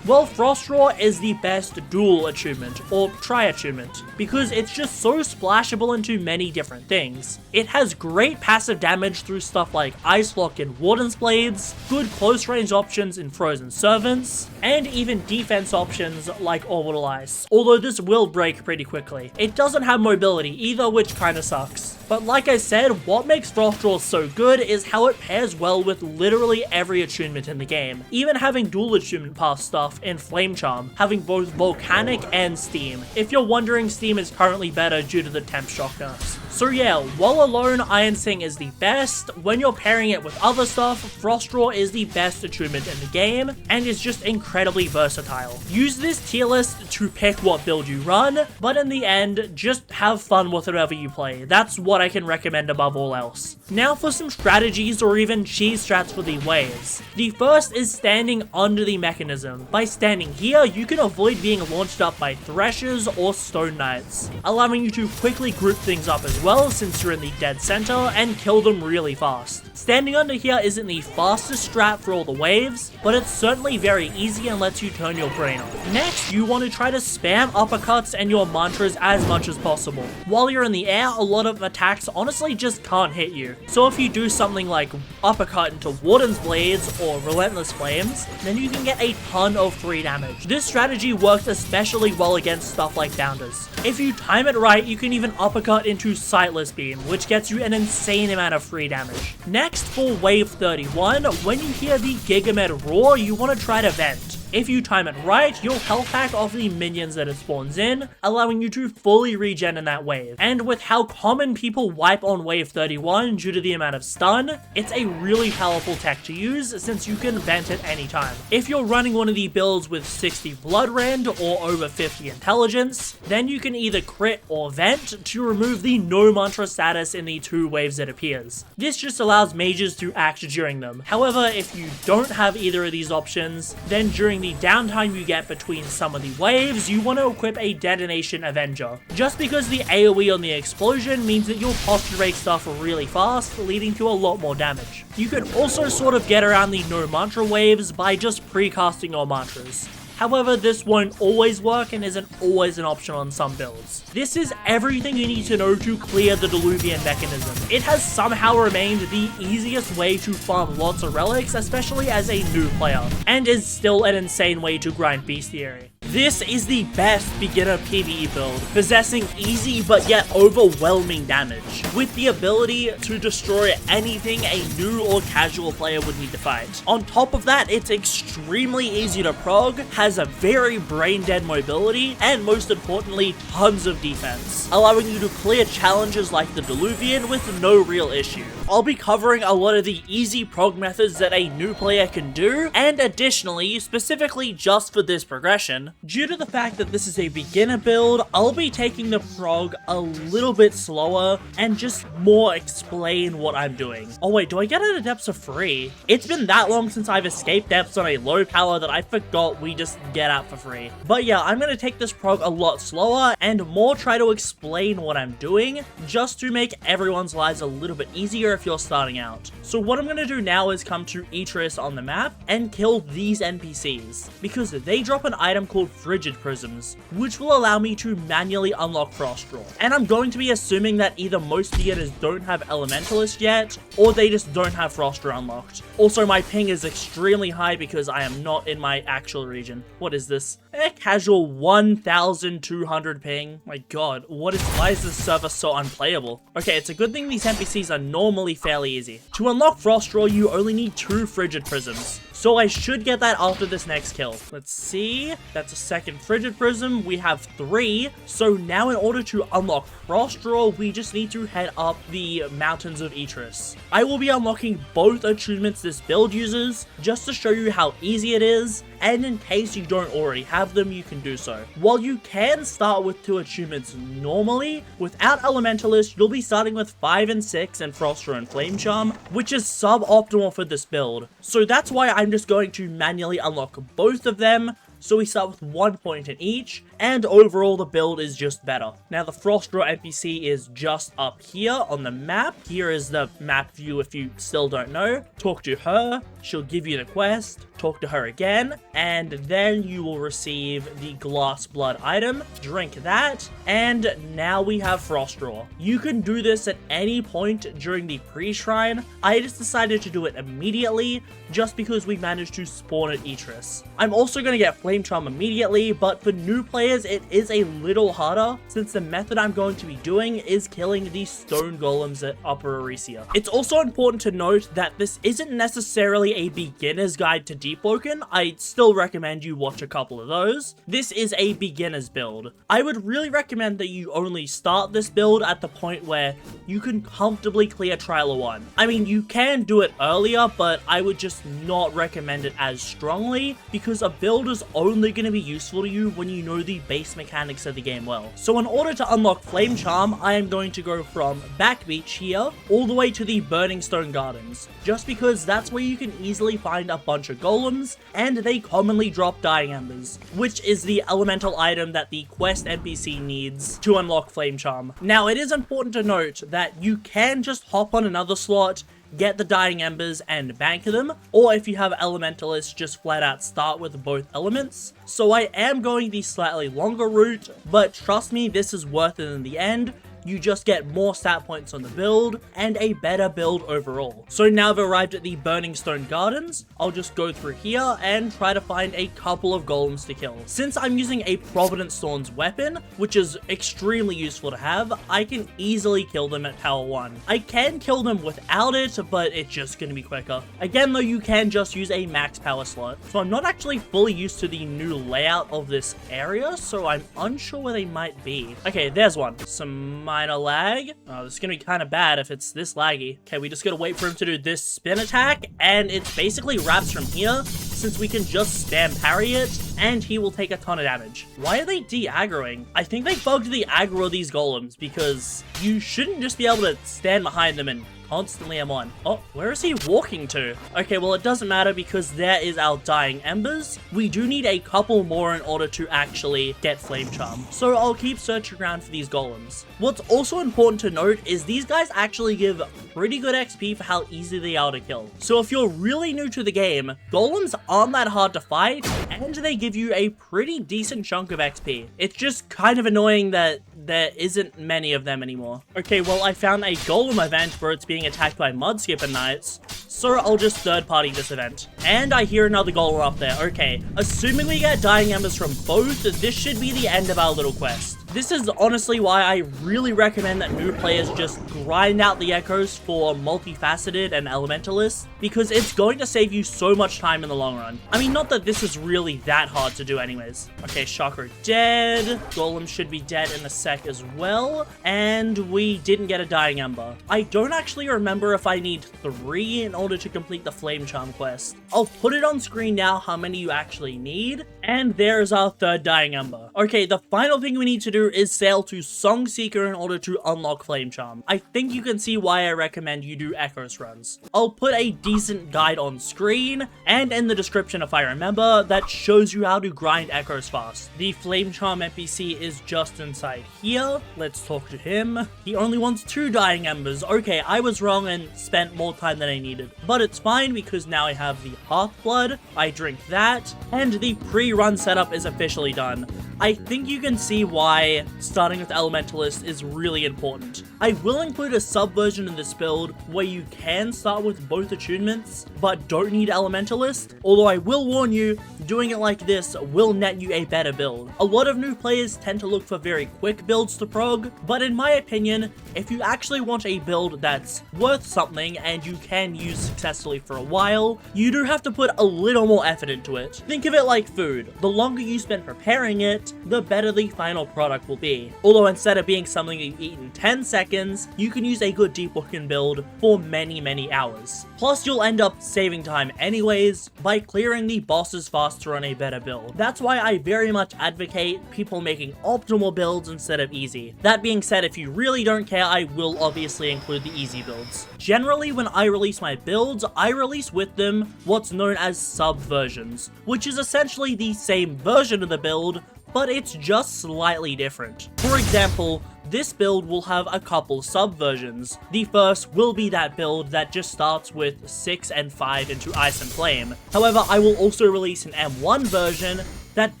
Well, Frost Draw is the best dual attunement, or tri-attunement, because it's just so splashable into many different things. It has great passive damage through stuff like Ice Lock in Warden's Blades, good close range options in Frozen Servants, and even defense options like Orbital Ice, although this will break pretty quickly. It doesn't have mobility either, which kinda sucks. But like I said, what makes Frost Draw so good is how it pairs well with literally every attunement in the game. Even having dual attunement path stuff in Flame Charm, having both Volcanic and Steam. If you're wondering, Steam is currently better due to the Temp Shock nerfs. So yeah, while alone Iron Sing is the best, when you're pairing it with other stuff, Frost Draw is the best attunement in the game, and is just incredibly versatile. Use this tier list to pick what build you run, but in the end, just have fun with whatever you play. That's what I can recommend above all else. Now for some strategies or even cheese strats for the waves. The first is standing under the mechanism. By standing here, you can avoid being launched up by Threshers or Stone Knights, allowing you to quickly group things up as well since you're in the dead center and kill them really fast. Standing under here isn't the fastest strat for all the waves, but it's certainly very easy and lets you turn your brain off. Next, you want to try to spam uppercuts and your mantras as much as possible. While you're in the air, a lot of attacks honestly just can't hit you. So if you do something like uppercut into Warden's Blades or Relentless Flames, then you can get a ton of free damage. This strategy works especially well against stuff like Founders. If you time it right, you can even uppercut into Sightless Beam, which gets you an insane amount of free damage. Next, for Wave 31, when you hear the Gigamed roar, you want to try to vent. If you time it right, you'll health pack off the minions that it spawns in, allowing you to fully regen in that wave. And with how common people wipe on Wave 31 due to the amount of stun, it's a really powerful tech to use since you can vent at any time. If you're running one of the builds with 60 Blood Rend or over 50 Intelligence, then you can either crit or vent to remove the no mantra status in the 2 waves it appears. This just allows mages to act during them. However, if you don't have either of these options, then during the downtime you get between some of the waves, you want to equip a Detonation Avenger. Just because the AoE on the explosion means that you'll posture break stuff really fast, leading to a lot more damage. You can also sort of get around the no mantra waves by just pre-casting your mantras. However, this won't always work and isn't always an option on some builds. This is everything you need to know to clear the Diluvian mechanism. It has somehow remained the easiest way to farm lots of relics, especially as a new player, and is still an insane way to grind bestiary. This is the best beginner PvE build, possessing easy but yet overwhelming damage, with the ability to destroy anything a new or casual player would need to fight. On top of that, it's extremely easy to prog, has a very brain-dead mobility, and most importantly, tons of defense, allowing you to clear challenges like the Diluvian with no real issue. I'll be covering a lot of the easy prog methods that a new player can do, and additionally, specifically just for this progression, due to the fact that this is a beginner build, I'll be taking the prog a little bit slower and just more explain what I'm doing. Oh wait, do I get out of depths for free? It's been that long since I've escaped depths on a low power that I forgot we just get out for free. But yeah, I'm gonna take this prog a lot slower and more try to explain what I'm doing, just to make everyone's lives a little bit easier if you're starting out. So what I'm gonna do now is come to Etris on the map and kill these NPCs, because they drop an item called frigid prisms, which will allow me to manually unlock Frost Draw. And I'm going to be assuming that either most beginners don't have Elementalist yet, or they just don't have Frost Draw unlocked. Also, my ping is extremely high because I am not in my actual region. What is this? A casual 1,200 ping. My god, why is this server so unplayable? Okay, it's a good thing these NPCs are normally fairly easy. To unlock Frost Draw, you only need 2 frigid prisms. So I should get that after this next kill. Let's see. That's a second frigid prism. We have 3. So now in order to unlock Frost Draw, we just need to head up the Mountains of Etris. I will be unlocking both achievements this build uses, just to show you how easy it is, and in case you don't already have them, you can do so. While you can start with 2 achievements normally, without Elementalist, you'll be starting with 5 and 6 and Frost Draw and Flame Charm, which is suboptimal for this build. So that's why I'm just going to manually unlock both of them. So we start with 1 point in each, and overall the build is just better. Now the Frost Draw NPC is just up here on the map. Here is the map view if you still don't know. Talk to her, she'll give you the quest, talk to her again, and then you will receive the Glass Blood item. Drink that, and now we have Frost Draw. You can do this at any point during the pre-shrine. I just decided to do it immediately, just because we managed to spawn at Etris. I'm also going to get Flame Charm immediately, but for new players it is a little harder, since the method I'm going to be doing is killing the stone golems at Upper Arisia. It's also important to note that this isn't necessarily a beginner's guide to Deepwoken. I'd still recommend you watch a couple of those. This is a beginner's build. I would really recommend that you only start this build at the point where you can comfortably clear Trial of 1. I mean, you can do it earlier, but I would just not recommend it as strongly, because a build is only going to be useful to you when you know the base mechanics of the game well. So in order to unlock Flame Charm, I am going to go from Back Beach here all the way to the Burning Stone Gardens, just because that's where you can easily find a bunch of golems, and they commonly drop Dying Embers, which is the elemental item that the quest NPC needs to unlock Flame Charm. Now it is important to note that you can just hop on another slot, get the Dying Embers and bank them, or if you have Elementalists, just flat out start with both elements. So I am going the slightly longer route, but trust me, this is worth it in the end. You just get more stat points on the build, and a better build overall. So now I've arrived at the Burning Stone Gardens, I'll just go through here and try to find a couple of golems to kill. Since I'm using a Providence Thorns weapon, which is extremely useful to have, I can easily kill them at Tower 1. I can kill them without it, but it's just going to be quicker. Again though, you can just use a max power slot. So I'm not actually fully used to the new layout of this area, so I'm unsure where they might be. Okay, there's one. Some minor lag. Oh, this is gonna be kind of bad if it's this laggy. Okay, we just gotta wait for him to do this spin attack, and it's basically wraps from here, since we can just spam parry it, and he will take a ton of damage. Why are they de-aggroing? I think they bugged the aggro of these golems, because you shouldn't just be able to stand behind them and constantly am on. Oh, where is he walking to? Okay, well, it doesn't matter because there is our Dying Embers. We do need a couple more in order to actually get Flame Charm. So I'll keep searching around for these golems. What's also important to note is these guys actually give pretty good XP for how easy they are to kill. So if you're really new to the game, golems aren't that hard to fight, and they give you a pretty decent chunk of XP. It's just kind of annoying that there isn't many of them anymore. Okay, well, I found a golem event where it's being attacked by Mudskipper Knights, so I'll just third-party this event. And I hear another golem up there. Okay, assuming we get Dying Embers from both, this should be the end of our little quest. This is honestly why I really recommend that new players just grind out the echoes for multifaceted and elementalists, because it's going to save you so much time in the long run. I mean, not that this is really that hard to do anyways. Okay, Chakra dead. Golem should be dead in a sec as well. And we didn't get a Dying Ember. I don't actually remember if I need 3 in order to complete the Flame Charm quest. I'll put it on screen now how many you actually need. And there's our 3rd Dying Ember. Okay, the final thing we need to do is sail to Song Seeker in order to unlock Flame Charm. I think you can see why I recommend you do Echoes runs. I'll put a decent guide on screen and in the description if I remember that shows you how to grind Echoes fast. The Flame Charm NPC is just inside here. Let's talk to him. He only wants 2 Dying Embers. Okay, I was wrong and spent more time than I needed. But it's fine because now I have the Hearth Blood. I drink that. And the speedrun setup is officially done, I think you can see why starting with Elementalist is really important. I will include a subversion of this build where you can start with both attunements, but don't need Elementalist, although I will warn you, doing it like this will net you a better build. A lot of new players tend to look for very quick builds to prog, but in my opinion, if you actually want a build that's worth something and you can use successfully for a while, you do have to put a little more effort into it. Think of it like food. The longer you spend preparing it, the better the final product will be. Although instead of being something you eat in 10 seconds, you can use a good Deepwoken build for many hours. Plus, you'll end up saving time anyways by clearing the bosses faster on a better build. That's why I very much advocate people making optimal builds instead of easy. That being said, if you really don't care, I will obviously include the easy builds. Generally, when I release my builds, I release with them what's known as subversions, which is essentially the same version of the build, but it's just slightly different. For example, this build will have a couple subversions. The first will be that build that just starts with 6 and 5 into Ice and Flame. However, I will also release an M1 version that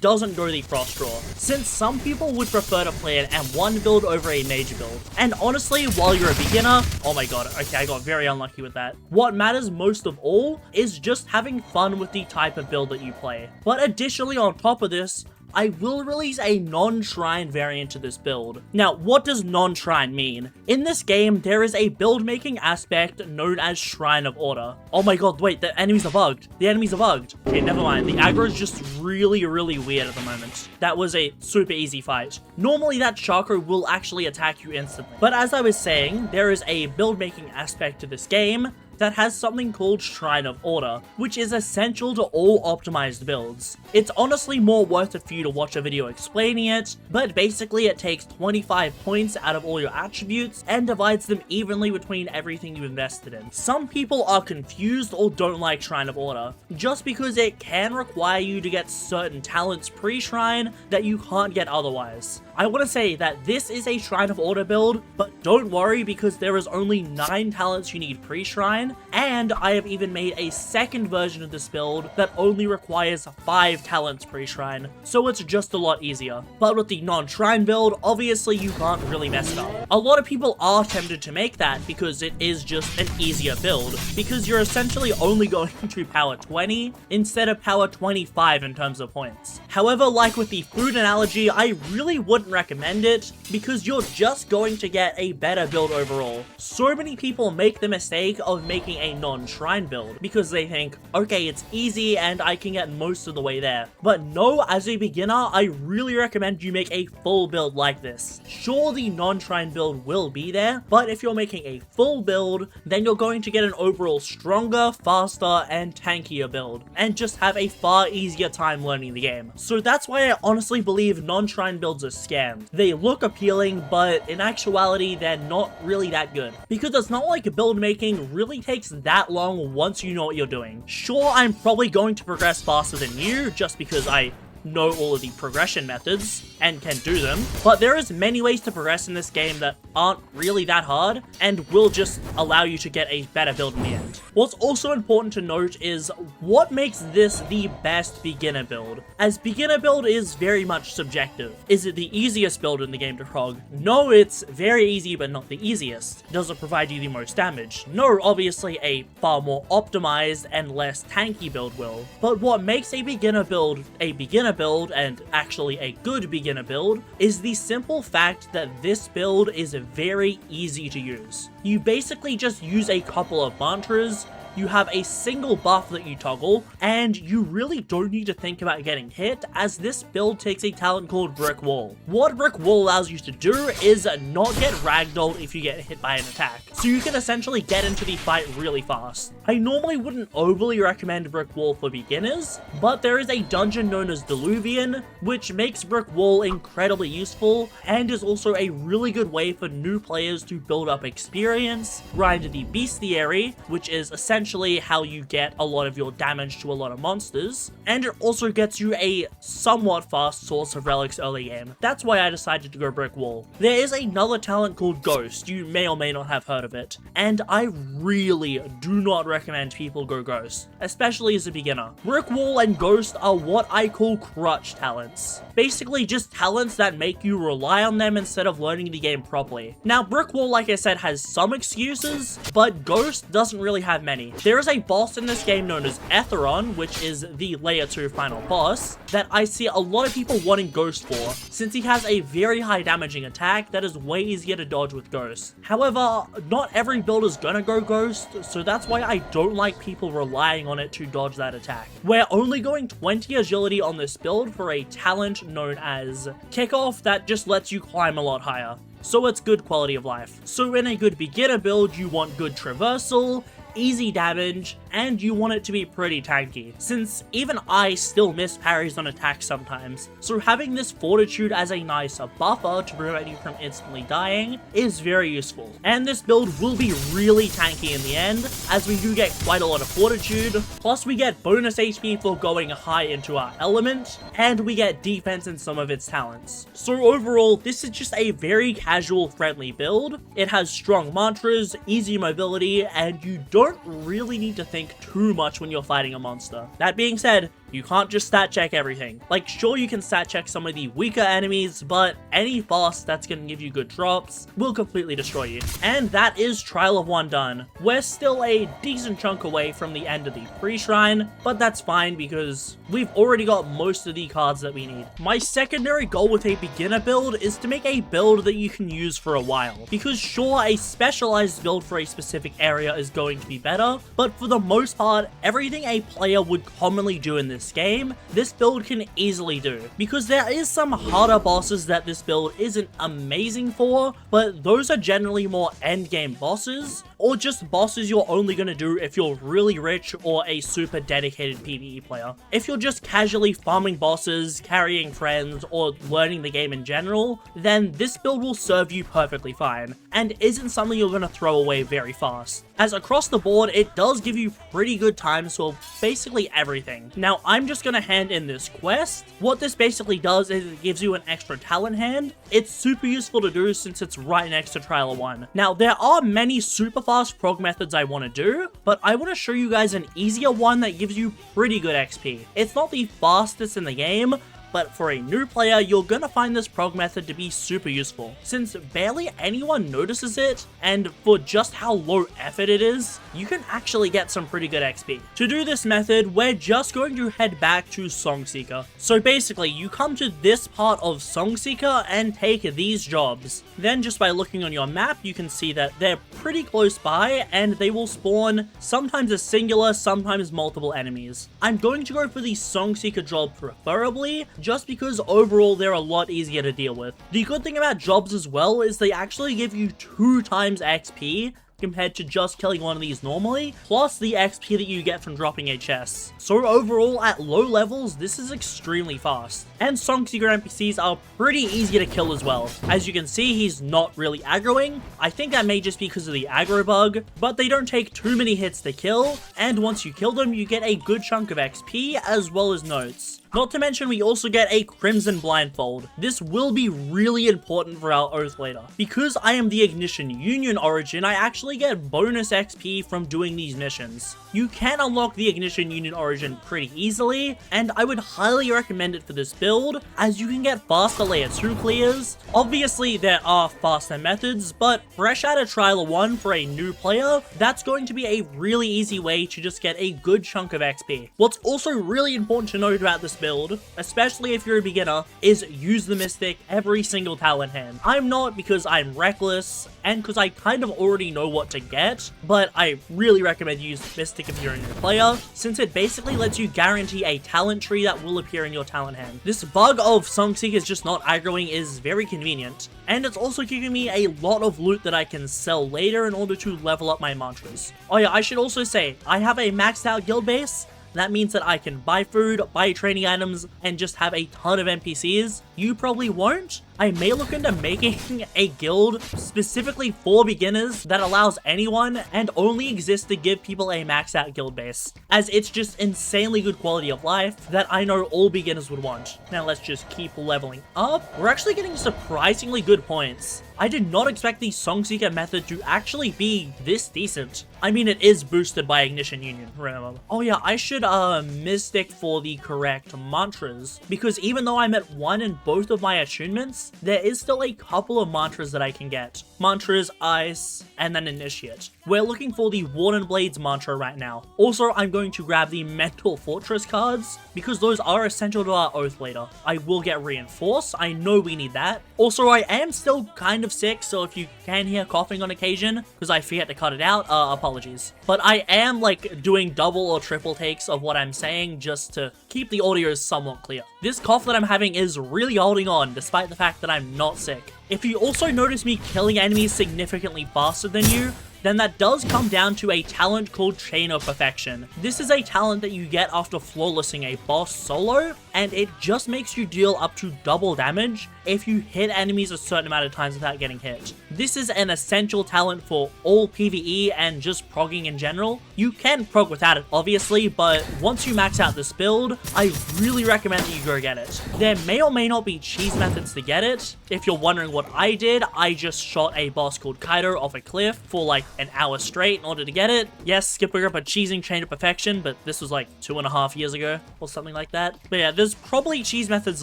doesn't go the Frost Draw, since some people would prefer to play an M1 build over a major build. And honestly, while you're a beginner, oh my god, okay, I got very unlucky with that. What matters most of all is just having fun with the type of build that you play. But additionally, on top of this, I will release a non-shrine variant to this build. Now, what does non-shrine mean? In this game, there is a build-making aspect known as Shrine of Order. Oh my god, wait, the enemies are bugged. The enemies are bugged. Okay, never mind. The aggro is just really weird at the moment. That was a super easy fight. Normally, that chakra will actually attack you instantly. But as I was saying, there is a build-making aspect to this game that has something called Shrine of Order, which is essential to all optimized builds. It's honestly more worth it for you to watch a video explaining it, but basically it takes 25 points out of all your attributes and divides them evenly between everything you invested in. Some people are confused or don't like Shrine of Order, just because it can require you to get certain talents pre-shrine that you can't get otherwise. I want to say that this is a Shrine of Order build, but don't worry because there is only 9 talents you need pre-shrine, and I have even made a second version of this build that only requires 5 talents pre-shrine, so it's just a lot easier. But with the non-shrine build, obviously you can't really mess it up. A lot of people are tempted to make that because it is just an easier build, because you're essentially only going to power 20 instead of power 25 in terms of points. However, like with the food analogy, I really wouldn't recommend it because you're just going to get a better build overall. So many people make the mistake of making a non-shrine build because they think, okay, it's easy and I can get most of the way there. But no, as a beginner, I really recommend you make a full build like this. Sure, the non-shrine build will be there, but if you're making a full build, then you're going to get an overall stronger, faster, and tankier build, and just have a far easier time learning the game. So that's why I honestly believe non-shrine builds are scammed. They look appealing, but in actuality, they're not really that good. Because it's not like build making really takes that long once you know what you're doing. Sure, I'm probably going to progress faster than you, just because I know all of the progression methods and can do them, but there is many ways to progress in this game that aren't really that hard and will just allow you to get a better build in the end. What's also important to note is what makes this the best beginner build, as beginner build is very much subjective. Is it the easiest build in the game to prog? No, it's very easy but not the easiest. Does it provide you the most damage? No, obviously a far more optimized and less tanky build will. But what makes a beginner build and actually a good beginner build is the simple fact that this build is very easy to use. You basically just use a couple of mantras, you have a single buff that you toggle, and you really don't need to think about getting hit, as this build takes a talent called Brick Wall. What Brick Wall allows you to do is not get ragdolled if you get hit by an attack, so you can essentially get into the fight really fast. I normally wouldn't overly recommend Brick Wall for beginners, but there is a dungeon known as Diluvian, which makes Brick Wall incredibly useful, and is also a really good way for new players to build up experience, grind the Bestiary, which is essentially essentially how you get a lot of your damage to a lot of monsters, and it also gets you a somewhat fast source of relics early game. That's why I decided to go Brick Wall. There is another talent called Ghost, you may or may not have heard of it, and I really do not recommend people go Ghost, especially as a beginner. Brick Wall and Ghost are what I call crutch talents. Basically just talents that make you rely on them instead of learning the game properly. Now Brick Wall, like I said, has some excuses, but Ghost doesn't really have many. There is a boss in this game known as Etheron, which is the layer 2 final boss, that I see a lot of people wanting Ghost for, since he has a very high damaging attack that is way easier to dodge with Ghost. However, not every build is gonna go Ghost, so that's why I don't like people relying on it to dodge that attack. We're only going 20 agility on this build for a talent known as Kickoff that just lets you climb a lot higher. So it's good quality of life. So in a good beginner build, you want good traversal, easy damage, and you want it to be pretty tanky, since even I still miss parries on attacks sometimes. So having this fortitude as a nice buffer to prevent you from instantly dying is very useful. And this build will be really tanky in the end, as we do get quite a lot of fortitude, plus we get bonus HP for going high into our element, and we get defense in some of its talents. So overall, this is just a very casual friendly build. It has strong mantras, easy mobility, and you don't really need to think too much when you're fighting a monster. That being said, you can't just stat check everything. Like, sure, you can stat check some of the weaker enemies, but any boss that's gonna give you good drops will completely destroy you. And that is Trial of 1 done. We're still a decent chunk away from the end of the pre-shrine, but that's fine because we've already got most of the cards that we need. My secondary goal with a beginner build is to make a build that you can use for a while. Because sure, a specialized build for a specific area is going to be better, but for the most part, everything a player would commonly do in this game, this build can easily do. Because there is some harder bosses that this build isn't amazing for, but those are generally more endgame bosses, or just bosses you're only gonna do if you're really rich or a super dedicated PvE player. If you're just casually farming bosses, carrying friends, or learning the game in general, then this build will serve you perfectly fine, and isn't something you're gonna throw away very fast. As across the board, it does give you pretty good times for basically everything. Now, I'm just gonna hand in this quest. What this basically does is it gives you an extra talent hand. It's super useful to do since it's right next to Trial of 1. Now, there are many super fast prog methods I want to do, but I want to show you guys an easier one that gives you pretty good XP. It's not the fastest in the game, but for a new player, you're gonna find this prog method to be super useful, since barely anyone notices it, and for just how low effort it is, you can actually get some pretty good XP. To do this method, we're just going to head back to Songseeker. So basically, you come to this part of Songseeker and take these jobs. Then just by looking on your map, you can see that they're pretty close by, and they will spawn sometimes a singular, sometimes multiple enemies. I'm going to go for the Songseeker job preferably, just because overall they're a lot easier to deal with. The good thing about jobs as well is they actually give you 2 times XP compared to just killing one of these normally, plus the XP that you get from dropping a chest. So overall, at low levels, this is extremely fast. And Songseeker NPCs are pretty easy to kill as well. As you can see, he's not really aggroing. I think that may just be because of the aggro bug, but they don't take too many hits to kill, and once you kill them, you get a good chunk of XP as well as notes. Not to mention, we also get a Crimson Blindfold. This will be really important for our Oath later. Because I am the Ignition Union origin, I actually get bonus XP from doing these missions. You can unlock the Ignition Union origin pretty easily, and I would highly recommend it for this build, as you can get faster layer 2 clears. Obviously, there are faster methods, but fresh out of Trial of 1 for a new player, that's going to be a really easy way to just get a good chunk of XP. What's also really important to note about this build, especially if you're a beginner, is use the Mystic every single talent hand. I'm not, because I'm reckless, and because I kind of already know what to get, but I really recommend you use Mystic if you're a new player, since it basically lets you guarantee a talent tree that will appear in your talent hand. This bug of Songseekers just not aggroing is very convenient, and it's also giving me a lot of loot that I can sell later in order to level up my mantras. Oh yeah, I should also say, I have a maxed out guild base, That means that I can buy food, buy training items, and just have a ton of NPCs. You probably won't. I may look into making a guild specifically for beginners that allows anyone and only exists to give people a maxed out guild base, as it's just insanely good quality of life that I know all beginners would want. Now let's just keep leveling up. We're actually getting surprisingly good points. I did not expect the Songseeker method to actually be this decent. I mean, it is boosted by Ignition Union, remember. Oh yeah, I should mystic for the correct mantras, because even though I'm at 1 in both of my attunements, there is still a couple of mantras that I can get. Mantras, Ice, and then Initiate. We're looking for the Warden Blades mantra right now. Also, I'm going to grab the Mental Fortress cards, because those are essential to our Oath later. I will get Reinforce, I know we need that. Also, I am still kind of sick, so if you can hear coughing on occasion, because I forget to cut it out, apologies. But I am like doing double or triple takes of what I'm saying just to keep the audio somewhat clear. This cough that I'm having is really holding on, despite the fact that I'm not sick. If you also notice me killing enemies significantly faster than you, then that does come down to a talent called Chain of Perfection. This is a talent that you get after flawlessing a boss solo, and it just makes you deal up to double damage if you hit enemies a certain amount of times without getting hit. This is an essential talent for all PvE and just progging in general. You can prog without it, obviously, but once you max out this build, I really recommend that you go get it. There may or may not be cheese methods to get it. If you're wondering what I did, I just shot a boss called Kaido off a cliff for like an hour straight in order to get it. Yes, skipping up a cheesing Chain of Perfection, but this was like 2.5 years ago or something like that. But yeah, there's probably cheese methods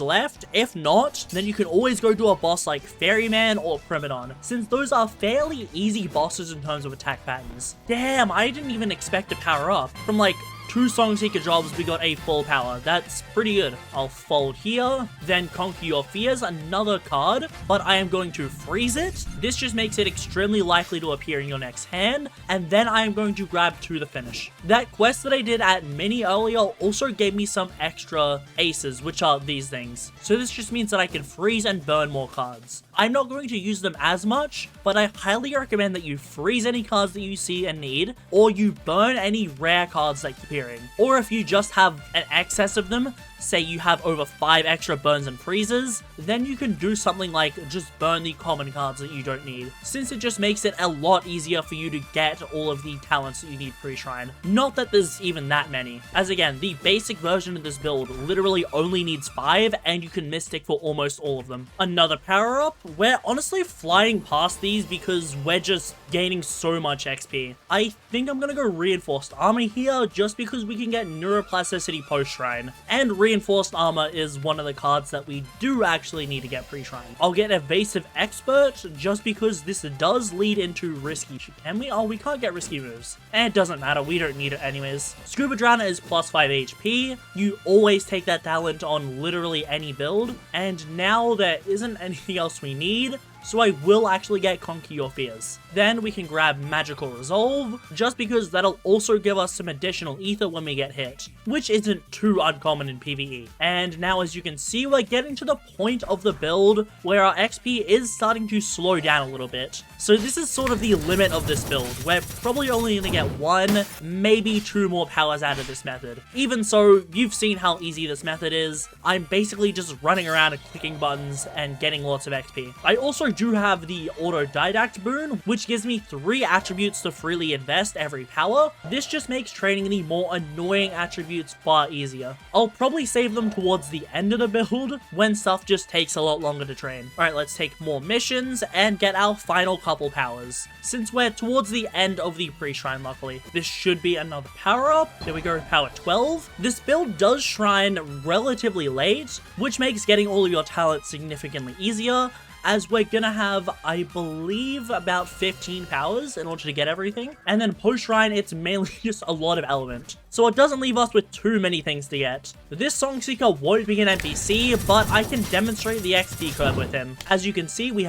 left. If not, then you can always go to a boss like Ferryman or Primadon, since those are fairly easy bosses in terms of attack patterns. Damn, I didn't even expect to power up. From like 2 Songseeker jobs, we got a full power. That's pretty good. I'll fold here, then Conquer Your Fears, another card, but I am going to freeze it. This just makes it extremely likely to appear in your next hand, and then I am going to grab to the finish. That quest that I did at Mini earlier also gave me some extra aces, which are these things. So this just means that I can freeze and burn more cards. I'm not going to use them as much, but I highly recommend that you freeze any cards that you see and need, or you burn any rare cards that keep appearing. Or if you just have an excess of them, say you have over 5 extra burns and freezes, then you can do something like just burn the common cards that you don't need, since it just makes it a lot easier for you to get all of the talents that you need pre-shrine. Not that there's even that many, as again, the basic version of this build literally only needs 5, and you can mystic for almost all of them. Another power-up, we're honestly flying past these because we're just gaining so much XP. I think I'm gonna go Reinforced Armor here, just because we can get Neuroplasticity post-shrine, and Reinforced Armor is one of the cards that we do actually need to get pre-shrine. I'll get Evasive Expert, just because this does lead into risky. Can we? Oh, we can't get risky moves. And it doesn't matter, we don't need it anyways. Scuba Drowner is plus 5 HP. You always take that talent on literally any build, and now there isn't anything else we need, so I will actually get Conquer Your Fears. Then we can grab Magical Resolve, just because that'll also give us some additional ether when we get hit, which isn't too uncommon in PvE. And now as you can see, we're getting to the point of the build where our XP is starting to slow down a little bit. So this is sort of the limit of this build. We're probably only going to get 1, maybe 2 more powers out of this method. Even so, you've seen how easy this method is. I'm basically just running around and clicking buttons and getting lots of XP. I also do have the Autodidact boon, which gives me 3 attributes to freely invest every power. This just makes training the more annoying attributes far easier. I'll probably save them towards the end of the build, when stuff just takes a lot longer to train. Alright, let's take more missions and get our final couple powers. Since we're towards the end of the pre-shrine, luckily, this should be another power-up. There we go, power 12. This build does shrine relatively late, which makes getting all of your talents significantly easier, as we're gonna have, I believe, about 15 powers in order to get everything. And then post-shrine, it's mainly just a lot of element. So it doesn't leave us with too many things to get. This Songseeker won't be an NPC, but I can demonstrate the XP curve with him. As you can see, we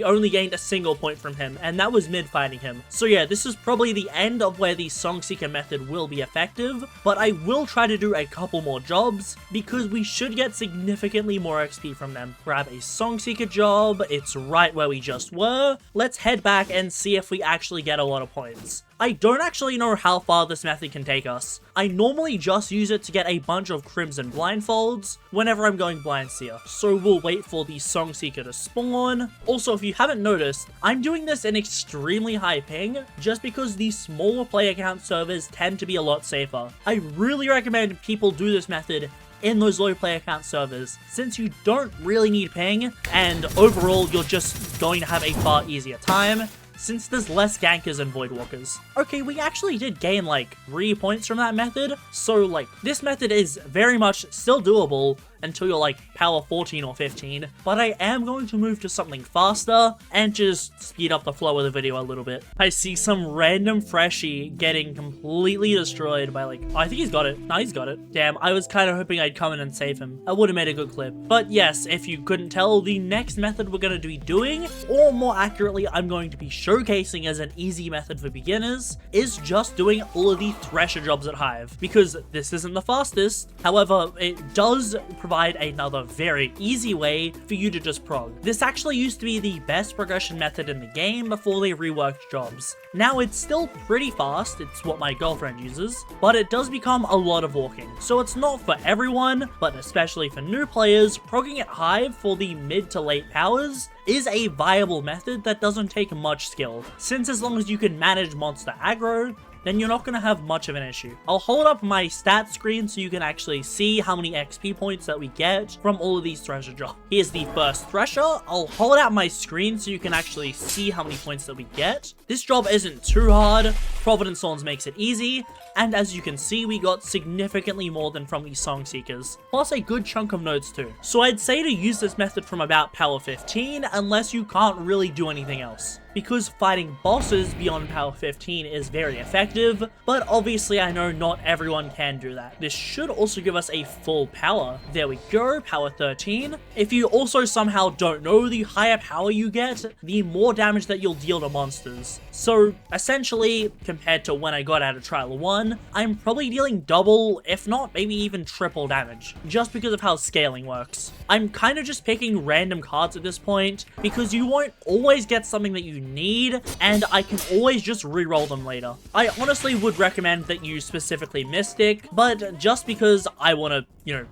only gained a single point from him, and that was mid-fighting him. So yeah, this is probably the end of where the Songseeker method will be effective, but I will try to do a couple more jobs, because we should get significantly more XP from them. Grab a Songseeker job, it's right where we just were. Let's head back and see if we actually get a lot of points. I don't actually know how far this method can take us. I normally just use it to get a bunch of Crimson Blindfolds whenever I'm going Blind Seer, so we'll wait for the Song Seeker to spawn. Also, if you haven't noticed, I'm doing this in extremely high ping just because these smaller player count servers tend to be a lot safer. I really recommend people do this method in those low player count servers, since you don't really need ping, and overall you're just going to have a far easier time, since there's less gankers and voidwalkers. Okay, we actually did gain like 3 points from that method, so like this method is very much still doable until you're like power 14 or 15, but I am going to move to something faster and just speed up the flow of the video a little bit. I see some random freshie getting completely destroyed by like, oh, I think he's got it. No, he's got it. Damn, I was kind of hoping I'd come in and save him. I would have made a good clip. But yes, if you couldn't tell, the next method we're going to be doing, or more accurately, I'm going to be showcasing as an easy method for beginners, is just doing all of the Thresher jobs at Hive, because this isn't the fastest. However, it does provide another very easy way for you to just prog. This actually used to be the best progression method in the game before they reworked jobs. Now it's still pretty fast, it's what my girlfriend uses, but it does become a lot of walking. So it's not for everyone, but especially for new players, progging at Hive for the mid to late powers is a viable method that doesn't take much skill, since as long as you can manage monster aggro, then you're not going to have much of an issue. I'll hold up my stats screen so you can actually see how many XP points that we get from all of these Thresher jobs. Here's the first Thresher. I'll hold out my screen so you can actually see how many points that we get. This job isn't too hard. Providence Thorns makes it easy, and as you can see, we got significantly more than from these Song Seekers, plus a good chunk of nodes too. So I'd say to use this method from about power 15 unless you can't really do anything else, because fighting bosses beyond power 15 is very effective, but obviously I know not everyone can do that. This should also give us a full power. There we go, power 13. If you also somehow don't know, the higher power you get, the more damage that you'll deal to monsters. So essentially, compared to when I got out of Trial 1, I'm probably dealing double, if not maybe even triple damage, just because of how scaling works. I'm kind of just picking random cards at this point, because you won't always get something that you need, and I can always just reroll them later. I honestly would recommend that you specifically Mystic, but just because I want to,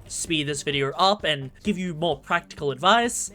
speed this video up and give you more practical advice,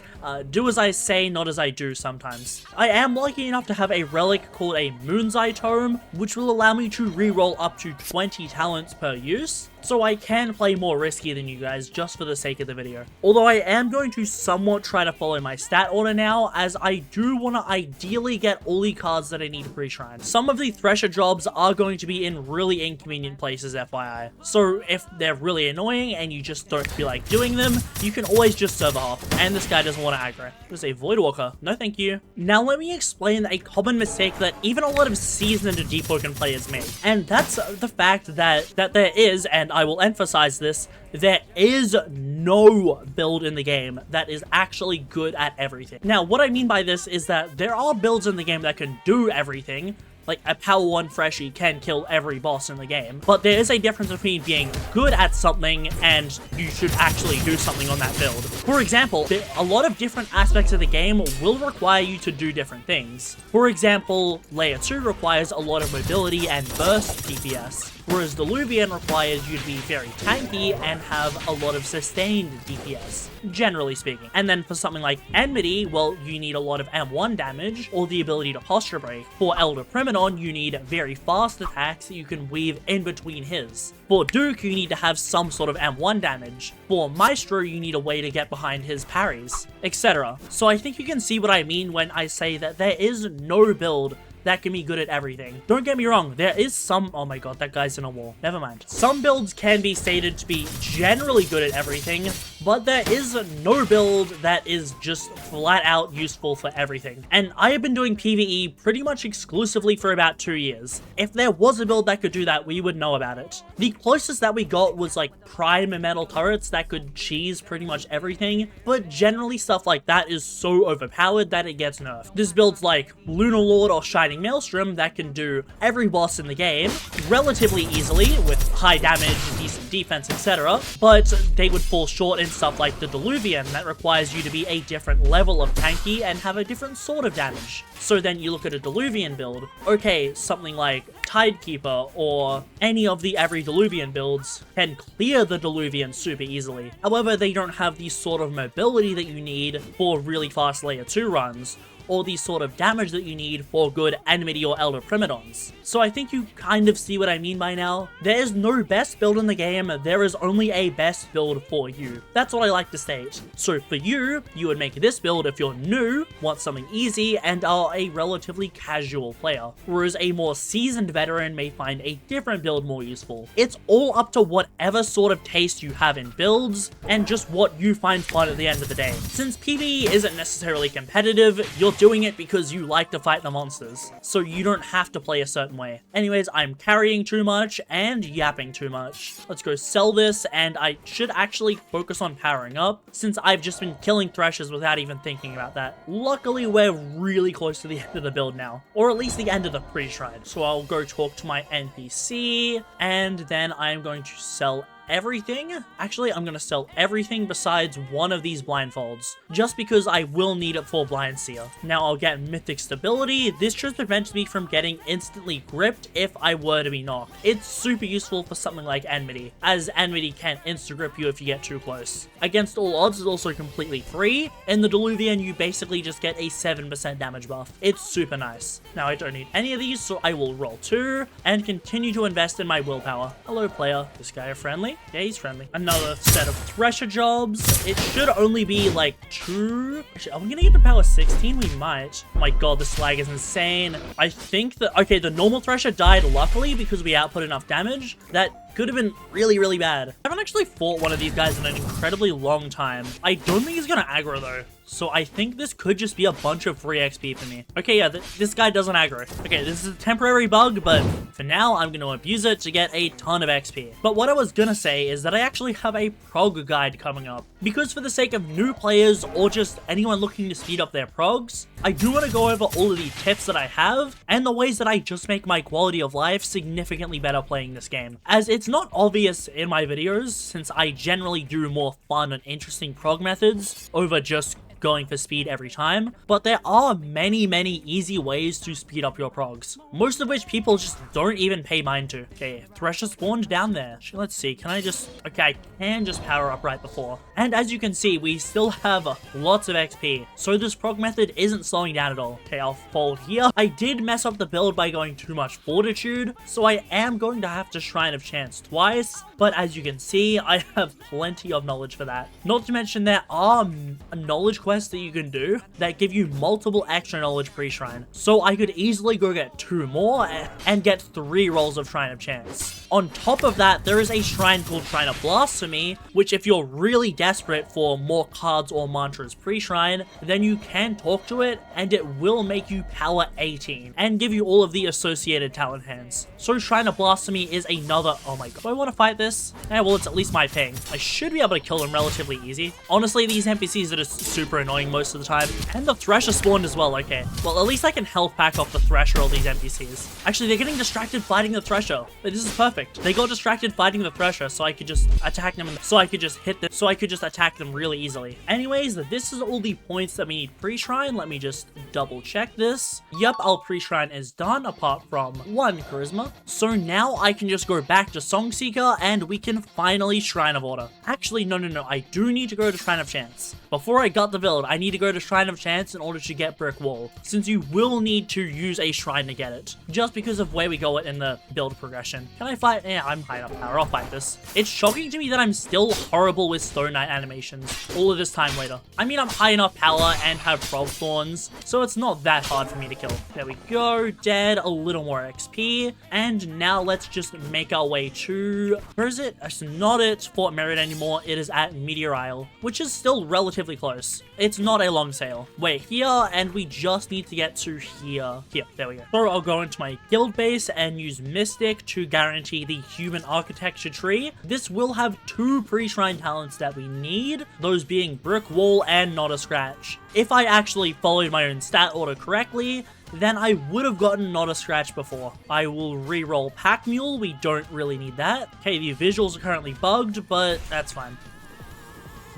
do as I say, not as I do sometimes. I am lucky enough to have a relic called a Moon's Eye Tome, which will allow me to reroll up to 20 talents per use, so I can play more risky than you guys just for the sake of the video. Although I am going to somewhat try to follow my stat order now, as I do want to ideally get all the cards that I need to pre-shrine. Some of the Thresher jobs are going to be in really inconvenient places, FYI. So if they're really annoying and you just don't feel like doing them, you can always just server hop. And this guy doesn't want to aggro. There's a Voidwalker. No thank you. Now let me explain a common mistake that even a lot of seasoned Deepwoken players make. And that's the fact that there is, and I will emphasize this, there is no build in the game that is actually good at everything. Now, what I mean by this is that there are builds in the game that can do everything. Like, a power 1 freshie can kill every boss in the game, but there is a difference between being good at something and you should actually do something on that build. For example, a lot of different aspects of the game will require you to do different things. For example, Layer 2 requires a lot of mobility and burst DPS, whereas Diluvian requires you to be very tanky and have a lot of sustained DPS, generally speaking. And then for something like Enmity, well, you need a lot of M1 damage or the ability to posture break. For Elder Primonon, you need very fast attacks that you can weave in between his. For Duke, you need to have some sort of M1 damage. For Maestro, you need a way to get behind his parries, etc. So I think you can see what I mean when I say that there is no build that can be good at everything. Don't get me wrong, there is some— oh my god, that guy's in a wall. Never mind. Some builds can be stated to be generally good at everything, but there is no build that is just flat out useful for everything. And I have been doing PvE pretty much exclusively for about 2 years. If there was a build that could do that, we would know about it. The closest that we got was like prime metal turrets that could cheese pretty much everything, but generally stuff like that is so overpowered that it gets nerfed. There's builds like Lunar Lord or Shining fighting Maelstrom that can do every boss in the game relatively easily with high damage, decent defense, etc. But they would fall short in stuff like the Diluvian that requires you to be a different level of tanky and have a different sort of damage. So then you look at a Diluvian build, okay, something like Tidekeeper or any of the every Diluvian builds can clear the Diluvian super easily. However, they don't have the sort of mobility that you need for really fast layer 2 runs, or the sort of damage that you need for good Enmity or Elder Primadons. So I think you kind of see what I mean by now. There is no best build in the game, there is only a best build for you. That's what I like to state. So for you, you would make this build if you're new, want something easy, and are a relatively casual player. Whereas a more seasoned veteran may find a different build more useful. It's all up to whatever sort of taste you have in builds, and just what you find fun at the end of the day. Since PvE isn't necessarily competitive, you're doing it because you like to fight the monsters, so you don't have to play a certain way. Anyways, I'm carrying too much and yapping too much. Let's go sell this, and I should actually focus on powering up, since I've just been killing Threshers without even thinking about that. Luckily, we're really close to the end of the build now, or at least the end of the pre-shrine. So I'll go talk to my NPC, and then I'm going to sell everything. Actually, I'm gonna sell everything besides one of these blindfolds, just because I will need it for Blind Seer. Now I'll get Mythic Stability. This just prevents me from getting instantly gripped if I were to be knocked. It's super useful for something like Enmity, as Enmity can't insta-grip you if you get too close. Against all odds is also completely free. In the Diluvian, you basically just get a 7% damage buff. It's super nice. Now I don't need any of these, so I will roll 2 and continue to invest in my willpower. Hello player, this guy friendly? Yeah, he's friendly. Another set of Thresher jobs. It should only be like 2. Actually, are we gonna get to power 16? We might. Oh my god, this lag is insane. I think that, okay, the normal Thresher died luckily because we output enough damage. That could have been really, really bad. I haven't actually fought one of these guys in an incredibly long time. I don't think he's gonna aggro though. So I think this could just be a bunch of free XP for me. Okay, yeah, this guy doesn't aggro. Okay, this is a temporary bug, but for now, I'm going to abuse it to get a ton of XP. But what I was gonna say is that I actually have a prog guide coming up. Because for the sake of new players, or just anyone looking to speed up their progs, I do want to go over all of the tips that I have, and the ways that I just make my quality of life significantly better playing this game. As it's not obvious in my videos, since I generally do more fun and interesting prog methods over just going for speed every time, but there are many easy ways to speed up your progs, most of which people just don't even pay mind to. Okay, Thresher spawned down there. Let's see, can I just, okay, I can just power up right before. And as you can see, we still have lots of XP, so this prog method isn't slowing down at all. Okay, I'll fold here. I did mess up the build by going too much fortitude, so I am going to have to Shrine of Chance twice, but as you can see, I have plenty of knowledge for that. Not to mention there are knowledge quests that you can do that give you multiple extra knowledge pre-shrine. So I could easily go get 2 more and get 3 rolls of Shrine of Chance. On top of that, there is a shrine called Shrine of Blasphemy, which if you're really desperate for more cards or mantras pre-shrine, then you can talk to it and it will make you power 18 and give you all of the associated talent hands. So Shrine of Blasphemy is another, oh my god, do I want to fight this? Yeah, well, it's at least my ping. I should be able to kill them relatively easy. Honestly, these NPCs that are super annoying most of the time. And the Thresher spawned as well, okay. Well, at least I can health pack off the Thresher or these NPCs. Actually, they're getting distracted fighting the Thresher. This is perfect. They got distracted fighting the Thresher, so I could just attack them, so I could just hit them, so I could just attack them really easily. Anyways, this is all the points that we need pre-shrine. Let me just double check this. Yep, our pre-shrine is done, apart from 1 charisma. So now I can just go back to Songseeker, and we can finally Shrine of Order. Actually, no, I do need to go to Shrine of Chance. Before I got the build, I need to go to Shrine of Chance in order to get Brick Wall, since you will need to use a shrine to get it, just because of where we go in the build progression. Can I fight? Yeah, I'm high enough power, I'll fight this. It's shocking to me that I'm still horrible with Stone Knight animations all of this time later. I mean, I'm high enough power and have Prog Thorns, so it's not that hard for me to kill. There we go, dead, a little more XP, and now let's just make our way to, where is it? It's not at Fort Merit anymore, it is at Meteor Isle, which is still relatively close. It's not a long sail. We're here, and we just need to get to here. Here, there we go. So I'll go into my guild base and use Mystic to guarantee the human architecture tree. This will have 2 pre-shrine talents that we need, those being Brick Wall and Not a Scratch. If I actually followed my own stat order correctly, then I would have gotten Not a Scratch before. I will re-roll Pack Mule, we don't really need that. Okay, the visuals are currently bugged, but that's fine.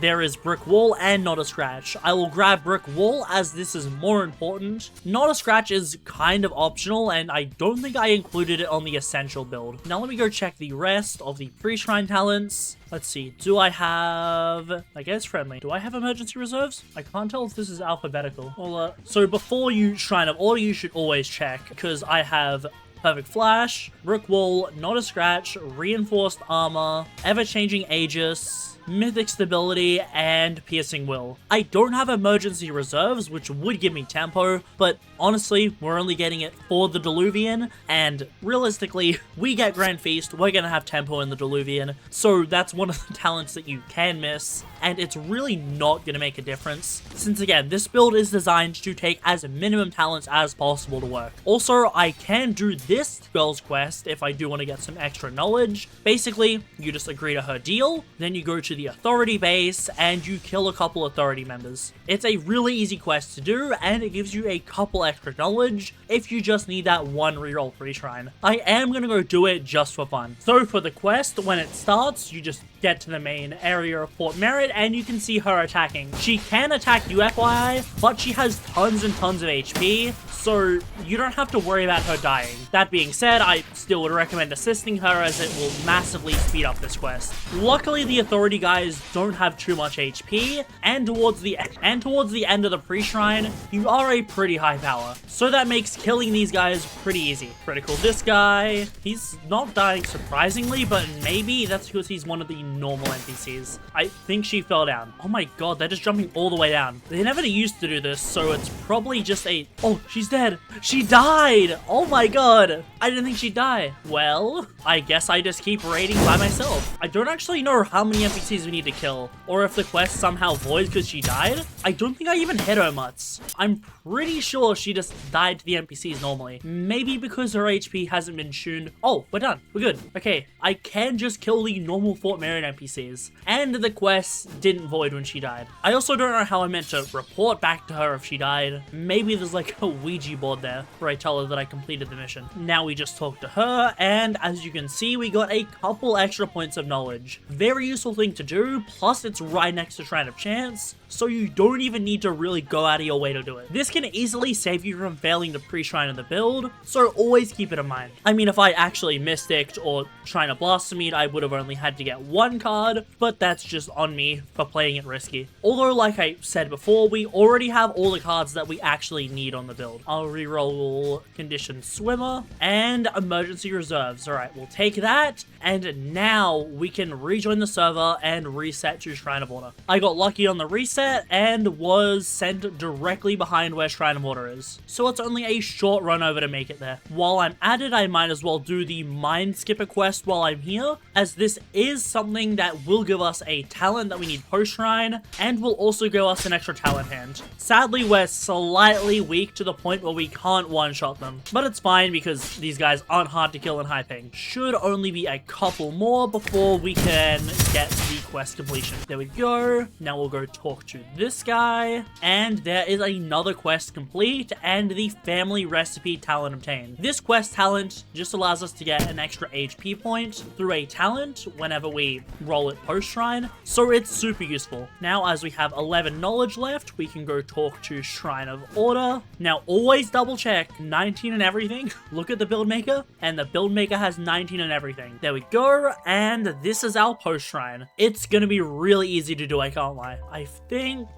There is Brick Wall and Not a Scratch. I will grab Brick Wall as this is more important. Not a Scratch is kind of optional, and I don't think I included it on the Essential build. Now let me go check the rest of the pre-shrine talents. Let's see, do I have... I guess friendly. Do I have emergency reserves? I can't tell if this is alphabetical. Well, so before you Shrine of Order, you should always check, because I have Perfect Flash, Brick Wall, Not a Scratch, Reinforced Armor, Ever-Changing Aegis, Mythic Stability, and Piercing Will. I don't have emergency reserves, which would give me tempo, but honestly, we're only getting it for the Diluvian, and realistically, we get Grand Feast, we're gonna have tempo in the Diluvian, so that's one of the talents that you can miss, and it's really not gonna make a difference, since again, this build is designed to take as minimum talents as possible to work. Also, I can do this girl's quest if I do want to get some extra knowledge. Basically, you just agree to her deal, then you go to the authority base and you kill a couple authority members. It's a really easy quest to do and it gives you a couple extra knowledge if you just need that one reroll free shrine. I am gonna go do it just for fun. So for the quest, when it starts, you just get to the main area of Fort Merit and you can see her attacking. She can attack you FYI, but she has tons and tons of HP, so you don't have to worry about her dying. That being said, I still would recommend assisting her as it will massively speed up this quest. Luckily, the authority guys don't have too much HP, and towards the end of the pre-shrine, you are a pretty high power. So that makes killing these guys pretty easy. Critical this guy. He's not dying surprisingly, but maybe that's because he's one of the normal NPCs. I think she fell down. Oh my god, they're just jumping all the way down. They never used to do this, so it's probably just a... Oh, she's dead. She died! Oh my god. I didn't think she'd die. Well, I guess I just keep raiding by myself. I don't actually know how many NPCs we need to kill, or if the quest somehow voids because she died. I don't think I even hit her much. I'm pretty sure she just died to the NPCs normally. Maybe because her HP hasn't been tuned. Oh, we're done. We're good. Okay, I can just kill the normal Fort Merit NPCs. And the quest didn't void when she died. I also don't know how I meant to report back to her if she died. Maybe there's like a Ouija board there where I tell her that I completed the mission. Now we just talk to her, and as you can see, we got a couple extra points of knowledge. Very useful thing to do, plus it's right next to Shrine of Chance, so you don't even need to really go out of your way to do it. This can easily save you from failing the pre-shrine of the build, so always keep it in mind. I mean, if I actually mysticked or Shrine of Blasphemy, I would have only had to get one card, but that's just on me for playing it risky. Although, like I said before, we already have all the cards that we actually need on the build. I'll reroll Conditioned Swimmer and Emergency Reserves. Alright, we'll take that, and now we can rejoin the server and reset to Shrine of Order. I got lucky on the reset and was sent directly behind where Shrine of Order is, so it's only a short run over to make it there. While I'm at it, I might as well do the Mind Skipper quest while I'm here, as this is something that will give us a talent that we need post-shrine, and will also give us an extra talent hand. Sadly, we're slightly weak to the point where we can't one-shot them, but it's fine because these guys aren't hard to kill in high ping. Should only be a couple more before we can get the quest completion. There we go. Now we'll go talk to this guy, and there is another quest complete and the family recipe talent obtained. This quest talent just allows us to get an extra HP point through a talent whenever we roll it post-shrine, so it's super useful. Now, as we have 11 knowledge left, we can go talk to Shrine of Order. Now, always double check 19 and everything. Look at the build maker, and the build maker has 19 and everything. There we go, and this is our post-shrine. It's gonna be really easy to do, I can't lie. I think...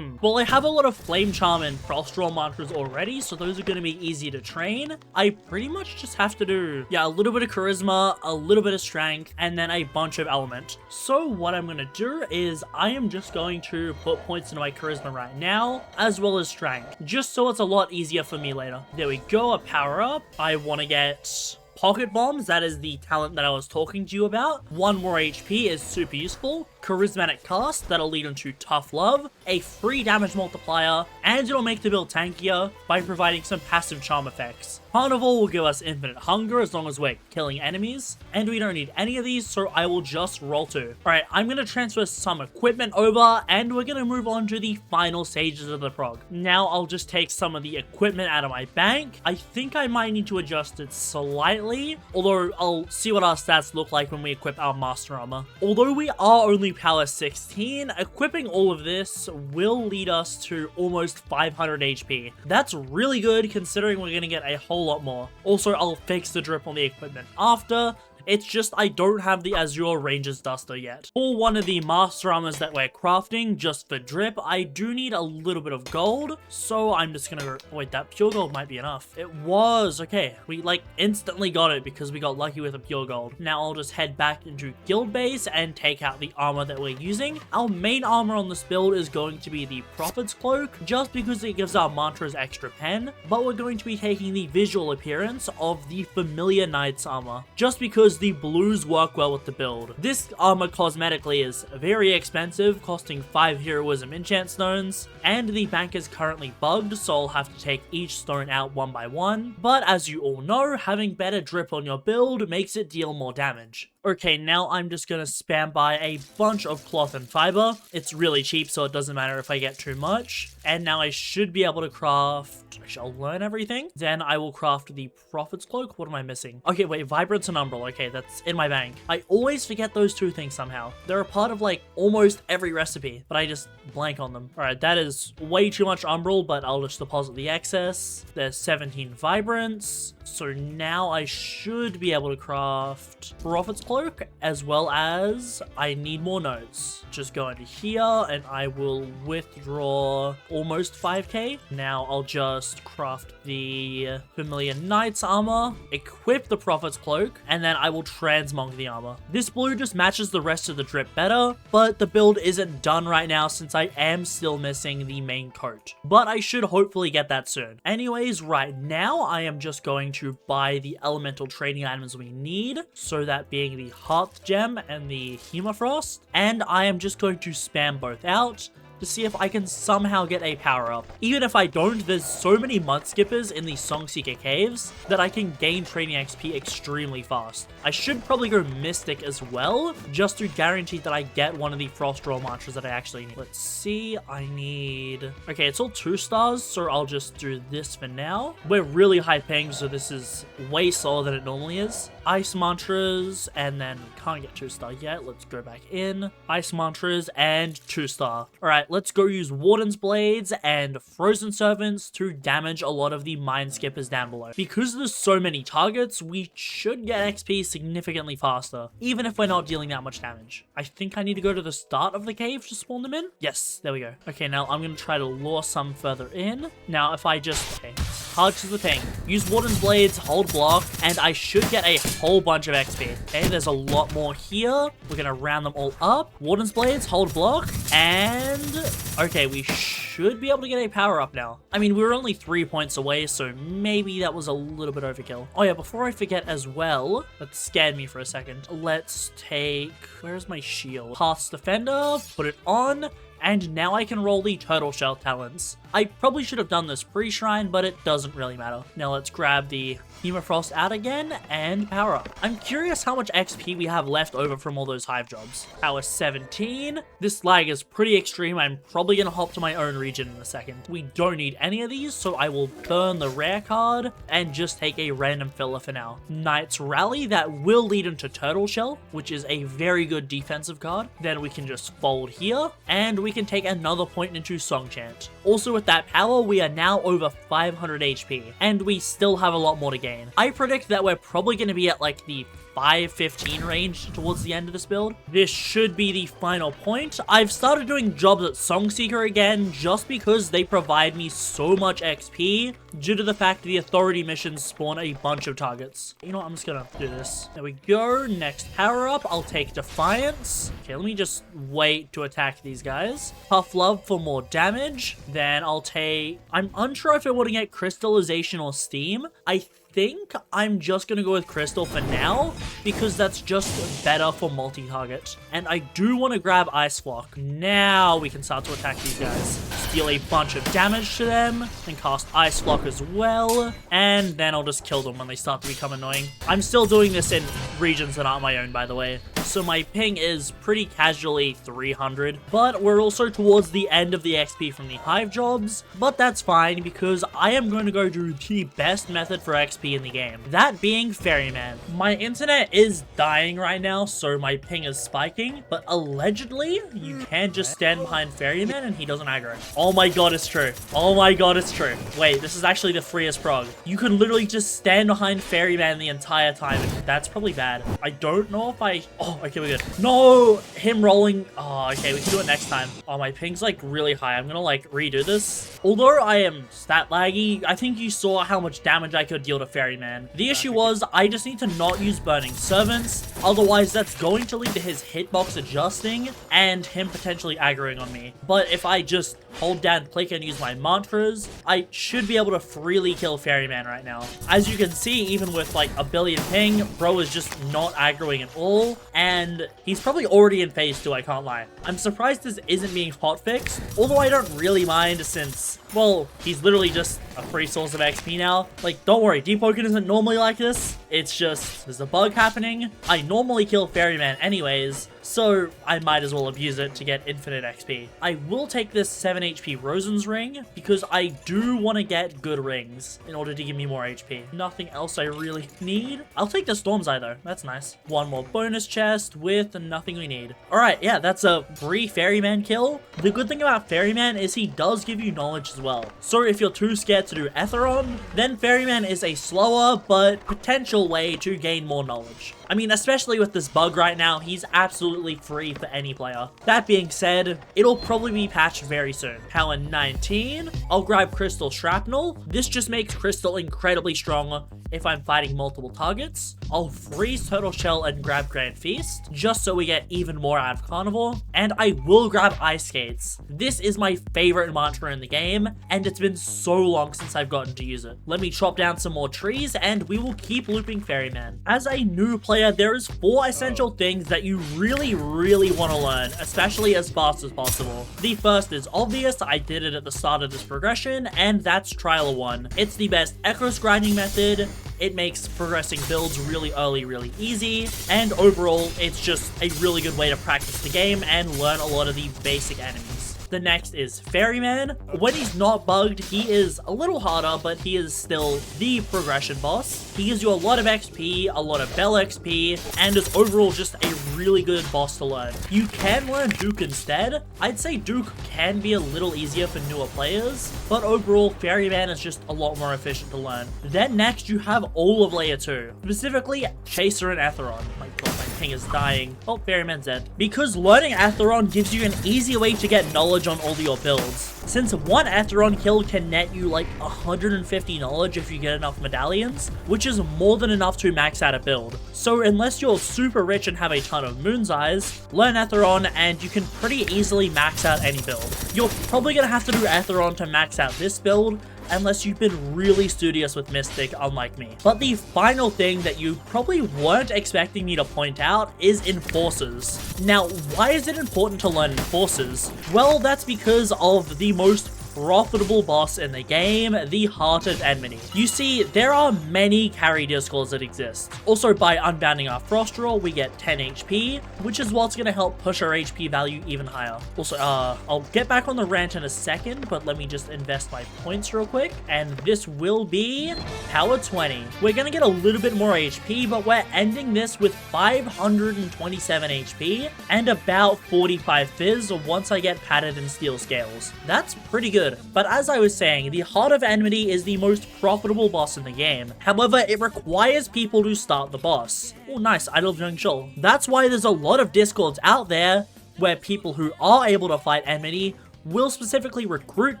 Well, I have a lot of Flame Charm and Frostdraw mantras already, so those are going to be easy to train. I pretty much just have to do, a little bit of Charisma, a little bit of Strength, and then a bunch of Element. So what I'm going to do is I am just going to put points into my Charisma right now, as well as Strength, just so it's a lot easier for me later. There we go, a power up. I want to get... Pocket Bombs, that is the talent that I was talking to you about. 1 more HP is super useful. charismatic cast that'll lead into tough love, a free damage multiplier, and it'll make the build tankier by providing some passive charm effects. Carnival will give us infinite hunger as long as we're killing enemies, and we don't need any of these, so I will just roll 2. Alright, I'm going to transfer some equipment over, and we're going to move on to the final stages of the prog. Now I'll just take some of the equipment out of my bank. I think I might need to adjust it slightly, although I'll see what our stats look like when we equip our master armor. Although we are only power 16, equipping all of this will lead us to almost 500 HP. That's really good considering we're going to get a whole lot more. Also, I'll fix the drip on the equipment after. It's just I don't have the Azure Ranger's Duster yet. For one of the master armors that we're crafting, just for drip, I do need a little bit of gold, so I'm just gonna go, wait, that pure gold might be enough. It was, okay. We like instantly got it because we got lucky with a pure gold. Now I'll just head back into guild base and take out the armor that we're using. Our main armor on this build is going to be the Prophet's Cloak, just because it gives our mantras extra pen, but we're going to be taking the visual appearance of the Familiar Knight's armor, just because the blues work well with the build. This armor cosmetically is very expensive, costing 5 heroism enchant stones, and the bank is currently bugged, so I'll have to take each stone out one by one, but as you all know, having better drip on your build makes it deal more damage. Okay, now I'm just gonna spam by a bunch of cloth and fiber. It's really cheap, so it doesn't matter if I get too much. And now I should be able to craft... I'll learn everything. Then I will craft the Prophet's Cloak. What am I missing? Okay, wait, Vibrance and Umbral. Okay, that's in my bank. I always forget those two things somehow. They're a part of, like, almost every recipe, but I just blank on them. Alright, that is way too much Umbral, but I'll just deposit the excess. There's 17 Vibrance. So now I should be able to craft Prophet's Cloak, as well as I need more nodes. Just go into here and I will withdraw almost 5k. Now I'll just craft the Familiar Knight's armor, equip the Prophet's Cloak, and then I will transmog the armor. This blue just matches the rest of the drip better, but the build isn't done right now since I am still missing the main coat. But I should hopefully get that soon. Anyways, right now I am just going to buy the elemental trading items we need, so that being the Hearth Gem and the Hemifrost, and I am just going to spam both out to see if I can somehow get a power-up. Even if I don't, there's so many mud skippers in the Songseeker caves that I can gain training XP extremely fast. I should probably go Mystic as well, just to guarantee that I get one of the Frost Roll mantras that I actually need. Let's see, I need... Okay, it's all 2 stars, so I'll just do this for now. We're really high ping, so this is way slower than it normally is. Ice mantras, and then can't get 2-star yet. Let's go back in. Ice mantras and 2-star. Alright, let's go use Warden's Blades and Frozen Servants to damage a lot of the mine skippers down below. Because there's so many targets, we should get XP significantly faster, even if we're not dealing that much damage. I think I need to go to the start of the cave to spawn them in. Yes, there we go. Okay, now I'm going to try to lure some further in. Now, if I just... Okay, hard to the ping. Use Warden's Blades, hold block, and I should get a whole bunch of XP. Okay, there's a lot more here. We're going to round them all up. Warden's Blades, hold block, and... Okay, we should be able to get a power up now. I mean, we were only 3 points away, so maybe that was a little bit overkill. Oh yeah, before I forget as well, that scared me for a second. Let's take... Where's my shield? Hearth's Defender, put it on, and now I can roll the Turtle Shell talents. I probably should have done this pre-shrine, but it doesn't really matter. Now let's grab the Hemifrost out again and power up. I'm curious how much XP we have left over from all those hive jobs. Power 17. This lag is pretty extreme. I'm probably gonna hop to my own region in a second. We don't need any of these, so I will burn the rare card and just take a random filler for now. Knight's Rally, that will lead into Turtle Shell, which is a very good defensive card. Then we can just fold here, and we can take another point into Song Chant. Also with that power, we are now over 500 HP, and we still have a lot more to gain. I predict that we're probably going to be at like the 515 range towards the end of this build. This should be the final point. I've started doing jobs at Songseeker again just because they provide me so much XP due to the fact the authority missions spawn a bunch of targets. You know what, I'm just gonna do this. There we go. Next power up, I'll take Defiance. Okay, let me just wait to attack these guys. Puff Love for more damage. Then I'll take... I'm unsure if I want to get Crystallization or Steam. I think I'm just gonna go with Crystal for now, because that's just better for multi-target. And I do want to grab Ice Flock. Now we can start to attack these guys. Deal a bunch of damage to them, and cast Ice Flock as well, and then I'll just kill them when they start to become annoying. I'm still doing this in regions that aren't my own, by the way, so my ping is pretty casually 300, but we're also towards the end of the XP from the hive jobs, but that's fine because I am going to go do the best method for XP in the game, that being Ferryman. My internet is dying right now, so my ping is spiking, but allegedly you can just stand behind Ferryman and he doesn't aggro. Oh my god, it's true. Oh my god, it's true. Wait, this is actually the freest prog. You can literally just stand behind Ferryman the entire time. That's probably bad. I don't know if I... Oh, okay, we're good. No! Him rolling... Oh, okay, we can do it next time. Oh, my ping's like really high. I'm gonna like redo this. Although I am stat laggy, I think you saw how much damage I could deal to Ferryman. The issue was I just need to not use Burning Servants. Otherwise, that's going to lead to his hitbox adjusting and him potentially aggroing on me. But if I just hold down click and use my mantras, I should be able to freely kill Ferryman right now. As you can see, even with like a billion ping, bro is just not aggroing at all, and he's probably already in phase 2, I can't lie. I'm surprised this isn't being hotfixed, although I don't really mind since, well, he's literally just a free source of XP now. Like, don't worry, Deepwoken isn't normally like this. It's just, there's a bug happening. I normally kill Ferryman anyways, so I might as well abuse it to get infinite XP. I will take this 7 HP Rosen's ring, because I do want to get good rings in order to give me more HP. Nothing else I really need. I'll take the Storm's Eye though, that's nice. One more bonus chest with nothing we need. Alright, yeah, that's a free Ferryman kill. The good thing about Ferryman is he does give you knowledge as well. So if you're too scared to do Etheron, then Ferryman is a slower but potential way to gain more knowledge. I mean, especially with this bug right now, he's absolutely free for any player. That being said, it'll probably be patched very soon. Power 19, I'll grab Crystal Shrapnel. This just makes Crystal incredibly strong if I'm fighting multiple targets. I'll freeze Turtle Shell and grab Grand Feast, just so we get even more out of Carnivore. And I will grab Ice Skates. This is my favorite mantra in the game, and it's been so long since I've gotten to use it. Let me chop down some more trees, and we will keep looping Ferryman. As a new player, there is 4 essential things that you really want to learn, especially as fast as possible. The first is obvious, I did it at the start of this progression, and that's Trial 1. It's the best Echoes grinding method. It makes progressing builds really early, really easy, and overall, it's just a really good way to practice the game and learn a lot of the basic enemies. The next is Ferryman. When he's not bugged, he is a little harder, but he is still the progression boss. He gives you a lot of XP, a lot of Bell XP, and is overall just a really good boss to learn. You can learn Duke instead. I'd say Duke can be a little easier for newer players, but overall, Ferryman is just a lot more efficient to learn. Then next, you have all of Layer 2, specifically Chaser and Etheron. My god, my ping is dying. Oh, Ferryman's dead. Because learning Etheron gives you an easy way to get knowledge on all of your builds. Since one Etheron kill can net you like 150 knowledge if you get enough medallions, which is more than enough to max out a build. So unless you're super rich and have a ton of Moon's Eyes, learn Etheron and you can pretty easily max out any build. You're probably gonna have to do Etheron to max out this build, unless you've been really studious with Mystic, unlike me. But the final thing that you probably weren't expecting me to point out is Enforcers. Now, why is it important to learn Enforcers? Well, that's because of the most profitable boss in the game, the Heart of Enmity. You see, there are many carry discords that exist. Also, by unbounding our Frost Roll, we get 10 HP, which is what's going to help push our HP value even higher. Also, I'll get back on the rant in a second, but let me just invest my points real quick, and this will be Power 20. We're going to get a little bit more HP, but we're ending this with 527 HP and about 45 Fizz once I get Padded and Steel Scales. That's pretty good. But as I was saying, the Heart of Enmity is the most profitable boss in the game. However, it requires people to start the boss. Oh, nice, Idol of Young Shul. That's why there's a lot of discords out there where people who are able to fight Enmity will specifically recruit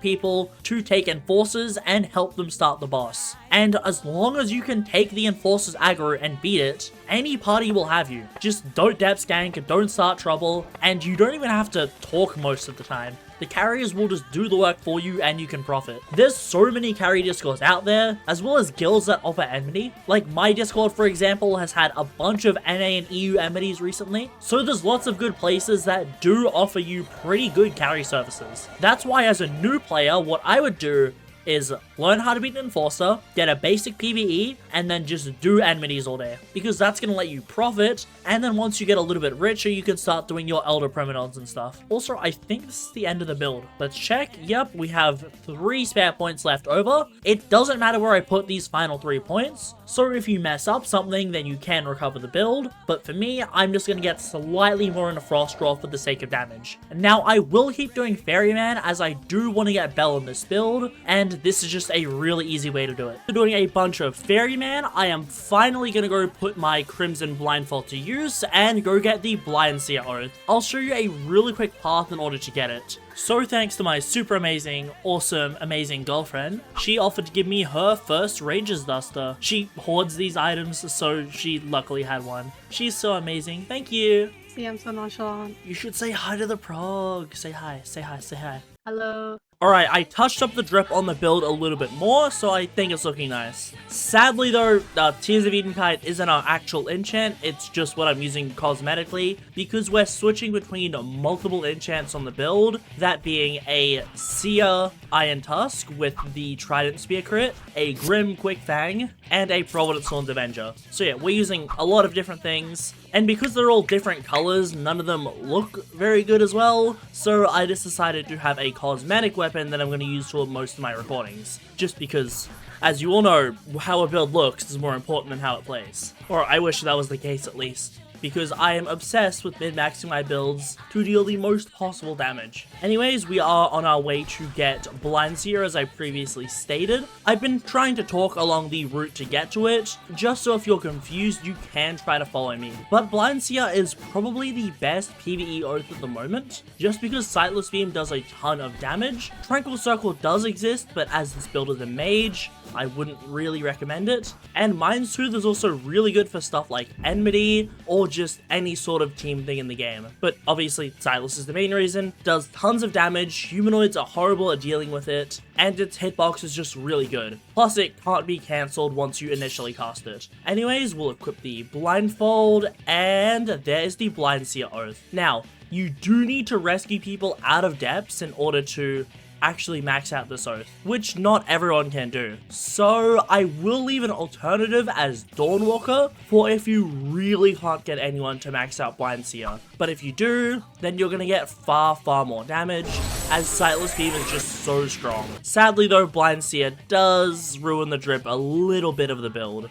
people to take Enforcers and help them start the boss. And as long as you can take the Enforcers aggro and beat it, any party will have you. Just don't depth gank, don't start trouble, and you don't even have to talk most of the time. The carriers will just do the work for you and you can profit. There's so many carry discords out there, as well as guilds that offer enmity. Like my discord, for example, has had a bunch of NA and EU enmities recently, so there's lots of good places that do offer you pretty good carry services. That's why as a new player, what I would do is learn how to be an enforcer, get a basic PvE, and then just do enmities all day. Because that's going to let you profit, and then once you get a little bit richer, you can start doing your Elder Premonitions and stuff. Also, I think this is the end of the build. Let's check. Yep, we have 3 spare points left over. It doesn't matter where I put these final 3 points, so if you mess up something, then you can recover the build. But for me, I'm just going to get slightly more into Frost Draw for the sake of damage. Now, I will keep doing Ferryman, as I do want to get Bell in this build, and this is just a really easy way to do it. For doing a bunch of Ferryman, I am finally going to go put my Crimson Blindfold to use and go get the Blindseer Oath. I'll show you a really quick path in order to get it. So thanks to my super amazing, awesome, amazing girlfriend, she offered to give me her first Ranger's Duster. She hoards these items, so she luckily had one. She's so amazing. Thank you. See, I'm so nonchalant. You should say hi to the prog. Say hi, say hi, say hi. Hello. Alright, I touched up the drip on the build a little bit more, so I think it's looking nice. Sadly though, Tears of Edenkite isn't our actual enchant, it's just what I'm using cosmetically, because we're switching between multiple enchants on the build, that being a Seer Iron Tusk with the Trident Spear crit, a Grim Quick Fang, and a Providence Thorn's Avenger. So yeah, we're using a lot of different things, and because they're all different colors, none of them look very good as well, so I just decided to have a cosmetic weapon that I'm going to use for most of my recordings. Just because, as you all know, how a build looks is more important than how it plays. Or I wish that was the case at least. Because I am obsessed with min-maxing my builds to deal the most possible damage. Anyways, we are on our way to get Blindseer, as I previously stated. I've been trying to talk along the route to get to it, just so if you're confused, you can try to follow me. But Blindseer is probably the best PvE oath at the moment, just because Sightless Beam does a ton of damage. Tranquil Circle does exist, but as this build is a mage, I wouldn't really recommend it. And Mind's Tooth is also really good for stuff like Enmity, or just any sort of team thing in the game. But obviously, Sightless is the main reason. Does tons of damage, humanoids are horrible at dealing with it, and its hitbox is just really good. Plus, it can't be cancelled once you initially cast it. Anyways, we'll equip the Blindfold, and there's the Blindseer Oath. Now, you do need to rescue people out of depths in order to actually max out this oath, which not everyone can do. So I will leave an alternative as Dawnwalker for if you really can't get anyone to max out Blindseer. But if you do, then you're gonna get far more damage, as Sightless Beam is just so strong. Sadly though, Blindseer does ruin the drip a little bit of the build.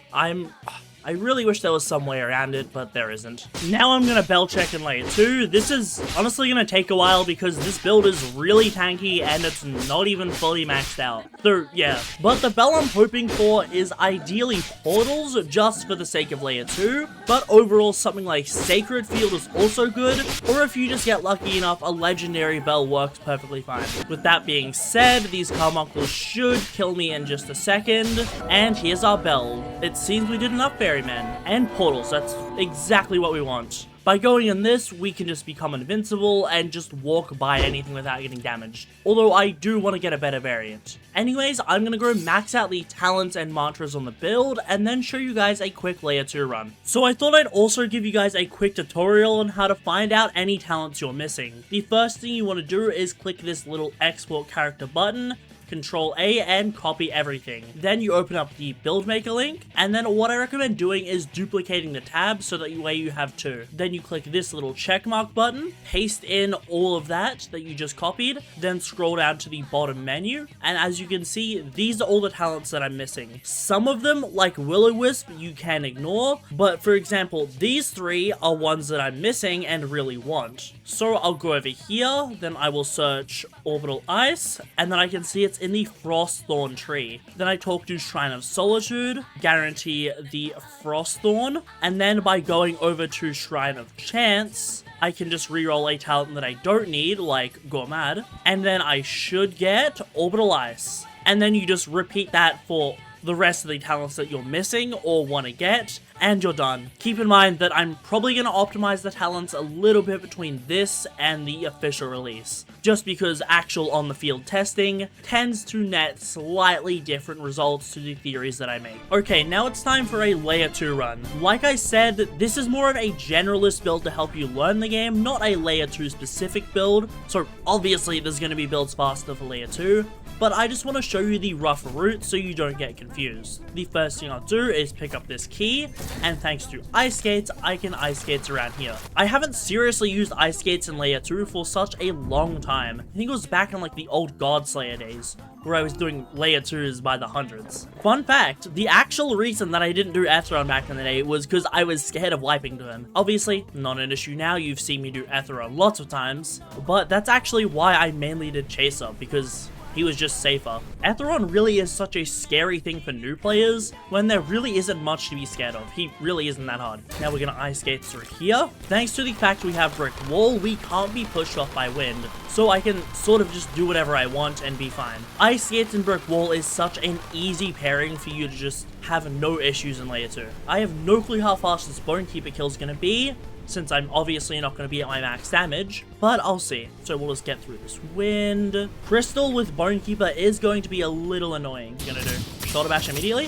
I really wish there was some way around it, but there isn't. Now I'm gonna bell check in layer 2. This is honestly gonna take a while because this build is really tanky and it's not even fully maxed out. So yeah, but the bell I'm hoping for is ideally portals just for the sake of layer 2, but overall something like Sacred Field is also good, or if you just get lucky enough, a legendary bell works perfectly fine. With that being said, these carbuncles should kill me in just a second, and here's our bell. It seems we did enough Ferrymen and portals. That's exactly what we want. By going in this, we can just become invincible and just walk by anything without getting damaged. Although I do want to get a better variant. Anyways, I'm going to go max out the talents and mantras on the build and then show you guys a quick layer 2 run. So I thought I'd also give you guys a quick tutorial on how to find out any talents you're missing. The first thing you want to do is click this little export character button, Control A, and copy everything. Then you open up the build maker link, and then what I recommend doing is duplicating the tab so that way you have 2. Then you click this little checkmark button, paste in all of that you just copied, then scroll down to the bottom menu, and as you can see, these are all the talents that I'm missing. Some of them, like Will-O-Wisp, you can ignore, but for example, these 3 are ones that I'm missing and really want. So I'll go over here, then I will search Orbital Ice, and then I can see it's in the Frostthorn tree. Then I talk to Shrine of Solitude, guarantee the Frostthorn, and then by going over to Shrine of Chance, I can just reroll a talent that I don't need, like Gormad, and then I should get Orbital Ice. And then you just repeat that for the rest of the talents that you're missing or want to get, and you're done. Keep in mind that I'm probably going to optimize the talents a little bit between this and the official release, just because actual on-the-field testing tends to net slightly different results to the theories that I make. Okay, now it's time for a Layer 2 run. Like I said, this is more of a generalist build to help you learn the game, not a Layer 2 specific build, so obviously there's going to be builds faster for Layer 2, but I just want to show you the rough route so you don't get confused. The first thing I'll do is pick up this key, and thanks to ice skates, I can ice skates around here. I haven't seriously used ice skates in Layer 2 for such a long time. I think it was back in like the old Godslayer days, where I was doing Layer 2s by the hundreds. Fun fact, the actual reason that I didn't do Etheron back in the day was because I was scared of wiping to him. Obviously, not an issue now, you've seen me do Etheron lots of times, but that's actually why I mainly did Chaser, because he was just safer. Etheron really is such a scary thing for new players when there really isn't much to be scared of. He really isn't that hard. Now we're gonna ice skate through here. Thanks to the fact we have brick wall, we can't be pushed off by wind, so I can sort of just do whatever I want and be fine. Ice skates and brick wall is such an easy pairing for you to just have no issues in Layer 2. I have no clue how fast this Bonekeeper kill is gonna be, since I'm obviously not going to be at my max damage, but I'll see. So we'll just get through this wind. Crystal with Bonekeeper is going to be a little annoying. You're going to do Shoulder Bash immediately.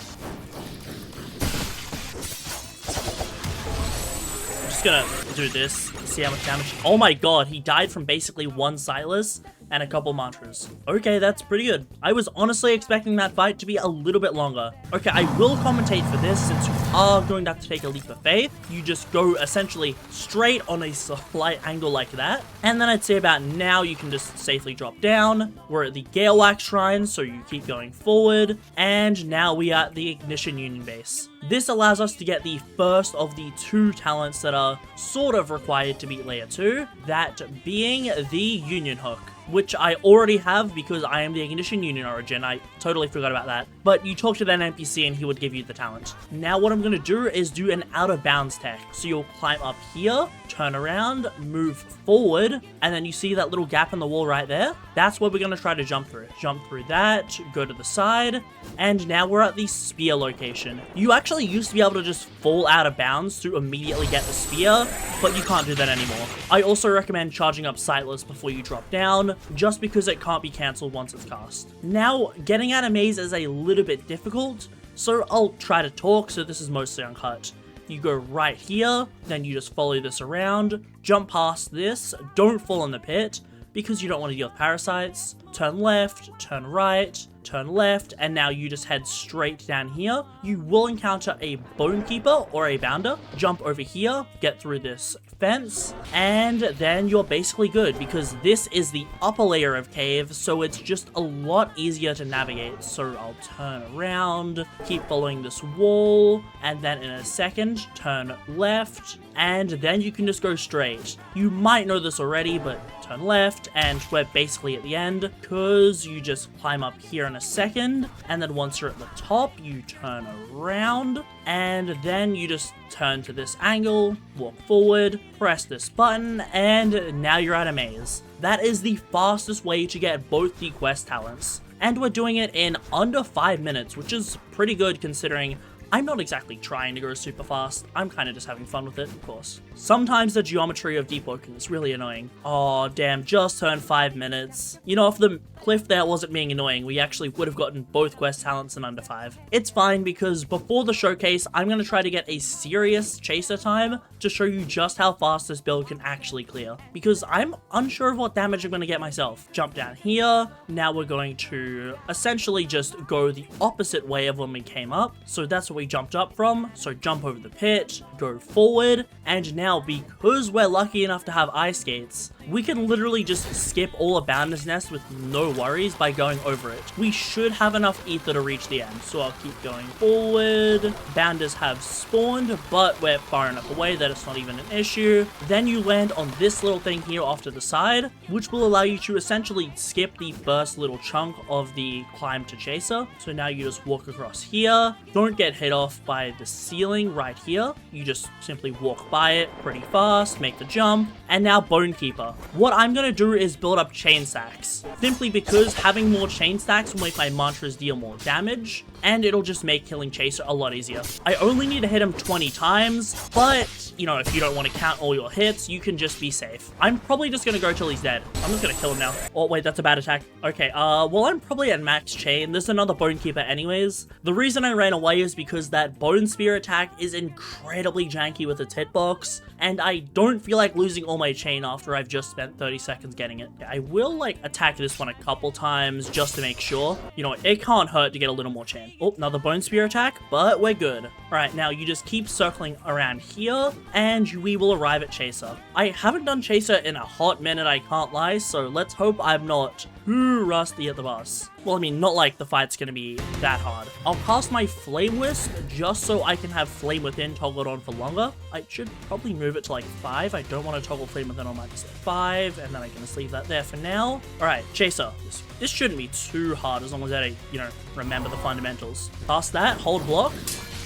I'm just going to do this, see how much damage. Oh my god, he died from basically one Silas and a couple mantras. Okay, that's pretty good. I was honestly expecting that fight to be a little bit longer. Okay, I will commentate for this since you are going to have to take a leap of faith. You just go essentially straight on a slight angle like that. And then I'd say about now you can just safely drop down. We're at the Galewax Shrine, so you keep going forward. And now we are at the Ignition Union base. This allows us to get the first of the 2 talents that are sort of required to beat Layer 2, that being the Union Hook, which I already have because I am the Ignition Union Origin. I totally forgot about that. But you talk to that NPC and he would give you the talent. Now what I'm going to do is do an out of bounds tech. So you'll climb up here, turn around, move forward, and then you see that little gap in the wall right there? That's what we're going to try to jump through. Jump through that, go to the side, and now we're at the spear location. You actually used to be able to just fall out of bounds to immediately get the spear, but you can't do that anymore. I also recommend charging up Sightless before you drop down, just because it can't be cancelled once it's cast. Now, getting out of maze is a little bit difficult, so I'll try to talk, so this is mostly uncut. You go right here, then you just follow this around, jump past this, don't fall in the pit, because you don't want to deal with parasites, turn left, turn right, turn left, and now you just head straight down here. You will encounter a Bonekeeper or a Bounder. Jump over here, get through this fence, and then you're basically good because this is the upper layer of cave, so it's just a lot easier to navigate. So I'll turn around, keep following this wall, and then in a second, turn left, and then you can just go straight. You might know this already, but turn left, and we're basically at the end, because you just climb up here in a second, and then once you're at the top, you turn around, and then you just turn to this angle, walk forward, press this button, and now you're at a maze. That is the fastest way to get both the quest talents, and we're doing it in under 5 minutes, which is pretty good considering I'm not exactly trying to go super fast, I'm kind of just having fun with it, of course. Sometimes the geometry of Deepwoken is really annoying. Aw, damn, just turned 5 minutes. You know, if the cliff there wasn't being annoying, we actually would have gotten both quest talents in under 5. It's fine because before the showcase, I'm going to try to get a serious chaser time to show you just how fast this build can actually clear. Because I'm unsure of what damage I'm going to get myself. Jump down here, now we're going to essentially just go the opposite way of when we came up. So that's what we jumped up from, so jump over the pit, go forward, and now because we're lucky enough to have ice skates, we can literally just skip all of Bounder's Nest with no worries by going over it. We should have enough ether to reach the end, so I'll keep going forward. Bounders have spawned, but we're far enough away that it's not even an issue. Then you land on this little thing here off to the side, which will allow you to essentially skip the first little chunk of the climb to Chaser. So now you just walk across here, don't get hit rotate off by the ceiling right here. You just simply walk by it pretty fast, make the jump, and now Bone Keeper. What I'm going to do is build up chain stacks, simply because having more chain stacks will make my mantras deal more damage, and it'll just make killing Chaser a lot easier. I only need to hit him 20 times, but, you know, if you don't want to count all your hits, you can just be safe. I'm probably just going to go till he's dead. I'm just going to kill him now. Oh, wait, that's a bad attack. Okay, well, I'm probably at max chain. There's another Bone Keeper anyways. The reason I ran away is because that Bone Spear attack is incredibly janky with its hitbox, and I don't feel like losing all my chain after I've just spent 30 seconds getting it. I will, like, attack this one a couple times just to make sure. You know, it can't hurt to get a little more chain. Oh, another Bone Spear attack, but we're good. Alright, now you just keep circling around here, and we will arrive at Chaser. I haven't done Chaser in a hot minute, I can't lie, so let's hope I'm not too rusty at the boss. Well, I mean, not like the fight's gonna be that hard. I'll cast my Flame Wisp just so I can have Flame Within toggled on for longer. I should probably move it to like 5. I don't want to toggle Flame Within on my 5, and then I can just leave that there for now. Alright, Chaser. This shouldn't be too hard as long as I, you know, remember the fundamentals. Past that, hold block.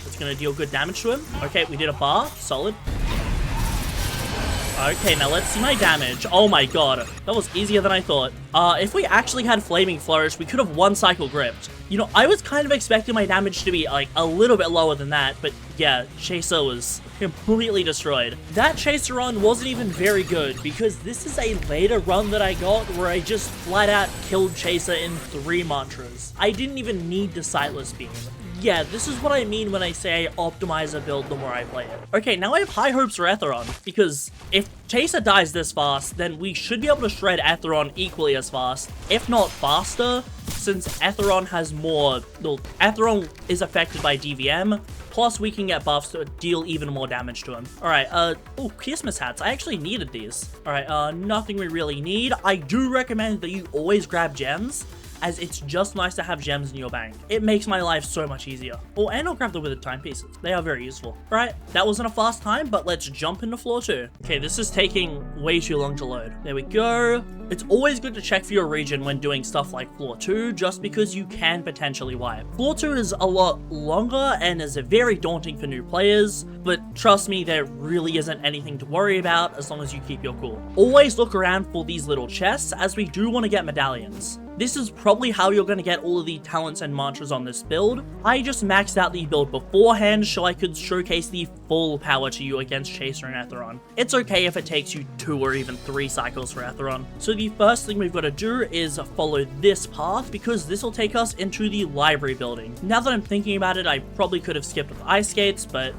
It's gonna deal good damage to him. Okay, we did a bar. Solid. Okay, now let's see my damage. Oh my god, that was easier than I thought. If we actually had Flaming Flourish, we could have one cycle gripped. You know, I was kind of expecting my damage to be, like, a little bit lower than that, but yeah, Chaser was completely destroyed. That Chaser run wasn't even very good, because this is a later run that I got where I just flat out killed Chaser in 3 mantras. I didn't even need the Sightless Beam. Yeah, this is what I mean when I say I optimize a build the more I play it. Okay, now I have high hopes for Atheron, because if Chaser dies this fast, then we should be able to shred Atheron equally as fast, if not faster, since Atheron has more... Well, Atheron is affected by DVM, plus we can get buffs to deal even more damage to him. Alright, oh, Christmas hats. I actually needed these. Alright, nothing we really need. I do recommend that you always grab gems, as it's just nice to have gems in your bank. It makes my life so much easier. Oh, and I'll grab the Withered Timepieces. They are very useful. Alright, that wasn't a fast time, but let's jump into floor 2. Okay, this is taking way too long to load. There we go. It's always good to check for your region when doing stuff like floor 2, just because you can potentially wipe. Floor 2 is a lot longer and is very daunting for new players, but trust me, there really isn't anything to worry about as long as you keep your cool. Always look around for these little chests, as we do want to get medallions. This is probably how you're going to get all of the talents and mantras on this build. I just maxed out the build beforehand so I could showcase the full power to you against Chaser and Atheron. It's okay if it takes you 2 or even 3 cycles for Atheron. So the first thing we've got to do is follow this path, because this will take us into the library building. Now that I'm thinking about it, I probably could have skipped with ice skates, but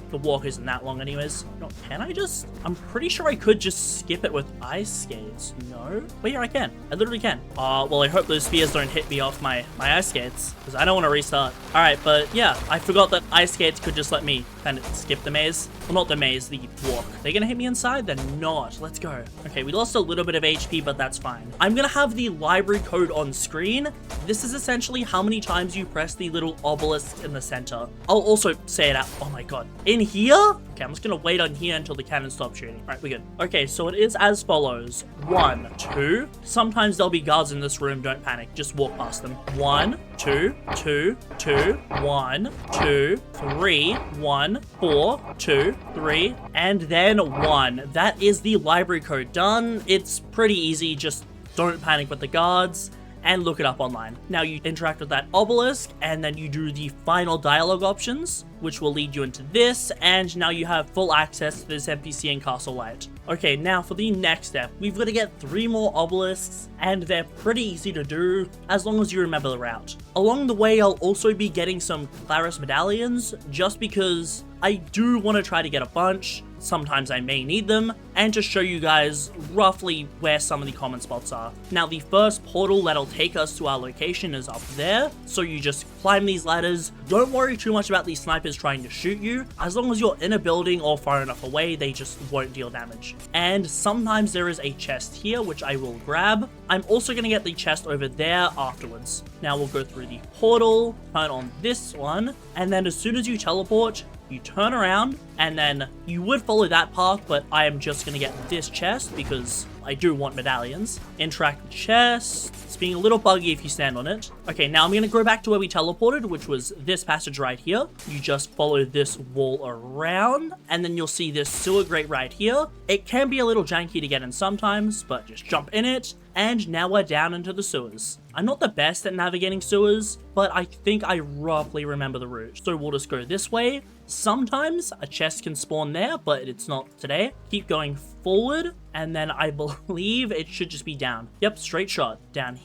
the walk isn't that long anyways. No, can I just? I'm pretty sure I could just skip it with ice skates. No? Wait, yeah, I can. I literally can. Well, I hope those spears don't hit me off my ice skates, because I don't want to restart. Alright, but yeah, I forgot that ice skates could just let me kind of skip the maze. Well, not the maze, the walk. They're gonna hit me inside? They're not. Let's go. Okay, we lost a little bit of HP, but that's fine. I'm gonna have the library code on screen. This is essentially how many times you press the little obelisk in the center. I'll also say it out. Oh my god. In here? Okay, I'm just gonna wait on here until the cannon stops shooting. Alright, we're good. Okay, so it is as follows. 1, 2. Sometimes there'll be guards in this room. Don't panic. Just walk past them. 1, 2, 2, 2, 1, 2, 3, 1, 4, 2, 3, and then 1. That is the library code done. It's pretty easy. Just don't panic with the guards and look it up online. Now you interact with that obelisk, and then you do the final dialogue options, which will lead you into this, and now you have full access to this NPC in Castle White. Okay, now for the next step, we've got to get 3 more obelisks, and they're pretty easy to do, as long as you remember the route. Along the way, I'll also be getting some Claris medallions, just because I do want to try to get a bunch. Sometimes I may need them, and to show you guys roughly where some of the common spots are. Now, the first portal that'll take us to our location is up there, so you just climb these ladders. Don't worry too much about these snipers trying to shoot you. As long as you're in a building or far enough away, they just won't deal damage. And sometimes there is a chest here, which I will grab. I'm also going to get the chest over there afterwards. Now we'll go through the portal, turn on this one, and then as soon as you teleport, you turn around, and then you would follow that path, but I am just going to get this chest because I do want medallions. Interact with chest. It's being a little buggy if you stand on it. Okay, now I'm gonna go back to where we teleported, which was this passage right here. You just follow this wall around, and then you'll see this sewer grate right here. It can be a little janky to get in sometimes, but just jump in it, and now we're down into the sewers. I'm not the best at navigating sewers, but I think I roughly remember the route. So we'll just go this way. Sometimes a chest can spawn there, but it's not today. Keep going forward, and then I believe it should just be down. Yep, straight shot. Down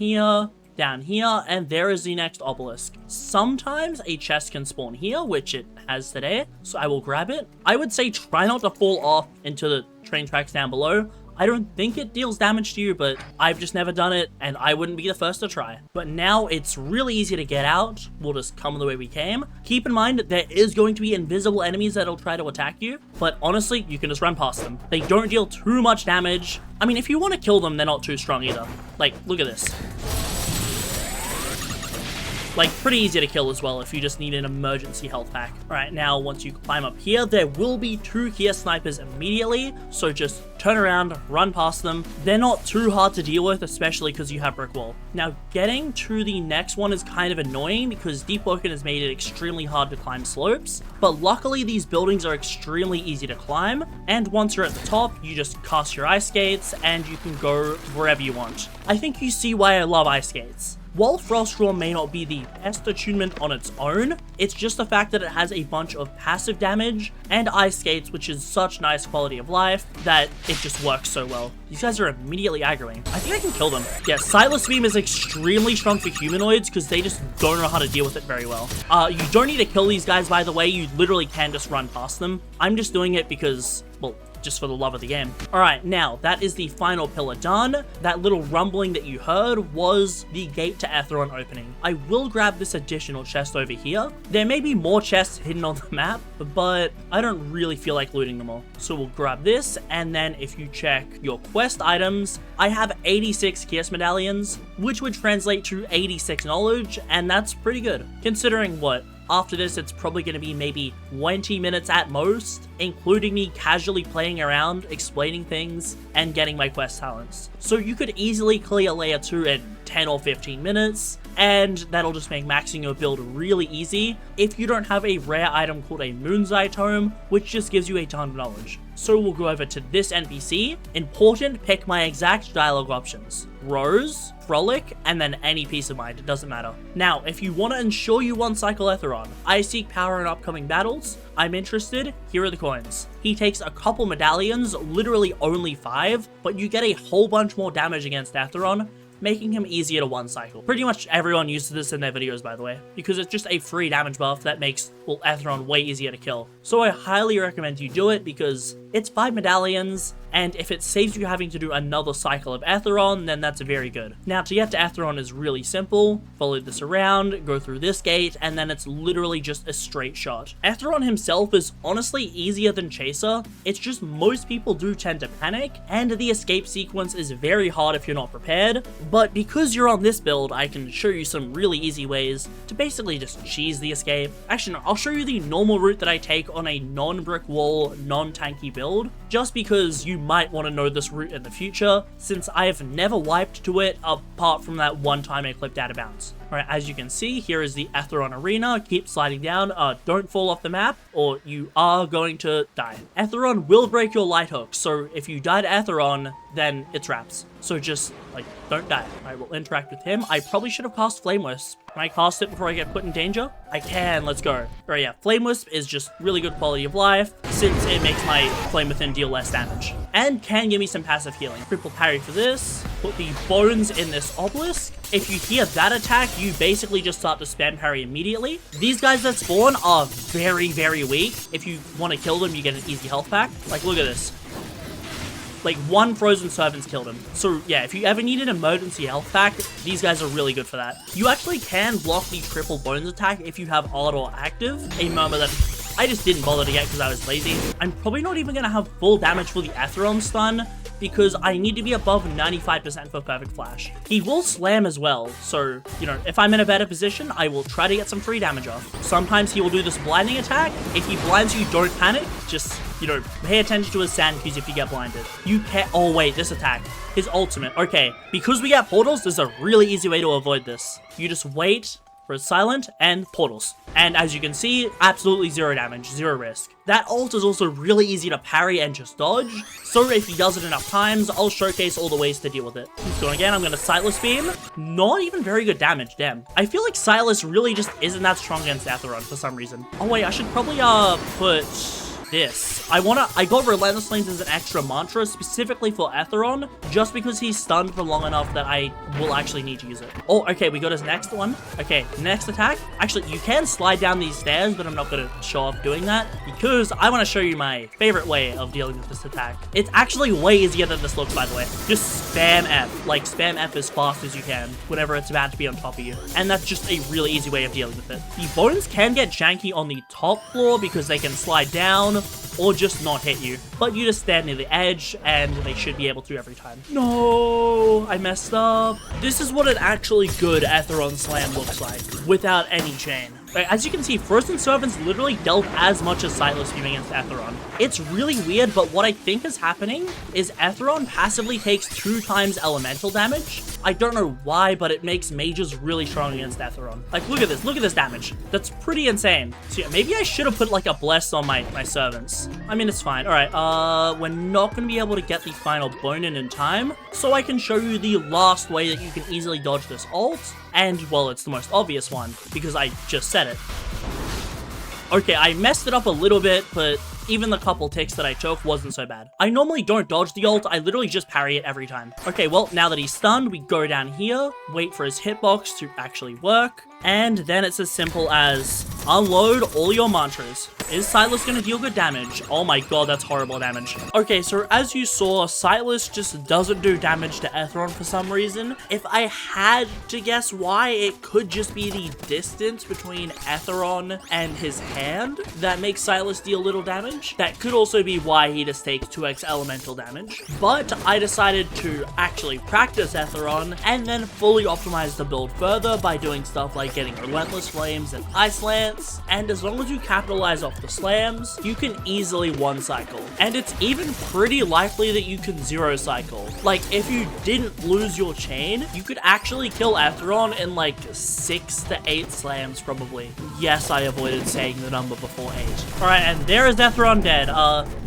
here, and there is the next obelisk. Sometimes a chest can spawn here, which it has today, so I will grab it. I would say try not to fall off into the train tracks down below. I don't think it deals damage to you, but I've just never done it, and I wouldn't be the first to try. But now it's really easy to get out. We'll just come the way we came. Keep in mind that there is going to be invisible enemies that'll try to attack you, but honestly, you can just run past them. They don't deal too much damage. I mean, if you want to kill them, they're not too strong either. Like, look at this. Like, pretty easy to kill as well if you just need an emergency health pack. Alright, now once you climb up here, there will be 2 here snipers immediately, so just turn around, run past them. They're not too hard to deal with, especially because you have brick wall. Now, getting to the next one is kind of annoying because Deepwoken has made it extremely hard to climb slopes, but luckily these buildings are extremely easy to climb, and once you're at the top, you just cast your ice skates and you can go wherever you want. I think you see why I love ice skates. While Frost Roar may not be the best attunement on its own, it's just the fact that it has a bunch of passive damage and ice skates, which is such nice quality of life that it just works so well. These guys are immediately aggroing. I think I can kill them. Yeah, Sightless Beam is extremely strong for humanoids because they just don't know how to deal with it very well. You don't need to kill these guys, by the way. You literally can just run past them. I'm just doing it because, well, just for the love of the game. Alright, now, that is the final pillar done. That little rumbling that you heard was the gate to Aetheron opening. I will grab this additional chest over here. There may be more chests hidden on the map, but I don't really feel like looting them all. So we'll grab this, and then if you check your quest items, I have 86 Kios medallions, which would translate to 86 knowledge, and that's pretty good. Considering what? After this, it's probably going to be maybe 20 minutes at most, including me casually playing around, explaining things, and getting my quest talents. So you could easily clear layer 2 in 10 or 15 minutes, and that'll just make maxing your build really easy if you don't have a rare item called a Moon's Eye Tome, which just gives you a ton of knowledge. So we'll go over to this NPC. Important, pick my exact dialogue options. Rose, Frolic, and then any Peace of Mind, it doesn't matter. Now, if you want to ensure you one cycle Aetheron, I seek power in upcoming battles, I'm interested, here are the coins. He takes a couple medallions, literally only 5, but you get a whole bunch more damage against Aetheron, making him easier to one cycle. Pretty much everyone uses this in their videos, by the way, because it's just a free damage buff that makes, well, Aetheron way easier to kill. So I highly recommend you do it because it's 5 medallions, and if it saves you having to do another cycle of Aetheron, then that's very good. Now, to get to Aetheron is really simple. Follow this around, go through this gate, and then it's literally just a straight shot. Aetheron himself is honestly easier than Chaser. It's just most people do tend to panic, and the escape sequence is very hard if you're not prepared. But because you're on this build, I can show you some really easy ways to basically just cheese the escape. Actually, no, I'll show you the normal route that I take on a non-brick wall, non-tanky build, just because you might want to know this route in the future, since I have never wiped to it apart from that one time I clipped out of bounds. Alright, as you can see, here is the Aetheron Arena. Keep sliding down, don't fall off the map, or you are going to die. Aetheron will break your light hook, so if you die to Aetheron, then it's wraps. So just, like, don't die. I will interact with him. I probably should have cast Flame Wisp. Can I cast it before I get put in danger? I can, let's go. Alright, yeah, Flame Wisp is just really good quality of life, since it makes my Flame Within deal less damage. And can give me some passive healing. Triple parry for this. Put the bones in this obelisk. If you hear that attack, you basically just start to spam parry immediately. These guys that spawn are very, very weak. If you want to kill them, you get an easy health pack. Like, look at this. Like, 1 Frozen Servant's killed him. So, yeah, if you ever need an emergency health pack, these guys are really good for that. You actually can block the triple bones attack if you have Ardor active. A murmur that I just didn't bother to get because I was lazy. I'm probably not even going to have full damage for the Atheron stun because I need to be above 95% for perfect flash. He will slam as well, so, you know, if I'm in a better position, I will try to get some free damage off. Sometimes he will do this blinding attack. If he blinds you, don't panic. Just, you know, pay attention to his sand cues if you get blinded. You can't— oh wait, this attack. His ultimate. Okay, because we get portals, there's a really easy way to avoid this. You just wait for silent and portals. And as you can see, absolutely zero damage, zero risk. That ult is also really easy to parry and just dodge, so if he does it enough times, I'll showcase all the ways to deal with it. He's going again, I'm gonna Sightless Beam. Not even very good damage, damn. I feel like Silas really just isn't that strong against Atheron for some reason. Oh wait, I should probably put this. I got Relentless Flames as an extra mantra specifically for Atheron, just because he's stunned for long enough that I will actually need to use it. Oh, okay, we got his next one. Okay, next attack. Actually, you can slide down these stairs, but I'm not going to show off doing that because I want to show you my favorite way of dealing with this attack. It's actually way easier than this looks, by the way. Just spam F. Like, spam F as fast as you can whenever it's about to be on top of you. And that's just a really easy way of dealing with it. The bones can get janky on the top floor because they can slide down or just not hit you, but you just stand near the edge and they should be able to every time. No, I messed up. This is what an actually good Atheron slam looks like without any chain. As you can see, Frozen Servants literally dealt as much as Sightless Beam against Atheron. It's really weird, but what I think is happening is Atheron passively takes 2 times elemental damage. I don't know why, but it makes mages really strong against Atheron. Like, look at this damage. That's pretty insane. So yeah, maybe I should have put like a bless on my servants. I mean, it's fine. All right, we're not gonna be able to get the final bone in time, so I can show you the last way that you can easily dodge this ult. And, well, it's the most obvious one, because I just said it. Okay, I messed it up a little bit, but even the couple ticks that I took wasn't so bad. I normally don't dodge the ult, I literally just parry it every time. Okay, well, now that he's stunned, we go down here, wait for his hitbox to actually work, and then it's as simple as unload all your mantras. Is Sightless gonna deal good damage? Oh my god, that's horrible damage. Okay, so as you saw, Sightless just doesn't do damage to Atheron for some reason. If I had to guess why, it could just be the distance between Atheron and his hand that makes Sightless deal little damage. That could also be why he just takes 2x elemental damage. But I decided to actually practice Atheron and then fully optimize the build further by doing stuff like getting Relentless Flames and Ice Lance, and as long as you capitalize off the slams, you can easily one cycle. And it's even pretty likely that you can 0 cycle. Like, if you didn't lose your chain, you could actually kill Atheron in like 6 to 8 slams probably. Yes, I avoided saying the number before 8. Alright, and there is Atheron dead.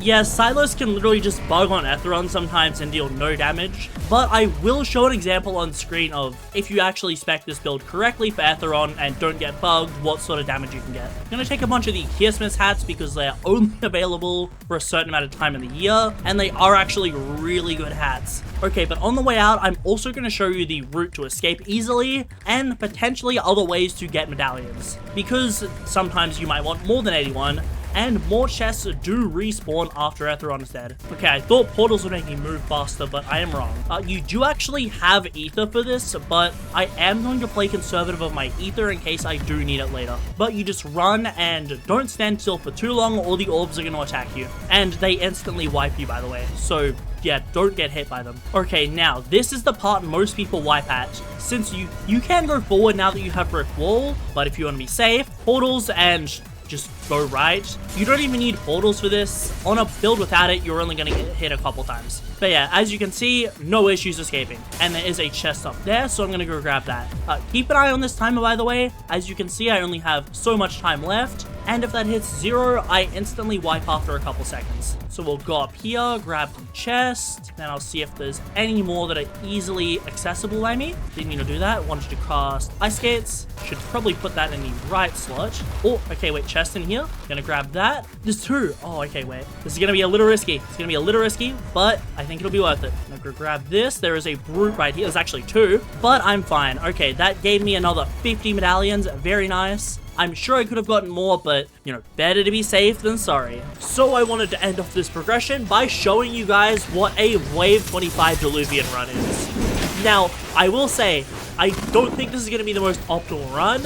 Yes, Silas can literally just bug on Atheron sometimes and deal no damage, but I will show an example on screen of if you actually spec this build correctly for Atheron and don't get bugged, what sort of damage you can get. I'm gonna take a bunch of the Hearsmith's hats because they are only available for a certain amount of time in the year, and they are actually really good hats. Okay, but on the way out, I'm also gonna show you the route to escape easily, and potentially other ways to get medallions, because sometimes you might want more than 81, and more chests do respawn after Atheron is dead. Okay, I thought portals would make me move faster, but I am wrong. You do actually have ether for this, but I am going to play conservative of my ether in case I do need it later. But you just run and don't stand still for too long or the orbs are going to attack you. And they instantly wipe you, by the way, so yeah, don't get hit by them. Okay, now, this is the part most people wipe at. Since you can go forward now that you have Brick Wall, but if you want to be safe, portals and just go right. You don't even need portals for this. On a build without it, you're only going to get hit a couple times. But yeah, as you can see, no issues escaping. And there is a chest up there, so I'm going to go grab that. Keep an eye on this timer, by the way. As you can see, I only have so much time left. And if that hits 0, I instantly wipe after a couple seconds. So we'll go up here, grab the chest, then I'll see if there's any more that are easily accessible by me. Didn't need to do that. Wanted to cast Ice Skates. Should probably put that in the right slot. Oh, okay, wait, chest in here. Gonna grab that. There's 2. Oh, okay, wait. This is gonna be a little risky. It's gonna be a little risky, but I think it'll be worth it. I'm gonna grab this. There is a brute right here. There's actually 2, but I'm fine. Okay, that gave me another 50 medallions. Very nice. I'm sure I could have gotten more, but, you know, better to be safe than sorry. So I wanted to end off this progression by showing you guys what a Wave 25 Diluvian run is. Now, I will say, I don't think this is going to be the most optimal run,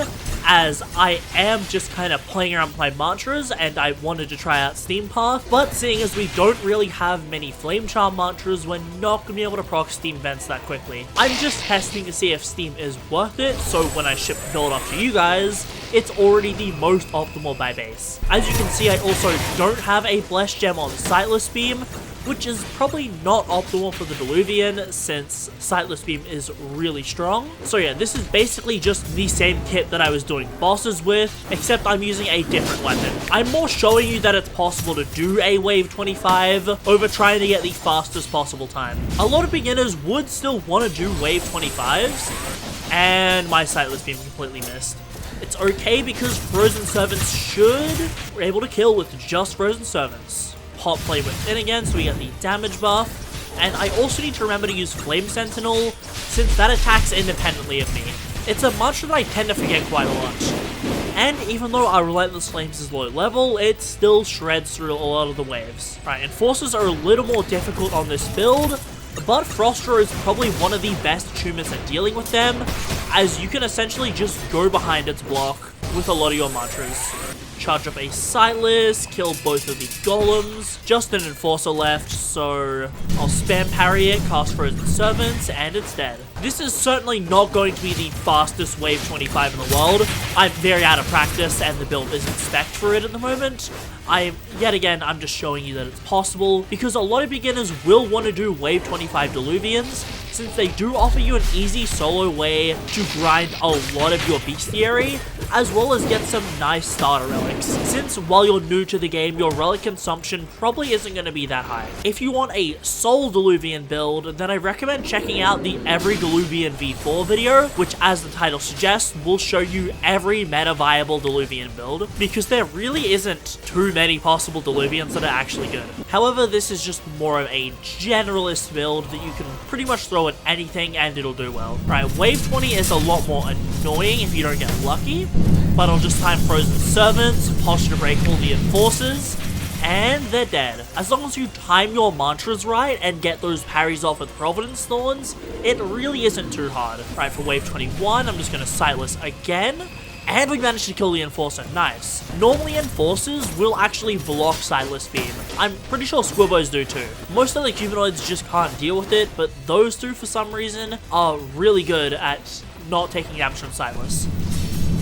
as I am just kind of playing around with my mantras and I wanted to try out Steam Path, but seeing as we don't really have many Flame Charm mantras, we're not going to be able to proc Steam vents that quickly. I'm just testing to see if Steam is worth it, so when I ship the build off to you guys, it's already the most optimal by base. As you can see, I also don't have a Blessed Gem on Sightless Beam, which is probably not optimal for the Diluvian since Sightless Beam is really strong. So yeah, this is basically just the same kit that I was doing bosses with, except I'm using a different weapon. I'm more showing you that it's possible to do a wave 25 over trying to get the fastest possible time. A lot of beginners would still want to do wave 25s, and my Sightless Beam completely missed. It's okay because Frozen Servants should be able to kill with just Frozen Servants. Hot Flame Within again, so we get the damage buff. And I also need to remember to use Flame Sentinel, since that attacks independently of me. It's a mantra that I tend to forget quite a lot. And even though our Relentless Flames is low level, it still shreds through a lot of the waves. Right, Enforcers are a little more difficult on this build, but Frostra is probably one of the best attunements at dealing with them, as you can essentially just go behind its block with a lot of your mantras. Charge up a Sightless, kill both of the golems, just an Enforcer left, so I'll spam parry it, cast Frozen Servants, and it's dead. This is certainly not going to be the fastest wave 25 in the world. I'm very out of practice and the build isn't spec'd for it at the moment. Yet again, I'm just showing you that it's possible, because a lot of beginners will want to do wave 25 Diluvians, since they do offer you an easy solo way to grind a lot of your bestiary, as well as get some nice starter relics, since while you're new to the game, your relic consumption probably isn't going to be that high. If you want a Soul Diluvian build, then I recommend checking out the Every Diluvian V4 video, which as the title suggests, will show you every meta viable Diluvian build, because there really isn't too many possible Diluvians that are actually good. However, this is just more of a generalist build that you can pretty much throw at anything and it'll do well. Right, wave 20 is a lot more annoying if you don't get lucky, but I'll just time Frozen Servants, Posture Break all the Enforcers, and they're dead. As long as you time your mantras right and get those parries off with Providence Thorns, it really isn't too hard. Right, for wave 21, I'm just going to Sightless again, and we managed to kill the Enforcer. Nice. Normally Enforcers will actually block Sightless Beam. I'm pretty sure Squibbos do too. Most of the humanoids just can't deal with it, but those two for some reason are really good at not taking damage from Sightless.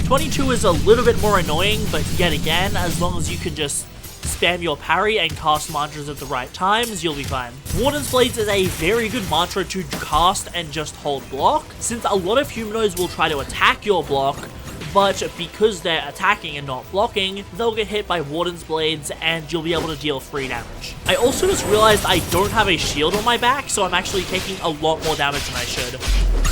22 is a little bit more annoying, but yet again, as long as you can just spam your parry and cast mantras at the right times, you'll be fine. Warden's Blades is a very good mantra to cast and just hold block, since a lot of humanoids will try to attack your block, but because they're attacking and not blocking, they'll get hit by Warden's Blades and you'll be able to deal free damage. I also just realized I don't have a shield on my back, so I'm actually taking a lot more damage than I should.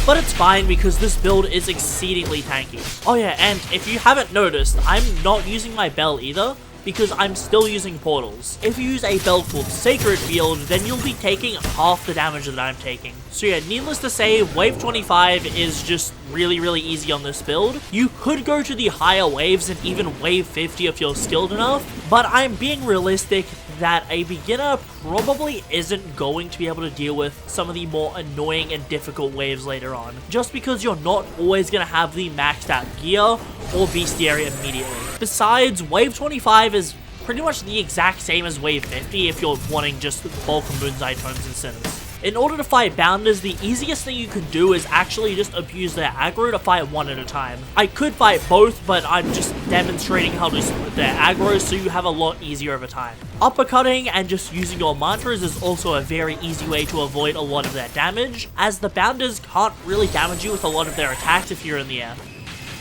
But it's fine because this build is exceedingly tanky. Oh yeah, and if you haven't noticed, I'm not using my bell either, because I'm still using portals. If you use a bell called Sacred Field, then you'll be taking half the damage that I'm taking. So yeah, needless to say, wave 25 is just really easy on this build. You could go to the higher waves and even wave 50 if you're skilled enough, but I'm being realistic that a beginner probably isn't going to be able to deal with some of the more annoying and difficult waves later on, just because you're not always going to have the maxed out gear or bestiary immediately. Besides, wave 25 is pretty much the exact same as wave 50 if you're wanting just bulk of Moon's Tomes and Sinners. In order to fight Bounders, the easiest thing you can do is actually just abuse their aggro to fight one at a time. I could fight both, but I'm just demonstrating how to split their aggro so you have a lot easier of a time. Uppercutting and just using your mantras is also a very easy way to avoid a lot of their damage, as the Bounders can't really damage you with a lot of their attacks if you're in the air.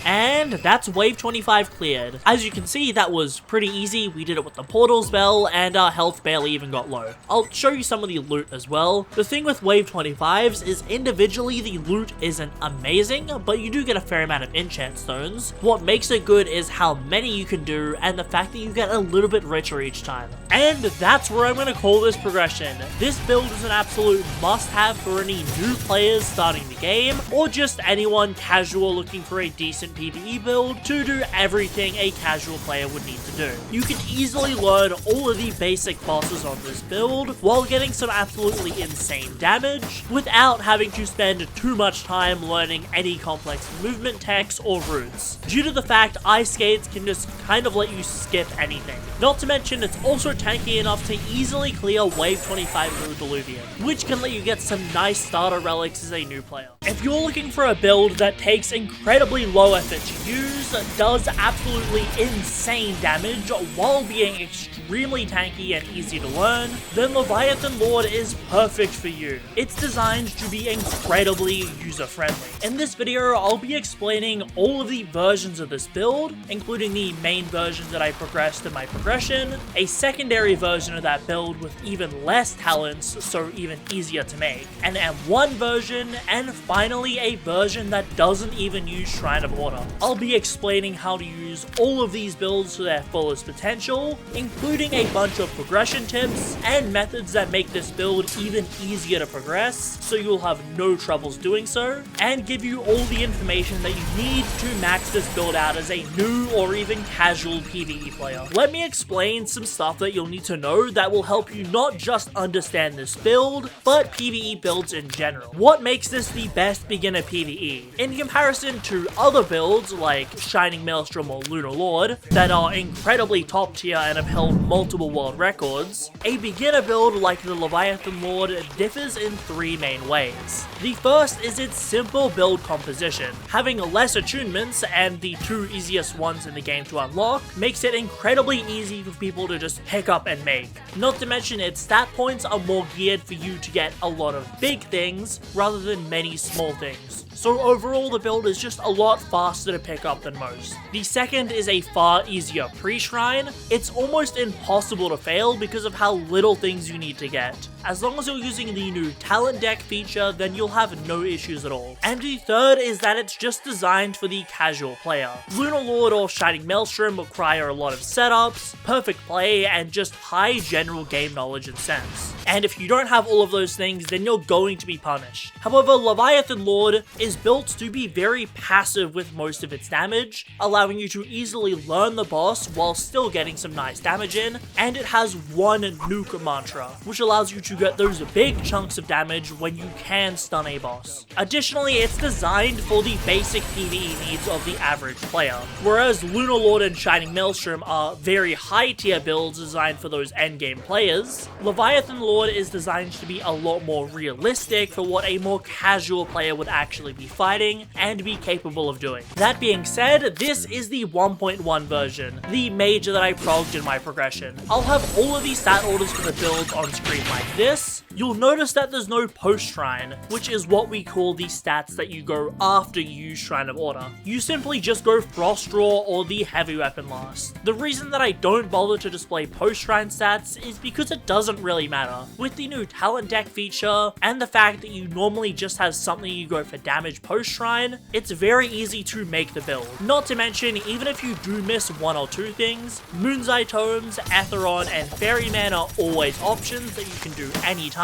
And that's wave 25 cleared. As you can see, that was pretty easy. We did it with the portal spell, and our health barely even got low. I'll show you some of the loot as well. The thing with wave 25s is individually the loot isn't amazing, but you do get a fair amount of enchant stones. What makes it good is how many you can do, and the fact that you get a little bit richer each time. And that's where I'm going to call this progression. This build is an absolute must-have for any new players starting the game, or just anyone casual looking for a decent basic PvE build to do everything a casual player would need to do. You can easily learn all of the basic bosses on this build while getting some absolutely insane damage without having to spend too much time learning any complex movement techs or routes, due to the fact ice skates can just kind of let you skip anything. Not to mention it's also tanky enough to easily clear wave 25 through Diluvian, which can let you get some nice starter relics as a new player. If you're looking for a build that takes incredibly low effort to use, does absolutely insane damage while being extremely tanky and easy to learn, then Leviathan Lord is perfect for you. It's designed to be incredibly user-friendly. In this video, I'll be explaining all of the versions of this build, including the main version that I progressed in my progression, a secondary version of that build with even less talents, so even easier to make, an M1 version, and finally a version that doesn't even use Shrine of Order. I'll be explaining how to use all of these builds to their fullest potential, including a bunch of progression tips and methods that make this build even easier to progress, so you'll have no troubles doing so, and give you all the information that you need to max this build out as a new or even casual PvE player. Let me explain some stuff that you'll need to know that will help you not just understand this build, but PvE builds in general. What makes this the best beginner PvE? In comparison to other builds like Shining Maelstrom or Lunar Lord that are incredibly top tier and have held multiple world records, a beginner build like the Leviathan Lord differs in three main ways. The first is its simple build composition. Having less attunements and the two easiest ones in the game to unlock makes it incredibly easy for people to just pick up and make. Not to mention its stat points are more geared for you to get a lot of big things rather than many small things. So overall the build is just a lot faster to pick up than most. The second is a far easier pre-shrine. It's almost impossible to fail because of how little things you need to get. As long as you're using the new talent deck feature, then you'll have no issues at all. And the third is that it's just designed for the casual player. Lunar Lord or Shining Maelstrom require a lot of setups, perfect play, and just high general game knowledge and sense. And if you don't have all of those things, then you're going to be punished. However, Leviathan Lord is built to be very passive with most of its damage, allowing you to easily learn the boss while still getting some nice damage in, and it has one nuke mantra, which allows you to get those big chunks of damage when you can stun a boss. Additionally, it's designed for the basic PvE needs of the average player, whereas Lunar Lord and Shining Maelstrom are very high tier builds designed for those endgame players. Leviathan Lord is designed to be a lot more realistic for what a more casual player would actually be fighting and be capable of doing. That being said, this is the 1.1 version, the major that I progged in my progression. I'll have all of these stat orders for the builds on screen like this. You'll notice that there's no post-shrine, which is what we call the stats that you go after you use Shrine of Order. You simply just go Frost Draw or the heavy weapon last. The reason that I don't bother to display post-shrine stats is because it doesn't really matter. With the new talent deck feature, and the fact that you normally just have something you go for damage post-shrine, it's very easy to make the build. Not to mention, even if you do miss one or two things, Moon's-Eye Tomes, Atheron, and Ferryman are always options that you can do anytime,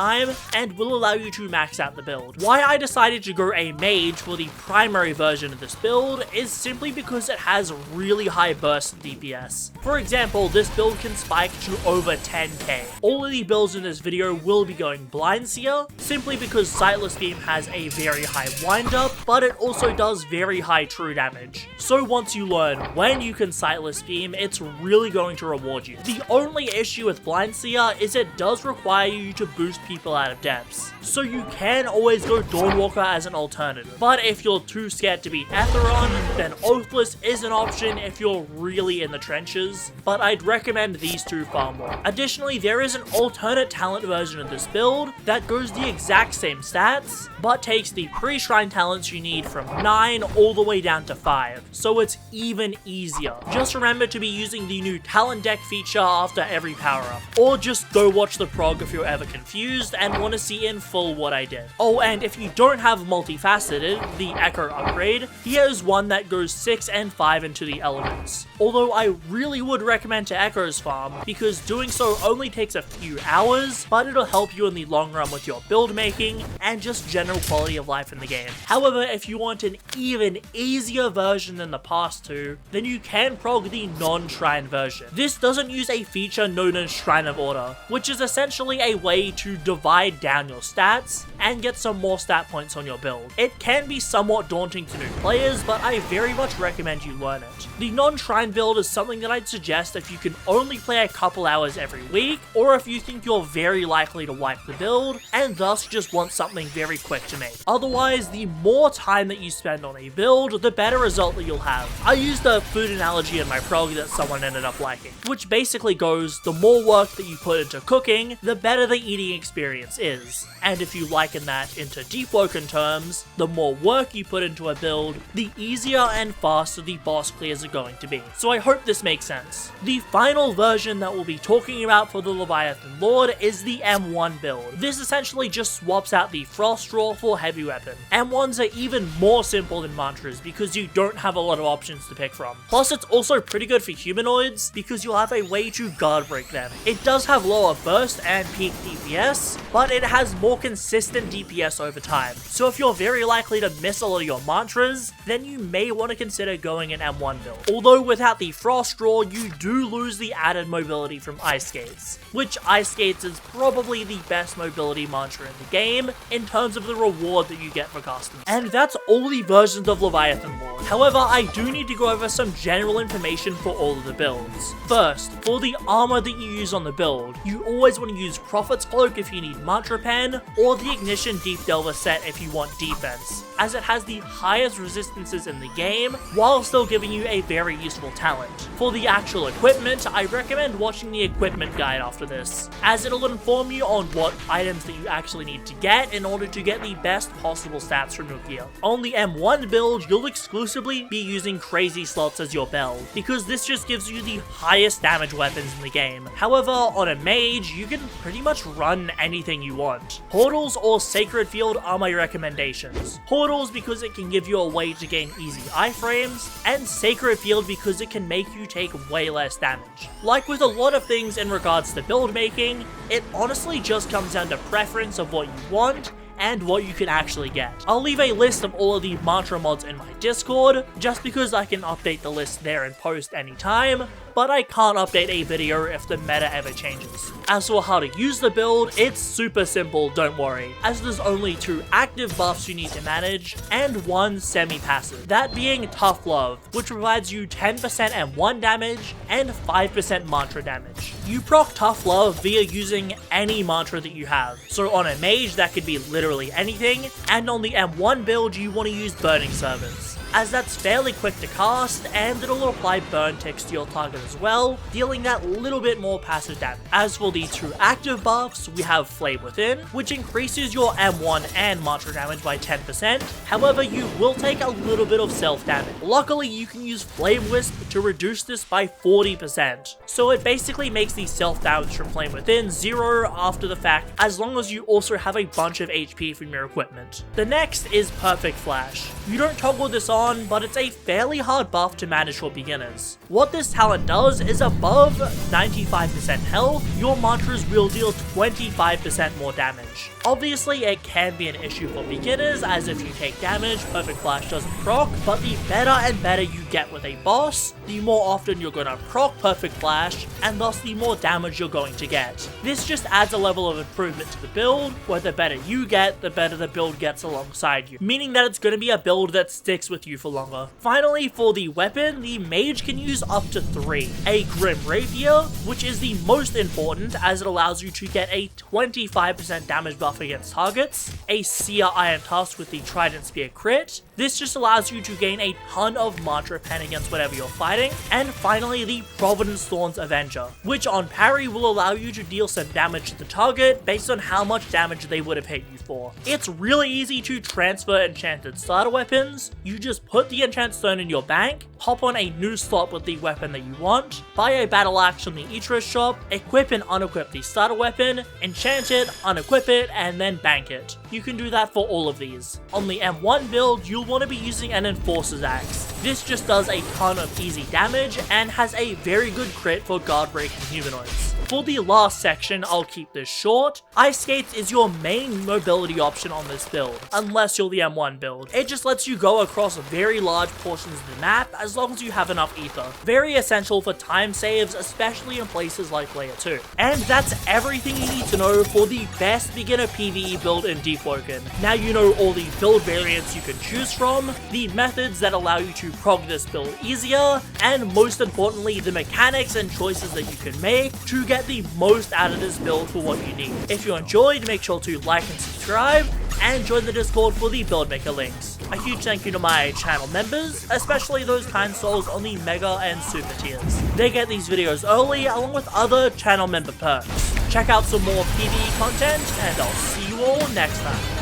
and will allow you to max out the build. Why I decided to go a mage for the primary version of this build is simply because it has really high burst DPS. For example, this build can spike to over 10k. All of the builds in this video will be going Blind Seer, simply because Sightless Beam has a very high windup, but it also does very high true damage. So once you learn when you can Sightless Beam, it's really going to reward you. The only issue with Blind Seer is it does require you to boost people out of depths, so you can always go Dawnwalker as an alternative. But if you're too scared to beat Atheron, then Oathless is an option if you're really in the trenches, but I'd recommend these two far more. Additionally, there is an alternate talent version of this build that goes the exact same stats, but takes the pre-shrine talents you need from 9 all the way down to 5, so it's even easier. Just remember to be using the new talent deck feature after every power-up, or just go watch the prog if you're ever confused and want to see in full what I did. Oh, and if you don't have multifaceted, the Echo upgrade, here is one that goes 6 and 5 into the elements. Although I really would recommend to Echo's farm, because doing so only takes a few hours, but it'll help you in the long run with your build making and just general quality of life in the game. However, if you want an even easier version than the past two, then you can prog the non-shrine version. This doesn't use a feature known as Shrine of Order, which is essentially a way to divide down your stats and get some more stat points on your build. It can be somewhat daunting to new players, but I very much recommend you learn it. The non-shrine build is something that I'd suggest if you can only play a couple hours every week, or if you think you're very likely to wipe the build, and thus just want something very quick to make. Otherwise, the more time that you spend on a build, the better result that you'll have. I used a food analogy in my prog that someone ended up liking, which basically goes, the more work that you put into cooking, the better the eating experience is. And if you liken that into Deepwoken terms, the more work you put into a build, the easier and faster the boss clears are going to be. So I hope this makes sense. The final version that we'll be talking about for the Leviathan Lord is the M1 build. This essentially just swaps out the Frost Straw for heavy weapon. M1s are even more simple than mantras because you don't have a lot of options to pick from. Plus it's also pretty good for humanoids because you'll have a way to guard break them. It does have lower burst and peak DPS, but it has more consistent DPS over time. So if you're very likely to miss a lot of your mantras, then you may want to consider going an M1 build. Although without the Frost Straw, you do lose the added mobility from Ice Skates, which Ice Skates is probably the best mobility mantra in the game in terms of the reward that you get for casting. And that's all the versions of Leviathan Lord. However, I do need to go over some general information for all of the builds. First, for the armor that you use on the build, you always want to use Prophet's Cloak if you need Mantra Pen, or the Ignition Deep Delver set if you want defense, as it has the highest resistances in the game, while still giving you a very useful talent. For the actual equipment, I recommend watching the equipment guide after this, as it'll inform you on what items that you actually need to get in order to get the best possible stats from your gear. On the M1 build, you'll exclusively be using Crazy Slots as your bell, because this just gives you the highest damage weapons in the game. However, on a mage, you can pretty much run anything you want. Portals or Sacred Field are my recommendations. Portals because it can give you a way to gain easy iframes, and Sacred Field because it can make you take way less damage. Like with a lot of things in regards to build making, it honestly just comes down to preference of what you want and what you can actually get. I'll leave a list of all of the mantra mods in my Discord, just because I can update the list there and post anytime, but I can't update a video if the meta ever changes. As for how to use the build, it's super simple, don't worry, as there's only 2 active buffs you need to manage, and 1 semi-passive, that being Tough Love, which provides you 10% M1 damage and 5% mantra damage. You proc Tough Love via using any mantra that you have, so on a mage that could be literally anything, and on the M1 build you want to use Burning Servants, as that's fairly quick to cast and it'll apply burn ticks to your target as well, dealing that little bit more passive damage. As for the 2 active buffs, we have Flame Within, which increases your M1 and mantra damage by 10%, however you will take a little bit of self damage. Luckily you can use Flame Wisp to reduce this by 40%, so it basically makes the self damage from Flame Within 0 after the fact, as long as you also have a bunch of HP from your equipment. The next is Perfect Flash. You don't toggle this on, but it's a fairly hard buff to manage for beginners. What this talent does is above 95% health, your mantras will deal 25% more damage. Obviously it can be an issue for beginners, as if you take damage, Perfect Flash doesn't proc, but the better and better you get with a boss, the more often you're gonna proc Perfect Flash, and thus the more damage you're going to get. This just adds a level of improvement to the build, where the better you get, the better the build gets alongside you, meaning that it's gonna be a build that sticks with you for longer. Finally, for the weapon, the mage can use up to 3. A Grim Rapier, which is the most important as it allows you to get a 25% damage buff against targets, a Seer Iron Tusk with the Trident Spear crit, this just allows you to gain a ton of mantra pen against whatever you're fighting, and finally the Providence Thorns Avenger, which on parry will allow you to deal some damage to the target based on how much damage they would have hit you for. It's really easy to transfer enchanted starter weapons. You just put the enchant stone in your bank, hop on a new slot with the weapon that you want, buy a battle axe from the Itras shop, equip and unequip the starter weapon, enchant it, unequip it, and then bank it. You can do that for all of these. On the M1 build, you'll want to be using an Enforcer's Axe. This just does a ton of easy damage and has a very good crit for guard breaking humanoids. For the last section, I'll keep this short. Ice Skates is your main mobility option on this build, unless you're the M1 build. It just lets you go across very large portions of the map as long as you have enough ether. Very essential for time saves, especially in places like Layer 2. And that's everything you need to know for the best beginner PvE build in Deepwoken. Now you know all the build variants you can choose from, the methods that allow you to prog this build easier, and most importantly, the mechanics and choices that you can make to get the most out of this build for what you need. If you enjoyed, make sure to like and subscribe, and join the Discord for the build maker links. A huge thank you to my channel members, especially those kind souls on the Mega and Super tiers. They get these videos early along with other channel member perks. Check out some more PvE content, and I'll see you all next time.